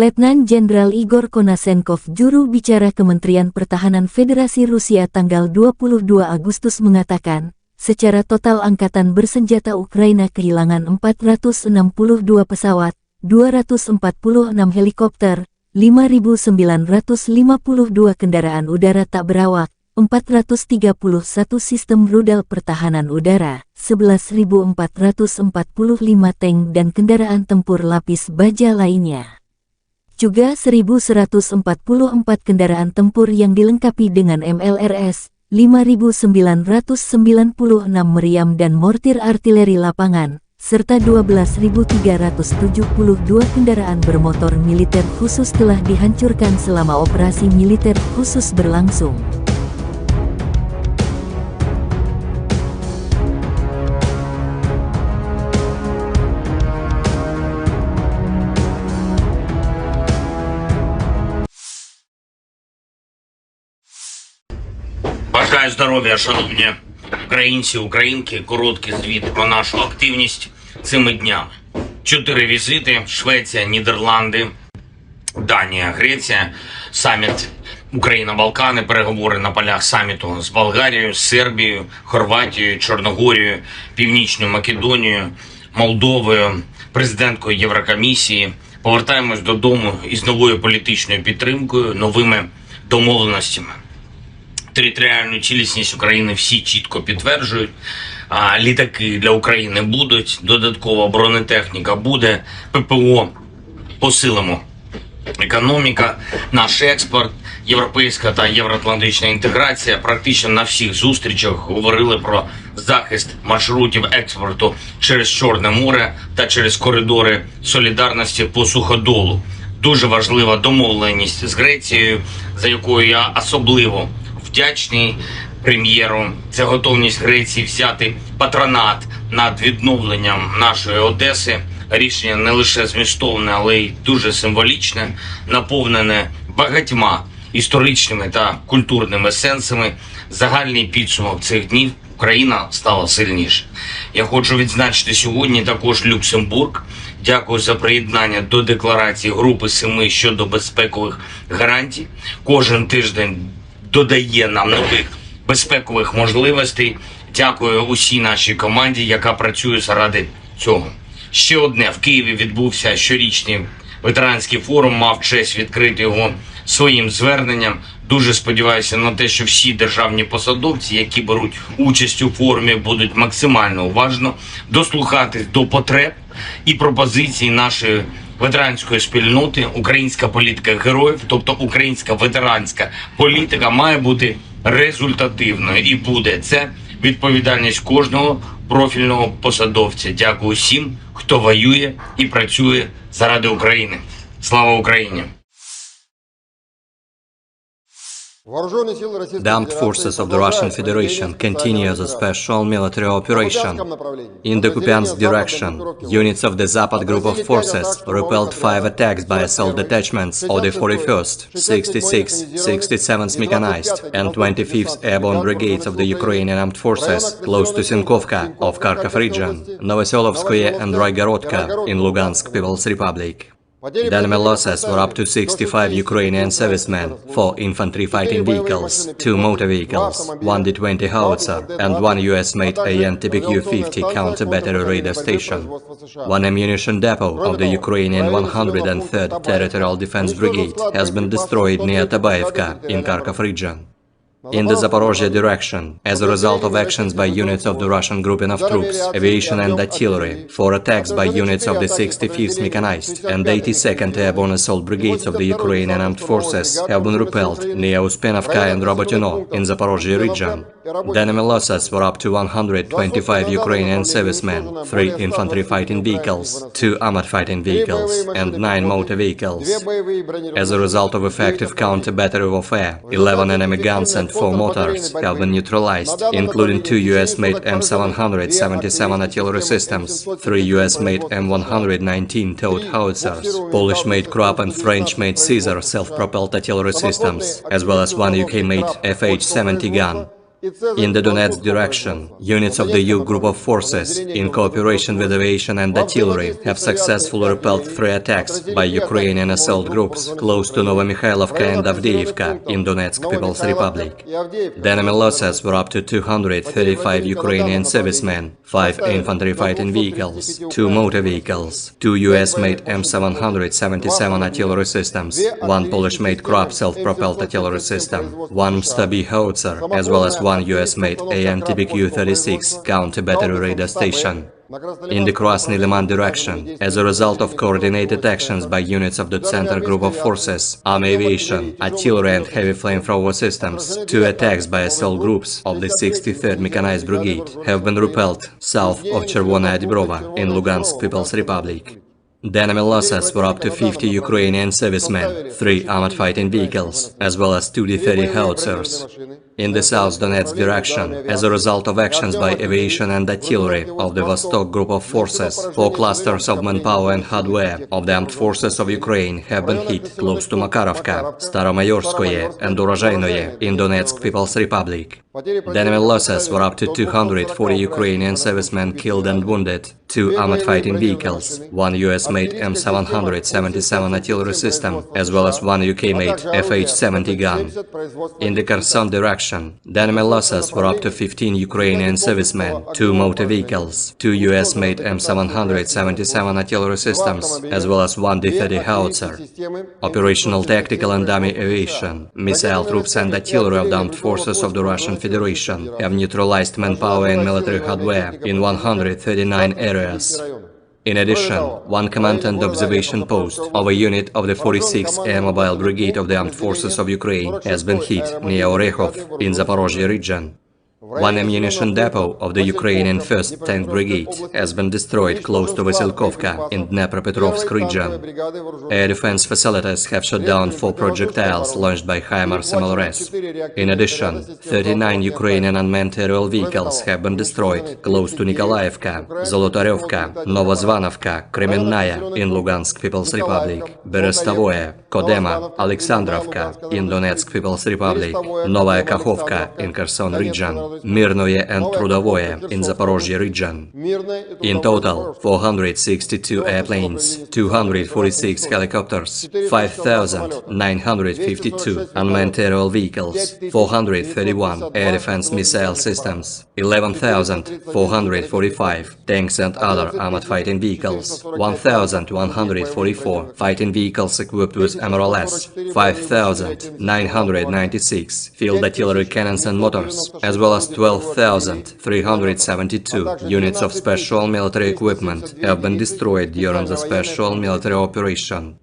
Letnan Jenderal Igor Konasenkov, juru bicara Kementerian Pertahanan Federasi Rusia tanggal 22 Agustus mengatakan, secara total Angkatan Bersenjata Ukraina kehilangan 462 pesawat, 246 helikopter, 5.952 kendaraan udara tak berawak, 431 sistem rudal pertahanan udara, 11.445 tank dan kendaraan tempur lapis baja lainnya. Juga 1.144 kendaraan tempur yang dilengkapi dengan MLRS, 5.996 meriam dan mortir artileri lapangan, serta 12.372 kendaraan bermotor militer khusus telah dihancurkan selama operasi militer khusus berlangsung. Бажаю здоров'я, шановні українці, українки. Короткий звіт про нашу активність цими днями. 4 візити: Швеція, Нідерланди, Данія, Греція. саміт Україна-Балкани, переговори на полях саміту з Болгарією, Сербією, Хорватією, Чорногорією, Північною Македонією, Молдовою, президенткою Єврокомісії. Повертаємось додому із новою політичною підтримкою, новими домовленостями. Територіальну цілісність України всі чітко підтверджують. Літаки для України будуть, додаткова бронетехніка буде, ППО посилимо. Економіка, наш експорт, європейська та євроатлантична інтеграція. Практично на всіх зустрічах говорили про захист маршрутів експорту через Чорне море та через коридори солідарності по суходолу. Дуже важлива домовленість з Грецією, за якою я особливо вдячний прем'єру. Це готовність Греції взяти патронат над відновленням нашої Одеси. Рішення не лише змістовне, але й дуже символічне, наповнене багатьма історичними та культурними сенсами. Загальний підсумок цих днів: Україна стала сильніше. Я хочу відзначити сьогодні також Люксембург. Дякую за приєднання до декларації Групи 7 щодо безпекових гарантій. Кожен тиждень додає нам нових безпекових можливостей. Дякую усій нашій команді, яка працює заради цього. Ще одне. В Києві відбувся щорічний ветеранський форум, мав честь відкрити його своїм зверненням. Дуже сподіваюся на те, що всі державні посадовці, які беруть участь у форумі, будуть максимально уважно дослухатись до потреб і пропозицій нашої ветеранської спільноти. Українська політика героїв, тобто українська ветеранська політика, має бути результативною і буде. Це відповідальність кожного профільного посадовця. Дякую всім, хто воює і працює заради України. Слава Україні! The armed forces of the Russian Federation continue the special military operation. In the Kupiansk direction, units of the Zapad group of forces repelled 5 attacks by assault detachments of the 41st, 66th, 67th Mechanized and 25th Airborne Brigades of the Ukrainian Armed Forces close to Sinkovka of Kharkov region, Novoselovskoye and Roygorodka in Lugansk People's Republic. The enemy losses were up to 65 Ukrainian servicemen, 4 infantry fighting vehicles, 2 motor vehicles, 1 D-20 howitzer, and 1 US-made AN-TPQ-50 counter-battery radar station. 1 ammunition depot of the Ukrainian 103rd Territorial Defense Brigade has been destroyed near Tabaevka in Kharkov region. In the Zaporozhye direction, as a result of actions by units of the Russian grouping of troops, aviation and artillery, 4 attacks by units of the 65th Mechanized and 82nd Airborne Assault Brigades of the Ukrainian Armed Forces have been repelled near Uspenovka and Robotyno in Zaporozhye region. The enemy losses were up to 125 Ukrainian servicemen, 3 infantry fighting vehicles, 2 armored fighting vehicles, and 9 motor vehicles. As a result of effective counter-battery warfare, 11 enemy guns and 4 mortars have been neutralized, including 2 US-made M777 artillery systems, 3 US-made M119 towed howitzers, Polish-made Krupp and French-made Caesar self-propelled artillery systems, as well as 1 UK-made FH-70 gun. In the Donetsk direction, units of the U group of forces, in cooperation with aviation and artillery, have successfully repelled 3 attacks by Ukrainian assault groups close to Novomikhailivka and Avdiivka in Donetsk People's Republic. The enemy losses were up to 235 Ukrainian servicemen, 5 infantry fighting vehicles, 2 motor vehicles, 2 US-made M777 artillery systems, 1 Polish-made Krupp self-propelled artillery system, 1 Stabi howitzer, as well as 1 US-made AN-TPQ-36 counter-battery radar station. In the Krasny Liman direction, as a result of coordinated actions by units of the Center Group of Forces, Army Aviation, Artillery and Heavy Flamethrower Systems, 2 attacks by assault groups of the 63rd Mechanized Brigade have been repelled south of Chervona Dibrova in Lugansk People's Republic. The enemy losses were up to 50 Ukrainian servicemen, 3 armored fighting vehicles, as well as 2 D-30 howitzers. In the South Donetsk direction, as a result of actions by aviation and artillery of the Vostok group of forces, 4 clusters of manpower and hardware of the armed forces of Ukraine have been hit close to Makarovka, Staromayorskoye and Urozhainoye in Donetsk People's Republic. The enemy losses were up to 240 Ukrainian servicemen killed and wounded, 2 armored fighting vehicles, 1 US-made M777 artillery system, as well as 1 UK-made FH-70 gun. In the Kherson direction, the enemy losses were up to 15 Ukrainian servicemen, 2 motor vehicles, 2 US-made M777 artillery systems, as well as 1 D-30 howitzer. Operational, tactical and dummy aviation, missile troops and artillery of the armed forces of the Russian Federation have neutralized manpower and military hardware in 139 areas. In addition, 1 command and observation post of a unit of the 46th Air Mobile Brigade of the Armed Forces of Ukraine has been hit near Orekhov in Zaporozhye region. 1 ammunition depot of the Ukrainian 1st Tank Brigade has been destroyed close to Vasilkovka in Dnepropetrovsk region. Air defense facilities have shot down 4 projectiles launched by HIMARS MLRS. In addition, 39 Ukrainian unmanned aerial vehicles have been destroyed close to Nikolaevka, Zolotarevka, Novozvanovka, Kremenная in Lugansk People's Republic, Berestovoye, Kodema, Alexandrovka in Donetsk People's Republic, Novaya Kakhovka in Kherson region, Mirnoye and Trudovoye in Zaporozhye region. In total, 462 airplanes, 246 helicopters, 5,952 unmanned aerial vehicles, 431 air defense missile systems, 11,445 tanks and other armored fighting vehicles, 1,144 fighting vehicles equipped with MRLS, 5,996 field artillery cannons and motors, as well as 12,372 units of special military equipment have been destroyed during the special military operation.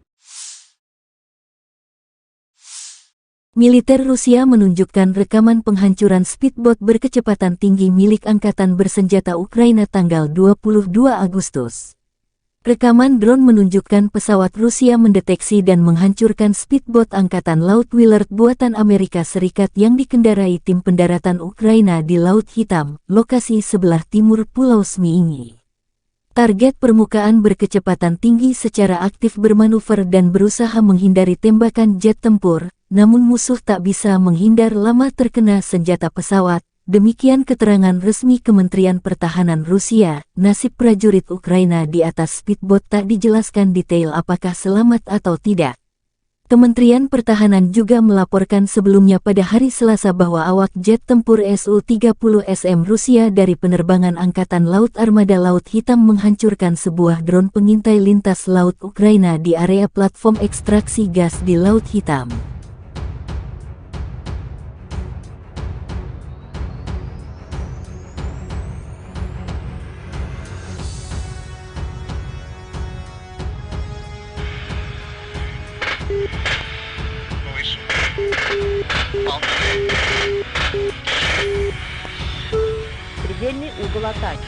Militer Rusia menunjukkan rekaman penghancuran speedboat berkecepatan tinggi milik Angkatan Bersenjata Ukraina tanggal 22 Agustus. Rekaman drone menunjukkan pesawat Rusia mendeteksi dan menghancurkan speedboat Angkatan Laut Willard buatan Amerika Serikat yang dikendarai tim pendaratan Ukraina di Laut Hitam, lokasi sebelah timur Pulau Zmiini. Target permukaan berkecepatan tinggi secara aktif bermanuver dan berusaha menghindari tembakan jet tempur, namun musuh tak bisa menghindar lama terkena senjata pesawat. Demikian keterangan resmi Kementerian Pertahanan Rusia. Nasib prajurit Ukraina di atas speedboat tak dijelaskan detail apakah selamat atau tidak. Kementerian Pertahanan juga melaporkan sebelumnya pada hari Selasa bahwa awak jet tempur Su-30SM Rusia dari penerbangan Angkatan Laut Armada Laut Hitam menghancurkan sebuah drone pengintai lintas laut Ukraina di area platform ekstraksi gas di Laut Hitam. Предельный угол атаки.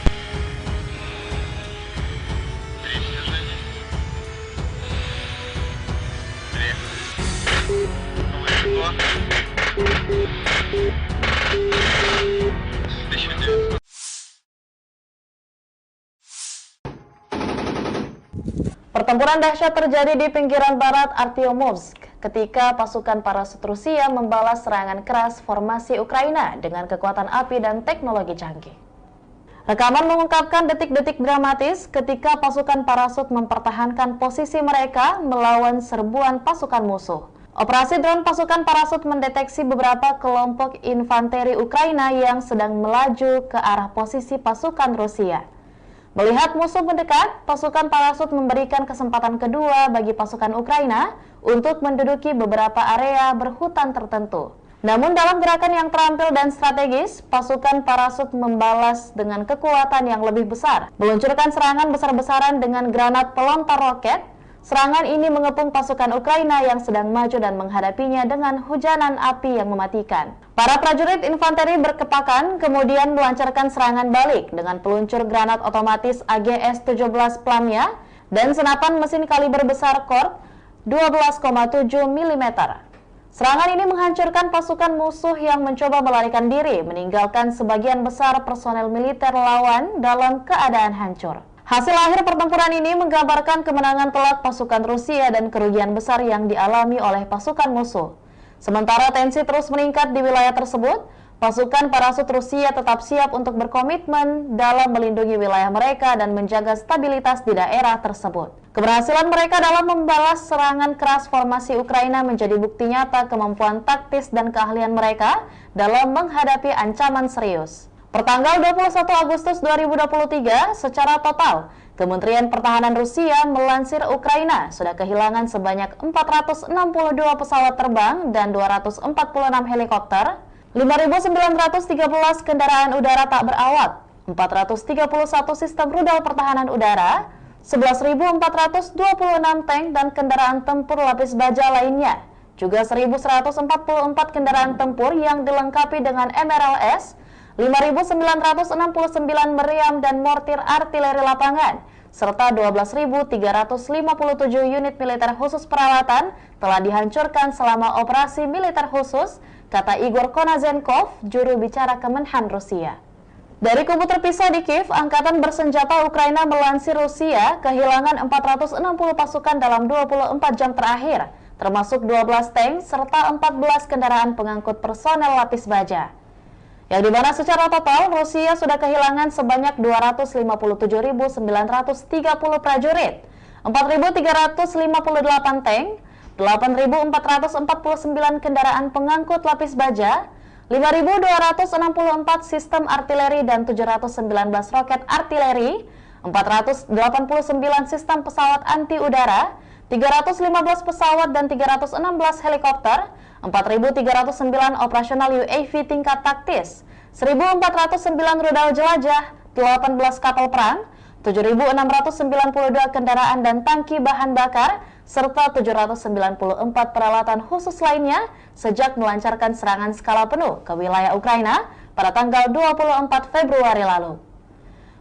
Pertempuran dahsyat terjadi di pinggiran barat Artyomovsk ketika pasukan parasut Rusia membalas serangan keras formasi Ukraina dengan kekuatan api dan teknologi canggih. Rekaman mengungkapkan detik-detik dramatis ketika pasukan parasut mempertahankan posisi mereka melawan serbuan pasukan musuh. Operasi drone pasukan parasut mendeteksi beberapa kelompok infanteri Ukraina yang sedang melaju ke arah posisi pasukan Rusia. Melihat musuh mendekat, pasukan parasut memberikan kesempatan kedua bagi pasukan Ukraina untuk menduduki beberapa area berhutan tertentu. Namun dalam gerakan yang terampil dan strategis, pasukan parasut membalas dengan kekuatan yang lebih besar, meluncurkan serangan besar-besaran dengan granat pelontar roket. Serangan ini mengepung pasukan Ukraina yang sedang maju dan menghadapinya dengan hujanan api yang mematikan. Para prajurit infanteri berkepakan kemudian melancarkan serangan balik dengan peluncur granat otomatis AGS-17 Plamia dan senapan mesin kaliber besar Kork 12,7 mm. Serangan ini menghancurkan pasukan musuh yang mencoba melarikan diri, meninggalkan sebagian besar personel militer lawan dalam keadaan hancur. Hasil akhir pertempuran ini menggambarkan kemenangan telak pasukan Rusia dan kerugian besar yang dialami oleh pasukan musuh. Sementara tensi terus meningkat di wilayah tersebut, Pasukan parasut Rusia tetap siap untuk berkomitmen dalam melindungi wilayah mereka dan menjaga stabilitas di daerah tersebut. Keberhasilan mereka dalam membalas serangan keras formasi Ukraina menjadi bukti nyata kemampuan taktis dan keahlian mereka dalam menghadapi ancaman serius. Pertanggal 21 Agustus 2023, secara total, Kementerian Pertahanan Rusia melansir Ukraina sudah kehilangan sebanyak 462 pesawat terbang dan 246 helikopter, 5.913 kendaraan udara tak berawak, 431 sistem rudal pertahanan udara, 11.426 tank dan kendaraan tempur lapis baja lainnya, juga 1.144 kendaraan tempur yang dilengkapi dengan MRLS, 5.969 meriam dan mortir artileri lapangan, serta 12.357 unit militer khusus peralatan telah dihancurkan selama operasi militer khusus, kata Igor Konazenkov, juru bicara Kemenhan Rusia. Dari kubu terpisah di Kiev, Angkatan Bersenjata Ukraina melansir Rusia kehilangan 460 pasukan dalam 24 jam terakhir, termasuk 12 tank serta 14 kendaraan pengangkut personel lapis baja. Yang dimana secara total Rusia sudah kehilangan sebanyak 257.930 prajurit, 4.358 tank, 8.449 kendaraan pengangkut lapis baja, 5.264 sistem artileri dan 719 roket artileri, 489 sistem pesawat anti udara, 315 pesawat dan 316 helikopter, 4.309 operasional UAV tingkat taktis, 1.409 rudal jelajah, 18 kapal perang, 7.692 kendaraan dan tangki bahan bakar, serta 794 peralatan khusus lainnya sejak melancarkan serangan skala penuh ke wilayah Ukraina pada tanggal 24 Februari lalu.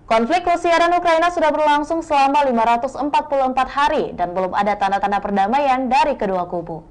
Konflik Rusia dan Ukraina sudah berlangsung selama 544 hari dan belum ada tanda-tanda perdamaian dari kedua kubu.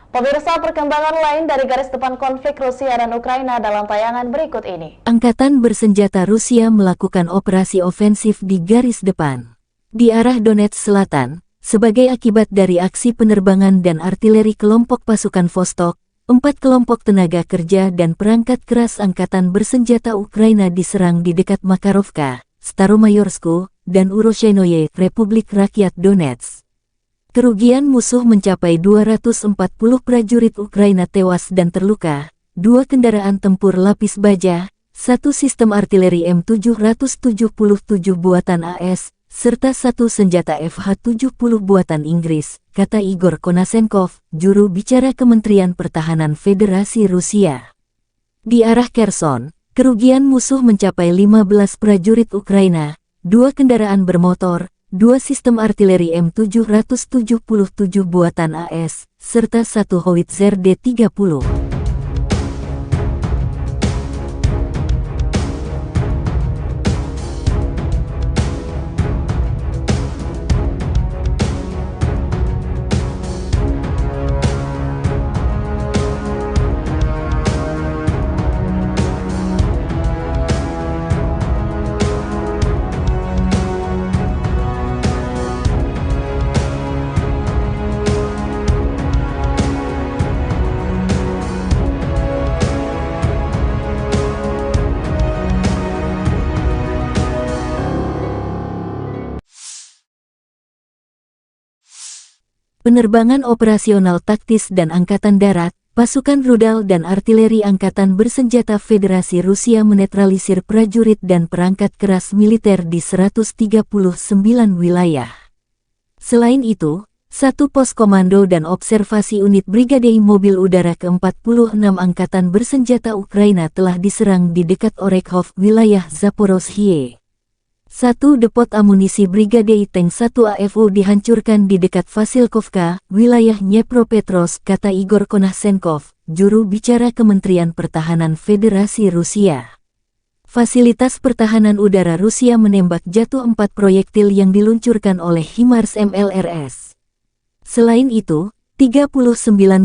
Pemirsa, perkembangan lain dari garis depan konflik Rusia dan Ukraina dalam tayangan berikut ini. Angkatan bersenjata Rusia melakukan operasi ofensif di garis depan di arah Donetsk Selatan sebagai akibat dari aksi penerbangan dan artileri kelompok pasukan Vostok. 4 kelompok tenaga kerja dan perangkat keras angkatan bersenjata Ukraina diserang di dekat Makarovka, Staromayorsku, dan Uroshenoye, Republik Rakyat Donetsk. Kerugian musuh mencapai 240 prajurit Ukraina tewas dan terluka, 2 kendaraan tempur lapis baja, 1 sistem artileri M777 buatan AS, serta 1 senjata FH-70 buatan Inggris, kata Igor Konasenkov, juru bicara Kementerian Pertahanan Federasi Rusia. Di arah Kherson, kerugian musuh mencapai 15 prajurit Ukraina, 2 kendaraan bermotor, 2 sistem artileri M777 buatan AS, serta 1 howitzer D-30. Penerbangan operasional taktis dan Angkatan Darat, pasukan rudal dan artileri Angkatan Bersenjata Federasi Rusia menetralisir prajurit dan perangkat keras militer di 139 wilayah. Selain itu, 1 pos komando dan observasi unit Brigade Mobil Udara ke-46 Angkatan Bersenjata Ukraina telah diserang di dekat Orekhov, wilayah Zaporozhye. 1 depot amunisi Brigade Tank 1 AFU dihancurkan di dekat Vasilkovka, wilayah Dnepropetrovsk, kata Igor Konasenkov, juru bicara Kementerian Pertahanan Federasi Rusia. Fasilitas pertahanan udara Rusia menembak jatuh 4 proyektil yang diluncurkan oleh HIMARS MLRS. Selain itu, 39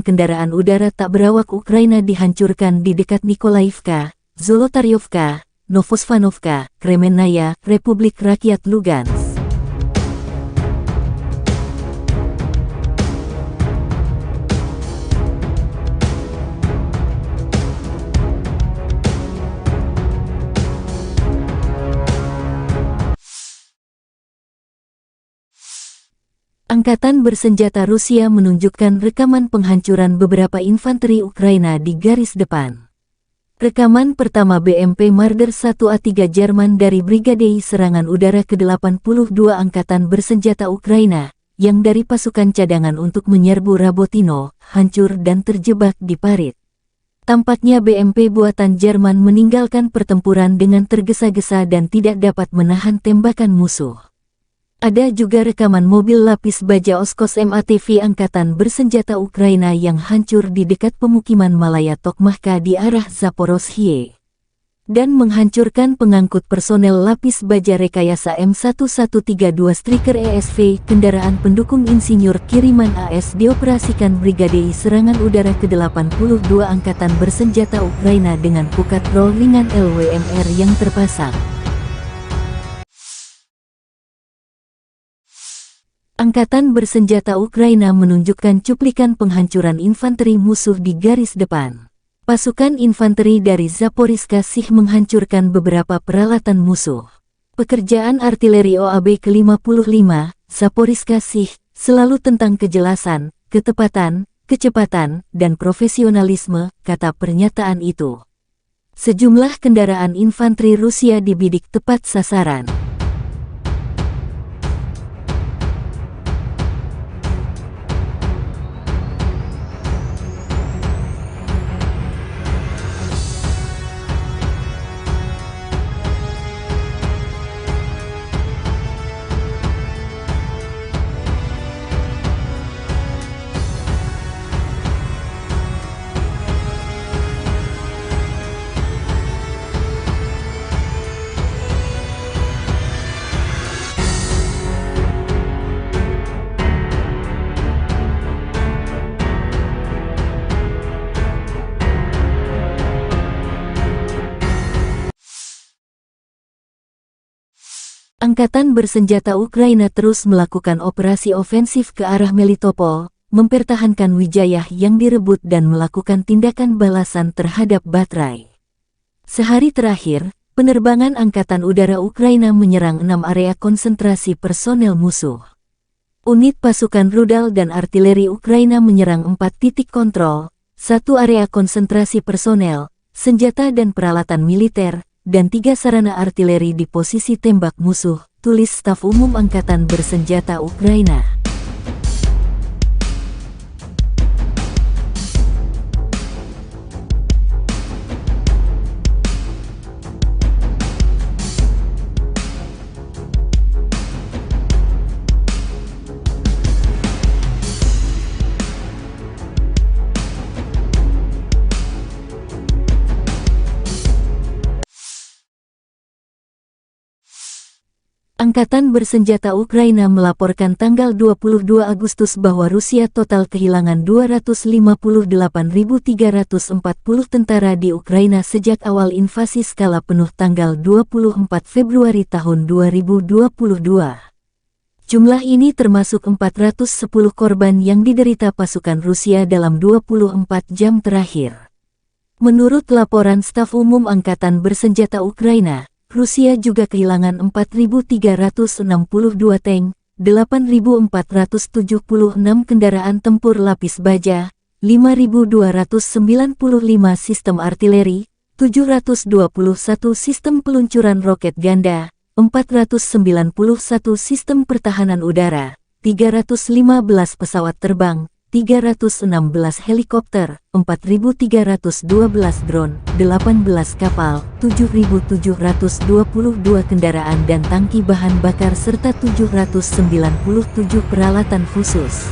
kendaraan udara tak berawak Ukraina dihancurkan di dekat Nikolaivka, Zolotaryovka, Novosvanovka, Kremennaya, Republik Rakyat Lugansk. Angkatan bersenjata Rusia menunjukkan rekaman penghancuran beberapa infanteri Ukraina di garis depan. Rekaman pertama BMP Marder 1A3 Jerman dari Brigade Serangan Udara ke-82 Angkatan Bersenjata Ukraina, yang dari pasukan cadangan untuk menyerbu Rabotino, hancur dan terjebak di parit. Tampaknya BMP buatan Jerman meninggalkan pertempuran dengan tergesa-gesa dan tidak dapat menahan tembakan musuh. Ada juga rekaman mobil lapis baja Oskos MATV Angkatan Bersenjata Ukraina yang hancur di dekat pemukiman Malaya Tokmahka di arah Zaporozhye dan menghancurkan pengangkut personel lapis baja rekayasa M1132 Striker ESV, kendaraan pendukung insinyur kiriman AS dioperasikan Brigade Serangan Udara ke-82 Angkatan Bersenjata Ukraina dengan pukat roll ringan LWMR yang terpasang. Angkatan Bersenjata Ukraina menunjukkan cuplikan penghancuran infanteri musuh di garis depan. Pasukan infanteri dari Zaporizhzhia Sich menghancurkan beberapa peralatan musuh. Pekerjaan artileri OAB ke-55, Zaporizhzhia Sich, selalu tentang kejelasan, ketepatan, kecepatan, dan profesionalisme, kata pernyataan itu. Sejumlah kendaraan infanteri Rusia dibidik tepat sasaran. Angkatan Bersenjata Ukraina terus melakukan operasi ofensif ke arah Melitopol, mempertahankan Wijayah yang direbut dan melakukan tindakan balasan terhadap Batrai. Sehari terakhir, penerbangan Angkatan Udara Ukraina menyerang 6 area konsentrasi personel musuh. Unit pasukan rudal dan artileri Ukraina menyerang 4 titik kontrol, 1 area konsentrasi personel, senjata dan peralatan militer, dan 3 sarana artileri di posisi tembak musuh, tulis Staf Umum Angkatan Bersenjata Ukraina. Angkatan Bersenjata Ukraina melaporkan tanggal 22 Agustus bahwa Rusia total kehilangan 258.340 tentara di Ukraina sejak awal invasi skala penuh tanggal 24 Februari tahun 2022. Jumlah ini termasuk 410 korban yang diderita pasukan Rusia dalam 24 jam terakhir. Menurut laporan Staf Umum Angkatan Bersenjata Ukraina, Rusia juga kehilangan 4.362 tank, 8.476 kendaraan tempur lapis baja, 5.295 sistem artileri, 721 sistem peluncuran roket ganda, 491 sistem pertahanan udara, 315 pesawat terbang, 316 helikopter, 4.312 drone, 18 kapal, 7.722 kendaraan dan tangki bahan bakar serta 797 peralatan khusus.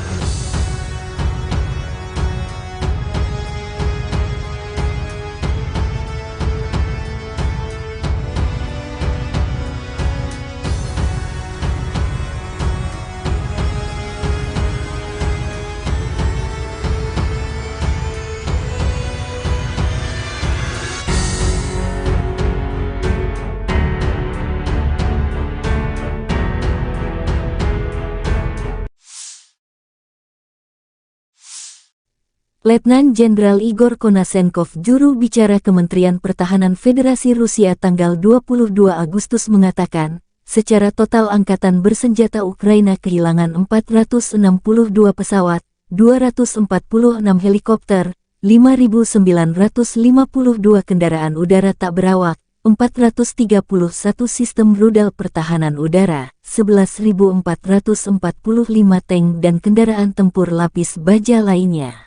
Letnan Jenderal Igor Konasenkov, juru bicara Kementerian Pertahanan Federasi Rusia tanggal 22 Agustus mengatakan, secara total Angkatan Bersenjata Ukraina kehilangan 462 pesawat, 246 helikopter, 5.952 kendaraan udara tak berawak, 431 sistem rudal pertahanan udara, 11.445 tank dan kendaraan tempur lapis baja lainnya.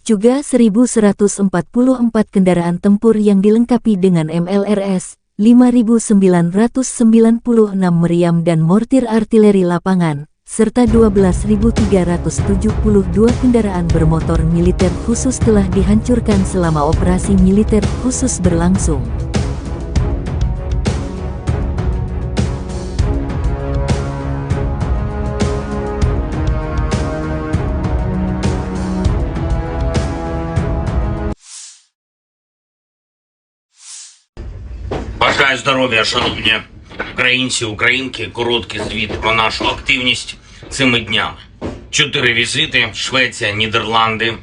Juga 1.144 kendaraan tempur yang dilengkapi dengan MLRS, 5.996 meriam dan mortir artileri lapangan, serta 12.372 kendaraan bermotor militer khusus telah dihancurkan selama operasi militer khusus berlangsung. Бажаю здоров'я, шановні українці, українки. Короткий звіт про нашу активність цими днями. 4 візити: Швеція, Нідерланди,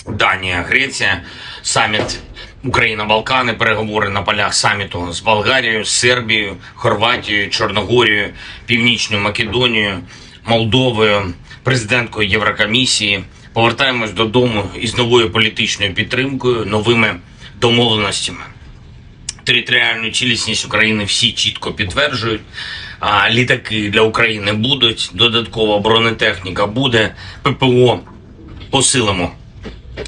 Данія, Греція, саміт Україна-Балкани, переговори на полях саміту з Болгарією, Сербією, Хорватією, Чорногорією, Північною Македонією, Молдовою, президенткою Єврокомісії. Повертаємось додому із новою політичною підтримкою, новими домовленостями. Територіальну цілісність України всі чітко підтверджують. Літаки для України будуть, додаткова бронетехніка буде, ППО посилимо.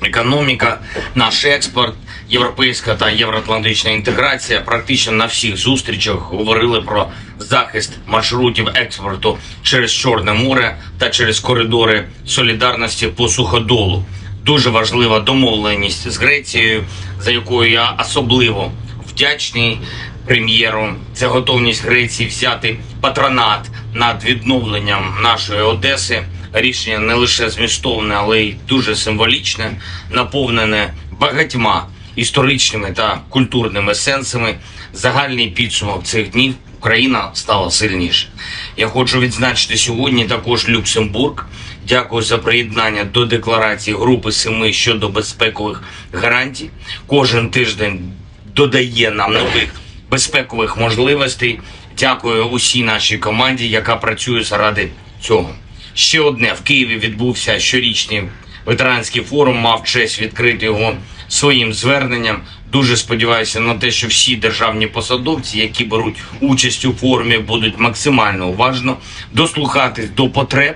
Економіка, наш експорт, європейська та євроатлантична інтеграція. Практично на всіх зустрічах говорили про захист маршрутів експорту через Чорне море та через коридори солідарності по суходолу. Дуже важлива домовленість з Грецією, за якою я особливо вдячний прем'єру. Це готовність Греції взяти патронат над відновленням нашої Одеси. Рішення не лише змістовне, але й дуже символічне, наповнене багатьма історичними та культурними сенсами. Загальний підсумок цих днів: Україна стала сильніше. Я хочу відзначити сьогодні також Люксембург. Дякую за приєднання до декларації Групи 7 щодо безпекових гарантій. Кожен тиждень додає нам нових безпекових можливостей. Дякую усій нашій команді, яка працює заради цього. Ще одне: в Києві відбувся щорічний ветеранський форум, мав честь відкрити його своїм зверненням. Дуже сподіваюся на те, що всі державні посадовці, які беруть участь у форумі, будуть максимально уважно дослухатись до потреб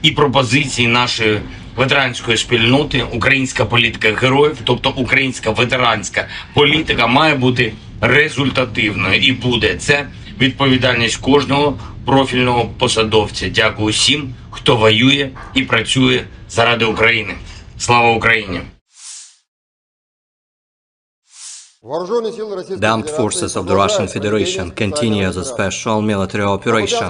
і пропозицій нашої ветеранської спільноти. Українська політика героїв, тобто українська ветеранська політика, має бути результативною і буде. Це відповідальність кожного профільного посадовця. Дякую всім, хто воює і працює заради України. Слава Україні! The armed forces of the Russian Federation continue the special military operation.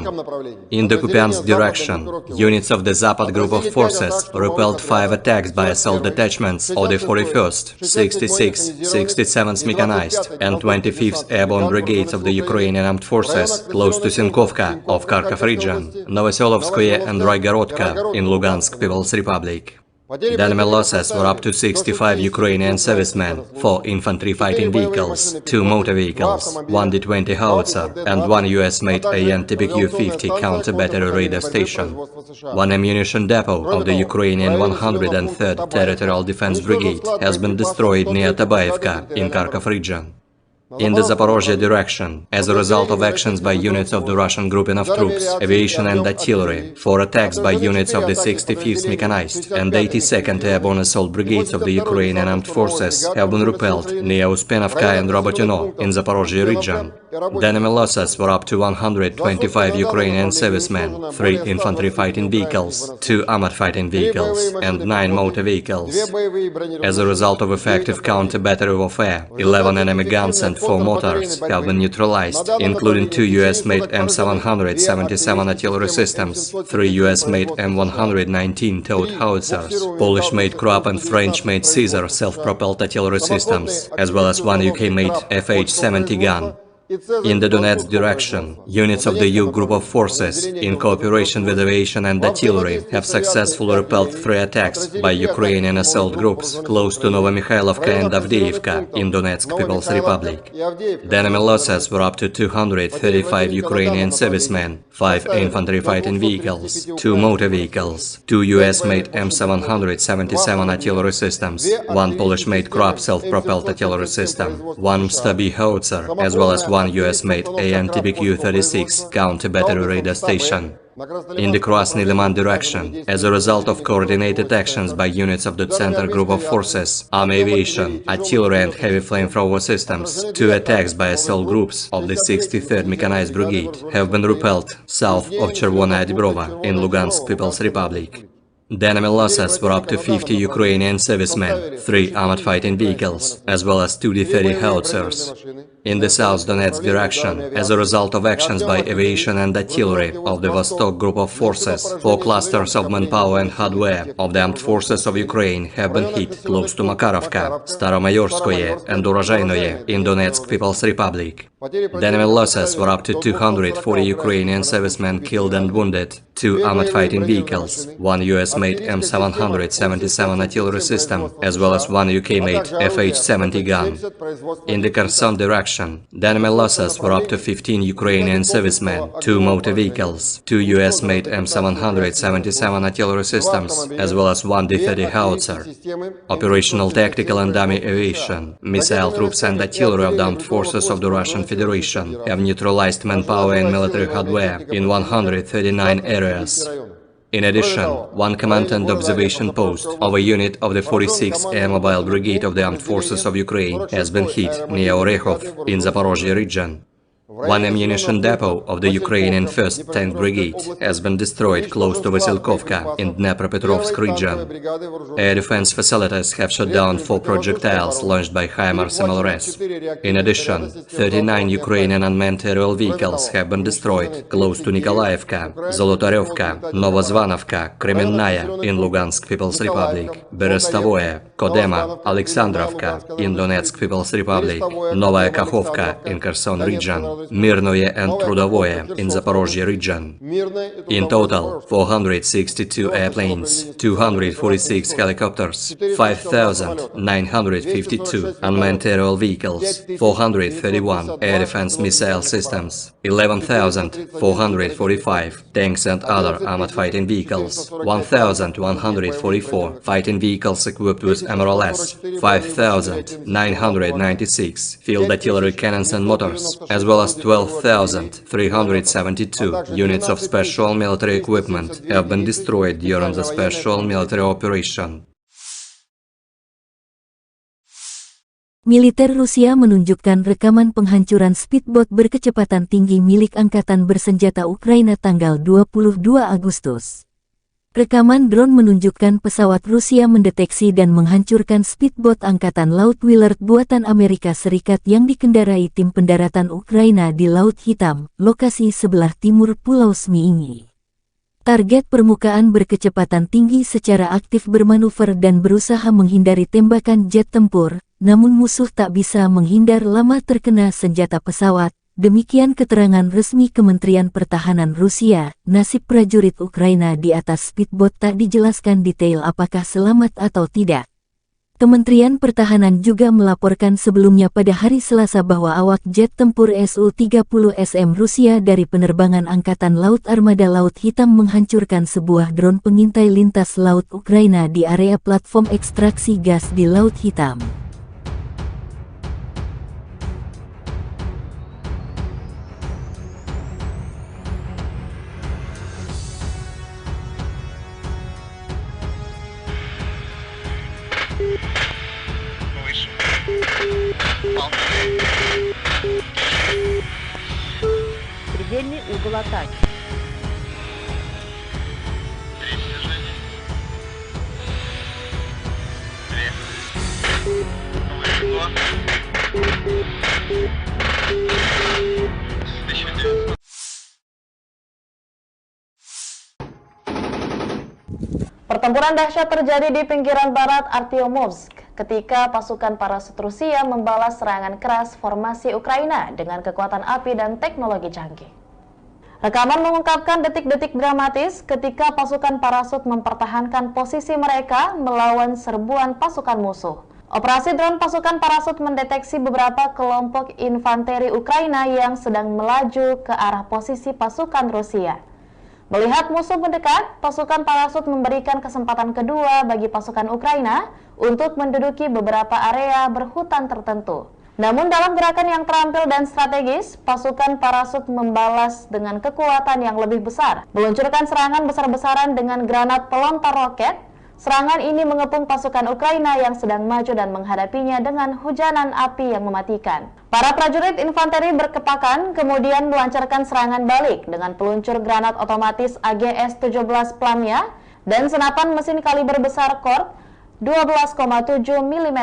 In the Kupiansk direction, units of the Zapad group of forces repelled 5 attacks by assault detachments of the 41st, 66th, 67th Mechanized and 25th Airborne Brigades of the Ukrainian Armed Forces close to Sinkovka of Kharkov region, Novoselovskoye and Raigorodka in Lugansk People's Republic. The enemy losses were up to 65 Ukrainian servicemen, 4 infantry fighting vehicles, 2 motor vehicles, 1 D-20 howitzer and 1 US-made AN-TPQ-50 counter-battery radar station. 1 ammunition depot of the Ukrainian 103rd Territorial Defense Brigade has been destroyed near Tabaevka in Kharkov region. In the Zaporozhye direction, as a result of actions by units of the Russian grouping of troops, aviation and artillery, 4 attacks by units of the 65th Mechanized and 82nd Airborne Assault Brigades of the Ukrainian Armed Forces have been repelled near Uspenovka and Robotyno in Zaporozhye region. The enemy losses were up to 125 Ukrainian servicemen, 3 infantry fighting vehicles, 2 armored fighting vehicles, and 9 motor vehicles. As a result of effective counter-battery warfare, 11 enemy guns and 4 mortars have been neutralized, including 2 US-made M777 artillery systems, 3 US-made M119 towed howitzers, Polish-made Krupp and French-made Caesar self-propelled artillery systems, as well as 1 UK-made FH-70 gun. In the Donetsk direction, units of the U Group of Forces, in cooperation with aviation and artillery, have successfully repelled 3 attacks by Ukrainian assault groups close to Novomikhailivka and Avdiivka in Donetsk People's Republic. The enemy losses were up to 235 Ukrainian servicemen, 5 infantry fighting vehicles, 2 motor vehicles, 2 US-made M777 artillery systems, 1 Polish-made Krab self-propelled artillery system, 1 Stabi howitzer, as well as 1 US-made AN-TBQ-36 counter-battery radar station. In the Krasny Liman direction, as a result of coordinated actions by units of the Center Group of Forces, Army Aviation, Artillery and Heavy Flamethrower Systems, 2 attacks by assault groups of the 63rd Mechanized Brigade have been repelled south of Chervona Dibrova in Lugansk People's Republic. The enemy losses were up to 50 Ukrainian servicemen, 3 armored fighting vehicles, as well as 2 D-30 howitzers. In the South Donetsk direction, as a result of actions by aviation and artillery of the Vostok Group of Forces, 4 clusters of manpower and hardware of the armed forces of Ukraine have been hit close to Makarovka, Staromayorskoye and Urozhainoye in Donetsk People's Republic. The enemy losses were up to 240 Ukrainian servicemen killed and wounded, 2 armored fighting vehicles, 1 US-made M777 artillery system, as well as 1 UK-made FH-70 gun. In the Kherson direction, the enemy losses were up to 15 Ukrainian servicemen, 2 motor vehicles, 2 US-made M777 artillery systems, as well as 1 D-30 howitzer. Operational tactical and army aviation, missile troops and artillery of the armed forces of the Russian Federation have neutralized manpower and military hardware in 139 areas. In addition, 1 command and observation post of a unit of the 46th Air Mobile Brigade of the Armed Forces of Ukraine has been hit near Orekhov in Zaporozhye region. 1 ammunition depot of the Ukrainian 1st Tank Brigade has been destroyed close to Vasilkovka in Dnepropetrovsk region. Air defense facilities have shot down 4 projectiles launched by HIMARS MLRS. In addition, 39 Ukrainian unmanned aerial vehicles have been destroyed close to Nikolaevka, Zolotarevka, Novozvanovka, Kremenная in Lugansk People's Republic, Berestovoye, Kodema, Alexandrovka in Donetsk People's Republic, Novaya Kakhovka in Kherson region, Mirnoye and Trudovoye in Zaporozhye region. In total, 462 airplanes, 246 helicopters, 5,952 unmanned aerial vehicles, 431 air defense missile systems, 11,445 tanks and other armored fighting vehicles, 1,144 fighting vehicles equipped with MRLS, 5,996 field artillery cannons and motors, as well as 12,372 units of special military equipment have been destroyed during the special military operation. Militer Rusia menunjukkan rekaman penghancuran speedboat berkecepatan tinggi milik Angkatan Bersenjata Ukraina tanggal 22 Agustus. Rekaman drone menunjukkan pesawat Rusia mendeteksi dan menghancurkan speedboat Angkatan Laut Willard buatan Amerika Serikat yang dikendarai tim pendaratan Ukraina di Laut Hitam, lokasi sebelah timur Pulau Zmiiny. Target permukaan berkecepatan tinggi secara aktif bermanuver dan berusaha menghindari tembakan jet tempur, namun musuh tak bisa menghindar lama terkena senjata pesawat. Demikian keterangan resmi Kementerian Pertahanan Rusia. Nasib prajurit Ukraina di atas speedboat tak dijelaskan detail apakah selamat atau tidak. Kementerian Pertahanan juga melaporkan sebelumnya pada hari Selasa bahwa awak jet tempur Su-30SM Rusia dari penerbangan Angkatan Laut Armada Laut Hitam menghancurkan sebuah drone pengintai lintas laut Ukraina di area platform ekstraksi gas di Laut Hitam. Предельный угол атаки. Pertempuran dahsyat terjadi di pinggiran barat Artyomovsk, ketika pasukan parasut Rusia membalas serangan keras formasi Ukraina dengan kekuatan api dan teknologi canggih. Rekaman mengungkapkan detik-detik dramatis ketika pasukan parasut mempertahankan posisi mereka melawan serbuan pasukan musuh. Operasi drone pasukan parasut mendeteksi beberapa kelompok infanteri Ukraina yang sedang melaju ke arah posisi pasukan Rusia. Melihat musuh mendekat, pasukan parasut memberikan kesempatan kedua bagi pasukan Ukraina untuk menduduki beberapa area berhutan tertentu. Namun dalam gerakan yang terampil dan strategis, pasukan parasut membalas dengan kekuatan yang lebih besar, meluncurkan serangan besar-besaran dengan granat pelontar roket. Serangan ini mengepung pasukan Ukraina yang sedang maju dan menghadapinya dengan hujanan api yang mematikan. Para prajurit infanteri berkepakan kemudian melancarkan serangan balik dengan peluncur granat otomatis AGS-17 Plamia dan senapan mesin kaliber besar Kork 12,7 mm.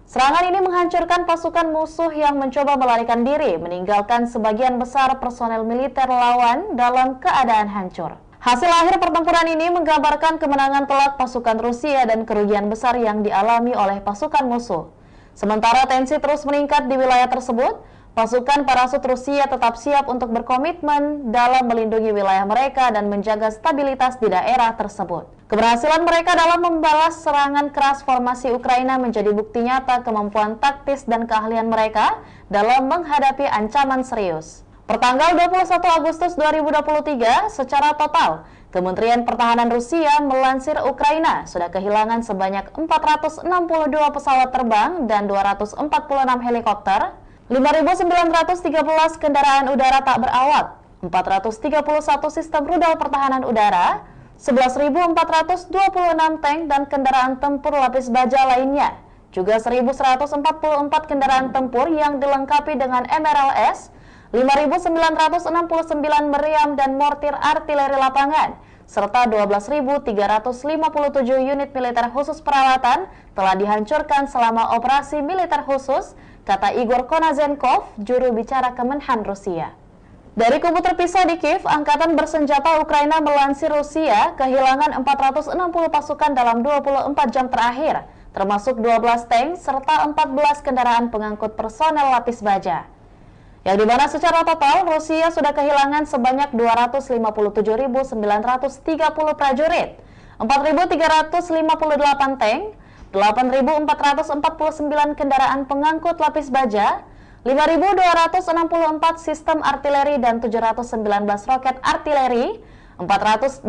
Serangan ini menghancurkan pasukan musuh yang mencoba melarikan diri, meninggalkan sebagian besar personel militer lawan dalam keadaan hancur. Hasil akhir pertempuran ini menggambarkan kemenangan telak pasukan Rusia dan kerugian besar yang dialami oleh pasukan musuh. Sementara tensi terus meningkat di wilayah tersebut, pasukan parasut Rusia tetap siap untuk berkomitmen dalam melindungi wilayah mereka dan menjaga stabilitas di daerah tersebut. Keberhasilan mereka dalam membalas serangan keras formasi Ukraina menjadi bukti nyata kemampuan taktis dan keahlian mereka dalam menghadapi ancaman serius. Pertanggal 21 Agustus 2023, secara total, Kementerian Pertahanan Rusia melansir Ukraina sudah kehilangan sebanyak 462 pesawat terbang dan 246 helikopter, 5.913 kendaraan udara tak berawak, 431 sistem rudal pertahanan udara, 11.426 tank dan kendaraan tempur lapis baja lainnya, juga 1.144 kendaraan tempur yang dilengkapi dengan MRLS, 5.969 meriam dan mortir artileri lapangan, serta 12.357 unit militer khusus peralatan telah dihancurkan selama operasi militer khusus, kata Igor Konazenkov, juru bicara Kemenhan Rusia. Dari kubu terpisah di Kiev, Angkatan Bersenjata Ukraina melansir Rusia kehilangan 460 pasukan dalam 24 jam terakhir, termasuk 12 tank serta 14 kendaraan pengangkut personel lapis baja. Yang dimana secara total Rusia sudah kehilangan sebanyak 257.930 prajurit, 4.358 tank, 8.449 kendaraan pengangkut lapis baja, 5.264 sistem artileri dan 719 roket artileri, 489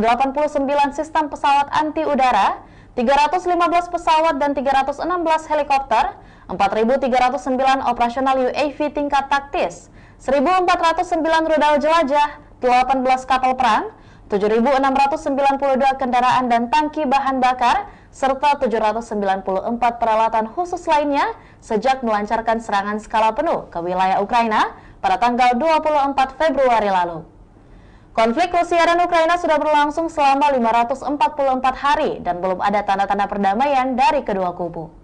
sistem pesawat anti udara, 315 pesawat dan 316 helikopter, 4.309 operasional UAV tingkat taktis, 1.409 rudal jelajah, 18 kapal perang, 7.692 kendaraan dan tangki bahan bakar, serta 794 peralatan khusus lainnya sejak melancarkan serangan skala penuh ke wilayah Ukraina pada tanggal 24 Februari lalu. Konflik Rusia dan Ukraina sudah berlangsung selama 544 hari dan belum ada tanda-tanda perdamaian dari kedua kubu.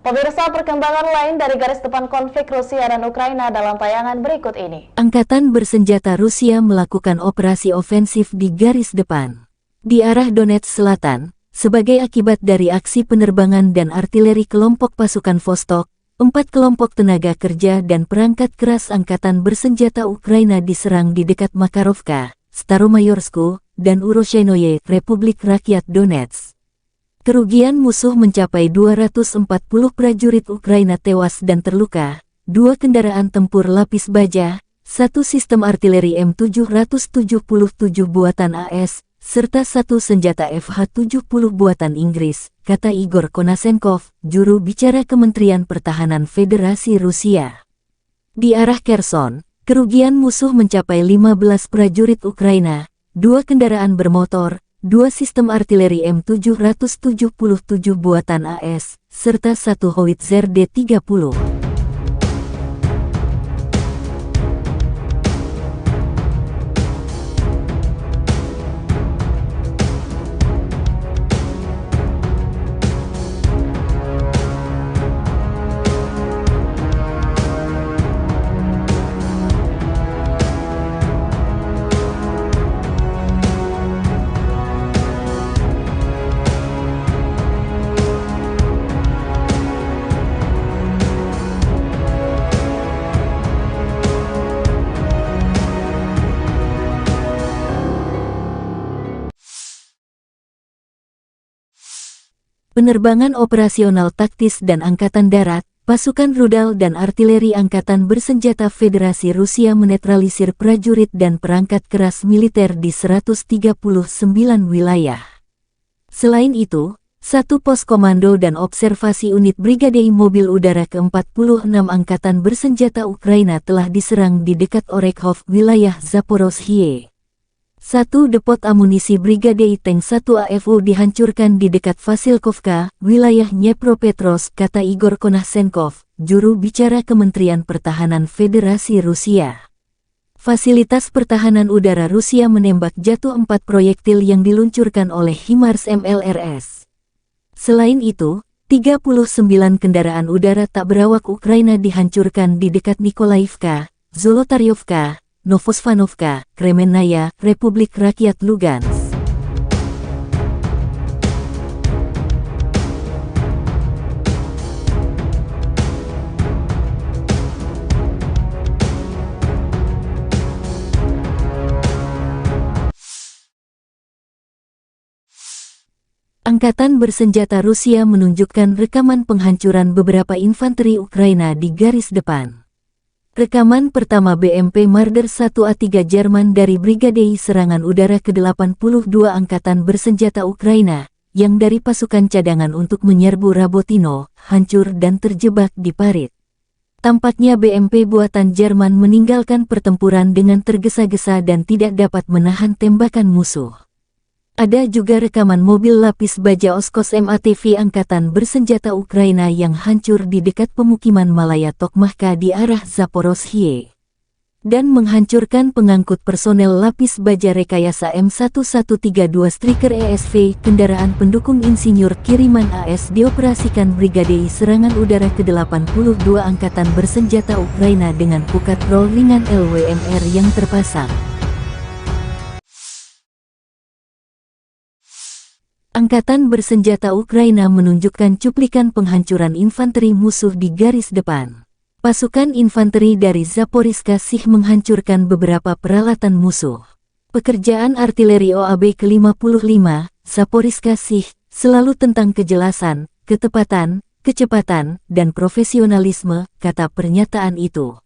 Pemirsa, perkembangan lain dari garis depan konflik Rusia dan Ukraina dalam tayangan berikut ini. Angkatan bersenjata Rusia melakukan operasi ofensif di garis depan di arah Donetsk Selatan sebagai akibat dari aksi penerbangan dan artileri kelompok pasukan Vostok. 4 kelompok tenaga kerja dan perangkat keras angkatan bersenjata Ukraina diserang di dekat Makarovka, Staromayorsku, dan Uroshenoye, Republik Rakyat Donetsk. Kerugian musuh mencapai 240 prajurit Ukraina tewas dan terluka, 2 kendaraan tempur lapis baja, 1 sistem artileri M777 buatan AS, serta 1 senjata FH-70 buatan Inggris, kata Igor Konasenkov, juru bicara Kementerian Pertahanan Federasi Rusia. Di arah Kherson, kerugian musuh mencapai 15 prajurit Ukraina, 2 kendaraan bermotor, 2 sistem artileri M777 buatan AS, serta 1 howitzer D-30. penerbangan operasional taktis dan angkatan darat, pasukan rudal dan artileri angkatan bersenjata Federasi Rusia menetralisir prajurit dan perangkat keras militer di 139 wilayah. Selain itu, satu pos komando dan observasi unit Brigade Mobil Udara ke-46 Angkatan Bersenjata Ukraina telah diserang di dekat Orekhov, wilayah Zaporozhye. Satu depot amunisi Brigade Tank 1 AFU dihancurkan di dekat Vasilkovka, wilayah Dnepropetrovsk, kata Igor Konashenkov, juru bicara Kementerian Pertahanan Federasi Rusia. Fasilitas pertahanan udara Rusia menembak jatuh 4 proyektil yang diluncurkan oleh HIMARS MLRS. Selain itu, 39 kendaraan udara tak berawak Ukraina dihancurkan di dekat Nikolaivka, Zolotaryovka, Novosvanovka, Kremennaya, Republik Rakyat Lugansk. Angkatan Bersenjata Rusia menunjukkan rekaman penghancuran beberapa infanteri Ukraina di garis depan. Rekaman pertama BMP Marder 1A3 Jerman dari Brigade Serangan Udara ke-82 Angkatan Bersenjata Ukraina, yang dari pasukan cadangan untuk menyerbu Rabotino, hancur dan terjebak di parit. Tampaknya BMP buatan Jerman meninggalkan pertempuran dengan tergesa-gesa dan tidak dapat menahan tembakan musuh. Ada juga rekaman mobil lapis baja Oskos MATV Angkatan Bersenjata Ukraina yang hancur di dekat pemukiman Malaya Tokmahka di arah Zaporozhye. Dan menghancurkan pengangkut personel lapis baja rekayasa M1132 Striker ESV, kendaraan pendukung insinyur kiriman AS dioperasikan Brigade Serangan Udara ke-82 Angkatan Bersenjata Ukraina dengan pukat roll ringan LWMR yang terpasang. Angkatan Bersenjata Ukraina menunjukkan cuplikan penghancuran infanteri musuh di garis depan. Pasukan infanteri dari Zaporizhzhia Sich menghancurkan beberapa peralatan musuh. Pekerjaan artileri OAB ke-55, Zaporizhzhia Sich, selalu tentang kejelasan, ketepatan, kecepatan, dan profesionalisme, kata pernyataan itu.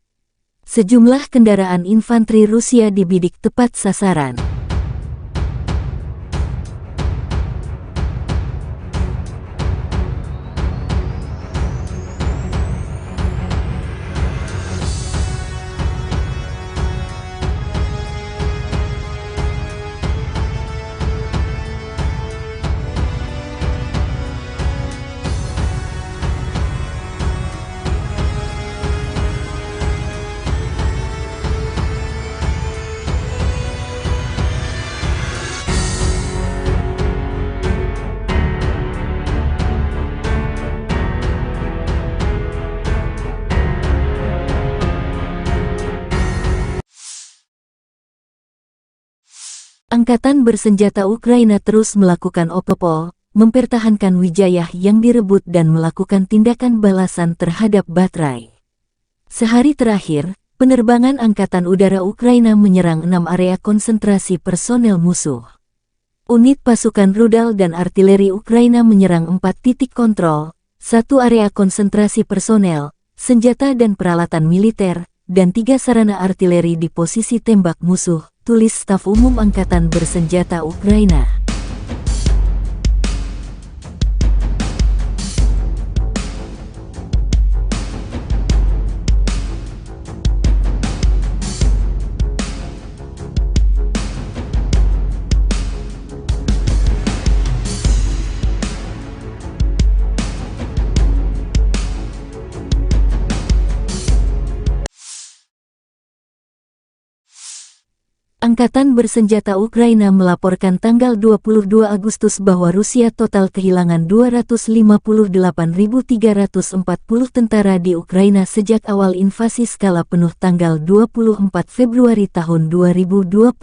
Sejumlah kendaraan infanteri Rusia dibidik tepat sasaran. Angkatan Bersenjata Ukraina terus melakukan operasi, mempertahankan Wijaya yang direbut dan melakukan tindakan balasan terhadap Batraj. Sehari terakhir, penerbangan Angkatan Udara Ukraina menyerang 6 area konsentrasi personel musuh. Unit pasukan rudal dan artileri Ukraina menyerang 4 titik kontrol, 1 area konsentrasi personel, senjata dan peralatan militer, dan 3 sarana artileri di posisi tembak musuh, tulis Staf Umum Angkatan Bersenjata Ukraina. Angkatan Bersenjata Ukraina melaporkan tanggal 22 Agustus bahwa Rusia total kehilangan 258.340 tentara di Ukraina sejak awal invasi skala penuh tanggal 24 Februari tahun 2022.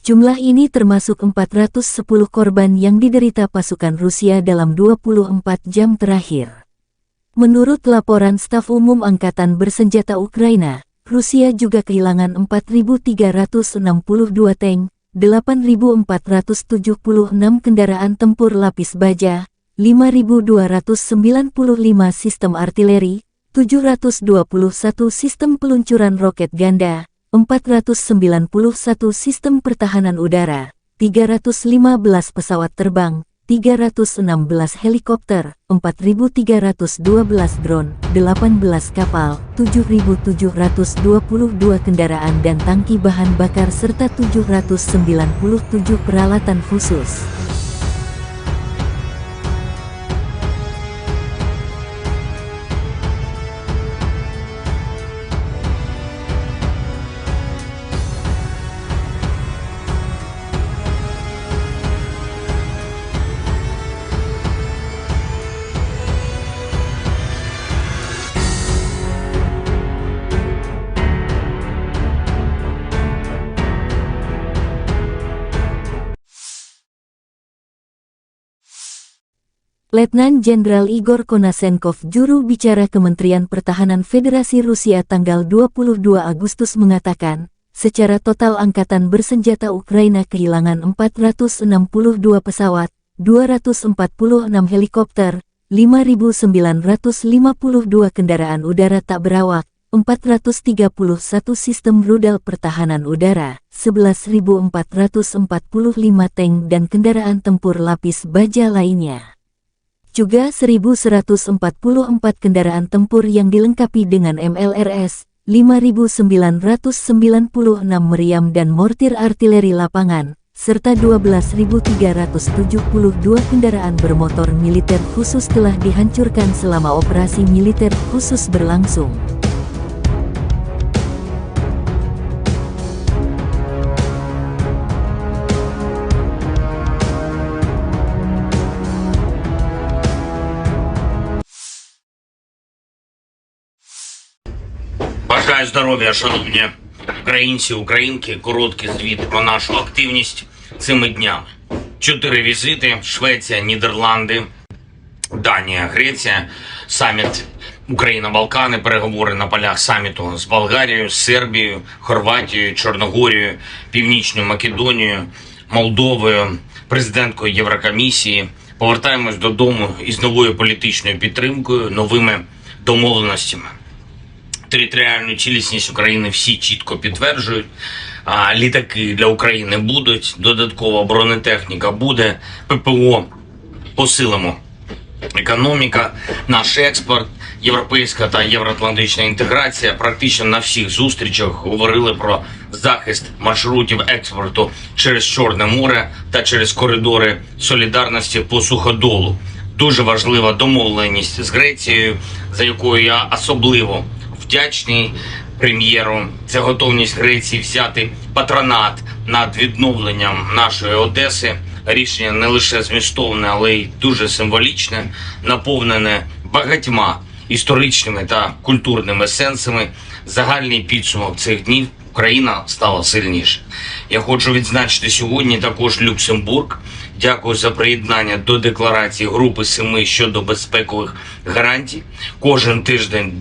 Jumlah ini termasuk 410 korban yang diderita pasukan Rusia dalam 24 jam terakhir. Menurut laporan Staf Umum Angkatan Bersenjata Ukraina, Rusia juga kehilangan 4.362 tank, 8.476 kendaraan tempur lapis baja, 5.295 sistem artileri, 721 sistem peluncuran roket ganda, 491 sistem pertahanan udara, 315 pesawat terbang, 316 helikopter, 4.312 drone, 18 kapal, 7.722 kendaraan dan tangki bahan bakar serta 797 peralatan khusus. Letnan Jenderal Igor Konashenkov, juru bicara Kementerian Pertahanan Federasi Rusia tanggal 22 Agustus mengatakan, secara total angkatan bersenjata Ukraina kehilangan 462 pesawat, 246 helikopter, 5.952 kendaraan udara tak berawak, 431 sistem rudal pertahanan udara, 11.445 tank dan kendaraan tempur lapis baja lainnya. Juga 1.144 kendaraan tempur yang dilengkapi dengan MLRS, 5.996 meriam dan mortir artileri lapangan, serta 12.372 kendaraan bermotor militer khusus telah dihancurkan selama operasi militer khusus berlangsung. Бажаю здоров'я, шановні українці, українки. Короткий звіт про нашу активність цими днями. 4 візити: Швеція, Нідерланди, Данія, Греція, саміт Україна-Балкани, переговори на полях саміту з Болгарією, Сербією, Хорватією, Чорногорією, Північною Македонією, Молдовою, президенткою Єврокомісії. Повертаємось додому із новою політичною підтримкою, новими домовленостями. Територіальну цілісність України всі чітко підтверджують. Літаки для України будуть, додаткова бронетехніка буде, ППО посилимо. Економіка, наш експорт, європейська та євроатлантична інтеграція. Практично на всіх зустрічах говорили про захист маршрутів експорту через Чорне море та через коридори солідарності по суходолу. Дуже важлива домовленість з Грецією, за якою я особливо вдячний прем'єру. Це готовність Греції взяти патронат над відновленням нашої Одеси. Рішення не лише змістовне, але й дуже символічне, наповнене багатьма історичними та культурними сенсами. Загальний підсумок цих днів: Україна стала сильніше. Я хочу відзначити сьогодні також Люксембург. Дякую за приєднання до декларації Групи 7 щодо безпекових гарантій. Кожен тиждень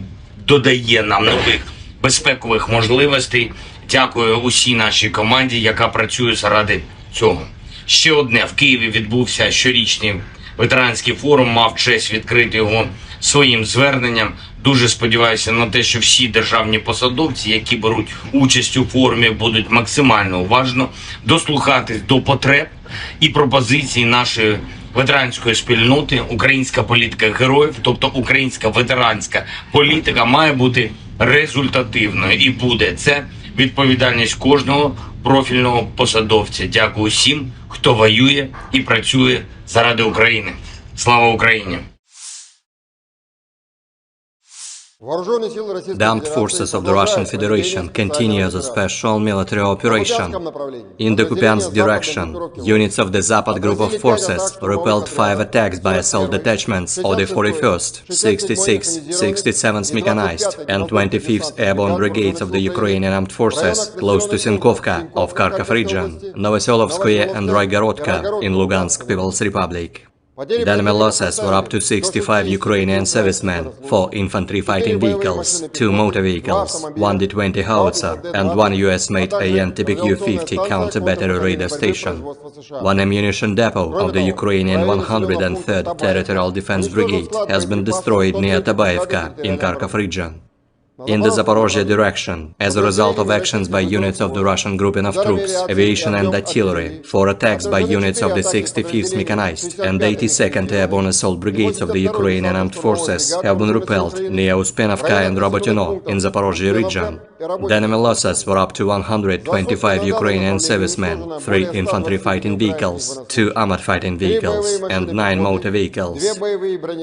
додає нам нових безпекових можливостей. Дякую усій нашій команді, яка працює заради цього. Ще одне: в Києві відбувся щорічний ветеранський форум, мав честь відкрити його своїм зверненням. Дуже сподіваюся на те, що всі державні посадовці, які беруть участь у форумі, будуть максимально уважно дослухатись до потреб і пропозицій нашої ветеранської спільноти. Українська політика героїв, тобто українська ветеранська політика, має бути результативною і буде. Це відповідальність кожного профільного посадовця. Дякую всім, хто воює і працює заради України. Слава Україні! The armed forces of the Russian Federation continue the special military operation. In the Kupiansk direction, units of the Zapad group of forces repelled 5 attacks by assault detachments of the 41st, 66th, 67th Mechanized and 25th Airborne Brigades of the Ukrainian Armed Forces close to Sinkovka of Kharkov region, Novoselovskoye and Raigorodka in Lugansk People's Republic. The enemy losses were up to 65 Ukrainian servicemen, 4 infantry fighting vehicles, 2 motor vehicles, 1 D-20 howitzer, and 1 US-made AN-Typic U-50 counter-battery radar station. 1 ammunition depot of the Ukrainian 103rd Territorial Defense Brigade has been destroyed near Tabaevka in Kharkov region. In the Zaporozhye direction, as a result of actions by units of the Russian grouping of troops, aviation and artillery, 4 attacks by units of the 65th Mechanized and 82nd Airborne Assault Brigades of the Ukrainian Armed Forces have been repelled near Uspenovka and Robotyno in Zaporozhye region. The enemy losses were up to 125 Ukrainian servicemen, 3 infantry fighting vehicles, 2 armored fighting vehicles, and 9 motor vehicles.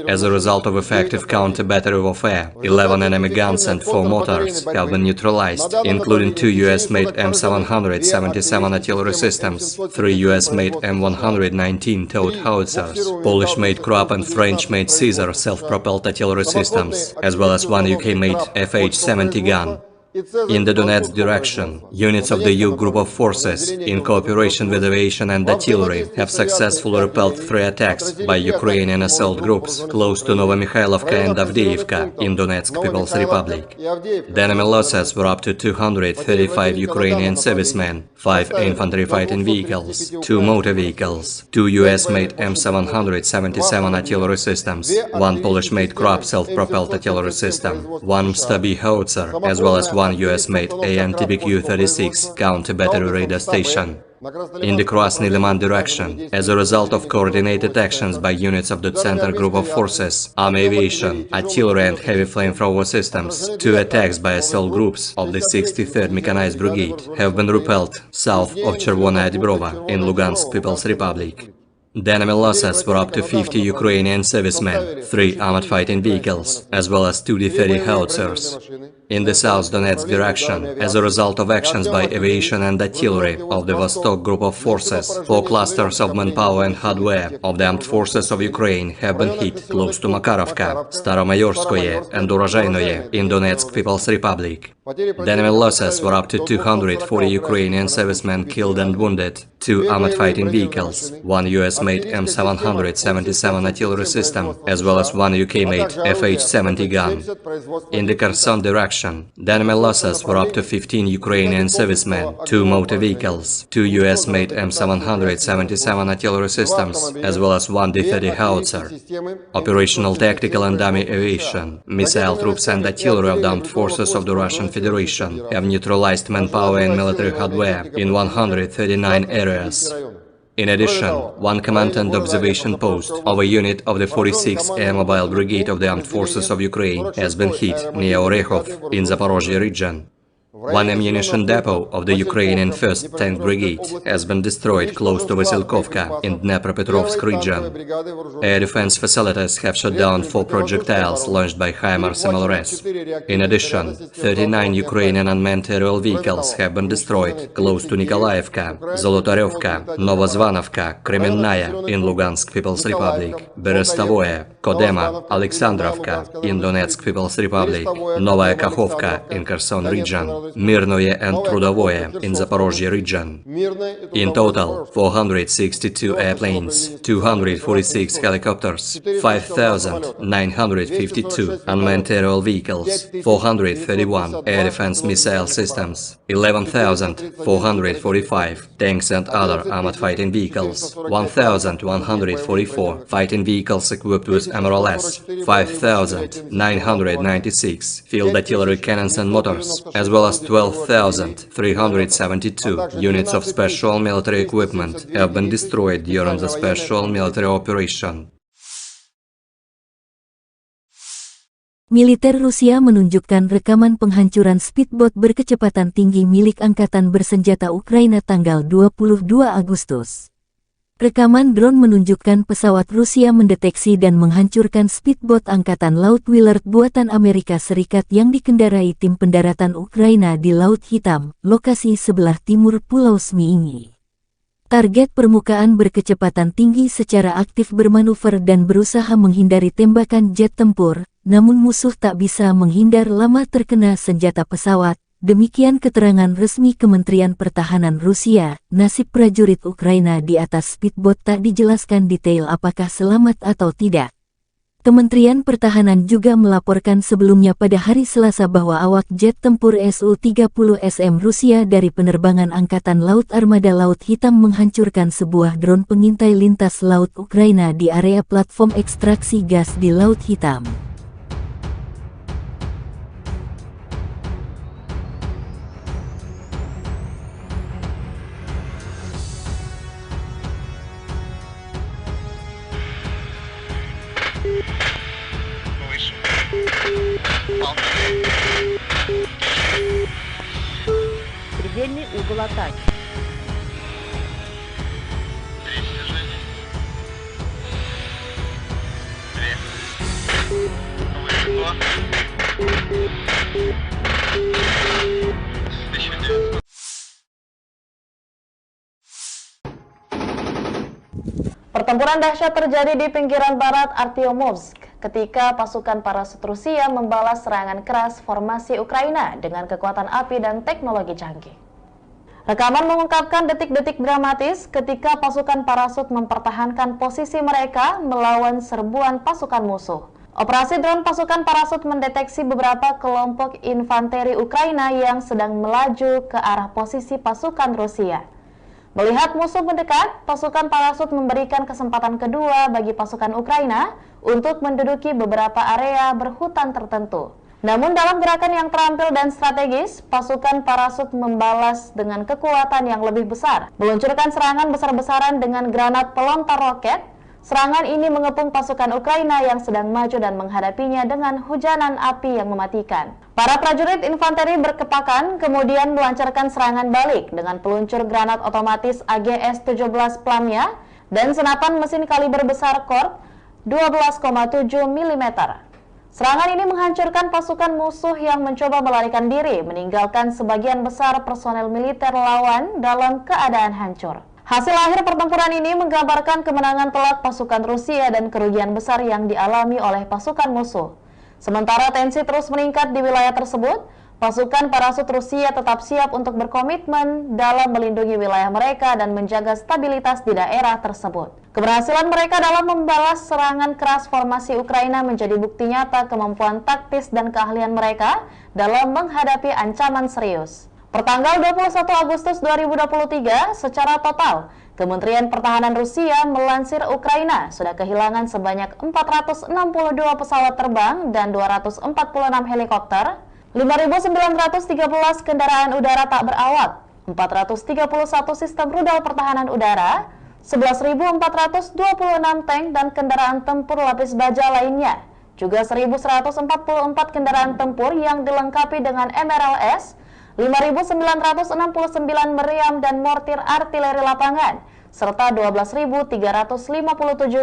As a result of effective counter-battery warfare, 11 enemy guns and 4 mortars have been neutralized, including 2 US-made M777 artillery systems, 3 US-made M119 towed howitzers, Polish-made Krupp and French-made Caesar self-propelled artillery systems, as well as 1 UK-made FH-70 gun. In the Donetsk direction, units of the U Group of Forces, in cooperation with aviation and artillery, have successfully repelled 3 attacks by Ukrainian assault groups close to Novomikhailivka and Avdiivka in Donetsk People's Republic. The enemy losses were up to 235 Ukrainian servicemen, 5 infantry fighting vehicles, 2 motor vehicles, 2 US-made M777 artillery systems, 1 Polish-made Krupp self-propelled artillery system, 1 Msta-B howitzer, as well as 1 US-made AN-Typic U-36 counter-battery radar station. In the Krasny Liman direction, as a result of coordinated actions by units of the Center Group of Forces, Army Aviation, Artillery and Heavy Flamethrower Systems, 2 attacks by assault groups of the 63rd Mechanized Brigade have been repelled south of Chervonaya Dibrova in Lugansk People's Republic. The enemy losses were up to 50 Ukrainian servicemen, 3 armored fighting vehicles, as well as 2 D-30 howitzers. In the South Donetsk direction, as a result of actions by aviation and artillery of the Vostok Group of Forces, 4 clusters of manpower and hardware of the Armed Forces of Ukraine have been hit close to Makarovka, Staromayorskoye and Urozhainoye in Donetsk People's Republic. The enemy losses were up to 240 Ukrainian servicemen killed and wounded, 2 armored fighting vehicles, 1 US-made M777 artillery system, as well as 1 UK-made FH-70 gun. In the Kherson direction, the enemy losses were up to 15 Ukrainian servicemen, 2 motor vehicles, 2 US-made M777 artillery systems, as well as 1 D-30 howitzer. Operational, tactical and dummy aviation, missile troops and artillery of the Armed Forces of the Russian Federation have neutralized manpower and military hardware in 139 areas. In addition, 1 command and observation post of a unit of the 46th Air Mobile Brigade of the Armed Forces of Ukraine has been hit near Orekhov in Zaporozhye region. 1 ammunition depot of the Ukrainian 1st Tank Brigade has been destroyed close to Vasilkovka in Dnepropetrovsk region. Air defense facilities have shot down 4 projectiles launched by HIMARS MLRS. In addition, 39 Ukrainian unmanned aerial vehicles have been destroyed close to Nikolaevka, Zolotaryovka, Novozvanovka, Kremennaya in Lugansk People's Republic, Berestavoye, Kodema, Alexandrovka in Donetsk People's Republic, Novaya Kakhovka in Kherson region, Mirnoye and Trudovoye in Zaporozhye region. In total, 462 airplanes, 246 helicopters, 5,952 unmanned aerial vehicles, 431 air defense missile systems, 11,445 tanks and other armored fighting vehicles, 1,144 fighting vehicles equipped with MRLS, 5,996 field artillery cannons and mortars, as well as 12,372 units of special military equipment have been destroyed during the special military operation. Militer Rusia menunjukkan rekaman penghancuran speedboat berkecepatan tinggi milik Angkatan Bersenjata Ukraina tanggal 22 Agustus. Rekaman drone menunjukkan pesawat Rusia mendeteksi dan menghancurkan speedboat Angkatan Laut Willard buatan Amerika Serikat yang dikendarai tim pendaratan Ukraina di Laut Hitam, lokasi sebelah timur Pulau Zmiiny. Target permukaan berkecepatan tinggi secara aktif bermanuver dan berusaha menghindari tembakan jet tempur, namun musuh tak bisa menghindar lama terkena senjata pesawat, Demikian keterangan resmi Kementerian Pertahanan Rusia. Nasib prajurit Ukraina di atas speedboat tak dijelaskan detail apakah selamat atau tidak. Kementerian Pertahanan juga melaporkan sebelumnya pada hari Selasa bahwa awak jet tempur Su-30SM Rusia dari penerbangan Angkatan Laut Armada Laut Hitam menghancurkan sebuah drone pengintai lintas laut Ukraina di area platform ekstraksi gas di Laut Hitam. Предельный угол атаки. Pertempuran dahsyat terjadi di pinggiran barat Artyomovsk ketika pasukan parasut Rusia membalas serangan keras formasi Ukraina dengan kekuatan api dan teknologi canggih. Rekaman mengungkapkan detik-detik dramatis ketika pasukan parasut mempertahankan posisi mereka melawan serbuan pasukan musuh. Operasi drone pasukan parasut mendeteksi beberapa kelompok infanteri Ukraina yang sedang melaju ke arah posisi pasukan Rusia. Melihat musuh mendekat, pasukan parasut memberikan kesempatan kedua bagi pasukan Ukraina untuk menduduki beberapa area berhutan tertentu. Namun dalam gerakan yang terampil dan strategis, pasukan parasut membalas dengan kekuatan yang lebih besar, meluncurkan serangan besar-besaran dengan granat pelontar roket. Serangan ini mengepung pasukan Ukraina yang sedang maju dan menghadapinya dengan hujanan api yang mematikan. Para prajurit infanteri berkepakan kemudian melancarkan serangan balik dengan peluncur granat otomatis AGS-17 Plamya dan senapan mesin kaliber besar Korp 12,7 mm. Serangan ini menghancurkan pasukan musuh yang mencoba melarikan diri, meninggalkan sebagian besar personel militer lawan dalam keadaan hancur. Hasil akhir pertempuran ini menggambarkan kemenangan telak pasukan Rusia dan kerugian besar yang dialami oleh pasukan musuh. Sementara tensi terus meningkat di wilayah tersebut, pasukan parasut Rusia tetap siap untuk berkomitmen dalam melindungi wilayah mereka dan menjaga stabilitas di daerah tersebut. Keberhasilan mereka dalam membalas serangan keras formasi Ukraina menjadi bukti nyata kemampuan taktis dan keahlian mereka dalam menghadapi ancaman serius. Pertanggal 21 Agustus 2023, secara total, Kementerian Pertahanan Rusia melansir Ukraina sudah kehilangan sebanyak 462 pesawat terbang dan 246 helikopter, 5.913 kendaraan udara tak berawak, 431 sistem rudal pertahanan udara, 11.426 tank dan kendaraan tempur lapis baja lainnya, juga 1.144 kendaraan tempur yang dilengkapi dengan MRLS, 5.969 meriam dan mortir artileri lapangan, serta 12.357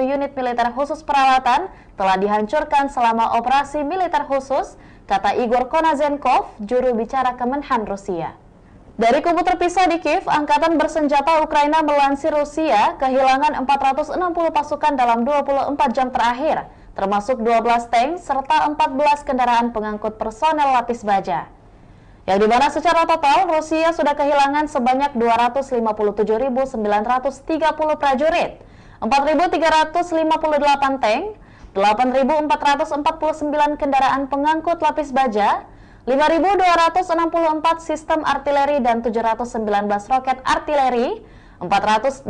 unit militer khusus perawatan telah dihancurkan selama operasi militer khusus, kata Igor Konazenkov, juru bicara Kemenhan Rusia. Dari kubu terpisah di Kiev, Angkatan Bersenjata Ukraina melansir Rusia kehilangan 460 pasukan dalam 24 jam terakhir, termasuk 12 tank serta 14 kendaraan pengangkut personel lapis baja. Yang dimana secara total Rusia sudah kehilangan sebanyak 257.930 prajurit, 4.358 tank, 8.449 kendaraan pengangkut lapis baja, 5.264 sistem artileri dan 719 roket artileri, 489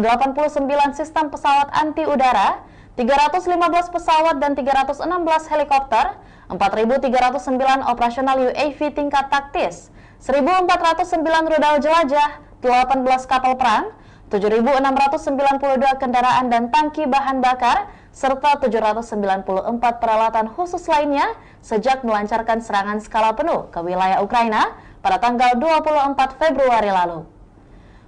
sistem pesawat anti udara, 315 pesawat dan 316 helikopter, 4.309 operasional UAV tingkat taktis, 1.409 rudal jelajah, 18 kapal perang, 7.692 kendaraan dan tangki bahan bakar, serta 794 peralatan khusus lainnya sejak melancarkan serangan skala penuh ke wilayah Ukraina pada tanggal 24 Februari lalu.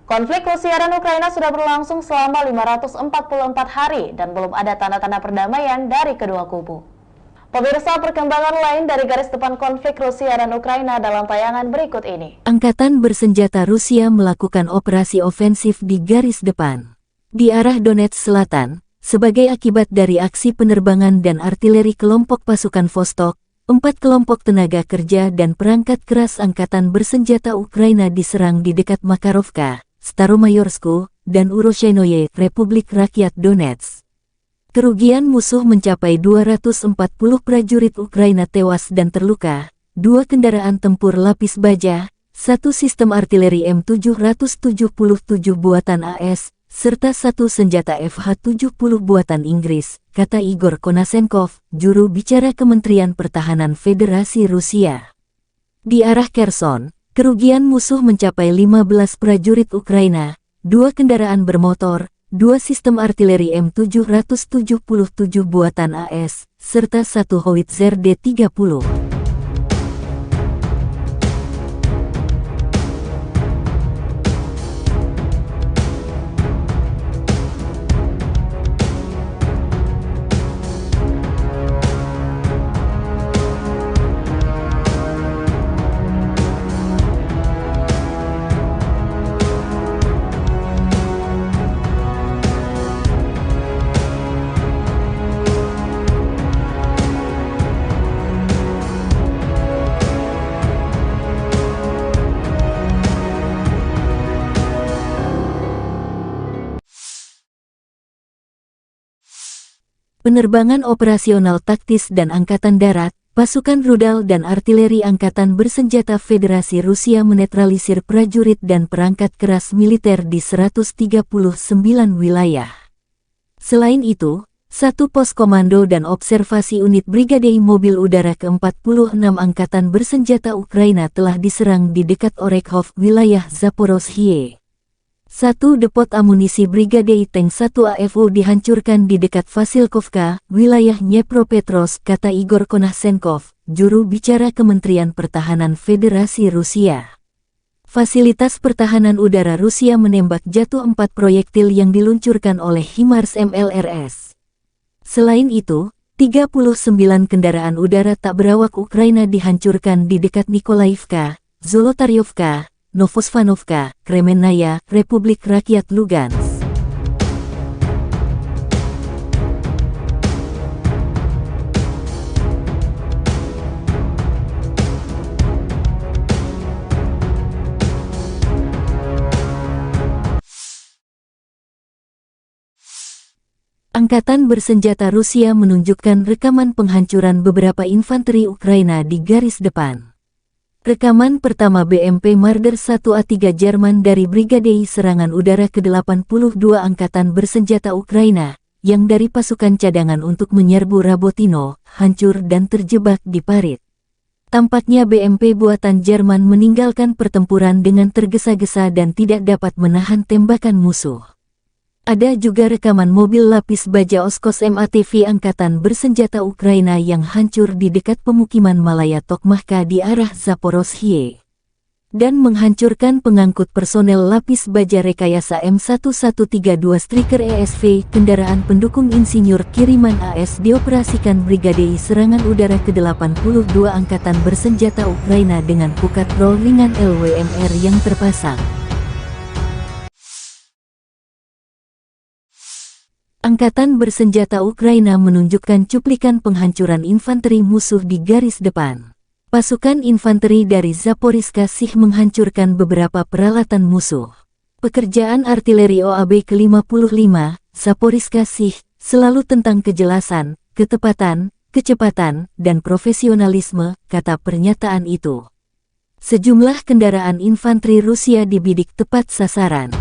Konflik Rusia dan Ukraina sudah berlangsung selama 544 hari dan belum ada tanda-tanda perdamaian dari kedua kubu. Pemirsa, perkembangan lain dari garis depan konflik Rusia dan Ukraina dalam tayangan berikut ini. Angkatan bersenjata Rusia melakukan operasi ofensif di garis depan di arah Donetsk Selatan sebagai akibat dari aksi penerbangan dan artileri kelompok pasukan Vostok 4 kelompok tenaga kerja dan perangkat keras angkatan bersenjata Ukraina diserang di dekat Makarovka, Staromayorsku, dan Uroshainoye, Republik Rakyat Donetsk. Kerugian musuh mencapai 240 prajurit Ukraina tewas dan terluka, 2 kendaraan tempur lapis baja, 1 sistem artileri M777 buatan AS, serta 1 senjata FH-70 buatan Inggris, kata Igor Konasenkov, juru bicara Kementerian Pertahanan Federasi Rusia. Di arah Kherson, kerugian musuh mencapai 15 prajurit Ukraina, 2 kendaraan bermotor, 2 sistem artileri M777 buatan AS, serta 1 howitzer D-30. Penerbangan operasional taktis dan Angkatan Darat, pasukan rudal dan artileri Angkatan Bersenjata Federasi Rusia menetralisir prajurit dan perangkat keras militer di 139 wilayah. Selain itu, 1 pos komando dan observasi unit Brigade Mobil Udara ke-46 Angkatan Bersenjata Ukraina telah diserang di dekat Orekhov, wilayah Zaporozhye. 1 depot amunisi Brigade Tank 1 AFU dihancurkan di dekat Vasilkovka, wilayah Dnepropetrovsk, kata Igor Konasenkov, juru bicara Kementerian Pertahanan Federasi Rusia. Fasilitas pertahanan udara Rusia menembak jatuh 4 proyektil yang diluncurkan oleh HIMARS MLRS. Selain itu, 39 kendaraan udara tak berawak Ukraina dihancurkan di dekat Nikolaivka, Zolotaryovka, Novosvanovka, Kremennaya, Republik Rakyat Lugansk. Angkatan Bersenjata Rusia menunjukkan rekaman penghancuran beberapa infanteri Ukraina di garis depan. Rekaman pertama BMP Marder 1A3 Jerman dari Brigade Serangan Udara ke-82 Angkatan Bersenjata Ukraina, yang dari pasukan cadangan untuk menyerbu Rabotino, hancur dan terjebak di parit. Tampaknya BMP buatan Jerman meninggalkan pertempuran dengan tergesa-gesa dan tidak dapat menahan tembakan musuh. Ada juga rekaman mobil lapis baja Oskos MATV Angkatan Bersenjata Ukraina yang hancur di dekat pemukiman Malaya Tokmahka di arah Zaporozhye. Dan menghancurkan pengangkut personel lapis baja rekayasa M1132 Striker ESV, kendaraan pendukung insinyur kiriman AS dioperasikan Brigade Serangan Udara ke-82 Angkatan Bersenjata Ukraina dengan pukat roll ringan LWMR yang terpasang. Angkatan Bersenjata Ukraina menunjukkan cuplikan penghancuran infanteri musuh di garis depan. Pasukan infanteri dari Zaporizhzhia Sich menghancurkan beberapa peralatan musuh. Pekerjaan artileri OAB ke-55, Zaporizhzhia Sich, selalu tentang kejelasan, ketepatan, kecepatan, dan profesionalisme, kata pernyataan itu. Sejumlah kendaraan infanteri Rusia dibidik tepat sasaran.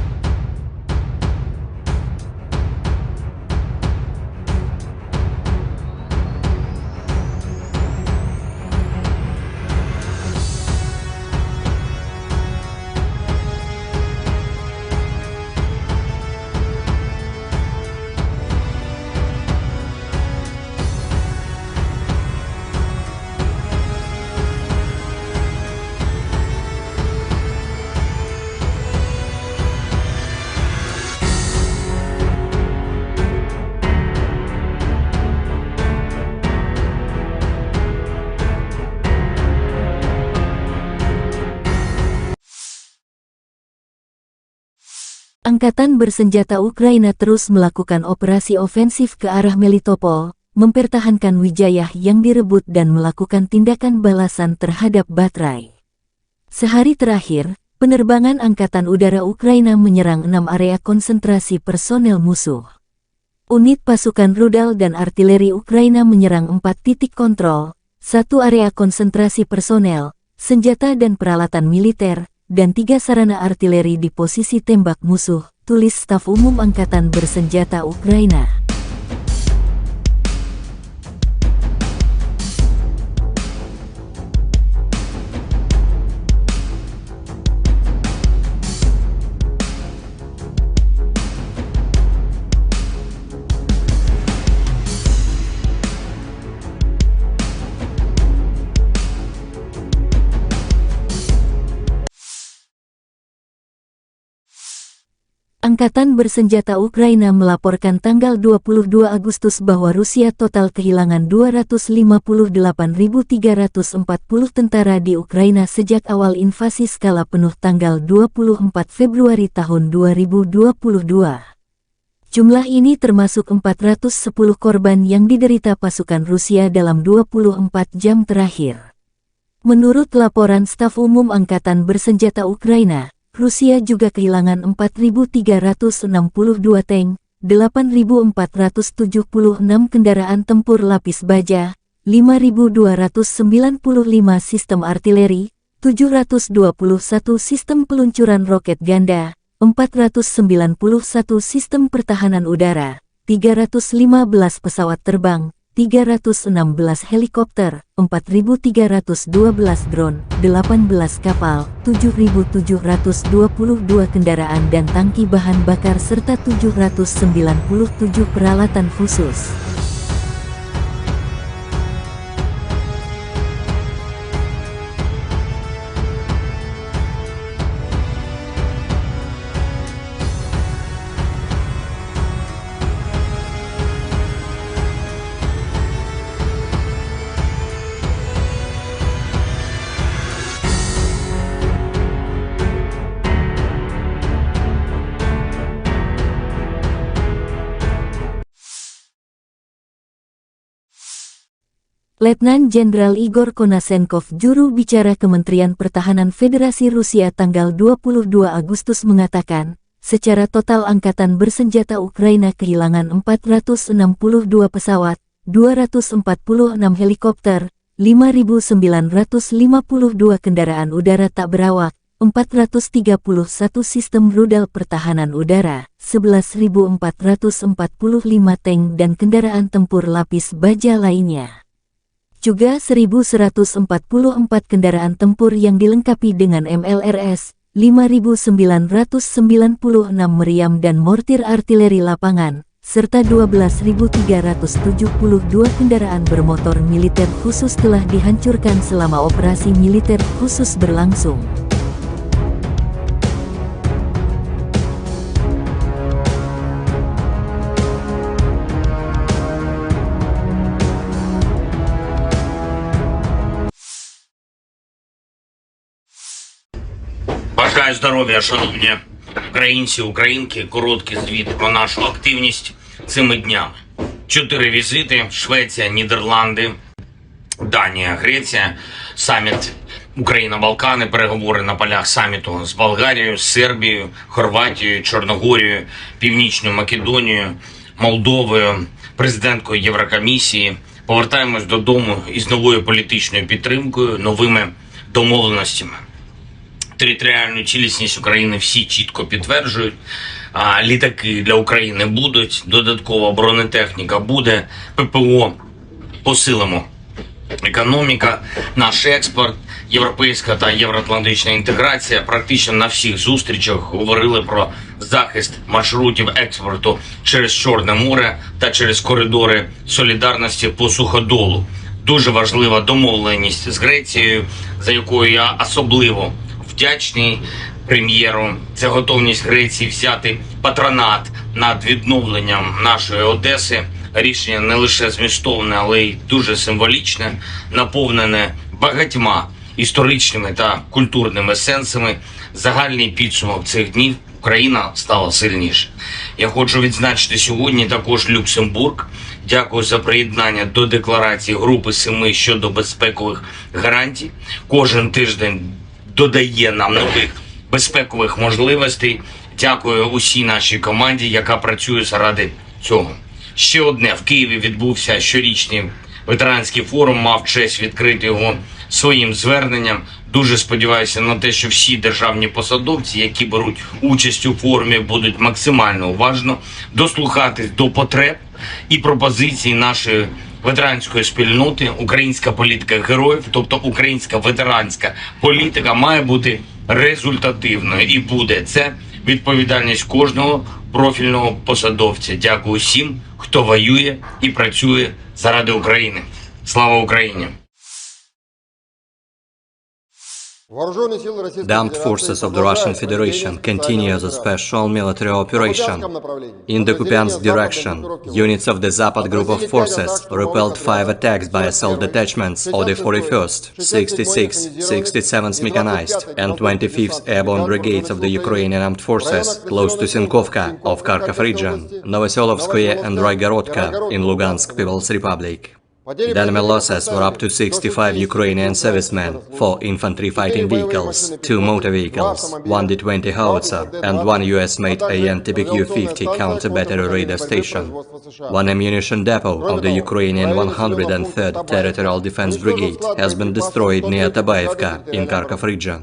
Angkatan Bersenjata Ukraina terus melakukan operasi ofensif ke arah Melitopol, mempertahankan wilayah yang direbut dan melakukan tindakan balasan terhadap baterai. Sehari terakhir, penerbangan Angkatan Udara Ukraina menyerang 6 area konsentrasi personel musuh. Unit pasukan rudal dan artileri Ukraina menyerang 4 titik kontrol, 1 area konsentrasi personel, senjata dan peralatan militer, dan 3 sarana artileri di posisi tembak musuh, tulis Staf Umum Angkatan Bersenjata Ukraina. Angkatan Bersenjata Ukraina melaporkan tanggal 22 Agustus bahwa Rusia total kehilangan 258.340 tentara di Ukraina sejak awal invasi skala penuh tanggal 24 Februari tahun 2022. Jumlah ini termasuk 410 korban yang diderita pasukan Rusia dalam 24 jam terakhir. Menurut laporan Staf Umum Angkatan Bersenjata Ukraina, Rusia juga kehilangan 4.362 tank, 8.476 kendaraan tempur lapis baja, 5.295 sistem artileri, 721 sistem peluncuran roket ganda, 491 sistem pertahanan udara, 315 pesawat terbang, 316 helikopter, 4.312 drone, 18 kapal, 7.722 kendaraan dan tangki bahan bakar serta 797 peralatan khusus. Letnan Jenderal Igor Konasenkov, juru bicara Kementerian Pertahanan Federasi Rusia tanggal 22 Agustus mengatakan, secara total Angkatan Bersenjata Ukraina kehilangan 462 pesawat, 246 helikopter, 5.952 kendaraan udara tak berawak, 431 sistem rudal pertahanan udara, 11.445 tank dan kendaraan tempur lapis baja lainnya. Juga 1.144 kendaraan tempur yang dilengkapi dengan MLRS, 5.996 meriam dan mortir artileri lapangan, serta 12.372 kendaraan bermotor militer khusus telah dihancurkan selama operasi militer khusus berlangsung. Бажаю здоров'я, шановні українці, українки. Короткий звіт про нашу активність цими днями. 4 візити: Швеція, Нідерланди, Данія, Греція, саміт Україна-Балкани, переговори на полях саміту з Болгарією, Сербією, Хорватією, Чорногорією, Північною Македонією, Молдовою, президенткою Єврокомісії. Повертаємось додому із новою політичною підтримкою, новими домовленостями. Територіальну цілісність України всі чітко підтверджують. Літаки для України будуть, додаткова бронетехніка буде, ППО посилимо. Економіка, наш експорт, європейська та євроатлантична інтеграція. Практично на всіх зустрічах говорили про захист маршрутів експорту через Чорне море та через коридори солідарності по суходолу. Дуже важлива домовленість з Грецією, за якою я особливо вдячний прем'єру. Це готовність Греції взяти патронат над відновленням нашої Одеси. Рішення не лише змістовне, але й дуже символічне, наповнене багатьма історичними та культурними сенсами. Загальний підсумок цих днів: Україна стала сильніше. Я хочу відзначити сьогодні також Люксембург. Дякую за приєднання до декларації Групи 7 щодо безпекових гарантій. Кожен тиждень додає нам нових безпекових можливостей. Дякую усій нашій команді, яка працює заради цього. Ще одне. В Києві відбувся щорічний ветеранський форум, мав честь відкрити його своїм зверненням. Дуже сподіваюся на те, що всі державні посадовці, які беруть участь у форумі, будуть максимально уважно дослухатись до потреб і пропозицій нашої ветеранської спільноти. Українська політика героїв, тобто українська ветеранська політика, має бути результативною і буде. Це відповідальність кожного профільного посадовця. Дякую всім, хто воює і працює заради України. Слава Україні! The armed forces of the Russian Federation continue the special military operation. In the Kupiansk direction, units of the Zapad group of forces repelled 5 attacks by assault detachments of the 41st, 66th, 67th Mechanized and 25th Airborne Brigades of the Ukrainian Armed Forces close to Sinkovka of Kharkov region, Novoselovskoye and Roygorodka in Lugansk People's Republic. The enemy losses were up to 65 Ukrainian servicemen, 4 infantry fighting vehicles, 2 motor vehicles, 1 D-20 howitzer and 1 US-made AN-TPQ-50 counter-battery radar station. 1 ammunition depot of the Ukrainian 103rd Territorial Defense Brigade has been destroyed near Tabaevka in Kharkov region.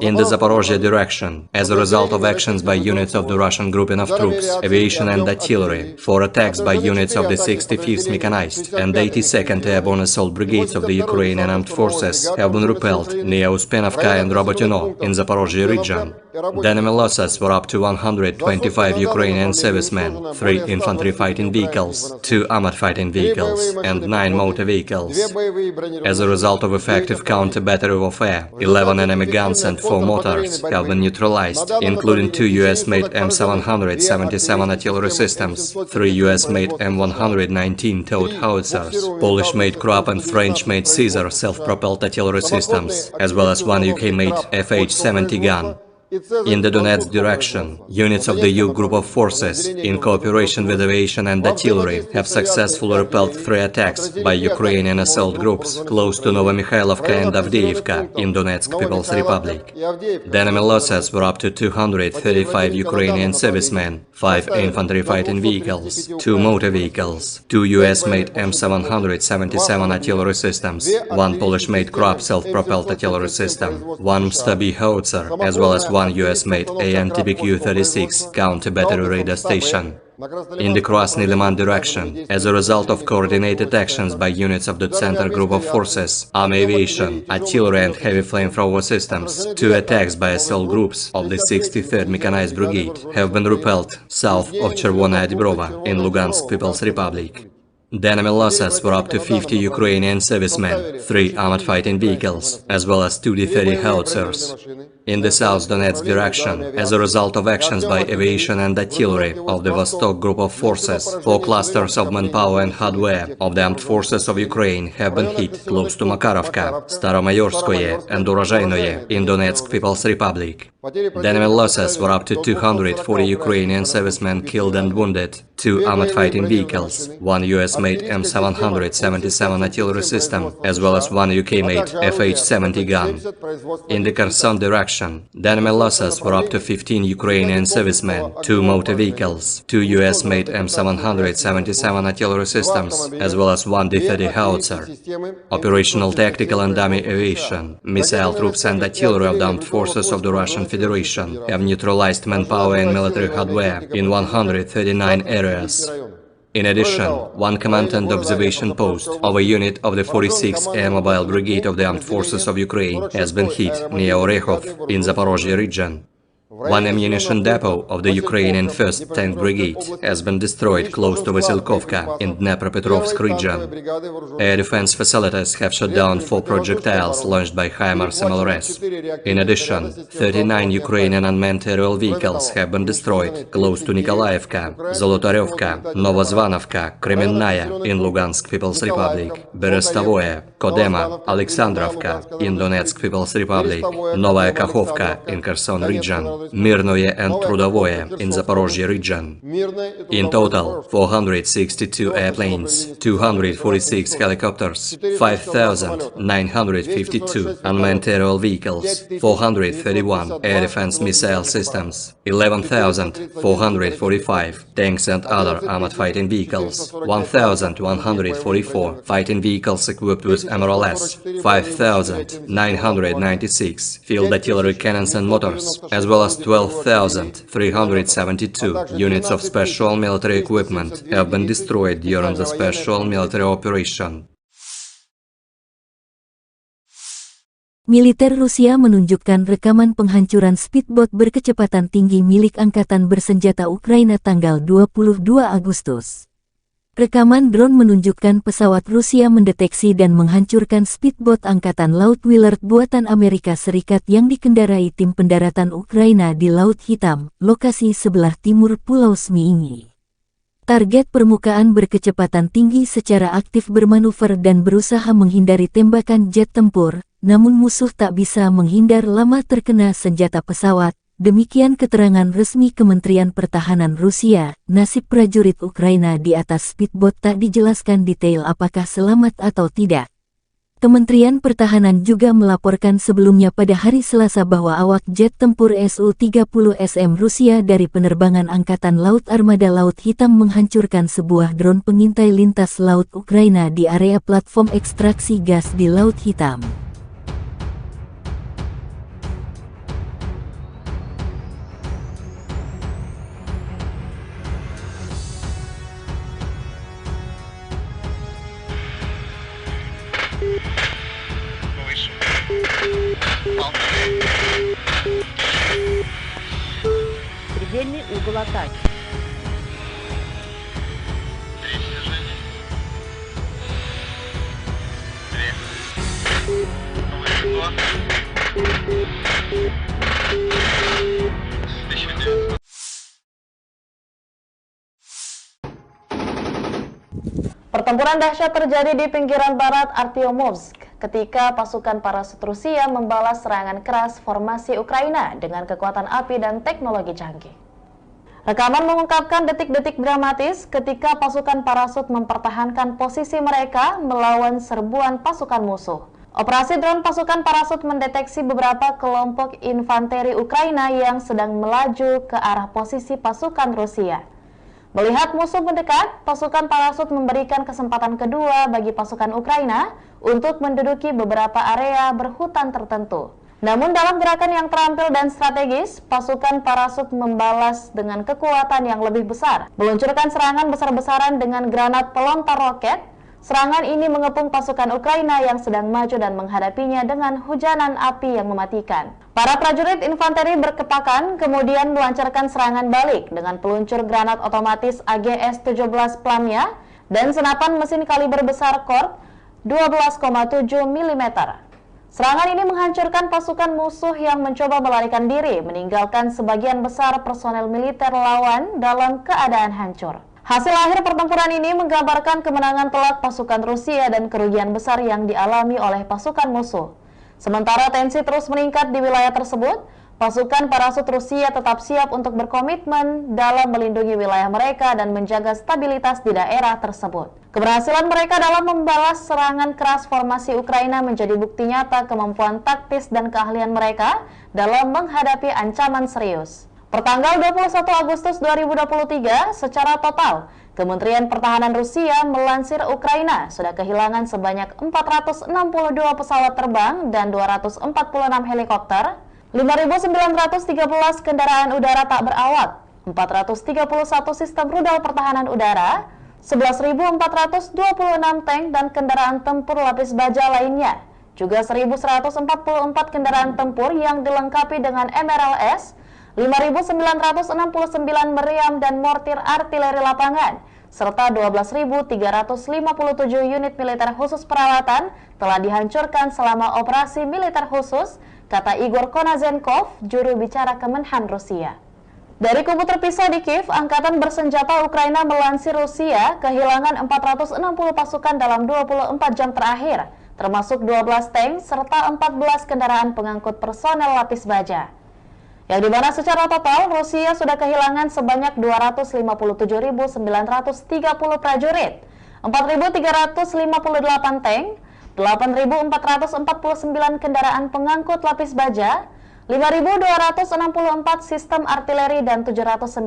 In the Zaporozhye direction, as a result of actions by units of the Russian grouping of troops, aviation and artillery, 4 attacks by units of the 65th Mechanized and 82nd Airborne Assault Brigades of the Ukrainian Armed Forces have been repelled near Uspenovka and Robotyno in Zaporozhye region. The enemy losses were up to 125 Ukrainian servicemen, 3 infantry fighting vehicles, 2 armored fighting vehicles, and 9 motor vehicles. As a result of effective counter-battery warfare, 11 enemy guns and 4 mortars have been neutralized, including 2 US-made M777 artillery systems, 3 US-made M119 towed howitzers, Polish-made Krupp and French-made Caesar self-propelled artillery systems, as well as 1 UK-made FH-70 gun. In the Donetsk direction, units of the U group of forces, in cooperation with aviation and artillery, have successfully repelled 3 attacks by Ukrainian assault groups close to Novomikhailivka and Avdiivka in Donetsk People's Republic. The enemy losses were up to 235 Ukrainian servicemen, 5 infantry fighting vehicles, 2 motor vehicles, 2 US-made M777 artillery systems, 1 Polish-made Krupp self-propelled artillery system, 1 Stabi howitzer, as well as 1 US-made AN-TPQ-36 counter-battery radar station. In the Krasny Liman direction, as a result of coordinated actions by units of the Center Group of Forces, Army Aviation, Artillery and Heavy Flamethrower Systems, 2 attacks by assault groups of the 63rd Mechanized Brigade have been repelled south of Chervona Dibrova in Lugansk People's Republic. The enemy losses were up to 50 Ukrainian servicemen, 3 armored fighting vehicles, as well as 2 D-30 howitzers. In the South Donetsk direction, as a result of actions by aviation and artillery of the Vostok group of forces, 4 clusters of manpower and hardware of the armed forces of Ukraine have been hit close to Makarovka, Staromayorskoye and Urozhainoye in Donetsk People's Republic. The enemy losses were up to 240 Ukrainian servicemen killed and wounded, 2 armored fighting vehicles, 1 US-made M777 artillery system, as well as 1 UK-made FH-70 gun. In the Kherson direction, the enemy losses were up to 15 Ukrainian servicemen, 2 motor vehicles, 2 US-made M777 artillery systems, as well as 1 D-30 howitzer. Operational tactical and army aviation, missile troops and artillery of the armed forces of the Russian Federation have neutralized manpower and military hardware in 139 areas. In addition, 1 command and observation post of a unit of the 46th Air Mobile Brigade of the Armed Forces of Ukraine has been hit near Orekhov in Zaporozhye region. 1 ammunition depot of the Ukrainian 1st Tank Brigade has been destroyed close to Vasilkovka in Dnepropetrovsk region. Air defense facilities have shot down 4 projectiles launched by HIMARS MLRS. In addition, 39 Ukrainian unmanned aerial vehicles have been destroyed close to Nikolaevka, Zolotaryovka, Novozvanovka, Kremenная in Lugansk People's Republic, Berestavoye, Kodema, Alexandrovka in Donetsk People's Republic, Novaya Kakhovka in Kherson region. Mirnoye and Trudovoye in Zaporozhye region. In total, 462 airplanes, 246 helicopters, 5,952 unmanned aerial vehicles, 431 air defense missile systems, 11,445 tanks and other armored fighting vehicles, 1,144 fighting vehicles equipped with MRLS, 5,996 field artillery cannons and motors, as well as 12,372 units of special military equipment have been destroyed during the special military operation. Militer Rusia menunjukkan rekaman penghancuran speedboat berkecepatan tinggi milik Angkatan Bersenjata Ukraina tanggal 22 Agustus. Rekaman drone menunjukkan pesawat Rusia mendeteksi dan menghancurkan speedboat Angkatan Laut Willard buatan Amerika Serikat yang dikendarai tim pendaratan Ukraina di Laut Hitam, lokasi sebelah timur Pulau Zmiiny. Target permukaan berkecepatan tinggi secara aktif bermanuver dan berusaha menghindari tembakan jet tempur, namun musuh tak bisa menghindar lama terkena senjata pesawat. Demikian keterangan resmi Kementerian Pertahanan Rusia. Nasib prajurit Ukraina di atas speedboat tak dijelaskan detail apakah selamat atau tidak. Kementerian Pertahanan juga melaporkan sebelumnya pada hari Selasa bahwa awak jet tempur Su-30SM Rusia dari penerbangan Angkatan Laut Armada Laut Hitam menghancurkan sebuah drone pengintai lintas laut Ukraina di area platform ekstraksi gas di Laut Hitam. Предельный угол атаки. Pertempuran dahsyat terjadi di pinggiran barat Artyomovsk ketika pasukan parasut Rusia membalas serangan keras formasi Ukraina dengan kekuatan api dan teknologi canggih. Rekaman mengungkapkan detik-detik dramatis ketika pasukan parasut mempertahankan posisi mereka melawan serbuan pasukan musuh. Operasi drone pasukan parasut mendeteksi beberapa kelompok infanteri Ukraina yang sedang melaju ke arah posisi pasukan Rusia. Melihat musuh mendekat, pasukan parasut memberikan kesempatan kedua bagi pasukan Ukraina untuk menduduki beberapa area berhutan tertentu. Namun dalam gerakan yang terampil dan strategis, pasukan parasut membalas dengan kekuatan yang lebih besar, meluncurkan serangan besar-besaran dengan granat pelontar roket. Serangan ini mengepung pasukan Ukraina yang sedang maju dan menghadapinya dengan hujanan api yang mematikan. Para prajurit infanteri berkepakan kemudian melancarkan serangan balik dengan peluncur granat otomatis AGS-17 Plamya dan senapan mesin kaliber besar Kork 12,7 mm. Serangan ini menghancurkan pasukan musuh yang mencoba melarikan diri, meninggalkan sebagian besar personel militer lawan dalam keadaan hancur. Hasil akhir pertempuran ini menggambarkan kemenangan telak pasukan Rusia dan kerugian besar yang dialami oleh pasukan musuh. Sementara tensi terus meningkat di wilayah tersebut, pasukan parasut Rusia tetap siap untuk berkomitmen dalam melindungi wilayah mereka dan menjaga stabilitas di daerah tersebut. Keberhasilan mereka dalam membalas serangan keras formasi Ukraina menjadi bukti nyata kemampuan taktis dan keahlian mereka dalam menghadapi ancaman serius. Pertanggal 21 Agustus 2023, secara total, Kementerian Pertahanan Rusia melansir Ukraina sudah kehilangan sebanyak 462 pesawat terbang dan 246 helikopter, 5.913 kendaraan udara tak berawak, 431 sistem rudal pertahanan udara, 11.426 tank dan kendaraan tempur lapis baja lainnya, juga 1.144 kendaraan tempur yang dilengkapi dengan MRLS, 5.969 meriam dan mortir artileri lapangan, serta 12.357 unit militer khusus peralatan telah dihancurkan selama operasi militer khusus, kata Igor Konazenkov, juru bicara Kemenhan Rusia. Dari kubu terpisah di Kiev, Angkatan Bersenjata Ukraina melansir Rusia kehilangan 460 pasukan dalam 24 jam terakhir, termasuk 12 tank serta 14 kendaraan pengangkut personel lapis baja. yang dimana secara total Rusia sudah kehilangan sebanyak 257.930 prajurit, 4.358 tank, 8.449 kendaraan pengangkut lapis baja, 5.264 sistem artileri dan 719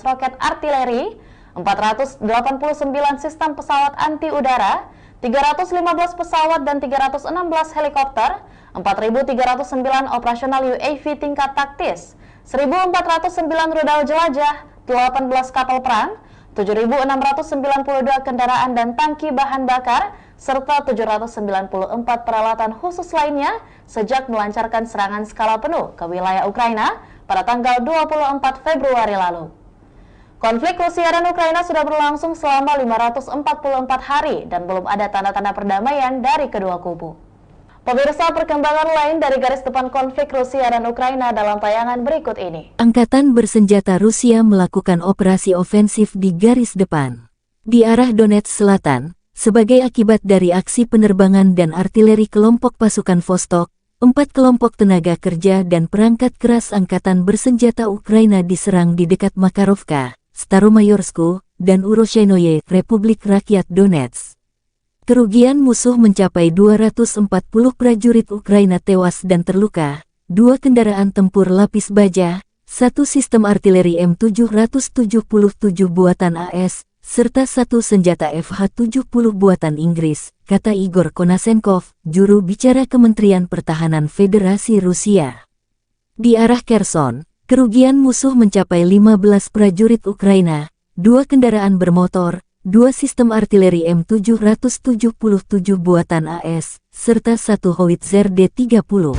roket artileri, 489 sistem pesawat anti udara, 315 pesawat dan 316 helikopter, 4.309 operasional UAV tingkat taktis, 1.409 rudal jelajah, 18 kapal perang, 7.692 kendaraan dan tangki bahan bakar, serta 794 peralatan khusus lainnya sejak melancarkan serangan skala penuh ke wilayah Ukraina pada tanggal 24 Februari lalu. Konflik Rusia dan Ukraina sudah berlangsung selama 544 hari dan belum ada tanda-tanda perdamaian dari kedua kubu. Pemirsa, perkembangan lain dari garis depan konflik Rusia dan Ukraina dalam tayangan berikut ini. Angkatan bersenjata Rusia melakukan operasi ofensif di garis depan di arah Donetsk Selatan sebagai akibat dari aksi penerbangan dan artileri kelompok pasukan Vostok. 4 kelompok tenaga kerja dan perangkat keras angkatan bersenjata Ukraina diserang di dekat Makarovka, Staromayorsku, dan Uroshenoye, Republik Rakyat Donetsk. Kerugian musuh mencapai 240 prajurit Ukraina tewas dan terluka, 2 kendaraan tempur lapis baja, 1 sistem artileri M777 buatan AS, serta 1 senjata FH-70 buatan Inggris, kata Igor Konasenkov, juru bicara Kementerian Pertahanan Federasi Rusia. Di arah Kherson, kerugian musuh mencapai 15 prajurit Ukraina, 2 kendaraan bermotor, 2 sistem artileri M777 buatan AS, serta 1 howitzer D-30.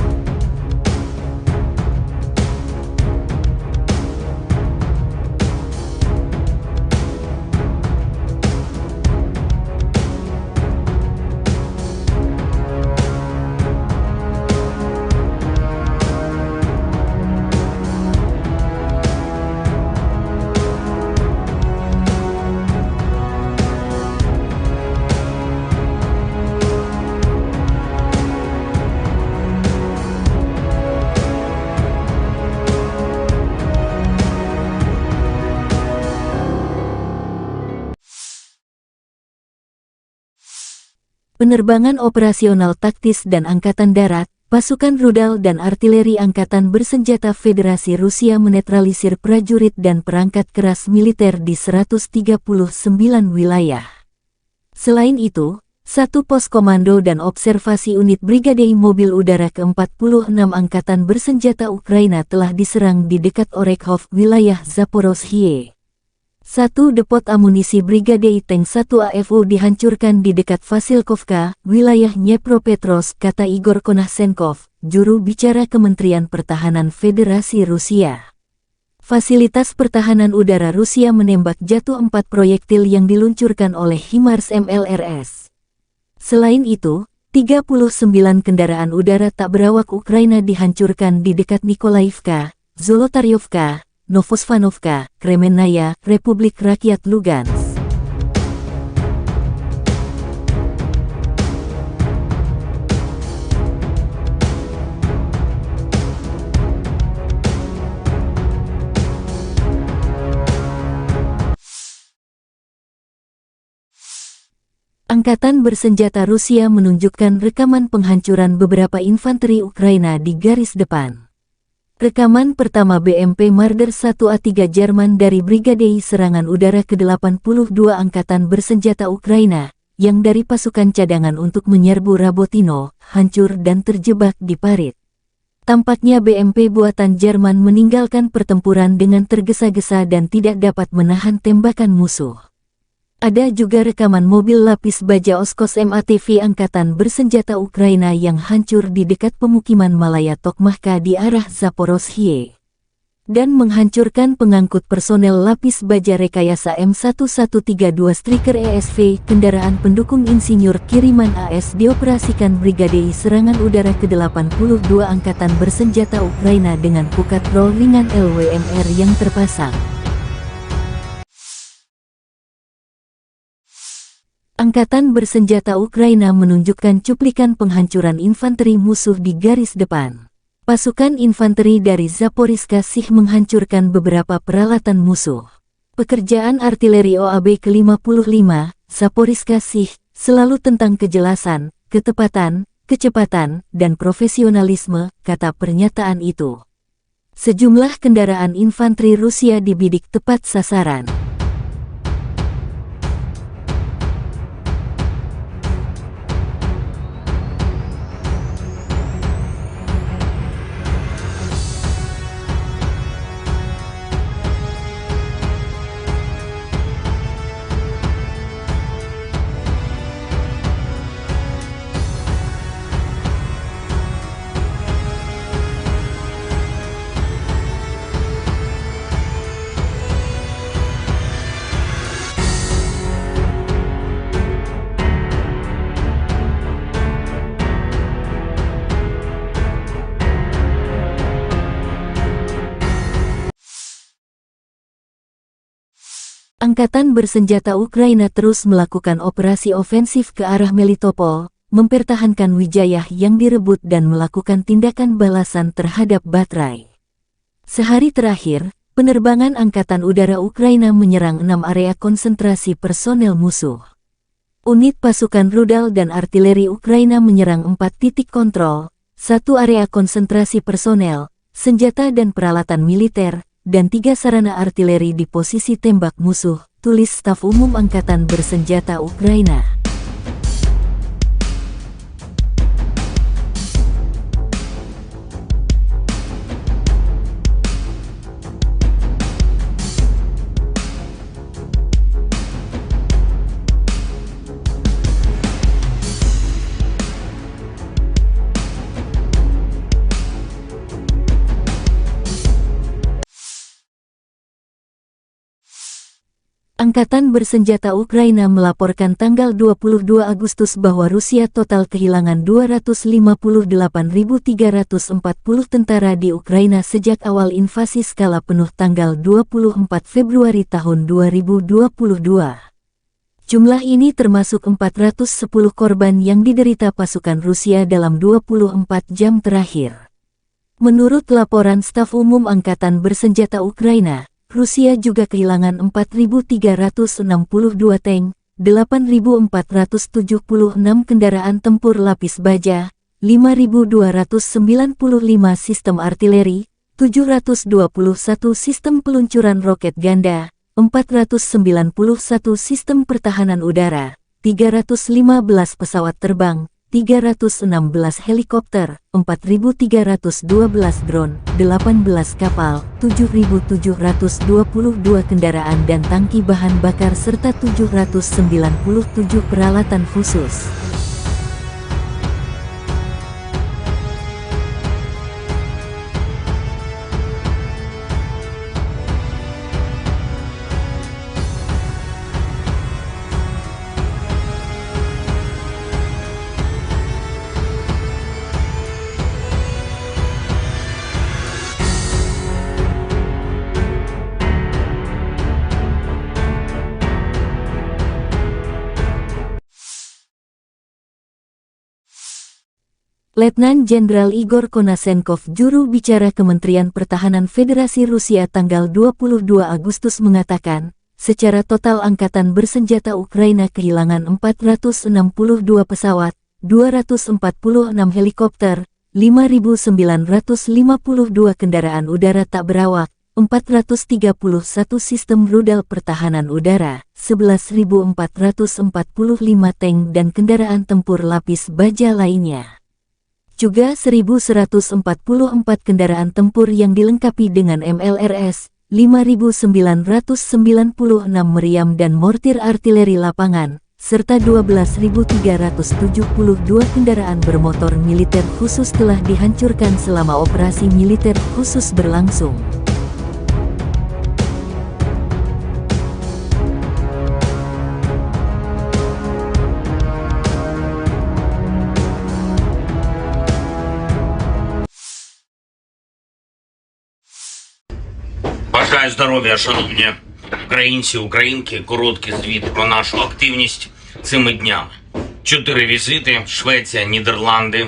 Penerbangan operasional taktis dan Angkatan Darat, pasukan rudal dan artileri Angkatan Bersenjata Federasi Rusia menetralisir prajurit dan perangkat keras militer di 139 wilayah. Selain itu, 1 pos komando dan observasi unit Brigade Mobil Udara ke-46 Angkatan Bersenjata Ukraina telah diserang di dekat Orekhov, wilayah Zaporozhye. 1 depot amunisi Brigade Tank 1 AFU dihancurkan di dekat Vasilkovka, wilayah Dnepropetrovsk, kata Igor Konasenkov, juru bicara Kementerian Pertahanan Federasi Rusia. Fasilitas pertahanan udara Rusia menembak jatuh 4 proyektil yang diluncurkan oleh HIMARS MLRS. Selain itu, 39 kendaraan udara tak berawak Ukraina dihancurkan di dekat Nikolaivka, Zolotaryovka, Novosvanovka, Kremennaya, Republik Rakyat Lugansk. Angkatan Bersenjata Rusia menunjukkan rekaman penghancuran beberapa infanteri Ukraina di garis depan. Rekaman pertama BMP Marder 1A3 Jerman dari Brigade Serangan Udara ke-82 Angkatan Bersenjata Ukraina, yang dari pasukan cadangan untuk menyerbu Rabotino, hancur dan terjebak di parit. Tampaknya BMP buatan Jerman meninggalkan pertempuran dengan tergesa-gesa dan tidak dapat menahan tembakan musuh. Ada juga rekaman mobil lapis baja Oskos MATV Angkatan Bersenjata Ukraina yang hancur di dekat pemukiman Malaya Tokmahka di arah Zaporozhye dan menghancurkan pengangkut personel lapis baja rekayasa M1132 Striker ESV, kendaraan pendukung insinyur kiriman AS dioperasikan Brigade Serangan Udara ke-82 Angkatan Bersenjata Ukraina dengan pukat roll ringan LWMR yang terpasang. Angkatan Bersenjata Ukraina menunjukkan cuplikan penghancuran infanteri musuh di garis depan. Pasukan infanteri dari Zaporizhzhia Sich menghancurkan beberapa peralatan musuh. Pekerjaan artileri OAB ke-55, Zaporizhzhia Sich, selalu tentang kejelasan, ketepatan, kecepatan, dan profesionalisme, kata pernyataan itu. Sejumlah kendaraan infanteri Rusia dibidik tepat sasaran. Angkatan bersenjata Ukraina terus melakukan operasi ofensif ke arah Melitopol, mempertahankan Wijayah yang direbut dan melakukan tindakan balasan terhadap Batrai. Sehari terakhir, penerbangan Angkatan Udara Ukraina menyerang 6 area konsentrasi personel musuh. Unit pasukan rudal dan artileri Ukraina menyerang 4 titik kontrol, 1 area konsentrasi personel, senjata dan peralatan militer, dan 3 sarana artileri di posisi tembak musuh, tulis Staf Umum Angkatan Bersenjata Ukraina. Angkatan Bersenjata Ukraina melaporkan tanggal 22 Agustus bahwa Rusia total kehilangan 258.340 tentara di Ukraina sejak awal invasi skala penuh tanggal 24 Februari tahun 2022. Jumlah ini termasuk 410 korban yang diderita pasukan Rusia dalam 24 jam terakhir. Menurut laporan Staf Umum Angkatan Bersenjata Ukraina, Rusia juga kehilangan 4.362 tank, 8.476 kendaraan tempur lapis baja, 5.295 sistem artileri, 721 sistem peluncuran roket ganda, 491 sistem pertahanan udara, 315 pesawat terbang, 316 helikopter, 4.312 drone, 18 kapal, 7.722 kendaraan dan tangki bahan bakar serta 797 peralatan khusus. Letnan Jenderal Igor Konashenkov, juru bicara Kementerian Pertahanan Federasi Rusia tanggal 22 Agustus mengatakan, secara total Angkatan Bersenjata Ukraina kehilangan 462 pesawat, 246 helikopter, 5.952 kendaraan udara tak berawak, 431 sistem rudal pertahanan udara, 11.445 tank dan kendaraan tempur lapis baja lainnya. Juga 1.144 kendaraan tempur yang dilengkapi dengan MLRS, 5.996 meriam dan mortir artileri lapangan, serta 12.372 kendaraan bermotor militer khusus telah dihancurkan selama operasi militer khusus berlangsung. Бажаю здоров'я, шановні українці, українки. Короткий звіт про нашу активність цими днями. 4 візити: Швеція, Нідерланди,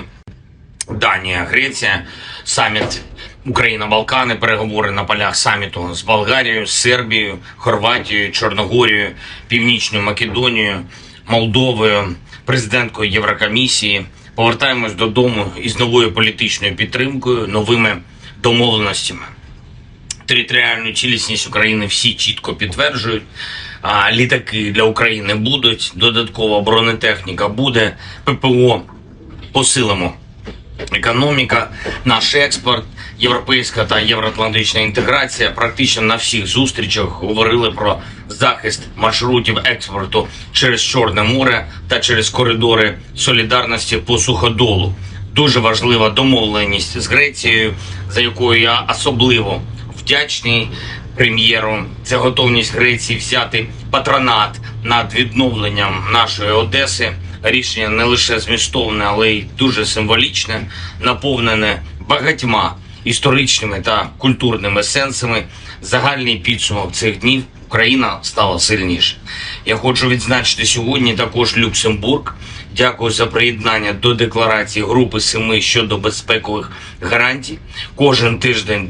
Данія, Греція. саміт Україна-Балкани, переговори на полях саміту з Болгарією, з Сербією, Хорватією, Чорногорією, Північною Македонією, Молдовою, президенткою Єврокомісії. Повертаємось додому із новою політичною підтримкою, новими домовленостями. Територіальну цілісність України всі чітко підтверджують. Літаки для України будуть, додаткова бронетехніка буде, ППО посилимо. Економіка, наш експорт, європейська та євроатлантична інтеграція. Практично на всіх зустрічах говорили про захист маршрутів експорту через Чорне море та через коридори солідарності по суходолу. Дуже важлива домовленість з Грецією, за якою я особливо вдячний прем'єру. Це готовність Греції взяти патронат над відновленням нашої Одеси. Рішення не лише змістовне, але й дуже символічне, наповнене багатьма історичними та культурними сенсами. Загальний підсумок цих днів: Україна стала сильніше. Я хочу відзначити сьогодні також Люксембург. Дякую за приєднання до декларації Групи 7 щодо безпекових гарантій. Кожен тиждень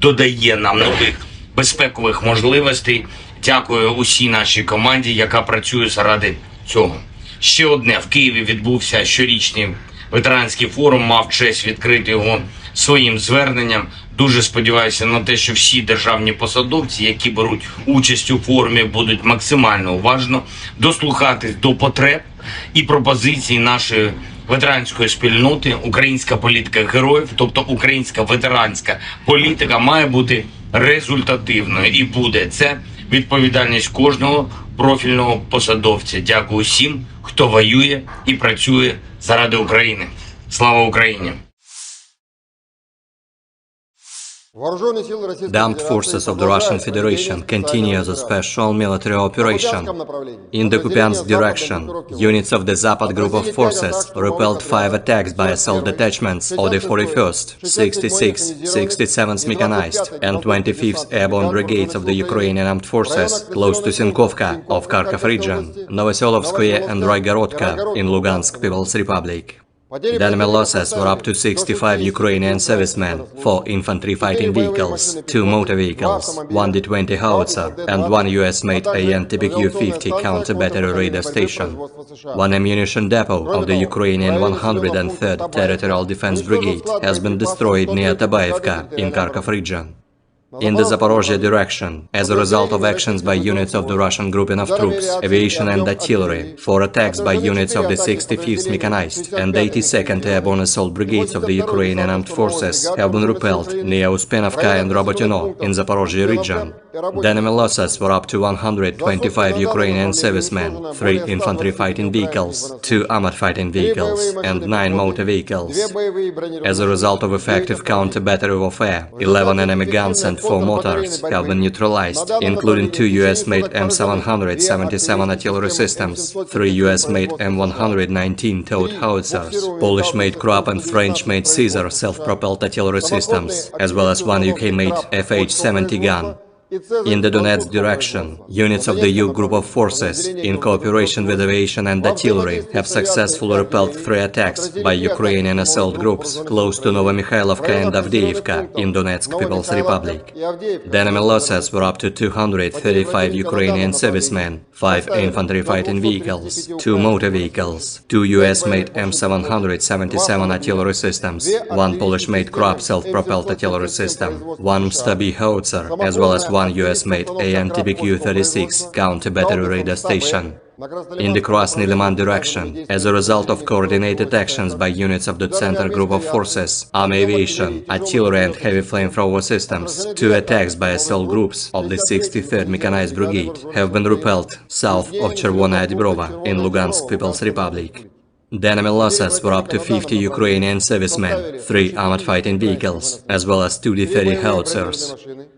додає нам нових безпекових можливостей. Дякую усій нашій команді, яка працює заради цього. Ще одне. В Києві відбувся щорічний ветеранський форум, мав честь відкрити його своїм зверненням. Дуже сподіваюся на те, що всі державні посадовці, які беруть участь у форумі, будуть максимально уважно дослухатись до потреб і пропозицій нашої ветеранської спільноти. Українська політика героїв, тобто українська ветеранська політика, має бути результативною і буде. Це відповідальність кожного профільного посадовця. Дякую всім, хто воює і працює заради України. Слава Україні! The armed forces of the Russian Federation continue the special military operation. In the Kupiansk direction, units of the Zapad group of forces repelled 5 attacks by assault detachments of the 41st, 66th, 67th Mechanized and 25th Airborne Brigades of the Ukrainian Armed Forces close to Sinkovka of Kharkov region, Novoselovskoye and Raigorodka in Lugansk People's Republic. The enemy losses were up to 65 Ukrainian servicemen, 4 infantry fighting vehicles, 2 motor vehicles, 1 D-20 howitzer, and 1 US-made AN-TPQ-50 counter-battery radar station. 1 ammunition depot of the Ukrainian 103rd Territorial Defense Brigade has been destroyed near Tabaevka in Kharkov region. In the Zaporozhye direction, as a result of actions by units of the Russian grouping of troops, aviation and artillery, 4 attacks by units of the 65th Mechanized and 82nd Airborne Assault Brigades of the Ukrainian Armed Forces have been repelled near Uspenovka and Robotyno in Zaporozhye region. The enemy losses were up to 125 Ukrainian servicemen, 3 infantry fighting vehicles, 2 armored fighting vehicles, and 9 motor vehicles. As a result of effective counter-battery warfare, 11 enemy guns and 4 mortars have been neutralized, including 2 US-made M777 artillery systems, 3 US-made M119 towed howitzers, Polish-made Krupp and French-made Caesar self-propelled artillery systems, as well as 1 UK-made FH-70 gun. In the Donetsk direction, units of the U group of forces, in cooperation with aviation and artillery, have successfully repelled 3 attacks by Ukrainian assault groups close to Novomikhailivka and Avdiivka in Donetsk People's Republic. The enemy losses were up to 235 Ukrainian servicemen, 5 infantry fighting vehicles, 2 motor vehicles, 2 US-made M777 artillery systems, 1 Polish-made Krupp self-propelled artillery system, 1 Stabi howitzer, as well as 1 US-made AN-TPQ-36 counter-battery radar station. In the Krasny Liman direction, as a result of coordinated actions by units of the Center Group of Forces, Army Aviation, Artillery and Heavy Flamethrower Systems, 2 attacks by assault groups of the 63rd Mechanized Brigade have been repelled south of Chervonaya Dibrova in Lugansk People's Republic. The enemy losses were up to 50 Ukrainian servicemen, 3 armored fighting vehicles, as well as 2 D-30 howitzers.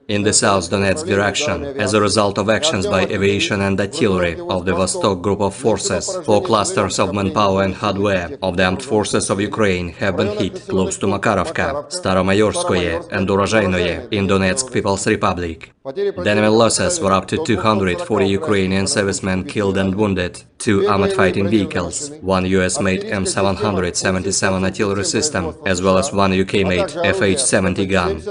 In the South Donetsk direction, as a result of actions by aviation and artillery of the Vostok Group of Forces, 4 clusters of manpower and hardware of the armed forces of Ukraine have been hit close to Makarovka, Staromayorskoye and Urozhainoye in Donetsk People's Republic. The enemy losses were up to 240 Ukrainian servicemen killed and wounded, 2 armored fighting vehicles, 1 US-made M777 artillery system, as well as 1 UK-made FH-70 gun.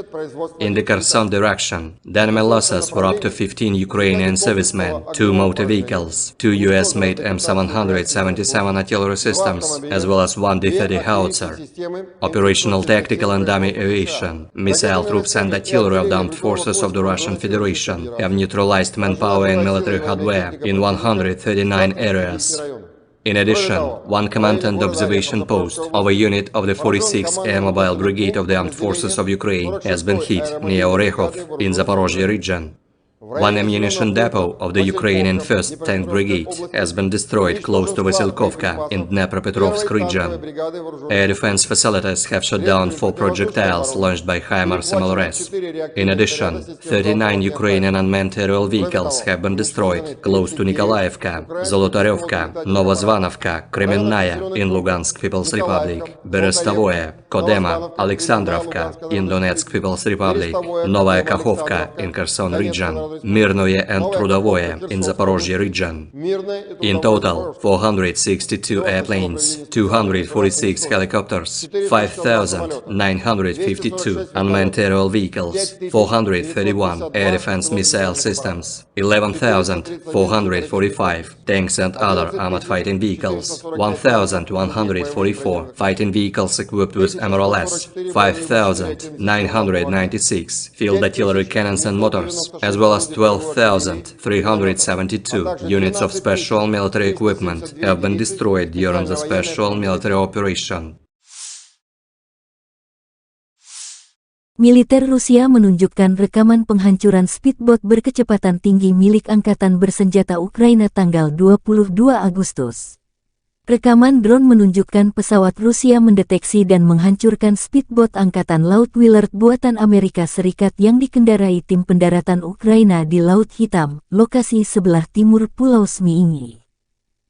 In the Kherson direction, the enemy losses were up to 15 Ukrainian servicemen, 2 motor vehicles, 2 US-made M777 artillery systems, as well as 1 D-30 howitzer. Operational, tactical and dummy aviation, missile troops and artillery of the armed forces of the Russian Federation have neutralized manpower and military hardware in 139 areas. In addition, 1 command and observation post of a unit of the 46th Air Mobile Brigade of the Armed Forces of Ukraine has been hit near Orekhov in Zaporozhye region. 1 ammunition depot of the Ukrainian 1st Tank Brigade has been destroyed close to Vasilkovka in Dnepropetrovsk region. Air defense facilities have shot down 4 projectiles launched by HIMARS MLRS. In addition, 39 Ukrainian unmanned aerial vehicles have been destroyed close to Nikolaevka, Zolotaryovka, Novozvanovka, Kremenная in Lugansk People's Republic, Berestovoye, Kodema, Alexandrovka in Donetsk People's Republic, Novaya Kakhovka in Kherson region, Mirnoye and Trudovoye in Zaporozhye region. In total, 462 airplanes, 246 helicopters, 5,952 unmanned aerial vehicles, 431 air defense missile systems, 11,445 tanks and other armored fighting vehicles, 1,144 fighting vehicles equipped with MRLS, 5,996 field artillery cannons and motors, as well as 12,372 units of special military equipment have been destroyed during the special military operation. Militer Rusia menunjukkan rekaman penghancuran speedboat berkecepatan tinggi milik Angkatan Bersenjata Ukraina tanggal 22 Agustus. Rekaman drone menunjukkan pesawat Rusia mendeteksi dan menghancurkan speedboat Angkatan Laut Willard buatan Amerika Serikat yang dikendarai tim pendaratan Ukraina di Laut Hitam, lokasi sebelah timur Pulau Zmiini.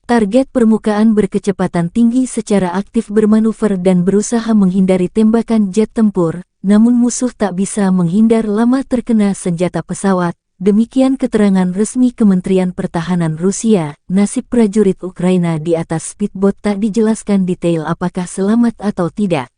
Target permukaan berkecepatan tinggi secara aktif bermanuver dan berusaha menghindari tembakan jet tempur, namun musuh tak bisa menghindar lama terkena senjata pesawat. Demikian keterangan resmi Kementerian Pertahanan Rusia. Nasib prajurit Ukraina di atas speedboat tak dijelaskan detail apakah selamat atau tidak.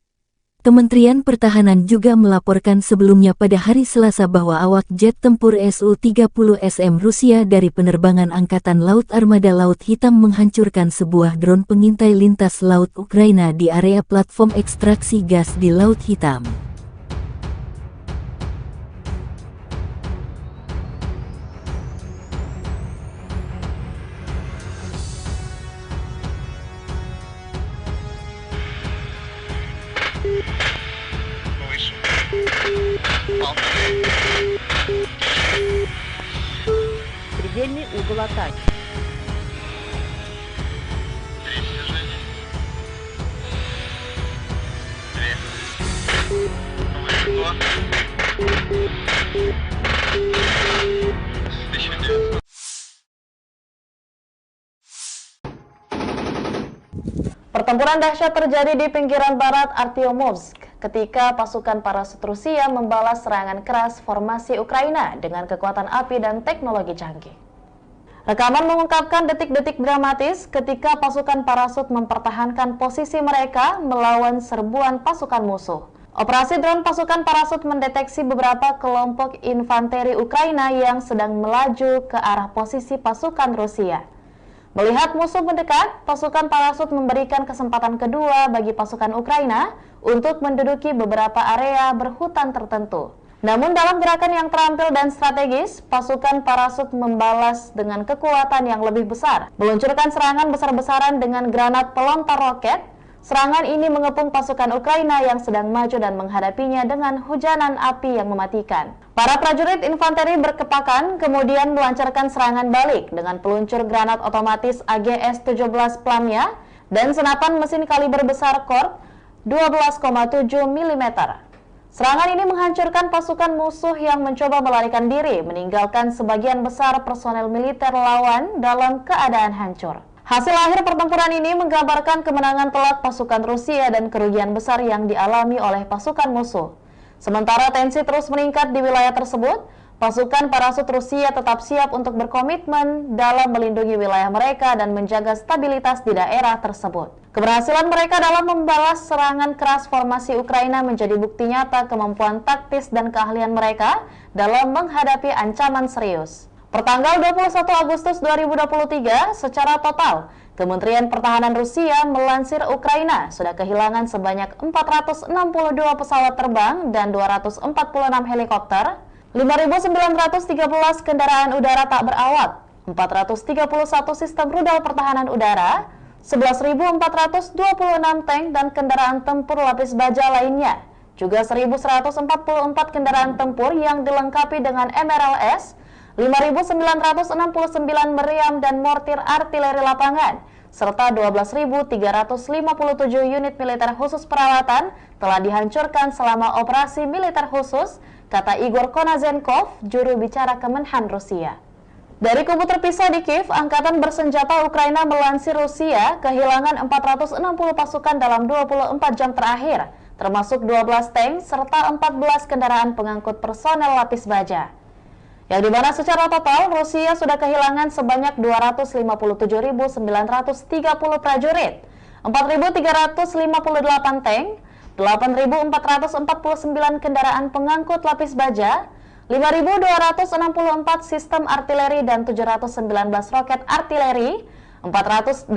Kementerian Pertahanan juga melaporkan sebelumnya pada hari Selasa bahwa awak jet tempur Su-30SM Rusia dari penerbangan Angkatan Laut Armada Laut Hitam menghancurkan sebuah drone pengintai lintas laut Ukraina di area platform ekstraksi gas di Laut Hitam. Предельный угол атаки. Pertempuran dahsyat terjadi di pinggiran barat Artyomovsk ketika pasukan parasut Rusia membalas serangan keras formasi Ukraina dengan kekuatan api dan teknologi canggih. Rekaman mengungkapkan detik-detik dramatis ketika pasukan parasut mempertahankan posisi mereka melawan serbuan pasukan musuh. Operasi drone pasukan parasut mendeteksi beberapa kelompok infanteri Ukraina yang sedang melaju ke arah posisi pasukan Rusia. Melihat musuh mendekat, pasukan parasut memberikan kesempatan kedua bagi pasukan Ukraina untuk menduduki beberapa area berhutan tertentu. Namun dalam gerakan yang terampil dan strategis, pasukan parasut membalas dengan kekuatan yang lebih besar, meluncurkan serangan besar-besaran dengan granat pelontar roket. Serangan ini mengepung pasukan Ukraina yang sedang maju dan menghadapinya dengan hujanan api yang mematikan. Para prajurit infanteri berkepakan kemudian melancarkan serangan balik dengan peluncur granat otomatis AGS-17 Plamia dan senapan mesin kaliber besar Kork 12,7 mm. Serangan ini menghancurkan pasukan musuh yang mencoba melarikan diri, meninggalkan sebagian besar personel militer lawan dalam keadaan hancur. Hasil akhir pertempuran ini menggambarkan kemenangan telak pasukan Rusia dan kerugian besar yang dialami oleh pasukan musuh. Sementara tensi terus meningkat di wilayah tersebut, Pasukan parasut Rusia tetap siap untuk berkomitmen dalam melindungi wilayah mereka dan menjaga stabilitas di daerah tersebut. Keberhasilan mereka dalam membalas serangan keras formasi Ukraina menjadi bukti nyata kemampuan taktis dan keahlian mereka dalam menghadapi ancaman serius. Pertanggal 21 Agustus 2023, secara total, Kementerian Pertahanan Rusia melansir Ukraina sudah kehilangan sebanyak 462 pesawat terbang dan 246 helikopter, 5.913 kendaraan udara tak berawak, 431 sistem rudal pertahanan udara, 11.426 tank dan kendaraan tempur lapis baja lainnya, juga 1.144 kendaraan tempur yang dilengkapi dengan MRLS, 5.969 meriam dan mortir artileri lapangan, serta 12.357 unit militer khusus peralatan telah dihancurkan selama operasi militer khusus, kata Igor Konazenkov, juru bicara Kemenhan Rusia. Dari kubu terpisah di Kiev, Angkatan Bersenjata Ukraina melansir Rusia kehilangan 460 pasukan dalam 24 jam terakhir, termasuk 12 tank serta 14 kendaraan pengangkut personel lapis baja. Yang dimana secara total Rusia sudah kehilangan sebanyak 257.930 prajurit, 4.358 tank, 8.449 kendaraan pengangkut lapis baja, 5.264 sistem artileri dan 719 roket artileri, 489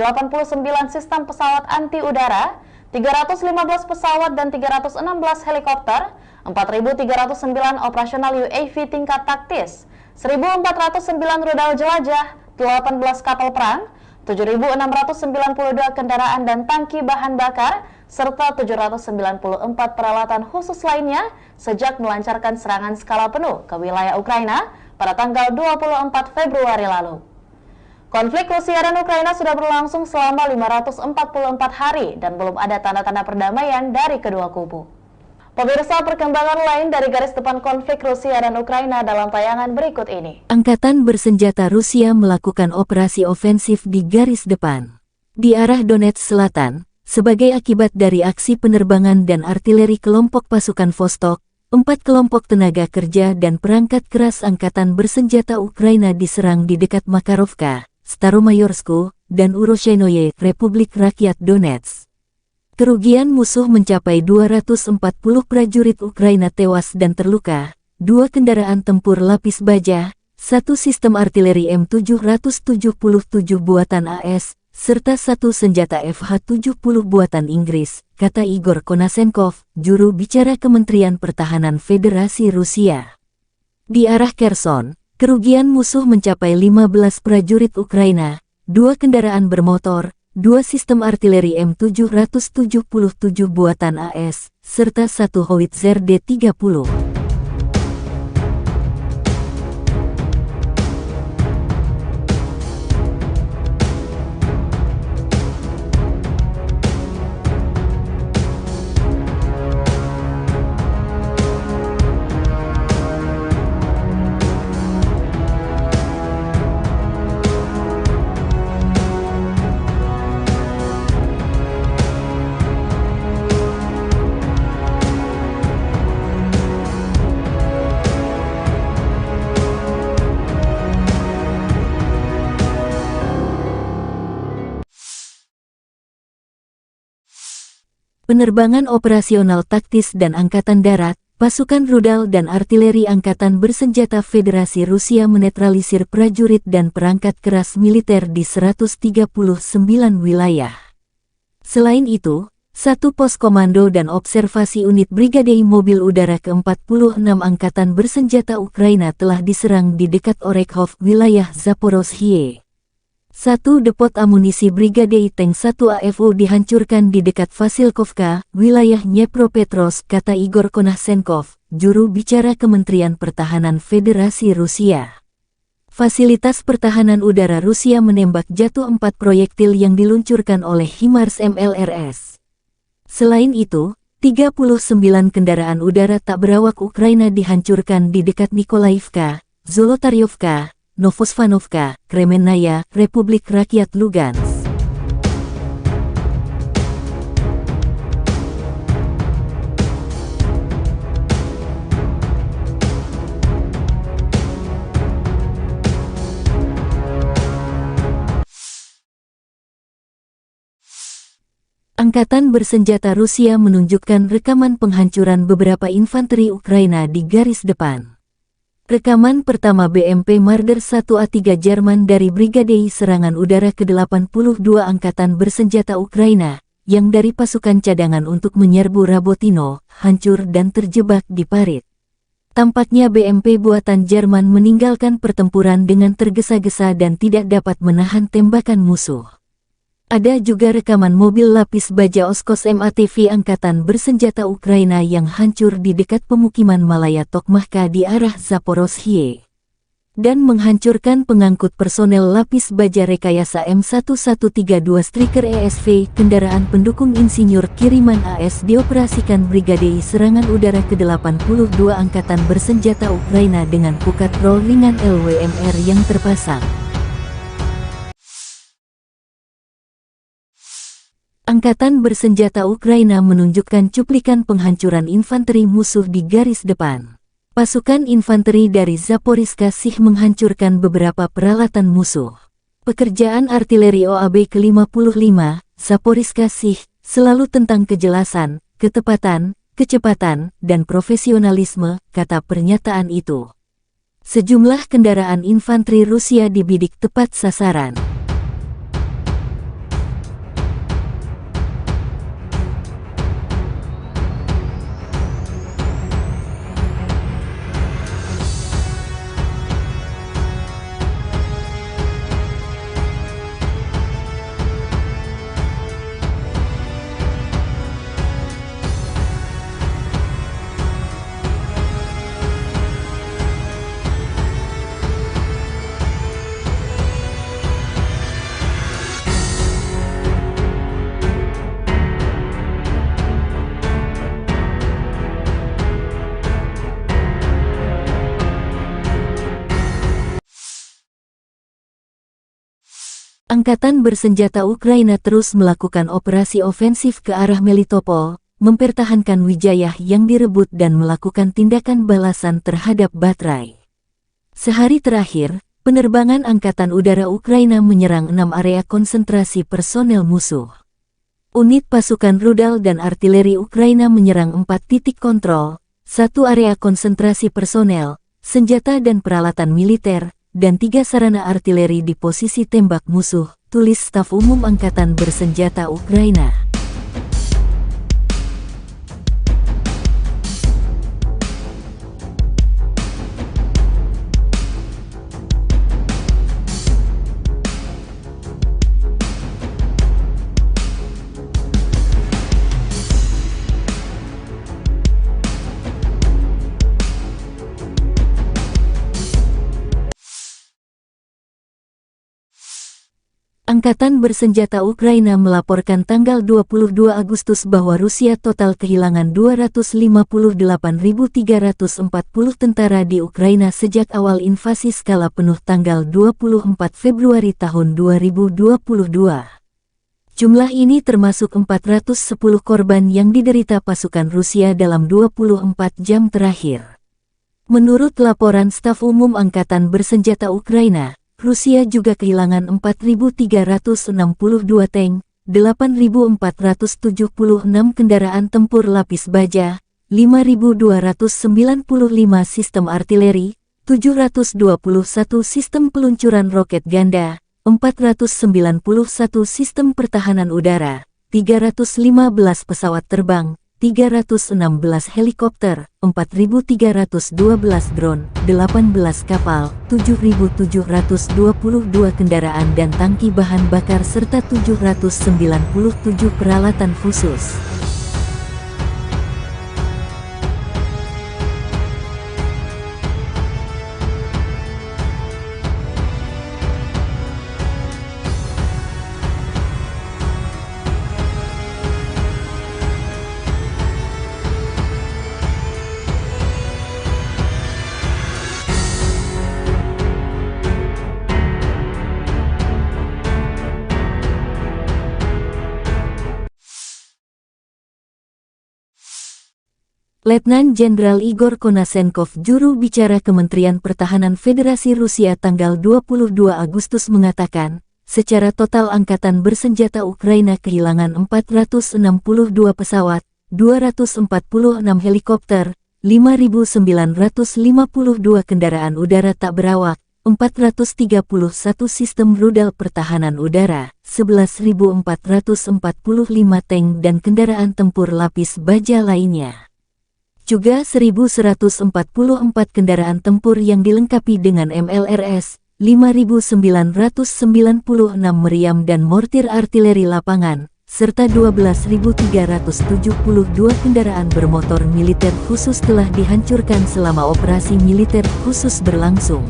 sistem pesawat anti udara, 315 pesawat dan 316 helikopter, 4.309 operasional UAV tingkat taktis, 1.409 rudal jelajah, 18 kapal perang, 7.692 kendaraan dan tangki bahan bakar, serta 794 peralatan khusus lainnya sejak melancarkan serangan skala penuh ke wilayah Ukraina pada tanggal 24 Februari lalu. Konflik Rusia dan Ukraina sudah berlangsung selama 544 hari dan belum ada tanda-tanda perdamaian dari kedua kubu. Pemirsa, perkembangan lain dari garis depan konflik Rusia dan Ukraina dalam tayangan berikut ini. Angkatan bersenjata Rusia melakukan operasi ofensif di garis depan di arah Donetsk Selatan sebagai akibat dari aksi penerbangan dan artileri kelompok pasukan Vostok. 4 kelompok tenaga kerja dan perangkat keras angkatan bersenjata Ukraina diserang di dekat Makarovka, Staromayorsku, dan Uroshenoye, Republik Rakyat Donetsk. Kerugian musuh mencapai 240 prajurit Ukraina tewas dan terluka, 2 kendaraan tempur lapis baja, 1 sistem artileri M777 buatan AS, serta 1 senjata FH-70 buatan Inggris, kata Igor Konasenkov, juru bicara Kementerian Pertahanan Federasi Rusia. Di arah Kherson, kerugian musuh mencapai 15 prajurit Ukraina, 2 kendaraan bermotor, 2 sistem artileri M777 buatan AS, serta 1 howitzer D-30. Penerbangan operasional taktis dan Angkatan Darat, pasukan rudal dan artileri Angkatan Bersenjata Federasi Rusia menetralisir prajurit dan perangkat keras militer di 139 wilayah. Selain itu, 1 pos komando dan observasi unit Brigade Mobil Udara ke-46 Angkatan Bersenjata Ukraina telah diserang di dekat Orekhov, wilayah Zaporozhye. 1 depot amunisi Brigade Tank 1 AFU dihancurkan di dekat Vasilkovka, wilayah Dnepropetrovsk, kata Igor Konasenkov, juru bicara Kementerian Pertahanan Federasi Rusia. Fasilitas pertahanan udara Rusia menembak jatuh 4 proyektil yang diluncurkan oleh HIMARS MLRS. Selain itu, 39 kendaraan udara tak berawak Ukraina dihancurkan di dekat Nikolaivka, Zolotaryovka, Novosvanovka, Kremennaya, Republik Rakyat Lugansk. Angkatan bersenjata Rusia menunjukkan rekaman penghancuran beberapa infanteri Ukraina di garis depan. Rekaman pertama BMP Marder 1A3 Jerman dari Brigade Serangan Udara ke-82 Angkatan Bersenjata Ukraina, yang dari pasukan cadangan untuk menyerbu Rabotino, hancur dan terjebak di parit. Tampaknya BMP buatan Jerman meninggalkan pertempuran dengan tergesa-gesa dan tidak dapat menahan tembakan musuh. Ada juga rekaman mobil lapis baja Oskos MATV Angkatan Bersenjata Ukraina yang hancur di dekat pemukiman Malaya Tokmahka di arah Zaporozhye dan menghancurkan pengangkut personel lapis baja rekayasa M1132 Striker ESV, kendaraan pendukung insinyur kiriman AS dioperasikan Brigade Serangan Udara ke-82 Angkatan Bersenjata Ukraina dengan pukat roll ringan LWMR yang terpasang. Angkatan Bersenjata Ukraina menunjukkan cuplikan penghancuran infanteri musuh di garis depan. Pasukan infanteri dari Zaporizhzhia Sich menghancurkan beberapa peralatan musuh. Pekerjaan artileri OAB ke-55, Zaporizhzhia Sich, selalu tentang kejelasan, ketepatan, kecepatan, dan profesionalisme, kata pernyataan itu. Sejumlah kendaraan infanteri Rusia dibidik tepat sasaran. Angkatan Bersenjata Ukraina terus melakukan operasi ofensif ke arah Melitopol, mempertahankan Wijayah yang direbut dan melakukan tindakan balasan terhadap Baterai. Sehari terakhir, penerbangan Angkatan Udara Ukraina menyerang 6 area konsentrasi personel musuh. Unit pasukan rudal dan artileri Ukraina menyerang 4 titik kontrol, 1 area konsentrasi personel, senjata dan peralatan militer, dan 3 sarana artileri di posisi tembak musuh, tulis Staf Umum Angkatan Bersenjata Ukraina. Angkatan Bersenjata Ukraina melaporkan tanggal 22 Agustus bahwa Rusia total kehilangan 258.340 tentara di Ukraina sejak awal invasi skala penuh tanggal 24 Februari tahun 2022. Jumlah ini termasuk 410 korban yang diderita pasukan Rusia dalam 24 jam terakhir. Menurut laporan Staf Umum Angkatan Bersenjata Ukraina, Rusia juga kehilangan 4.362 tank, 8.476 kendaraan tempur lapis baja, 5.295 sistem artileri, 721 sistem peluncuran roket ganda, 491 sistem pertahanan udara, 315 pesawat terbang, 316 helikopter, 4.312 drone, 18 kapal, 7.722 kendaraan dan tangki bahan bakar serta 797 peralatan khusus. Letnan Jenderal Igor Konasenkov, juru bicara Kementerian Pertahanan Federasi Rusia tanggal 22 Agustus mengatakan, secara total Angkatan Bersenjata Ukraina kehilangan 462 pesawat, 246 helikopter, 5.952 kendaraan udara tak berawak, 431 sistem rudal pertahanan udara, 11.445 tank dan kendaraan tempur lapis baja lainnya. Juga 1.144 kendaraan tempur yang dilengkapi dengan MLRS, 5.996 meriam dan mortir artileri lapangan, serta 12.372 kendaraan bermotor militer khusus telah dihancurkan selama operasi militer khusus berlangsung.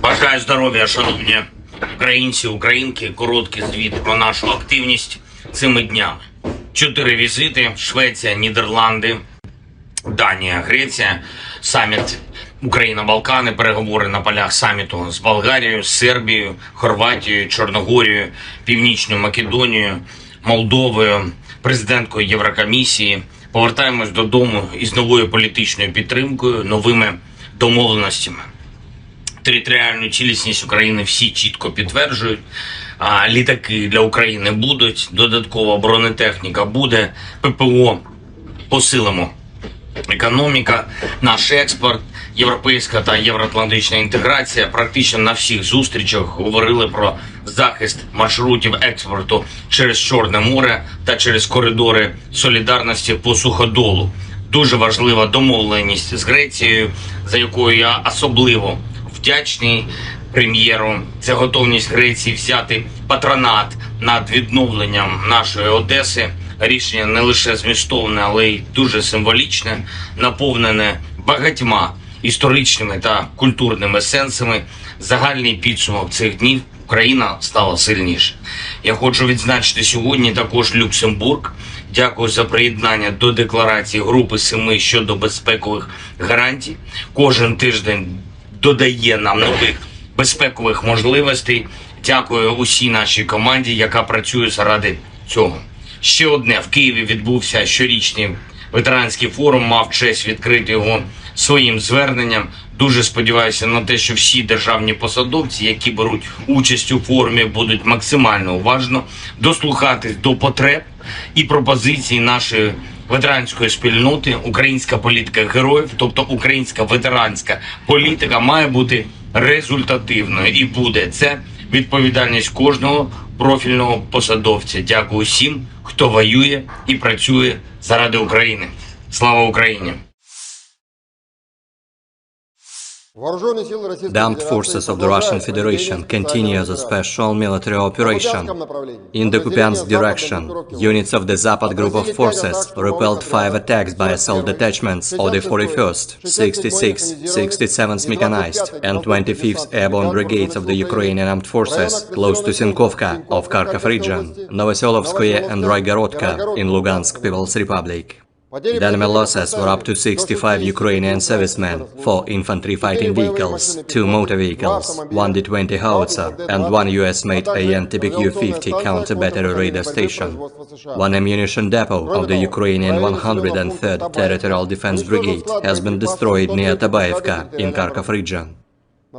Бажаю здоров'я, шановні українці, українки. Короткий звіт про нашу активність цими днями. 4 візити: Швеція, Нідерланди, Данія, Греція, саміт Україна-Балкани, переговори на полях саміту з Болгарією, Сербією, Хорватією, Чорногорією, Північною Македонією, Молдовою, президенткою Єврокомісії. Повертаємось додому із новою політичною підтримкою, новими домовленостями. Територіальну цілісність України всі чітко підтверджують. Літаки для України будуть, додаткова бронетехніка буде, ППО посилимо. Економіка, наш експорт, європейська та євроатлантична інтеграція. Практично на всіх зустрічах говорили про захист маршрутів експорту через Чорне море та через коридори солідарності по суходолу. Дуже важлива домовленість з Грецією, за якою я особливо вдячний прем'єру. Це готовність Греції взяти патронат над відновленням нашої Одеси. Рішення не лише змістовне, але й дуже символічне, наповнене багатьма історичними та культурними сенсами. Загальний підсумок цих днів: Україна стала сильніше. Я хочу відзначити сьогодні також Люксембург. Дякую за приєднання до декларації Групи 7 щодо безпекових гарантій. Кожен тиждень додає нам нових безпекових можливостей. Дякую усій нашій команді, яка працює заради цього. Ще одне: в Києві відбувся щорічний ветеранський форум, мав честь відкрити його своїм зверненням. Дуже сподіваюся на те, що всі державні посадовці, які беруть участь у форумі, будуть максимально уважно дослухатись до потреб і пропозицій нашої ветеранської спільноти. Українська політика героїв, тобто українська ветеранська політика, має бути результативною і буде. Це відповідальність кожного профільного посадовця. Дякую всім, хто воює і працює заради України. Слава Україні! The armed forces of the Russian Federation continue the special military operation. In the Kupiansk direction, units of the Zapad group of forces repelled 5 attacks by assault detachments of the 41st, 66th, 67th Mechanized and 25th Airborne Brigades of the Ukrainian Armed Forces close to Sinkovka of Kharkov region, Novoselovskoye and Raigorodka in Lugansk People's Republic. The enemy losses were up to 65 Ukrainian servicemen, 4 infantry fighting vehicles, 2 motor vehicles, 1 D-20 howitzer and 1 US-made AN-TPQ-50 counter-battery radar station. 1 ammunition depot of the Ukrainian 103rd Territorial Defense Brigade has been destroyed near Tabaevka in Kharkov region.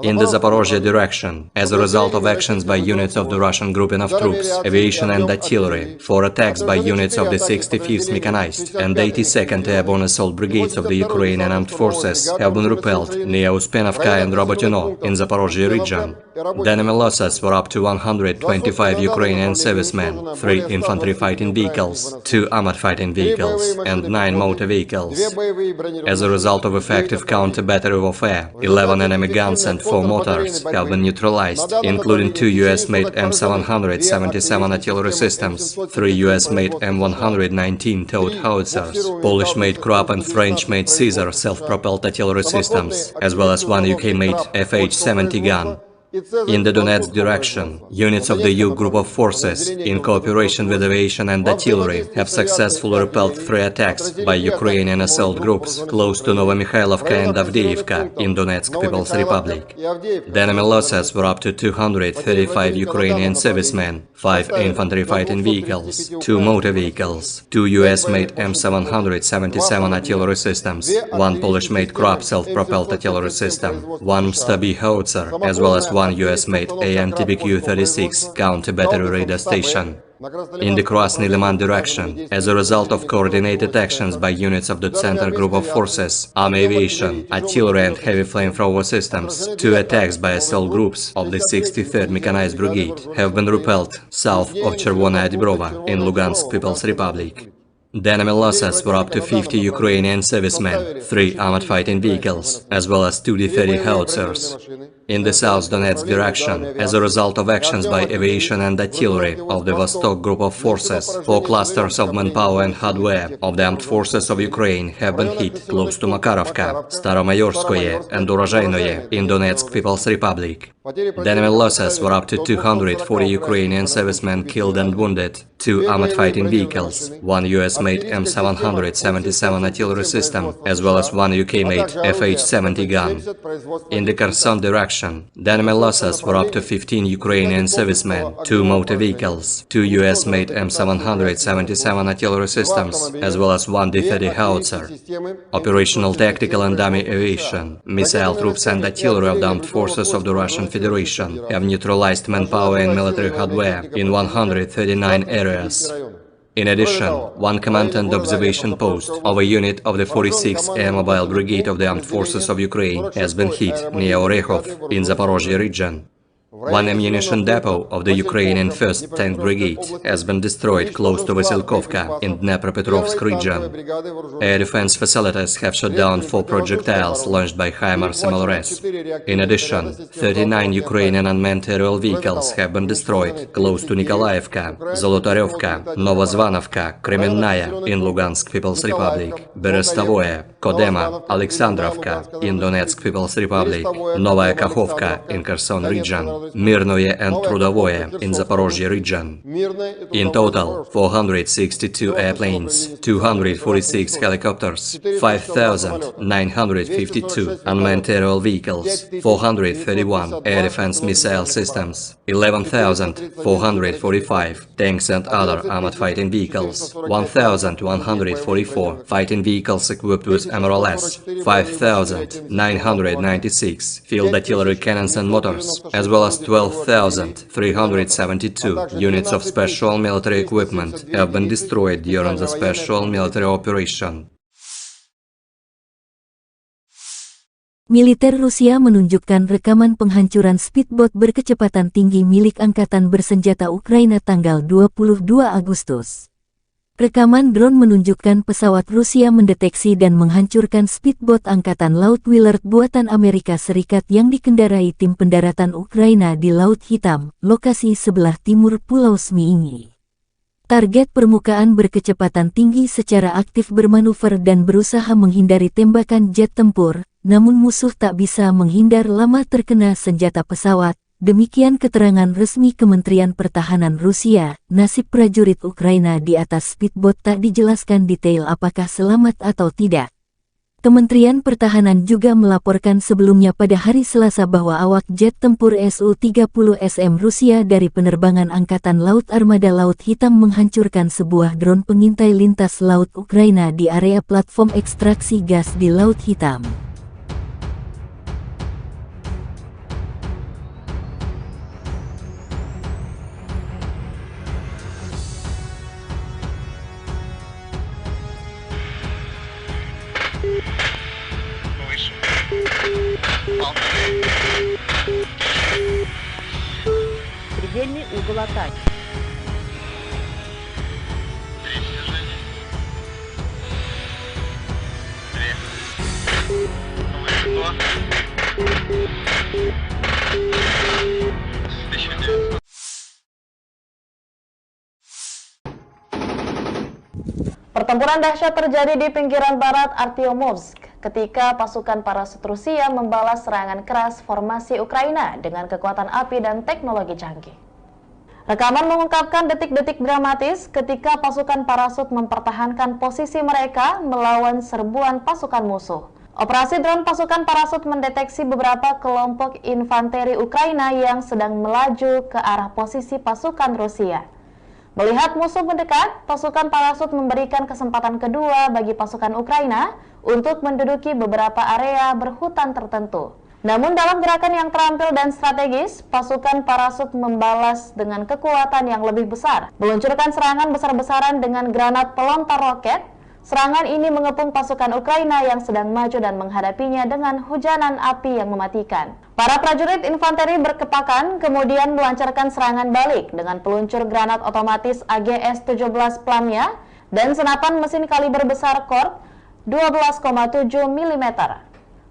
In the Zaporozhye direction, as a result of actions by units of the Russian grouping of troops, aviation and artillery, 4 attacks by units of the 65th Mechanized and 82nd Airborne Assault Brigades of the Ukrainian Armed Forces have been repelled near Uspenovka and Robotyno in Zaporozhye region. The enemy losses were up to 125 Ukrainian servicemen, 3 infantry fighting vehicles, 2 armored fighting vehicles and 9 motor vehicles. As a result of effective counter-battery warfare, 11 enemy guns and 4 mortars have been neutralized, including 2 US-made M777 artillery systems, 3 US-made M119 towed howitzers, Polish-made Krupp and French-made Caesar self-propelled artillery systems, as well as 1 UK-made FH-70 gun. In the Donetsk direction, units of the U Group of Forces, in cooperation with aviation and artillery, have successfully repelled 3 attacks by Ukrainian assault groups close to Novomikhailivka and Avdiivka in Donetsk People's Republic. The enemy losses were up to 235 Ukrainian servicemen, 5 infantry fighting vehicles, 2 motor vehicles, 2 US-made M777 artillery systems, 1 Polish-made Krab self-propelled artillery system, 1 Stabi howitzer, as well as 1 US-made AN-TBQ-36 counter-battery radar station. In the Krasny Liman direction, as a result of coordinated actions by units of the Center Group of Forces, Army Aviation, Artillery and Heavy Flamethrower Systems, 2 attacks by assault groups of the 63rd Mechanized Brigade have been repelled south of Chervona Dibrova in Lugansk People's Republic. The enemy losses were up to 50 Ukrainian servicemen, 3 armored fighting vehicles, as well as 2 D-30 howitzers. In the South Donetsk direction, as a result of actions by aviation and artillery of the Vostok Group of Forces, 4 clusters of manpower and hardware of the armed forces of Ukraine have been hit close to Makarovka, Staromayorskoye and Urozhainoye in Donetsk People's Republic. The enemy losses were up to 240 Ukrainian servicemen killed and wounded, 2 armored fighting vehicles, 1 US-made M777 artillery system, as well as 1 UK-made FH-70 gun. In the Kherson direction, the enemy losses were up to 15 Ukrainian servicemen, 2 motor vehicles, 2 US-made M777 artillery systems, as well as 1 D-30 howitzer. Operational tactical and dummy aviation, missile troops and artillery of the armed forces of the Russian Federation have neutralized manpower and military hardware in 139 areas. In addition, 1 command and observation post of a unit of the 46th Air Mobile Brigade of the Armed Forces of Ukraine has been hit near Orekhov in Zaporozhye region. 1 ammunition depot of the Ukrainian 1st Tank Brigade has been destroyed close to Vasilkovka in Dnepropetrovsk region. Air defense facilities have shot down 4 projectiles launched by HIMARS MLRS. In addition, 39 Ukrainian unmanned aerial vehicles have been destroyed close to Nikolaevka, Zolotarevka, Novozvanovka, Kremennaya in Lugansk People's Republic, Berestovoye, Kodema, Alexandrovka in Donetsk People's Republic, Novaya Kakhovka in Kherson region, Mirnoye and Trudovoye in Zaporozhye region. In total, 462 airplanes, 246 helicopters, 5,952 unmanned aerial vehicles, 431 air defense missile systems, 11,445 tanks and other armored fighting vehicles, 1,144 fighting vehicles equipped with MRLS, 5,996 field artillery cannons and motors, as well as 12,372 units of special military equipment have been destroyed during the special military operation. Militer Rusia menunjukkan rekaman penghancuran speedboat berkecepatan tinggi milik Angkatan Bersenjata Ukraina tanggal 22 Agustus. Rekaman drone menunjukkan pesawat Rusia mendeteksi dan menghancurkan speedboat Angkatan Laut Willard buatan Amerika Serikat yang dikendarai tim pendaratan Ukraina di Laut Hitam, lokasi sebelah timur Pulau Zmiiny. Target permukaan berkecepatan tinggi secara aktif bermanuver dan berusaha menghindari tembakan jet tempur, namun musuh tak bisa menghindar lama terkena senjata pesawat. Demikian keterangan resmi Kementerian Pertahanan Rusia. Nasib prajurit Ukraina di atas speedboat tak dijelaskan detail apakah selamat atau tidak. Kementerian Pertahanan juga melaporkan sebelumnya pada hari Selasa bahwa awak jet tempur Su-30SM Rusia dari penerbangan Angkatan Laut Armada Laut Hitam menghancurkan sebuah drone pengintai lintas laut Ukraina di area platform ekstraksi gas di Laut Hitam. Предельный угол атаки. Pertempuran dahsyat terjadi di pinggiran barat Artyomovsk, ketika pasukan parasut Rusia membalas serangan keras formasi Ukraina dengan kekuatan api dan teknologi canggih. Rekaman mengungkapkan detik-detik dramatis ketika pasukan parasut mempertahankan posisi mereka melawan serbuan pasukan musuh. Operasi drone pasukan parasut mendeteksi beberapa kelompok infanteri Ukraina yang sedang melaju ke arah posisi pasukan Rusia. Melihat musuh mendekat, pasukan parasut memberikan kesempatan kedua bagi pasukan Ukraina untuk menduduki beberapa area berhutan tertentu. Namun dalam gerakan yang terampil dan strategis, pasukan parasut membalas dengan kekuatan yang lebih besar, meluncurkan serangan besar-besaran dengan granat pelontar roket. Serangan ini mengepung pasukan Ukraina yang sedang maju dan menghadapinya dengan hujanan api yang mematikan. Para prajurit infanteri berkepakan kemudian melancarkan serangan balik dengan peluncur granat otomatis AGS-17 Plamia dan senapan mesin kaliber besar Kork 12,7 mm.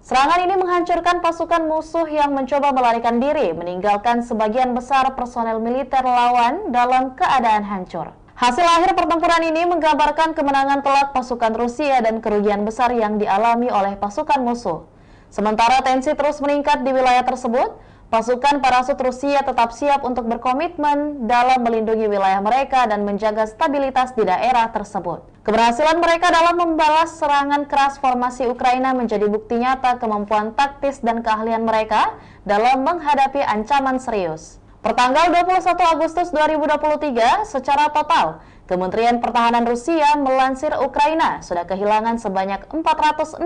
Serangan ini menghancurkan pasukan musuh yang mencoba melarikan diri, meninggalkan sebagian besar personel militer lawan dalam keadaan hancur. Hasil akhir pertempuran ini menggambarkan kemenangan telak pasukan Rusia dan kerugian besar yang dialami oleh pasukan musuh. Sementara tensi terus meningkat di wilayah tersebut, pasukan parasut Rusia tetap siap untuk berkomitmen dalam melindungi wilayah mereka dan menjaga stabilitas di daerah tersebut. Keberhasilan mereka dalam membalas serangan keras formasi Ukraina menjadi bukti nyata kemampuan taktis dan keahlian mereka dalam menghadapi ancaman serius. Pertanggal 21 Agustus 2023, secara total, Kementerian Pertahanan Rusia melansir Ukraina sudah kehilangan sebanyak 462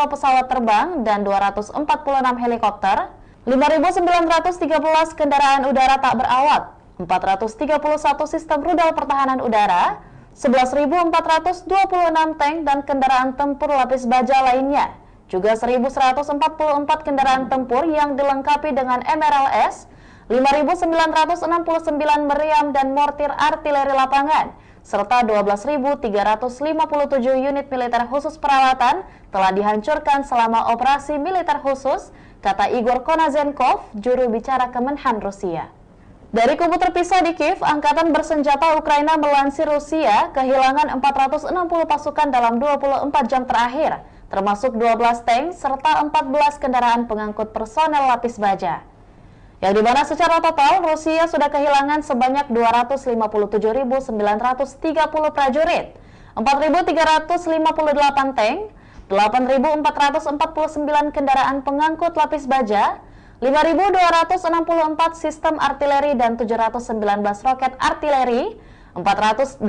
pesawat terbang dan 246 helikopter, 5.913 kendaraan udara tak berawak, 431 sistem rudal pertahanan udara, 11.426 tank dan kendaraan tempur lapis baja lainnya, juga 1.144 kendaraan tempur yang dilengkapi dengan MRLS, 5.969 meriam dan mortir artileri lapangan, serta 12.357 unit militer khusus peralatan telah dihancurkan selama operasi militer khusus, kata Igor Konazenkov, juru bicara Kemenhan Rusia. Dari kubu terpisah di Kiev, Angkatan Bersenjata Ukraina melansir Rusia kehilangan 460 pasukan dalam 24 jam terakhir, termasuk 12 tank serta 14 kendaraan pengangkut personel lapis baja. Yang dimana secara total Rusia sudah kehilangan sebanyak 257.930 prajurit, 4.358 tank, 8.449 kendaraan pengangkut lapis baja, 5.264 sistem artileri dan 719 roket artileri, 489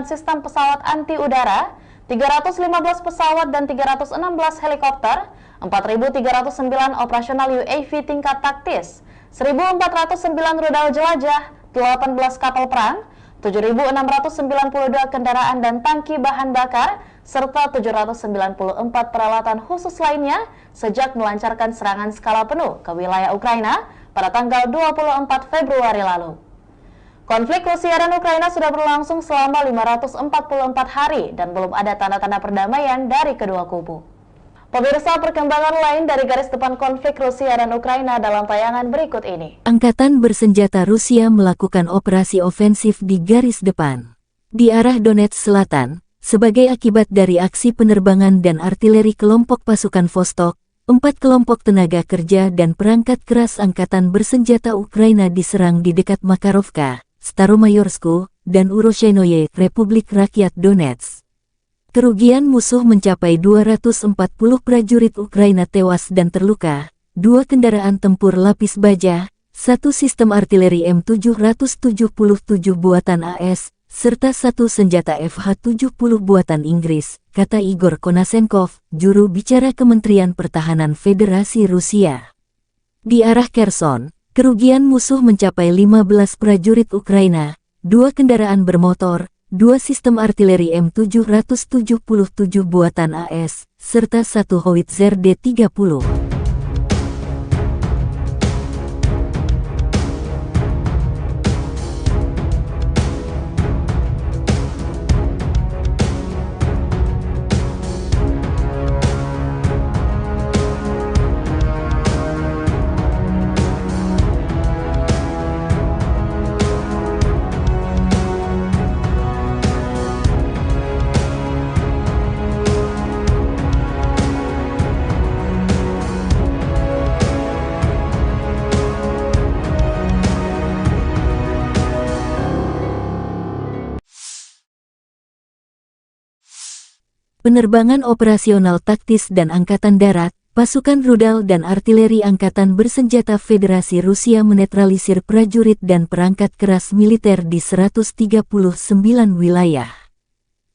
sistem pesawat anti udara, 315 pesawat dan 316 helikopter, 4.309 operasional UAV tingkat taktis, 1.409 rudal jelajah, 18 kapal perang, 7.692 kendaraan dan tangki bahan bakar, serta 794 peralatan khusus lainnya sejak melancarkan serangan skala penuh ke wilayah Ukraina pada tanggal 24 Februari lalu. Konflik Rusia dan Ukraina sudah berlangsung selama 544 hari dan belum ada tanda-tanda perdamaian dari kedua kubu. Pemirsa, perkembangan lain dari garis depan konflik Rusia dan Ukraina dalam tayangan berikut ini. Angkatan bersenjata Rusia melakukan operasi ofensif di garis depan di arah Donetsk Selatan sebagai akibat dari aksi penerbangan dan artileri kelompok pasukan Vostok. 4 kelompok tenaga kerja dan perangkat keras angkatan bersenjata Ukraina diserang di dekat Makarovka, Staromayorsku, dan Uroshenoye, Republik Rakyat Donetsk. Kerugian musuh mencapai 240 prajurit Ukraina tewas dan terluka, 2 kendaraan tempur lapis baja, 1 sistem artileri M777 buatan AS, serta 1 senjata FH-70 buatan Inggris, kata Igor Konasenkov, juru bicara Kementerian Pertahanan Federasi Rusia. Di arah Kherson, kerugian musuh mencapai 15 prajurit Ukraina, 2 kendaraan bermotor, 2 sistem artileri M777 buatan AS, serta 1 howitzer D-30. penerbangan operasional taktis dan angkatan darat, pasukan rudal dan artileri angkatan bersenjata Federasi Rusia menetralisir prajurit dan perangkat keras militer di 139 wilayah.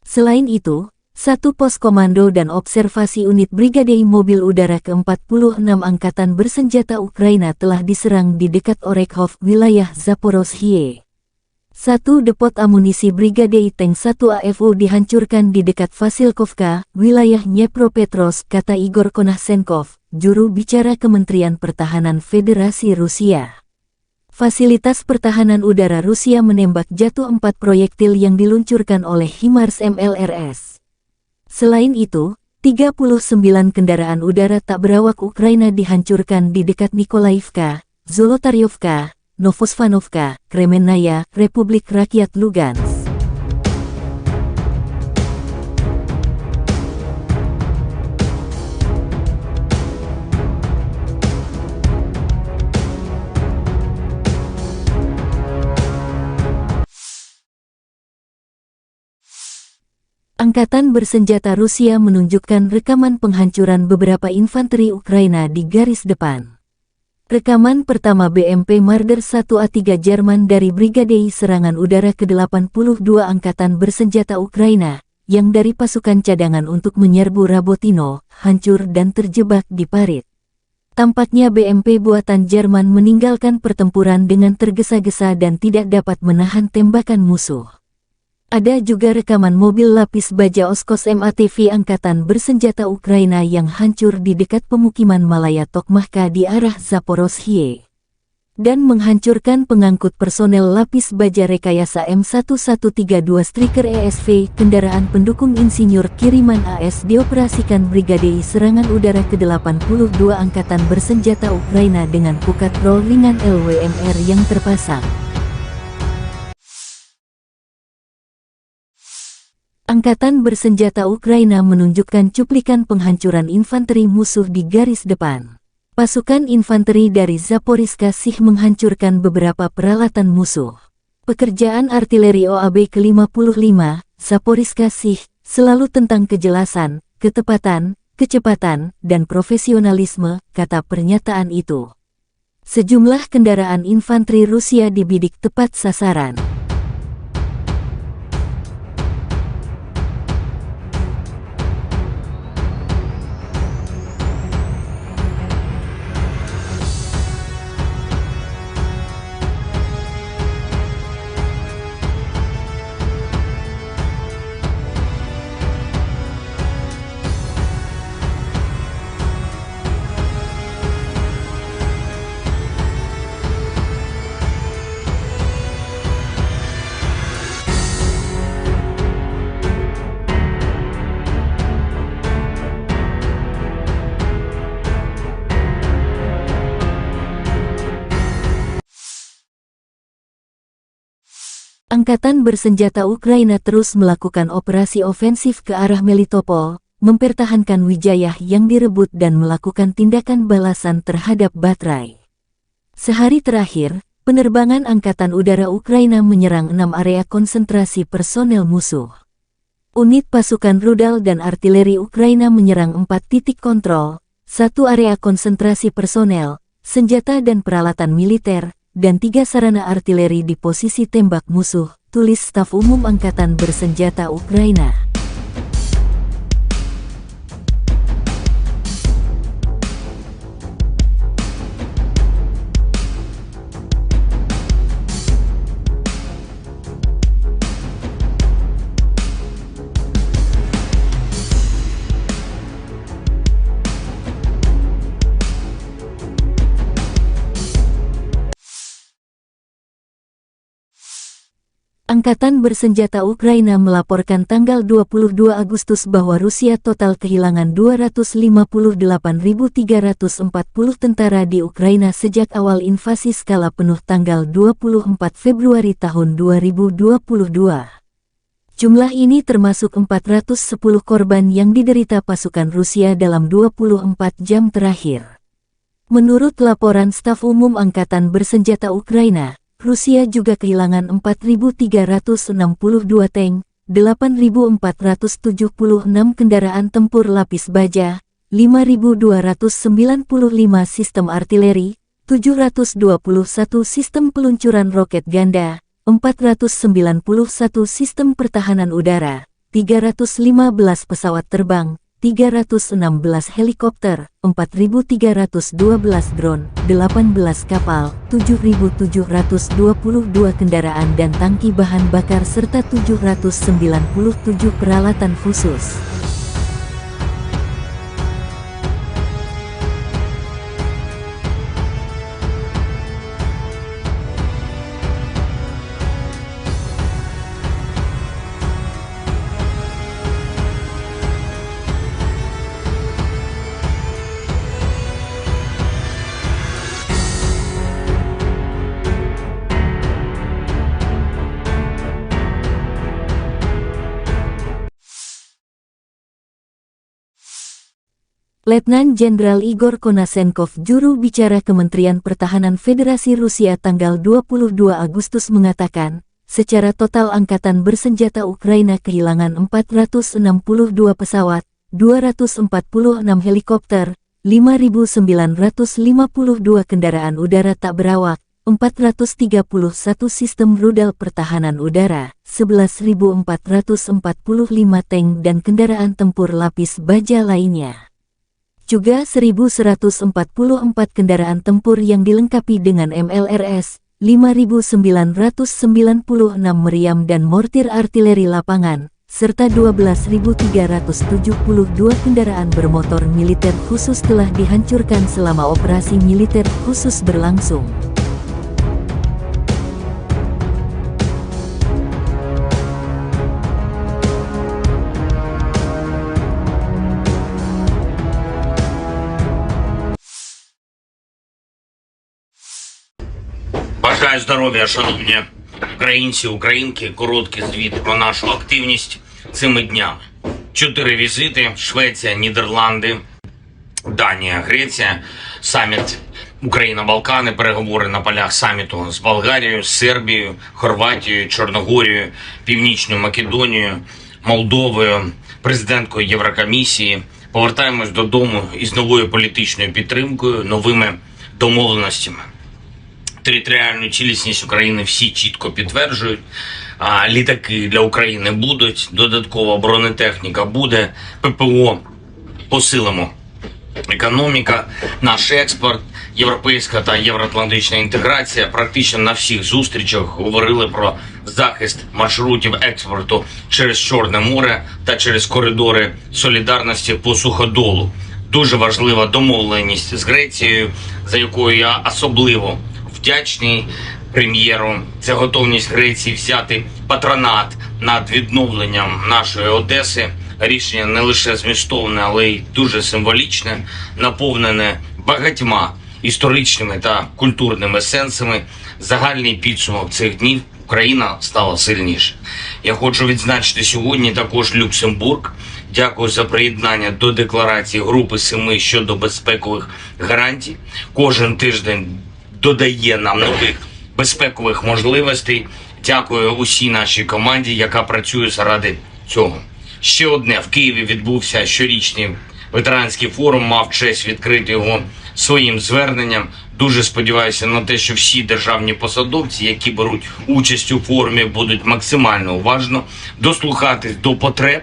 Selain itu, satu pos komando dan observasi unit Brigade Mobil Udara ke-46 Angkatan Bersenjata Ukraina telah diserang di dekat Orekhov, wilayah Zaporozhye. Satu depot amunisi Brigade Tank 1 AFU dihancurkan di dekat Vasilkovka, wilayah Dnepropetrovsk, kata Igor Konashenkov, juru bicara Kementerian Pertahanan Federasi Rusia. Fasilitas pertahanan udara Rusia menembak jatuh 4 proyektil yang diluncurkan oleh HIMARS MLRS. Selain itu, 39 kendaraan udara tak berawak Ukraina dihancurkan di dekat Nikolaivka, Zolotaryovka, Novosvanovka, Kremennaya, Republik Rakyat Lugansk. Angkatan Bersenjata Rusia menunjukkan rekaman penghancuran beberapa infanteri Ukraina di garis depan. Rekaman pertama BMP Marder 1A3 Jerman dari Brigade Serangan Udara ke-82 Angkatan Bersenjata Ukraina, yang dari pasukan cadangan untuk menyerbu Rabotino, hancur dan terjebak di parit. Tampaknya BMP buatan Jerman meninggalkan pertempuran dengan tergesa-gesa dan tidak dapat menahan tembakan musuh. Ada juga rekaman mobil lapis baja Oskos MATV Angkatan Bersenjata Ukraina yang hancur di dekat pemukiman Malaya Tokmahka di arah Zaporozhye dan menghancurkan pengangkut personel lapis baja rekayasa M1132 Striker ESV, kendaraan pendukung insinyur kiriman AS dioperasikan Brigade Serangan Udara ke-82 Angkatan Bersenjata Ukraina dengan pukat roll ringan LWMR yang terpasang. Angkatan Bersenjata Ukraina menunjukkan cuplikan penghancuran infanteri musuh di garis depan. Pasukan infanteri dari Zaporizhzhia Sich menghancurkan beberapa peralatan musuh. Pekerjaan artileri OAB ke-55, Zaporizhzhia Sich, selalu tentang kejelasan, ketepatan, kecepatan, dan profesionalisme, kata pernyataan itu. Sejumlah kendaraan infanteri Rusia dibidik tepat sasaran. Angkatan Bersenjata Ukraina terus melakukan operasi ofensif ke arah Melitopol, mempertahankan Wijayah yang direbut dan melakukan tindakan balasan terhadap Batrai. Sehari terakhir, penerbangan Angkatan Udara Ukraina menyerang 6 area konsentrasi personel musuh. Unit pasukan rudal dan artileri Ukraina menyerang 4 titik kontrol, 1 area konsentrasi personel, senjata dan peralatan militer, dan 3 sarana artileri di posisi tembak musuh, tulis Staf Umum Angkatan Bersenjata Ukraina. Angkatan Bersenjata Ukraina melaporkan tanggal 22 Agustus bahwa Rusia total kehilangan 258.340 tentara di Ukraina sejak awal invasi skala penuh tanggal 24 Februari tahun 2022. Jumlah ini termasuk 410 korban yang diderita pasukan Rusia dalam 24 jam terakhir. Menurut laporan Staf Umum Angkatan Bersenjata Ukraina, Rusia juga kehilangan 4.362 tank, 8.476 kendaraan tempur lapis baja, 5.295 sistem artileri, 721 sistem peluncuran roket ganda, 491 sistem pertahanan udara, 315 pesawat terbang, 316 helikopter, 4.312 drone, 18 kapal, 7.722 kendaraan dan tangki bahan bakar serta 797 peralatan khusus. Letnan Jenderal Igor Konasenkov, juru bicara Kementerian Pertahanan Federasi Rusia tanggal 22 Agustus mengatakan, secara total Angkatan Bersenjata Ukraina kehilangan 462 pesawat, 246 helikopter, 5.952 kendaraan udara tak berawak, 431 sistem rudal pertahanan udara, 11.445 tank dan kendaraan tempur lapis baja lainnya. Juga 1.144 kendaraan tempur yang dilengkapi dengan MLRS, 5.996 meriam dan mortir artileri lapangan, serta 12.372 kendaraan bermotor militer khusus telah dihancurkan selama operasi militer khusus berlangsung. Бажаю здоров'я, шановні українці, українки. Короткий звіт про нашу активність цими днями. 4 візити: Швеція, Нідерланди, Данія, Греція, саміт Україна-Балкани, переговори на полях саміту з Болгарією, з Сербією, Хорватією, Чорногорією, Північною Македонією, Молдовою, президенткою Єврокомісії. Повертаємось додому із новою політичною підтримкою, новими домовленостями. Територіальну цілісність України всі чітко підтверджують. Літаки для України будуть, додаткова бронетехніка буде, ППО посилимо. Економіка, наш експорт, європейська та євроатлантична інтеграція. Практично на всіх зустрічах говорили про захист маршрутів експорту через Чорне море та через коридори солідарності по суходолу. Дуже важлива домовленість з Грецією, за якою я особливо вдячний прем'єру. Це готовність Греції взяти патронат над відновленням нашої Одеси. Рішення не лише змістовне, але й дуже символічне, наповнене багатьма історичними та культурними сенсами. Загальний підсумок цих днів: Україна стала сильніше. Я хочу відзначити сьогодні також Люксембург. Дякую за приєднання до декларації Групи 7 щодо безпекових гарантій. Кожен тиждень додає нам нових безпекових можливостей. Дякую усій нашій команді, яка працює заради цього. Ще одне. В Києві відбувся щорічний ветеранський форум, мав честь відкрити його своїм зверненням. Дуже сподіваюся на те, що всі державні посадовці, які беруть участь у форумі, будуть максимально уважно дослухатись до потреб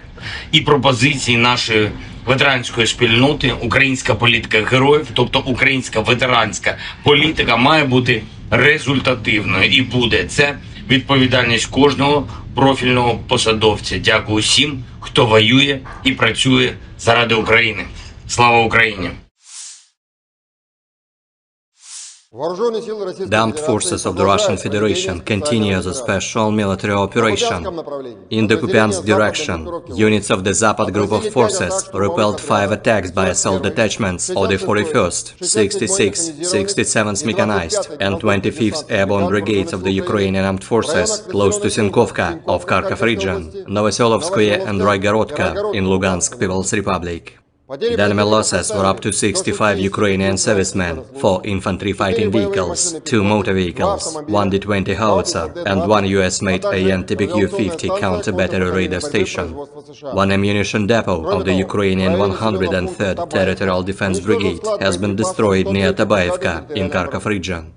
і пропозицій нашої ветеранської спільноти. Українська політика героїв, тобто українська ветеранська політика, має бути результативною і буде. Це відповідальність кожного профільного посадовця. Дякую всім, хто воює і працює заради України. Слава Україні! The armed forces of the Russian Federation continue the special military operation. In the Kupiansk direction, units of the Zapad group of forces repelled 5 attacks by assault detachments of the 41st, 66th, 67th Mechanized and 25th Airborne Brigades of the Ukrainian Armed Forces close to Sinkovka of Kharkov region, Novoselovskoye and Raigorodka in Lugansk People's Republic. The enemy losses were up to 65 Ukrainian servicemen, 4 infantry fighting vehicles, 2 motor vehicles, 1 D-20 howitzer, and 1 US-made AN-TPQ-50 counter-battery radar station. 1 ammunition depot of the Ukrainian 103rd Territorial Defense Brigade has been destroyed near Tabaevka in Kharkov region.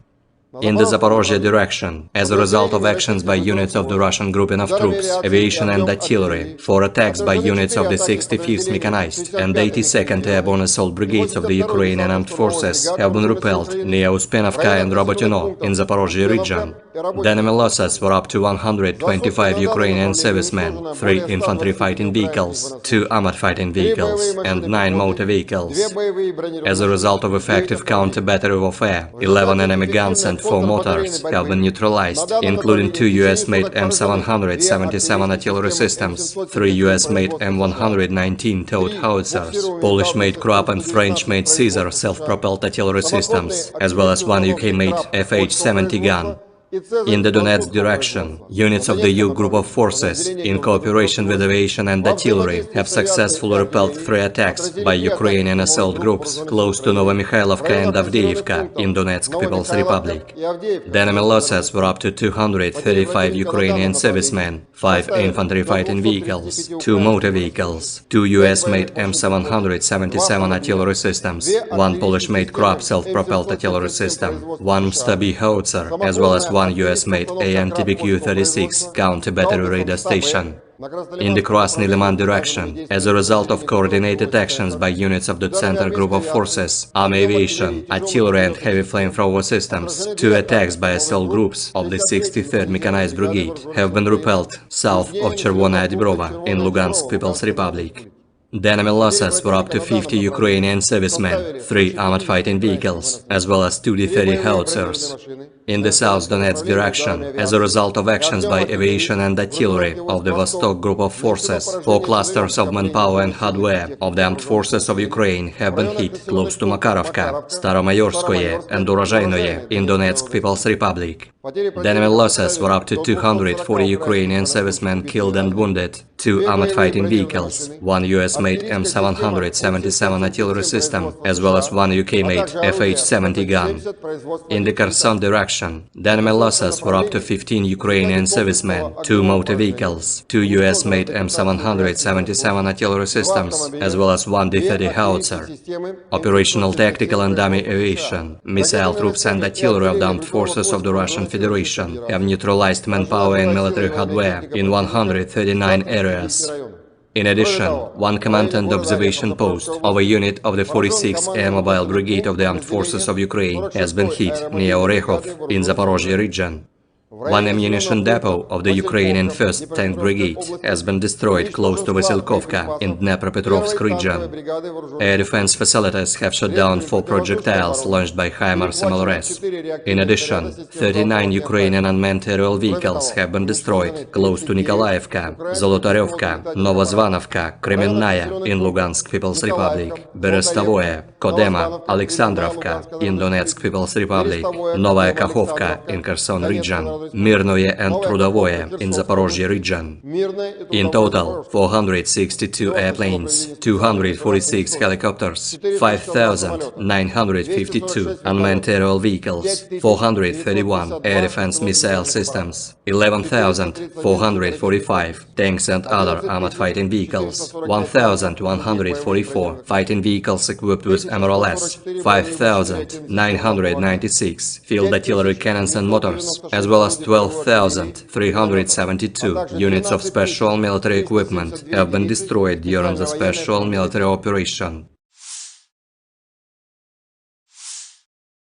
In the Zaporozhye direction, as a result of actions by units of the Russian grouping of troops, aviation and artillery, 4 attacks by units of the 65th Mechanized and 82nd Airborne Assault Brigades of the Ukrainian Armed Forces have been repelled near Uspenovka and Robotyno in Zaporozhye region. The enemy losses were up to 125 Ukrainian servicemen, 3 infantry fighting vehicles, 2 armored fighting vehicles, and 9 motor vehicles. As a result of effective counter-battery warfare, 11 enemy guns and 4 mortars have been neutralized, including 2 US-made M777 artillery systems, 3 US-made M119 towed howitzers, Polish-made Krupp and French-made Caesar self-propelled artillery systems, as well as 1 UK-made FH-70 gun. In the Donetsk direction, units of the U Group of Forces, in cooperation with aviation and artillery, have successfully repelled 3 attacks by Ukrainian assault groups close to Novomikhailivka and Avdiivka in Donetsk People's Republic. The enemy losses were up to 235 Ukrainian servicemen, 5 infantry fighting vehicles, 2 motor vehicles, 2 US-made M777 artillery systems, 1 Polish-made Krupp self-propelled artillery system, 1 Msta-B howitzer, as well as 1 US-made AN-TPQ-36 counter-battery radar station. In the Krasny Liman direction, as a result of coordinated actions by units of the Center Group of Forces, Army Aviation, Artillery and Heavy Flamethrower Systems, 2 attacks by assault groups of the 63rd Mechanized Brigade have been repelled south of Chervonaya Dibrova in Lugansk People's Republic. The enemy losses were up to 50 Ukrainian servicemen, 3 armored fighting vehicles, as well as 2 D-30 howitzers. In the South Donetsk direction, as a result of actions by aviation and artillery of the Vostok Group of Forces, 4 clusters of manpower and hardware of the Armed Forces of Ukraine have been hit close to Makarovka, Staromayorskoye and Urozhainoye in Donetsk People's Republic. The enemy losses were up to 240 Ukrainian servicemen killed and wounded, 2 armored fighting vehicles, 1 US-made M777 artillery system, as well as 1 UK-made FH-70 gun. In the Kherson direction, the enemy losses were up to 15 Ukrainian servicemen, 2 motor vehicles, 2 US-made M777 artillery systems, as well as 1 D-30 howitzer. Operational tactical and dummy aviation, missile troops and artillery of the armed forces of the Russian Federation have neutralized manpower and military hardware in 139 areas. In addition, 1 command and observation post of a unit of the 46th Air Mobile Brigade of the Armed Forces of Ukraine has been hit near Orekhov in Zaporozhye region. 1 ammunition depot of the Ukrainian 1st Tank Brigade has been destroyed close to Vasilkovka in Dnepropetrovsk region. Air defense facilities have shot down 4 projectiles launched by HIMARS MLRS. In addition, 39 Ukrainian unmanned aerial vehicles have been destroyed close to Nikolaevka, Zolotaryovka, Novozvanovka, Kremenная in Lugansk People's Republic, Berestavoye, Kodema, Alexandrovka in Donetsk People's Republic, Novaya Kakhovka in Kherson region, Mirnoye and Trudovoye in Zaporozhye region. In total, 462 airplanes, 246 helicopters, 5,952 unmanned aerial vehicles, 431 air defense missile systems, 11,445 tanks and other armored fighting vehicles, 1,144 fighting vehicles equipped with MRLS, 5,996 field artillery cannons and motors, as well as 12,372 units of special military equipment have been destroyed during the special military operation.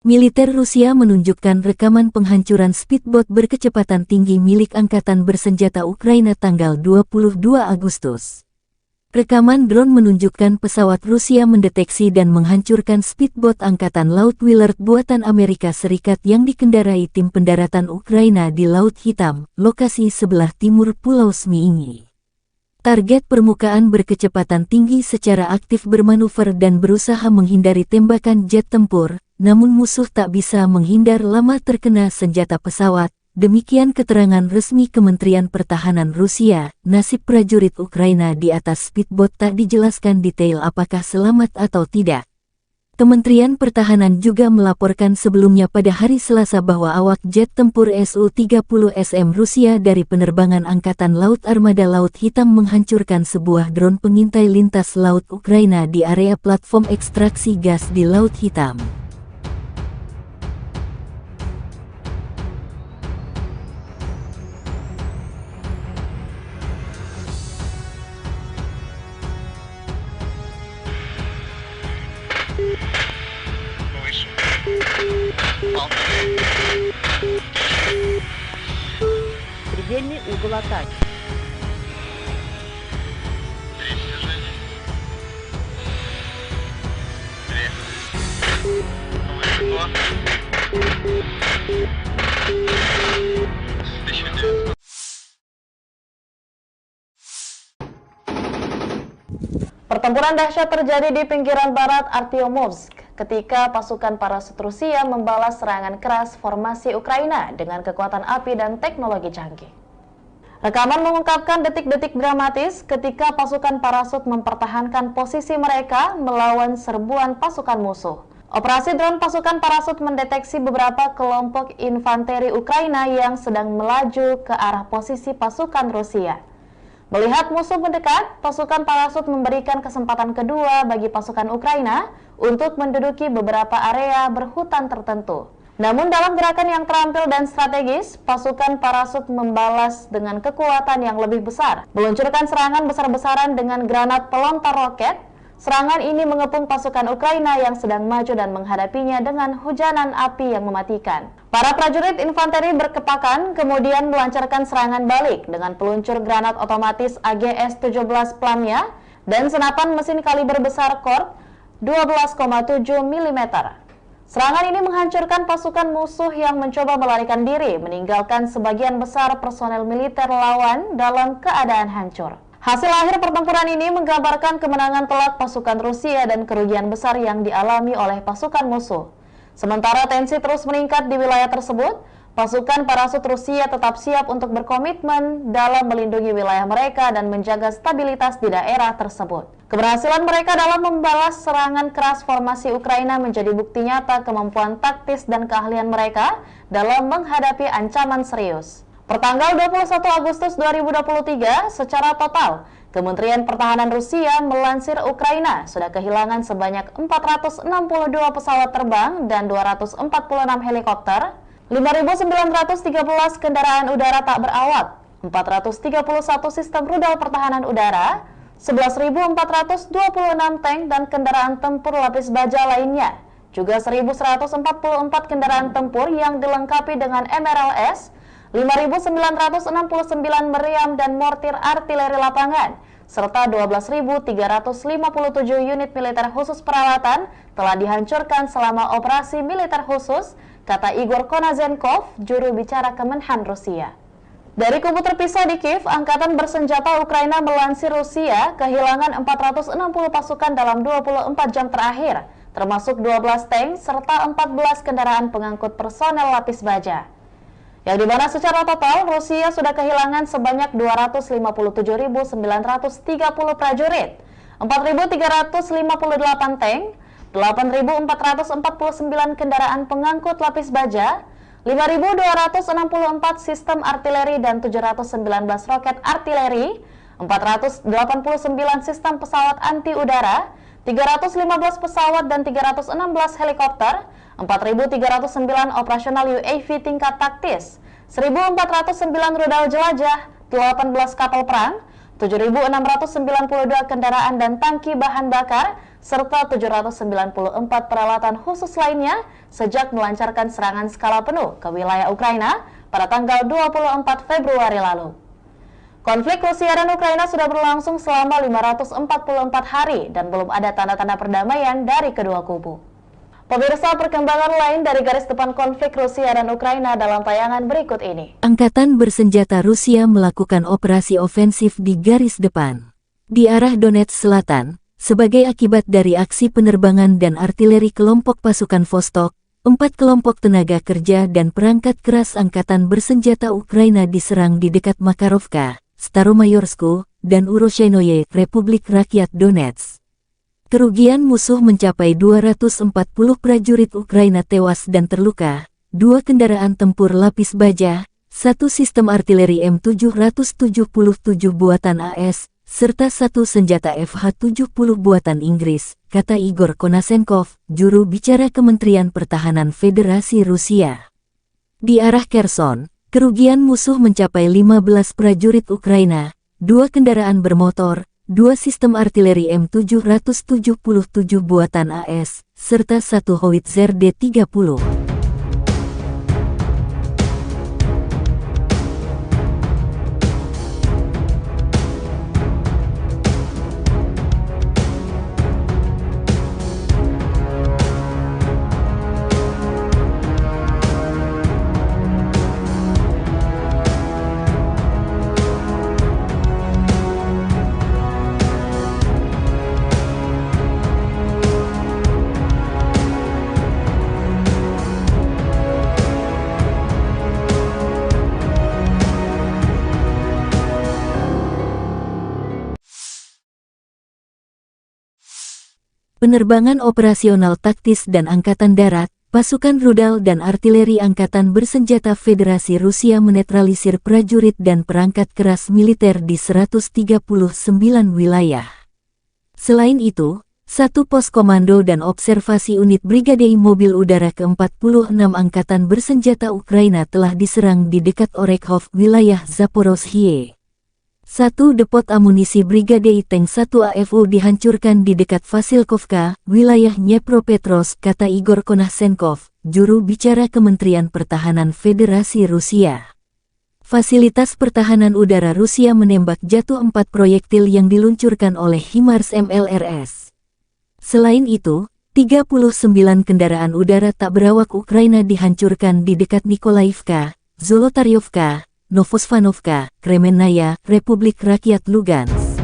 Militer Rusia menunjukkan rekaman penghancuran speedboat berkecepatan tinggi milik Angkatan Bersenjata Ukraina tanggal 22 Agustus. Rekaman drone menunjukkan pesawat Rusia mendeteksi dan menghancurkan speedboat Angkatan Laut Willard buatan Amerika Serikat yang dikendarai tim pendaratan Ukraina di Laut Hitam, lokasi sebelah timur Pulau Zmiini. Target permukaan berkecepatan tinggi secara aktif bermanuver dan berusaha menghindari tembakan jet tempur, namun musuh tak bisa menghindar lama terkena senjata pesawat, Demikian keterangan resmi Kementerian Pertahanan Rusia. Nasib prajurit Ukraina di atas speedboat tak dijelaskan detail apakah selamat atau tidak. Kementerian Pertahanan juga melaporkan sebelumnya pada hari Selasa bahwa awak jet tempur Su-30SM Rusia dari penerbangan Angkatan Laut Armada Laut Hitam menghancurkan sebuah drone pengintai lintas laut Ukraina di area platform ekstraksi gas di Laut Hitam. Предельный угол атаки. Pertempuran dahsyat terjadi di pinggiran barat Artyomovsk ketika pasukan parasut Rusia membalas serangan keras formasi Ukraina dengan kekuatan api dan teknologi canggih. Rekaman mengungkapkan detik-detik dramatis ketika pasukan parasut mempertahankan posisi mereka melawan serbuan pasukan musuh. Operasi drone pasukan parasut mendeteksi beberapa kelompok infanteri Ukraina yang sedang melaju ke arah posisi pasukan Rusia. Melihat musuh mendekat, pasukan parasut memberikan kesempatan kedua bagi pasukan Ukraina untuk menduduki beberapa area berhutan tertentu. Namun dalam gerakan yang terampil dan strategis, pasukan parasut membalas dengan kekuatan yang lebih besar. Meluncurkan serangan besar-besaran dengan granat pelontar roket, serangan ini mengepung pasukan Ukraina yang sedang maju dan menghadapinya dengan hujanan api yang mematikan. Para prajurit infanteri berkepakan kemudian melancarkan serangan balik dengan peluncur granat otomatis AGS-17 Plamya dan senapan mesin kaliber besar Kork 12,7 mm. Serangan ini menghancurkan pasukan musuh yang mencoba melarikan diri, meninggalkan sebagian besar personel militer lawan dalam keadaan hancur. Hasil akhir pertempuran ini menggambarkan kemenangan telak pasukan Rusia dan kerugian besar yang dialami oleh pasukan musuh. Sementara tensi terus meningkat di wilayah tersebut, pasukan parasut Rusia tetap siap untuk berkomitmen dalam melindungi wilayah mereka dan menjaga stabilitas di daerah tersebut. Keberhasilan mereka dalam membalas serangan keras formasi Ukraina menjadi bukti nyata kemampuan taktis dan keahlian mereka dalam menghadapi ancaman serius. Pertanggal 21 Agustus 2023, secara total, Kementerian Pertahanan Rusia melansir Ukraina sudah kehilangan sebanyak 462 pesawat terbang dan 246 helikopter, 5.913 kendaraan udara tak berawak, 431 sistem rudal pertahanan udara, 11.426 tank dan kendaraan tempur lapis baja lainnya, juga 1.144 kendaraan tempur yang dilengkapi dengan MRLS, 5.969 meriam dan mortir artileri lapangan, serta 12.357 unit militer khusus peralatan telah dihancurkan selama operasi militer khusus, kata Igor Konazenkov, juru bicara Kemenhan Rusia. Dari kubu terpisah di Kiev, Angkatan Bersenjata Ukraina melansir Rusia kehilangan 460 pasukan dalam 24 jam terakhir, termasuk 12 tank serta 14 kendaraan pengangkut personel lapis baja. Yang dimana secara total Rusia sudah kehilangan sebanyak 257.930 prajurit, 4.358 tank, 8.449 kendaraan pengangkut lapis baja, 5.264 sistem artileri dan 719 roket artileri, 489 sistem pesawat anti udara, 315 pesawat dan 316 helikopter, 4.309 operasional UAV tingkat taktis, 1.409 rudal jelajah, 18 kapal perang, 7.692 kendaraan dan tangki bahan bakar, serta 794 peralatan khusus lainnya sejak melancarkan serangan skala penuh ke wilayah Ukraina pada tanggal 24 Februari lalu. Konflik Rusia dan Ukraina sudah berlangsung selama 544 hari dan belum ada tanda-tanda perdamaian dari kedua kubu. Pemirsa, perkembangan lain dari garis depan konflik Rusia dan Ukraina dalam tayangan berikut ini. Angkatan bersenjata Rusia melakukan operasi ofensif di garis depan di arah Donetsk Selatan sebagai akibat dari aksi penerbangan dan artileri kelompok pasukan Vostok 4 kelompok tenaga kerja dan perangkat keras angkatan bersenjata Ukraina diserang di dekat Makarovka, Staromayorsku, dan Uroshainoye, Republik Rakyat Donetsk. Kerugian musuh mencapai 240 prajurit Ukraina tewas dan terluka, 2 kendaraan tempur lapis baja, 1 sistem artileri M777 buatan AS, serta 1 senjata FH-70 buatan Inggris, kata Igor Konasenkov, juru bicara Kementerian Pertahanan Federasi Rusia. Di arah Kherson, kerugian musuh mencapai 15 prajurit Ukraina, 2 kendaraan bermotor, 2 sistem artileri M777 buatan AS, serta 1 howitzer D-30. Penerbangan operasional taktis dan Angkatan Darat, pasukan rudal dan artileri Angkatan Bersenjata Federasi Rusia menetralisir prajurit dan perangkat keras militer di 139 wilayah. Selain itu, 1 pos komando dan observasi unit Brigade Mobil Udara ke-46 Angkatan Bersenjata Ukraina telah diserang di dekat Orekhov, wilayah Zaporozhye. 1 depot amunisi Brigade Tank 1 AFU dihancurkan di dekat Vasilkovka, wilayah Dnepropetrovsk, kata Igor Konasenkov, juru bicara Kementerian Pertahanan Federasi Rusia. Fasilitas pertahanan udara Rusia menembak jatuh 4 proyektil yang diluncurkan oleh HIMARS MLRS. Selain itu, 39 kendaraan udara tak berawak Ukraina dihancurkan di dekat Nikolaivka, Zolotaryovka, Novosvanovka, Kremennaya, Republik Rakyat Lugansk.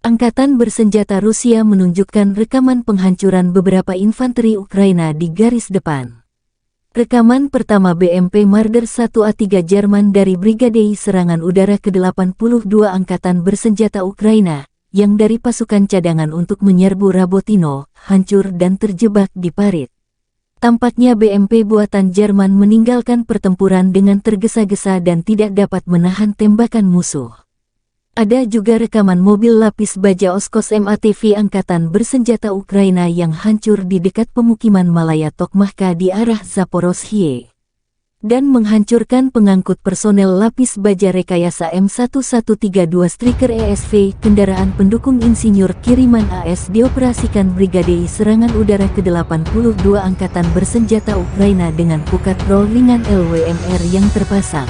Angkatan Bersenjata Rusia menunjukkan rekaman penghancuran beberapa infanteri Ukraina di garis depan. Rekaman pertama BMP Marder 1A3 Jerman dari Brigade Serangan Udara ke-82 Angkatan Bersenjata Ukraina, yang dari pasukan cadangan untuk menyerbu Rabotino, hancur dan terjebak di parit. Tampaknya BMP buatan Jerman meninggalkan pertempuran dengan tergesa-gesa dan tidak dapat menahan tembakan musuh. Ada juga rekaman mobil lapis baja Oskos MATV Angkatan Bersenjata Ukraina yang hancur di dekat pemukiman Malaya Tokmahka di arah Zaporozhye. Dan menghancurkan pengangkut personel lapis baja rekayasa M1132 Striker ESV, kendaraan pendukung insinyur kiriman AS dioperasikan Brigade Serangan Udara ke-82 Angkatan Bersenjata Ukraina dengan pukat roll ringan LWMR yang terpasang.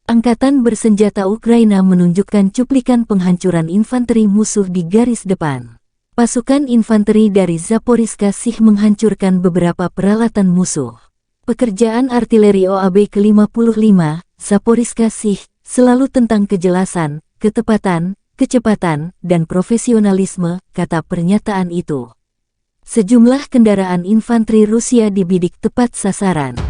Angkatan Bersenjata Ukraina menunjukkan cuplikan penghancuran infanteri musuh di garis depan. Pasukan infanteri dari Zaporizhzhia Sich menghancurkan beberapa peralatan musuh. Pekerjaan artileri OAB ke-55, Zaporizhzhia Sich, selalu tentang kejelasan, ketepatan, kecepatan, dan profesionalisme, kata pernyataan itu. Sejumlah kendaraan infanteri Rusia dibidik tepat sasaran.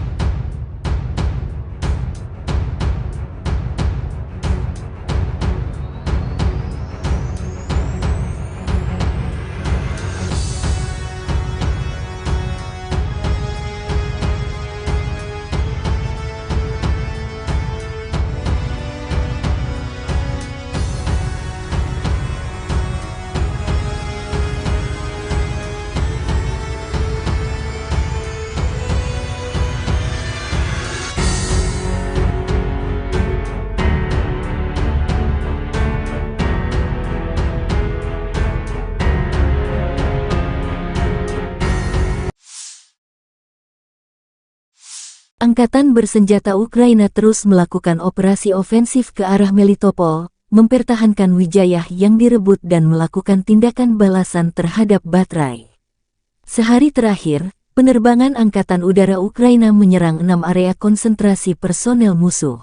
Angkatan Bersenjata Ukraina terus melakukan operasi ofensif ke arah Melitopol, mempertahankan Wijayah yang direbut dan melakukan tindakan balasan terhadap Batrai. Sehari terakhir, penerbangan Angkatan Udara Ukraina menyerang 6 area konsentrasi personel musuh.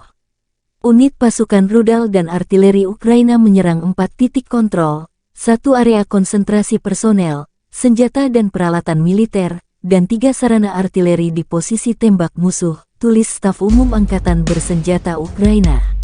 Unit pasukan rudal dan artileri Ukraina menyerang 4 titik kontrol, 1 area konsentrasi personel, senjata dan peralatan militer, dan 3 sarana artileri di posisi tembak musuh, tulis Staf Umum Angkatan Bersenjata Ukraina.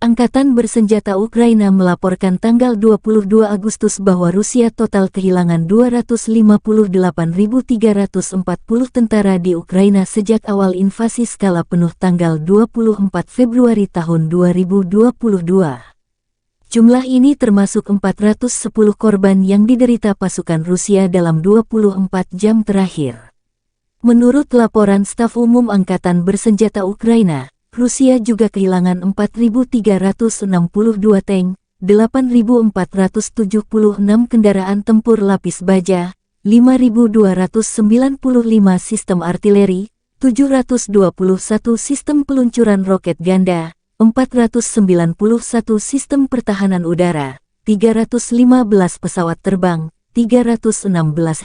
Angkatan Bersenjata Ukraina melaporkan tanggal 22 Agustus bahwa Rusia total kehilangan 258.340 tentara di Ukraina sejak awal invasi skala penuh tanggal 24 Februari tahun 2022. Jumlah ini termasuk 410 korban yang diderita pasukan Rusia dalam 24 jam terakhir. Menurut laporan Staf Umum Angkatan Bersenjata Ukraina, Rusia juga kehilangan 4.362 tank, 8.476 kendaraan tempur lapis baja, 5.295 sistem artileri, 721 sistem peluncuran roket ganda, 491 sistem pertahanan udara, 315 pesawat terbang, 316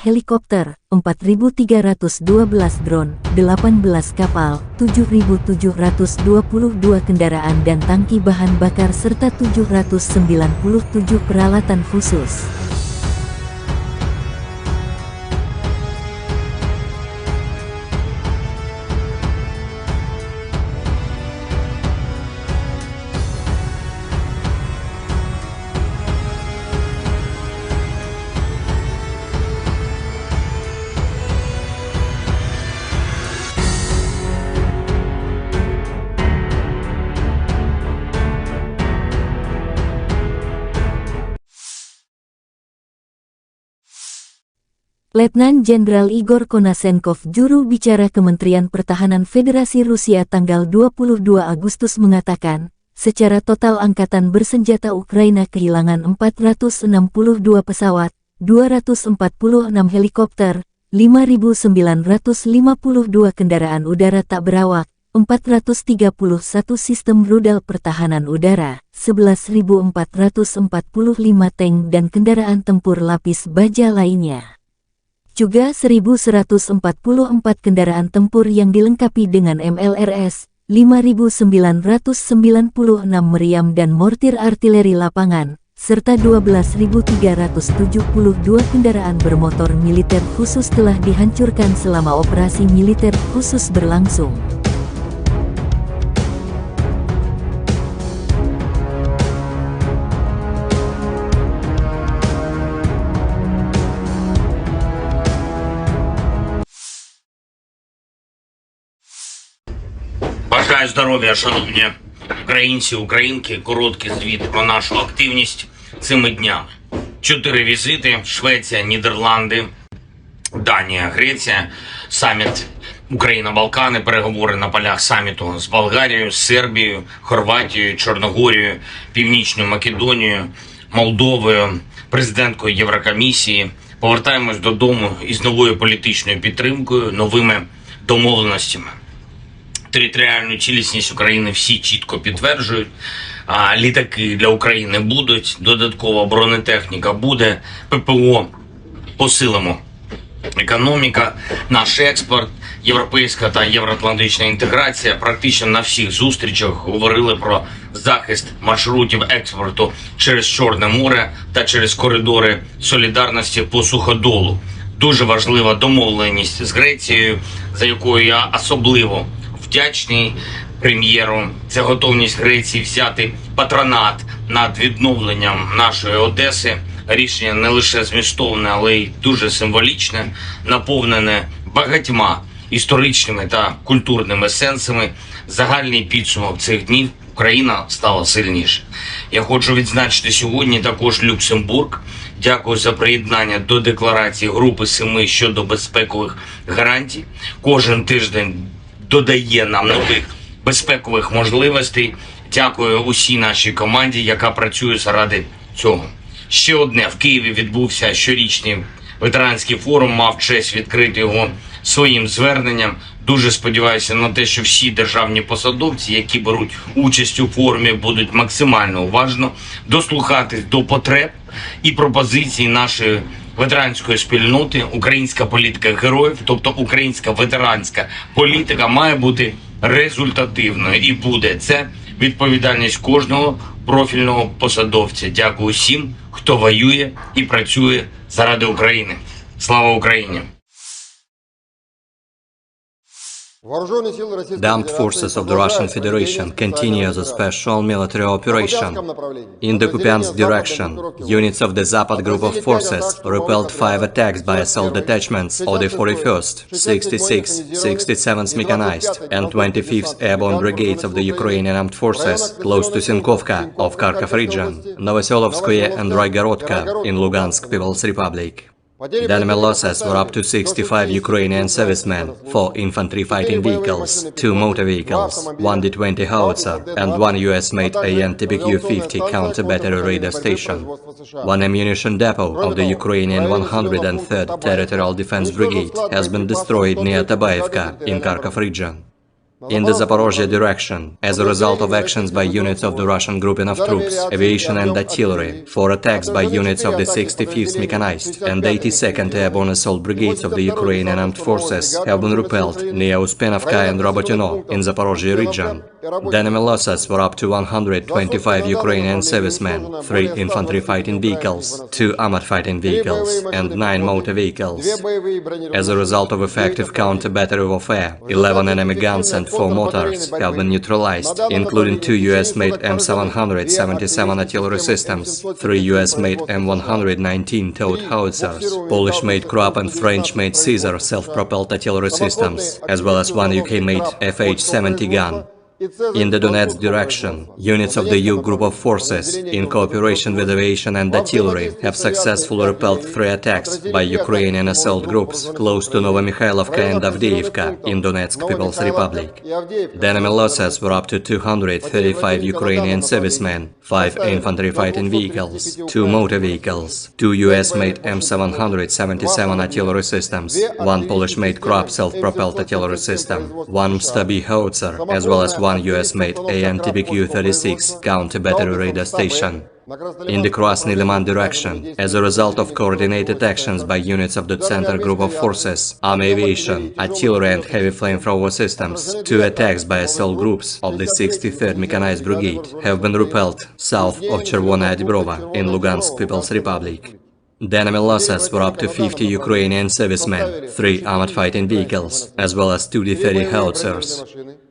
helikopter, 4.312 drone, 18 kapal, 7.722 kendaraan dan tangki bahan bakar serta 797 peralatan khusus. Letnan Jenderal Igor Konasenkov, juru bicara Kementerian Pertahanan Federasi Rusia tanggal 22 Agustus mengatakan, secara total Angkatan Bersenjata Ukraina kehilangan 462 pesawat, 246 helikopter, 5.952 kendaraan udara tak berawak, 431 sistem rudal pertahanan udara, 11.445 tank dan kendaraan tempur lapis baja lainnya. Juga 1.144 kendaraan tempur yang dilengkapi dengan MLRS, 5.996 meriam dan mortir artileri lapangan, serta 12.372 kendaraan bermotor militer khusus telah dihancurkan selama operasi militer khusus berlangsung. Бажаю здоров'я, шановні українці, українки. Короткий звіт про нашу активність цими днями. 4 візити: Швеція, Нідерланди, Данія, Греція, саміт Україна-Балкани, переговори на полях саміту з Болгарією, Сербією, Хорватією, Чорногорією, Північною Македонією, Молдовою, президенткою Єврокомісії. Повертаємось додому із новою політичною підтримкою, новими домовленостями. Територіальну цілісність України всі чітко підтверджують. Літаки для України будуть, додаткова бронетехніка буде, ППО посилимо. Економіка, наш експорт, європейська та євроатлантична інтеграція. Практично на всіх зустрічах говорили про захист маршрутів експорту через Чорне море та через коридори солідарності по суходолу. Дуже важлива домовленість з Грецією, за якою я особливо вдячний прем'єру. Це готовність Греції взяти патронат над відновленням нашої Одеси. Рішення не лише змістовне, але й дуже символічне, наповнене багатьма історичними та культурними сенсами, загальний підсумок цих днів – Україна стала сильніше. Я хочу відзначити сьогодні також Люксембург. Дякую за приєднання до декларації Групи 7 щодо безпекових гарантій. Кожен тиждень додає нам нових безпекових можливостей. Дякую усій нашій команді, яка працює заради цього. Ще одне. В Києві відбувся щорічний ветеранський форум, мав честь відкрити його своїм зверненням. Дуже сподіваюся на те, що всі державні посадовці, які беруть участь у форумі, будуть максимально уважно дослухатись до потреб і пропозицій нашої ветеранської спільноти. Українська політика героїв, тобто українська ветеранська політика, має бути результативною і буде. Це відповідальність кожного профільного посадовця. Дякую всім, хто воює і працює заради України. Слава Україні! The armed forces of the Russian Federation continue the special military operation. In the Kupiansk direction, units of the Zapad group of forces repelled 5 attacks by assault detachments of the 41st, 66th, 67th Mechanized and 25th Airborne Brigades of the Ukrainian Armed Forces close to Sinkovka of Kharkov region, Novoselovskoye and Roygorodka in Lugansk People's Republic. The enemy losses were up to 65 Ukrainian servicemen, 4 infantry fighting vehicles, 2 motor vehicles, 1 D-20 howitzer and 1 US-made AN-TPQ-50 counter-battery radar station. 1 ammunition depot of the Ukrainian 103rd Territorial Defense Brigade has been destroyed near Tabaevka in Kharkov region. In the Zaporozhye direction, as a result of actions by units of the Russian grouping of troops, aviation and artillery, 4 attacks by units of the 65th Mechanized and 82nd Airborne Assault Brigades of the Ukrainian Armed Forces have been repelled near Uspenovka and Robotyno in Zaporozhye region. The enemy losses were up to 125 Ukrainian servicemen, 3 infantry fighting vehicles, 2 armored fighting vehicles and 9 motor vehicles. As a result of effective counter-battery warfare, 11 enemy guns and 4 mortars have been neutralized, including 2 US-made M777 artillery systems, 3 US-made M119 towed howitzers, Polish-made Krupp and French-made Caesar self-propelled artillery systems, as well as 1 UK-made FH-70 gun. In the Donetsk direction, units of the U group of forces, in cooperation with aviation and artillery, have successfully repelled 3 attacks by Ukrainian assault groups close to Novomikhailivka and Avdiivka in Donetsk People's Republic. The enemy losses were up to 235 Ukrainian servicemen, 5 infantry fighting vehicles, 2 motor vehicles, 2 US-made M777 artillery systems, 1 Polish-made Krupp self-propelled artillery system, 1 Stabi howitzer, as well as 1 US-made AN-TPQ-36 counter-battery radar station. In the Krasny Liman direction, as a result of coordinated actions by units of the Center Group of Forces, Army Aviation, Artillery and Heavy Flamethrower Systems, 2 attacks by assault groups of the 63rd Mechanized Brigade have been repelled south of Chervona Dibrova in Lugansk People's Republic. The enemy losses were up to 50 Ukrainian servicemen, 3 armored fighting vehicles, as well as 2 D-30 howitzers.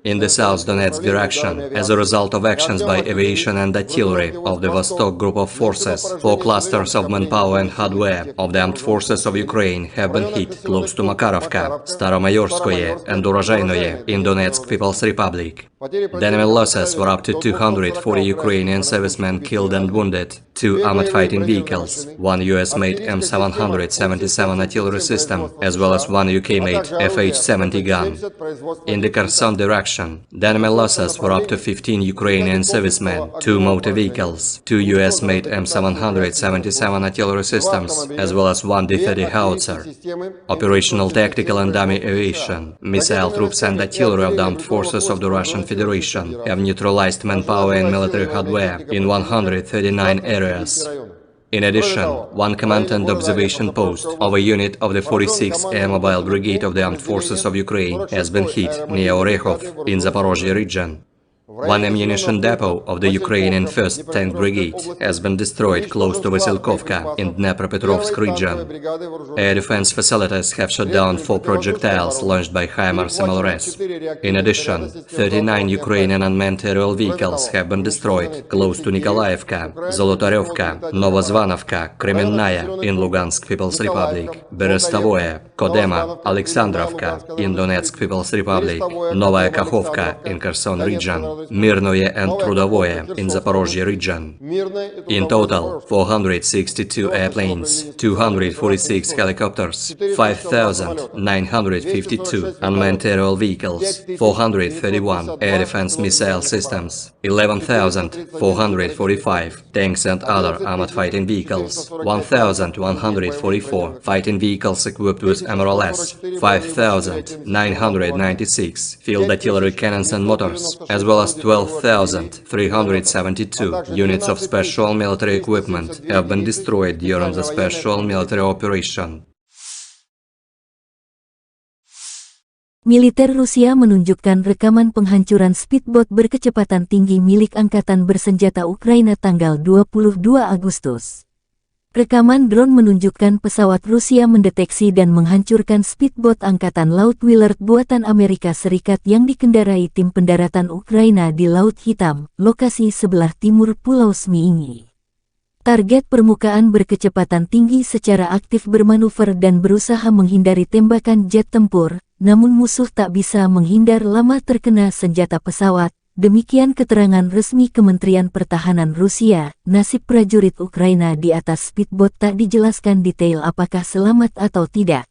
In the South Donetsk direction, as a result of actions by aviation and artillery of the Vostok Group of Forces, 4 clusters of manpower and hardware of the Armed Forces of Ukraine have been hit close to Makarovka, Staromayorskoye and Urozhainoye in Donetsk People's Republic. The enemy losses were up to 240 Ukrainian servicemen killed and wounded, 2 armored fighting vehicles, 1 US-made M777 artillery system, as well as 1 UK-made FH-70 gun. In the Kherson direction, the enemy losses were up to 15 Ukrainian servicemen, 2 motor vehicles, 2 US-made M777 artillery systems, as well as 1 D-30 howitzer. Operational tactical and army aviation, missile troops and artillery of the armed forces of the Russian Federation have neutralized manpower and military hardware in 139 areas. In addition, 1 command and observation post of a unit of the 46th Air Mobile Brigade of the Armed Forces of Ukraine has been hit near Orekhov in Zaporozhye region. One ammunition depot of the Ukrainian 1st Tank Brigade has been destroyed close to Vasilkovka in Dnepropetrovsk region. Air defense facilities have shot down 4 projectiles launched by HIMARS MLRS. In addition, 39 Ukrainian unmanned aerial vehicles have been destroyed close to Nikolaevka, Zolotarevka, Novozvanovka, Kremenная in Lugansk People's Republic, Berestovoye, Kodema, Alexandrovka in Donetsk People's Republic, Novaya Kakhovka in Kherson region, Mirnoye and Trudovoye in Zaporozhye region. In total, 462 airplanes, 246 helicopters, 5,952 unmanned aerial vehicles, 431 air defense missile systems, 11,445 tanks and other armored fighting vehicles, 1,144 fighting vehicles equipped with MLRS, 5,996 field artillery cannons and motors, as well as 12,372 units of special military equipment have been destroyed during the special military operation. Militer Rusia menunjukkan rekaman penghancuran speedboat berkecepatan tinggi milik Angkatan Bersenjata Ukraina tanggal 22 Agustus. Rekaman drone menunjukkan pesawat Rusia mendeteksi dan menghancurkan speedboat Angkatan Laut Willard buatan Amerika Serikat yang dikendarai tim pendaratan Ukraina di Laut Hitam, lokasi sebelah timur Pulau Zmiini. Target permukaan berkecepatan tinggi secara aktif bermanuver dan berusaha menghindari tembakan jet tempur, namun musuh tak bisa menghindar lama terkena senjata pesawat. Demikian keterangan resmi Kementerian Pertahanan Rusia. Nasib prajurit Ukraina di atas speedboat tak dijelaskan detail apakah selamat atau tidak.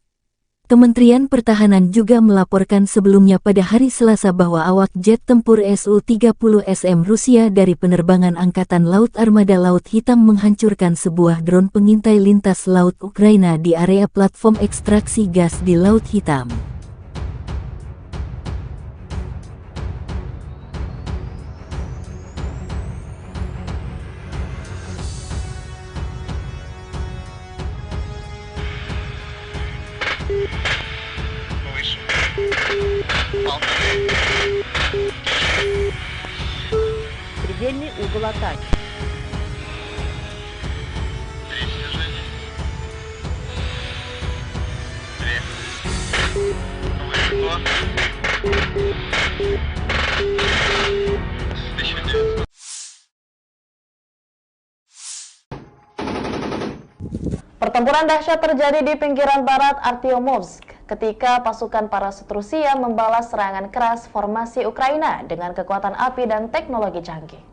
Kementerian Pertahanan juga melaporkan sebelumnya pada hari Selasa bahwa awak jet tempur Su-30SM Rusia dari penerbangan Angkatan Laut Armada Laut Hitam menghancurkan sebuah drone pengintai lintas laut Ukraina di area platform ekstraksi gas di Laut Hitam. Предельный угол атаки. Pertempuran dahsyat terjadi di pinggiran barat Artyomovsk ketika pasukan parasut Rusia membalas serangan keras formasi Ukraina dengan kekuatan api dan teknologi canggih.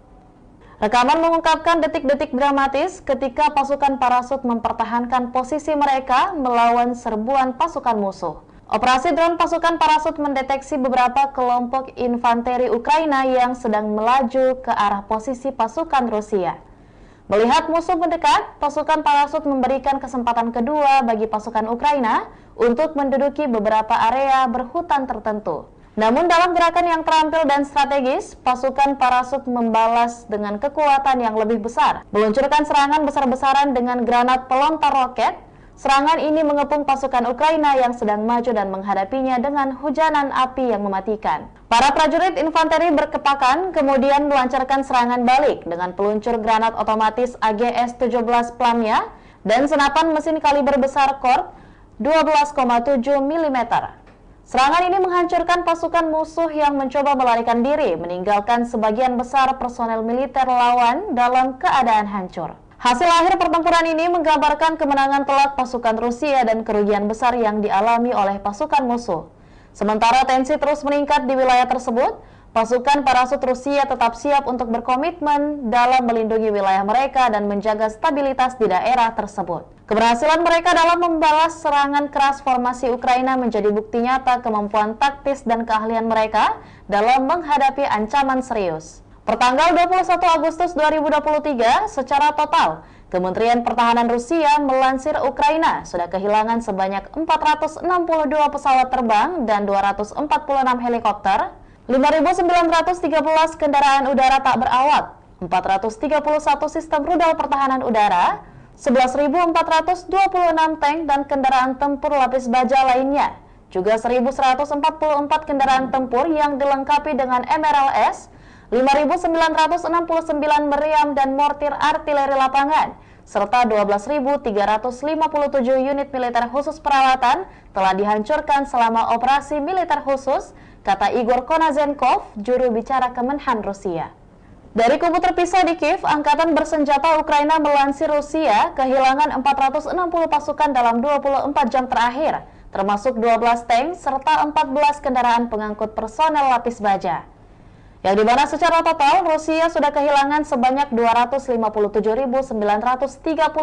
Rekaman mengungkapkan detik-detik dramatis ketika pasukan parasut mempertahankan posisi mereka melawan serbuan pasukan musuh. Operasi drone pasukan parasut mendeteksi beberapa kelompok infanteri Ukraina yang sedang melaju ke arah posisi pasukan Rusia. Melihat musuh mendekat, pasukan parasut memberikan kesempatan kedua bagi pasukan Ukraina untuk menduduki beberapa area berhutan tertentu. Namun dalam gerakan yang terampil dan strategis, pasukan parasut membalas dengan kekuatan yang lebih besar, meluncurkan serangan besar-besaran dengan granat pelontar roket. Serangan ini mengepung pasukan Ukraina yang sedang maju dan menghadapinya dengan hujanan api yang mematikan. Para prajurit infanteri berkepakan kemudian melancarkan serangan balik dengan peluncur granat otomatis AGS-17 Plamya dan senapan mesin kaliber besar Kork 12,7 mm. Serangan ini menghancurkan pasukan musuh yang mencoba melarikan diri, meninggalkan sebagian besar personel militer lawan dalam keadaan hancur. Hasil akhir pertempuran ini menggambarkan kemenangan telak pasukan Rusia dan kerugian besar yang dialami oleh pasukan musuh. Sementara tensi terus meningkat di wilayah tersebut, pasukan parasut Rusia tetap siap untuk berkomitmen dalam melindungi wilayah mereka dan menjaga stabilitas di daerah tersebut. Keberhasilan mereka dalam membalas serangan keras formasi Ukraina menjadi bukti nyata kemampuan taktis dan keahlian mereka dalam menghadapi ancaman serius. Pertanggal 21 Agustus 2023, secara total, Kementerian Pertahanan Rusia melansir Ukraina sudah kehilangan sebanyak 462 pesawat terbang dan 246 helikopter, 5.913 kendaraan udara tak berawak, 431 sistem rudal pertahanan udara, 11.426 tank dan kendaraan tempur lapis baja lainnya, juga 1.144 kendaraan tempur yang dilengkapi dengan MLRS, 5.969 meriam dan mortir artileri lapangan, serta 12.357 unit militer khusus peralatan telah dihancurkan selama operasi militer khusus, kata Igor Konazenkov, juru bicara Kemenhan Rusia. Dari kubu terpisah di Kiev, Angkatan Bersenjata Ukraina melansir Rusia kehilangan 460 pasukan dalam 24 jam terakhir, termasuk 12 tank serta 14 kendaraan pengangkut personel lapis baja. Yang dimana secara total Rusia sudah kehilangan sebanyak 257.930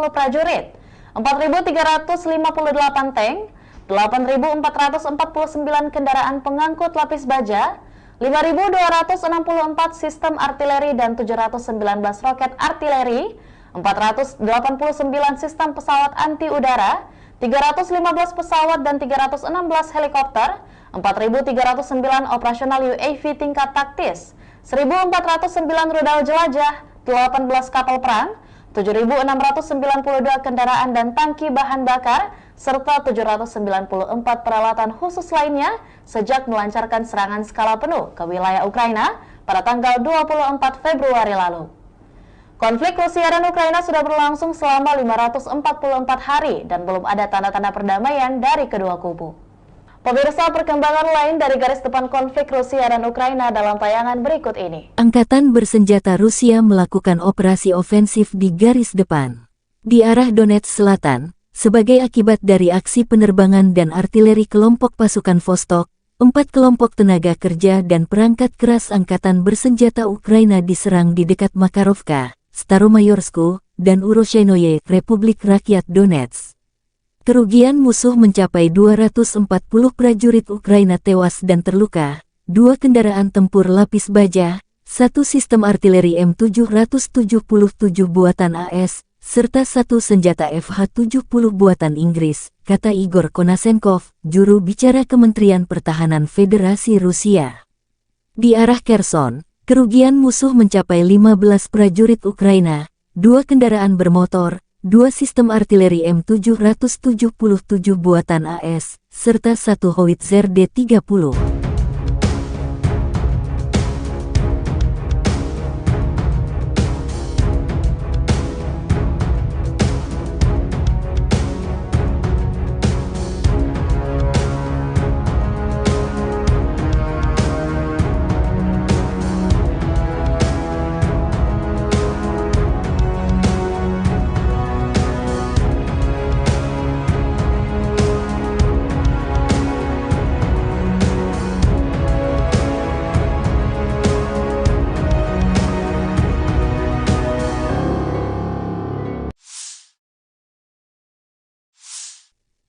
prajurit, 4.358 tank, 8.449 kendaraan pengangkut lapis baja, 5.264 sistem artileri dan 719 roket artileri, 489 sistem pesawat anti udara, 315 pesawat dan 316 helikopter, 4.309 operasional UAV tingkat taktis, 1.409 rudal jelajah, 18 kapal perang, 7.692 kendaraan dan tangki bahan bakar, serta 794 peralatan khusus lainnya sejak melancarkan serangan skala penuh ke wilayah Ukraina pada tanggal 24 Februari lalu. Konflik Rusia dan Ukraina sudah berlangsung selama 544 hari dan belum ada tanda-tanda perdamaian dari kedua kubu. Pemirsa, perkembangan lain dari garis depan konflik Rusia dan Ukraina dalam tayangan berikut ini. Angkatan bersenjata Rusia melakukan operasi ofensif di garis depan di arah Donetsk Selatan sebagai akibat dari aksi penerbangan dan artileri kelompok pasukan Vostok. 4 kelompok tenaga kerja dan perangkat keras angkatan bersenjata Ukraina diserang di dekat Makarovka, Staromayorsku, dan Uroshenoye, Republik Rakyat Donetsk. Kerugian musuh mencapai 240 prajurit Ukraina tewas dan terluka, 2 kendaraan tempur lapis baja, 1 sistem artileri M777 buatan AS, serta 1 senjata FH-70 buatan Inggris, kata Igor Konasenkov, juru bicara Kementerian Pertahanan Federasi Rusia. Di arah Kherson, kerugian musuh mencapai 15 prajurit Ukraina, 2 kendaraan bermotor, 2 sistem artileri M777 buatan AS, serta 1 howitzer D-30.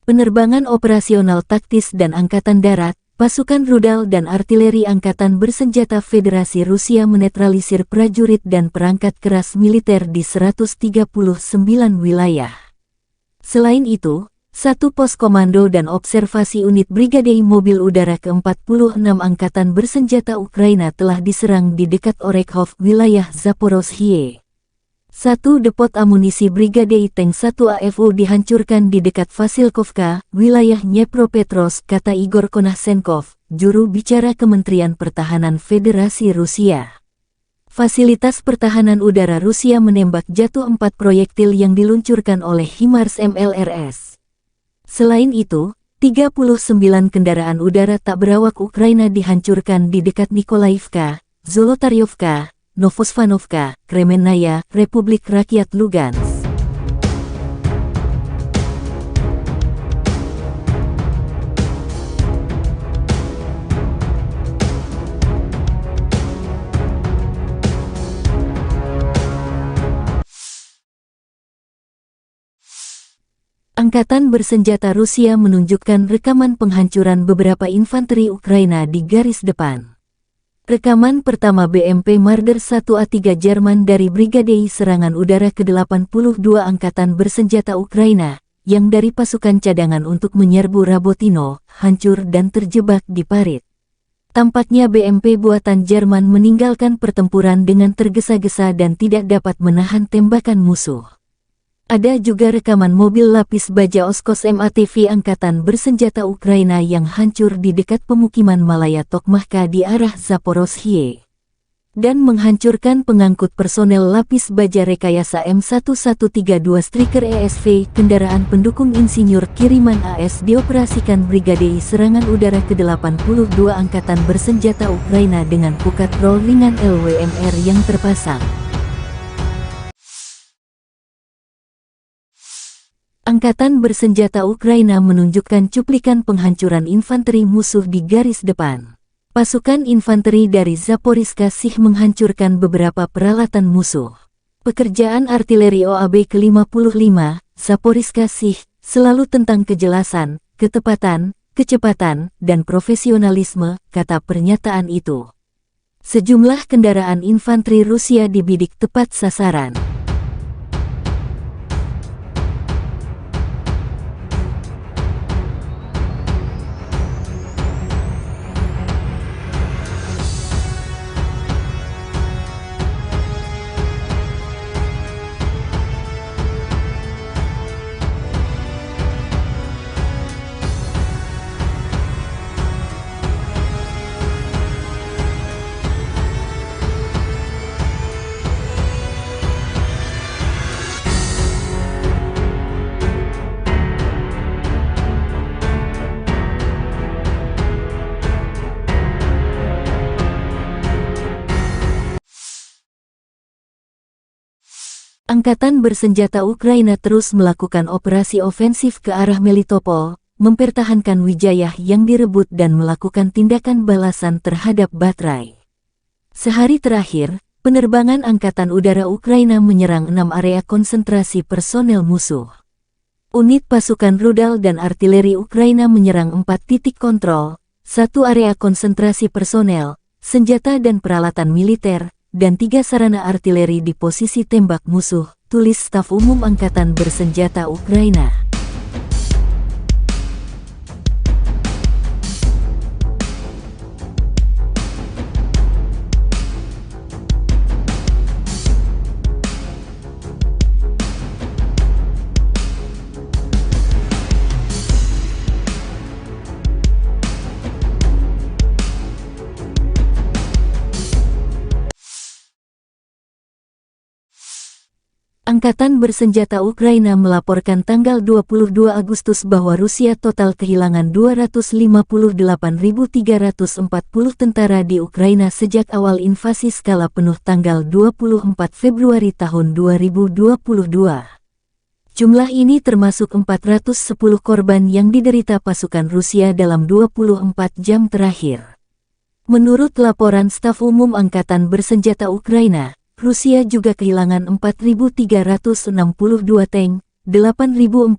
Penerbangan operasional taktis dan Angkatan Darat, pasukan rudal dan artileri Angkatan Bersenjata Federasi Rusia menetralisir prajurit dan perangkat keras militer di 139 wilayah. Selain itu, 1 pos komando dan observasi unit Brigade Mobil Udara ke-46 Angkatan Bersenjata Ukraina telah diserang di dekat Orekhov, wilayah Zaporozhye. 1 depot amunisi Brigade Tank 1 AFU dihancurkan di dekat Vasilkovka, wilayah Dnepropetrovsk, kata Igor Konasenkov, juru bicara Kementerian Pertahanan Federasi Rusia. Fasilitas pertahanan udara Rusia menembak jatuh 4 proyektil yang diluncurkan oleh HIMARS MLRS. Selain itu, 39 kendaraan udara tak berawak Ukraina dihancurkan di dekat Nikolaivka, Zolotaryovka, Novosvanovka, Kremennaya, Republik Rakyat Lugansk. Angkatan Bersenjata Rusia menunjukkan rekaman penghancuran beberapa infanteri Ukraina di garis depan. Rekaman pertama BMP Marder 1A3 Jerman dari Brigade Serangan Udara ke-82 Angkatan Bersenjata Ukraina, yang dari pasukan cadangan untuk menyerbu Rabotino, hancur dan terjebak di parit. Tampaknya BMP buatan Jerman meninggalkan pertempuran dengan tergesa-gesa dan tidak dapat menahan tembakan musuh. Ada juga rekaman mobil lapis baja Oskos MATV Angkatan Bersenjata Ukraina yang hancur di dekat pemukiman Malaya Tokmahka di arah Zaporozhye. dan menghancurkan pengangkut personel lapis baja rekayasa M1132 Striker ESV, kendaraan pendukung insinyur kiriman AS dioperasikan Brigade Serangan Udara ke-82 Angkatan Bersenjata Ukraina dengan pukat roll ringan LWMR yang terpasang. Angkatan Bersenjata Ukraina menunjukkan cuplikan penghancuran infanteri musuh di garis depan. Pasukan infanteri dari Zaporizhzhia Sich menghancurkan beberapa peralatan musuh. Pekerjaan artileri OAB ke-55, Zaporizhzhia Sich, selalu tentang kejelasan, ketepatan, kecepatan, dan profesionalisme, kata pernyataan itu. Sejumlah kendaraan infanteri Rusia dibidik tepat sasaran. Angkatan Bersenjata Ukraina terus melakukan operasi ofensif ke arah Melitopol, mempertahankan Wijayah yang direbut dan melakukan tindakan balasan terhadap Batrai. Sehari terakhir, penerbangan Angkatan Udara Ukraina menyerang 6 area konsentrasi personel musuh. Unit pasukan rudal dan artileri Ukraina menyerang 4 titik kontrol, 1 area konsentrasi personel, senjata dan peralatan militer, dan 3 sarana artileri di posisi tembak musuh, tulis Staf Umum Angkatan Bersenjata Ukraina. Angkatan Bersenjata Ukraina melaporkan tanggal 22 Agustus bahwa Rusia total kehilangan 258.340 tentara di Ukraina sejak awal invasi skala penuh tanggal 24 Februari tahun 2022. Jumlah ini termasuk 410 korban yang diderita pasukan Rusia dalam 24 jam terakhir. Menurut laporan Staf Umum Angkatan Bersenjata Ukraina, Rusia juga kehilangan 4.362 tank, 8.476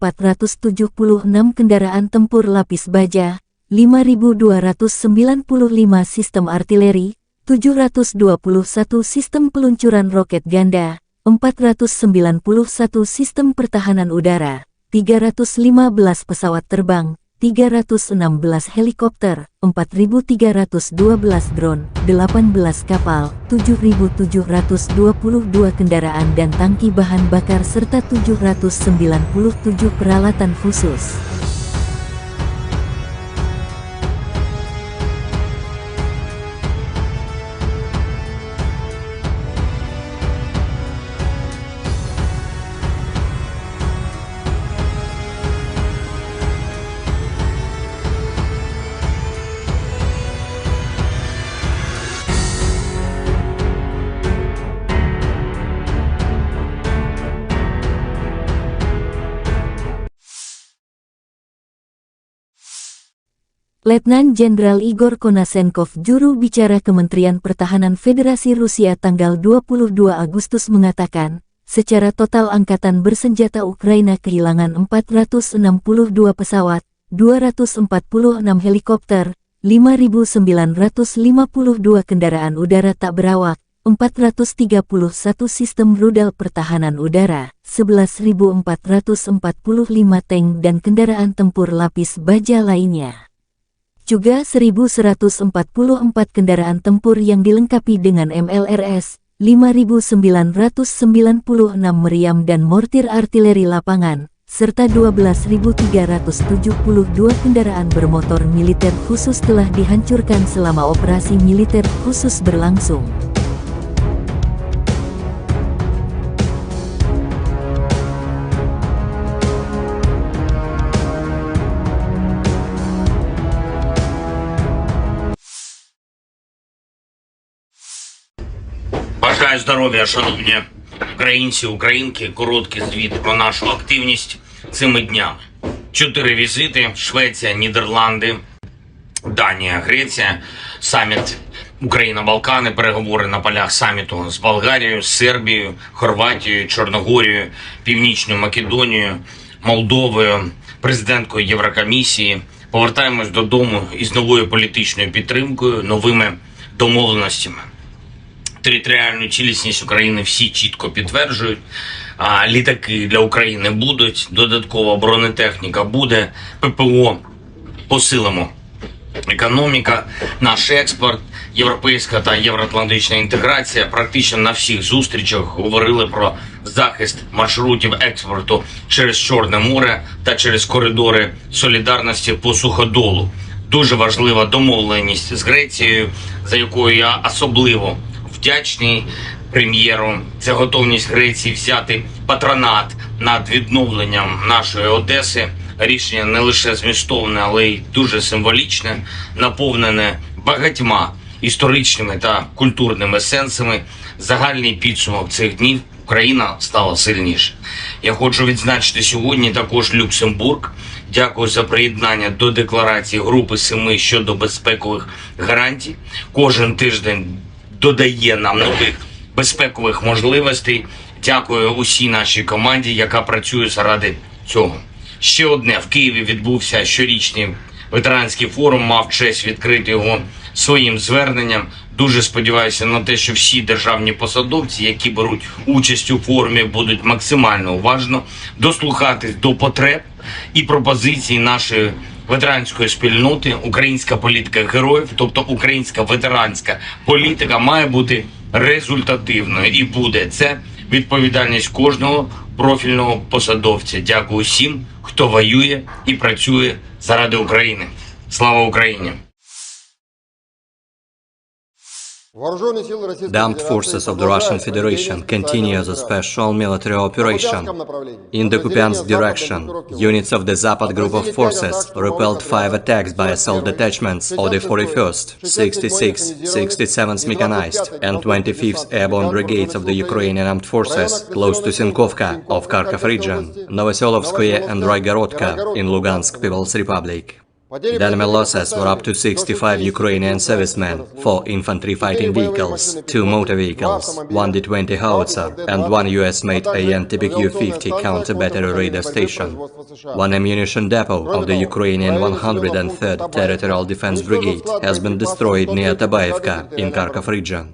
kendaraan tempur lapis baja, 5.295 sistem artileri, 721 sistem peluncuran roket ganda, 491 sistem pertahanan udara, 315 pesawat terbang, 316 helikopter, 4.312 drone, 18 kapal, 7.722 kendaraan dan tangki bahan bakar serta 797 peralatan khusus. Letnan Jenderal Igor Konashenkov, juru bicara Kementerian Pertahanan Federasi Rusia tanggal 22 Agustus mengatakan, secara total Angkatan Bersenjata Ukraina kehilangan 462 pesawat, 246 helikopter, 5.952 kendaraan udara tak berawak, 431 sistem rudal pertahanan udara, 11.445 tank dan kendaraan tempur lapis baja lainnya. Juga 1.144 kendaraan tempur yang dilengkapi dengan MLRS, 5.996 meriam dan mortir artileri lapangan, serta 12.372 kendaraan bermotor militer khusus telah dihancurkan selama operasi militer khusus berlangsung. Бажаю здоров'я, шановні українці, українки. Короткий звіт про нашу активність цими днями. 4 візити: Швеція, Нідерланди, Данія, Греція, саміт Україна-Балкани, переговори на полях саміту з Болгарією, Сербією, Хорватією, Чорногорією, Північною Македонією, Молдовою, президенткою Єврокомісії. Повертаємось додому із новою політичною підтримкою, новими домовленостями. Територіальну цілісність України всі чітко підтверджують. Літаки для України будуть, додаткова бронетехніка буде, ППО посилимо. Економіка, наш експорт, європейська та євроатлантична інтеграція. Практично на всіх зустрічах говорили про захист маршрутів експорту через Чорне море та через коридори солідарності по суходолу. Дуже важлива домовленість з Грецією, за якою я особливо вдячний прем'єру. Це готовність Греції взяти патронат над відновленням нашої Одеси. Рішення не лише змістовне, але й дуже символічне, наповнене багатьма історичними та культурними сенсами. Загальний підсумок цих днів: Україна стала сильніше. Я хочу відзначити сьогодні також Люксембург. Дякую за приєднання до декларації Групи 7 щодо безпекових гарантій. Кожен тиждень додає нам нових безпекових можливостей. Дякую усій нашій команді, яка працює заради цього. Ще одне: в Києві відбувся щорічний ветеранський форум, мав честь відкрити його своїм зверненням. Дуже сподіваюся на те, що всі державні посадовці, які беруть участь у форумі, будуть максимально уважно дослухатись до потреб і пропозицій нашої ветеранської спільноти. Українська політика героїв, тобто українська ветеранська політика, має бути результативною і буде. Це відповідальність кожного профільного посадовця. Дякую всім, хто воює і працює заради України. Слава Україні! The armed forces of the Russian Federation continue the special military operation. In the Kupiansk direction, units of the Zapad group of forces repelled 5 attacks by assault detachments of the 41st, 66th, 67th Mechanized and 25th Airborne Brigades of the Ukrainian Armed Forces close to Sinkovka of Kharkov region, Novoselovskoye and Raigorodka in Lugansk People's Republic. The enemy losses were up to 65 Ukrainian servicemen, 4 infantry fighting vehicles, 2 motor vehicles, 1 D-20 howitzer, and 1 US-made AN-TPQ-50 counter-battery radar station. 1 ammunition depot of the Ukrainian 103rd Territorial Defense Brigade has been destroyed near Tabaevka in Kharkov region.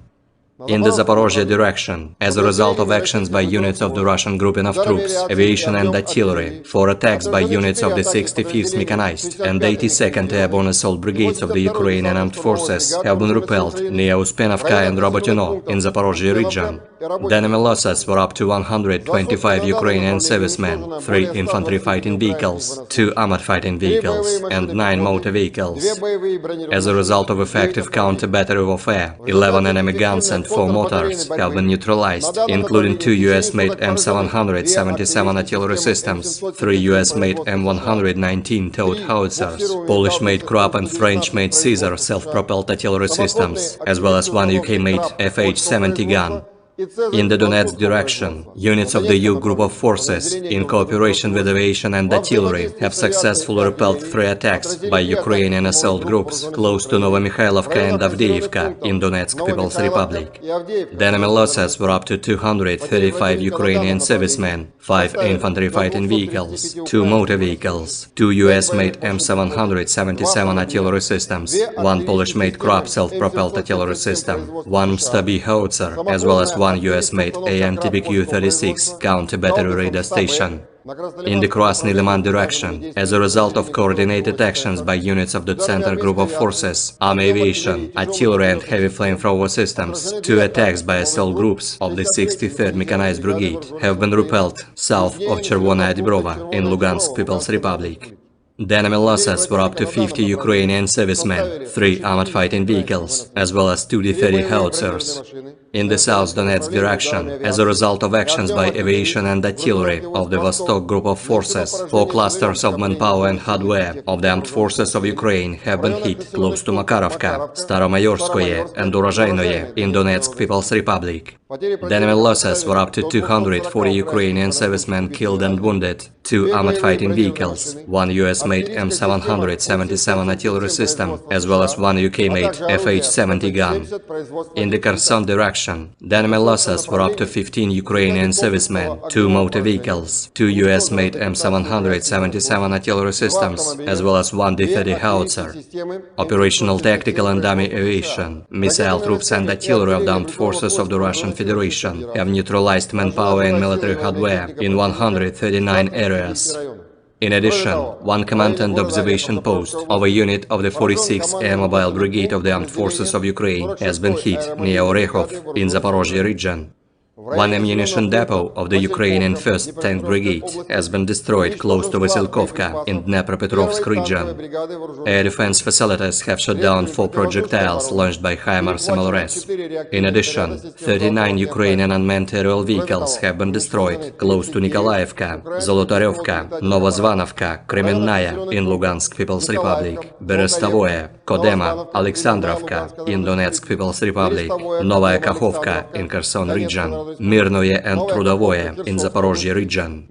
In the Zaporozhye direction, as a result of actions by units of the Russian grouping of troops, aviation and artillery, 4 attacks by units of the 65th Mechanized and 82nd Airborne Assault Brigades of the Ukrainian Armed Forces have been repelled near Uspenovka and Robotyno in Zaporozhye region. The enemy losses were up to 125 Ukrainian servicemen, 3 infantry fighting vehicles, 2 armored fighting vehicles, and 9 motor vehicles. As a result of effective counter-battery warfare, 11 enemy guns and 4 mortars have been neutralized, including 2 US-made M777 artillery systems, 3 US-made M119 towed howitzers, Polish-made Krupp and French-made Caesar self-propelled artillery systems, as well as 1 UK-made FH-70 gun. In the Donetsk direction, units of the U group of forces, in cooperation with aviation and artillery, have successfully repelled 3 attacks by Ukrainian assault groups close to Novomikhailivka and Avdiivka in Donetsk People's Republic. The enemy losses were up to 235 Ukrainian servicemen, 5 infantry fighting vehicles, 2 motor vehicles, 2 US-made M777 artillery systems, 1 Polish-made Krupp self-propelled artillery system, 1 Msta-B howitzer, as well as 1 US-made AN-TPQ-36 counter-battery radar station. In the Krasny Liman direction, as a result of coordinated actions by units of the Center Group of Forces, Army Aviation, Artillery and Heavy Flamethrower Systems, 2 attacks by assault groups of the 63rd Mechanized Brigade have been repelled south of Chervonaya Dibrova in Lugansk People's Republic. The enemy losses were up to 50 Ukrainian servicemen, 3 armored fighting vehicles, as well as 2 D-30 howitzers. In the South Donetsk direction, as a result of actions by aviation and artillery of the Vostok group of forces, 4 clusters of manpower and hardware of the armed forces of Ukraine have been hit close to Makarovka, Staromayorskoye and Urozhainoye in Donetsk People's Republic. The enemy losses were up to 240 Ukrainian servicemen killed and wounded, 2 armored fighting vehicles, 1 US-made M777 artillery system, as well as 1 UK-made FH-70 gun. In the Kherson direction, the enemy losses were up to 15 Ukrainian servicemen, 2 motor vehicles, 2 US-made M777 artillery systems, as well as 1 D-30 howitzer. Operational, tactical and dummy aviation, missile troops and artillery of the armed forces of the Russian Federation have neutralized manpower and military hardware in 139 areas. In addition, 1 command and observation post of a unit of the 46th Air Mobile Brigade of the Armed Forces of Ukraine has been hit near Orekhov in Zaporozhye region. 1 ammunition depot of the Ukrainian 1st Tank Brigade has been destroyed close to Vasilkovka in Dnepropetrovsk region. Air defense facilities have shot down 4 projectiles launched by HIMARS MLRS. In addition, 39 Ukrainian unmanned aerial vehicles have been destroyed close to Nikolaevka, Zolotarevka, Novozvanovka, Kremenная in Lugansk People's Republic, Berestovoye, Kodema, Alexandrovka in Donetsk People's Republic, Novaya Kakhovka in Kherson region, Mirnoye and Trudovoye in Zaporozhye region.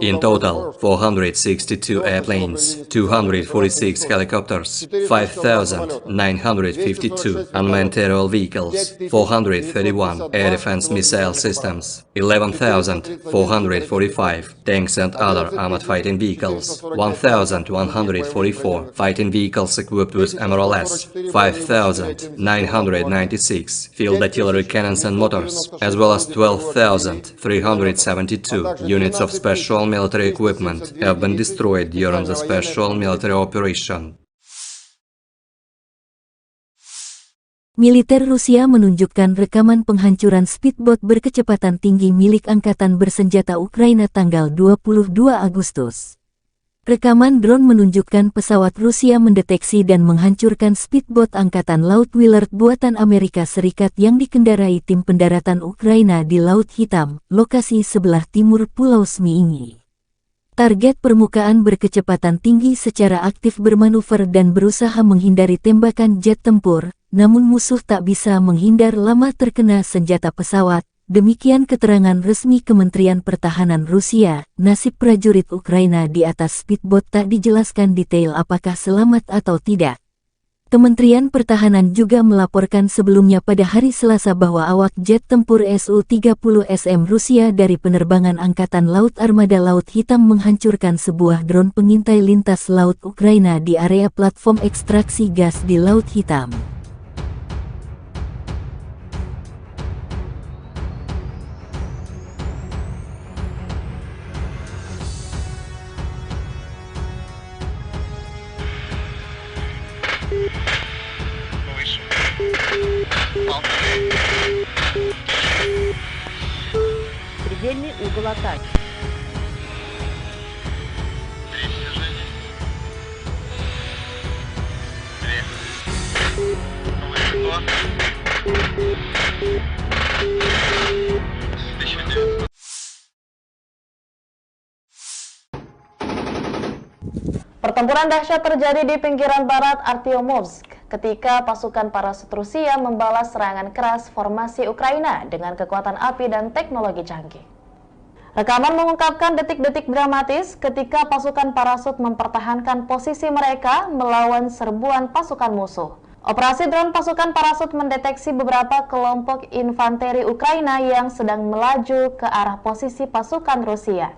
In total, 462 airplanes, 246 helicopters, 5,952 unmanned aerial vehicles, 431 air defense missile systems, 11,445 tanks and other armored fighting vehicles, 1,144 fighting vehicles equipped with MRLS, 5,996 field artillery cannons and motors, as well as 12,372 units of special military equipment have been destroyed during the special military operation. Militer Rusia menunjukkan rekaman penghancuran speedboat berkecepatan tinggi milik Angkatan Bersenjata Ukraina tanggal 22 Agustus. Rekaman drone menunjukkan pesawat Rusia mendeteksi dan menghancurkan speedboat Angkatan Laut Willard buatan Amerika Serikat yang dikendarai tim pendaratan Ukraina di Laut Hitam, lokasi sebelah timur Pulau Zmiiny. Target permukaan berkecepatan tinggi secara aktif bermanuver dan berusaha menghindari tembakan jet tempur, namun musuh tak bisa menghindar lama terkena senjata pesawat. Demikian keterangan resmi Kementerian Pertahanan Rusia. Nasib prajurit Ukraina di atas speedboat tak dijelaskan detail apakah selamat atau tidak. Kementerian Pertahanan juga melaporkan sebelumnya pada hari Selasa bahwa awak jet tempur Su-30SM Rusia dari penerbangan Angkatan Laut Armada Laut Hitam menghancurkan sebuah drone pengintai lintas laut Ukraina di area platform ekstraksi gas di Laut Hitam. Предельный угол атаки. Pertempuran dahsyat terjadi di pinggiran barat Artyomovsk ketika pasukan parasut Rusia membalas serangan keras formasi Ukraina dengan kekuatan api dan teknologi canggih. Rekaman mengungkapkan detik-detik dramatis ketika pasukan parasut mempertahankan posisi mereka melawan serbuan pasukan musuh. Operasi drone pasukan parasut mendeteksi beberapa kelompok infanteri Ukraina yang sedang melaju ke arah posisi pasukan Rusia.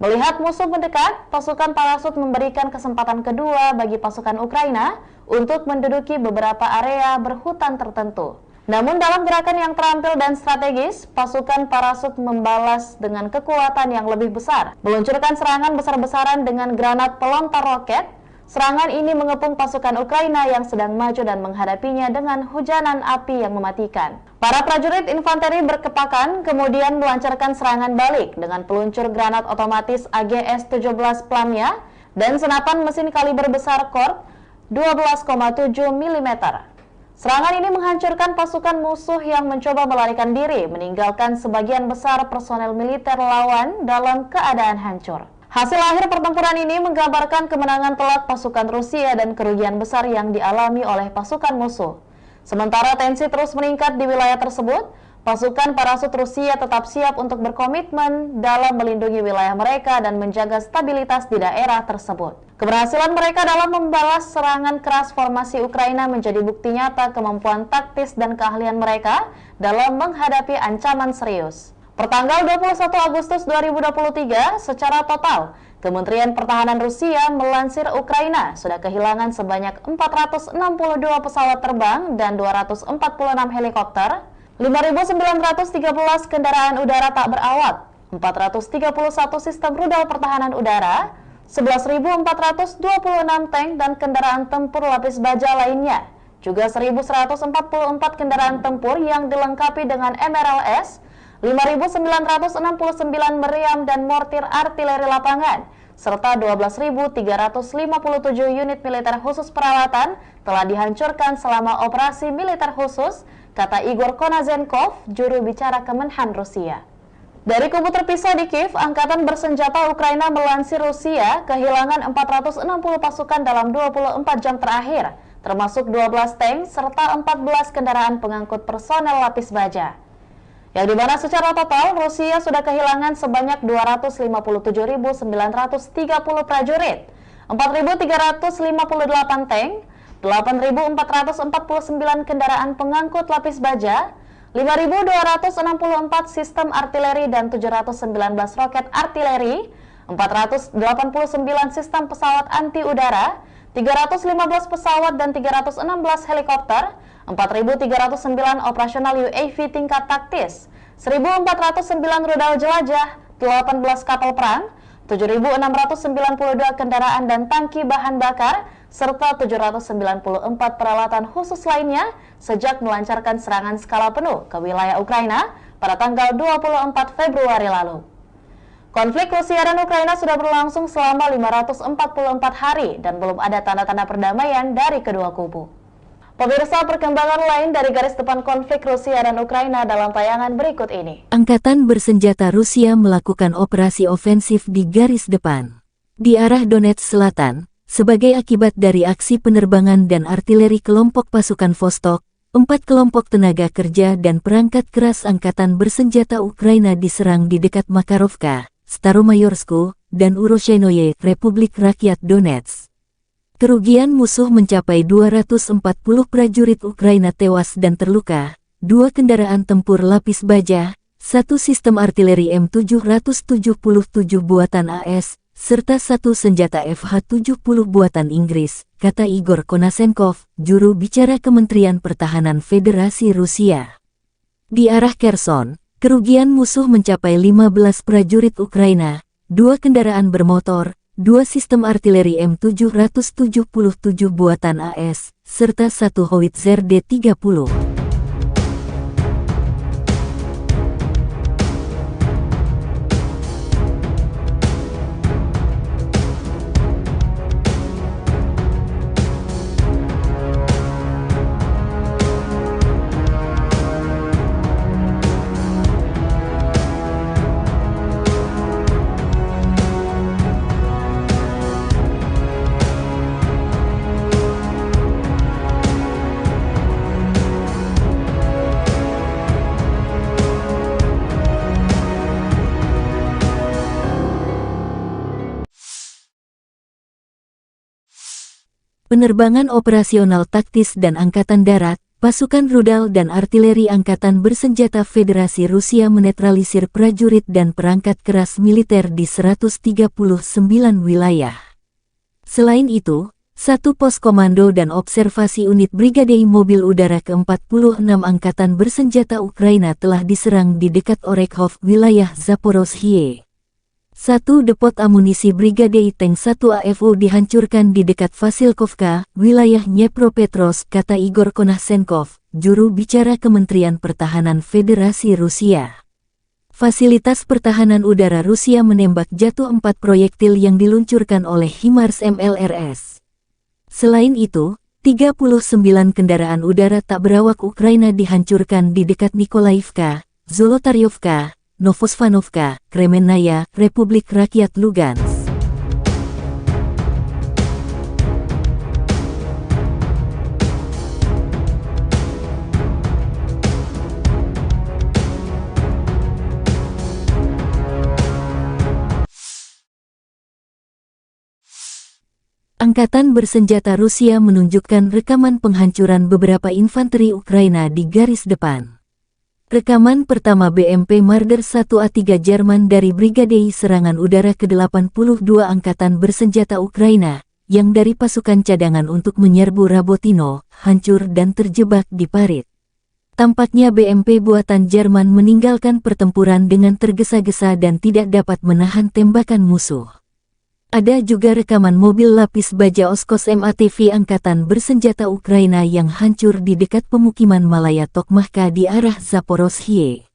Melihat musuh mendekat, pasukan parasut memberikan kesempatan kedua bagi pasukan Ukraina untuk menduduki beberapa area berhutan tertentu. Namun dalam gerakan yang terampil dan strategis, pasukan parasut membalas dengan kekuatan yang lebih besar, meluncurkan serangan besar-besaran dengan granat pelontar roket. Serangan ini mengepung pasukan Ukraina yang sedang maju dan menghadapinya dengan hujanan api yang mematikan. Para prajurit infanteri berkepakan kemudian melancarkan serangan balik dengan peluncur granat otomatis AGS-17 Plamia dan senapan mesin kaliber besar Kork 12,7 mm. Serangan ini menghancurkan pasukan musuh yang mencoba melarikan diri, meninggalkan sebagian besar personel militer lawan dalam keadaan hancur. Hasil akhir pertempuran ini menggambarkan kemenangan telak pasukan Rusia dan kerugian besar yang dialami oleh pasukan musuh. Sementara tensi terus meningkat di wilayah tersebut, Pasukan parasut Rusia tetap siap untuk berkomitmen dalam melindungi wilayah mereka dan menjaga stabilitas di daerah tersebut. Keberhasilan mereka dalam membalas serangan keras formasi Ukraina menjadi bukti nyata kemampuan taktis dan keahlian mereka dalam menghadapi ancaman serius. Pertanggal 21 Agustus 2023, secara total, Kementerian Pertahanan Rusia melansir Ukraina sudah kehilangan sebanyak 462 pesawat terbang dan 246 helikopter, 5.913 kendaraan udara tak berawak, 431 sistem rudal pertahanan udara, 11.426 tank dan kendaraan tempur lapis baja lainnya, juga 1.144 kendaraan tempur yang dilengkapi dengan MRLS, 5.969 meriam dan mortir artileri lapangan, serta 12.357 unit militer khusus peralatan telah dihancurkan selama operasi militer khusus, kata Igor Konazenkov, juru bicara Kemenhan Rusia. Dari kubu terpisah di Kiev, Angkatan Bersenjata Ukraina melansir Rusia kehilangan 460 pasukan dalam 24 jam terakhir, termasuk 12 tank serta 14 kendaraan pengangkut personel lapis baja. Yang dimana secara total Rusia sudah kehilangan sebanyak 257.930 prajurit, 4.358 tank, 8.449 kendaraan pengangkut lapis baja, 5.264 sistem artileri dan 719 roket artileri, 489 sistem pesawat anti udara, 315 pesawat dan 316 helikopter, 4.309 operasional UAV tingkat taktis, 1.409 rudal jelajah, 18 kapal perang, 7.692 kendaraan dan tangki bahan bakar, serta 794 peralatan khusus lainnya sejak melancarkan serangan skala penuh ke wilayah Ukraina pada tanggal 24 Februari lalu. Konflik Rusia dan Ukraina sudah berlangsung selama 544 hari dan belum ada tanda-tanda perdamaian dari kedua kubu. Pemirsa, perkembangan lain dari garis depan konflik Rusia dan Ukraina dalam tayangan berikut ini. Angkatan bersenjata Rusia melakukan operasi ofensif di garis depan di arah Donetsk Selatan sebagai akibat dari aksi penerbangan dan artileri kelompok pasukan Vostok. 4 kelompok tenaga kerja dan perangkat keras angkatan bersenjata Ukraina diserang di dekat Makarovka, Staromayorsku, dan Uroshenoye, Republik Rakyat Donetsk. Kerugian musuh mencapai 240 prajurit Ukraina tewas dan terluka, 2 kendaraan tempur lapis baja, 1 sistem artileri M777 buatan AS, serta 1 senjata FH-70 buatan Inggris, kata Igor Konasenkov, juru bicara Kementerian Pertahanan Federasi Rusia. Di arah Kherson, kerugian musuh mencapai 15 prajurit Ukraina, 2 kendaraan bermotor, 2 sistem artileri M777 buatan AS, serta 1 howitzer D-30. Penerbangan operasional taktis dan Angkatan Darat, pasukan rudal dan artileri Angkatan Bersenjata Federasi Rusia menetralisir prajurit dan perangkat keras militer di 139 wilayah. Selain itu, 1 pos komando dan observasi unit Brigade Mobil Udara ke-46 Angkatan Bersenjata Ukraina telah diserang di dekat Orekhov, wilayah Zaporozhye. 1 depot amunisi Brigade Tank 1 AFU dihancurkan di dekat Vasilkovka, wilayah Dnepropetrovsk, kata Igor Konasenkov, juru bicara Kementerian Pertahanan Federasi Rusia. Fasilitas pertahanan udara Rusia menembak jatuh 4 proyektil yang diluncurkan oleh HIMARS MLRS. Selain itu, 39 kendaraan udara tak berawak Ukraina dihancurkan di dekat Nikolaivka, Zolotaryovka, Novosvanovka, Kremennaya, Republik Rakyat Lugansk. Angkatan bersenjata Rusia menunjukkan rekaman penghancuran beberapa infanteri Ukraina di garis depan. Rekaman pertama BMP Marder 1A3 Jerman dari Brigade Serangan Udara ke-82 Angkatan Bersenjata Ukraina, yang dari pasukan cadangan untuk menyerbu Rabotino, hancur dan terjebak di parit. Tampaknya BMP buatan Jerman meninggalkan pertempuran dengan tergesa-gesa dan tidak dapat menahan tembakan musuh. Ada juga rekaman mobil lapis baja Oskos MATV Angkatan Bersenjata Ukraina yang hancur di dekat pemukiman Malaya Tokmahka di arah Zaporozhye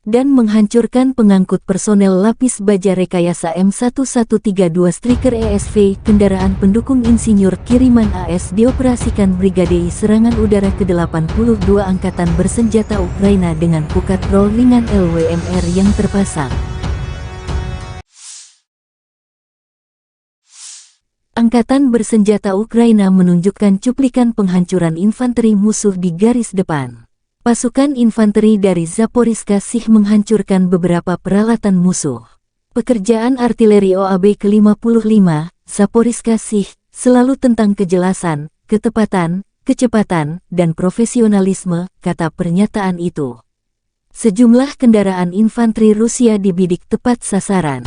dan menghancurkan pengangkut personel lapis baja rekayasa M1132 Striker ESV, kendaraan pendukung insinyur kiriman AS dioperasikan Brigade Serangan Udara ke-82 Angkatan Bersenjata Ukraina dengan pukat roll ringan LWMR yang terpasang. Angkatan Bersenjata Ukraina menunjukkan cuplikan penghancuran infanteri musuh di garis depan. Pasukan infanteri dari Zaporizhzhia Sich menghancurkan beberapa peralatan musuh. Pekerjaan artileri OAB ke-55, Zaporizhzhia Sich, selalu tentang kejelasan, ketepatan, kecepatan, dan profesionalisme, kata pernyataan itu. Sejumlah kendaraan infanteri Rusia dibidik tepat sasaran.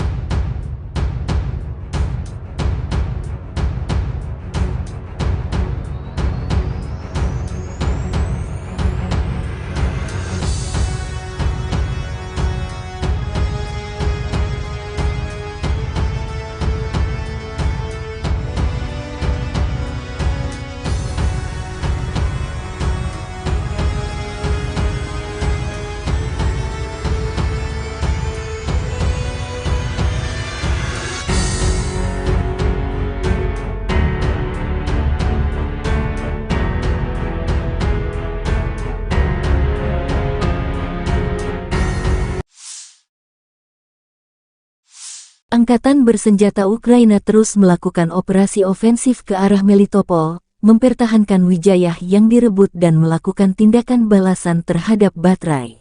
Angkatan Bersenjata Ukraina terus melakukan operasi ofensif ke arah Melitopol, mempertahankan Wijayah yang direbut dan melakukan tindakan balasan terhadap Batraj.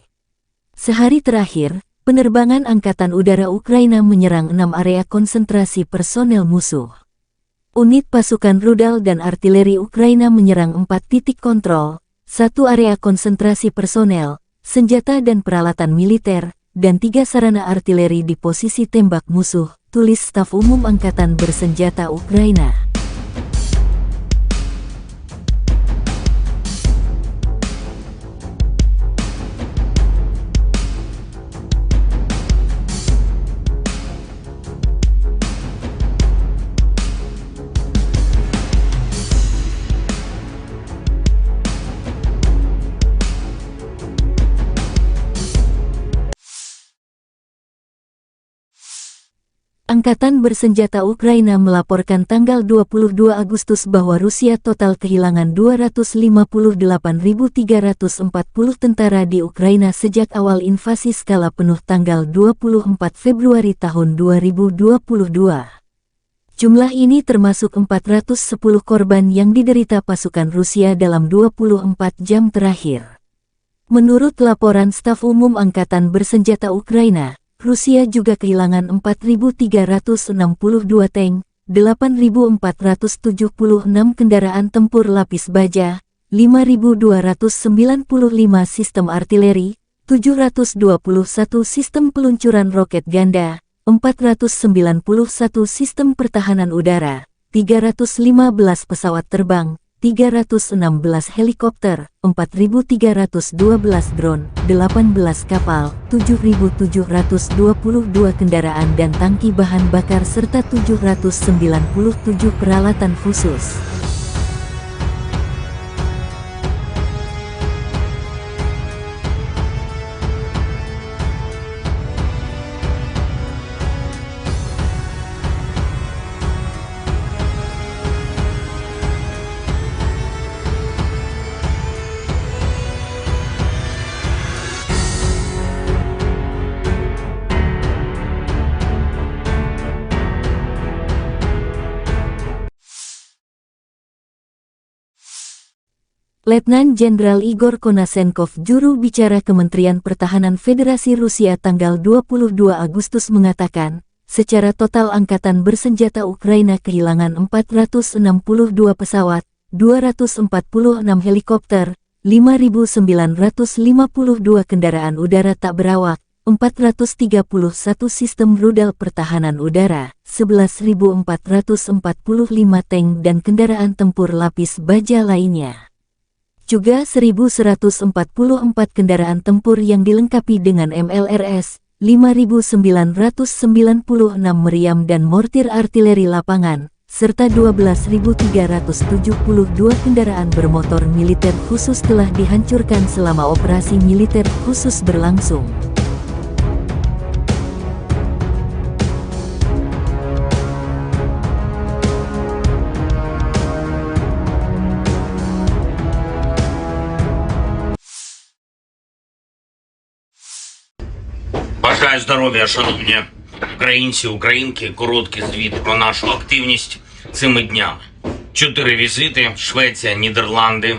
Sehari terakhir, penerbangan Angkatan Udara Ukraina menyerang 6 area konsentrasi personel musuh. Unit pasukan rudal dan artileri Ukraina menyerang 4 titik kontrol, 1 area konsentrasi personel, senjata dan peralatan militer, dan 3 sarana artileri di posisi tembak musuh, tulis Staf Umum Angkatan Bersenjata Ukraina. Angkatan Bersenjata Ukraina melaporkan tanggal 22 Agustus bahwa Rusia total kehilangan 258.340 tentara di Ukraina sejak awal invasi skala penuh tanggal 24 Februari tahun 2022. Jumlah ini termasuk 410 korban yang diderita pasukan Rusia dalam 24 jam terakhir. Menurut laporan Staf Umum Angkatan Bersenjata Ukraina, Rusia juga kehilangan 4.362 tank, 8.476 kendaraan tempur lapis baja, 5.295 sistem artileri, 721 sistem peluncuran roket ganda, 491 sistem pertahanan udara, 315 pesawat terbang, 316 helikopter, 4.312 drone, 18 kapal, 7.722 kendaraan dan tangki bahan bakar serta 797 peralatan khusus. Letnan Jenderal Igor Konasenkov, juru bicara Kementerian Pertahanan Federasi Rusia tanggal 22 Agustus mengatakan, secara total Angkatan Bersenjata Ukraina kehilangan 462 pesawat, 246 helikopter, 5.952 kendaraan udara tak berawak, 431 sistem rudal pertahanan udara, 11.445 tank dan kendaraan tempur lapis baja lainnya. Juga 1.144 kendaraan tempur yang dilengkapi dengan MLRS, 5.996 meriam dan mortir artileri lapangan, serta 12.372 kendaraan bermotor militer khusus telah dihancurkan selama operasi militer khusus berlangsung. Бажаю здоров'я, шановні українці, українки. Короткий звіт про нашу активність цими днями. 4 візити: Швеція, Нідерланди,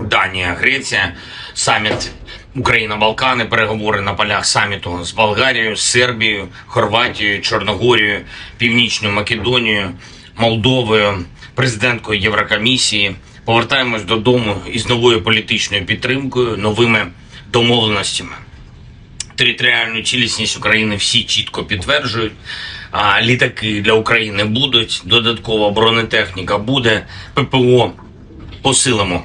Данія, Греція, саміт Україна-Балкани, переговори на полях саміту з Болгарією, Сербією, Хорватією, Чорногорією, Північною Македонією, Молдовою, президенткою Єврокомісії. Повертаємось додому із новою політичною підтримкою, новими домовленостями. Територіальну цілісність України всі чітко підтверджують. Літаки для України будуть, додаткова бронетехніка буде, ППО посилимо.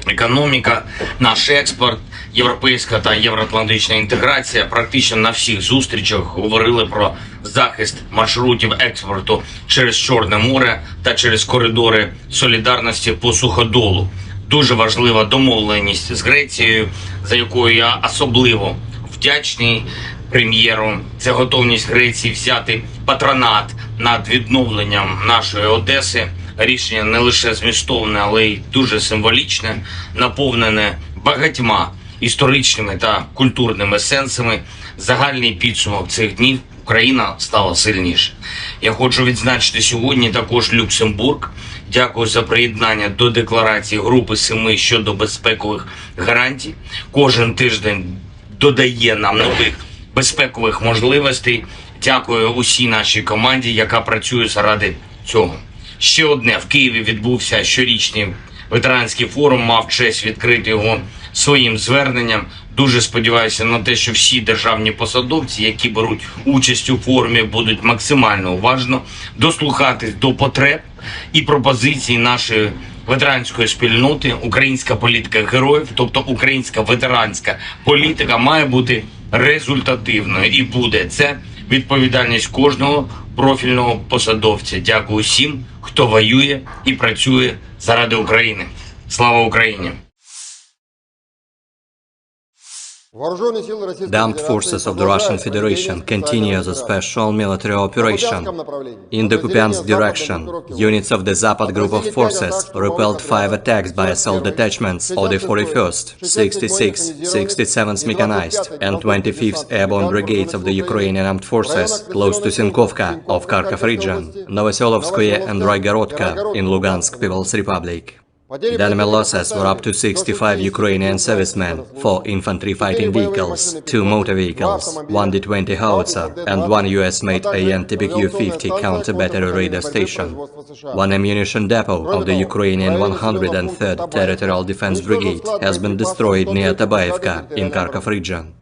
Економіка, наш експорт, європейська та євроатлантична інтеграція. Практично на всіх зустрічах говорили про захист маршрутів експорту через Чорне море та через коридори солідарності по суходолу. Дуже важлива домовленість з Грецією, за якою я особливо вдячний прем'єру. Це готовність Греції взяти патронат над відновленням нашої Одеси. Рішення не лише змістовне, але й дуже символічне, наповнене багатьма історичними та культурними сенсами. Загальний підсумок цих днів: Україна стала сильніше. Я хочу відзначити сьогодні також Люксембург. Дякую за приєднання до декларації Групи 7 щодо безпекових гарантій. Кожен тиждень додає нам нових безпекових можливостей. Дякую усій нашій команді, яка працює заради цього. Ще одне: в Києві відбувся щорічний ветеранський форум, мав честь відкрити його своїм зверненням. Дуже сподіваюся на те, що всі державні посадовці, які беруть участь у форумі, будуть максимально уважно дослухатись до потреб і пропозицій нашої ветеранської спільноти. Українська політика героїв, тобто українська ветеранська політика, має бути результативною і буде. Це відповідальність кожного профільного посадовця. Дякую всім, хто воює і працює заради України. Слава Україні! The armed forces of the Russian Federation continue the special military operation. In the Kupiansk direction, units of the Zapad group of forces repelled 5 attacks by assault detachments of the 41st, 66th, 67th Mechanized and 25th Airborne Brigades of the Ukrainian Armed Forces close to Sinkovka of Kharkov region, Novoselovskoye and Roygorodka in Lugansk People's Republic. The enemy losses were up to 65 Ukrainian servicemen, 4 infantry fighting vehicles, 2 motor vehicles, 1 D-20 howitzer, and 1 US-made AN-TPQ-50 counter-battery radar station. 1 ammunition depot of the Ukrainian 103rd Territorial Defense Brigade has been destroyed near Tabaevka in Kharkov region.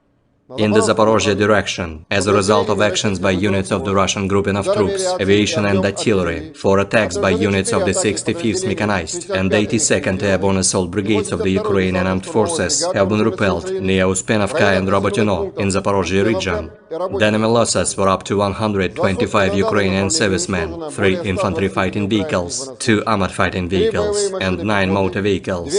In the Zaporozhye direction, as a result of actions by units of the Russian grouping of troops, aviation and artillery, 4 attacks by units of the 65th Mechanized and 82nd Airborne Assault Brigades of the Ukrainian Armed Forces have been repelled near Uspenovka and Robotyno in Zaporozhye region. The enemy losses were up to 125 Ukrainian servicemen, 3 infantry fighting vehicles, 2 armored fighting vehicles, and 9 motor vehicles.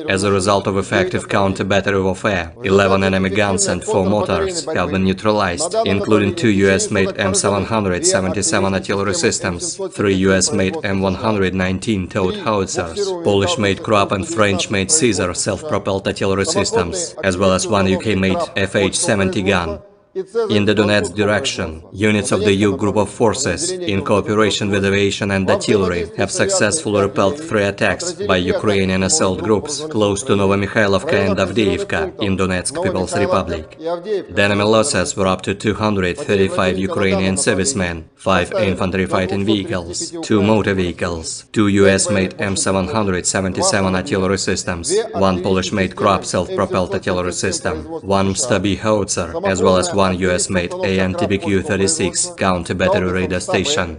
As a result of effective counter-battery warfare, 11 enemy guns and 4 mortars have been neutralized, including 2 US-made M777 artillery systems, 3 US-made M119 towed howitzers, Polish-made Krupp and French-made Caesar self-propelled artillery systems, as well as 1 UK-made FH-70 gun. In the Donetsk direction, units of the U Group of Forces, in cooperation with aviation and artillery, have successfully repelled 3 attacks by Ukrainian assault groups close to Novomikhailivka and Avdiivka in Donetsk People's Republic. The enemy losses were up to 235 Ukrainian servicemen, 5 infantry fighting vehicles, 2 motor vehicles, 2 US-made M777 artillery systems, 1 Polish-made Krab self-propelled artillery system, 1 Stabi howitzer, as well as 1 US-made AN-TBQ-36 counter-battery radar station.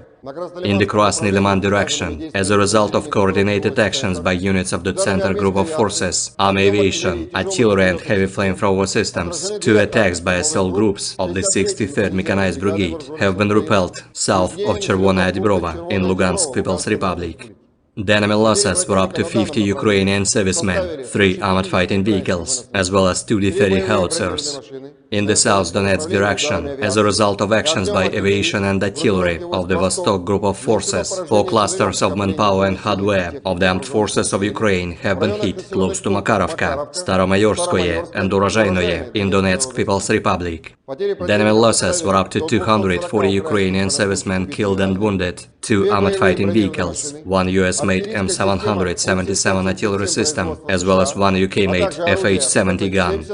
In the Krasny Liman direction, as a result of coordinated actions by units of the Center Group of Forces, Army Aviation, Artillery and Heavy Flamethrower Systems, 2 attacks by assault groups of the 63rd Mechanized Brigade have been repelled south of Chervonaya Dibrova in Lugansk People's Republic. The enemy losses were up to 50 Ukrainian servicemen, 3 armored fighting vehicles, as well as 2 D-30 howitzers. In the South Donetsk direction, as a result of actions by aviation and artillery of the Vostok Group of Forces, 4 clusters of manpower and hardware of the armed forces of Ukraine have been hit close to Makarovka, Staromayorskoye and Urozhainoye in Donetsk People's Republic. The enemy losses were up to 240 Ukrainian servicemen killed and wounded, 2 armored fighting vehicles, 1 US-made M777 artillery system, as well as 1 UK-made FH-70 gun.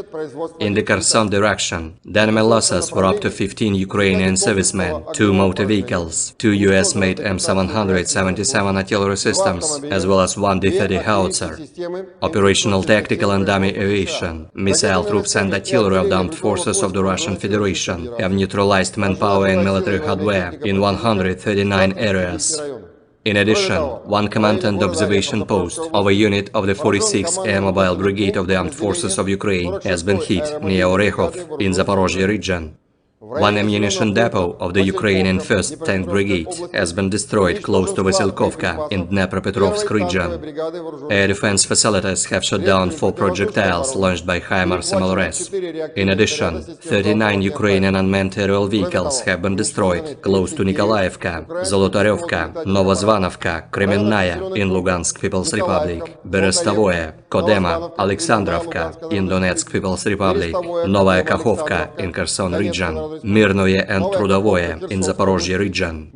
In the Kherson direction, the enemy losses were up to 15 Ukrainian servicemen, 2 motor vehicles, 2 US-made M777 artillery systems, as well as 1 D-30 howitzer. Operational tactical and dummy aviation, missile troops and artillery of the armed forces of the Russian Federation have neutralized manpower and military hardware in 139 areas. In addition, 1 command and observation post of a unit of the 46th Air Mobile Brigade of the Armed Forces of Ukraine has been hit near Orekhov in Zaporozhye region. 1 ammunition depot of the Ukrainian 1st Tank Brigade has been destroyed close to Vasilkovka in Dnepropetrovsk region. Air defense facilities have shot down 4 projectiles launched by HIMARS MLRS. In addition, 39 Ukrainian unmanned aerial vehicles have been destroyed close to Nikolaevka, Zolotaryovka, Novozvanovka, Kremenная in Lugansk People's Republic, Berestovoye, Kodema, Alexandrovka in Donetsk People's Republic, Novaya Kakhovka in Kherson region, Mirnoye and Trudovoye in Zaporozhye region.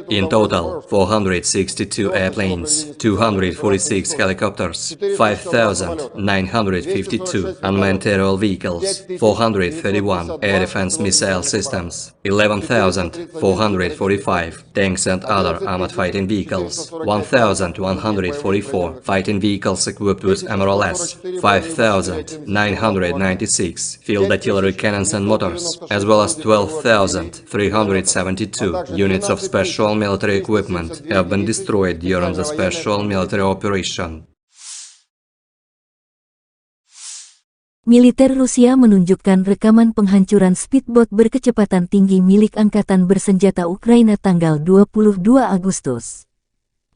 In total, 462 airplanes, 246 helicopters, 5,952 unmanned aerial vehicles, 431 air defense missile systems, 11,445 tanks and other armored fighting vehicles, 1,144 fighting vehicles equipped with MRLS, 5,996 field artillery cannons and motors, as well as 12,372 units of special military equipment have been destroyed during the special military operation. Militer Rusia menunjukkan rekaman penghancuran speedboat berkecepatan tinggi milik Angkatan Bersenjata Ukraina tanggal 22 Agustus.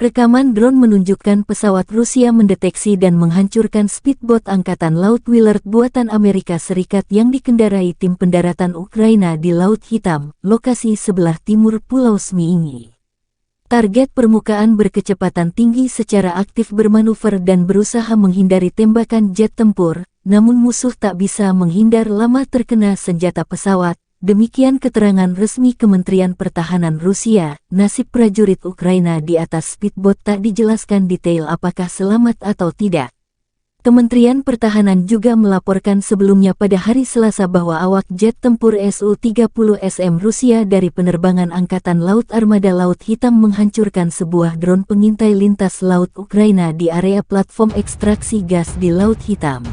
Rekaman drone menunjukkan pesawat Rusia mendeteksi dan menghancurkan speedboat Angkatan Laut Willard buatan Amerika Serikat yang dikendarai tim pendaratan Ukraina di Laut Hitam, lokasi sebelah timur Pulau Zmiini. Target permukaan berkecepatan tinggi secara aktif bermanuver dan berusaha menghindari tembakan jet tempur, namun musuh tak bisa menghindar lama terkena senjata pesawat. Demikian keterangan resmi Kementerian Pertahanan Rusia. Nasib prajurit Ukraina di atas speedboat tak dijelaskan detail apakah selamat atau tidak. Kementerian Pertahanan juga melaporkan sebelumnya pada hari Selasa bahwa awak jet tempur Su-30SM Rusia dari penerbangan Angkatan Laut Armada Laut Hitam menghancurkan sebuah drone pengintai lintas laut Ukraina di area platform ekstraksi gas di Laut Hitam.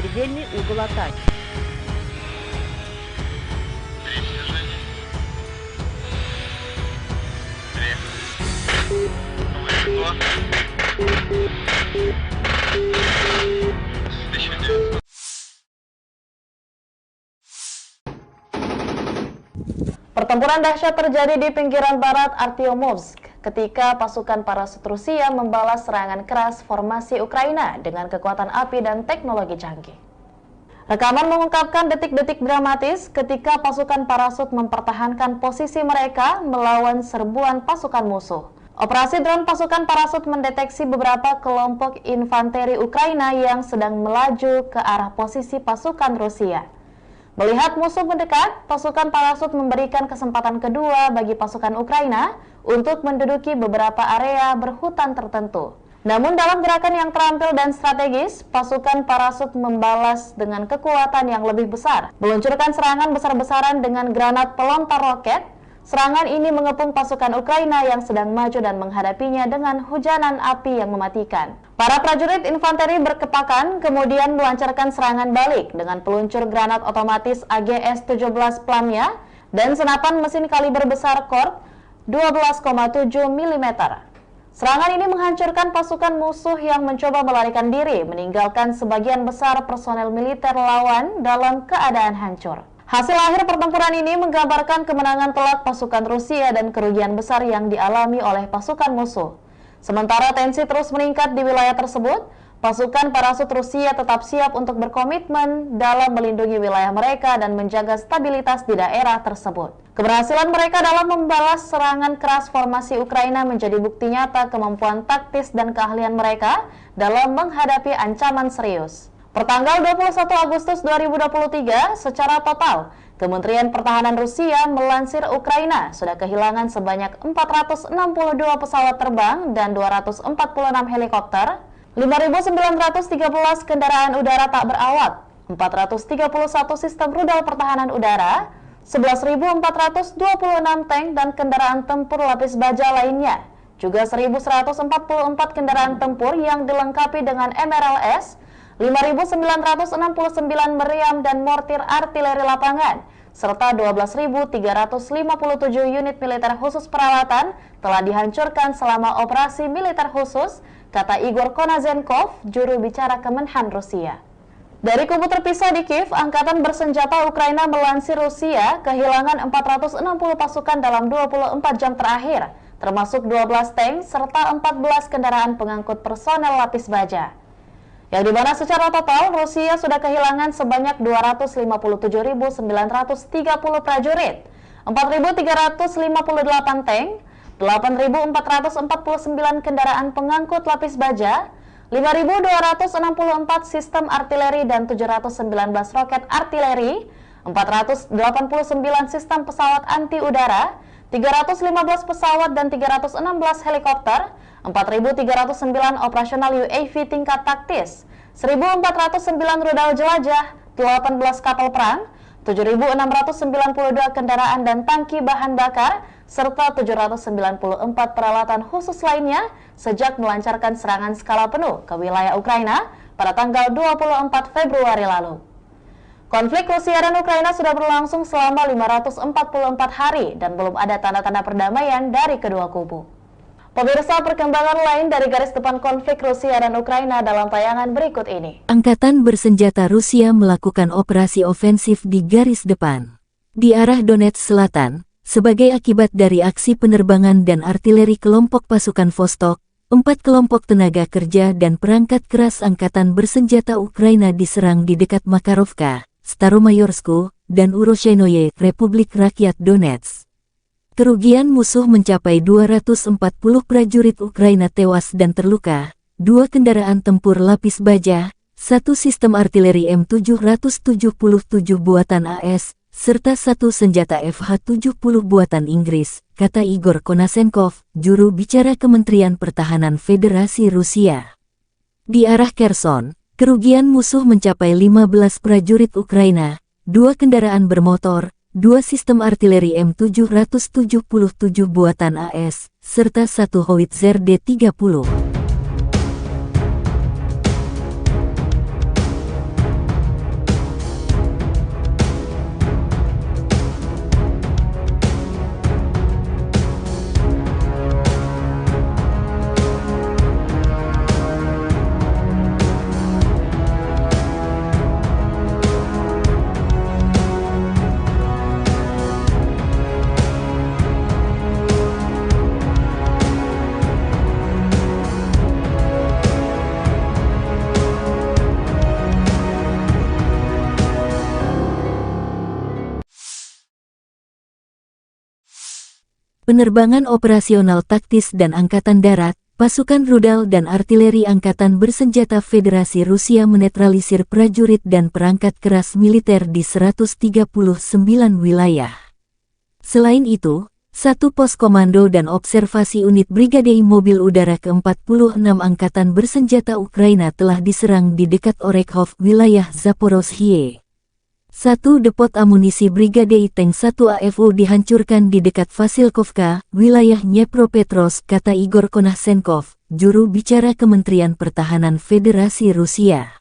Предельный угол атаки. Pertempuran dahsyat terjadi di pinggiran barat Artyomovsk, ketika pasukan parasut Rusia membalas serangan keras formasi Ukraina dengan kekuatan api dan teknologi canggih. Rekaman mengungkapkan detik-detik dramatis ketika pasukan parasut mempertahankan posisi mereka melawan serbuan pasukan musuh. Operasi drone pasukan parasut mendeteksi beberapa kelompok infanteri Ukraina yang sedang melaju ke arah posisi pasukan Rusia. Melihat musuh mendekat, pasukan parasut memberikan kesempatan kedua bagi pasukan Ukraina untuk menduduki beberapa area berhutan tertentu. Namun dalam gerakan yang terampil dan strategis, pasukan parasut membalas dengan kekuatan yang lebih besar, meluncurkan serangan besar-besaran dengan granat pelontar roket. Serangan ini mengepung pasukan Ukraina yang sedang maju dan menghadapinya dengan hujanan api yang mematikan. Para prajurit infanteri berkepakan kemudian melancarkan serangan balik dengan peluncur granat otomatis AGS-17 Plamia dan senapan mesin kaliber besar Korp 12,7 mm. Serangan ini menghancurkan pasukan musuh yang mencoba melarikan diri, meninggalkan sebagian besar personel militer lawan dalam keadaan hancur. Hasil akhir pertempuran ini menggambarkan kemenangan telak pasukan Rusia dan kerugian besar yang dialami oleh pasukan musuh. Sementara tensi terus meningkat di wilayah tersebut, pasukan parasut Rusia tetap siap untuk berkomitmen dalam melindungi wilayah mereka dan menjaga stabilitas di daerah tersebut. Keberhasilan mereka dalam membalas serangan keras formasi Ukraina menjadi bukti nyata kemampuan taktis dan keahlian mereka dalam menghadapi ancaman serius. Pertanggal 21 Agustus 2023, secara total, Kementerian Pertahanan Rusia melansir Ukraina sudah kehilangan sebanyak 462 pesawat terbang dan 246 helikopter, 5.913 kendaraan udara tak berawak, 431 sistem rudal pertahanan udara, 11.426 tank dan kendaraan tempur lapis baja lainnya, juga 1.144 kendaraan tempur yang dilengkapi dengan MRLS, 5.969 meriam dan mortir artileri lapangan, serta 12.357 unit militer khusus peralatan telah dihancurkan selama operasi militer khusus, kata Igor Konazenkov, juru bicara Kemenhan Rusia. Dari kubu terpisah di Kiev, Angkatan Bersenjata Ukraina melansir Rusia kehilangan 460 pasukan dalam 24 jam terakhir, termasuk 12 tank serta 14 kendaraan pengangkut personel lapis baja. Yang dimana secara total Rusia sudah kehilangan sebanyak 257.930 prajurit, 4.358 tank, 8.449 kendaraan pengangkut lapis baja, 5.264 sistem artileri dan 719 roket artileri, 489 sistem pesawat anti udara, 315 pesawat dan 316 helikopter, 4.309 operasional UAV tingkat taktis, 1.409 rudal jelajah, 18 kapal perang, 7.692 kendaraan dan tangki bahan bakar, serta 794 peralatan khusus lainnya sejak melancarkan serangan skala penuh ke wilayah Ukraina pada tanggal 24 Februari lalu. Konflik Rusia dan Ukraina sudah berlangsung selama 544 hari dan belum ada tanda-tanda perdamaian dari kedua kubu. Pemirsa, perkembangan lain dari garis depan konflik Rusia dan Ukraina dalam tayangan berikut ini. Angkatan bersenjata Rusia melakukan operasi ofensif di garis depan di arah Donetsk Selatan sebagai akibat dari aksi penerbangan dan artileri kelompok pasukan Vostok. 4 kelompok tenaga kerja dan perangkat keras angkatan bersenjata Ukraina diserang di dekat Makarovka, Staromayorsku, dan Uroshenoye, Republik Rakyat Donetsk. Kerugian musuh mencapai 240 prajurit Ukraina tewas dan terluka, 2 kendaraan tempur lapis baja, 1 sistem artileri M777 buatan AS, serta 1 senjata FH-70 buatan Inggris, kata Igor Konasenkov, juru bicara Kementerian Pertahanan Federasi Rusia. Di arah Kherson, kerugian musuh mencapai 15 prajurit Ukraina, 2 kendaraan bermotor, 2 sistem artileri M777 buatan AS, serta 1 howitzer D-30. penerbangan operasional taktis dan angkatan darat, pasukan rudal dan artileri angkatan bersenjata Federasi Rusia menetralisir prajurit dan perangkat keras militer di 139 wilayah. Selain itu, satu pos komando dan observasi unit Brigade Mobil Udara ke-46 Angkatan Bersenjata Ukraina telah diserang di dekat Orekhov, wilayah Zaporozhye. Satu depot amunisi Brigade Tank 1 AFU dihancurkan di dekat Vasilkovka, wilayah Dnepropetrovsk, kata Igor Konashenkov, juru bicara Kementerian Pertahanan Federasi Rusia.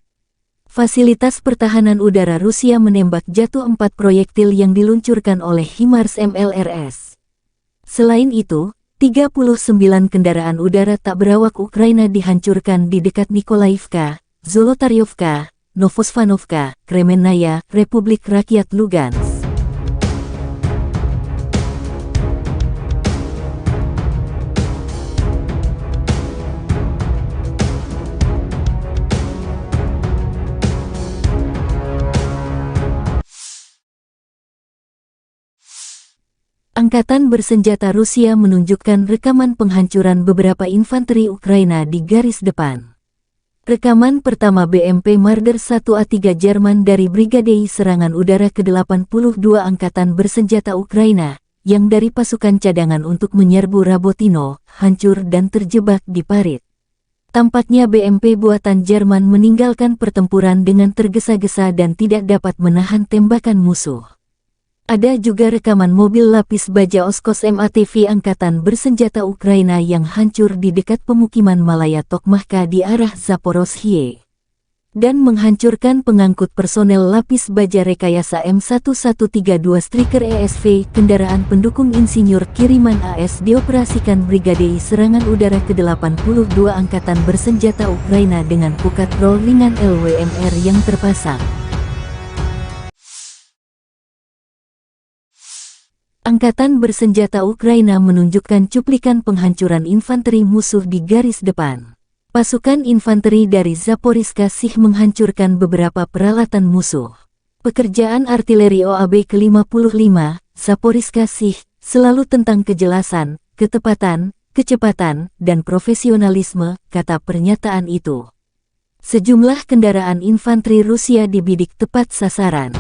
Fasilitas pertahanan udara Rusia menembak jatuh 4 proyektil yang diluncurkan oleh HIMARS MLRS. Selain itu, 39 kendaraan udara tak berawak Ukraina dihancurkan di dekat Nikolaivka, Zolotaryovka, Novosvanovka, Kremennaya, Republik Rakyat Lugansk. Angkatan bersenjata Rusia menunjukkan rekaman penghancuran beberapa infanteri Ukraina di garis depan. Rekaman pertama BMP Marder 1A3 Jerman dari Brigade Serangan Udara ke-82 Angkatan Bersenjata Ukraina, yang dari pasukan cadangan untuk menyerbu Rabotino, hancur dan terjebak di parit. Tampaknya BMP buatan Jerman meninggalkan pertempuran dengan tergesa-gesa dan tidak dapat menahan tembakan musuh. Ada juga rekaman mobil lapis baja Oskos MATV Angkatan Bersenjata Ukraina yang hancur di dekat pemukiman Malaya Tokmahka di arah Zaporozhye. Dan menghancurkan pengangkut personel lapis baja rekayasa M1132 Striker ESV, kendaraan pendukung insinyur kiriman AS dioperasikan Brigade Serangan Udara ke-82 Angkatan Bersenjata Ukraina dengan pukat roll ringan LWMR yang terpasang. Angkatan Bersenjata Ukraina menunjukkan cuplikan penghancuran infanteri musuh di garis depan. Pasukan infanteri dari Zaporizhzhia Sich menghancurkan beberapa peralatan musuh. Pekerjaan artileri OAB ke-55, Zaporizhzhia Sich, selalu tentang kejelasan, ketepatan, kecepatan, dan profesionalisme, kata pernyataan itu. Sejumlah kendaraan infanteri Rusia dibidik tepat sasaran.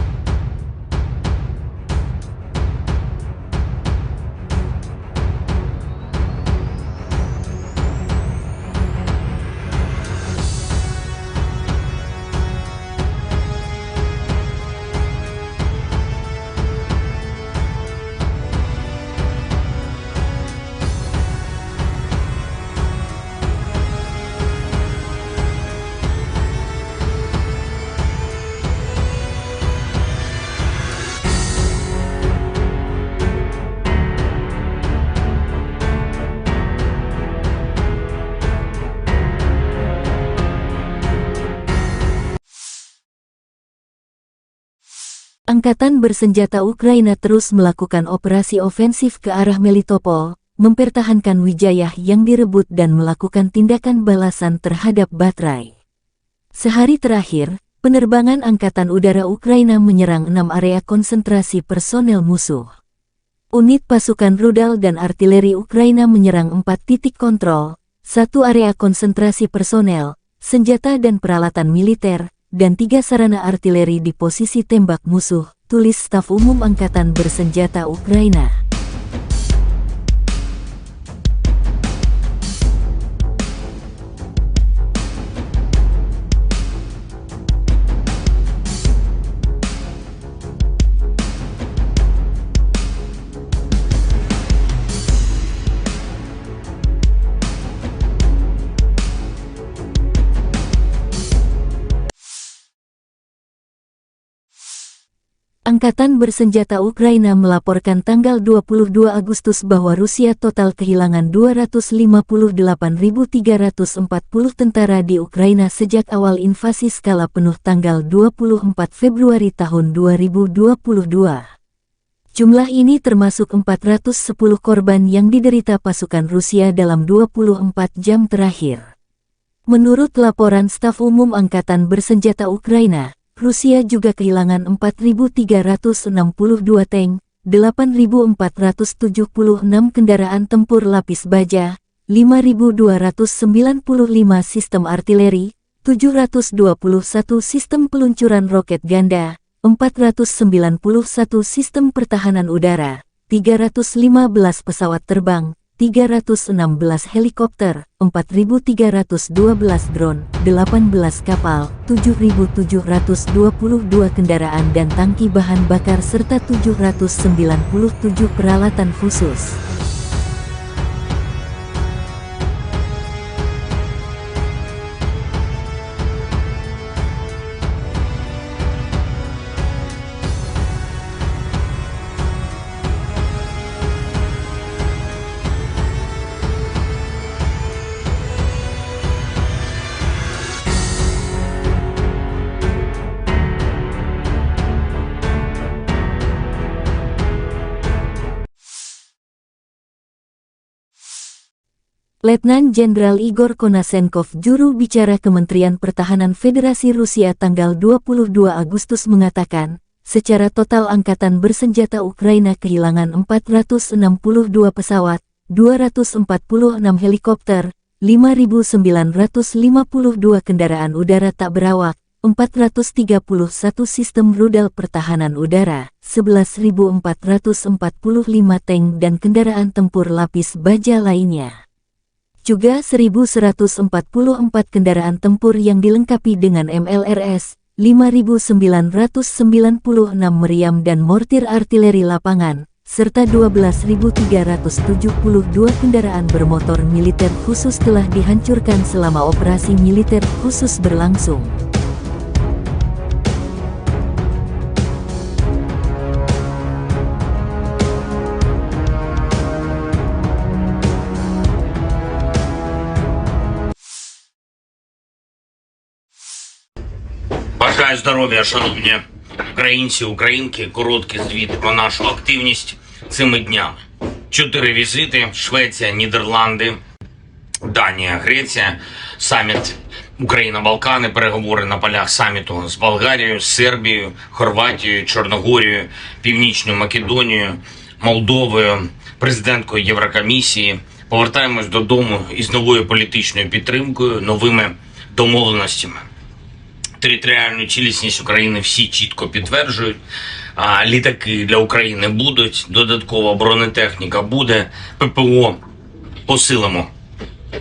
Angkatan Bersenjata Ukraina terus melakukan operasi ofensif ke arah Melitopol, mempertahankan Wijayah yang direbut dan melakukan tindakan balasan terhadap Batrai. Sehari terakhir, penerbangan Angkatan Udara Ukraina menyerang 6 area konsentrasi personel musuh. Unit pasukan rudal dan artileri Ukraina menyerang 4 titik kontrol, 1 area konsentrasi personel, senjata dan peralatan militer, dan 3 sarana artileri di posisi tembak musuh, tulis Staf Umum Angkatan Bersenjata Ukraina. Angkatan Bersenjata Ukraina melaporkan tanggal 22 Agustus bahwa Rusia total kehilangan 258.340 tentara di Ukraina sejak awal invasi skala penuh tanggal 24 Februari tahun 2022. Jumlah ini termasuk 410 korban yang diderita pasukan Rusia dalam 24 jam terakhir. Menurut laporan Staf Umum Angkatan Bersenjata Ukraina, Rusia juga kehilangan 4.362 tank, 8.476 kendaraan tempur lapis baja, 5.295 sistem artileri, 721 sistem peluncuran roket ganda, 491 sistem pertahanan udara, 315 pesawat terbang, 316 helikopter, 4.312 drone, 18 kapal, 7.722 kendaraan dan tangki bahan bakar serta 797 peralatan khusus. Letnan Jenderal Igor Konasenkov, juru bicara Kementerian Pertahanan Federasi Rusia tanggal 22 Agustus mengatakan, secara total angkatan bersenjata Ukraina kehilangan 462 pesawat, 246 helikopter, 5.952 kendaraan udara tak berawak, 431 sistem rudal pertahanan udara, 11.445 tank dan kendaraan tempur lapis baja lainnya. Juga 1.144 kendaraan tempur yang dilengkapi dengan MLRS, 5.996 meriam dan mortir artileri lapangan, serta 12.372 kendaraan bermotor militer khusus telah dihancurkan selama operasi militer khusus berlangsung. Бажаю здоров'я, шановні українці, українки. Короткий звіт про нашу активність цими днями. 4 візити: Швеція, Нідерланди, Данія, Греція, саміт Україна-Балкани, переговори на полях саміту з Болгарією, Сербією, Хорватією, Чорногорією, Північною Македонією, Молдовою, президенткою Єврокомісії. Повертаємось додому із новою політичною підтримкою, новими домовленостями. Територіальну цілісність України всі чітко підтверджують. Літаки для України будуть, додаткова бронетехніка буде, ППО посилимо.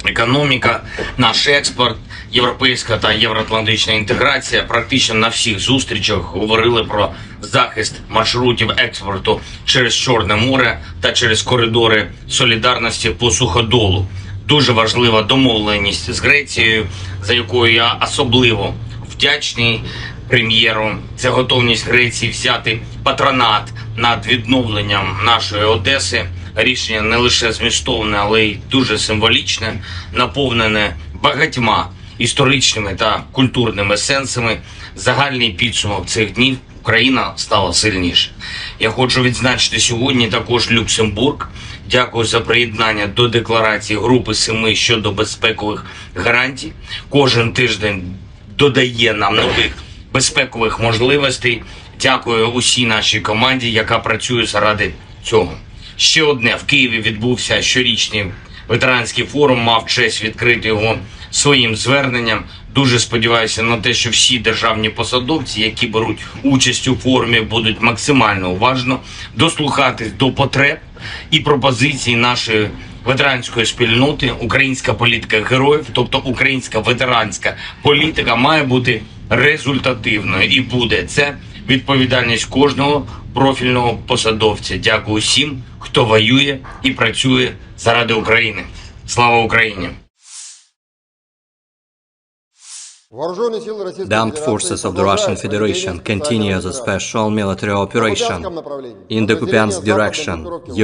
Економіка, наш експорт, європейська та євроатлантична інтеграція. Практично на всіх зустрічах говорили про захист маршрутів експорту через Чорне море та через коридори солідарності по суходолу. Дуже важлива домовленість з Грецією, за якою я особливо вдячний прем'єру. Це готовність Греції взяти патронат над відновленням нашої Одеси. Рішення не лише змістовне, але й дуже символічне, наповнене багатьма історичними та культурними сенсами. Загальний підсумок цих днів: Україна стала сильніше. Я хочу відзначити сьогодні також Люксембург. Дякую за приєднання до декларації Групи 7 щодо безпекових гарантій. Кожен тиждень додає нам нових безпекових можливостей. Дякую усій нашій команді, яка працює заради цього. Ще одне: в Києві відбувся щорічний ветеранський форум, мав честь відкрити його своїм зверненням. Дуже сподіваюся на те, що всі державні посадовці, які беруть участь у форумі, будуть максимально уважно дослухатись до потреб і пропозицій нашої ветеранської спільноти. Українська політика героїв, тобто українська ветеранська політика, має бути результативною і буде. Це відповідальність кожного профільного посадовця. Дякую всім, хто воює і працює заради України. Слава Україні! The armed forces of the Russian Federation continue the special military operation. In the Kupiansk direction,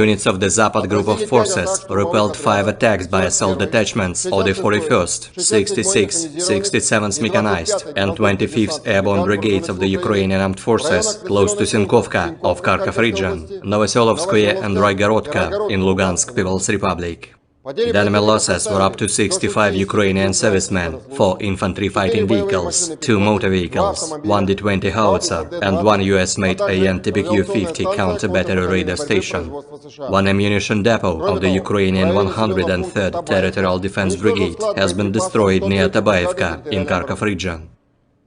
units of the Zapad group of forces repelled 5 attacks by assault detachments of the 41st, 66th, 67th Mechanized and 25th Airborne Brigades of the Ukrainian Armed Forces close to Sinkovka of Kharkov region, Novoselovskoye and Roygorodka in Lugansk People's Republic. Enemy losses were up to 65 Ukrainian servicemen, 4 infantry fighting vehicles, 2 motor vehicles, 1 D-20 howitzer, and 1 US-made AN-TPQ-50 counter-battery radar station. 1 ammunition depot of the Ukrainian 103rd Territorial Defense Brigade has been destroyed near Tabaevka in Kharkov region.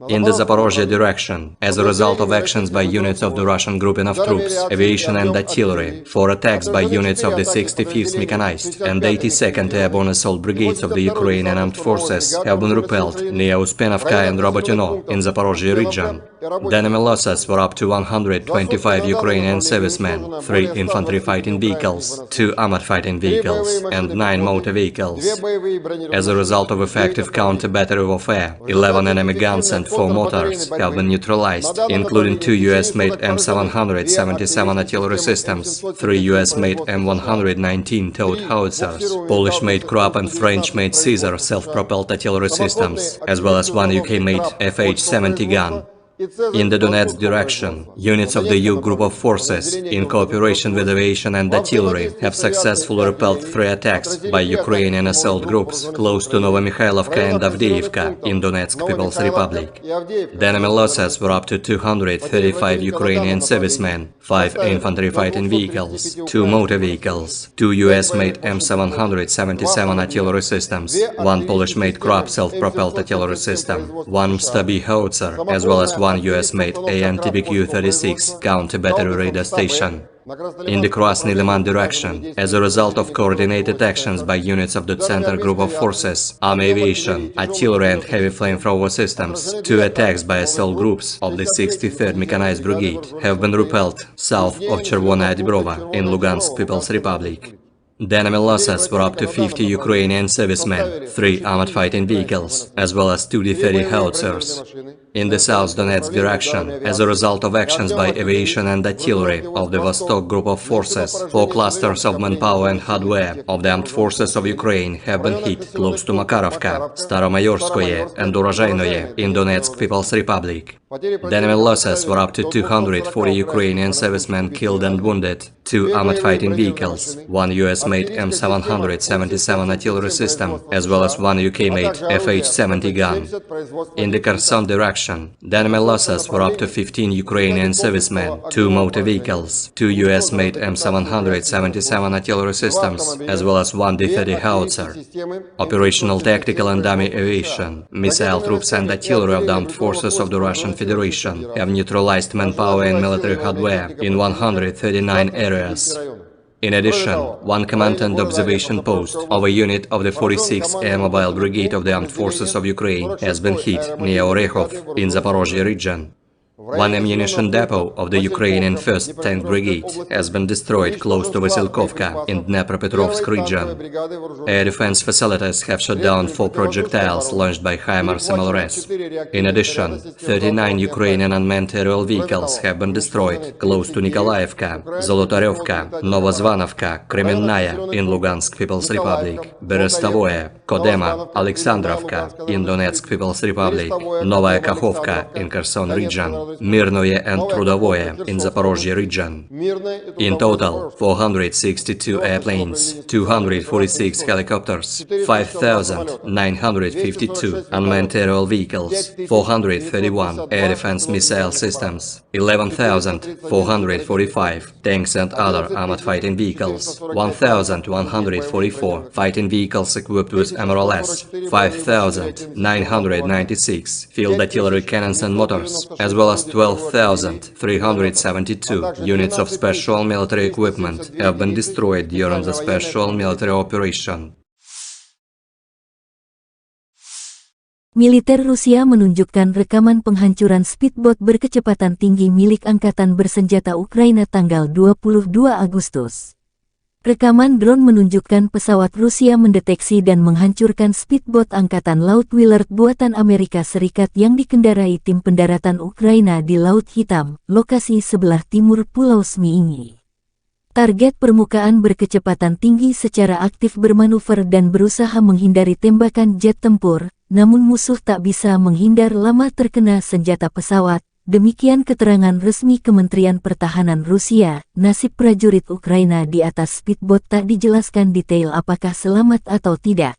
In the Zaporozhye direction, as a result of actions by units of the Russian grouping of troops, aviation and artillery, 4 attacks by units of the 65th Mechanized and 82nd Airborne Assault Brigades of the Ukrainian Armed Forces have been repelled near Uspenovka and Robotyno in Zaporozhye region. The enemy losses were up to 125 Ukrainian servicemen, 3 infantry fighting vehicles, 2 armored fighting vehicles, and 9 motor vehicles. As a result of effective counter-battery warfare, 11 enemy guns and 4 mortars have been neutralized, including 2 US-made M777 artillery systems, 3 US-made M119 towed howitzers, Polish-made Krupp and French-made Caesar self-propelled artillery systems, as well as 1 UK-made FH-70 gun. In the Donetsk direction, units of the U Group of Forces, in cooperation with aviation and artillery, have successfully repelled 3 attacks by Ukrainian assault groups close to Novomikhailivka and Avdiivka in Donetsk People's Republic. The enemy losses were up to 235 Ukrainian servicemen, 5 infantry fighting vehicles, 2 motor vehicles, 2 US-made M777 artillery systems, 1 Polish-made Krupp self-propelled artillery system, 1 Stabi howitzer, as well as 1 US-made AN-TPQ-36 counter-battery radar station. In the Krasny Liman direction, as a result of coordinated actions by units of the Center Group of Forces, Army Aviation, Artillery and Heavy Flamethrower Systems, 2 attacks by assault groups of the 63rd Mechanized Brigade have been repelled south of Chervona Dibrova in Lugansk People's Republic. The enemy losses were up to 50 Ukrainian servicemen, 3 armored fighting vehicles, as well as 2 D-30 howitzers. In the South Donetsk direction, as a result of actions by aviation and artillery of the Vostok Group of Forces, 4 clusters of manpower and hardware of the Armed Forces of Ukraine have been hit close to Makarovka, Staromayorskoye and Urozhainoye in Donetsk People's Republic. The enemy losses were up to 240 Ukrainian servicemen killed and wounded, 2 armored fighting vehicles, 1 US-made M777 artillery system, as well as 1 UK-made FH-70 gun. In the Kherson direction, the enemy losses were up to 15 Ukrainian servicemen, 2 motor vehicles, 2 US-made M777 artillery systems, as well as 1 D-30 howitzer. Operational tactical and dummy aviation, missile troops and artillery of the Armed Forces of the Russian Federation have neutralized manpower and military hardware in 139 areas. In addition, 1 command and observation post of a unit of the 46th Air Mobile Brigade of the Armed Forces of Ukraine has been hit near Orekhov in Zaporozhye region. 1 ammunition depot of the Ukrainian 1st Tank Brigade has been destroyed close to Vasilkovka in Dnepropetrovsk region. Air defense facilities have shot down 4 projectiles launched by HIMARS MLRS. In addition, 39 Ukrainian unmanned aerial vehicles have been destroyed close to Nikolaevka, Zolotarevka, Novozvanovka, Kremennaya in Lugansk People's Republic, Berestovoye, Kodema, Alexandrovka in Donetsk People's Republic, Novaya Kakhovka in Kherson region, Mirnoye and Trudovoye in Zaporozhye region. In total, 462 airplanes, 246 helicopters, 5,952 unmanned aerial vehicles, 431 air defense missile systems, 11,445 tanks and other armored fighting vehicles, 1,144 fighting vehicles equipped with MRLS, 5,996 field artillery cannons and motors, as well as 12,372 units of special military equipment have been destroyed during the special military operation. Militer Rusia menunjukkan rekaman penghancuran speedboat berkecepatan tinggi milik Angkatan Bersenjata Ukraina tanggal 22 Agustus. Rekaman drone menunjukkan pesawat Rusia mendeteksi dan menghancurkan speedboat Angkatan Laut Willard buatan Amerika Serikat yang dikendarai tim pendaratan Ukraina di Laut Hitam, lokasi sebelah timur Pulau Zmiiny. Target permukaan berkecepatan tinggi secara aktif bermanuver dan berusaha menghindari tembakan jet tempur, namun musuh tak bisa menghindar lama terkena senjata pesawat, Demikian keterangan resmi Kementerian Pertahanan Rusia. Nasib prajurit Ukraina di atas speedboat tak dijelaskan detail apakah selamat atau tidak.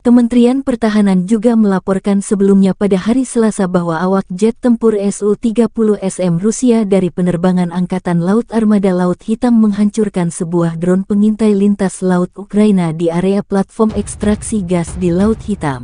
Kementerian Pertahanan juga melaporkan sebelumnya pada hari Selasa bahwa awak jet tempur Su-30SM Rusia dari penerbangan Angkatan Laut Armada Laut Hitam menghancurkan sebuah drone pengintai lintas laut Ukraina di area platform ekstraksi gas di Laut Hitam.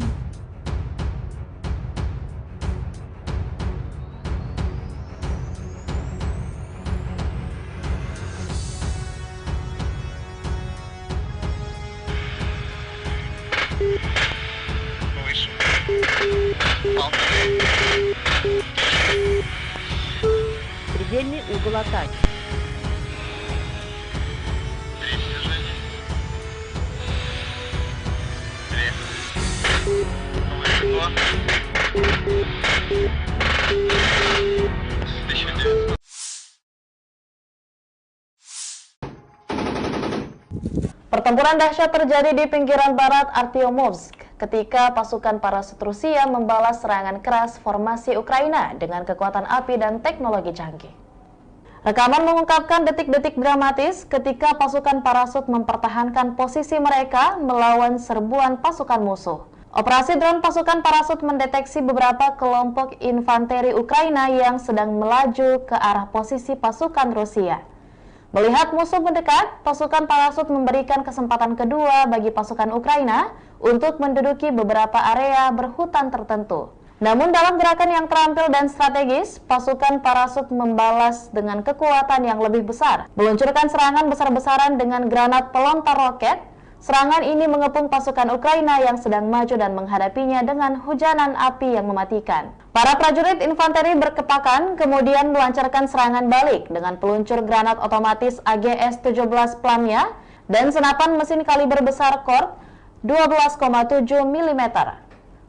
Предельный угол атаки. Pertempuran dahsyat terjadi di pinggiran barat Artyomovsk ketika pasukan parasut Rusia membalas serangan keras formasi Ukraina dengan kekuatan api dan teknologi canggih. Rekaman mengungkapkan detik-detik dramatis ketika pasukan parasut mempertahankan posisi mereka melawan serbuan pasukan musuh. Operasi drone pasukan parasut mendeteksi beberapa kelompok infanteri Ukraina yang sedang melaju ke arah posisi pasukan Rusia. Melihat musuh mendekat, pasukan parasut memberikan kesempatan kedua bagi pasukan Ukraina untuk menduduki beberapa area berhutan tertentu. Namun dalam gerakan yang terampil dan strategis, pasukan parasut membalas dengan kekuatan yang lebih besar, meluncurkan serangan besar-besaran dengan granat pelontar roket. Serangan ini mengepung pasukan Ukraina yang sedang maju dan menghadapinya dengan hujanan api yang mematikan. Para prajurit infanteri berkepakan kemudian melancarkan serangan balik dengan peluncur granat otomatis AGS-17 Plamia dan senapan mesin kaliber besar Kork 12,7 mm.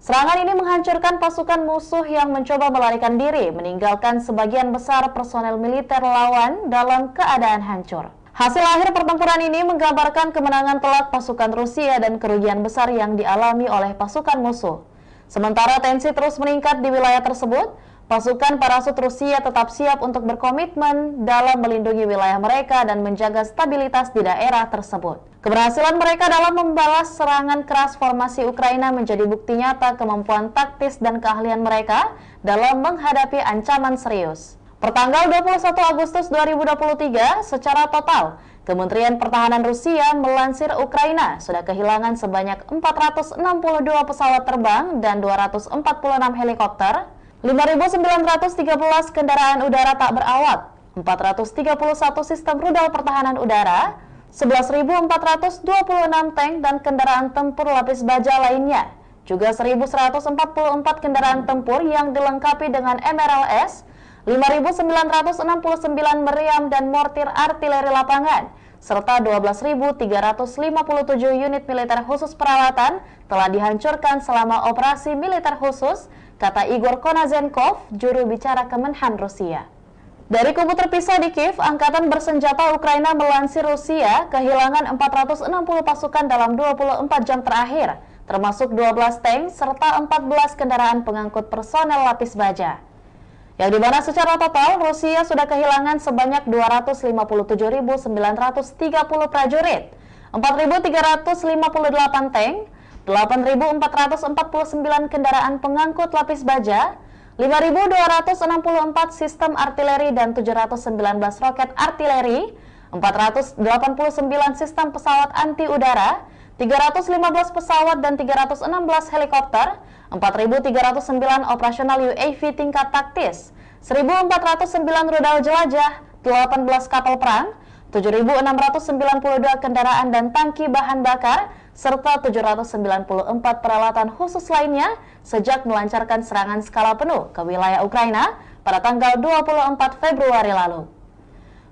Serangan ini menghancurkan pasukan musuh yang mencoba melarikan diri, meninggalkan sebagian besar personel militer lawan dalam keadaan hancur. Hasil akhir pertempuran ini menggambarkan kemenangan telak pasukan Rusia dan kerugian besar yang dialami oleh pasukan musuh. Sementara tensi terus meningkat di wilayah tersebut, pasukan parasut Rusia tetap siap untuk berkomitmen dalam melindungi wilayah mereka dan menjaga stabilitas di daerah tersebut. Keberhasilan mereka dalam membalas serangan keras formasi Ukraina menjadi bukti nyata kemampuan taktis dan keahlian mereka dalam menghadapi ancaman serius. Pertanggal 21 Agustus 2023, secara total, Kementerian Pertahanan Rusia melansir Ukraina sudah kehilangan sebanyak 462 pesawat terbang dan 246 helikopter, 5.913 kendaraan udara tak berawak, 431 sistem rudal pertahanan udara, 11.426 tank dan kendaraan tempur lapis baja lainnya, juga 1.144 kendaraan tempur yang dilengkapi dengan MRLS, 5.969 meriam dan mortir artileri lapangan, serta 12.357 unit militer khusus peralatan telah dihancurkan selama operasi militer khusus, kata Igor Konazenkov, juru bicara Kemenhan Rusia. Dari kubu terpisah di Kiev, Angkatan Bersenjata Ukraina melansir Rusia kehilangan 460 pasukan dalam 24 jam terakhir, termasuk 12 tank serta 14 kendaraan pengangkut personel lapis baja. Yang dimana secara total Rusia sudah kehilangan sebanyak 257.930 prajurit, 4.358 tank, 8.449 kendaraan pengangkut lapis baja, 5.264 sistem artileri dan 719 roket artileri, 489 sistem pesawat anti udara, 315 pesawat dan 316 helikopter, 4.309 operasional UAV tingkat taktis, 1.409 rudal jelajah, 18 kapal perang, 7.692 kendaraan dan tangki bahan bakar, serta 794 peralatan khusus lainnya sejak melancarkan serangan skala penuh ke wilayah Ukraina pada tanggal 24 Februari lalu.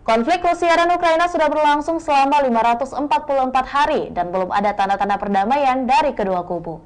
Konflik Rusia dan Ukraina sudah berlangsung selama 544 hari dan belum ada tanda-tanda perdamaian dari kedua kubu.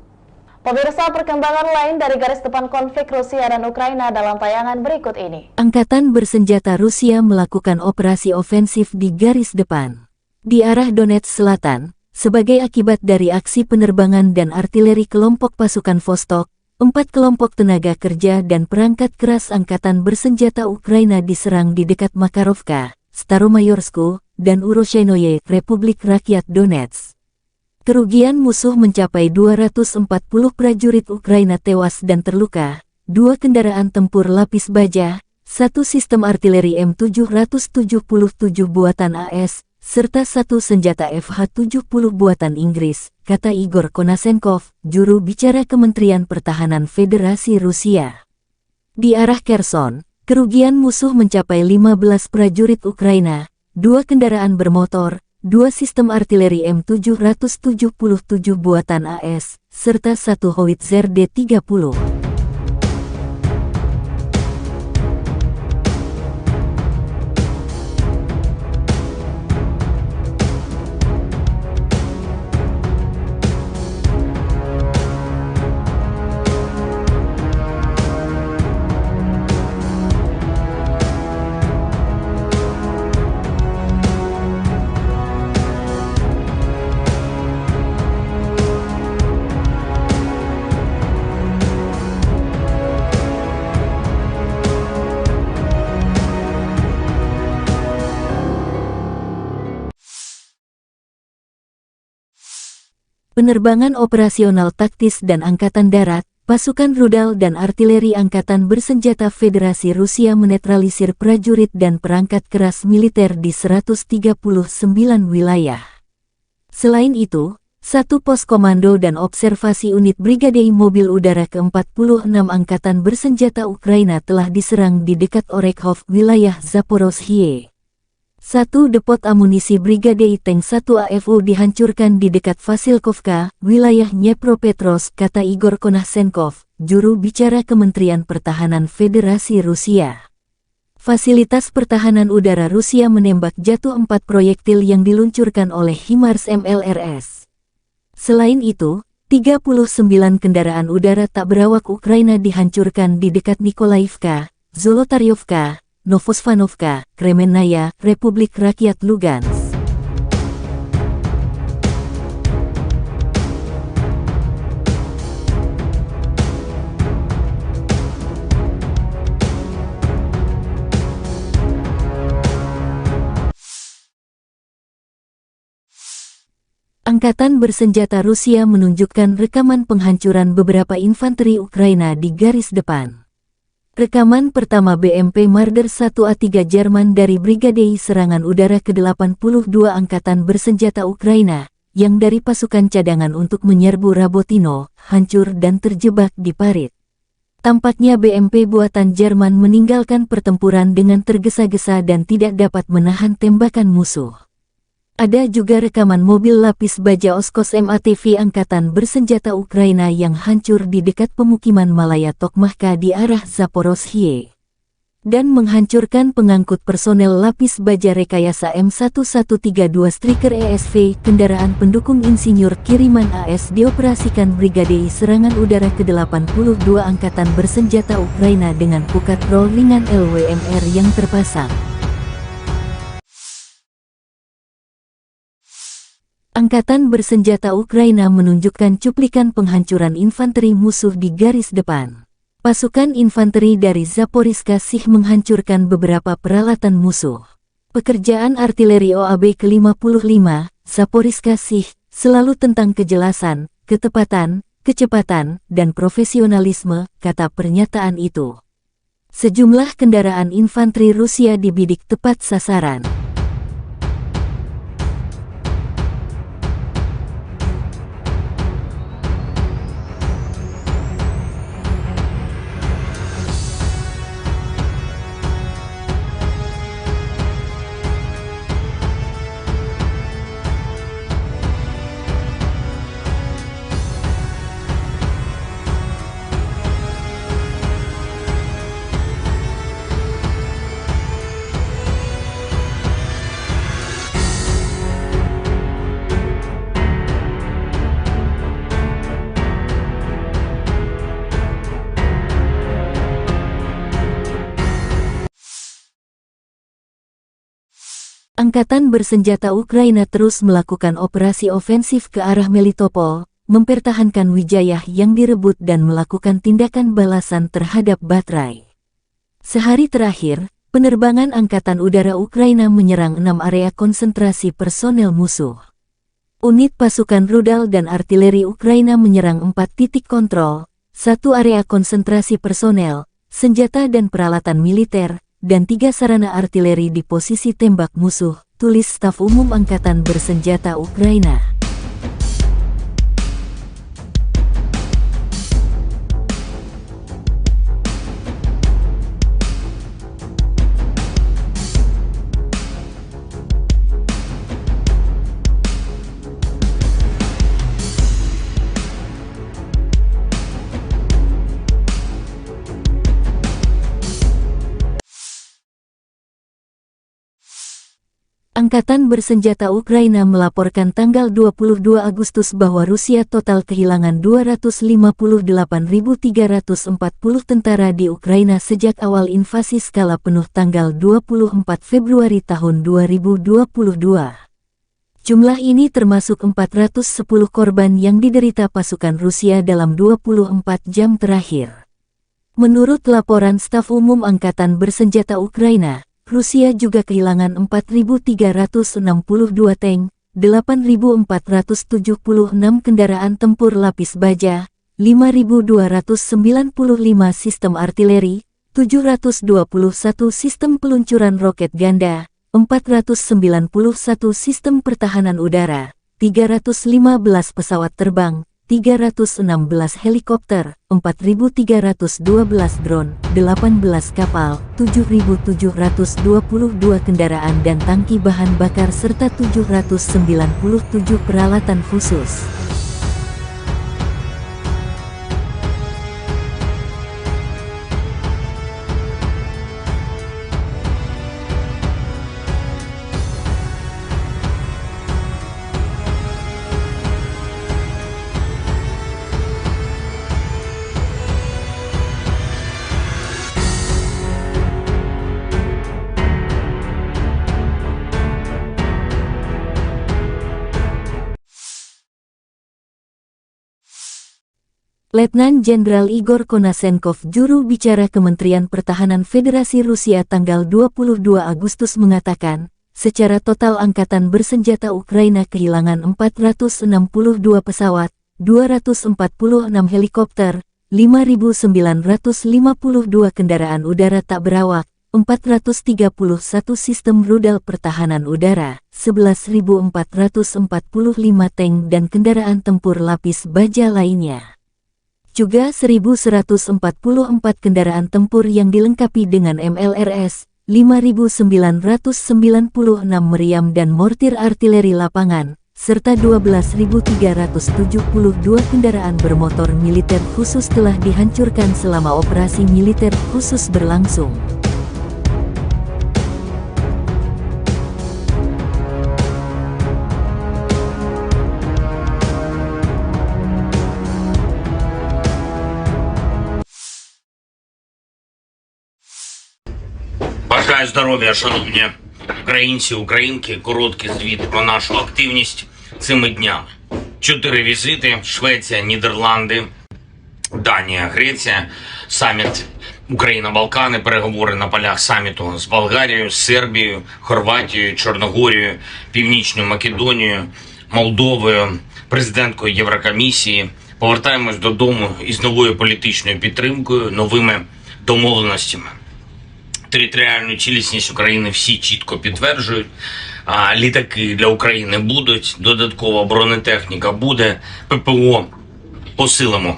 Pemirsa, perkembangan lain dari garis depan konflik Rusia dan Ukraina dalam tayangan berikut ini. Angkatan bersenjata Rusia melakukan operasi ofensif di garis depan di arah Donetsk Selatan sebagai akibat dari aksi penerbangan dan artileri kelompok pasukan Vostok 4 kelompok tenaga kerja dan perangkat keras angkatan bersenjata Ukraina diserang di dekat Makarovka, Staromayorsku, dan Uroshenoye, Republik Rakyat Donetsk. Kerugian musuh mencapai 240 prajurit Ukraina tewas dan terluka, 2 kendaraan tempur lapis baja, 1 sistem artileri M777 buatan AS, serta 1 senjata FH-70 buatan Inggris, kata Igor Konasenkov, juru bicara Kementerian Pertahanan Federasi Rusia. Di arah Kherson, kerugian musuh mencapai 15 prajurit Ukraina, 2 kendaraan bermotor, 2 sistem artileri M777 buatan AS, serta 1 howitzer D-30. Penerbangan operasional taktis dan Angkatan Darat, pasukan rudal dan artileri Angkatan Bersenjata Federasi Rusia menetralisir prajurit dan perangkat keras militer di 139 wilayah. Selain itu, 1 pos komando dan observasi unit Brigade Mobil Udara ke-46 Angkatan Bersenjata Ukraina telah diserang di dekat Orekhov, wilayah Zaporozhye. 1 depot amunisi Brigade Tank 1 AFU dihancurkan di dekat Vasilkovka, wilayah Dnepropetrovsk, kata Igor Konasenkov, juru bicara Kementerian Pertahanan Federasi Rusia. Fasilitas pertahanan udara Rusia menembak jatuh 4 proyektil yang diluncurkan oleh HIMARS MLRS. Selain itu, 39 kendaraan udara tak berawak Ukraina dihancurkan di dekat Nikolaivka, Zolotaryovka, Novosvanovka, Kremennaya, Republik Rakyat Lugansk. Angkatan Bersenjata Rusia menunjukkan rekaman penghancuran beberapa infanteri Ukraina di garis depan. Rekaman pertama BMP Marder 1A3 Jerman dari Brigade Serangan Udara ke-82 Angkatan Bersenjata Ukraina, yang dari pasukan cadangan untuk menyerbu Rabotino, hancur dan terjebak di parit. Tampaknya BMP buatan Jerman meninggalkan pertempuran dengan tergesa-gesa dan tidak dapat menahan tembakan musuh. Ada juga rekaman mobil lapis baja Oskos MATV Angkatan Bersenjata Ukraina yang hancur di dekat pemukiman Malaya Tokmahka di arah Zaporozhye dan menghancurkan pengangkut personel lapis baja rekayasa M1132 Striker ESV, kendaraan pendukung insinyur kiriman AS dioperasikan Brigade Serangan Udara ke-82 Angkatan Bersenjata Ukraina dengan pukat roll ringan LWMR yang terpasang. Angkatan Bersenjata Ukraina menunjukkan cuplikan penghancuran infanteri musuh di garis depan. Pasukan infanteri dari Zaporizhzhia Sich menghancurkan beberapa peralatan musuh. Pekerjaan artileri OAB ke-55, Zaporizhzhia Sich, selalu tentang kejelasan, ketepatan, kecepatan, dan profesionalisme, kata pernyataan itu. Sejumlah kendaraan infanteri Rusia dibidik tepat sasaran. Angkatan Bersenjata Ukraina terus melakukan operasi ofensif ke arah Melitopol, mempertahankan Wijayah yang direbut dan melakukan tindakan balasan terhadap Batrai. Sehari terakhir, penerbangan Angkatan Udara Ukraina menyerang 6 area konsentrasi personel musuh. Unit pasukan rudal dan artileri Ukraina menyerang 4 titik kontrol, 1 area konsentrasi personel, senjata dan peralatan militer, dan 3 sarana artileri di posisi tembak musuh, tulis Staf Umum Angkatan Bersenjata Ukraina. Angkatan Bersenjata Ukraina melaporkan tanggal 22 Agustus bahwa Rusia total kehilangan 258.340 tentara di Ukraina sejak awal invasi skala penuh tanggal 24 Februari tahun 2022. Jumlah ini termasuk 410 korban yang diderita pasukan Rusia dalam 24 jam terakhir. Menurut laporan Staf Umum Angkatan Bersenjata Ukraina, Rusia juga kehilangan 4.362 tank, 8.476 kendaraan tempur lapis baja, 5.295 sistem artileri, 721 sistem peluncuran roket ganda, 491 sistem pertahanan udara, 315 pesawat terbang, 316 helikopter, 4.312 drone, 18 kapal, 7.722 kendaraan dan tangki bahan bakar serta 797 peralatan khusus. Letnan Jenderal Igor Konasenkov, juru bicara Kementerian Pertahanan Federasi Rusia tanggal 22 Agustus mengatakan, secara total Angkatan Bersenjata Ukraina kehilangan 462 pesawat, 246 helikopter, 5.952 kendaraan udara tak berawak, 431 sistem rudal pertahanan udara, 11.445 tank dan kendaraan tempur lapis baja lainnya. Juga 1.144 kendaraan tempur yang dilengkapi dengan MLRS, 5.996 meriam dan mortir artileri lapangan, serta 12.372 kendaraan bermotor militer khusus telah dihancurkan selama operasi militer khusus berlangsung. Бажаю здоров'я, шановні українці, українки. Короткий звіт про нашу активність цими днями. 4 візити: Швеція, Нідерланди, Данія, Греція, саміт Україна-Балкани, переговори на полях саміту з Болгарією, Сербією, Хорватією, Чорногорією, Північною Македонією, Молдовою, президенткою Єврокомісії. Повертаємось додому із новою політичною підтримкою, новими домовленостями. Територіальну цілісність України всі чітко підтверджують. Літаки для України будуть, додаткова бронетехніка буде, ППО посилимо.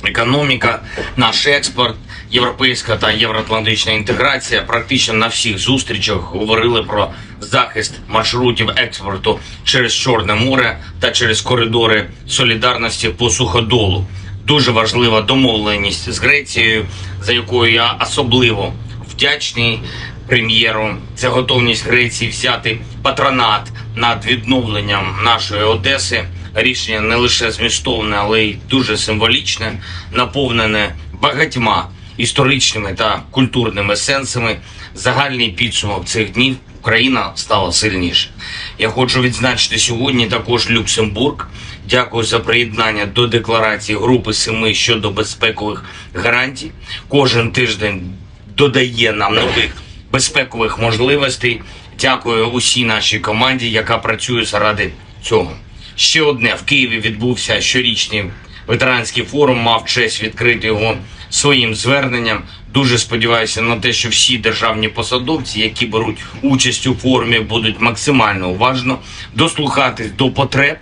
Економіка, наш експорт, європейська та євроатлантична інтеграція. Практично на всіх зустрічах говорили про захист маршрутів експорту через Чорне море та через коридори солідарності по суходолу. Дуже важлива домовленість з Грецією, за якою я особливо вдячний прем'єру. Це готовність Греції взяти патронат над відновленням нашої Одеси. Рішення не лише змістовне, але й дуже символічне, наповнене багатьма історичними та культурними сенсами, загальний підсумок цих днів – Україна стала сильніше. Я хочу відзначити сьогодні також Люксембург. Дякую за приєднання до декларації Групи 7 щодо безпекових гарантій. Кожен тиждень додає нам нових безпекових можливостей. Дякую усій нашій команді, яка працює заради цього. Ще одне. В Києві відбувся щорічний ветеранський форум, мав честь відкрити його своїм зверненням. Дуже сподіваюся на те, що всі державні посадовці, які беруть участь у форумі, будуть максимально уважно дослухатись до потреб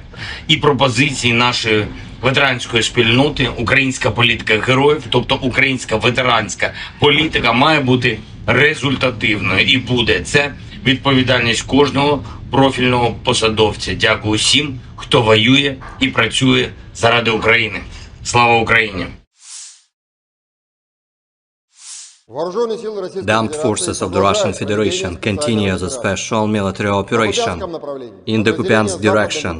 і пропозицій нашої ветеранської спільноти. Українська політика героїв, тобто українська ветеранська політика, має бути результативною і буде. Це відповідальність кожного профільного посадовця. Дякую всім, хто воює і працює заради України. Слава Україні! The armed forces of the Russian Federation continue the special military operation. In the Kupiansk direction,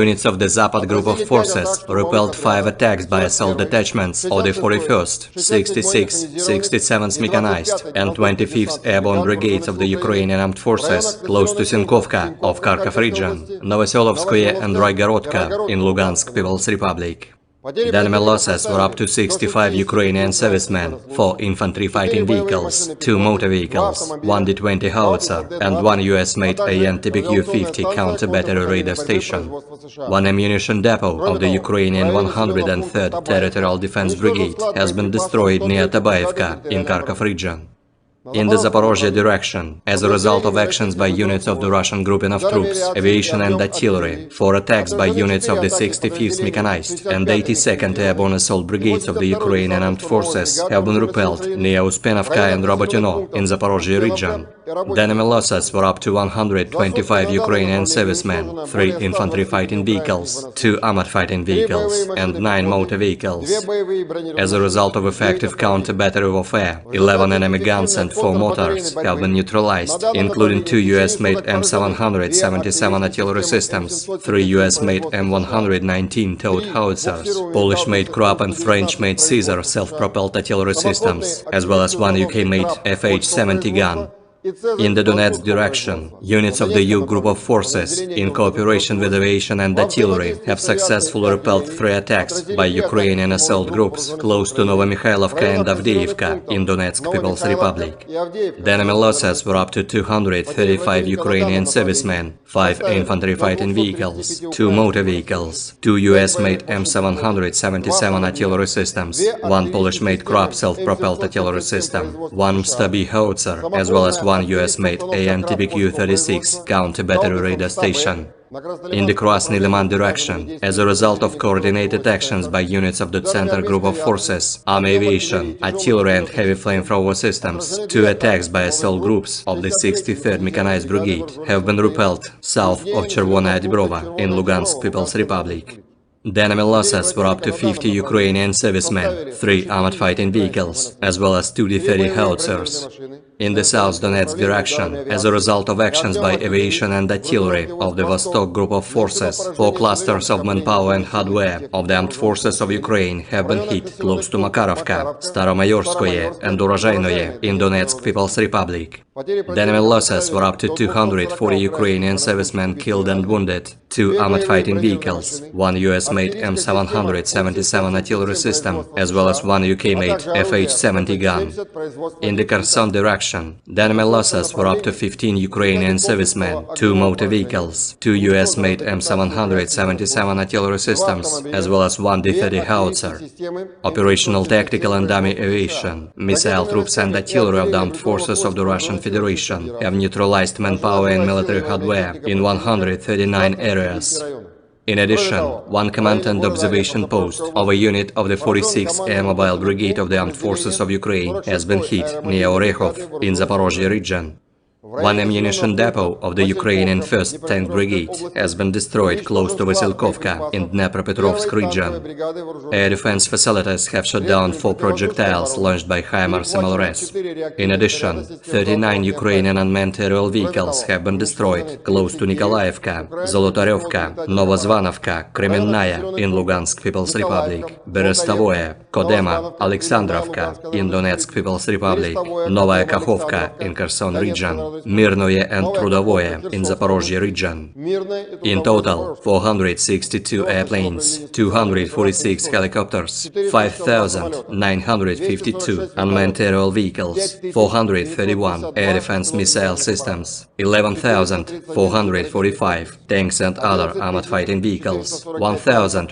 units of the Zapad group of forces repelled 5 attacks by assault detachments of the 41st, 66th, 67th Mechanized and 25th Airborne Brigades of the Ukrainian Armed Forces close to Sinkovka of Kharkov region, Novoselovskoye and Raigorodka in Lugansk People's Republic. The enemy losses were up to 65 Ukrainian servicemen, 4 infantry fighting vehicles, 2 motor vehicles, 1 D-20 howitzer, and 1 US-made AN-TPQ-50 counter-battery radar station. 1 ammunition depot of the Ukrainian 103rd Territorial Defense Brigade has been destroyed near Tabaevka in Kharkov region. In the Zaporozhye direction, as a result of actions by units of the Russian grouping of troops, aviation and artillery, 4 attacks by units of the 65th Mechanized and 82nd Airborne Assault Brigades of the Ukrainian Armed Forces have been repelled near Uspenovka and Robotyno in Zaporozhye region. The enemy losses were up to 125 Ukrainian servicemen, 3 infantry fighting vehicles, 2 armored fighting vehicles, and 9 motor vehicles. As a result of effective counter-battery warfare, 11 enemy guns and 4 mortars have been neutralized, including 2 US-made M777 artillery systems, 3 US-made M119 towed howitzers, Polish-made Krupp and French-made Caesar self-propelled artillery systems, as well as 1 UK-made FH-70 gun. In the Donetsk direction, units of the U group of forces, in cooperation with aviation and artillery, have successfully repelled 3 attacks by Ukrainian assault groups close to Novomikhailivka and Avdiivka in Donetsk People's Republic. The enemy losses were up to 235 Ukrainian servicemen, 5 infantry fighting vehicles, 2 motor vehicles, 2 US-made M777 artillery systems, 1 Polish-made Krupp self-propelled artillery system, 1 Msta-B howitzer, as well as 1 US-made AN-TPQ-36 counter-battery radar station. In the Krasny Liman direction, as a result of coordinated actions by units of the Center Group of Forces, Army Aviation, Artillery and Heavy Flamethrower Systems, 2 attacks by assault groups of the 63rd Mechanized Brigade have been repelled south of Chervonaya Dibrova in Lugansk People's Republic. The enemy losses were up to 50 Ukrainian servicemen, 3 armored fighting vehicles, as well as 2 D-30 howitzers. In the South Donetsk direction, as a result of actions by aviation and artillery of the Vostok group of forces, 4 clusters of manpower and hardware of the armed forces of Ukraine have been hit close to Makarovka, Staromayorskoye and Urozhainoye in Donetsk People's Republic. The enemy losses were up to 240 Ukrainian servicemen killed and wounded, 2 armored fighting vehicles, 1 US-made M777 artillery system, as well as 1 UK-made FH-70 gun. In the Kherson direction, the enemy losses were up to 15 Ukrainian servicemen, 2 motor vehicles, 2 US-made M777 artillery systems, as well as 1 D-30 howitzer. Operational tactical and dummy aviation, missile troops and artillery of the armed forces of the Russian Federation have neutralized manpower and military hardware in 139 areas. In addition, 1 command and observation post of a unit of the 46th Air Mobile Brigade of the Armed Forces of Ukraine has been hit near Orekhov in Zaporozhye region. One ammunition depot of the Ukrainian 1st Tank Brigade has been destroyed close to Vasilkovka in Dnepropetrovsk region. Air defense facilities have shot down 4 projectiles launched by HIMARS MLRS. In addition, 39 Ukrainian unmanned aerial vehicles have been destroyed close to Nikolaevka, Zolotaryovka, Novozvanovka, Kremenная in Lugansk People's Republic, Berestavoye, Kodema, Alexandrovka in Donetsk People's Republic, Novaya Kakhovka in Kherson region, Mirnoye and Trudovoye in Zaporozhye region. In total, 462 airplanes, 246 helicopters, 5,952 unmanned aerial vehicles, 431 air defense missile systems, 11,445 tanks and other armored fighting vehicles, 1,144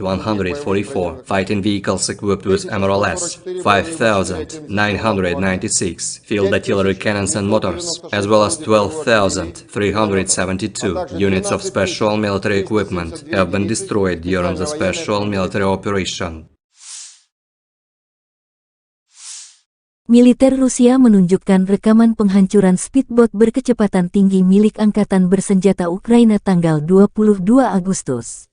fighting vehicles equipped with MRLS, 5,996 field artillery cannons and motors, as well as 12,372 units of special military equipment have been destroyed during the special military operation. Militer Rusia menunjukkan rekaman penghancuran speedboat berkecepatan tinggi milik Angkatan Bersenjata Ukraina tanggal 22 Agustus.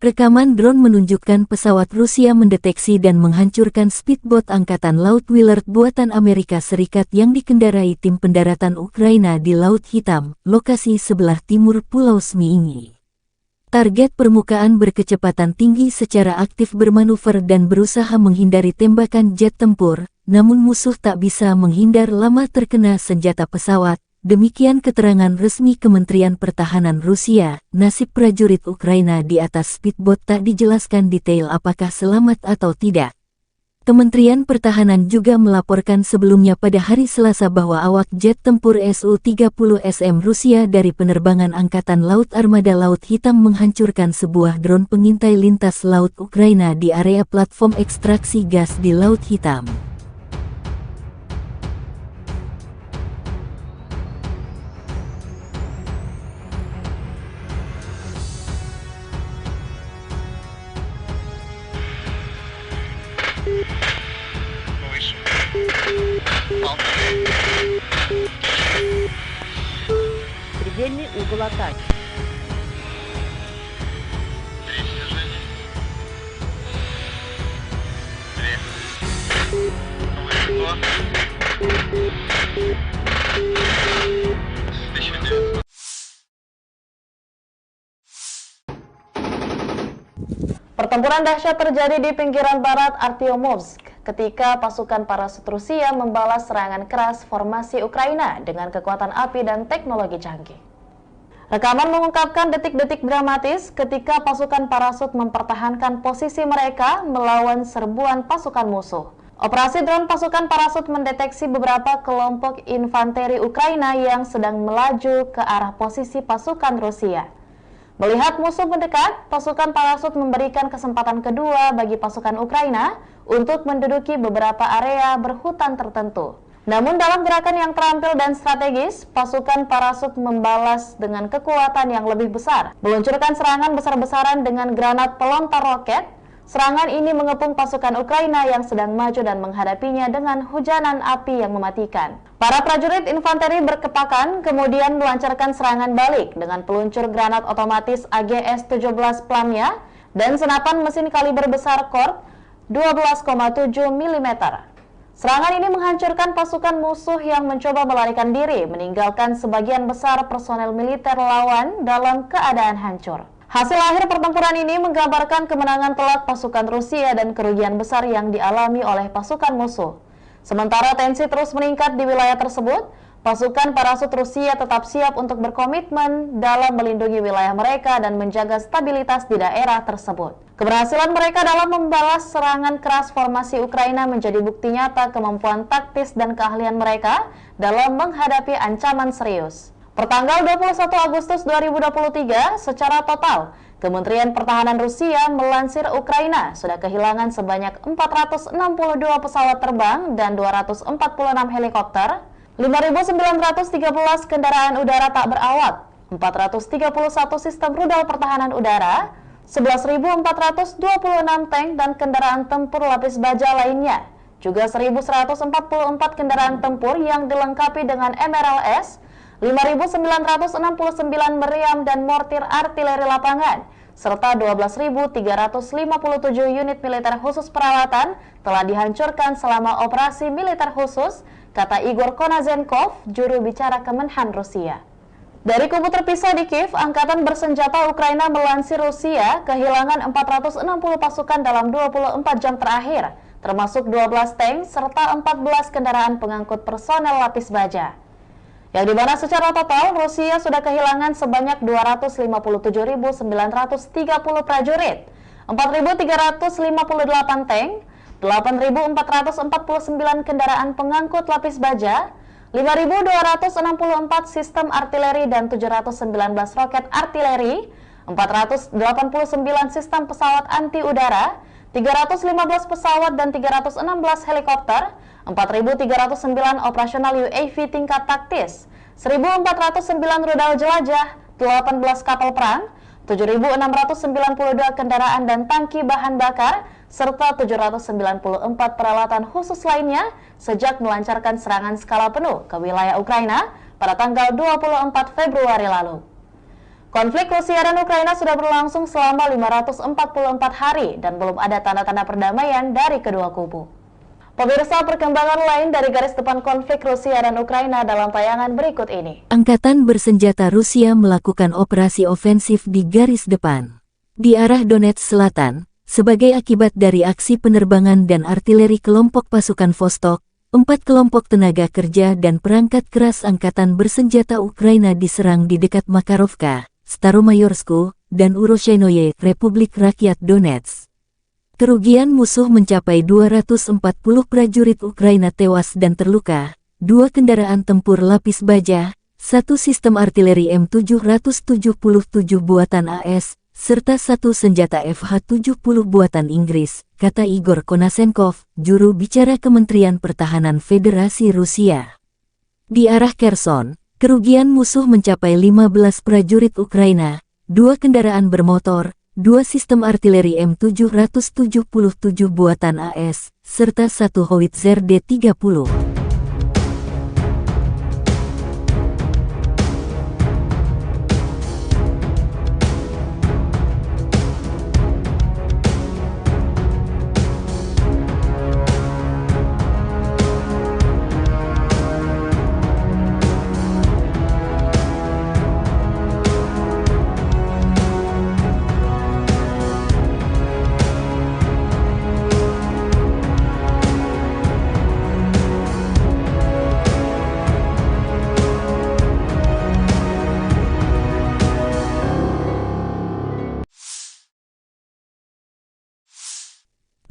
Rekaman drone menunjukkan pesawat Rusia mendeteksi dan menghancurkan speedboat Angkatan Laut Willard buatan Amerika Serikat yang dikendarai tim pendaratan Ukraina di Laut Hitam, lokasi sebelah timur Pulau Zmiiny. Target permukaan berkecepatan tinggi secara aktif bermanuver dan berusaha menghindari tembakan jet tempur, namun musuh tak bisa menghindar lama terkena senjata pesawat. Demikian keterangan resmi Kementerian Pertahanan Rusia. Nasib prajurit Ukraina di atas speedboat tak dijelaskan detail apakah selamat atau tidak. Kementerian Pertahanan juga melaporkan sebelumnya pada hari Selasa bahwa awak jet tempur Su-30SM Rusia dari penerbangan Angkatan Laut Armada Laut Hitam menghancurkan sebuah drone pengintai lintas laut Ukraina di area platform ekstraksi gas di Laut Hitam. Предельный угол атаки. Pertempuran dahsyat terjadi di pinggiran barat Artyomovsk ketika pasukan parasut Rusia membalas serangan keras formasi Ukraina dengan kekuatan api dan teknologi canggih. Rekaman mengungkapkan detik-detik dramatis ketika pasukan parasut mempertahankan posisi mereka melawan serbuan pasukan musuh. Operasi drone pasukan parasut mendeteksi beberapa kelompok infanteri Ukraina yang sedang melaju ke arah posisi pasukan Rusia. Melihat musuh mendekat, pasukan parasut memberikan kesempatan kedua bagi pasukan Ukraina untuk menduduki beberapa area berhutan tertentu. Namun dalam gerakan yang terampil dan strategis, pasukan parasut membalas dengan kekuatan yang lebih besar. Meluncurkan serangan besar-besaran dengan granat pelontar roket. Serangan ini mengepung pasukan Ukraina yang sedang maju dan menghadapinya dengan hujanan api yang mematikan. Para prajurit infanteri berkepakan kemudian melancarkan serangan balik dengan peluncur granat otomatis AGS-17 Plamya dan senapan mesin kaliber besar Kork 12,7 mm. Serangan ini menghancurkan pasukan musuh yang mencoba melarikan diri, meninggalkan sebagian besar personel militer lawan dalam keadaan hancur. Hasil akhir pertempuran ini menggambarkan kemenangan telak pasukan Rusia dan kerugian besar yang dialami oleh pasukan musuh. Sementara tensi terus meningkat di wilayah tersebut, pasukan parasut Rusia tetap siap untuk berkomitmen dalam melindungi wilayah mereka dan menjaga stabilitas di daerah tersebut. Keberhasilan mereka dalam membalas serangan keras formasi Ukraina menjadi bukti nyata kemampuan taktis dan keahlian mereka dalam menghadapi ancaman serius. Pertanggal 21 Agustus 2023, secara total, Kementerian Pertahanan Rusia melansir Ukraina sudah kehilangan sebanyak 462 pesawat terbang dan 246 helikopter, 5.913 kendaraan udara tak berawak, 431 sistem rudal pertahanan udara, 11.426 tank dan kendaraan tempur lapis baja lainnya, juga 1.144 kendaraan tempur yang dilengkapi dengan MRLS, 5.969 meriam dan mortir artileri lapangan, serta 12.357 unit militer khusus peralatan telah dihancurkan selama operasi militer khusus, kata Igor Konasenkov, juru bicara Kemenhan Rusia. Dari kubu terpisah di Kiev, Angkatan Bersenjata Ukraina melansir Rusia kehilangan 460 pasukan dalam 24 jam terakhir, termasuk 12 tank serta 14 kendaraan pengangkut personel lapis baja. Yang dimana secara total Rusia sudah kehilangan sebanyak 257.930 prajurit, 4.358 tank, 8.449 kendaraan pengangkut lapis baja, 5.264 sistem artileri dan 719 roket artileri, 489 sistem pesawat anti udara, 315 pesawat dan 316 helikopter, 4.309 operasional UAV tingkat taktis, 1.409 rudal jelajah, 18 kapal perang, 7.692 kendaraan dan tangki bahan bakar, serta 794 peralatan khusus lainnya sejak melancarkan serangan skala penuh ke wilayah Ukraina pada tanggal 24 Februari lalu. Konflik Rusia dan Ukraina sudah berlangsung selama 544 hari dan belum ada tanda-tanda perdamaian dari kedua kubu. Pemirsa, perkembangan lain dari garis depan konflik Rusia dan Ukraina dalam tayangan berikut ini. Angkatan bersenjata Rusia melakukan operasi ofensif di garis depan di arah Donetsk Selatan sebagai akibat dari aksi penerbangan dan artileri kelompok pasukan Vostok. 4 kelompok tenaga kerja dan perangkat keras Angkatan bersenjata Ukraina diserang di dekat Makarovka, Staromayorsku, dan Uroshenoye, Republik Rakyat Donetsk. Kerugian musuh mencapai 240 prajurit Ukraina tewas dan terluka, 2 kendaraan tempur lapis baja, 1 sistem artileri M777 buatan AS, serta 1 senjata FH-70 buatan Inggris, kata Igor Konasenkov, juru bicara Kementerian Pertahanan Federasi Rusia. Di arah Kherson, kerugian musuh mencapai 15 prajurit Ukraina, 2 kendaraan bermotor, 2 sistem artileri M777 buatan AS, serta 1 howitzer D-30.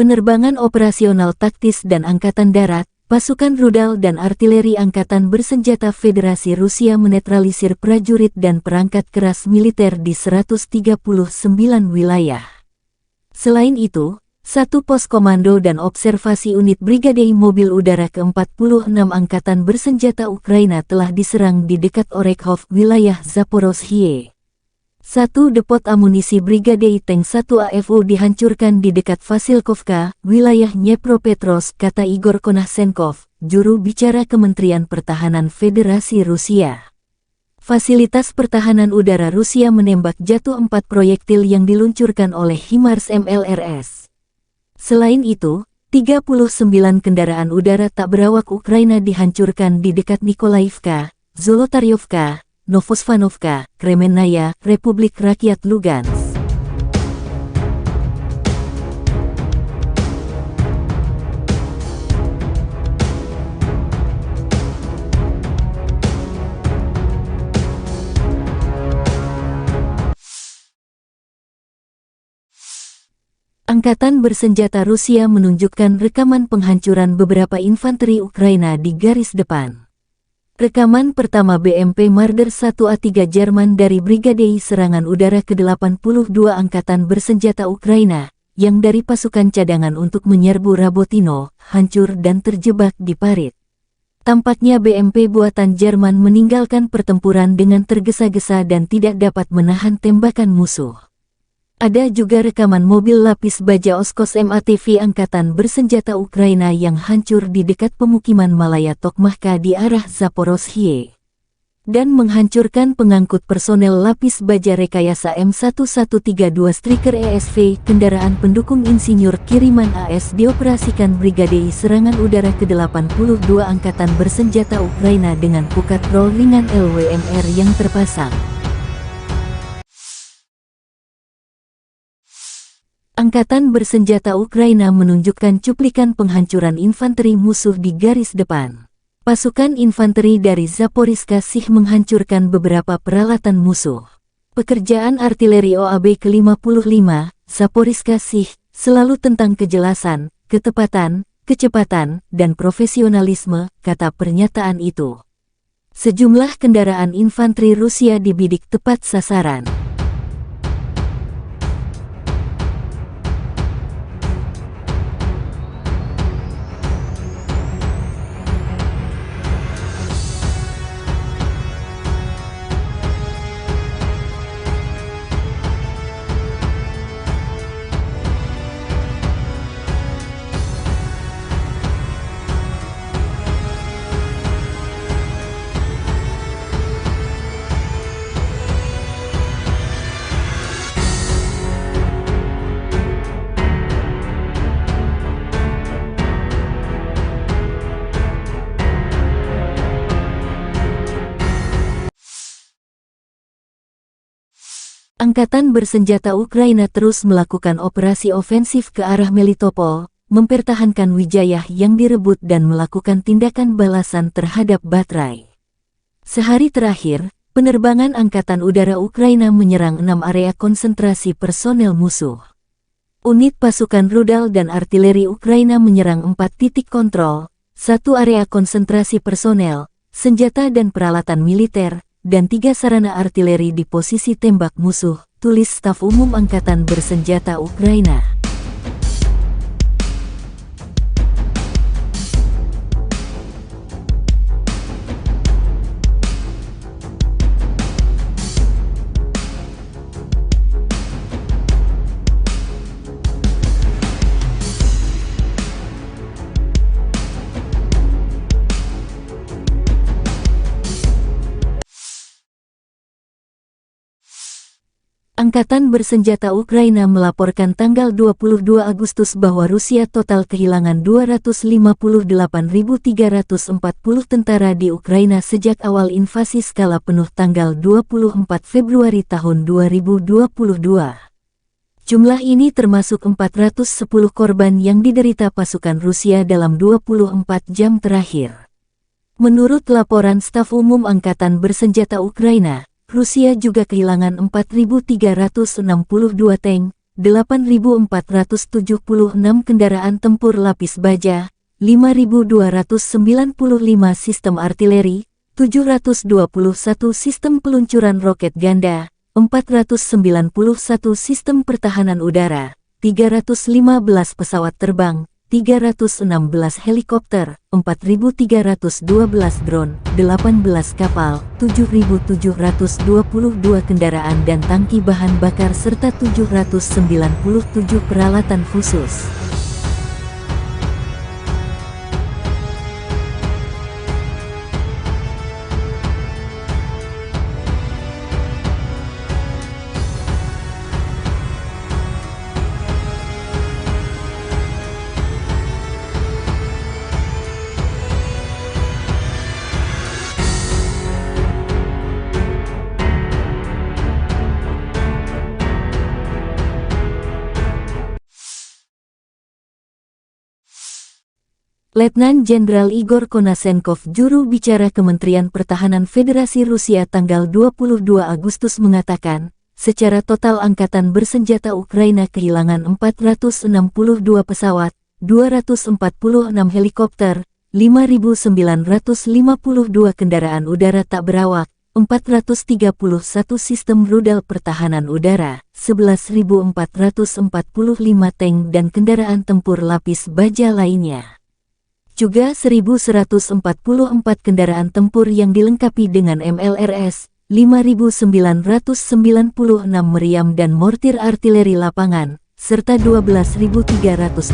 Penerbangan operasional taktis dan Angkatan Darat, pasukan rudal dan artileri Angkatan Bersenjata Federasi Rusia menetralisir prajurit dan perangkat keras militer di 139 wilayah. Selain itu, 1 pos komando dan observasi unit Brigade Mobil Udara ke-46 Angkatan Bersenjata Ukraina telah diserang di dekat Orekhov, wilayah Zaporozhye. 1 depot amunisi Brigade Tank 1 AFU dihancurkan di dekat Vasilkovka, wilayah Dnepropetrovsk, kata Igor Konasenkov, juru bicara Kementerian Pertahanan Federasi Rusia. Fasilitas pertahanan udara Rusia menembak jatuh 4 proyektil yang diluncurkan oleh HIMARS MLRS. Selain itu, 39 kendaraan udara tak berawak Ukraina dihancurkan di dekat Nikolaivka, Zolotaryovka, Novosvanovka, Kremennaya, Republik Rakyat Lugansk. Angkatan Bersenjata Rusia menunjukkan rekaman penghancuran beberapa infanteri Ukraina di garis depan. Rekaman pertama BMP Marder 1A3 Jerman dari Brigade Serangan Udara ke-82 Angkatan Bersenjata Ukraina, yang dari pasukan cadangan untuk menyerbu Rabotino, hancur dan terjebak di parit. Tampaknya BMP buatan Jerman meninggalkan pertempuran dengan tergesa-gesa dan tidak dapat menahan tembakan musuh. Ada juga rekaman mobil lapis baja Oskos MATV Angkatan Bersenjata Ukraina yang hancur di dekat pemukiman Malaya Tokmahka di arah Zaporozhye. dan menghancurkan pengangkut personel lapis baja rekayasa M1132 Striker ESV. Kendaraan pendukung insinyur kiriman AS dioperasikan Brigade I Serangan Udara ke-82 Angkatan Bersenjata Ukraina dengan pukat roll ringan LWMR yang terpasang. Angkatan Bersenjata Ukraina menunjukkan cuplikan penghancuran infanteri musuh di garis depan. Pasukan infanteri dari Zaporizhzhia Sich menghancurkan beberapa peralatan musuh. Pekerjaan artileri OAB ke-55, Zaporizhzhia Sich, selalu tentang kejelasan, ketepatan, kecepatan, dan profesionalisme, kata pernyataan itu. Sejumlah kendaraan infanteri Rusia dibidik tepat sasaran. Angkatan Bersenjata Ukraina terus melakukan operasi ofensif ke arah Melitopol, mempertahankan Wijayah yang direbut dan melakukan tindakan balasan terhadap Batraj. Sehari terakhir, penerbangan Angkatan Udara Ukraina menyerang 6 area konsentrasi personel musuh. Unit pasukan rudal dan artileri Ukraina menyerang 4 titik kontrol, 1 area konsentrasi personel, senjata dan peralatan militer, dan 3 sarana artileri di posisi tembak musuh, tulis Staf Umum Angkatan Bersenjata Ukraina. Angkatan Bersenjata Ukraina melaporkan tanggal 22 Agustus bahwa Rusia total kehilangan 258.340 tentara di Ukraina sejak awal invasi skala penuh tanggal 24 Februari tahun 2022. Jumlah ini termasuk 410 korban yang diderita pasukan Rusia dalam 24 jam terakhir. Menurut laporan Staf Umum Angkatan Bersenjata Ukraina, Rusia juga kehilangan 4.362 tank, 8.476 kendaraan tempur lapis baja, 5.295 sistem artileri, 721 sistem peluncuran roket ganda, 491 sistem pertahanan udara, 315 pesawat terbang, 316 helikopter, 4.312 drone, 18 kapal, 7.722 kendaraan dan tangki bahan bakar serta 797 peralatan khusus. Letnan Jenderal Igor Konasenkov, juru bicara Kementerian Pertahanan Federasi Rusia tanggal 22 Agustus mengatakan, secara total Angkatan Bersenjata Ukraina kehilangan 462 pesawat, 246 helikopter, 5.952 kendaraan udara tak berawak, 431 sistem rudal pertahanan udara, 11.445 tank dan kendaraan tempur lapis baja lainnya. Juga 1.144 kendaraan tempur yang dilengkapi dengan MLRS, 5.996 meriam dan mortir artileri lapangan, serta 12.372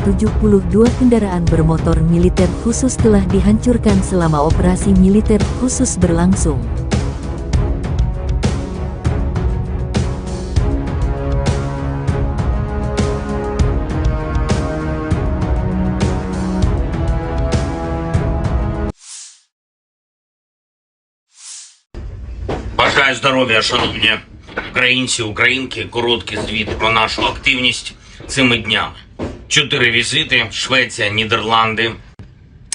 kendaraan bermotor militer khusus telah dihancurkan selama operasi militer khusus berlangsung. Бажаю здоров'я, шановні українці, українки. Короткий звіт про нашу активність цими днями. 4 візити: Швеція, Нідерланди,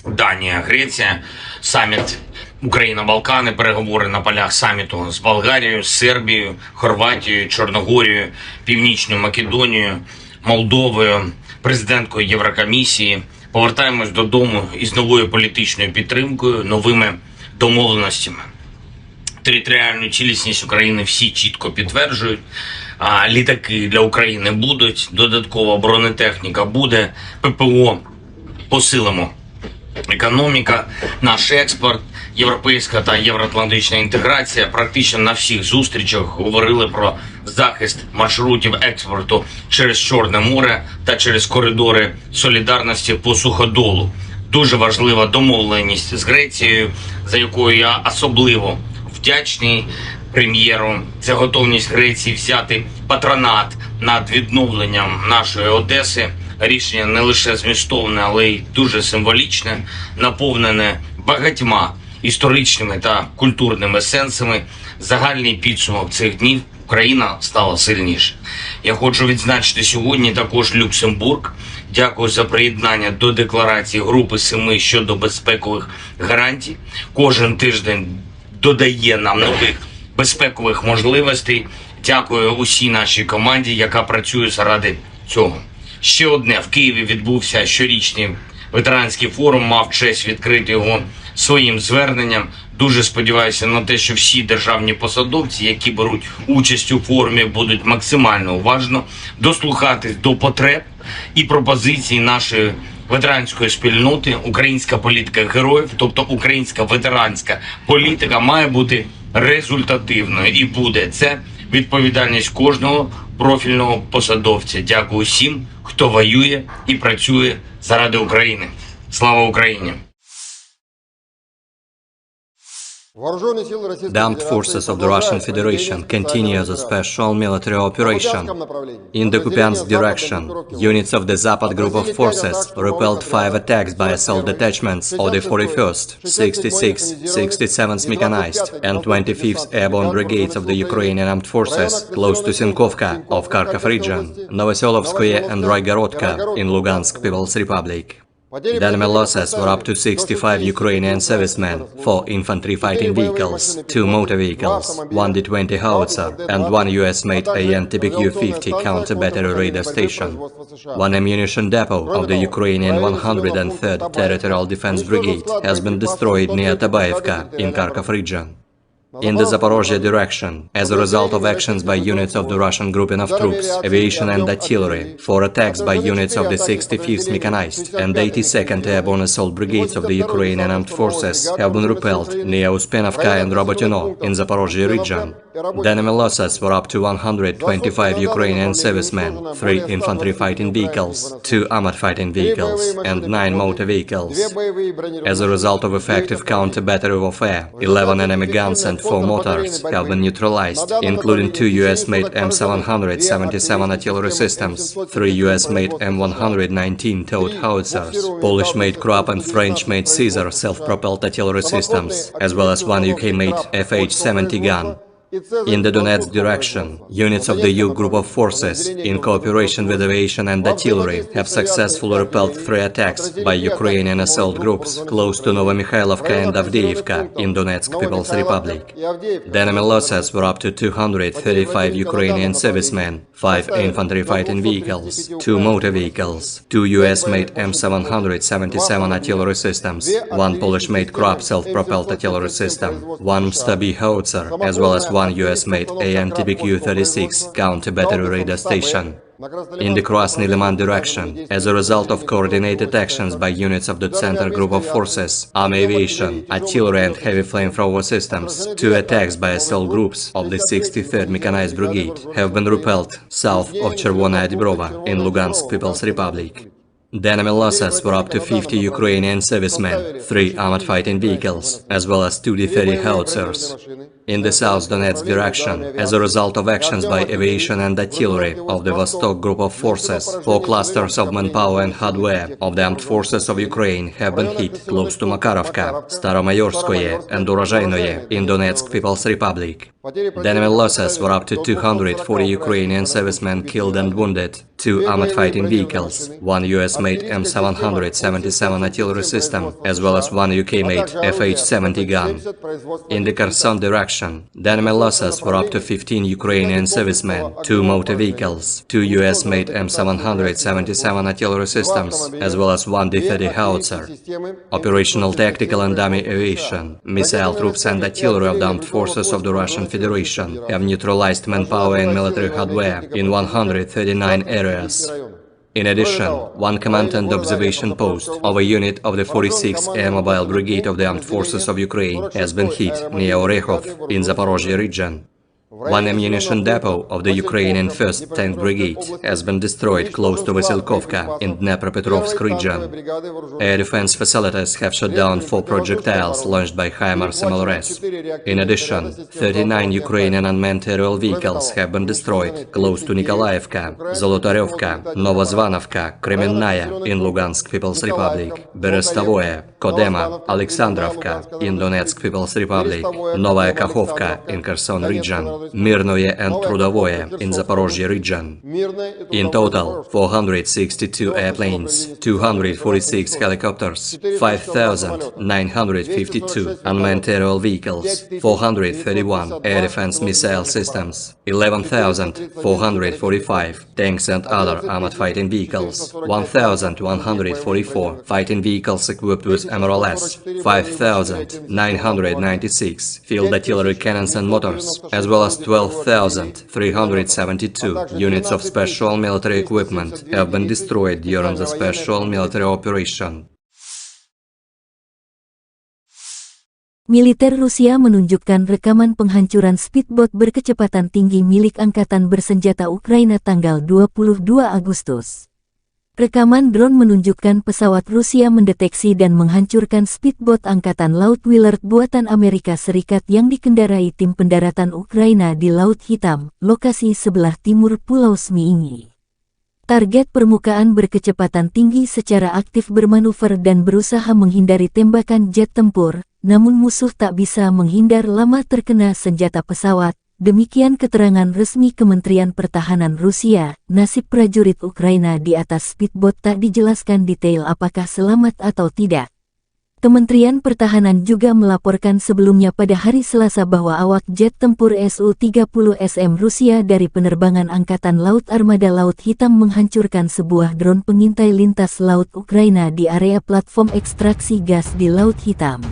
Данія, Греція, саміт Україна-Балкани, переговори на полях саміту з Болгарією, Сербією, Хорватією, Чорногорією, Північною Македонією, Молдовою, президенткою Єврокомісії. Повертаємось додому із новою політичною підтримкою, новими домовленостями. Територіальну цілісність України всі чітко підтверджують. Літаки для України будуть, додаткова бронетехніка буде, ППО посилимо. Економіка, наш експорт, європейська та євроатлантична інтеграція. Практично на всіх зустрічах говорили про захист маршрутів експорту через Чорне море та через коридори солідарності по суходолу. Дуже важлива домовленість з Грецією, за якою я особливо вдячний прем'єру. Це готовність Греції взяти патронат над відновленням нашої Одеси. Рішення не лише змістовне, але й дуже символічне, наповнене багатьма історичними та культурними сенсами. Загальний підсумок цих днів: Україна стала сильніше. Я хочу відзначити сьогодні також Люксембург. Дякую за приєднання до декларації Групи 7 щодо безпекових гарантій. Кожен тиждень додає нам нових безпекових можливостей. Дякую усій нашій команді, яка працює заради цього. Ще одне: в Києві відбувся щорічний ветеранський форум, мав честь відкрити його своїм зверненням. Дуже сподіваюся на те, що всі державні посадовці, які беруть участь у форумі, будуть максимально уважно дослухатись до потреб і пропозицій нашої ветеранської спільноти. Українська політика героїв, тобто українська ветеранська політика, має бути результативною і буде. Це відповідальність кожного профільного посадовця. Дякую всім, хто воює і працює заради України. Слава Україні! The armed forces of the Russian Federation continue the special military operation. In the Kupiansk direction, units of the Zapad group of forces repelled 5 attacks by assault detachments of the 41st, 66th, 67th Mechanized and 25th Airborne Brigades of the Ukrainian Armed Forces close to Sinkovka of Kharkov region, Novoselovskoye and Raigorodka in Lugansk People's Republic. The enemy losses were up to 65 Ukrainian servicemen, 4 infantry fighting vehicles, 2 motor vehicles, 1 D-20 howitzer, and 1 US-made AN-TPQ-50 counter-battery radar station. 1 ammunition depot of the Ukrainian 103rd Territorial Defense Brigade has been destroyed near Tabaevka in Kharkov region. In the Zaporozhye direction, as a result of actions by units of the Russian grouping of troops, aviation and artillery, 4 attacks by units of the 65th Mechanized and 82nd Airborne Assault Brigades of the Ukrainian Armed Forces have been repelled near Uspenovka and Robotyno in Zaporozhye region. The enemy losses were up to 125 Ukrainian servicemen, 3 infantry fighting vehicles, 2 armored fighting vehicles, and 9 motor vehicles. As a result of effective counter-battery warfare, 11 enemy guns and 4 mortars have been neutralized, including 2 US-made M777 artillery systems, 3 US-made M119 towed howitzers, Polish-made Krupp and French-made Caesar self-propelled artillery systems, as well as 1 UK-made FH-70 gun. In the Donetsk direction, units of the U group of forces, in cooperation with aviation and artillery, have successfully repelled 3 attacks by Ukrainian assault groups close to Novomikhailivka and Avdiivka in Donetsk People's Republic. The enemy losses were up to 235 Ukrainian servicemen, 5 infantry fighting vehicles, 2 motor vehicles, 2 US-made M777 artillery systems, 1 Polish-made Krupp self-propelled artillery system, 1 Stabi howitzer, as well as 1 US-made AN-TPQ-36 counter-battery radar station. In the Krasny Liman direction, as a result of coordinated actions by units of the Center Group of Forces, Army Aviation, Artillery and Heavy Flamethrower Systems, 2 attacks by assault groups of the 63rd Mechanized Brigade have been repelled south of Chervonaya Dibrova in Lugansk People's Republic. The enemy losses were up to 50 Ukrainian servicemen, 3 armored fighting vehicles, as well as 2 D-30 howitzers. In the South Donetsk direction, as a result of actions by aviation and artillery of the Vostok Group of Forces, 4 clusters of manpower and hardware of the armed forces of Ukraine have been hit close to Makarovka, Staromayorskoye and Urozhainoye in Donetsk People's Republic. The enemy losses were up to 240 Ukrainian servicemen killed and wounded, 2 armored fighting vehicles, 1 US-made M777 artillery system, as well as 1 UK-made FH-70 gun. In the Kherson direction, the enemy losses were up to 15 Ukrainian servicemen, 2 motor vehicles, 2 US-made M777 artillery systems, as well as 1 D-30 howitzer. Operational tactical and dummy aviation, missile troops and artillery of the armed forces of the Russian Federation have neutralized manpower and military hardware in 139 areas. In addition, 1 command and observation post of a unit of the 46th Air Mobile Brigade of the Armed Forces of Ukraine has been hit near Orekhov in Zaporozhye region. 1 ammunition depot of the Ukrainian 1st Tank Brigade has been destroyed close to Vasilkovka in Dnepropetrovsk region. Air defense facilities have shot down 4 projectiles launched by HIMARS MLRS. In addition, 39 Ukrainian unmanned aerial vehicles have been destroyed close to Nikolaevka, Zolotarevka, Novozvanovka, Kremenная in Lugansk People's Republic, Berestovoye, Kodema, Alexandrovka in Donetsk People's Republic, Novaya Kakhovka in Kherson region, Mirnoye and Trudovoye in Zaporozhye region. In total, 462 airplanes, 246 helicopters, 5,952 unmanned aerial vehicles, 431 air defense missile systems, 11,445 tanks and other armored fighting vehicles, 1,144 fighting vehicles equipped with MRLS, 5,996 field artillery cannons and motors, as well as 12,372 units of special military equipment have been destroyed during the special military operation. Militer Rusia menunjukkan rekaman penghancuran speedboat berkecepatan tinggi milik Angkatan Bersenjata Ukraina tanggal 22 Agustus. Rekaman drone menunjukkan pesawat Rusia mendeteksi dan menghancurkan speedboat Angkatan Laut Willard buatan Amerika Serikat yang dikendarai tim pendaratan Ukraina di Laut Hitam, lokasi sebelah timur Pulau Zmiini. Target permukaan berkecepatan tinggi secara aktif bermanuver dan berusaha menghindari tembakan jet tempur, namun musuh tak bisa menghindar lama terkena senjata pesawat. Demikian keterangan resmi Kementerian Pertahanan Rusia. Nasib prajurit Ukraina di atas speedboat tak dijelaskan detail apakah selamat atau tidak. Kementerian Pertahanan juga melaporkan sebelumnya pada hari Selasa bahwa awak jet tempur Su-30SM Rusia dari penerbangan Angkatan Laut Armada Laut Hitam menghancurkan sebuah drone pengintai lintas laut Ukraina di area platform ekstraksi gas di Laut Hitam.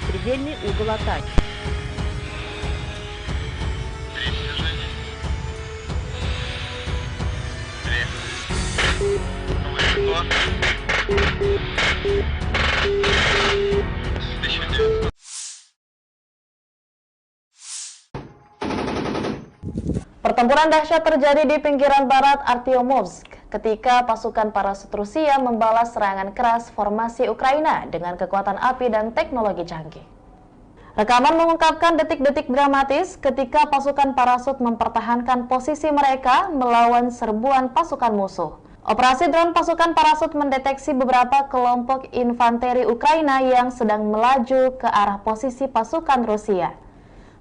Предельный угол атаки. Pertempuran dahsyat terjadi di pinggiran barat Artyomovsk ketika pasukan parasut Rusia membalas serangan keras formasi Ukraina dengan kekuatan api dan teknologi canggih. Rekaman mengungkapkan detik-detik dramatis ketika pasukan parasut mempertahankan posisi mereka melawan serbuan pasukan musuh. Operasi drone pasukan parasut mendeteksi beberapa kelompok infanteri Ukraina yang sedang melaju ke arah posisi pasukan Rusia.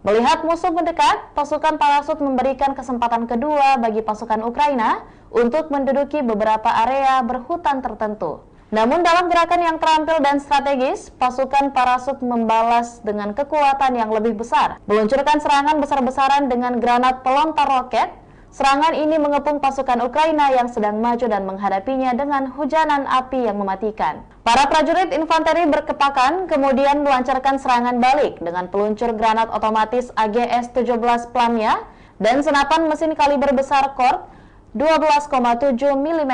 Melihat musuh mendekat, pasukan parasut memberikan kesempatan kedua bagi pasukan Ukraina untuk menduduki beberapa area berhutan tertentu. Namun dalam gerakan yang terampil dan strategis, pasukan parasut membalas dengan kekuatan yang lebih besar, meluncurkan serangan besar-besaran dengan granat pelontar roket. Serangan ini mengepung pasukan Ukraina yang sedang maju dan menghadapinya dengan hujanan api yang mematikan. Para prajurit infanteri berkepakan kemudian melancarkan serangan balik dengan peluncur granat otomatis AGS-17 Plamia dan senapan mesin kaliber besar Kord 12,7 mm.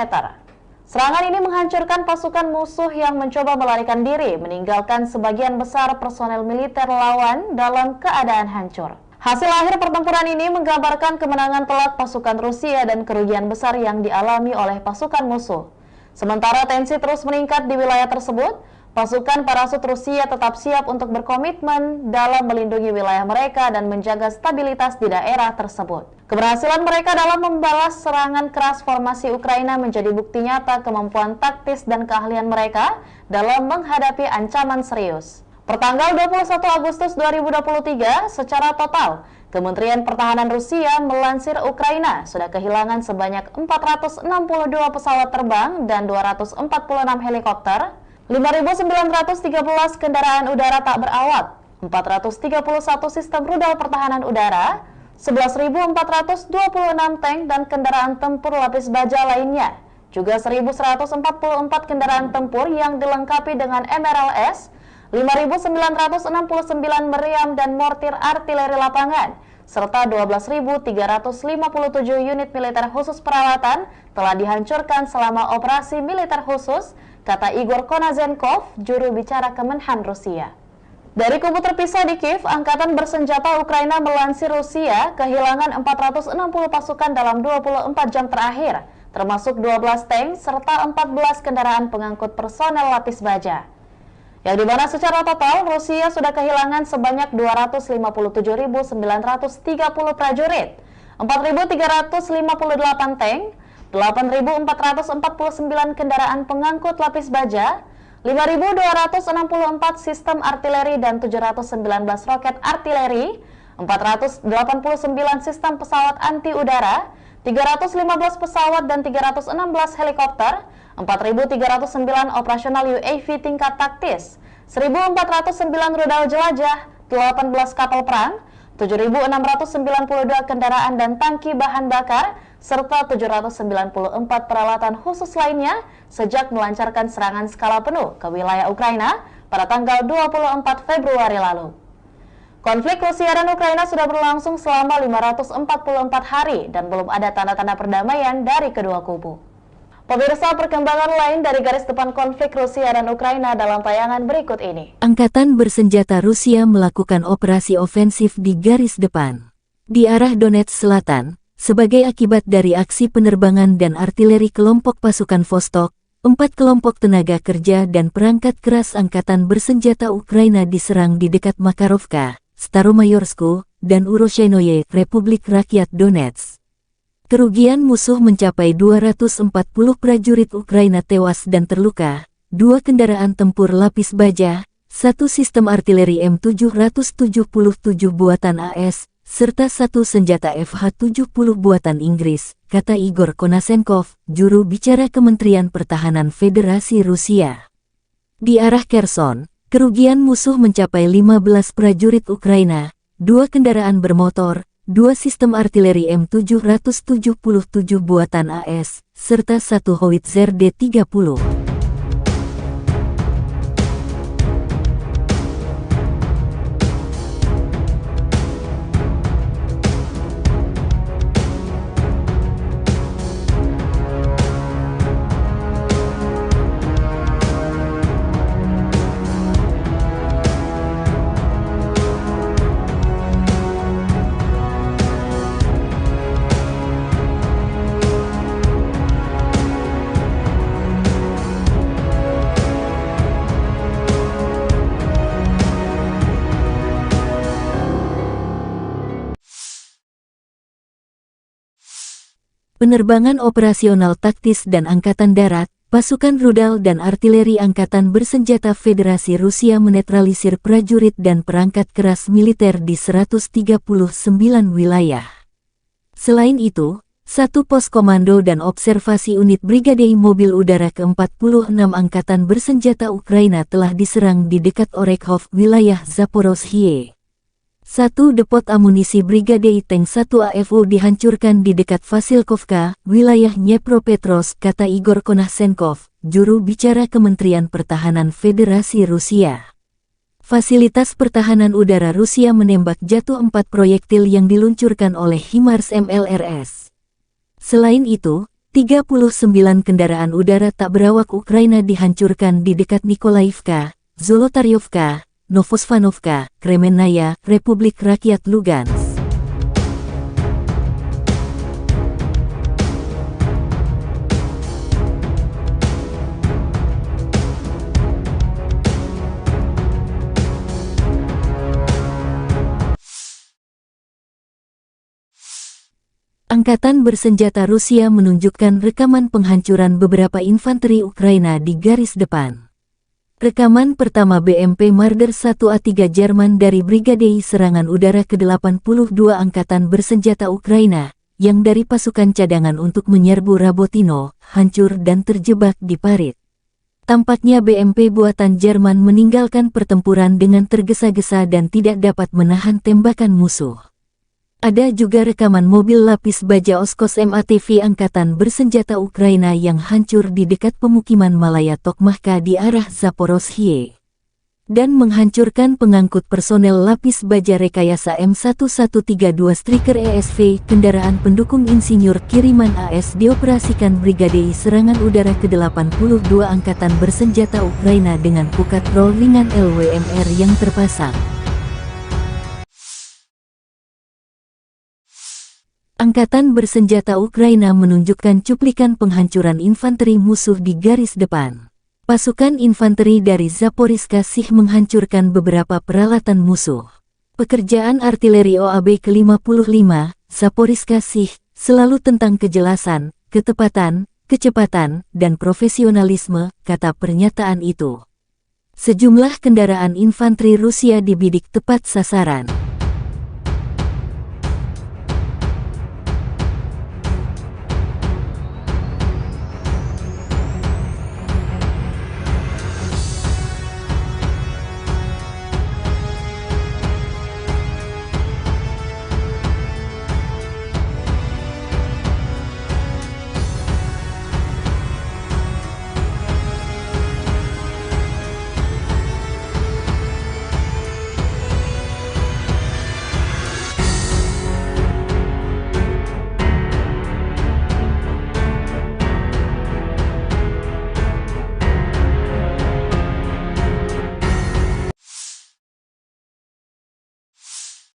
Serangan ini menghancurkan pasukan musuh yang mencoba melarikan diri, meninggalkan sebagian besar personel militer lawan dalam keadaan hancur. Hasil akhir pertempuran ini menggambarkan kemenangan telak pasukan Rusia dan kerugian besar yang dialami oleh pasukan musuh. Sementara tensi terus meningkat di wilayah tersebut, Pasukan parasut Rusia tetap siap untuk berkomitmen dalam melindungi wilayah mereka dan menjaga stabilitas di daerah tersebut. Keberhasilan mereka dalam membalas serangan keras formasi Ukraina menjadi bukti nyata kemampuan taktis dan keahlian mereka dalam menghadapi ancaman serius. Pertanggal 21 Agustus 2023, secara total, Kementerian Pertahanan Rusia melansir Ukraina sudah kehilangan sebanyak 462 pesawat terbang dan 246 helikopter, 5.913 kendaraan udara tak berawak, 431 sistem rudal pertahanan udara, 11.426 tank dan kendaraan tempur lapis baja lainnya, juga 1.144 kendaraan tempur yang dilengkapi dengan MRLS, 5.969 meriam dan mortir artileri lapangan, serta 12.357 unit militer khusus peralatan telah dihancurkan selama operasi militer khusus, kata Igor Konazenkov, juru bicara Kemenhan Rusia. Dari kubu terpisah di Kiev, Angkatan Bersenjata Ukraina melansir Rusia kehilangan 460 pasukan dalam 24 jam terakhir, termasuk 12 tank serta 14 kendaraan pengangkut personel lapis baja. Yang dimana secara total Rusia sudah kehilangan sebanyak 257.930 prajurit, 4.358 tank, 8.449 kendaraan pengangkut lapis baja, 5.264 sistem artileri dan 719 roket artileri, 489 sistem pesawat anti udara, 315 pesawat dan 316 helikopter, 4.309 operasional UAV tingkat taktis, 1.409 rudal jelajah, 18 kapal perang, 7.692 kendaraan dan tangki bahan bakar, serta 794 peralatan khusus lainnya sejak melancarkan serangan skala penuh ke wilayah Ukraina pada tanggal 24 Februari lalu. Konflik Rusia dan Ukraina sudah berlangsung selama 544 hari dan belum ada tanda-tanda perdamaian dari kedua kubu. Pemirsa, perkembangan lain dari garis depan konflik Rusia dan Ukraina dalam tayangan berikut ini. Angkatan bersenjata Rusia melakukan operasi ofensif di garis depan di arah Donetsk Selatan sebagai akibat dari aksi penerbangan dan artileri kelompok pasukan Vostok. 4 kelompok tenaga kerja dan perangkat keras angkatan bersenjata Ukraina diserang di dekat Makarovka, Staromayorsku, dan Uroshenoye, Republik Rakyat Donetsk. Kerugian musuh mencapai 240 prajurit Ukraina tewas dan terluka, 2 kendaraan tempur lapis baja, 1 sistem artileri M777 buatan AS, serta 1 senjata FH-70 buatan Inggris, kata Igor Konasenkov, juru bicara Kementerian Pertahanan Federasi Rusia. Di arah Kherson, kerugian musuh mencapai 15 prajurit Ukraina, 2 kendaraan bermotor, 2 sistem artileri M777 buatan AS, serta 1 howitzer D-30. Penerbangan operasional taktis dan Angkatan Darat, pasukan rudal dan artileri Angkatan Bersenjata Federasi Rusia menetralisir prajurit dan perangkat keras militer di 139 wilayah. Selain itu, 1 pos komando dan observasi unit Brigade Mobil Udara ke-46 Angkatan Bersenjata Ukraina telah diserang di dekat Orekhov, wilayah Zaporozhye. 1 depot amunisi Brigade Tank 1 AFU dihancurkan di dekat Vasilkovka, wilayah Dnepropetrovsk, kata Igor Konasenkov, juru bicara Kementerian Pertahanan Federasi Rusia. Fasilitas pertahanan udara Rusia menembak jatuh 4 proyektil yang diluncurkan oleh HIMARS MLRS. Selain itu, 39 kendaraan udara tak berawak Ukraina dihancurkan di dekat Nikolaivka, Zolotaryovka, Novosvanovka, Kremennaya, Republik Rakyat Lugansk. Angkatan bersenjata Rusia menunjukkan rekaman penghancuran beberapa infanteri Ukraina di garis depan. Rekaman pertama BMP Marder 1A3 Jerman dari Brigade Serangan Udara ke-82 Angkatan Bersenjata Ukraina, yang dari pasukan cadangan untuk menyerbu Rabotino, hancur dan terjebak di parit. Tampaknya BMP buatan Jerman meninggalkan pertempuran dengan tergesa-gesa dan tidak dapat menahan tembakan musuh. Ada juga rekaman mobil lapis baja Oskos MATV Angkatan Bersenjata Ukraina yang hancur di dekat pemukiman Malaya Tokmahka di arah Zaporozhye dan menghancurkan pengangkut personel lapis baja rekayasa M1132 Striker ESV, kendaraan pendukung insinyur kiriman AS dioperasikan Brigade Serangan Udara ke-82 Angkatan Bersenjata Ukraina dengan pukat roll ringan LWMR yang terpasang. Angkatan Bersenjata Ukraina menunjukkan cuplikan penghancuran infanteri musuh di garis depan. Pasukan infanteri dari Zaporizhzhia Sich menghancurkan beberapa peralatan musuh. Pekerjaan artileri OAB ke-55, Zaporizhzhia Sich, selalu tentang kejelasan, ketepatan, kecepatan, dan profesionalisme, kata pernyataan itu. Sejumlah kendaraan infanteri Rusia dibidik tepat sasaran.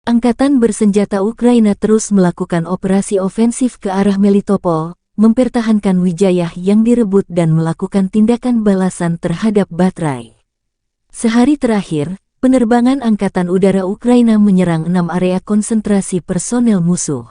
Angkatan Bersenjata Ukraina terus melakukan operasi ofensif ke arah Melitopol, mempertahankan Wijayah yang direbut dan melakukan tindakan balasan terhadap Batraj. Sehari terakhir, penerbangan Angkatan Udara Ukraina menyerang 6 area konsentrasi personel musuh.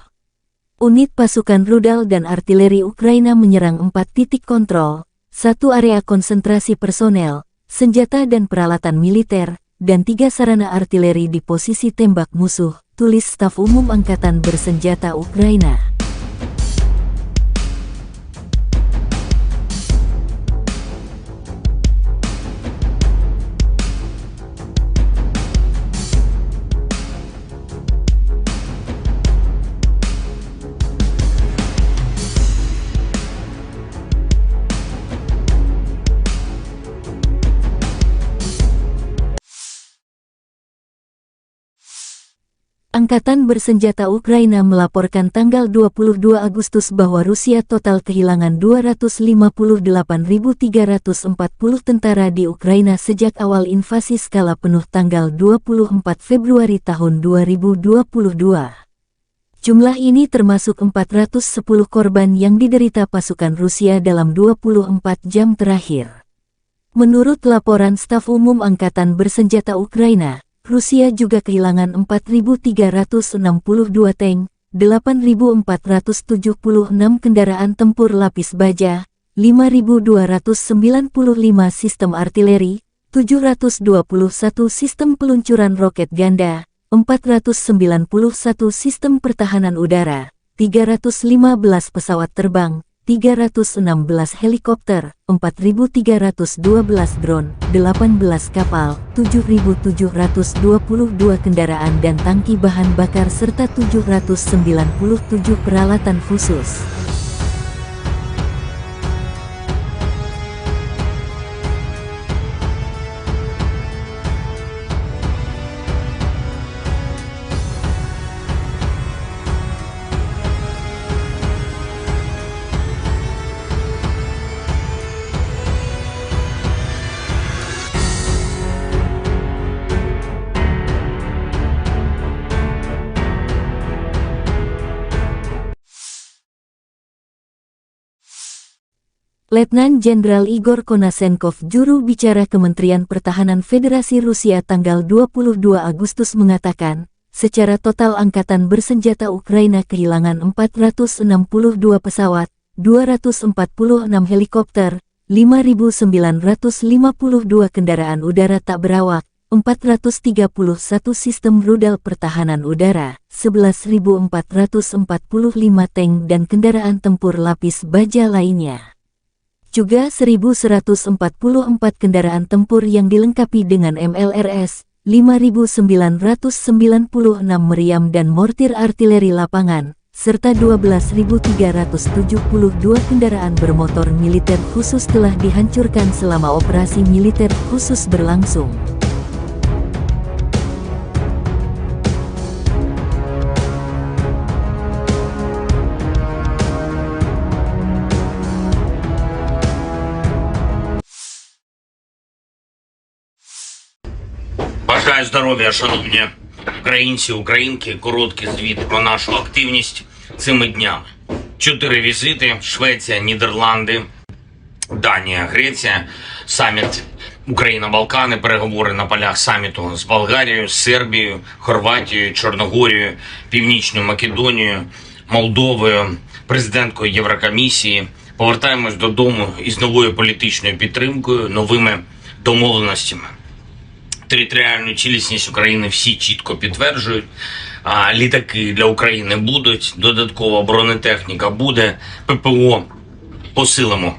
Unit pasukan rudal dan artileri Ukraina menyerang 4 titik kontrol, 1 area konsentrasi personel, senjata dan peralatan militer, dan 3 sarana artileri di posisi tembak musuh, tulis Staf Umum Angkatan Bersenjata Ukraina. Angkatan Bersenjata Ukraina melaporkan tanggal 22 Agustus bahwa Rusia total kehilangan 258.340 tentara di Ukraina sejak awal invasi skala penuh tanggal 24 Februari tahun 2022. Jumlah ini termasuk 410 korban yang diderita pasukan Rusia dalam 24 jam terakhir. Menurut laporan Staf Umum Angkatan Bersenjata Ukraina, Rusia juga kehilangan 4.362 tank, 8.476 kendaraan tempur lapis baja, 5.295 sistem artileri, 721 sistem peluncuran roket ganda, 491 sistem pertahanan udara, 315 pesawat terbang, 316 helikopter, 4.312 drone, 18 kapal, 7.722 kendaraan dan tangki bahan bakar serta 797 peralatan khusus. Letnan Jenderal Igor Konasenkov, juru bicara Kementerian Pertahanan Federasi Rusia tanggal 22 Agustus mengatakan, secara total Angkatan Bersenjata Ukraina kehilangan 462 pesawat, 246 helikopter, 5.952 kendaraan udara tak berawak, 431 sistem rudal pertahanan udara, 11.445 tank dan kendaraan tempur lapis baja lainnya. Juga 1.144 kendaraan tempur yang dilengkapi dengan MLRS, 5.996 meriam dan mortir artileri lapangan, serta 12.372 kendaraan bermotor militer khusus telah dihancurkan selama operasi militer khusus berlangsung. Бажаю здоров'я, шановні українці, українки. Короткий звіт про нашу активність цими днями. 4 візити: Швеція, Нідерланди, Данія, Греція, саміт Україна-Балкани, переговори на полях саміту з Болгарією, з Сербією, Хорватією, Чорногорією, Північною Македонією, Молдовою, президенткою Єврокомісії. Повертаємось додому із новою політичною підтримкою, новими домовленостями. Територіальну цілісність України всі чітко підтверджують. Літаки для України будуть, додаткова бронетехніка буде, ППО посилимо.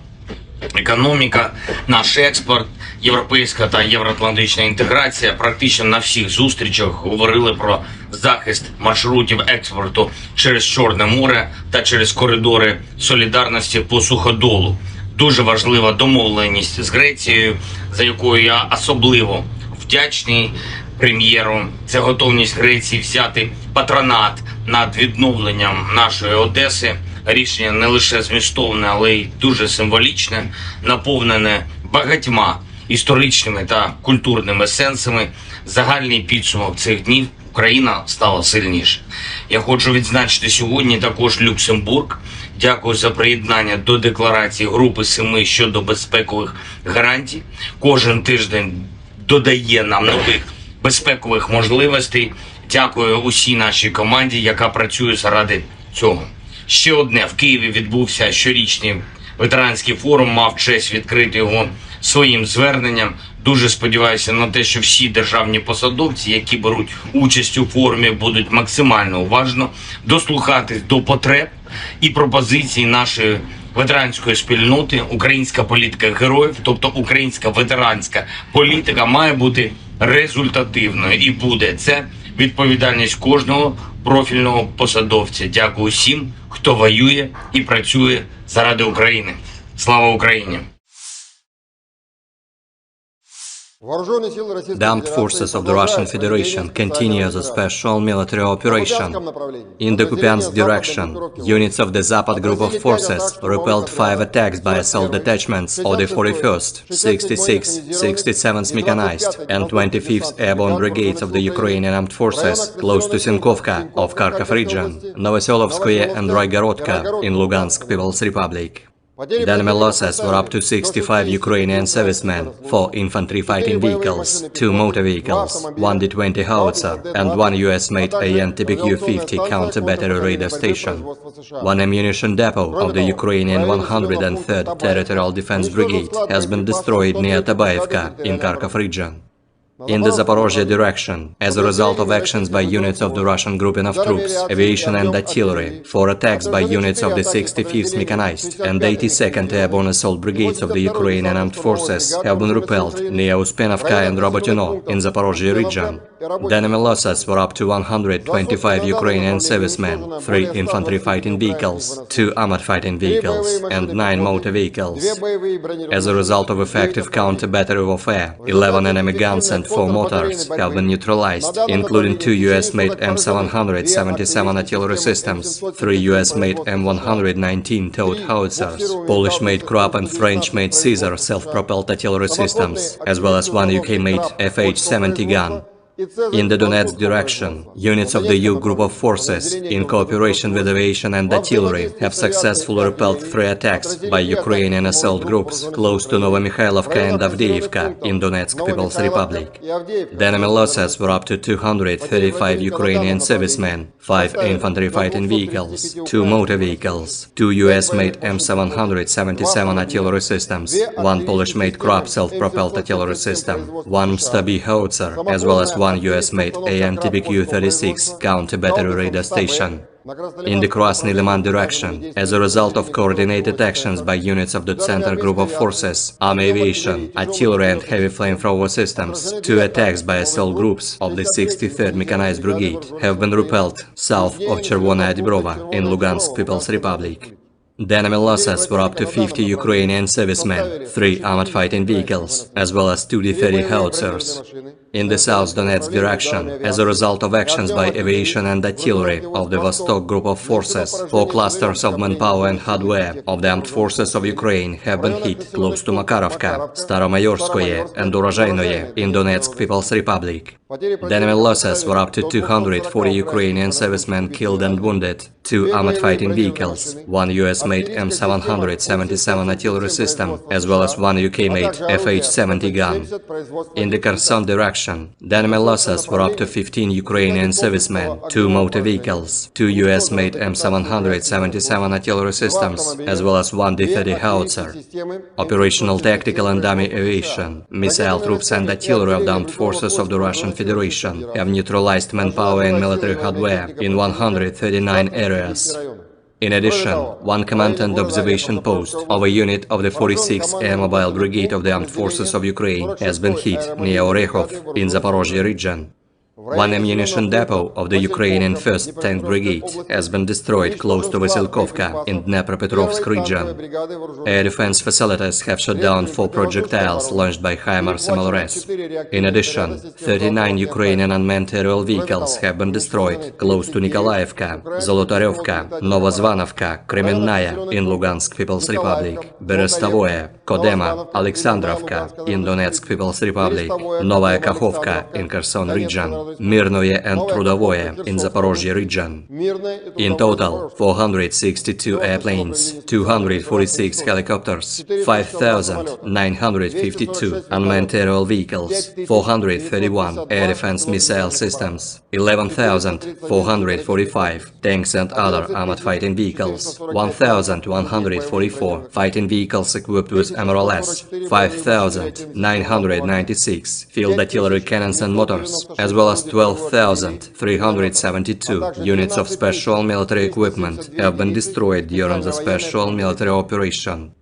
Економіка, наш експорт, європейська та євроатлантична інтеграція. Практично на всіх зустрічах говорили про захист маршрутів експорту через Чорне море та через коридори солідарності по суходолу. Дуже важлива домовленість з Грецією, за якою я особливо вдячний прем'єру. Це готовність Греції взяти патронат над відновленням нашої Одеси. Рішення не лише змістовне, але й дуже символічне, наповнене багатьма історичними та культурними сенсами. Загальний підсумок цих днів: Україна стала сильніше. Я хочу відзначити сьогодні також Люксембург. Дякую за приєднання до декларації Групи 7 щодо безпекових гарантій. Кожен тиждень додає нам нових безпекових можливостей. Дякую усій нашій команді, яка працює заради цього. Ще одне. В Києві відбувся щорічний ветеранський форум, мав честь відкрити його своїм зверненням. Дуже сподіваюся на те, що всі державні посадовці, які беруть участь у форумі, будуть максимально уважно дослухатись до потреб і пропозицій нашої ветеранської спільноти. Українська політика героїв, тобто українська ветеранська політика, має бути результативною і буде. Це відповідальність кожного профільного посадовця. Дякую всім, хто воює і працює заради України. Слава Україні! The armed forces of the Russian Federation continue the special military operation. In the Kupiansk direction, units of the Zapad group of forces repelled 5 attacks by assault detachments of the 41st, 66th, 67th Mechanized and 25th Airborne Brigades of the Ukrainian Armed Forces close to Sinkovka of Kharkov region, Novoselovskoye and Raigorodka in Lugansk People's Republic. The enemy losses were up to 65 Ukrainian servicemen, 4 infantry fighting vehicles, 2 motor vehicles, 1 D-20 howitzer, and 1 US-made AN-TPQ-50 counter-battery radar station. 1 ammunition depot of the Ukrainian 103rd Territorial Defense Brigade has been destroyed near Tabaevka in Kharkov region. In the Zaporozhye direction, as a result of actions by units of the Russian grouping of troops, aviation and artillery, 4 attacks by units of the 65th Mechanized and 82nd Airborne Assault Brigades of the Ukrainian Armed Forces have been repelled near Uspenovka and Robotyno in Zaporozhye region. The enemy losses were up to 125 Ukrainian servicemen, 3 infantry fighting vehicles, 2 armored fighting vehicles, and 9 motor vehicles. As a result of effective counter-battery warfare, 11 enemy guns and 4 mortars have been neutralized, including 2 US-made M777 artillery systems, 3 US-made M119 towed howitzers, Polish-made Krupp and French-made Caesar self-propelled artillery systems, as well as 1 UK-made FH-70 gun. In the Donetsk direction, units of the U Group of Forces, in cooperation with aviation and artillery, have successfully repelled 3 attacks by Ukrainian assault groups close to Novomikhailivka and Avdiivka in Donetsk People's Republic. The enemy losses were up to 235 Ukrainian servicemen, 5 infantry fighting vehicles, 2 motor vehicles, 2 US-made M777 artillery systems, 1 Polish-made Krab self-propelled artillery system, 1 Msta-B howitzer, as well as 1 US-made AN-TBQ-36 counter-battery radar station. In the Krasny Liman direction, as a result of coordinated actions by units of the Center Group of Forces, Army Aviation, Artillery and Heavy Flamethrower Systems, 2 attacks by assault groups of the 63rd Mechanized Brigade have been repelled south of Chervonaya Dibrova in Lugansk People's Republic. The enemy losses were up to 50 Ukrainian servicemen, 3 armored fighting vehicles, as well as 2 D-30 howitzers. In the South Donetsk direction, as a result of actions by aviation and artillery of the Vostok Group of Forces, 4 clusters of manpower and hardware of the armed forces of Ukraine have been hit close to Makarovka, Staromayorskoye and Urozhainoye in Donetsk People's Republic. The enemy losses were up to 240 Ukrainian servicemen killed and wounded, 2 armored fighting vehicles, 1 US-made M777 artillery system, as well as 1 UK-made FH-70 gun. In the Kherson direction, the enemy losses were up to 15 Ukrainian servicemen, 2 motor vehicles, 2 US-made M777 artillery systems, as well as 1 D-30 howitzer. Operational, tactical and dummy aviation, missile troops and artillery of the armed forces of the Russian Federation have neutralized manpower and military hardware in 139 areas. In addition, 1 command and observation post of a unit of the 46th Air Mobile Brigade of the Armed Forces of Ukraine has been hit near Orekhov in Zaporozhye region. 1 ammunition depot of the Ukrainian 1st Tank Brigade has been destroyed close to Vasilkovka in Dnepropetrovsk region. Air defense facilities have shot down 4 projectiles launched by HIMARS MLRS. In addition, 39 Ukrainian unmanned aerial vehicles have been destroyed close to Nikolaevka, Zolotaryovka, Novozvanovka, Kremennaya in Lugansk People's Republic, Berestavoye, Kodema, Alexandrovka in Donetsk People's Republic, Novaya Kakhovka in Kherson region, Mirnoye and Trudovoye in Zaporozhye region. In total, 462 airplanes, 246 helicopters, 5,952 unmanned aerial vehicles, 431 air defense missile systems, 11,445 tanks and other armored fighting vehicles, 1,144 fighting vehicles equipped with MRLS, 5,996 field artillery cannons and motors, as well as 12,372 units of special military equipment have been destroyed during the special military operation.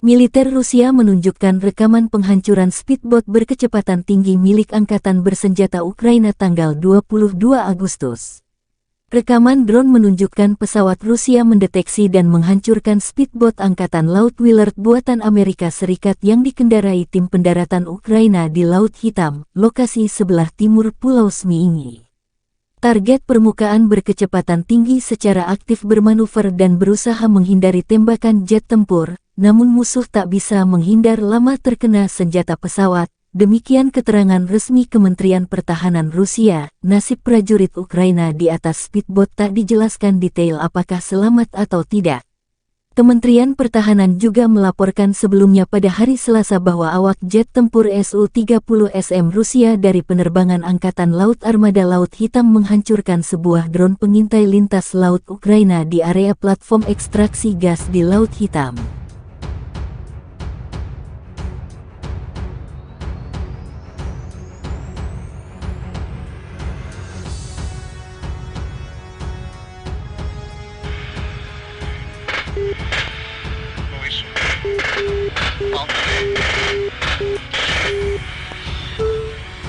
Militer Rusia menunjukkan rekaman penghancuran speedboat berkecepatan tinggi milik Angkatan Bersenjata Ukraina tanggal 22 Agustus. Rekaman drone menunjukkan pesawat Rusia mendeteksi dan menghancurkan speedboat Angkatan Laut Willard buatan Amerika Serikat yang dikendarai tim pendaratan Ukraina di Laut Hitam, lokasi sebelah timur Pulau Zmiini. Target permukaan berkecepatan tinggi secara aktif bermanuver dan berusaha menghindari tembakan jet tempur, namun musuh tak bisa menghindar lama terkena senjata pesawat. Demikian keterangan resmi Kementerian Pertahanan Rusia. Nasib prajurit Ukraina di atas speedboat tak dijelaskan detail apakah selamat atau tidak. Kementerian Pertahanan juga melaporkan sebelumnya pada hari Selasa bahwa awak jet tempur Su-30SM Rusia dari penerbangan Angkatan Laut Armada Laut Hitam menghancurkan sebuah drone pengintai lintas laut Ukraina di area platform ekstraksi gas di Laut Hitam.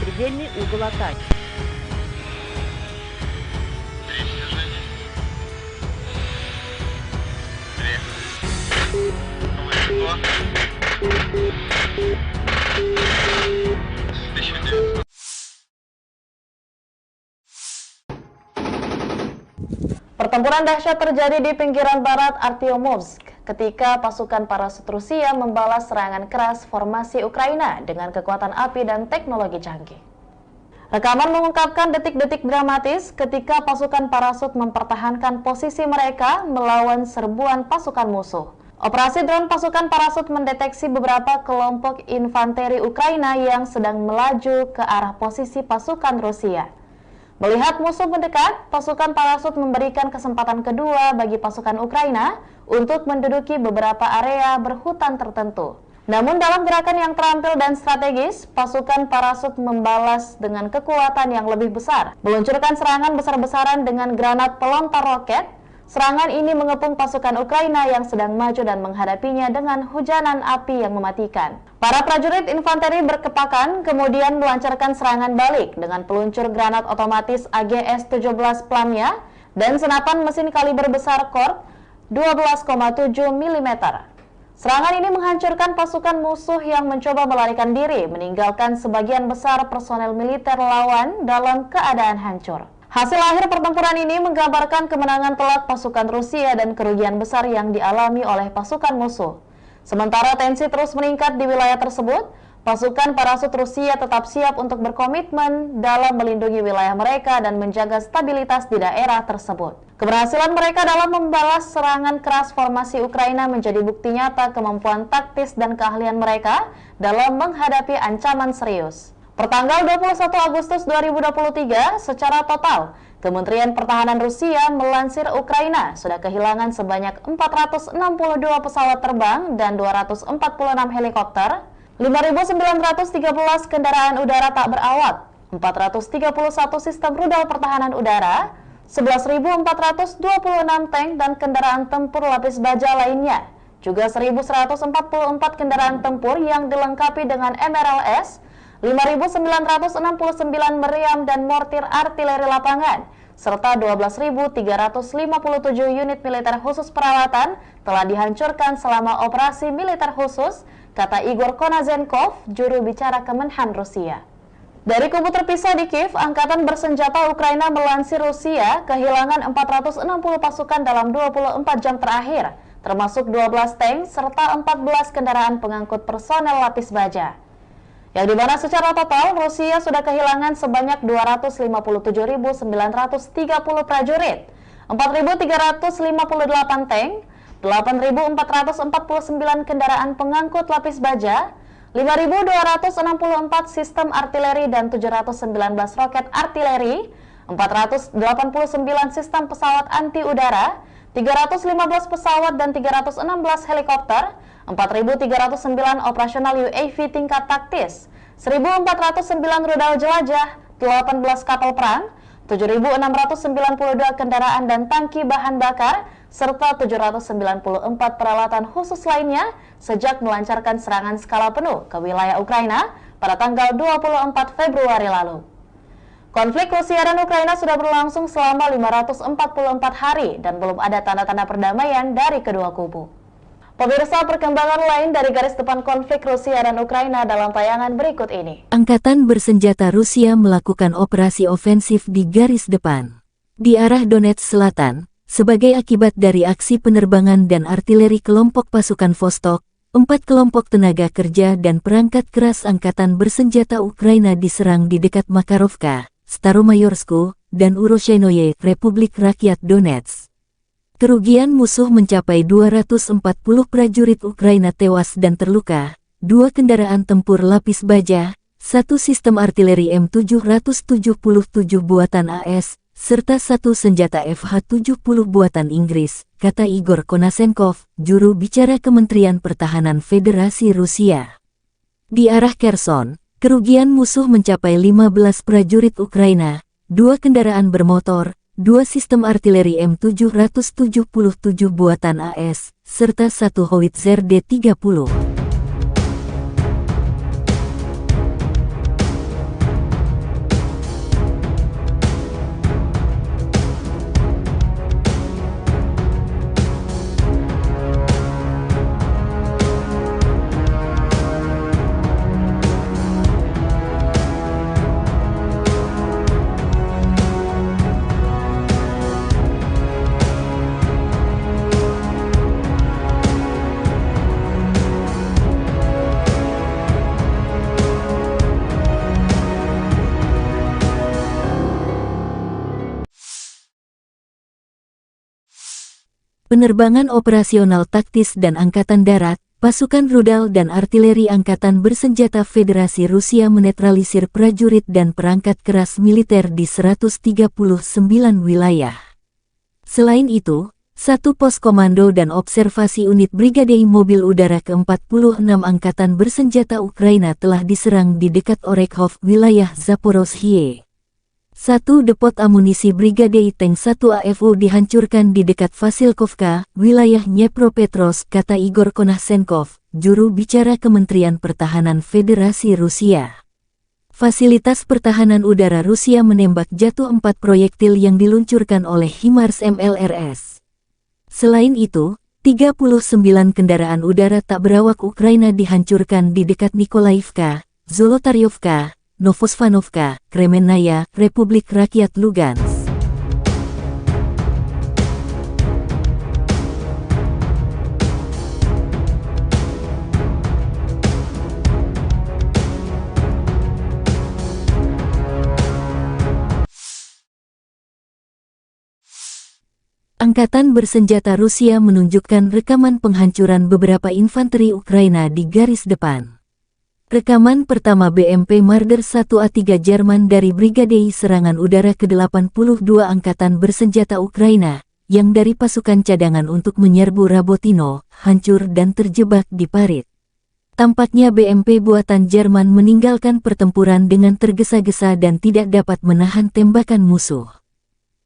Предельный угол атаки. Pertempuran dahsyat terjadi di pinggiran barat Artyomovsk, ketika pasukan parasut Rusia membalas serangan keras formasi Ukraina dengan kekuatan api dan teknologi canggih. Rekaman mengungkapkan detik-detik dramatis ketika pasukan parasut mempertahankan posisi mereka melawan serbuan pasukan musuh. Operasi drone pasukan parasut mendeteksi beberapa kelompok infanteri Ukraina yang sedang melaju ke arah posisi pasukan Rusia. Melihat musuh mendekat, pasukan parasut memberikan kesempatan kedua bagi pasukan Ukraina untuk menduduki beberapa area berhutan tertentu. Namun dalam gerakan yang terampil dan strategis, pasukan parasut membalas dengan kekuatan yang lebih besar, meluncurkan serangan besar-besaran dengan granat pelontar roket. Serangan ini mengepung pasukan Ukraina yang sedang maju dan menghadapinya dengan hujanan api yang mematikan. Para prajurit infanteri berkepakan kemudian melancarkan serangan balik dengan peluncur granat otomatis AGS-17 Plamya dan senapan mesin kaliber besar Korp 12,7 mm. Serangan ini menghancurkan pasukan musuh yang mencoba melarikan diri, meninggalkan sebagian besar personel militer lawan dalam keadaan hancur. Hasil akhir pertempuran ini menggambarkan kemenangan telak pasukan Rusia dan kerugian besar yang dialami oleh pasukan musuh. Sementara tensi terus meningkat di wilayah tersebut, pasukan parasut Rusia tetap siap untuk berkomitmen dalam melindungi wilayah mereka dan menjaga stabilitas di daerah tersebut. Keberhasilan mereka dalam membalas serangan keras formasi Ukraina menjadi bukti nyata kemampuan taktis dan keahlian mereka dalam menghadapi ancaman serius. Pertanggal 21 Agustus 2023, secara total, Kementerian Pertahanan Rusia melansir Ukraina sudah kehilangan sebanyak 462 pesawat terbang dan 246 helikopter, 5.913 kendaraan udara tak berawak, 431 sistem rudal pertahanan udara, 11.426 tank dan kendaraan tempur lapis baja lainnya, juga 1.144 kendaraan tempur yang dilengkapi dengan MRLS, 5.969 meriam dan mortir artileri lapangan, serta 12.357 unit militer khusus perawatan telah dihancurkan selama operasi militer khusus, kata Igor Konazenkov, juru bicara Kemenhan Rusia. Dari kubu terpisah di Kiev, Angkatan Bersenjata Ukraina melansir Rusia kehilangan 460 pasukan dalam 24 jam terakhir, termasuk 12 tank serta 14 kendaraan pengangkut personel lapis baja. Yang dimana secara total Rusia sudah kehilangan sebanyak 257.930 prajurit, 4.358 tank, 8.449 kendaraan pengangkut lapis baja, 5.264 sistem artileri dan 719 roket artileri, 489 sistem pesawat anti udara, 315 pesawat dan 316 helikopter, 4.309 operasional UAV tingkat taktis, 1.409 rudal jelajah, 18 kapal perang, 7.692 kendaraan dan tangki bahan bakar, serta 794 peralatan khusus lainnya sejak melancarkan serangan skala penuh ke wilayah Ukraina pada tanggal 24 Februari lalu. Konflik Rusia dan Ukraina sudah berlangsung selama 544 hari dan belum ada tanda-tanda perdamaian dari kedua kubu. Pemirsa, perkembangan lain dari garis depan konflik Rusia dan Ukraina dalam tayangan berikut ini. Angkatan bersenjata Rusia melakukan operasi ofensif di garis depan di arah Donetsk Selatan sebagai akibat dari aksi penerbangan dan artileri kelompok pasukan Vostok. 4 kelompok tenaga kerja dan perangkat keras angkatan bersenjata Ukraina diserang di dekat Makarovka, Staromayorsku, dan Uroshenoye, Republik Rakyat Donetsk. Kerugian musuh mencapai 240 prajurit Ukraina tewas dan terluka, 2 kendaraan tempur lapis baja, 1 sistem artileri M777 buatan AS, serta 1 senjata FH-70 buatan Inggris, kata Igor Konasenkov, juru bicara Kementerian Pertahanan Federasi Rusia. Di arah Kherson, kerugian musuh mencapai 15 prajurit Ukraina, 2 kendaraan bermotor, 2 sistem artileri M777 buatan AS, serta 1 howitzer D-30. penerbangan operasional taktis dan angkatan darat, pasukan rudal dan artileri angkatan bersenjata Federasi Rusia menetralisir prajurit dan perangkat keras militer di 139 wilayah. Selain itu, satu pos komando dan observasi unit Brigade Mobil Udara ke-46 Angkatan Bersenjata Ukraina telah diserang di dekat Orekhov, wilayah Zaporozhye. Satu depot amunisi Brigade Tank 1 AFU dihancurkan di dekat Vasilkovka, wilayah Dnepropetrovsk, kata Igor Konashenkov, juru bicara Kementerian Pertahanan Federasi Rusia. Fasilitas pertahanan udara Rusia menembak jatuh 4 proyektil yang diluncurkan oleh HIMARS MLRS. Selain itu, 39 kendaraan udara tak berawak Ukraina dihancurkan di dekat Nikolaivka, Zolotaryovka, Novosvanovka, Kremennaya, Republik Rakyat Lugansk. Angkatan bersenjata Rusia menunjukkan rekaman penghancuran beberapa infanteri Ukraina di garis depan. Rekaman pertama BMP Marder 1A3 Jerman dari Brigade Serangan Udara ke-82 Angkatan Bersenjata Ukraina, yang dari pasukan cadangan untuk menyerbu Rabotino, hancur dan terjebak di parit. Tampaknya BMP buatan Jerman meninggalkan pertempuran dengan tergesa-gesa dan tidak dapat menahan tembakan musuh.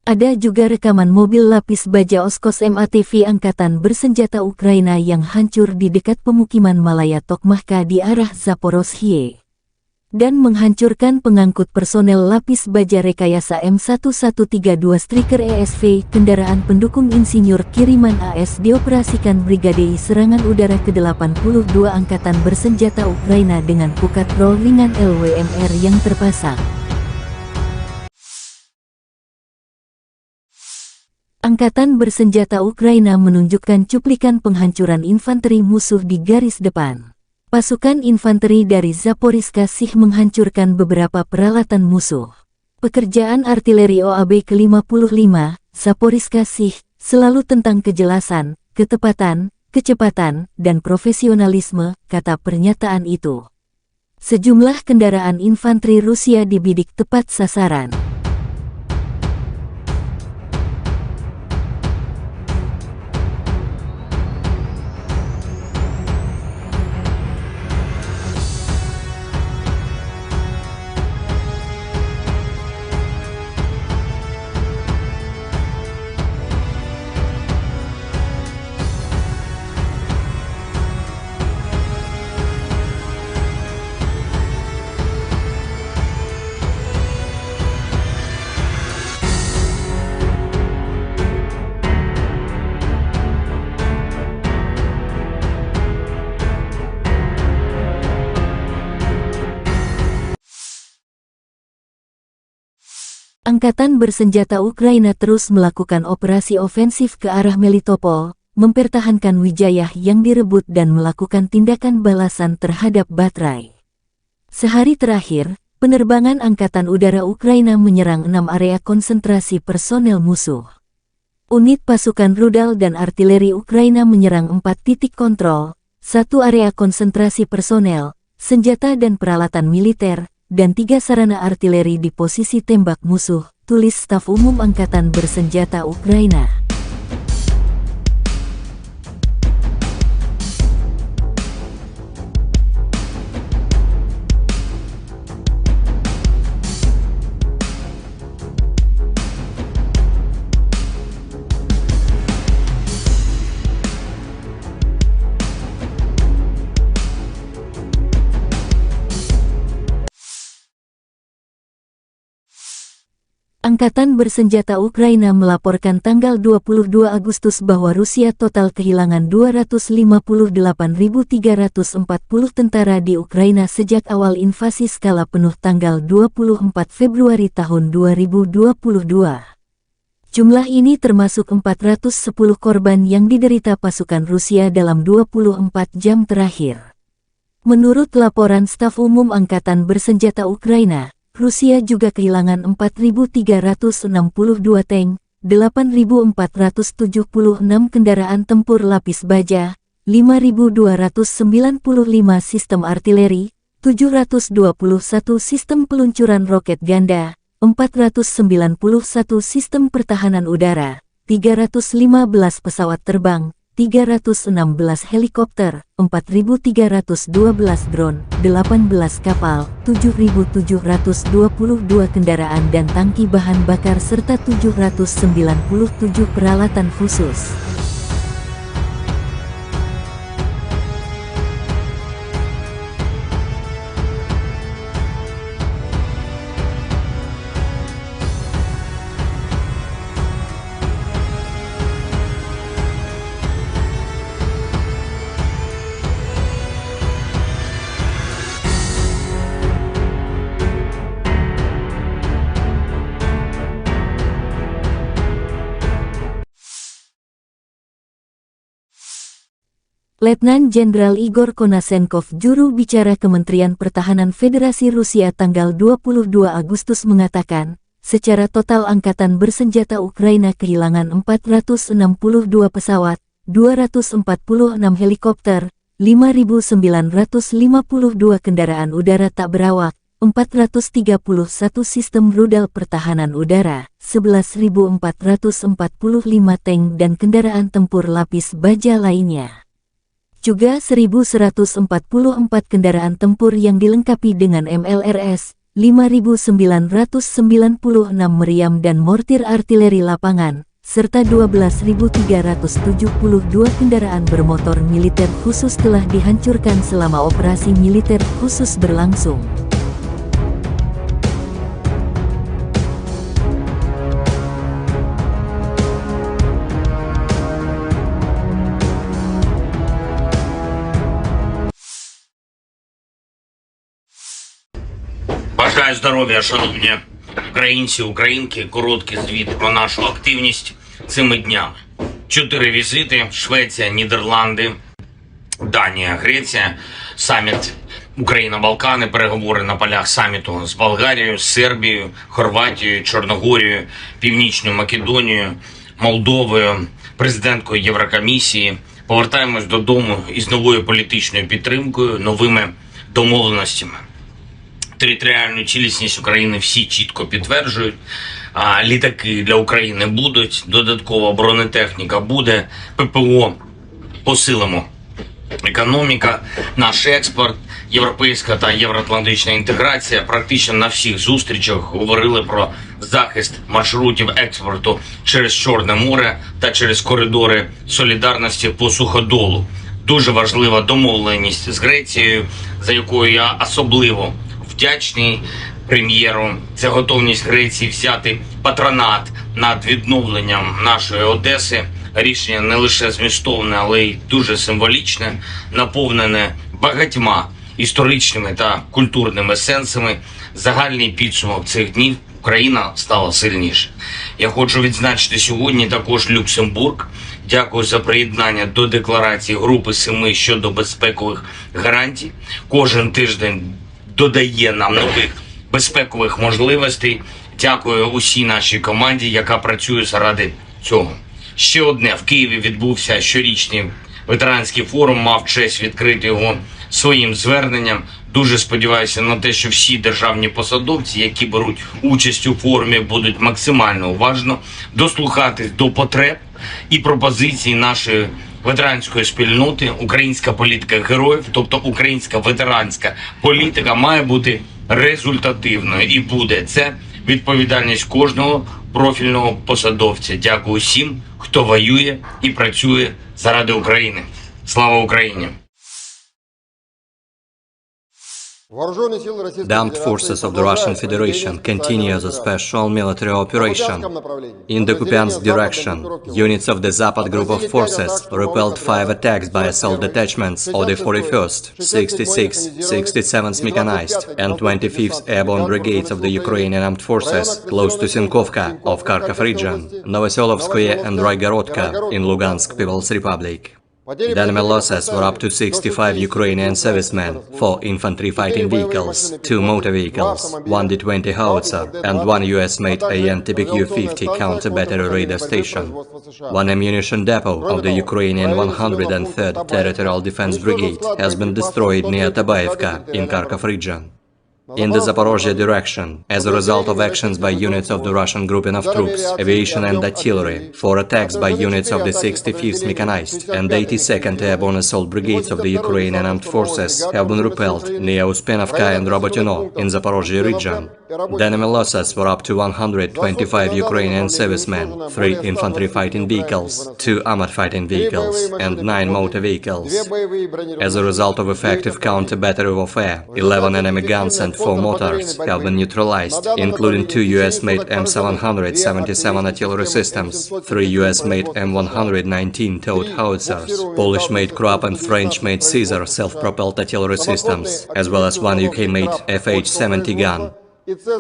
Ada juga rekaman mobil lapis baja Oskos MATV Angkatan Bersenjata Ukraina yang hancur di dekat pemukiman Malaya Tokmahka di arah Zaporozhye. Dan menghancurkan pengangkut personel lapis baja rekayasa M1132 Striker ESV, kendaraan pendukung insinyur kiriman AS dioperasikan Brigade Serangan Udara ke-82 Angkatan Bersenjata Ukraina dengan pukat roll ringan LWMR yang terpasang. Angkatan Bersenjata Ukraina menunjukkan cuplikan penghancuran infanteri musuh di garis depan. Pasukan infanteri dari Zaporizhzhia Sich menghancurkan beberapa peralatan musuh. Pekerjaan artileri OAB ke-55, Zaporizhzhia Sich, selalu tentang kejelasan, ketepatan, kecepatan, dan profesionalisme, kata pernyataan itu. Sejumlah kendaraan infanteri Rusia dibidik tepat sasaran. Angkatan Bersenjata Ukraina terus melakukan operasi ofensif ke arah Melitopol, mempertahankan Wijayah yang direbut dan melakukan tindakan balasan terhadap Batrai. Sehari terakhir, penerbangan Angkatan Udara Ukraina menyerang 6 area konsentrasi personel musuh. Unit pasukan rudal dan artileri Ukraina menyerang 4 titik kontrol, 1 area konsentrasi personel, senjata dan peralatan militer, dan 3 sarana artileri di posisi tembak musuh, tulis Staf Umum Angkatan Bersenjata Ukraina. Angkatan Bersenjata Ukraina melaporkan tanggal 22 Agustus bahwa Rusia total kehilangan 258.340 tentara di Ukraina sejak awal invasi skala penuh tanggal 24 Februari tahun 2022. Jumlah ini termasuk 410 korban yang diderita pasukan Rusia dalam 24 jam terakhir. Menurut laporan Staf Umum Angkatan Bersenjata Ukraina, Rusia juga kehilangan 4.362 tank, 8.476 kendaraan tempur lapis baja, 5.295 sistem artileri, 721 sistem peluncuran roket ganda, 491 sistem pertahanan udara, 315 pesawat terbang, 316 helikopter, 4.312 drone, 18 kapal, 7.722 kendaraan dan tangki bahan bakar serta 797 peralatan khusus. Letnan Jenderal Igor Konasenkov, juru bicara Kementerian Pertahanan Federasi Rusia tanggal 22 Agustus mengatakan, secara total angkatan bersenjata Ukraina kehilangan 462 pesawat, 246 helikopter, 5.952 kendaraan udara tak berawak, 431 sistem rudal pertahanan udara, 11.445 tank dan kendaraan tempur lapis baja lainnya. Juga 1.144 kendaraan tempur yang dilengkapi dengan MLRS, 5.996 meriam dan mortir artileri lapangan, serta 12.372 kendaraan bermotor militer khusus telah dihancurkan selama operasi militer khusus berlangsung. Бажаю здоров'я, шановні українці, українки. Короткий звіт про нашу активність цими днями. 4 візити: Швеція, Нідерланди, Данія, Греція, саміт Україна-Балкани, переговори на полях саміту з Болгарією, Сербією, Хорватією, Чорногорією, Північною Македонією, Молдовою, президенткою Єврокомісії. Повертаємось додому із новою політичною підтримкою, новими домовленостями. Територіальну цілісність України всі чітко підтверджують. Літаки для України будуть, додаткова бронетехніка буде, ППО посилимо. Економіка, наш експорт, європейська та євроатлантична інтеграція. Практично на всіх зустрічах говорили про захист маршрутів експорту через Чорне море та через коридори солідарності по суходолу. Дуже важлива домовленість з Грецією, за якою я особливо вдячний прем'єру. Це готовність Греції взяти патронат над відновленням нашої Одеси. Рішення не лише змістовне, але й дуже символічне, наповнене багатьма історичними та культурними сенсами. Загальний підсумок цих днів: Україна стала сильніше. Я хочу відзначити сьогодні також Люксембург. Дякую за приєднання до декларації Групи 7 щодо безпекових гарантій. Кожен тиждень додає нам нових безпекових можливостей. Дякую усій нашій команді, яка працює заради цього. Ще одне: в Києві відбувся щорічний ветеранський форум, мав честь відкрити його своїм зверненням. Дуже сподіваюся на те, що всі державні посадовці, які беруть участь у форумі, будуть максимально уважно дослухатись до потреб і пропозицій нашої ветеранської спільноти. Українська політика героїв, тобто українська ветеранська політика, має бути результативною і буде. Це відповідальність кожного профільного посадовця. Дякую всім, хто воює і працює заради України. Слава Україні! The armed forces of the Russian Federation continue the special military operation. In the Kupiansk direction, units of the Zapad group of forces repelled 5 attacks by assault detachments of the 41st, 66th, 67th Mechanized and 25th Airborne Brigades of the Ukrainian Armed Forces close to Sinkovka of Kharkov region, Novoselovskoye and Roygorodka in Lugansk People's Republic. The enemy losses were up to 65 Ukrainian servicemen, 4 infantry fighting vehicles, 2 motor vehicles, 1 D-20 howitzer, and 1 US-made AN-TPQ-50 counter-battery radar station. 1 ammunition depot of the Ukrainian 103rd Territorial Defense Brigade has been destroyed near Tabaevka in Kharkov region. In the Zaporozhye direction, as a result of actions by units of the Russian grouping of troops, aviation and artillery, 4 attacks by units of the 65th Mechanized and 82nd Airborne Assault Brigades of the Ukrainian Armed Forces have been repelled near Uspenovka and Robotyno in Zaporozhye region. The enemy losses were up to 125 Ukrainian servicemen, 3 infantry fighting vehicles, 2 armored fighting vehicles, and 9 motor vehicles. As a result of effective counter-battery warfare, 11 enemy guns and 4 mortars have been neutralized, including 2 US-made M777 artillery systems, 3 US-made M119 towed howitzers, Polish-made Krupp and French-made Caesar self-propelled artillery systems, as well as 1 UK-made FH-70 gun.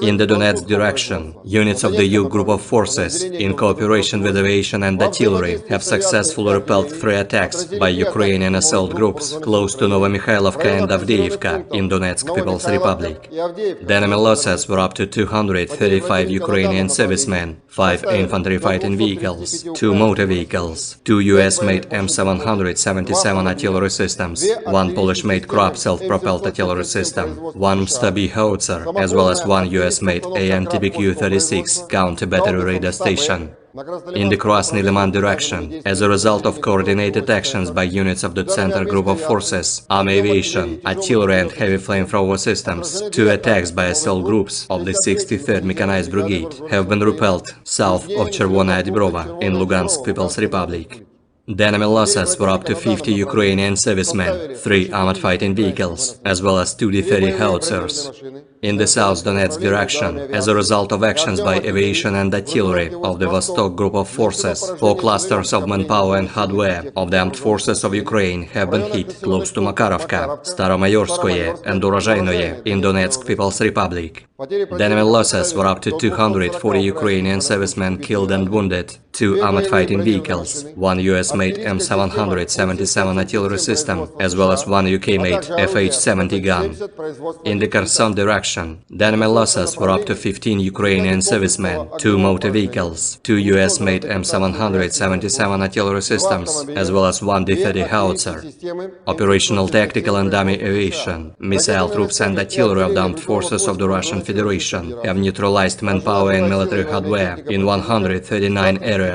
In the Donetsk direction, units of the U group of forces, in cooperation with aviation and artillery, have successfully repelled 3 attacks by Ukrainian assault groups close to Novomikhailivka and Avdiivka in Donetsk People's Republic. The enemy losses were up to 235 Ukrainian servicemen, 5 infantry fighting vehicles, 2 motor vehicles, 2 US-made M777 artillery systems, 1 Polish-made Krupp self-propelled artillery system, 1 Stabi howitzer, as well as 1 US-made AN-TPQ-36 counter-battery radar station. In the Krasny Liman direction, as a result of coordinated actions by units of the Center Group of Forces, Army Aviation, Artillery and Heavy Flamethrower Systems, 2 attacks by assault groups of the 63rd Mechanized Brigade have been repelled south of Chervonaya Dibrova in Lugansk People's Republic. The enemy losses were up to 50 Ukrainian servicemen, 3 armored fighting vehicles, as well as 2 D-30 howitzers. In the South Donetsk direction, as a result of actions by aviation and artillery of the Vostok Group of Forces, 4 clusters of manpower and hardware of the Armed Forces of Ukraine have been hit close to Makarovka, Staromayorskoye and Urozhainoye in Donetsk People's Republic. The enemy losses were up to 240 Ukrainian servicemen killed and wounded, 2 armored fighting vehicles, 1 US-made M777 artillery system, as well as 1 UK-made FH-70 gun. In the Kherson direction, the enemy losses were up to 15 Ukrainian servicemen, 2 motor vehicles, 2 US-made M777 artillery systems, as well as 1 D-30 howitzer. Operational tactical and dummy aviation, missile troops and artillery of the armed forces of the Russian Federation have neutralized manpower and military hardware in 139 areas.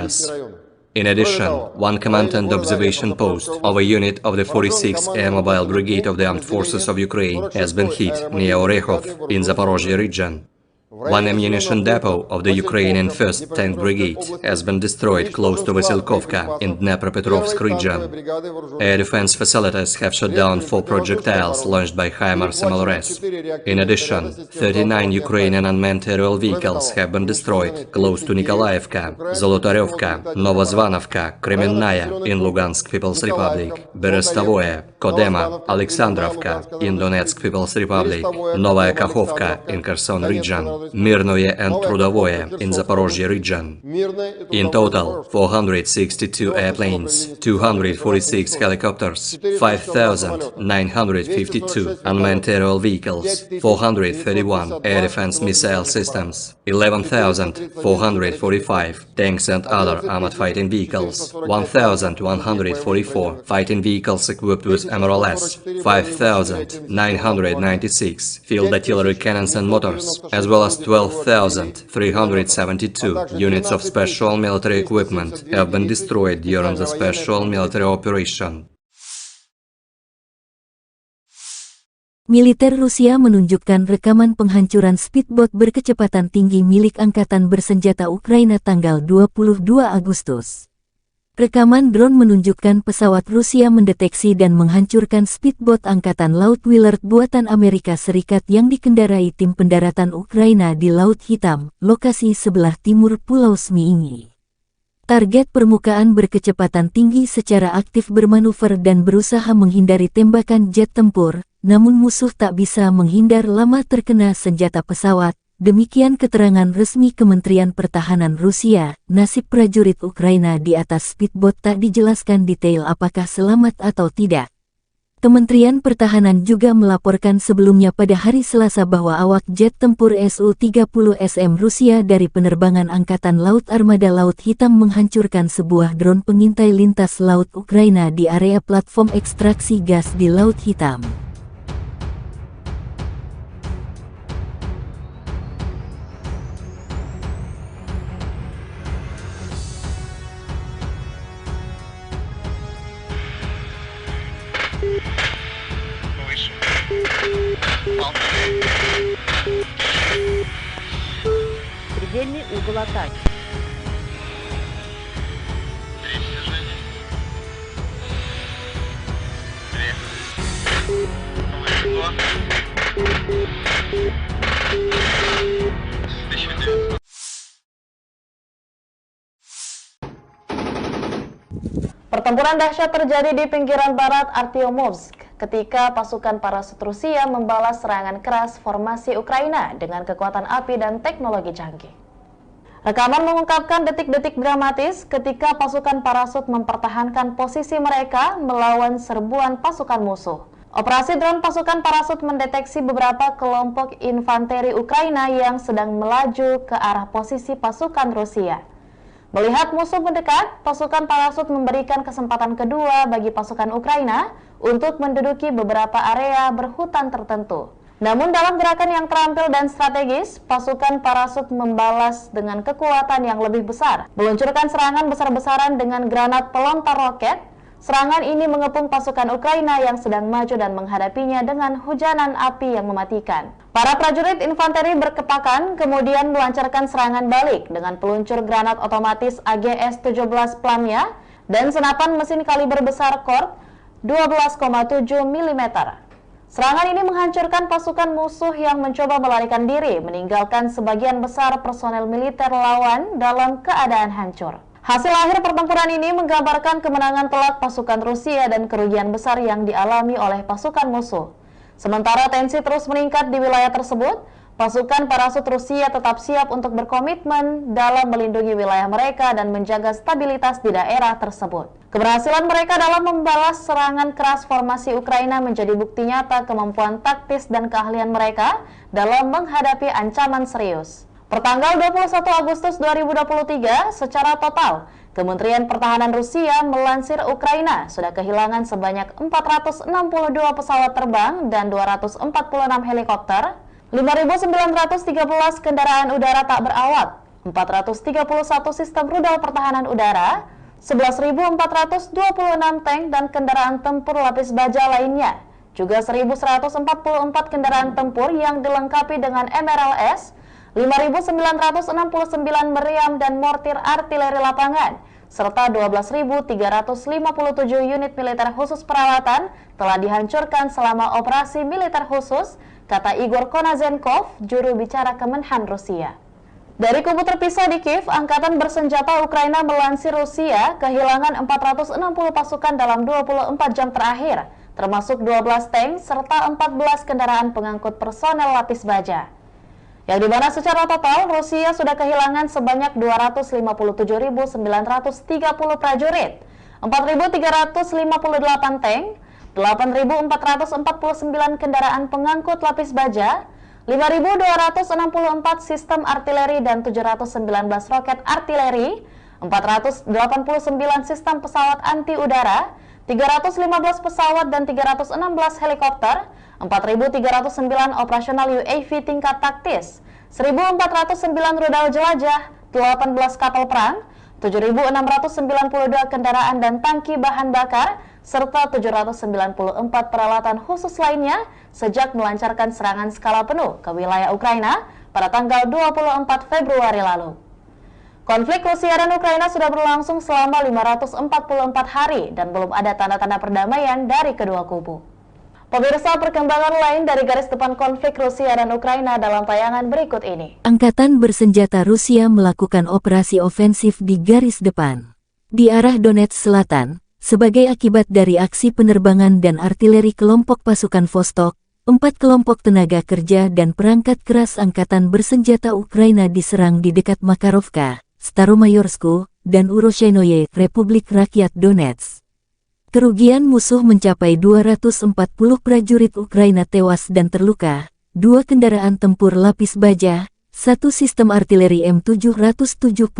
In addition, 1 command and observation post of a unit of the 46th Air Mobile Brigade of the Armed Forces of Ukraine has been hit near Orekhov in Zaporozhye region. 1 ammunition depot of the Ukrainian 1st Tank Brigade has been destroyed close to Vasilkovka in Dnepropetrovsk region. Air defense facilities have shot down 4 projectiles launched by HIMARS MLRS. In addition, 39 Ukrainian unmanned aerial vehicles have been destroyed close to Nikolaevka, Zolotarevka, Novozvanovka, Kremenная in Lugansk People's Republic, Berestovoye, Kodema, Alexandrovka in Donetsk People's Republic, Novaya Kakhovka in Kherson region, Mirnoye and Trudovoye in Zaporozhye region. In total, 462 airplanes, 246 helicopters, 5,952 unmanned aerial vehicles, 431 air defense missile systems, 11,445 tanks and other armored fighting vehicles, 1,144 fighting vehicles equipped with MRLS, 5,996 field artillery cannons and motors, as well as 12,372 units of special military equipment have been destroyed during the special military operation. Militer Rusia menunjukkan rekaman penghancuran speedboat berkecepatan tinggi milik Angkatan Bersenjata Ukraina tanggal 22 Agustus. Rekaman drone menunjukkan pesawat Rusia mendeteksi dan menghancurkan speedboat Angkatan Laut Willard buatan Amerika Serikat yang dikendarai tim pendaratan Ukraina di Laut Hitam, lokasi sebelah timur Pulau Zmiini. Target permukaan berkecepatan tinggi secara aktif bermanuver dan berusaha menghindari tembakan jet tempur, namun musuh tak bisa menghindar lama terkena senjata pesawat, Demikian keterangan resmi Kementerian Pertahanan Rusia. Nasib prajurit Ukraina di atas speedboat tak dijelaskan detail apakah selamat atau tidak. Kementerian Pertahanan juga melaporkan sebelumnya pada hari Selasa bahwa awak jet tempur Su-30SM Rusia dari penerbangan Angkatan Laut Armada Laut Hitam menghancurkan sebuah drone pengintai lintas laut Ukraina di area platform ekstraksi gas di Laut Hitam. Предельный угол атаки. Pertempuran dahsyat terjadi di pinggiran barat Artyomovsk ketika pasukan parasut Rusia membalas serangan keras formasi Ukraina dengan kekuatan api dan teknologi canggih. Rekaman mengungkapkan detik-detik dramatis ketika pasukan parasut mempertahankan posisi mereka melawan serbuan pasukan musuh. Operasi drone pasukan parasut mendeteksi beberapa kelompok infanteri Ukraina yang sedang melaju ke arah posisi pasukan Rusia. Melihat musuh mendekat, pasukan parasut memberikan kesempatan kedua bagi pasukan Ukraina untuk menduduki beberapa area berhutan tertentu. Namun dalam gerakan yang terampil dan strategis, pasukan parasut membalas dengan kekuatan yang lebih besar, meluncurkan serangan besar-besaran dengan granat pelontar roket. Serangan ini mengepung pasukan Ukraina yang sedang maju dan menghadapinya dengan hujanan api yang mematikan. Para prajurit infanteri berkepakan kemudian melancarkan serangan balik dengan peluncur granat otomatis AGS-17 Plamya dan senapan mesin kaliber besar Kord 12,7 mm. Serangan ini menghancurkan pasukan musuh yang mencoba melarikan diri, meninggalkan sebagian besar personel militer lawan dalam keadaan hancur. Hasil akhir pertempuran ini menggambarkan kemenangan telak pasukan Rusia dan kerugian besar yang dialami oleh pasukan musuh. Sementara tensi terus meningkat di wilayah tersebut, pasukan parasut Rusia tetap siap untuk berkomitmen dalam melindungi wilayah mereka dan menjaga stabilitas di daerah tersebut. Keberhasilan mereka dalam membalas serangan keras formasi Ukraina menjadi bukti nyata kemampuan taktis dan keahlian mereka dalam menghadapi ancaman serius. Pertanggal 21 Agustus 2023, secara total, Kementerian Pertahanan Rusia melansir Ukraina sudah kehilangan sebanyak 462 pesawat terbang dan 246 helikopter, 5.913 kendaraan udara tak berawak, 431 sistem rudal pertahanan udara, 11.426 tank dan kendaraan tempur lapis baja lainnya, juga 1.144 kendaraan tempur yang dilengkapi dengan MRLS, 5.969 meriam dan mortir artileri lapangan, serta 12.357 unit militer khusus peralatan telah dihancurkan selama operasi militer khusus, kata Igor Konazenkov, juru bicara Kemenhan Rusia. Dari kubu terpisah di Kiev, Angkatan Bersenjata Ukraina melansir Rusia kehilangan 460 pasukan dalam 24 jam terakhir, termasuk 12 tank serta 14 kendaraan pengangkut personel lapis baja. Yang dimana secara total Rusia sudah kehilangan sebanyak 257.930 prajurit, 4.358 tank, 8.449 kendaraan pengangkut lapis baja, 5.264 sistem artileri dan 719 roket artileri, 489 sistem pesawat anti udara, 315 pesawat dan 316 helikopter, 4.309 operasional UAV tingkat taktis, 1.409 rudal jelajah, 18 kapal perang, 7.692 kendaraan dan tangki bahan bakar, serta 794 peralatan khusus lainnya sejak melancarkan serangan skala penuh ke wilayah Ukraina pada tanggal 24 Februari lalu. Konflik Rusia dan Ukraina sudah berlangsung selama 544 hari dan belum ada tanda-tanda perdamaian dari kedua kubu. Pemirsa, perkembangan lain dari garis depan konflik Rusia dan Ukraina dalam tayangan berikut ini. Angkatan bersenjata Rusia melakukan operasi ofensif di garis depan di arah Donetsk Selatan sebagai akibat dari aksi penerbangan dan artileri kelompok pasukan Vostok 4 kelompok tenaga kerja dan perangkat keras angkatan bersenjata Ukraina diserang di dekat Makarovka, Staromayorsku, dan Uroshenoye, Republik Rakyat Donetsk. Kerugian musuh mencapai 240 prajurit Ukraina tewas dan terluka, 2 kendaraan tempur lapis baja, 1 sistem artileri M777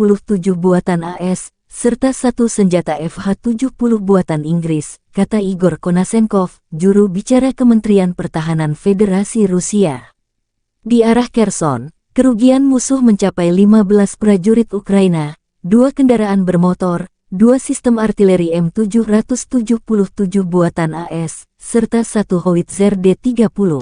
buatan AS, serta 1 senjata FH-70 buatan Inggris, kata Igor Konasenkov, juru bicara Kementerian Pertahanan Federasi Rusia. Di arah Kherson, kerugian musuh mencapai 15 prajurit Ukraina, 2 kendaraan bermotor, 2 sistem artileri M777 buatan AS, serta 1 howitzer D-30.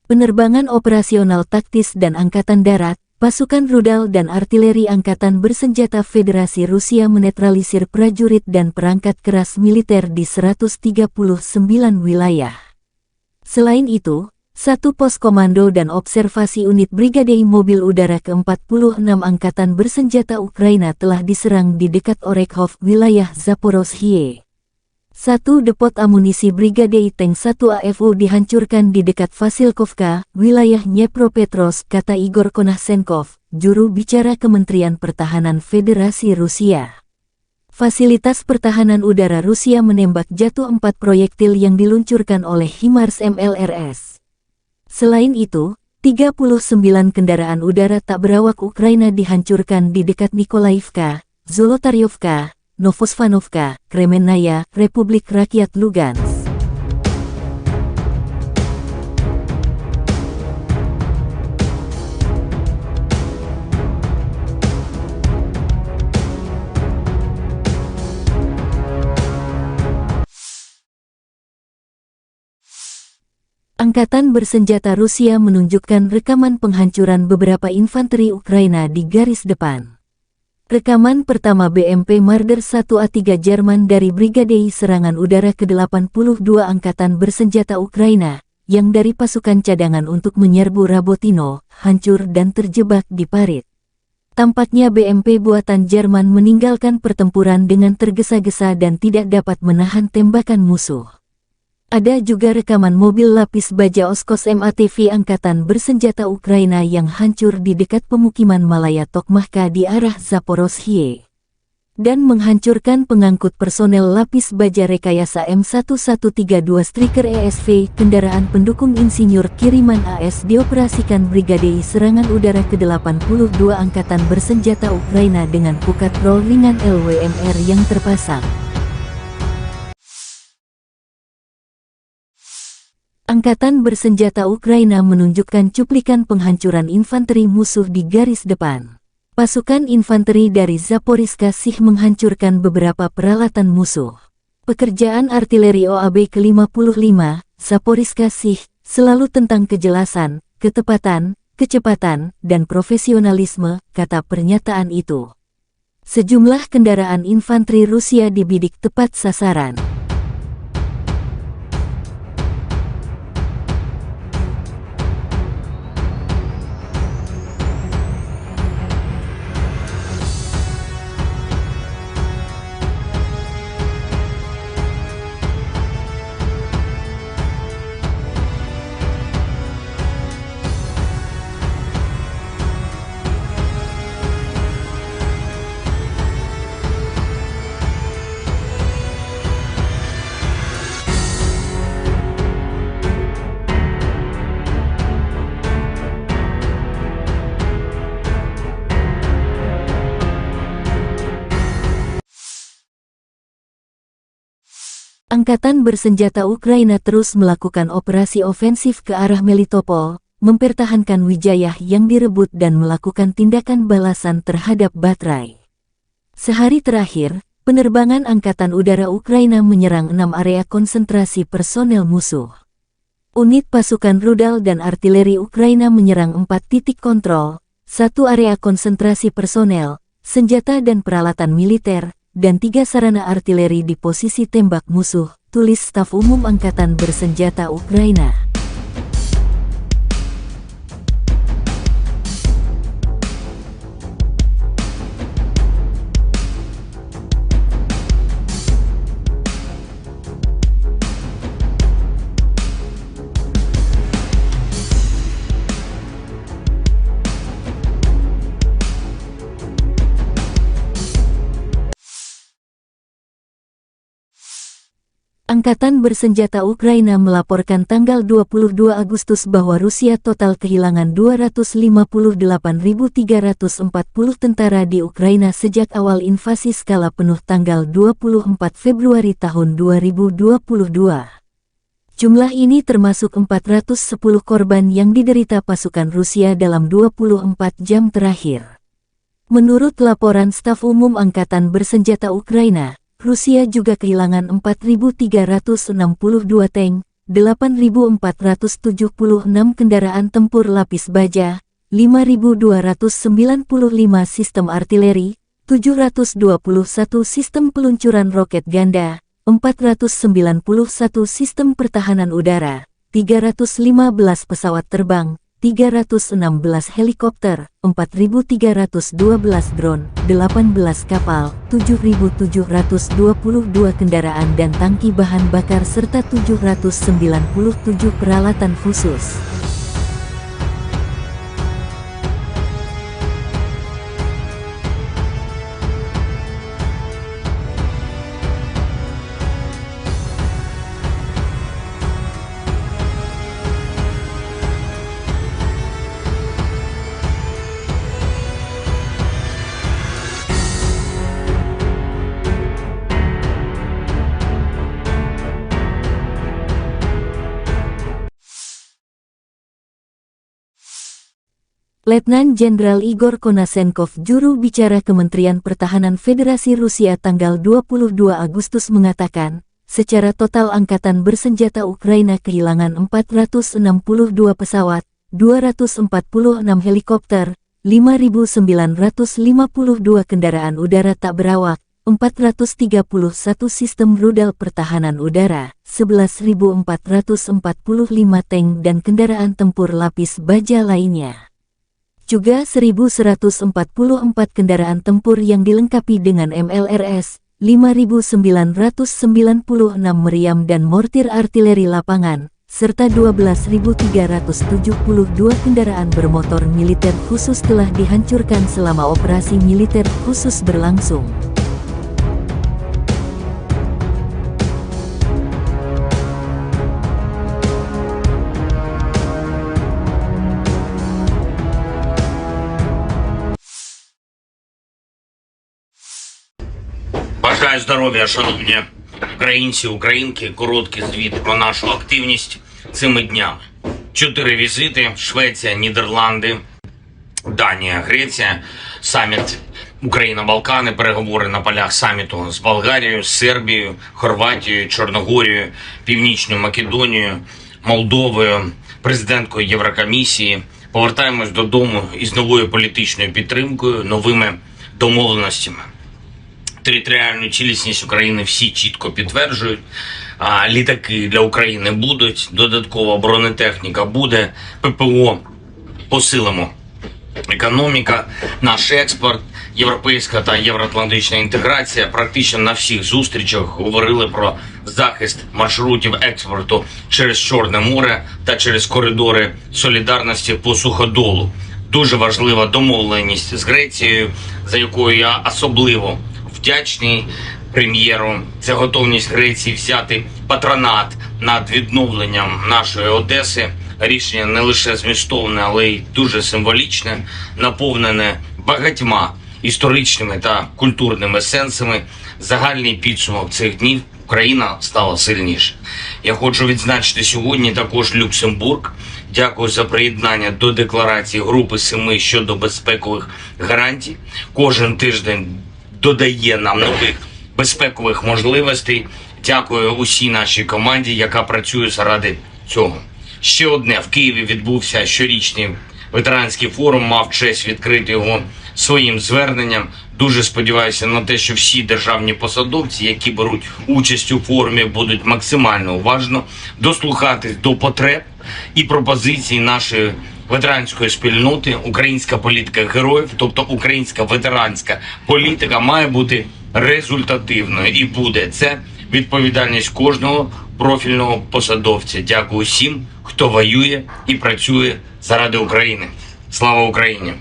Penerbangan operasional taktis dan Angkatan Darat, pasukan rudal dan artileri Angkatan Bersenjata Federasi Rusia menetralisir prajurit dan perangkat keras militer di 139 wilayah. Selain itu, 1 pos komando dan observasi unit Brigade Mobil Udara ke-46 Angkatan Bersenjata Ukraina telah diserang di dekat Orekhov, wilayah Zaporozhye. 1 depot amunisi Brigade Tank 1 AFU dihancurkan di dekat Vasilkovka, wilayah Dnepropetrovsk, kata Igor Konasenkov, juru bicara Kementerian Pertahanan Federasi Rusia. Fasilitas pertahanan udara Rusia menembak jatuh 4 proyektil yang diluncurkan oleh HIMARS MLRS. Selain itu, 39 kendaraan udara tak berawak Ukraina dihancurkan di dekat Nikolaivka, Zolotaryovka, Novosvanovka, Kremennaya, Republik Rakyat Lugansk. Angkatan Bersenjata Rusia menunjukkan rekaman penghancuran beberapa infanteri Ukraina di garis depan. Rekaman pertama BMP Marder 1A3 Jerman dari Brigade Serangan Udara ke-82 Angkatan Bersenjata Ukraina, yang dari pasukan cadangan untuk menyerbu Rabotino, hancur dan terjebak di parit. Tampaknya BMP buatan Jerman meninggalkan pertempuran dengan tergesa-gesa dan tidak dapat menahan tembakan musuh. Ada juga rekaman mobil lapis baja Oskos MATV Angkatan Bersenjata Ukraina yang hancur di dekat pemukiman Malaya Tokmahka di arah Zaporozhye dan menghancurkan pengangkut personel lapis baja rekayasa M1132 Striker ESV, kendaraan pendukung insinyur kiriman AS dioperasikan Brigade Serangan Udara ke-82 Angkatan Bersenjata Ukraina dengan pukat roll ringan LWMR yang terpasang. Angkatan Bersenjata Ukraina menunjukkan cuplikan penghancuran infanteri musuh di garis depan. Pasukan infanteri dari Zaporizhzhia Sich menghancurkan beberapa peralatan musuh. Pekerjaan artileri OAB ke-55, Zaporizhzhia Sich, selalu tentang kejelasan, ketepatan, kecepatan, dan profesionalisme, kata pernyataan itu. Sejumlah kendaraan infanteri Rusia dibidik tepat sasaran. Angkatan Bersenjata Ukraina terus melakukan operasi ofensif ke arah Melitopol, mempertahankan Wijayah yang direbut dan melakukan tindakan balasan terhadap Batrai. Sehari terakhir, penerbangan Angkatan Udara Ukraina menyerang 6 area konsentrasi personel musuh. Unit pasukan rudal dan artileri Ukraina menyerang 4 titik kontrol, 1 area konsentrasi personel, senjata dan peralatan militer, dan 3 sarana artileri di posisi tembak musuh, tulis Staf Umum Angkatan Bersenjata Ukraina. Angkatan Bersenjata Ukraina melaporkan tanggal 22 Agustus bahwa Rusia total kehilangan 258.340 tentara di Ukraina sejak awal invasi skala penuh tanggal 24 Februari tahun 2022. Jumlah ini termasuk 410 korban yang diderita pasukan Rusia dalam 24 jam terakhir. Menurut laporan Staf Umum Angkatan Bersenjata Ukraina, Rusia juga kehilangan 4.362 tank, 8.476 kendaraan tempur lapis baja, 5.295 sistem artileri, 721 sistem peluncuran roket ganda, 491 sistem pertahanan udara, 315 pesawat terbang, 316 helikopter, 4.312 drone, 18 kapal, 7.722 kendaraan dan tangki bahan bakar serta 797 peralatan khusus. Letnan Jenderal Igor Konasenkov, juru bicara Kementerian Pertahanan Federasi Rusia tanggal 22 Agustus mengatakan, secara total Angkatan Bersenjata Ukraina kehilangan 462 pesawat, 246 helikopter, 5.952 kendaraan udara tak berawak, 431 sistem rudal pertahanan udara, 11.445 tank dan kendaraan tempur lapis baja lainnya. Juga 1.144 kendaraan tempur yang dilengkapi dengan MLRS, 5.996 meriam dan mortir artileri lapangan, serta 12.372 kendaraan bermotor militer khusus telah dihancurkan selama operasi militer khusus berlangsung. Бажаю здоров'я, шановні українці, українки. Короткий звіт про нашу активність цими днями. 4 візити: Швеція, Нідерланди, Данія, Греція, саміт Україна-Балкани, переговори на полях саміту з Болгарією, з Сербією, Хорватією, Чорногорією, Північною Македонією, Молдовою, президенткою Єврокомісії. Повертаємось додому із новою політичною підтримкою, новими домовленостями. Територіальну цілісність України всі чітко підтверджують. Літаки для України будуть, додаткова бронетехніка буде, ППО посилимо. Економіка, наш експорт, європейська та євроатлантична інтеграція. Практично на всіх зустрічах говорили про захист маршрутів експорту через Чорне море та через коридори солідарності по суходолу. Дуже важлива домовленість з Грецією, за якою я особливо вдячний прем'єру. Це готовність Греції взяти патронат над відновленням нашої Одеси. Рішення не лише змістовне, але й дуже символічне, наповнене багатьма історичними та культурними сенсами. Загальний підсумок цих днів Україна стала сильніше. Я хочу відзначити сьогодні також Люксембург. Дякую за приєднання до декларації Групи 7 щодо безпекових гарантій. Кожен тиждень додає нам нових безпекових можливостей. Дякую усій нашій команді, яка працює заради цього. Ще одне. В Києві відбувся щорічний ветеранський форум, мав честь відкрити його своїм зверненням. Дуже сподіваюся на те, що всі державні посадовці, які беруть участь у форумі, будуть максимально уважно дослухатись до потреб і пропозицій нашої ветеранської спільноти. Українська політика героїв, тобто українська ветеранська політика, має бути результативною і буде. Це відповідальність кожного профільного посадовця. Дякую всім, хто воює і працює заради України. Слава Україні!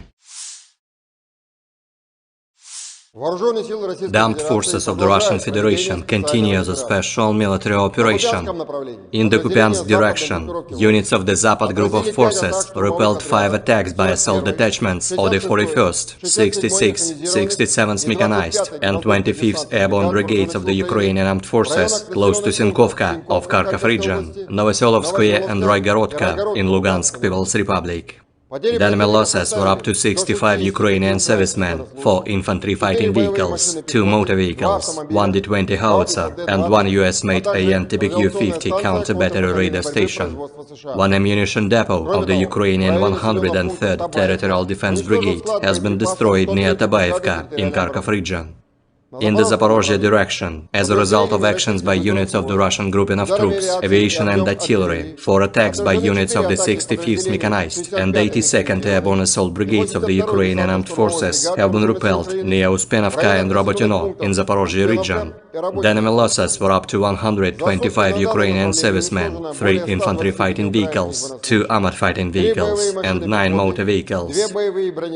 The armed forces of the Russian Federation continue the special military operation. In the Kupiansk direction, units of the Zapad group of forces repelled 5 attacks by assault detachments of the 41st, 66th, 67th Mechanized and 25th Airborne Brigades of the Ukrainian Armed Forces close to Sinkovka of Kharkov region, Novoselovskoye and Raigorodka in Lugansk People's Republic. The enemy losses were up to 65 Ukrainian servicemen, 4 infantry fighting vehicles, 2 motor vehicles, 1 D-20 howitzer, and 1 US-made AN-TPQ-50 counter-battery radar station. 1 ammunition depot of the Ukrainian 103rd Territorial Defense Brigade has been destroyed near Tabaevka in Kharkov region. In the Zaporozhye direction, as a result of actions by units of the Russian grouping of troops, aviation and artillery, 4 attacks by units of the 65th Mechanized and 82nd Airborne Assault Brigades of the Ukrainian Armed Forces have been repelled near Uspenovka and Robotyno in Zaporozhye region. The enemy losses were up to 125 Ukrainian servicemen, 3 infantry fighting vehicles, 2 armored fighting vehicles, and 9 motor vehicles.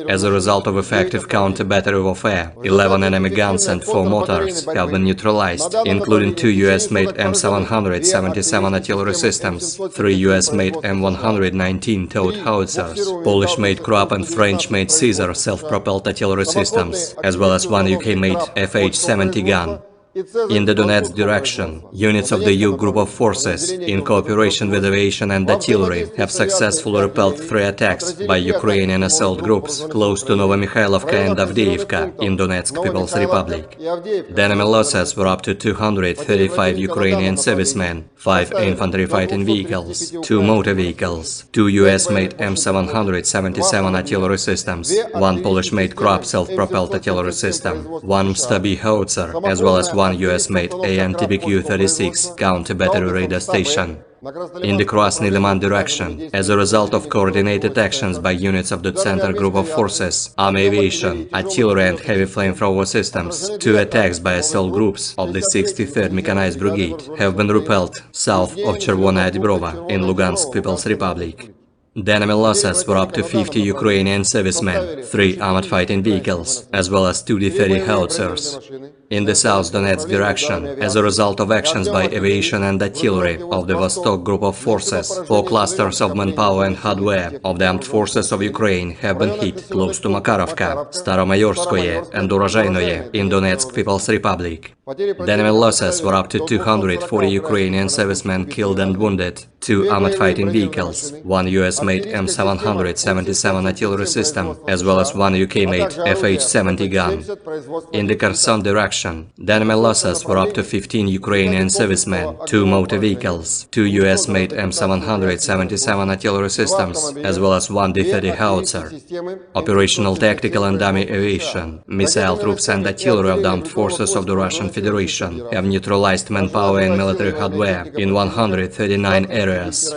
As a result of effective counter-battery warfare, 11 enemy guns and 4 mortars have been neutralized, including 2 US-made M777 artillery systems, 3 US-made M119 towed howitzers, Polish-made Krupp and French-made Caesar self-propelled artillery systems, as well as 1 UK-made FH-70 gun. In the Donetsk direction, units of the U group of forces, in cooperation with aviation and artillery, have successfully repelled 3 attacks by Ukrainian assault groups close to Novomikhailivka and Avdiivka in Donetsk People's Republic. The enemy losses were up to 235 Ukrainian servicemen, 5 infantry fighting vehicles, 2 motor vehicles, 2 US-made M777 artillery systems, 1 Polish-made Krupp self-propelled artillery system, 1 Stabi howitzer, as well as 1 US-made AN-TPQ-36 counter-battery radar station. In the Krasny Liman direction, as a result of coordinated actions by units of the Center Group of Forces, Army Aviation, Artillery and Heavy Flamethrower Systems, 2 attacks by assault groups of the 63rd Mechanized Brigade have been repelled south of Chervonaya Dibrova in Lugansk People's Republic. The enemy losses were up to 50 Ukrainian servicemen, 3 armored fighting vehicles, as well as 2 D-30 howitzers. In the South Donetsk direction, as a result of actions by aviation and artillery of the Vostok group of forces, 4 clusters of manpower and hardware of the armed forces of Ukraine have been hit close to Makarovka, Staromayorskoye and Urozhainoye in Donetsk People's Republic. The enemy losses were up to 240 Ukrainian servicemen killed and wounded, 2 armored fighting vehicles, 1 US-made M777 artillery system, as well as 1 UK-made FH-70 gun. In the Kherson direction, the enemy losses were up to 15 Ukrainian servicemen, 2 motor vehicles, 2 US-made M777 artillery systems, as well as 1 D-30 howitzer. Operational, tactical and dummy aviation, missile troops and artillery of the armed forces of the Russian Federation have neutralized manpower and military hardware in 139 areas.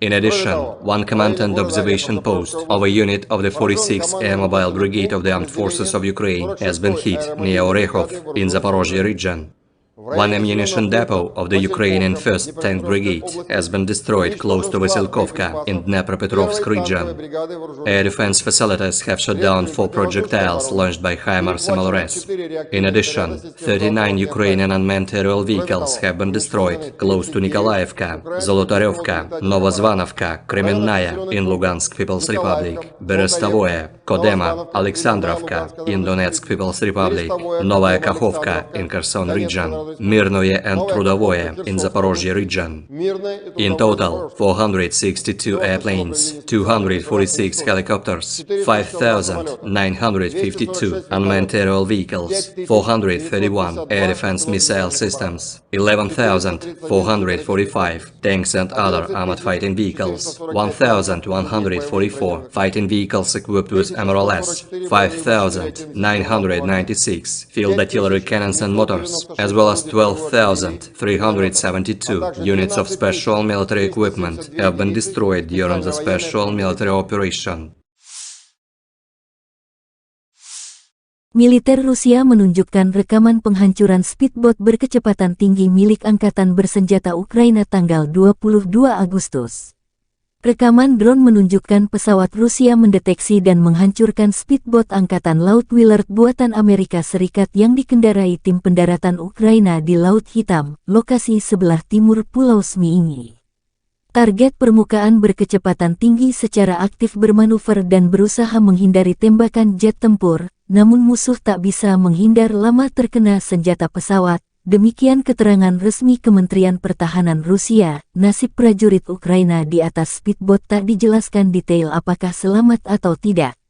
In addition, 1 command and observation post of a unit of the 46th Air Mobile Brigade of the Armed Forces of Ukraine has been hit near Orekhov in Zaporozhye region. 1 ammunition depot of the Ukrainian 1st Tank Brigade has been destroyed close to Vasilkovka in Dnepropetrovsk region. Air defense facilities have shot down 4 projectiles launched by HIMARS MLRS. In addition, 39 Ukrainian unmanned aerial vehicles have been destroyed close to Nikolaevka, Zolotaryovka, Novozvanovka, Kremennaya in Lugansk People's Republic, Berestavoye, Kodema, Alexandrovka in Donetsk People's Republic, Novaya Kakhovka in Kherson region. Mirnoye and Trudovoye in Zaporozhye region. In total, 462 airplanes, 246 helicopters, 5,952 unmanned aerial vehicles, 431 air defense missile systems, 11,445 tanks and other armored fighting vehicles, 1,144 fighting vehicles equipped with MRLS, 5,996 field artillery cannons and motors, as well as 12,372 units of special military equipment have been destroyed during the special military operation. Militer Rusia menunjukkan rekaman penghancuran speedboat berkecepatan tinggi milik Angkatan Bersenjata Ukraina tanggal 22 Agustus. Rekaman drone menunjukkan pesawat Rusia mendeteksi dan menghancurkan speedboat Angkatan Laut Willard buatan Amerika Serikat yang dikendarai tim pendaratan Ukraina di Laut Hitam, lokasi sebelah timur Pulau Zmiini. Target permukaan berkecepatan tinggi secara aktif bermanuver dan berusaha menghindari tembakan jet tempur, namun musuh tak bisa menghindar lama terkena senjata pesawat. Demikian keterangan resmi Kementerian Pertahanan Rusia. Nasib prajurit Ukraina di atas speedboat tak dijelaskan detail apakah selamat atau tidak.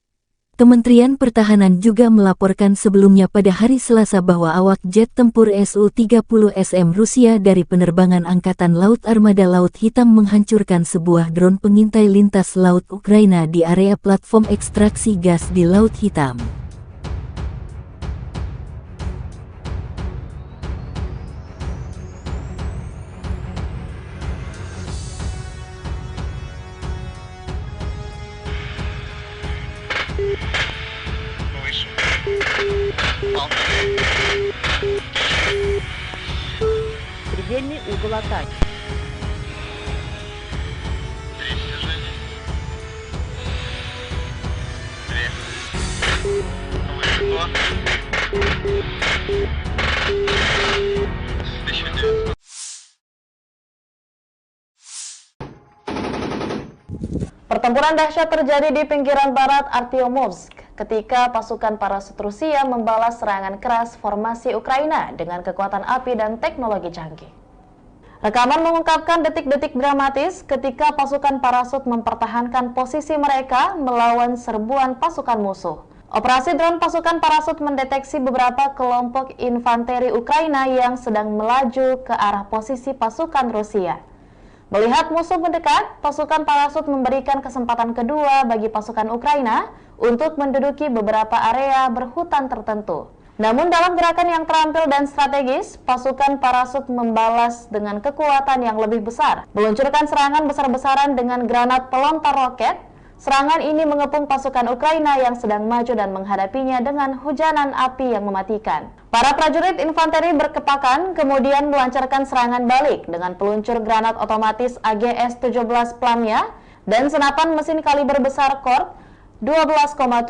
Kementerian Pertahanan juga melaporkan sebelumnya pada hari Selasa bahwa awak jet tempur Su-30SM Rusia dari penerbangan Angkatan Laut Armada Laut Hitam menghancurkan sebuah drone pengintai lintas laut Ukraina di area platform ekstraksi gas di Laut Hitam. Предельный угол атаки. Pertempuran dahsyat terjadi di pinggiran barat Artyomovsk ketika pasukan parasut Rusia membalas serangan keras formasi Ukraina dengan kekuatan api dan teknologi canggih. Rekaman mengungkapkan detik-detik dramatis ketika pasukan parasut mempertahankan posisi mereka melawan serbuan pasukan musuh. Operasi drone pasukan parasut mendeteksi beberapa kelompok infanteri Ukraina yang sedang melaju ke arah posisi pasukan Rusia. Melihat musuh mendekat, pasukan parasut memberikan kesempatan kedua bagi pasukan Ukraina untuk menduduki beberapa area berhutan tertentu. Namun dalam gerakan yang terampil dan strategis, pasukan parasut membalas dengan kekuatan yang lebih besar. Meluncurkan serangan besar-besaran dengan granat pelontar roket. Serangan ini mengepung pasukan Ukraina yang sedang maju dan menghadapinya dengan hujanan api yang mematikan. Para prajurit infanteri berkepakan kemudian melancarkan serangan balik dengan peluncur granat otomatis AGS-17 Plamya dan senapan mesin kaliber besar Korp 12,7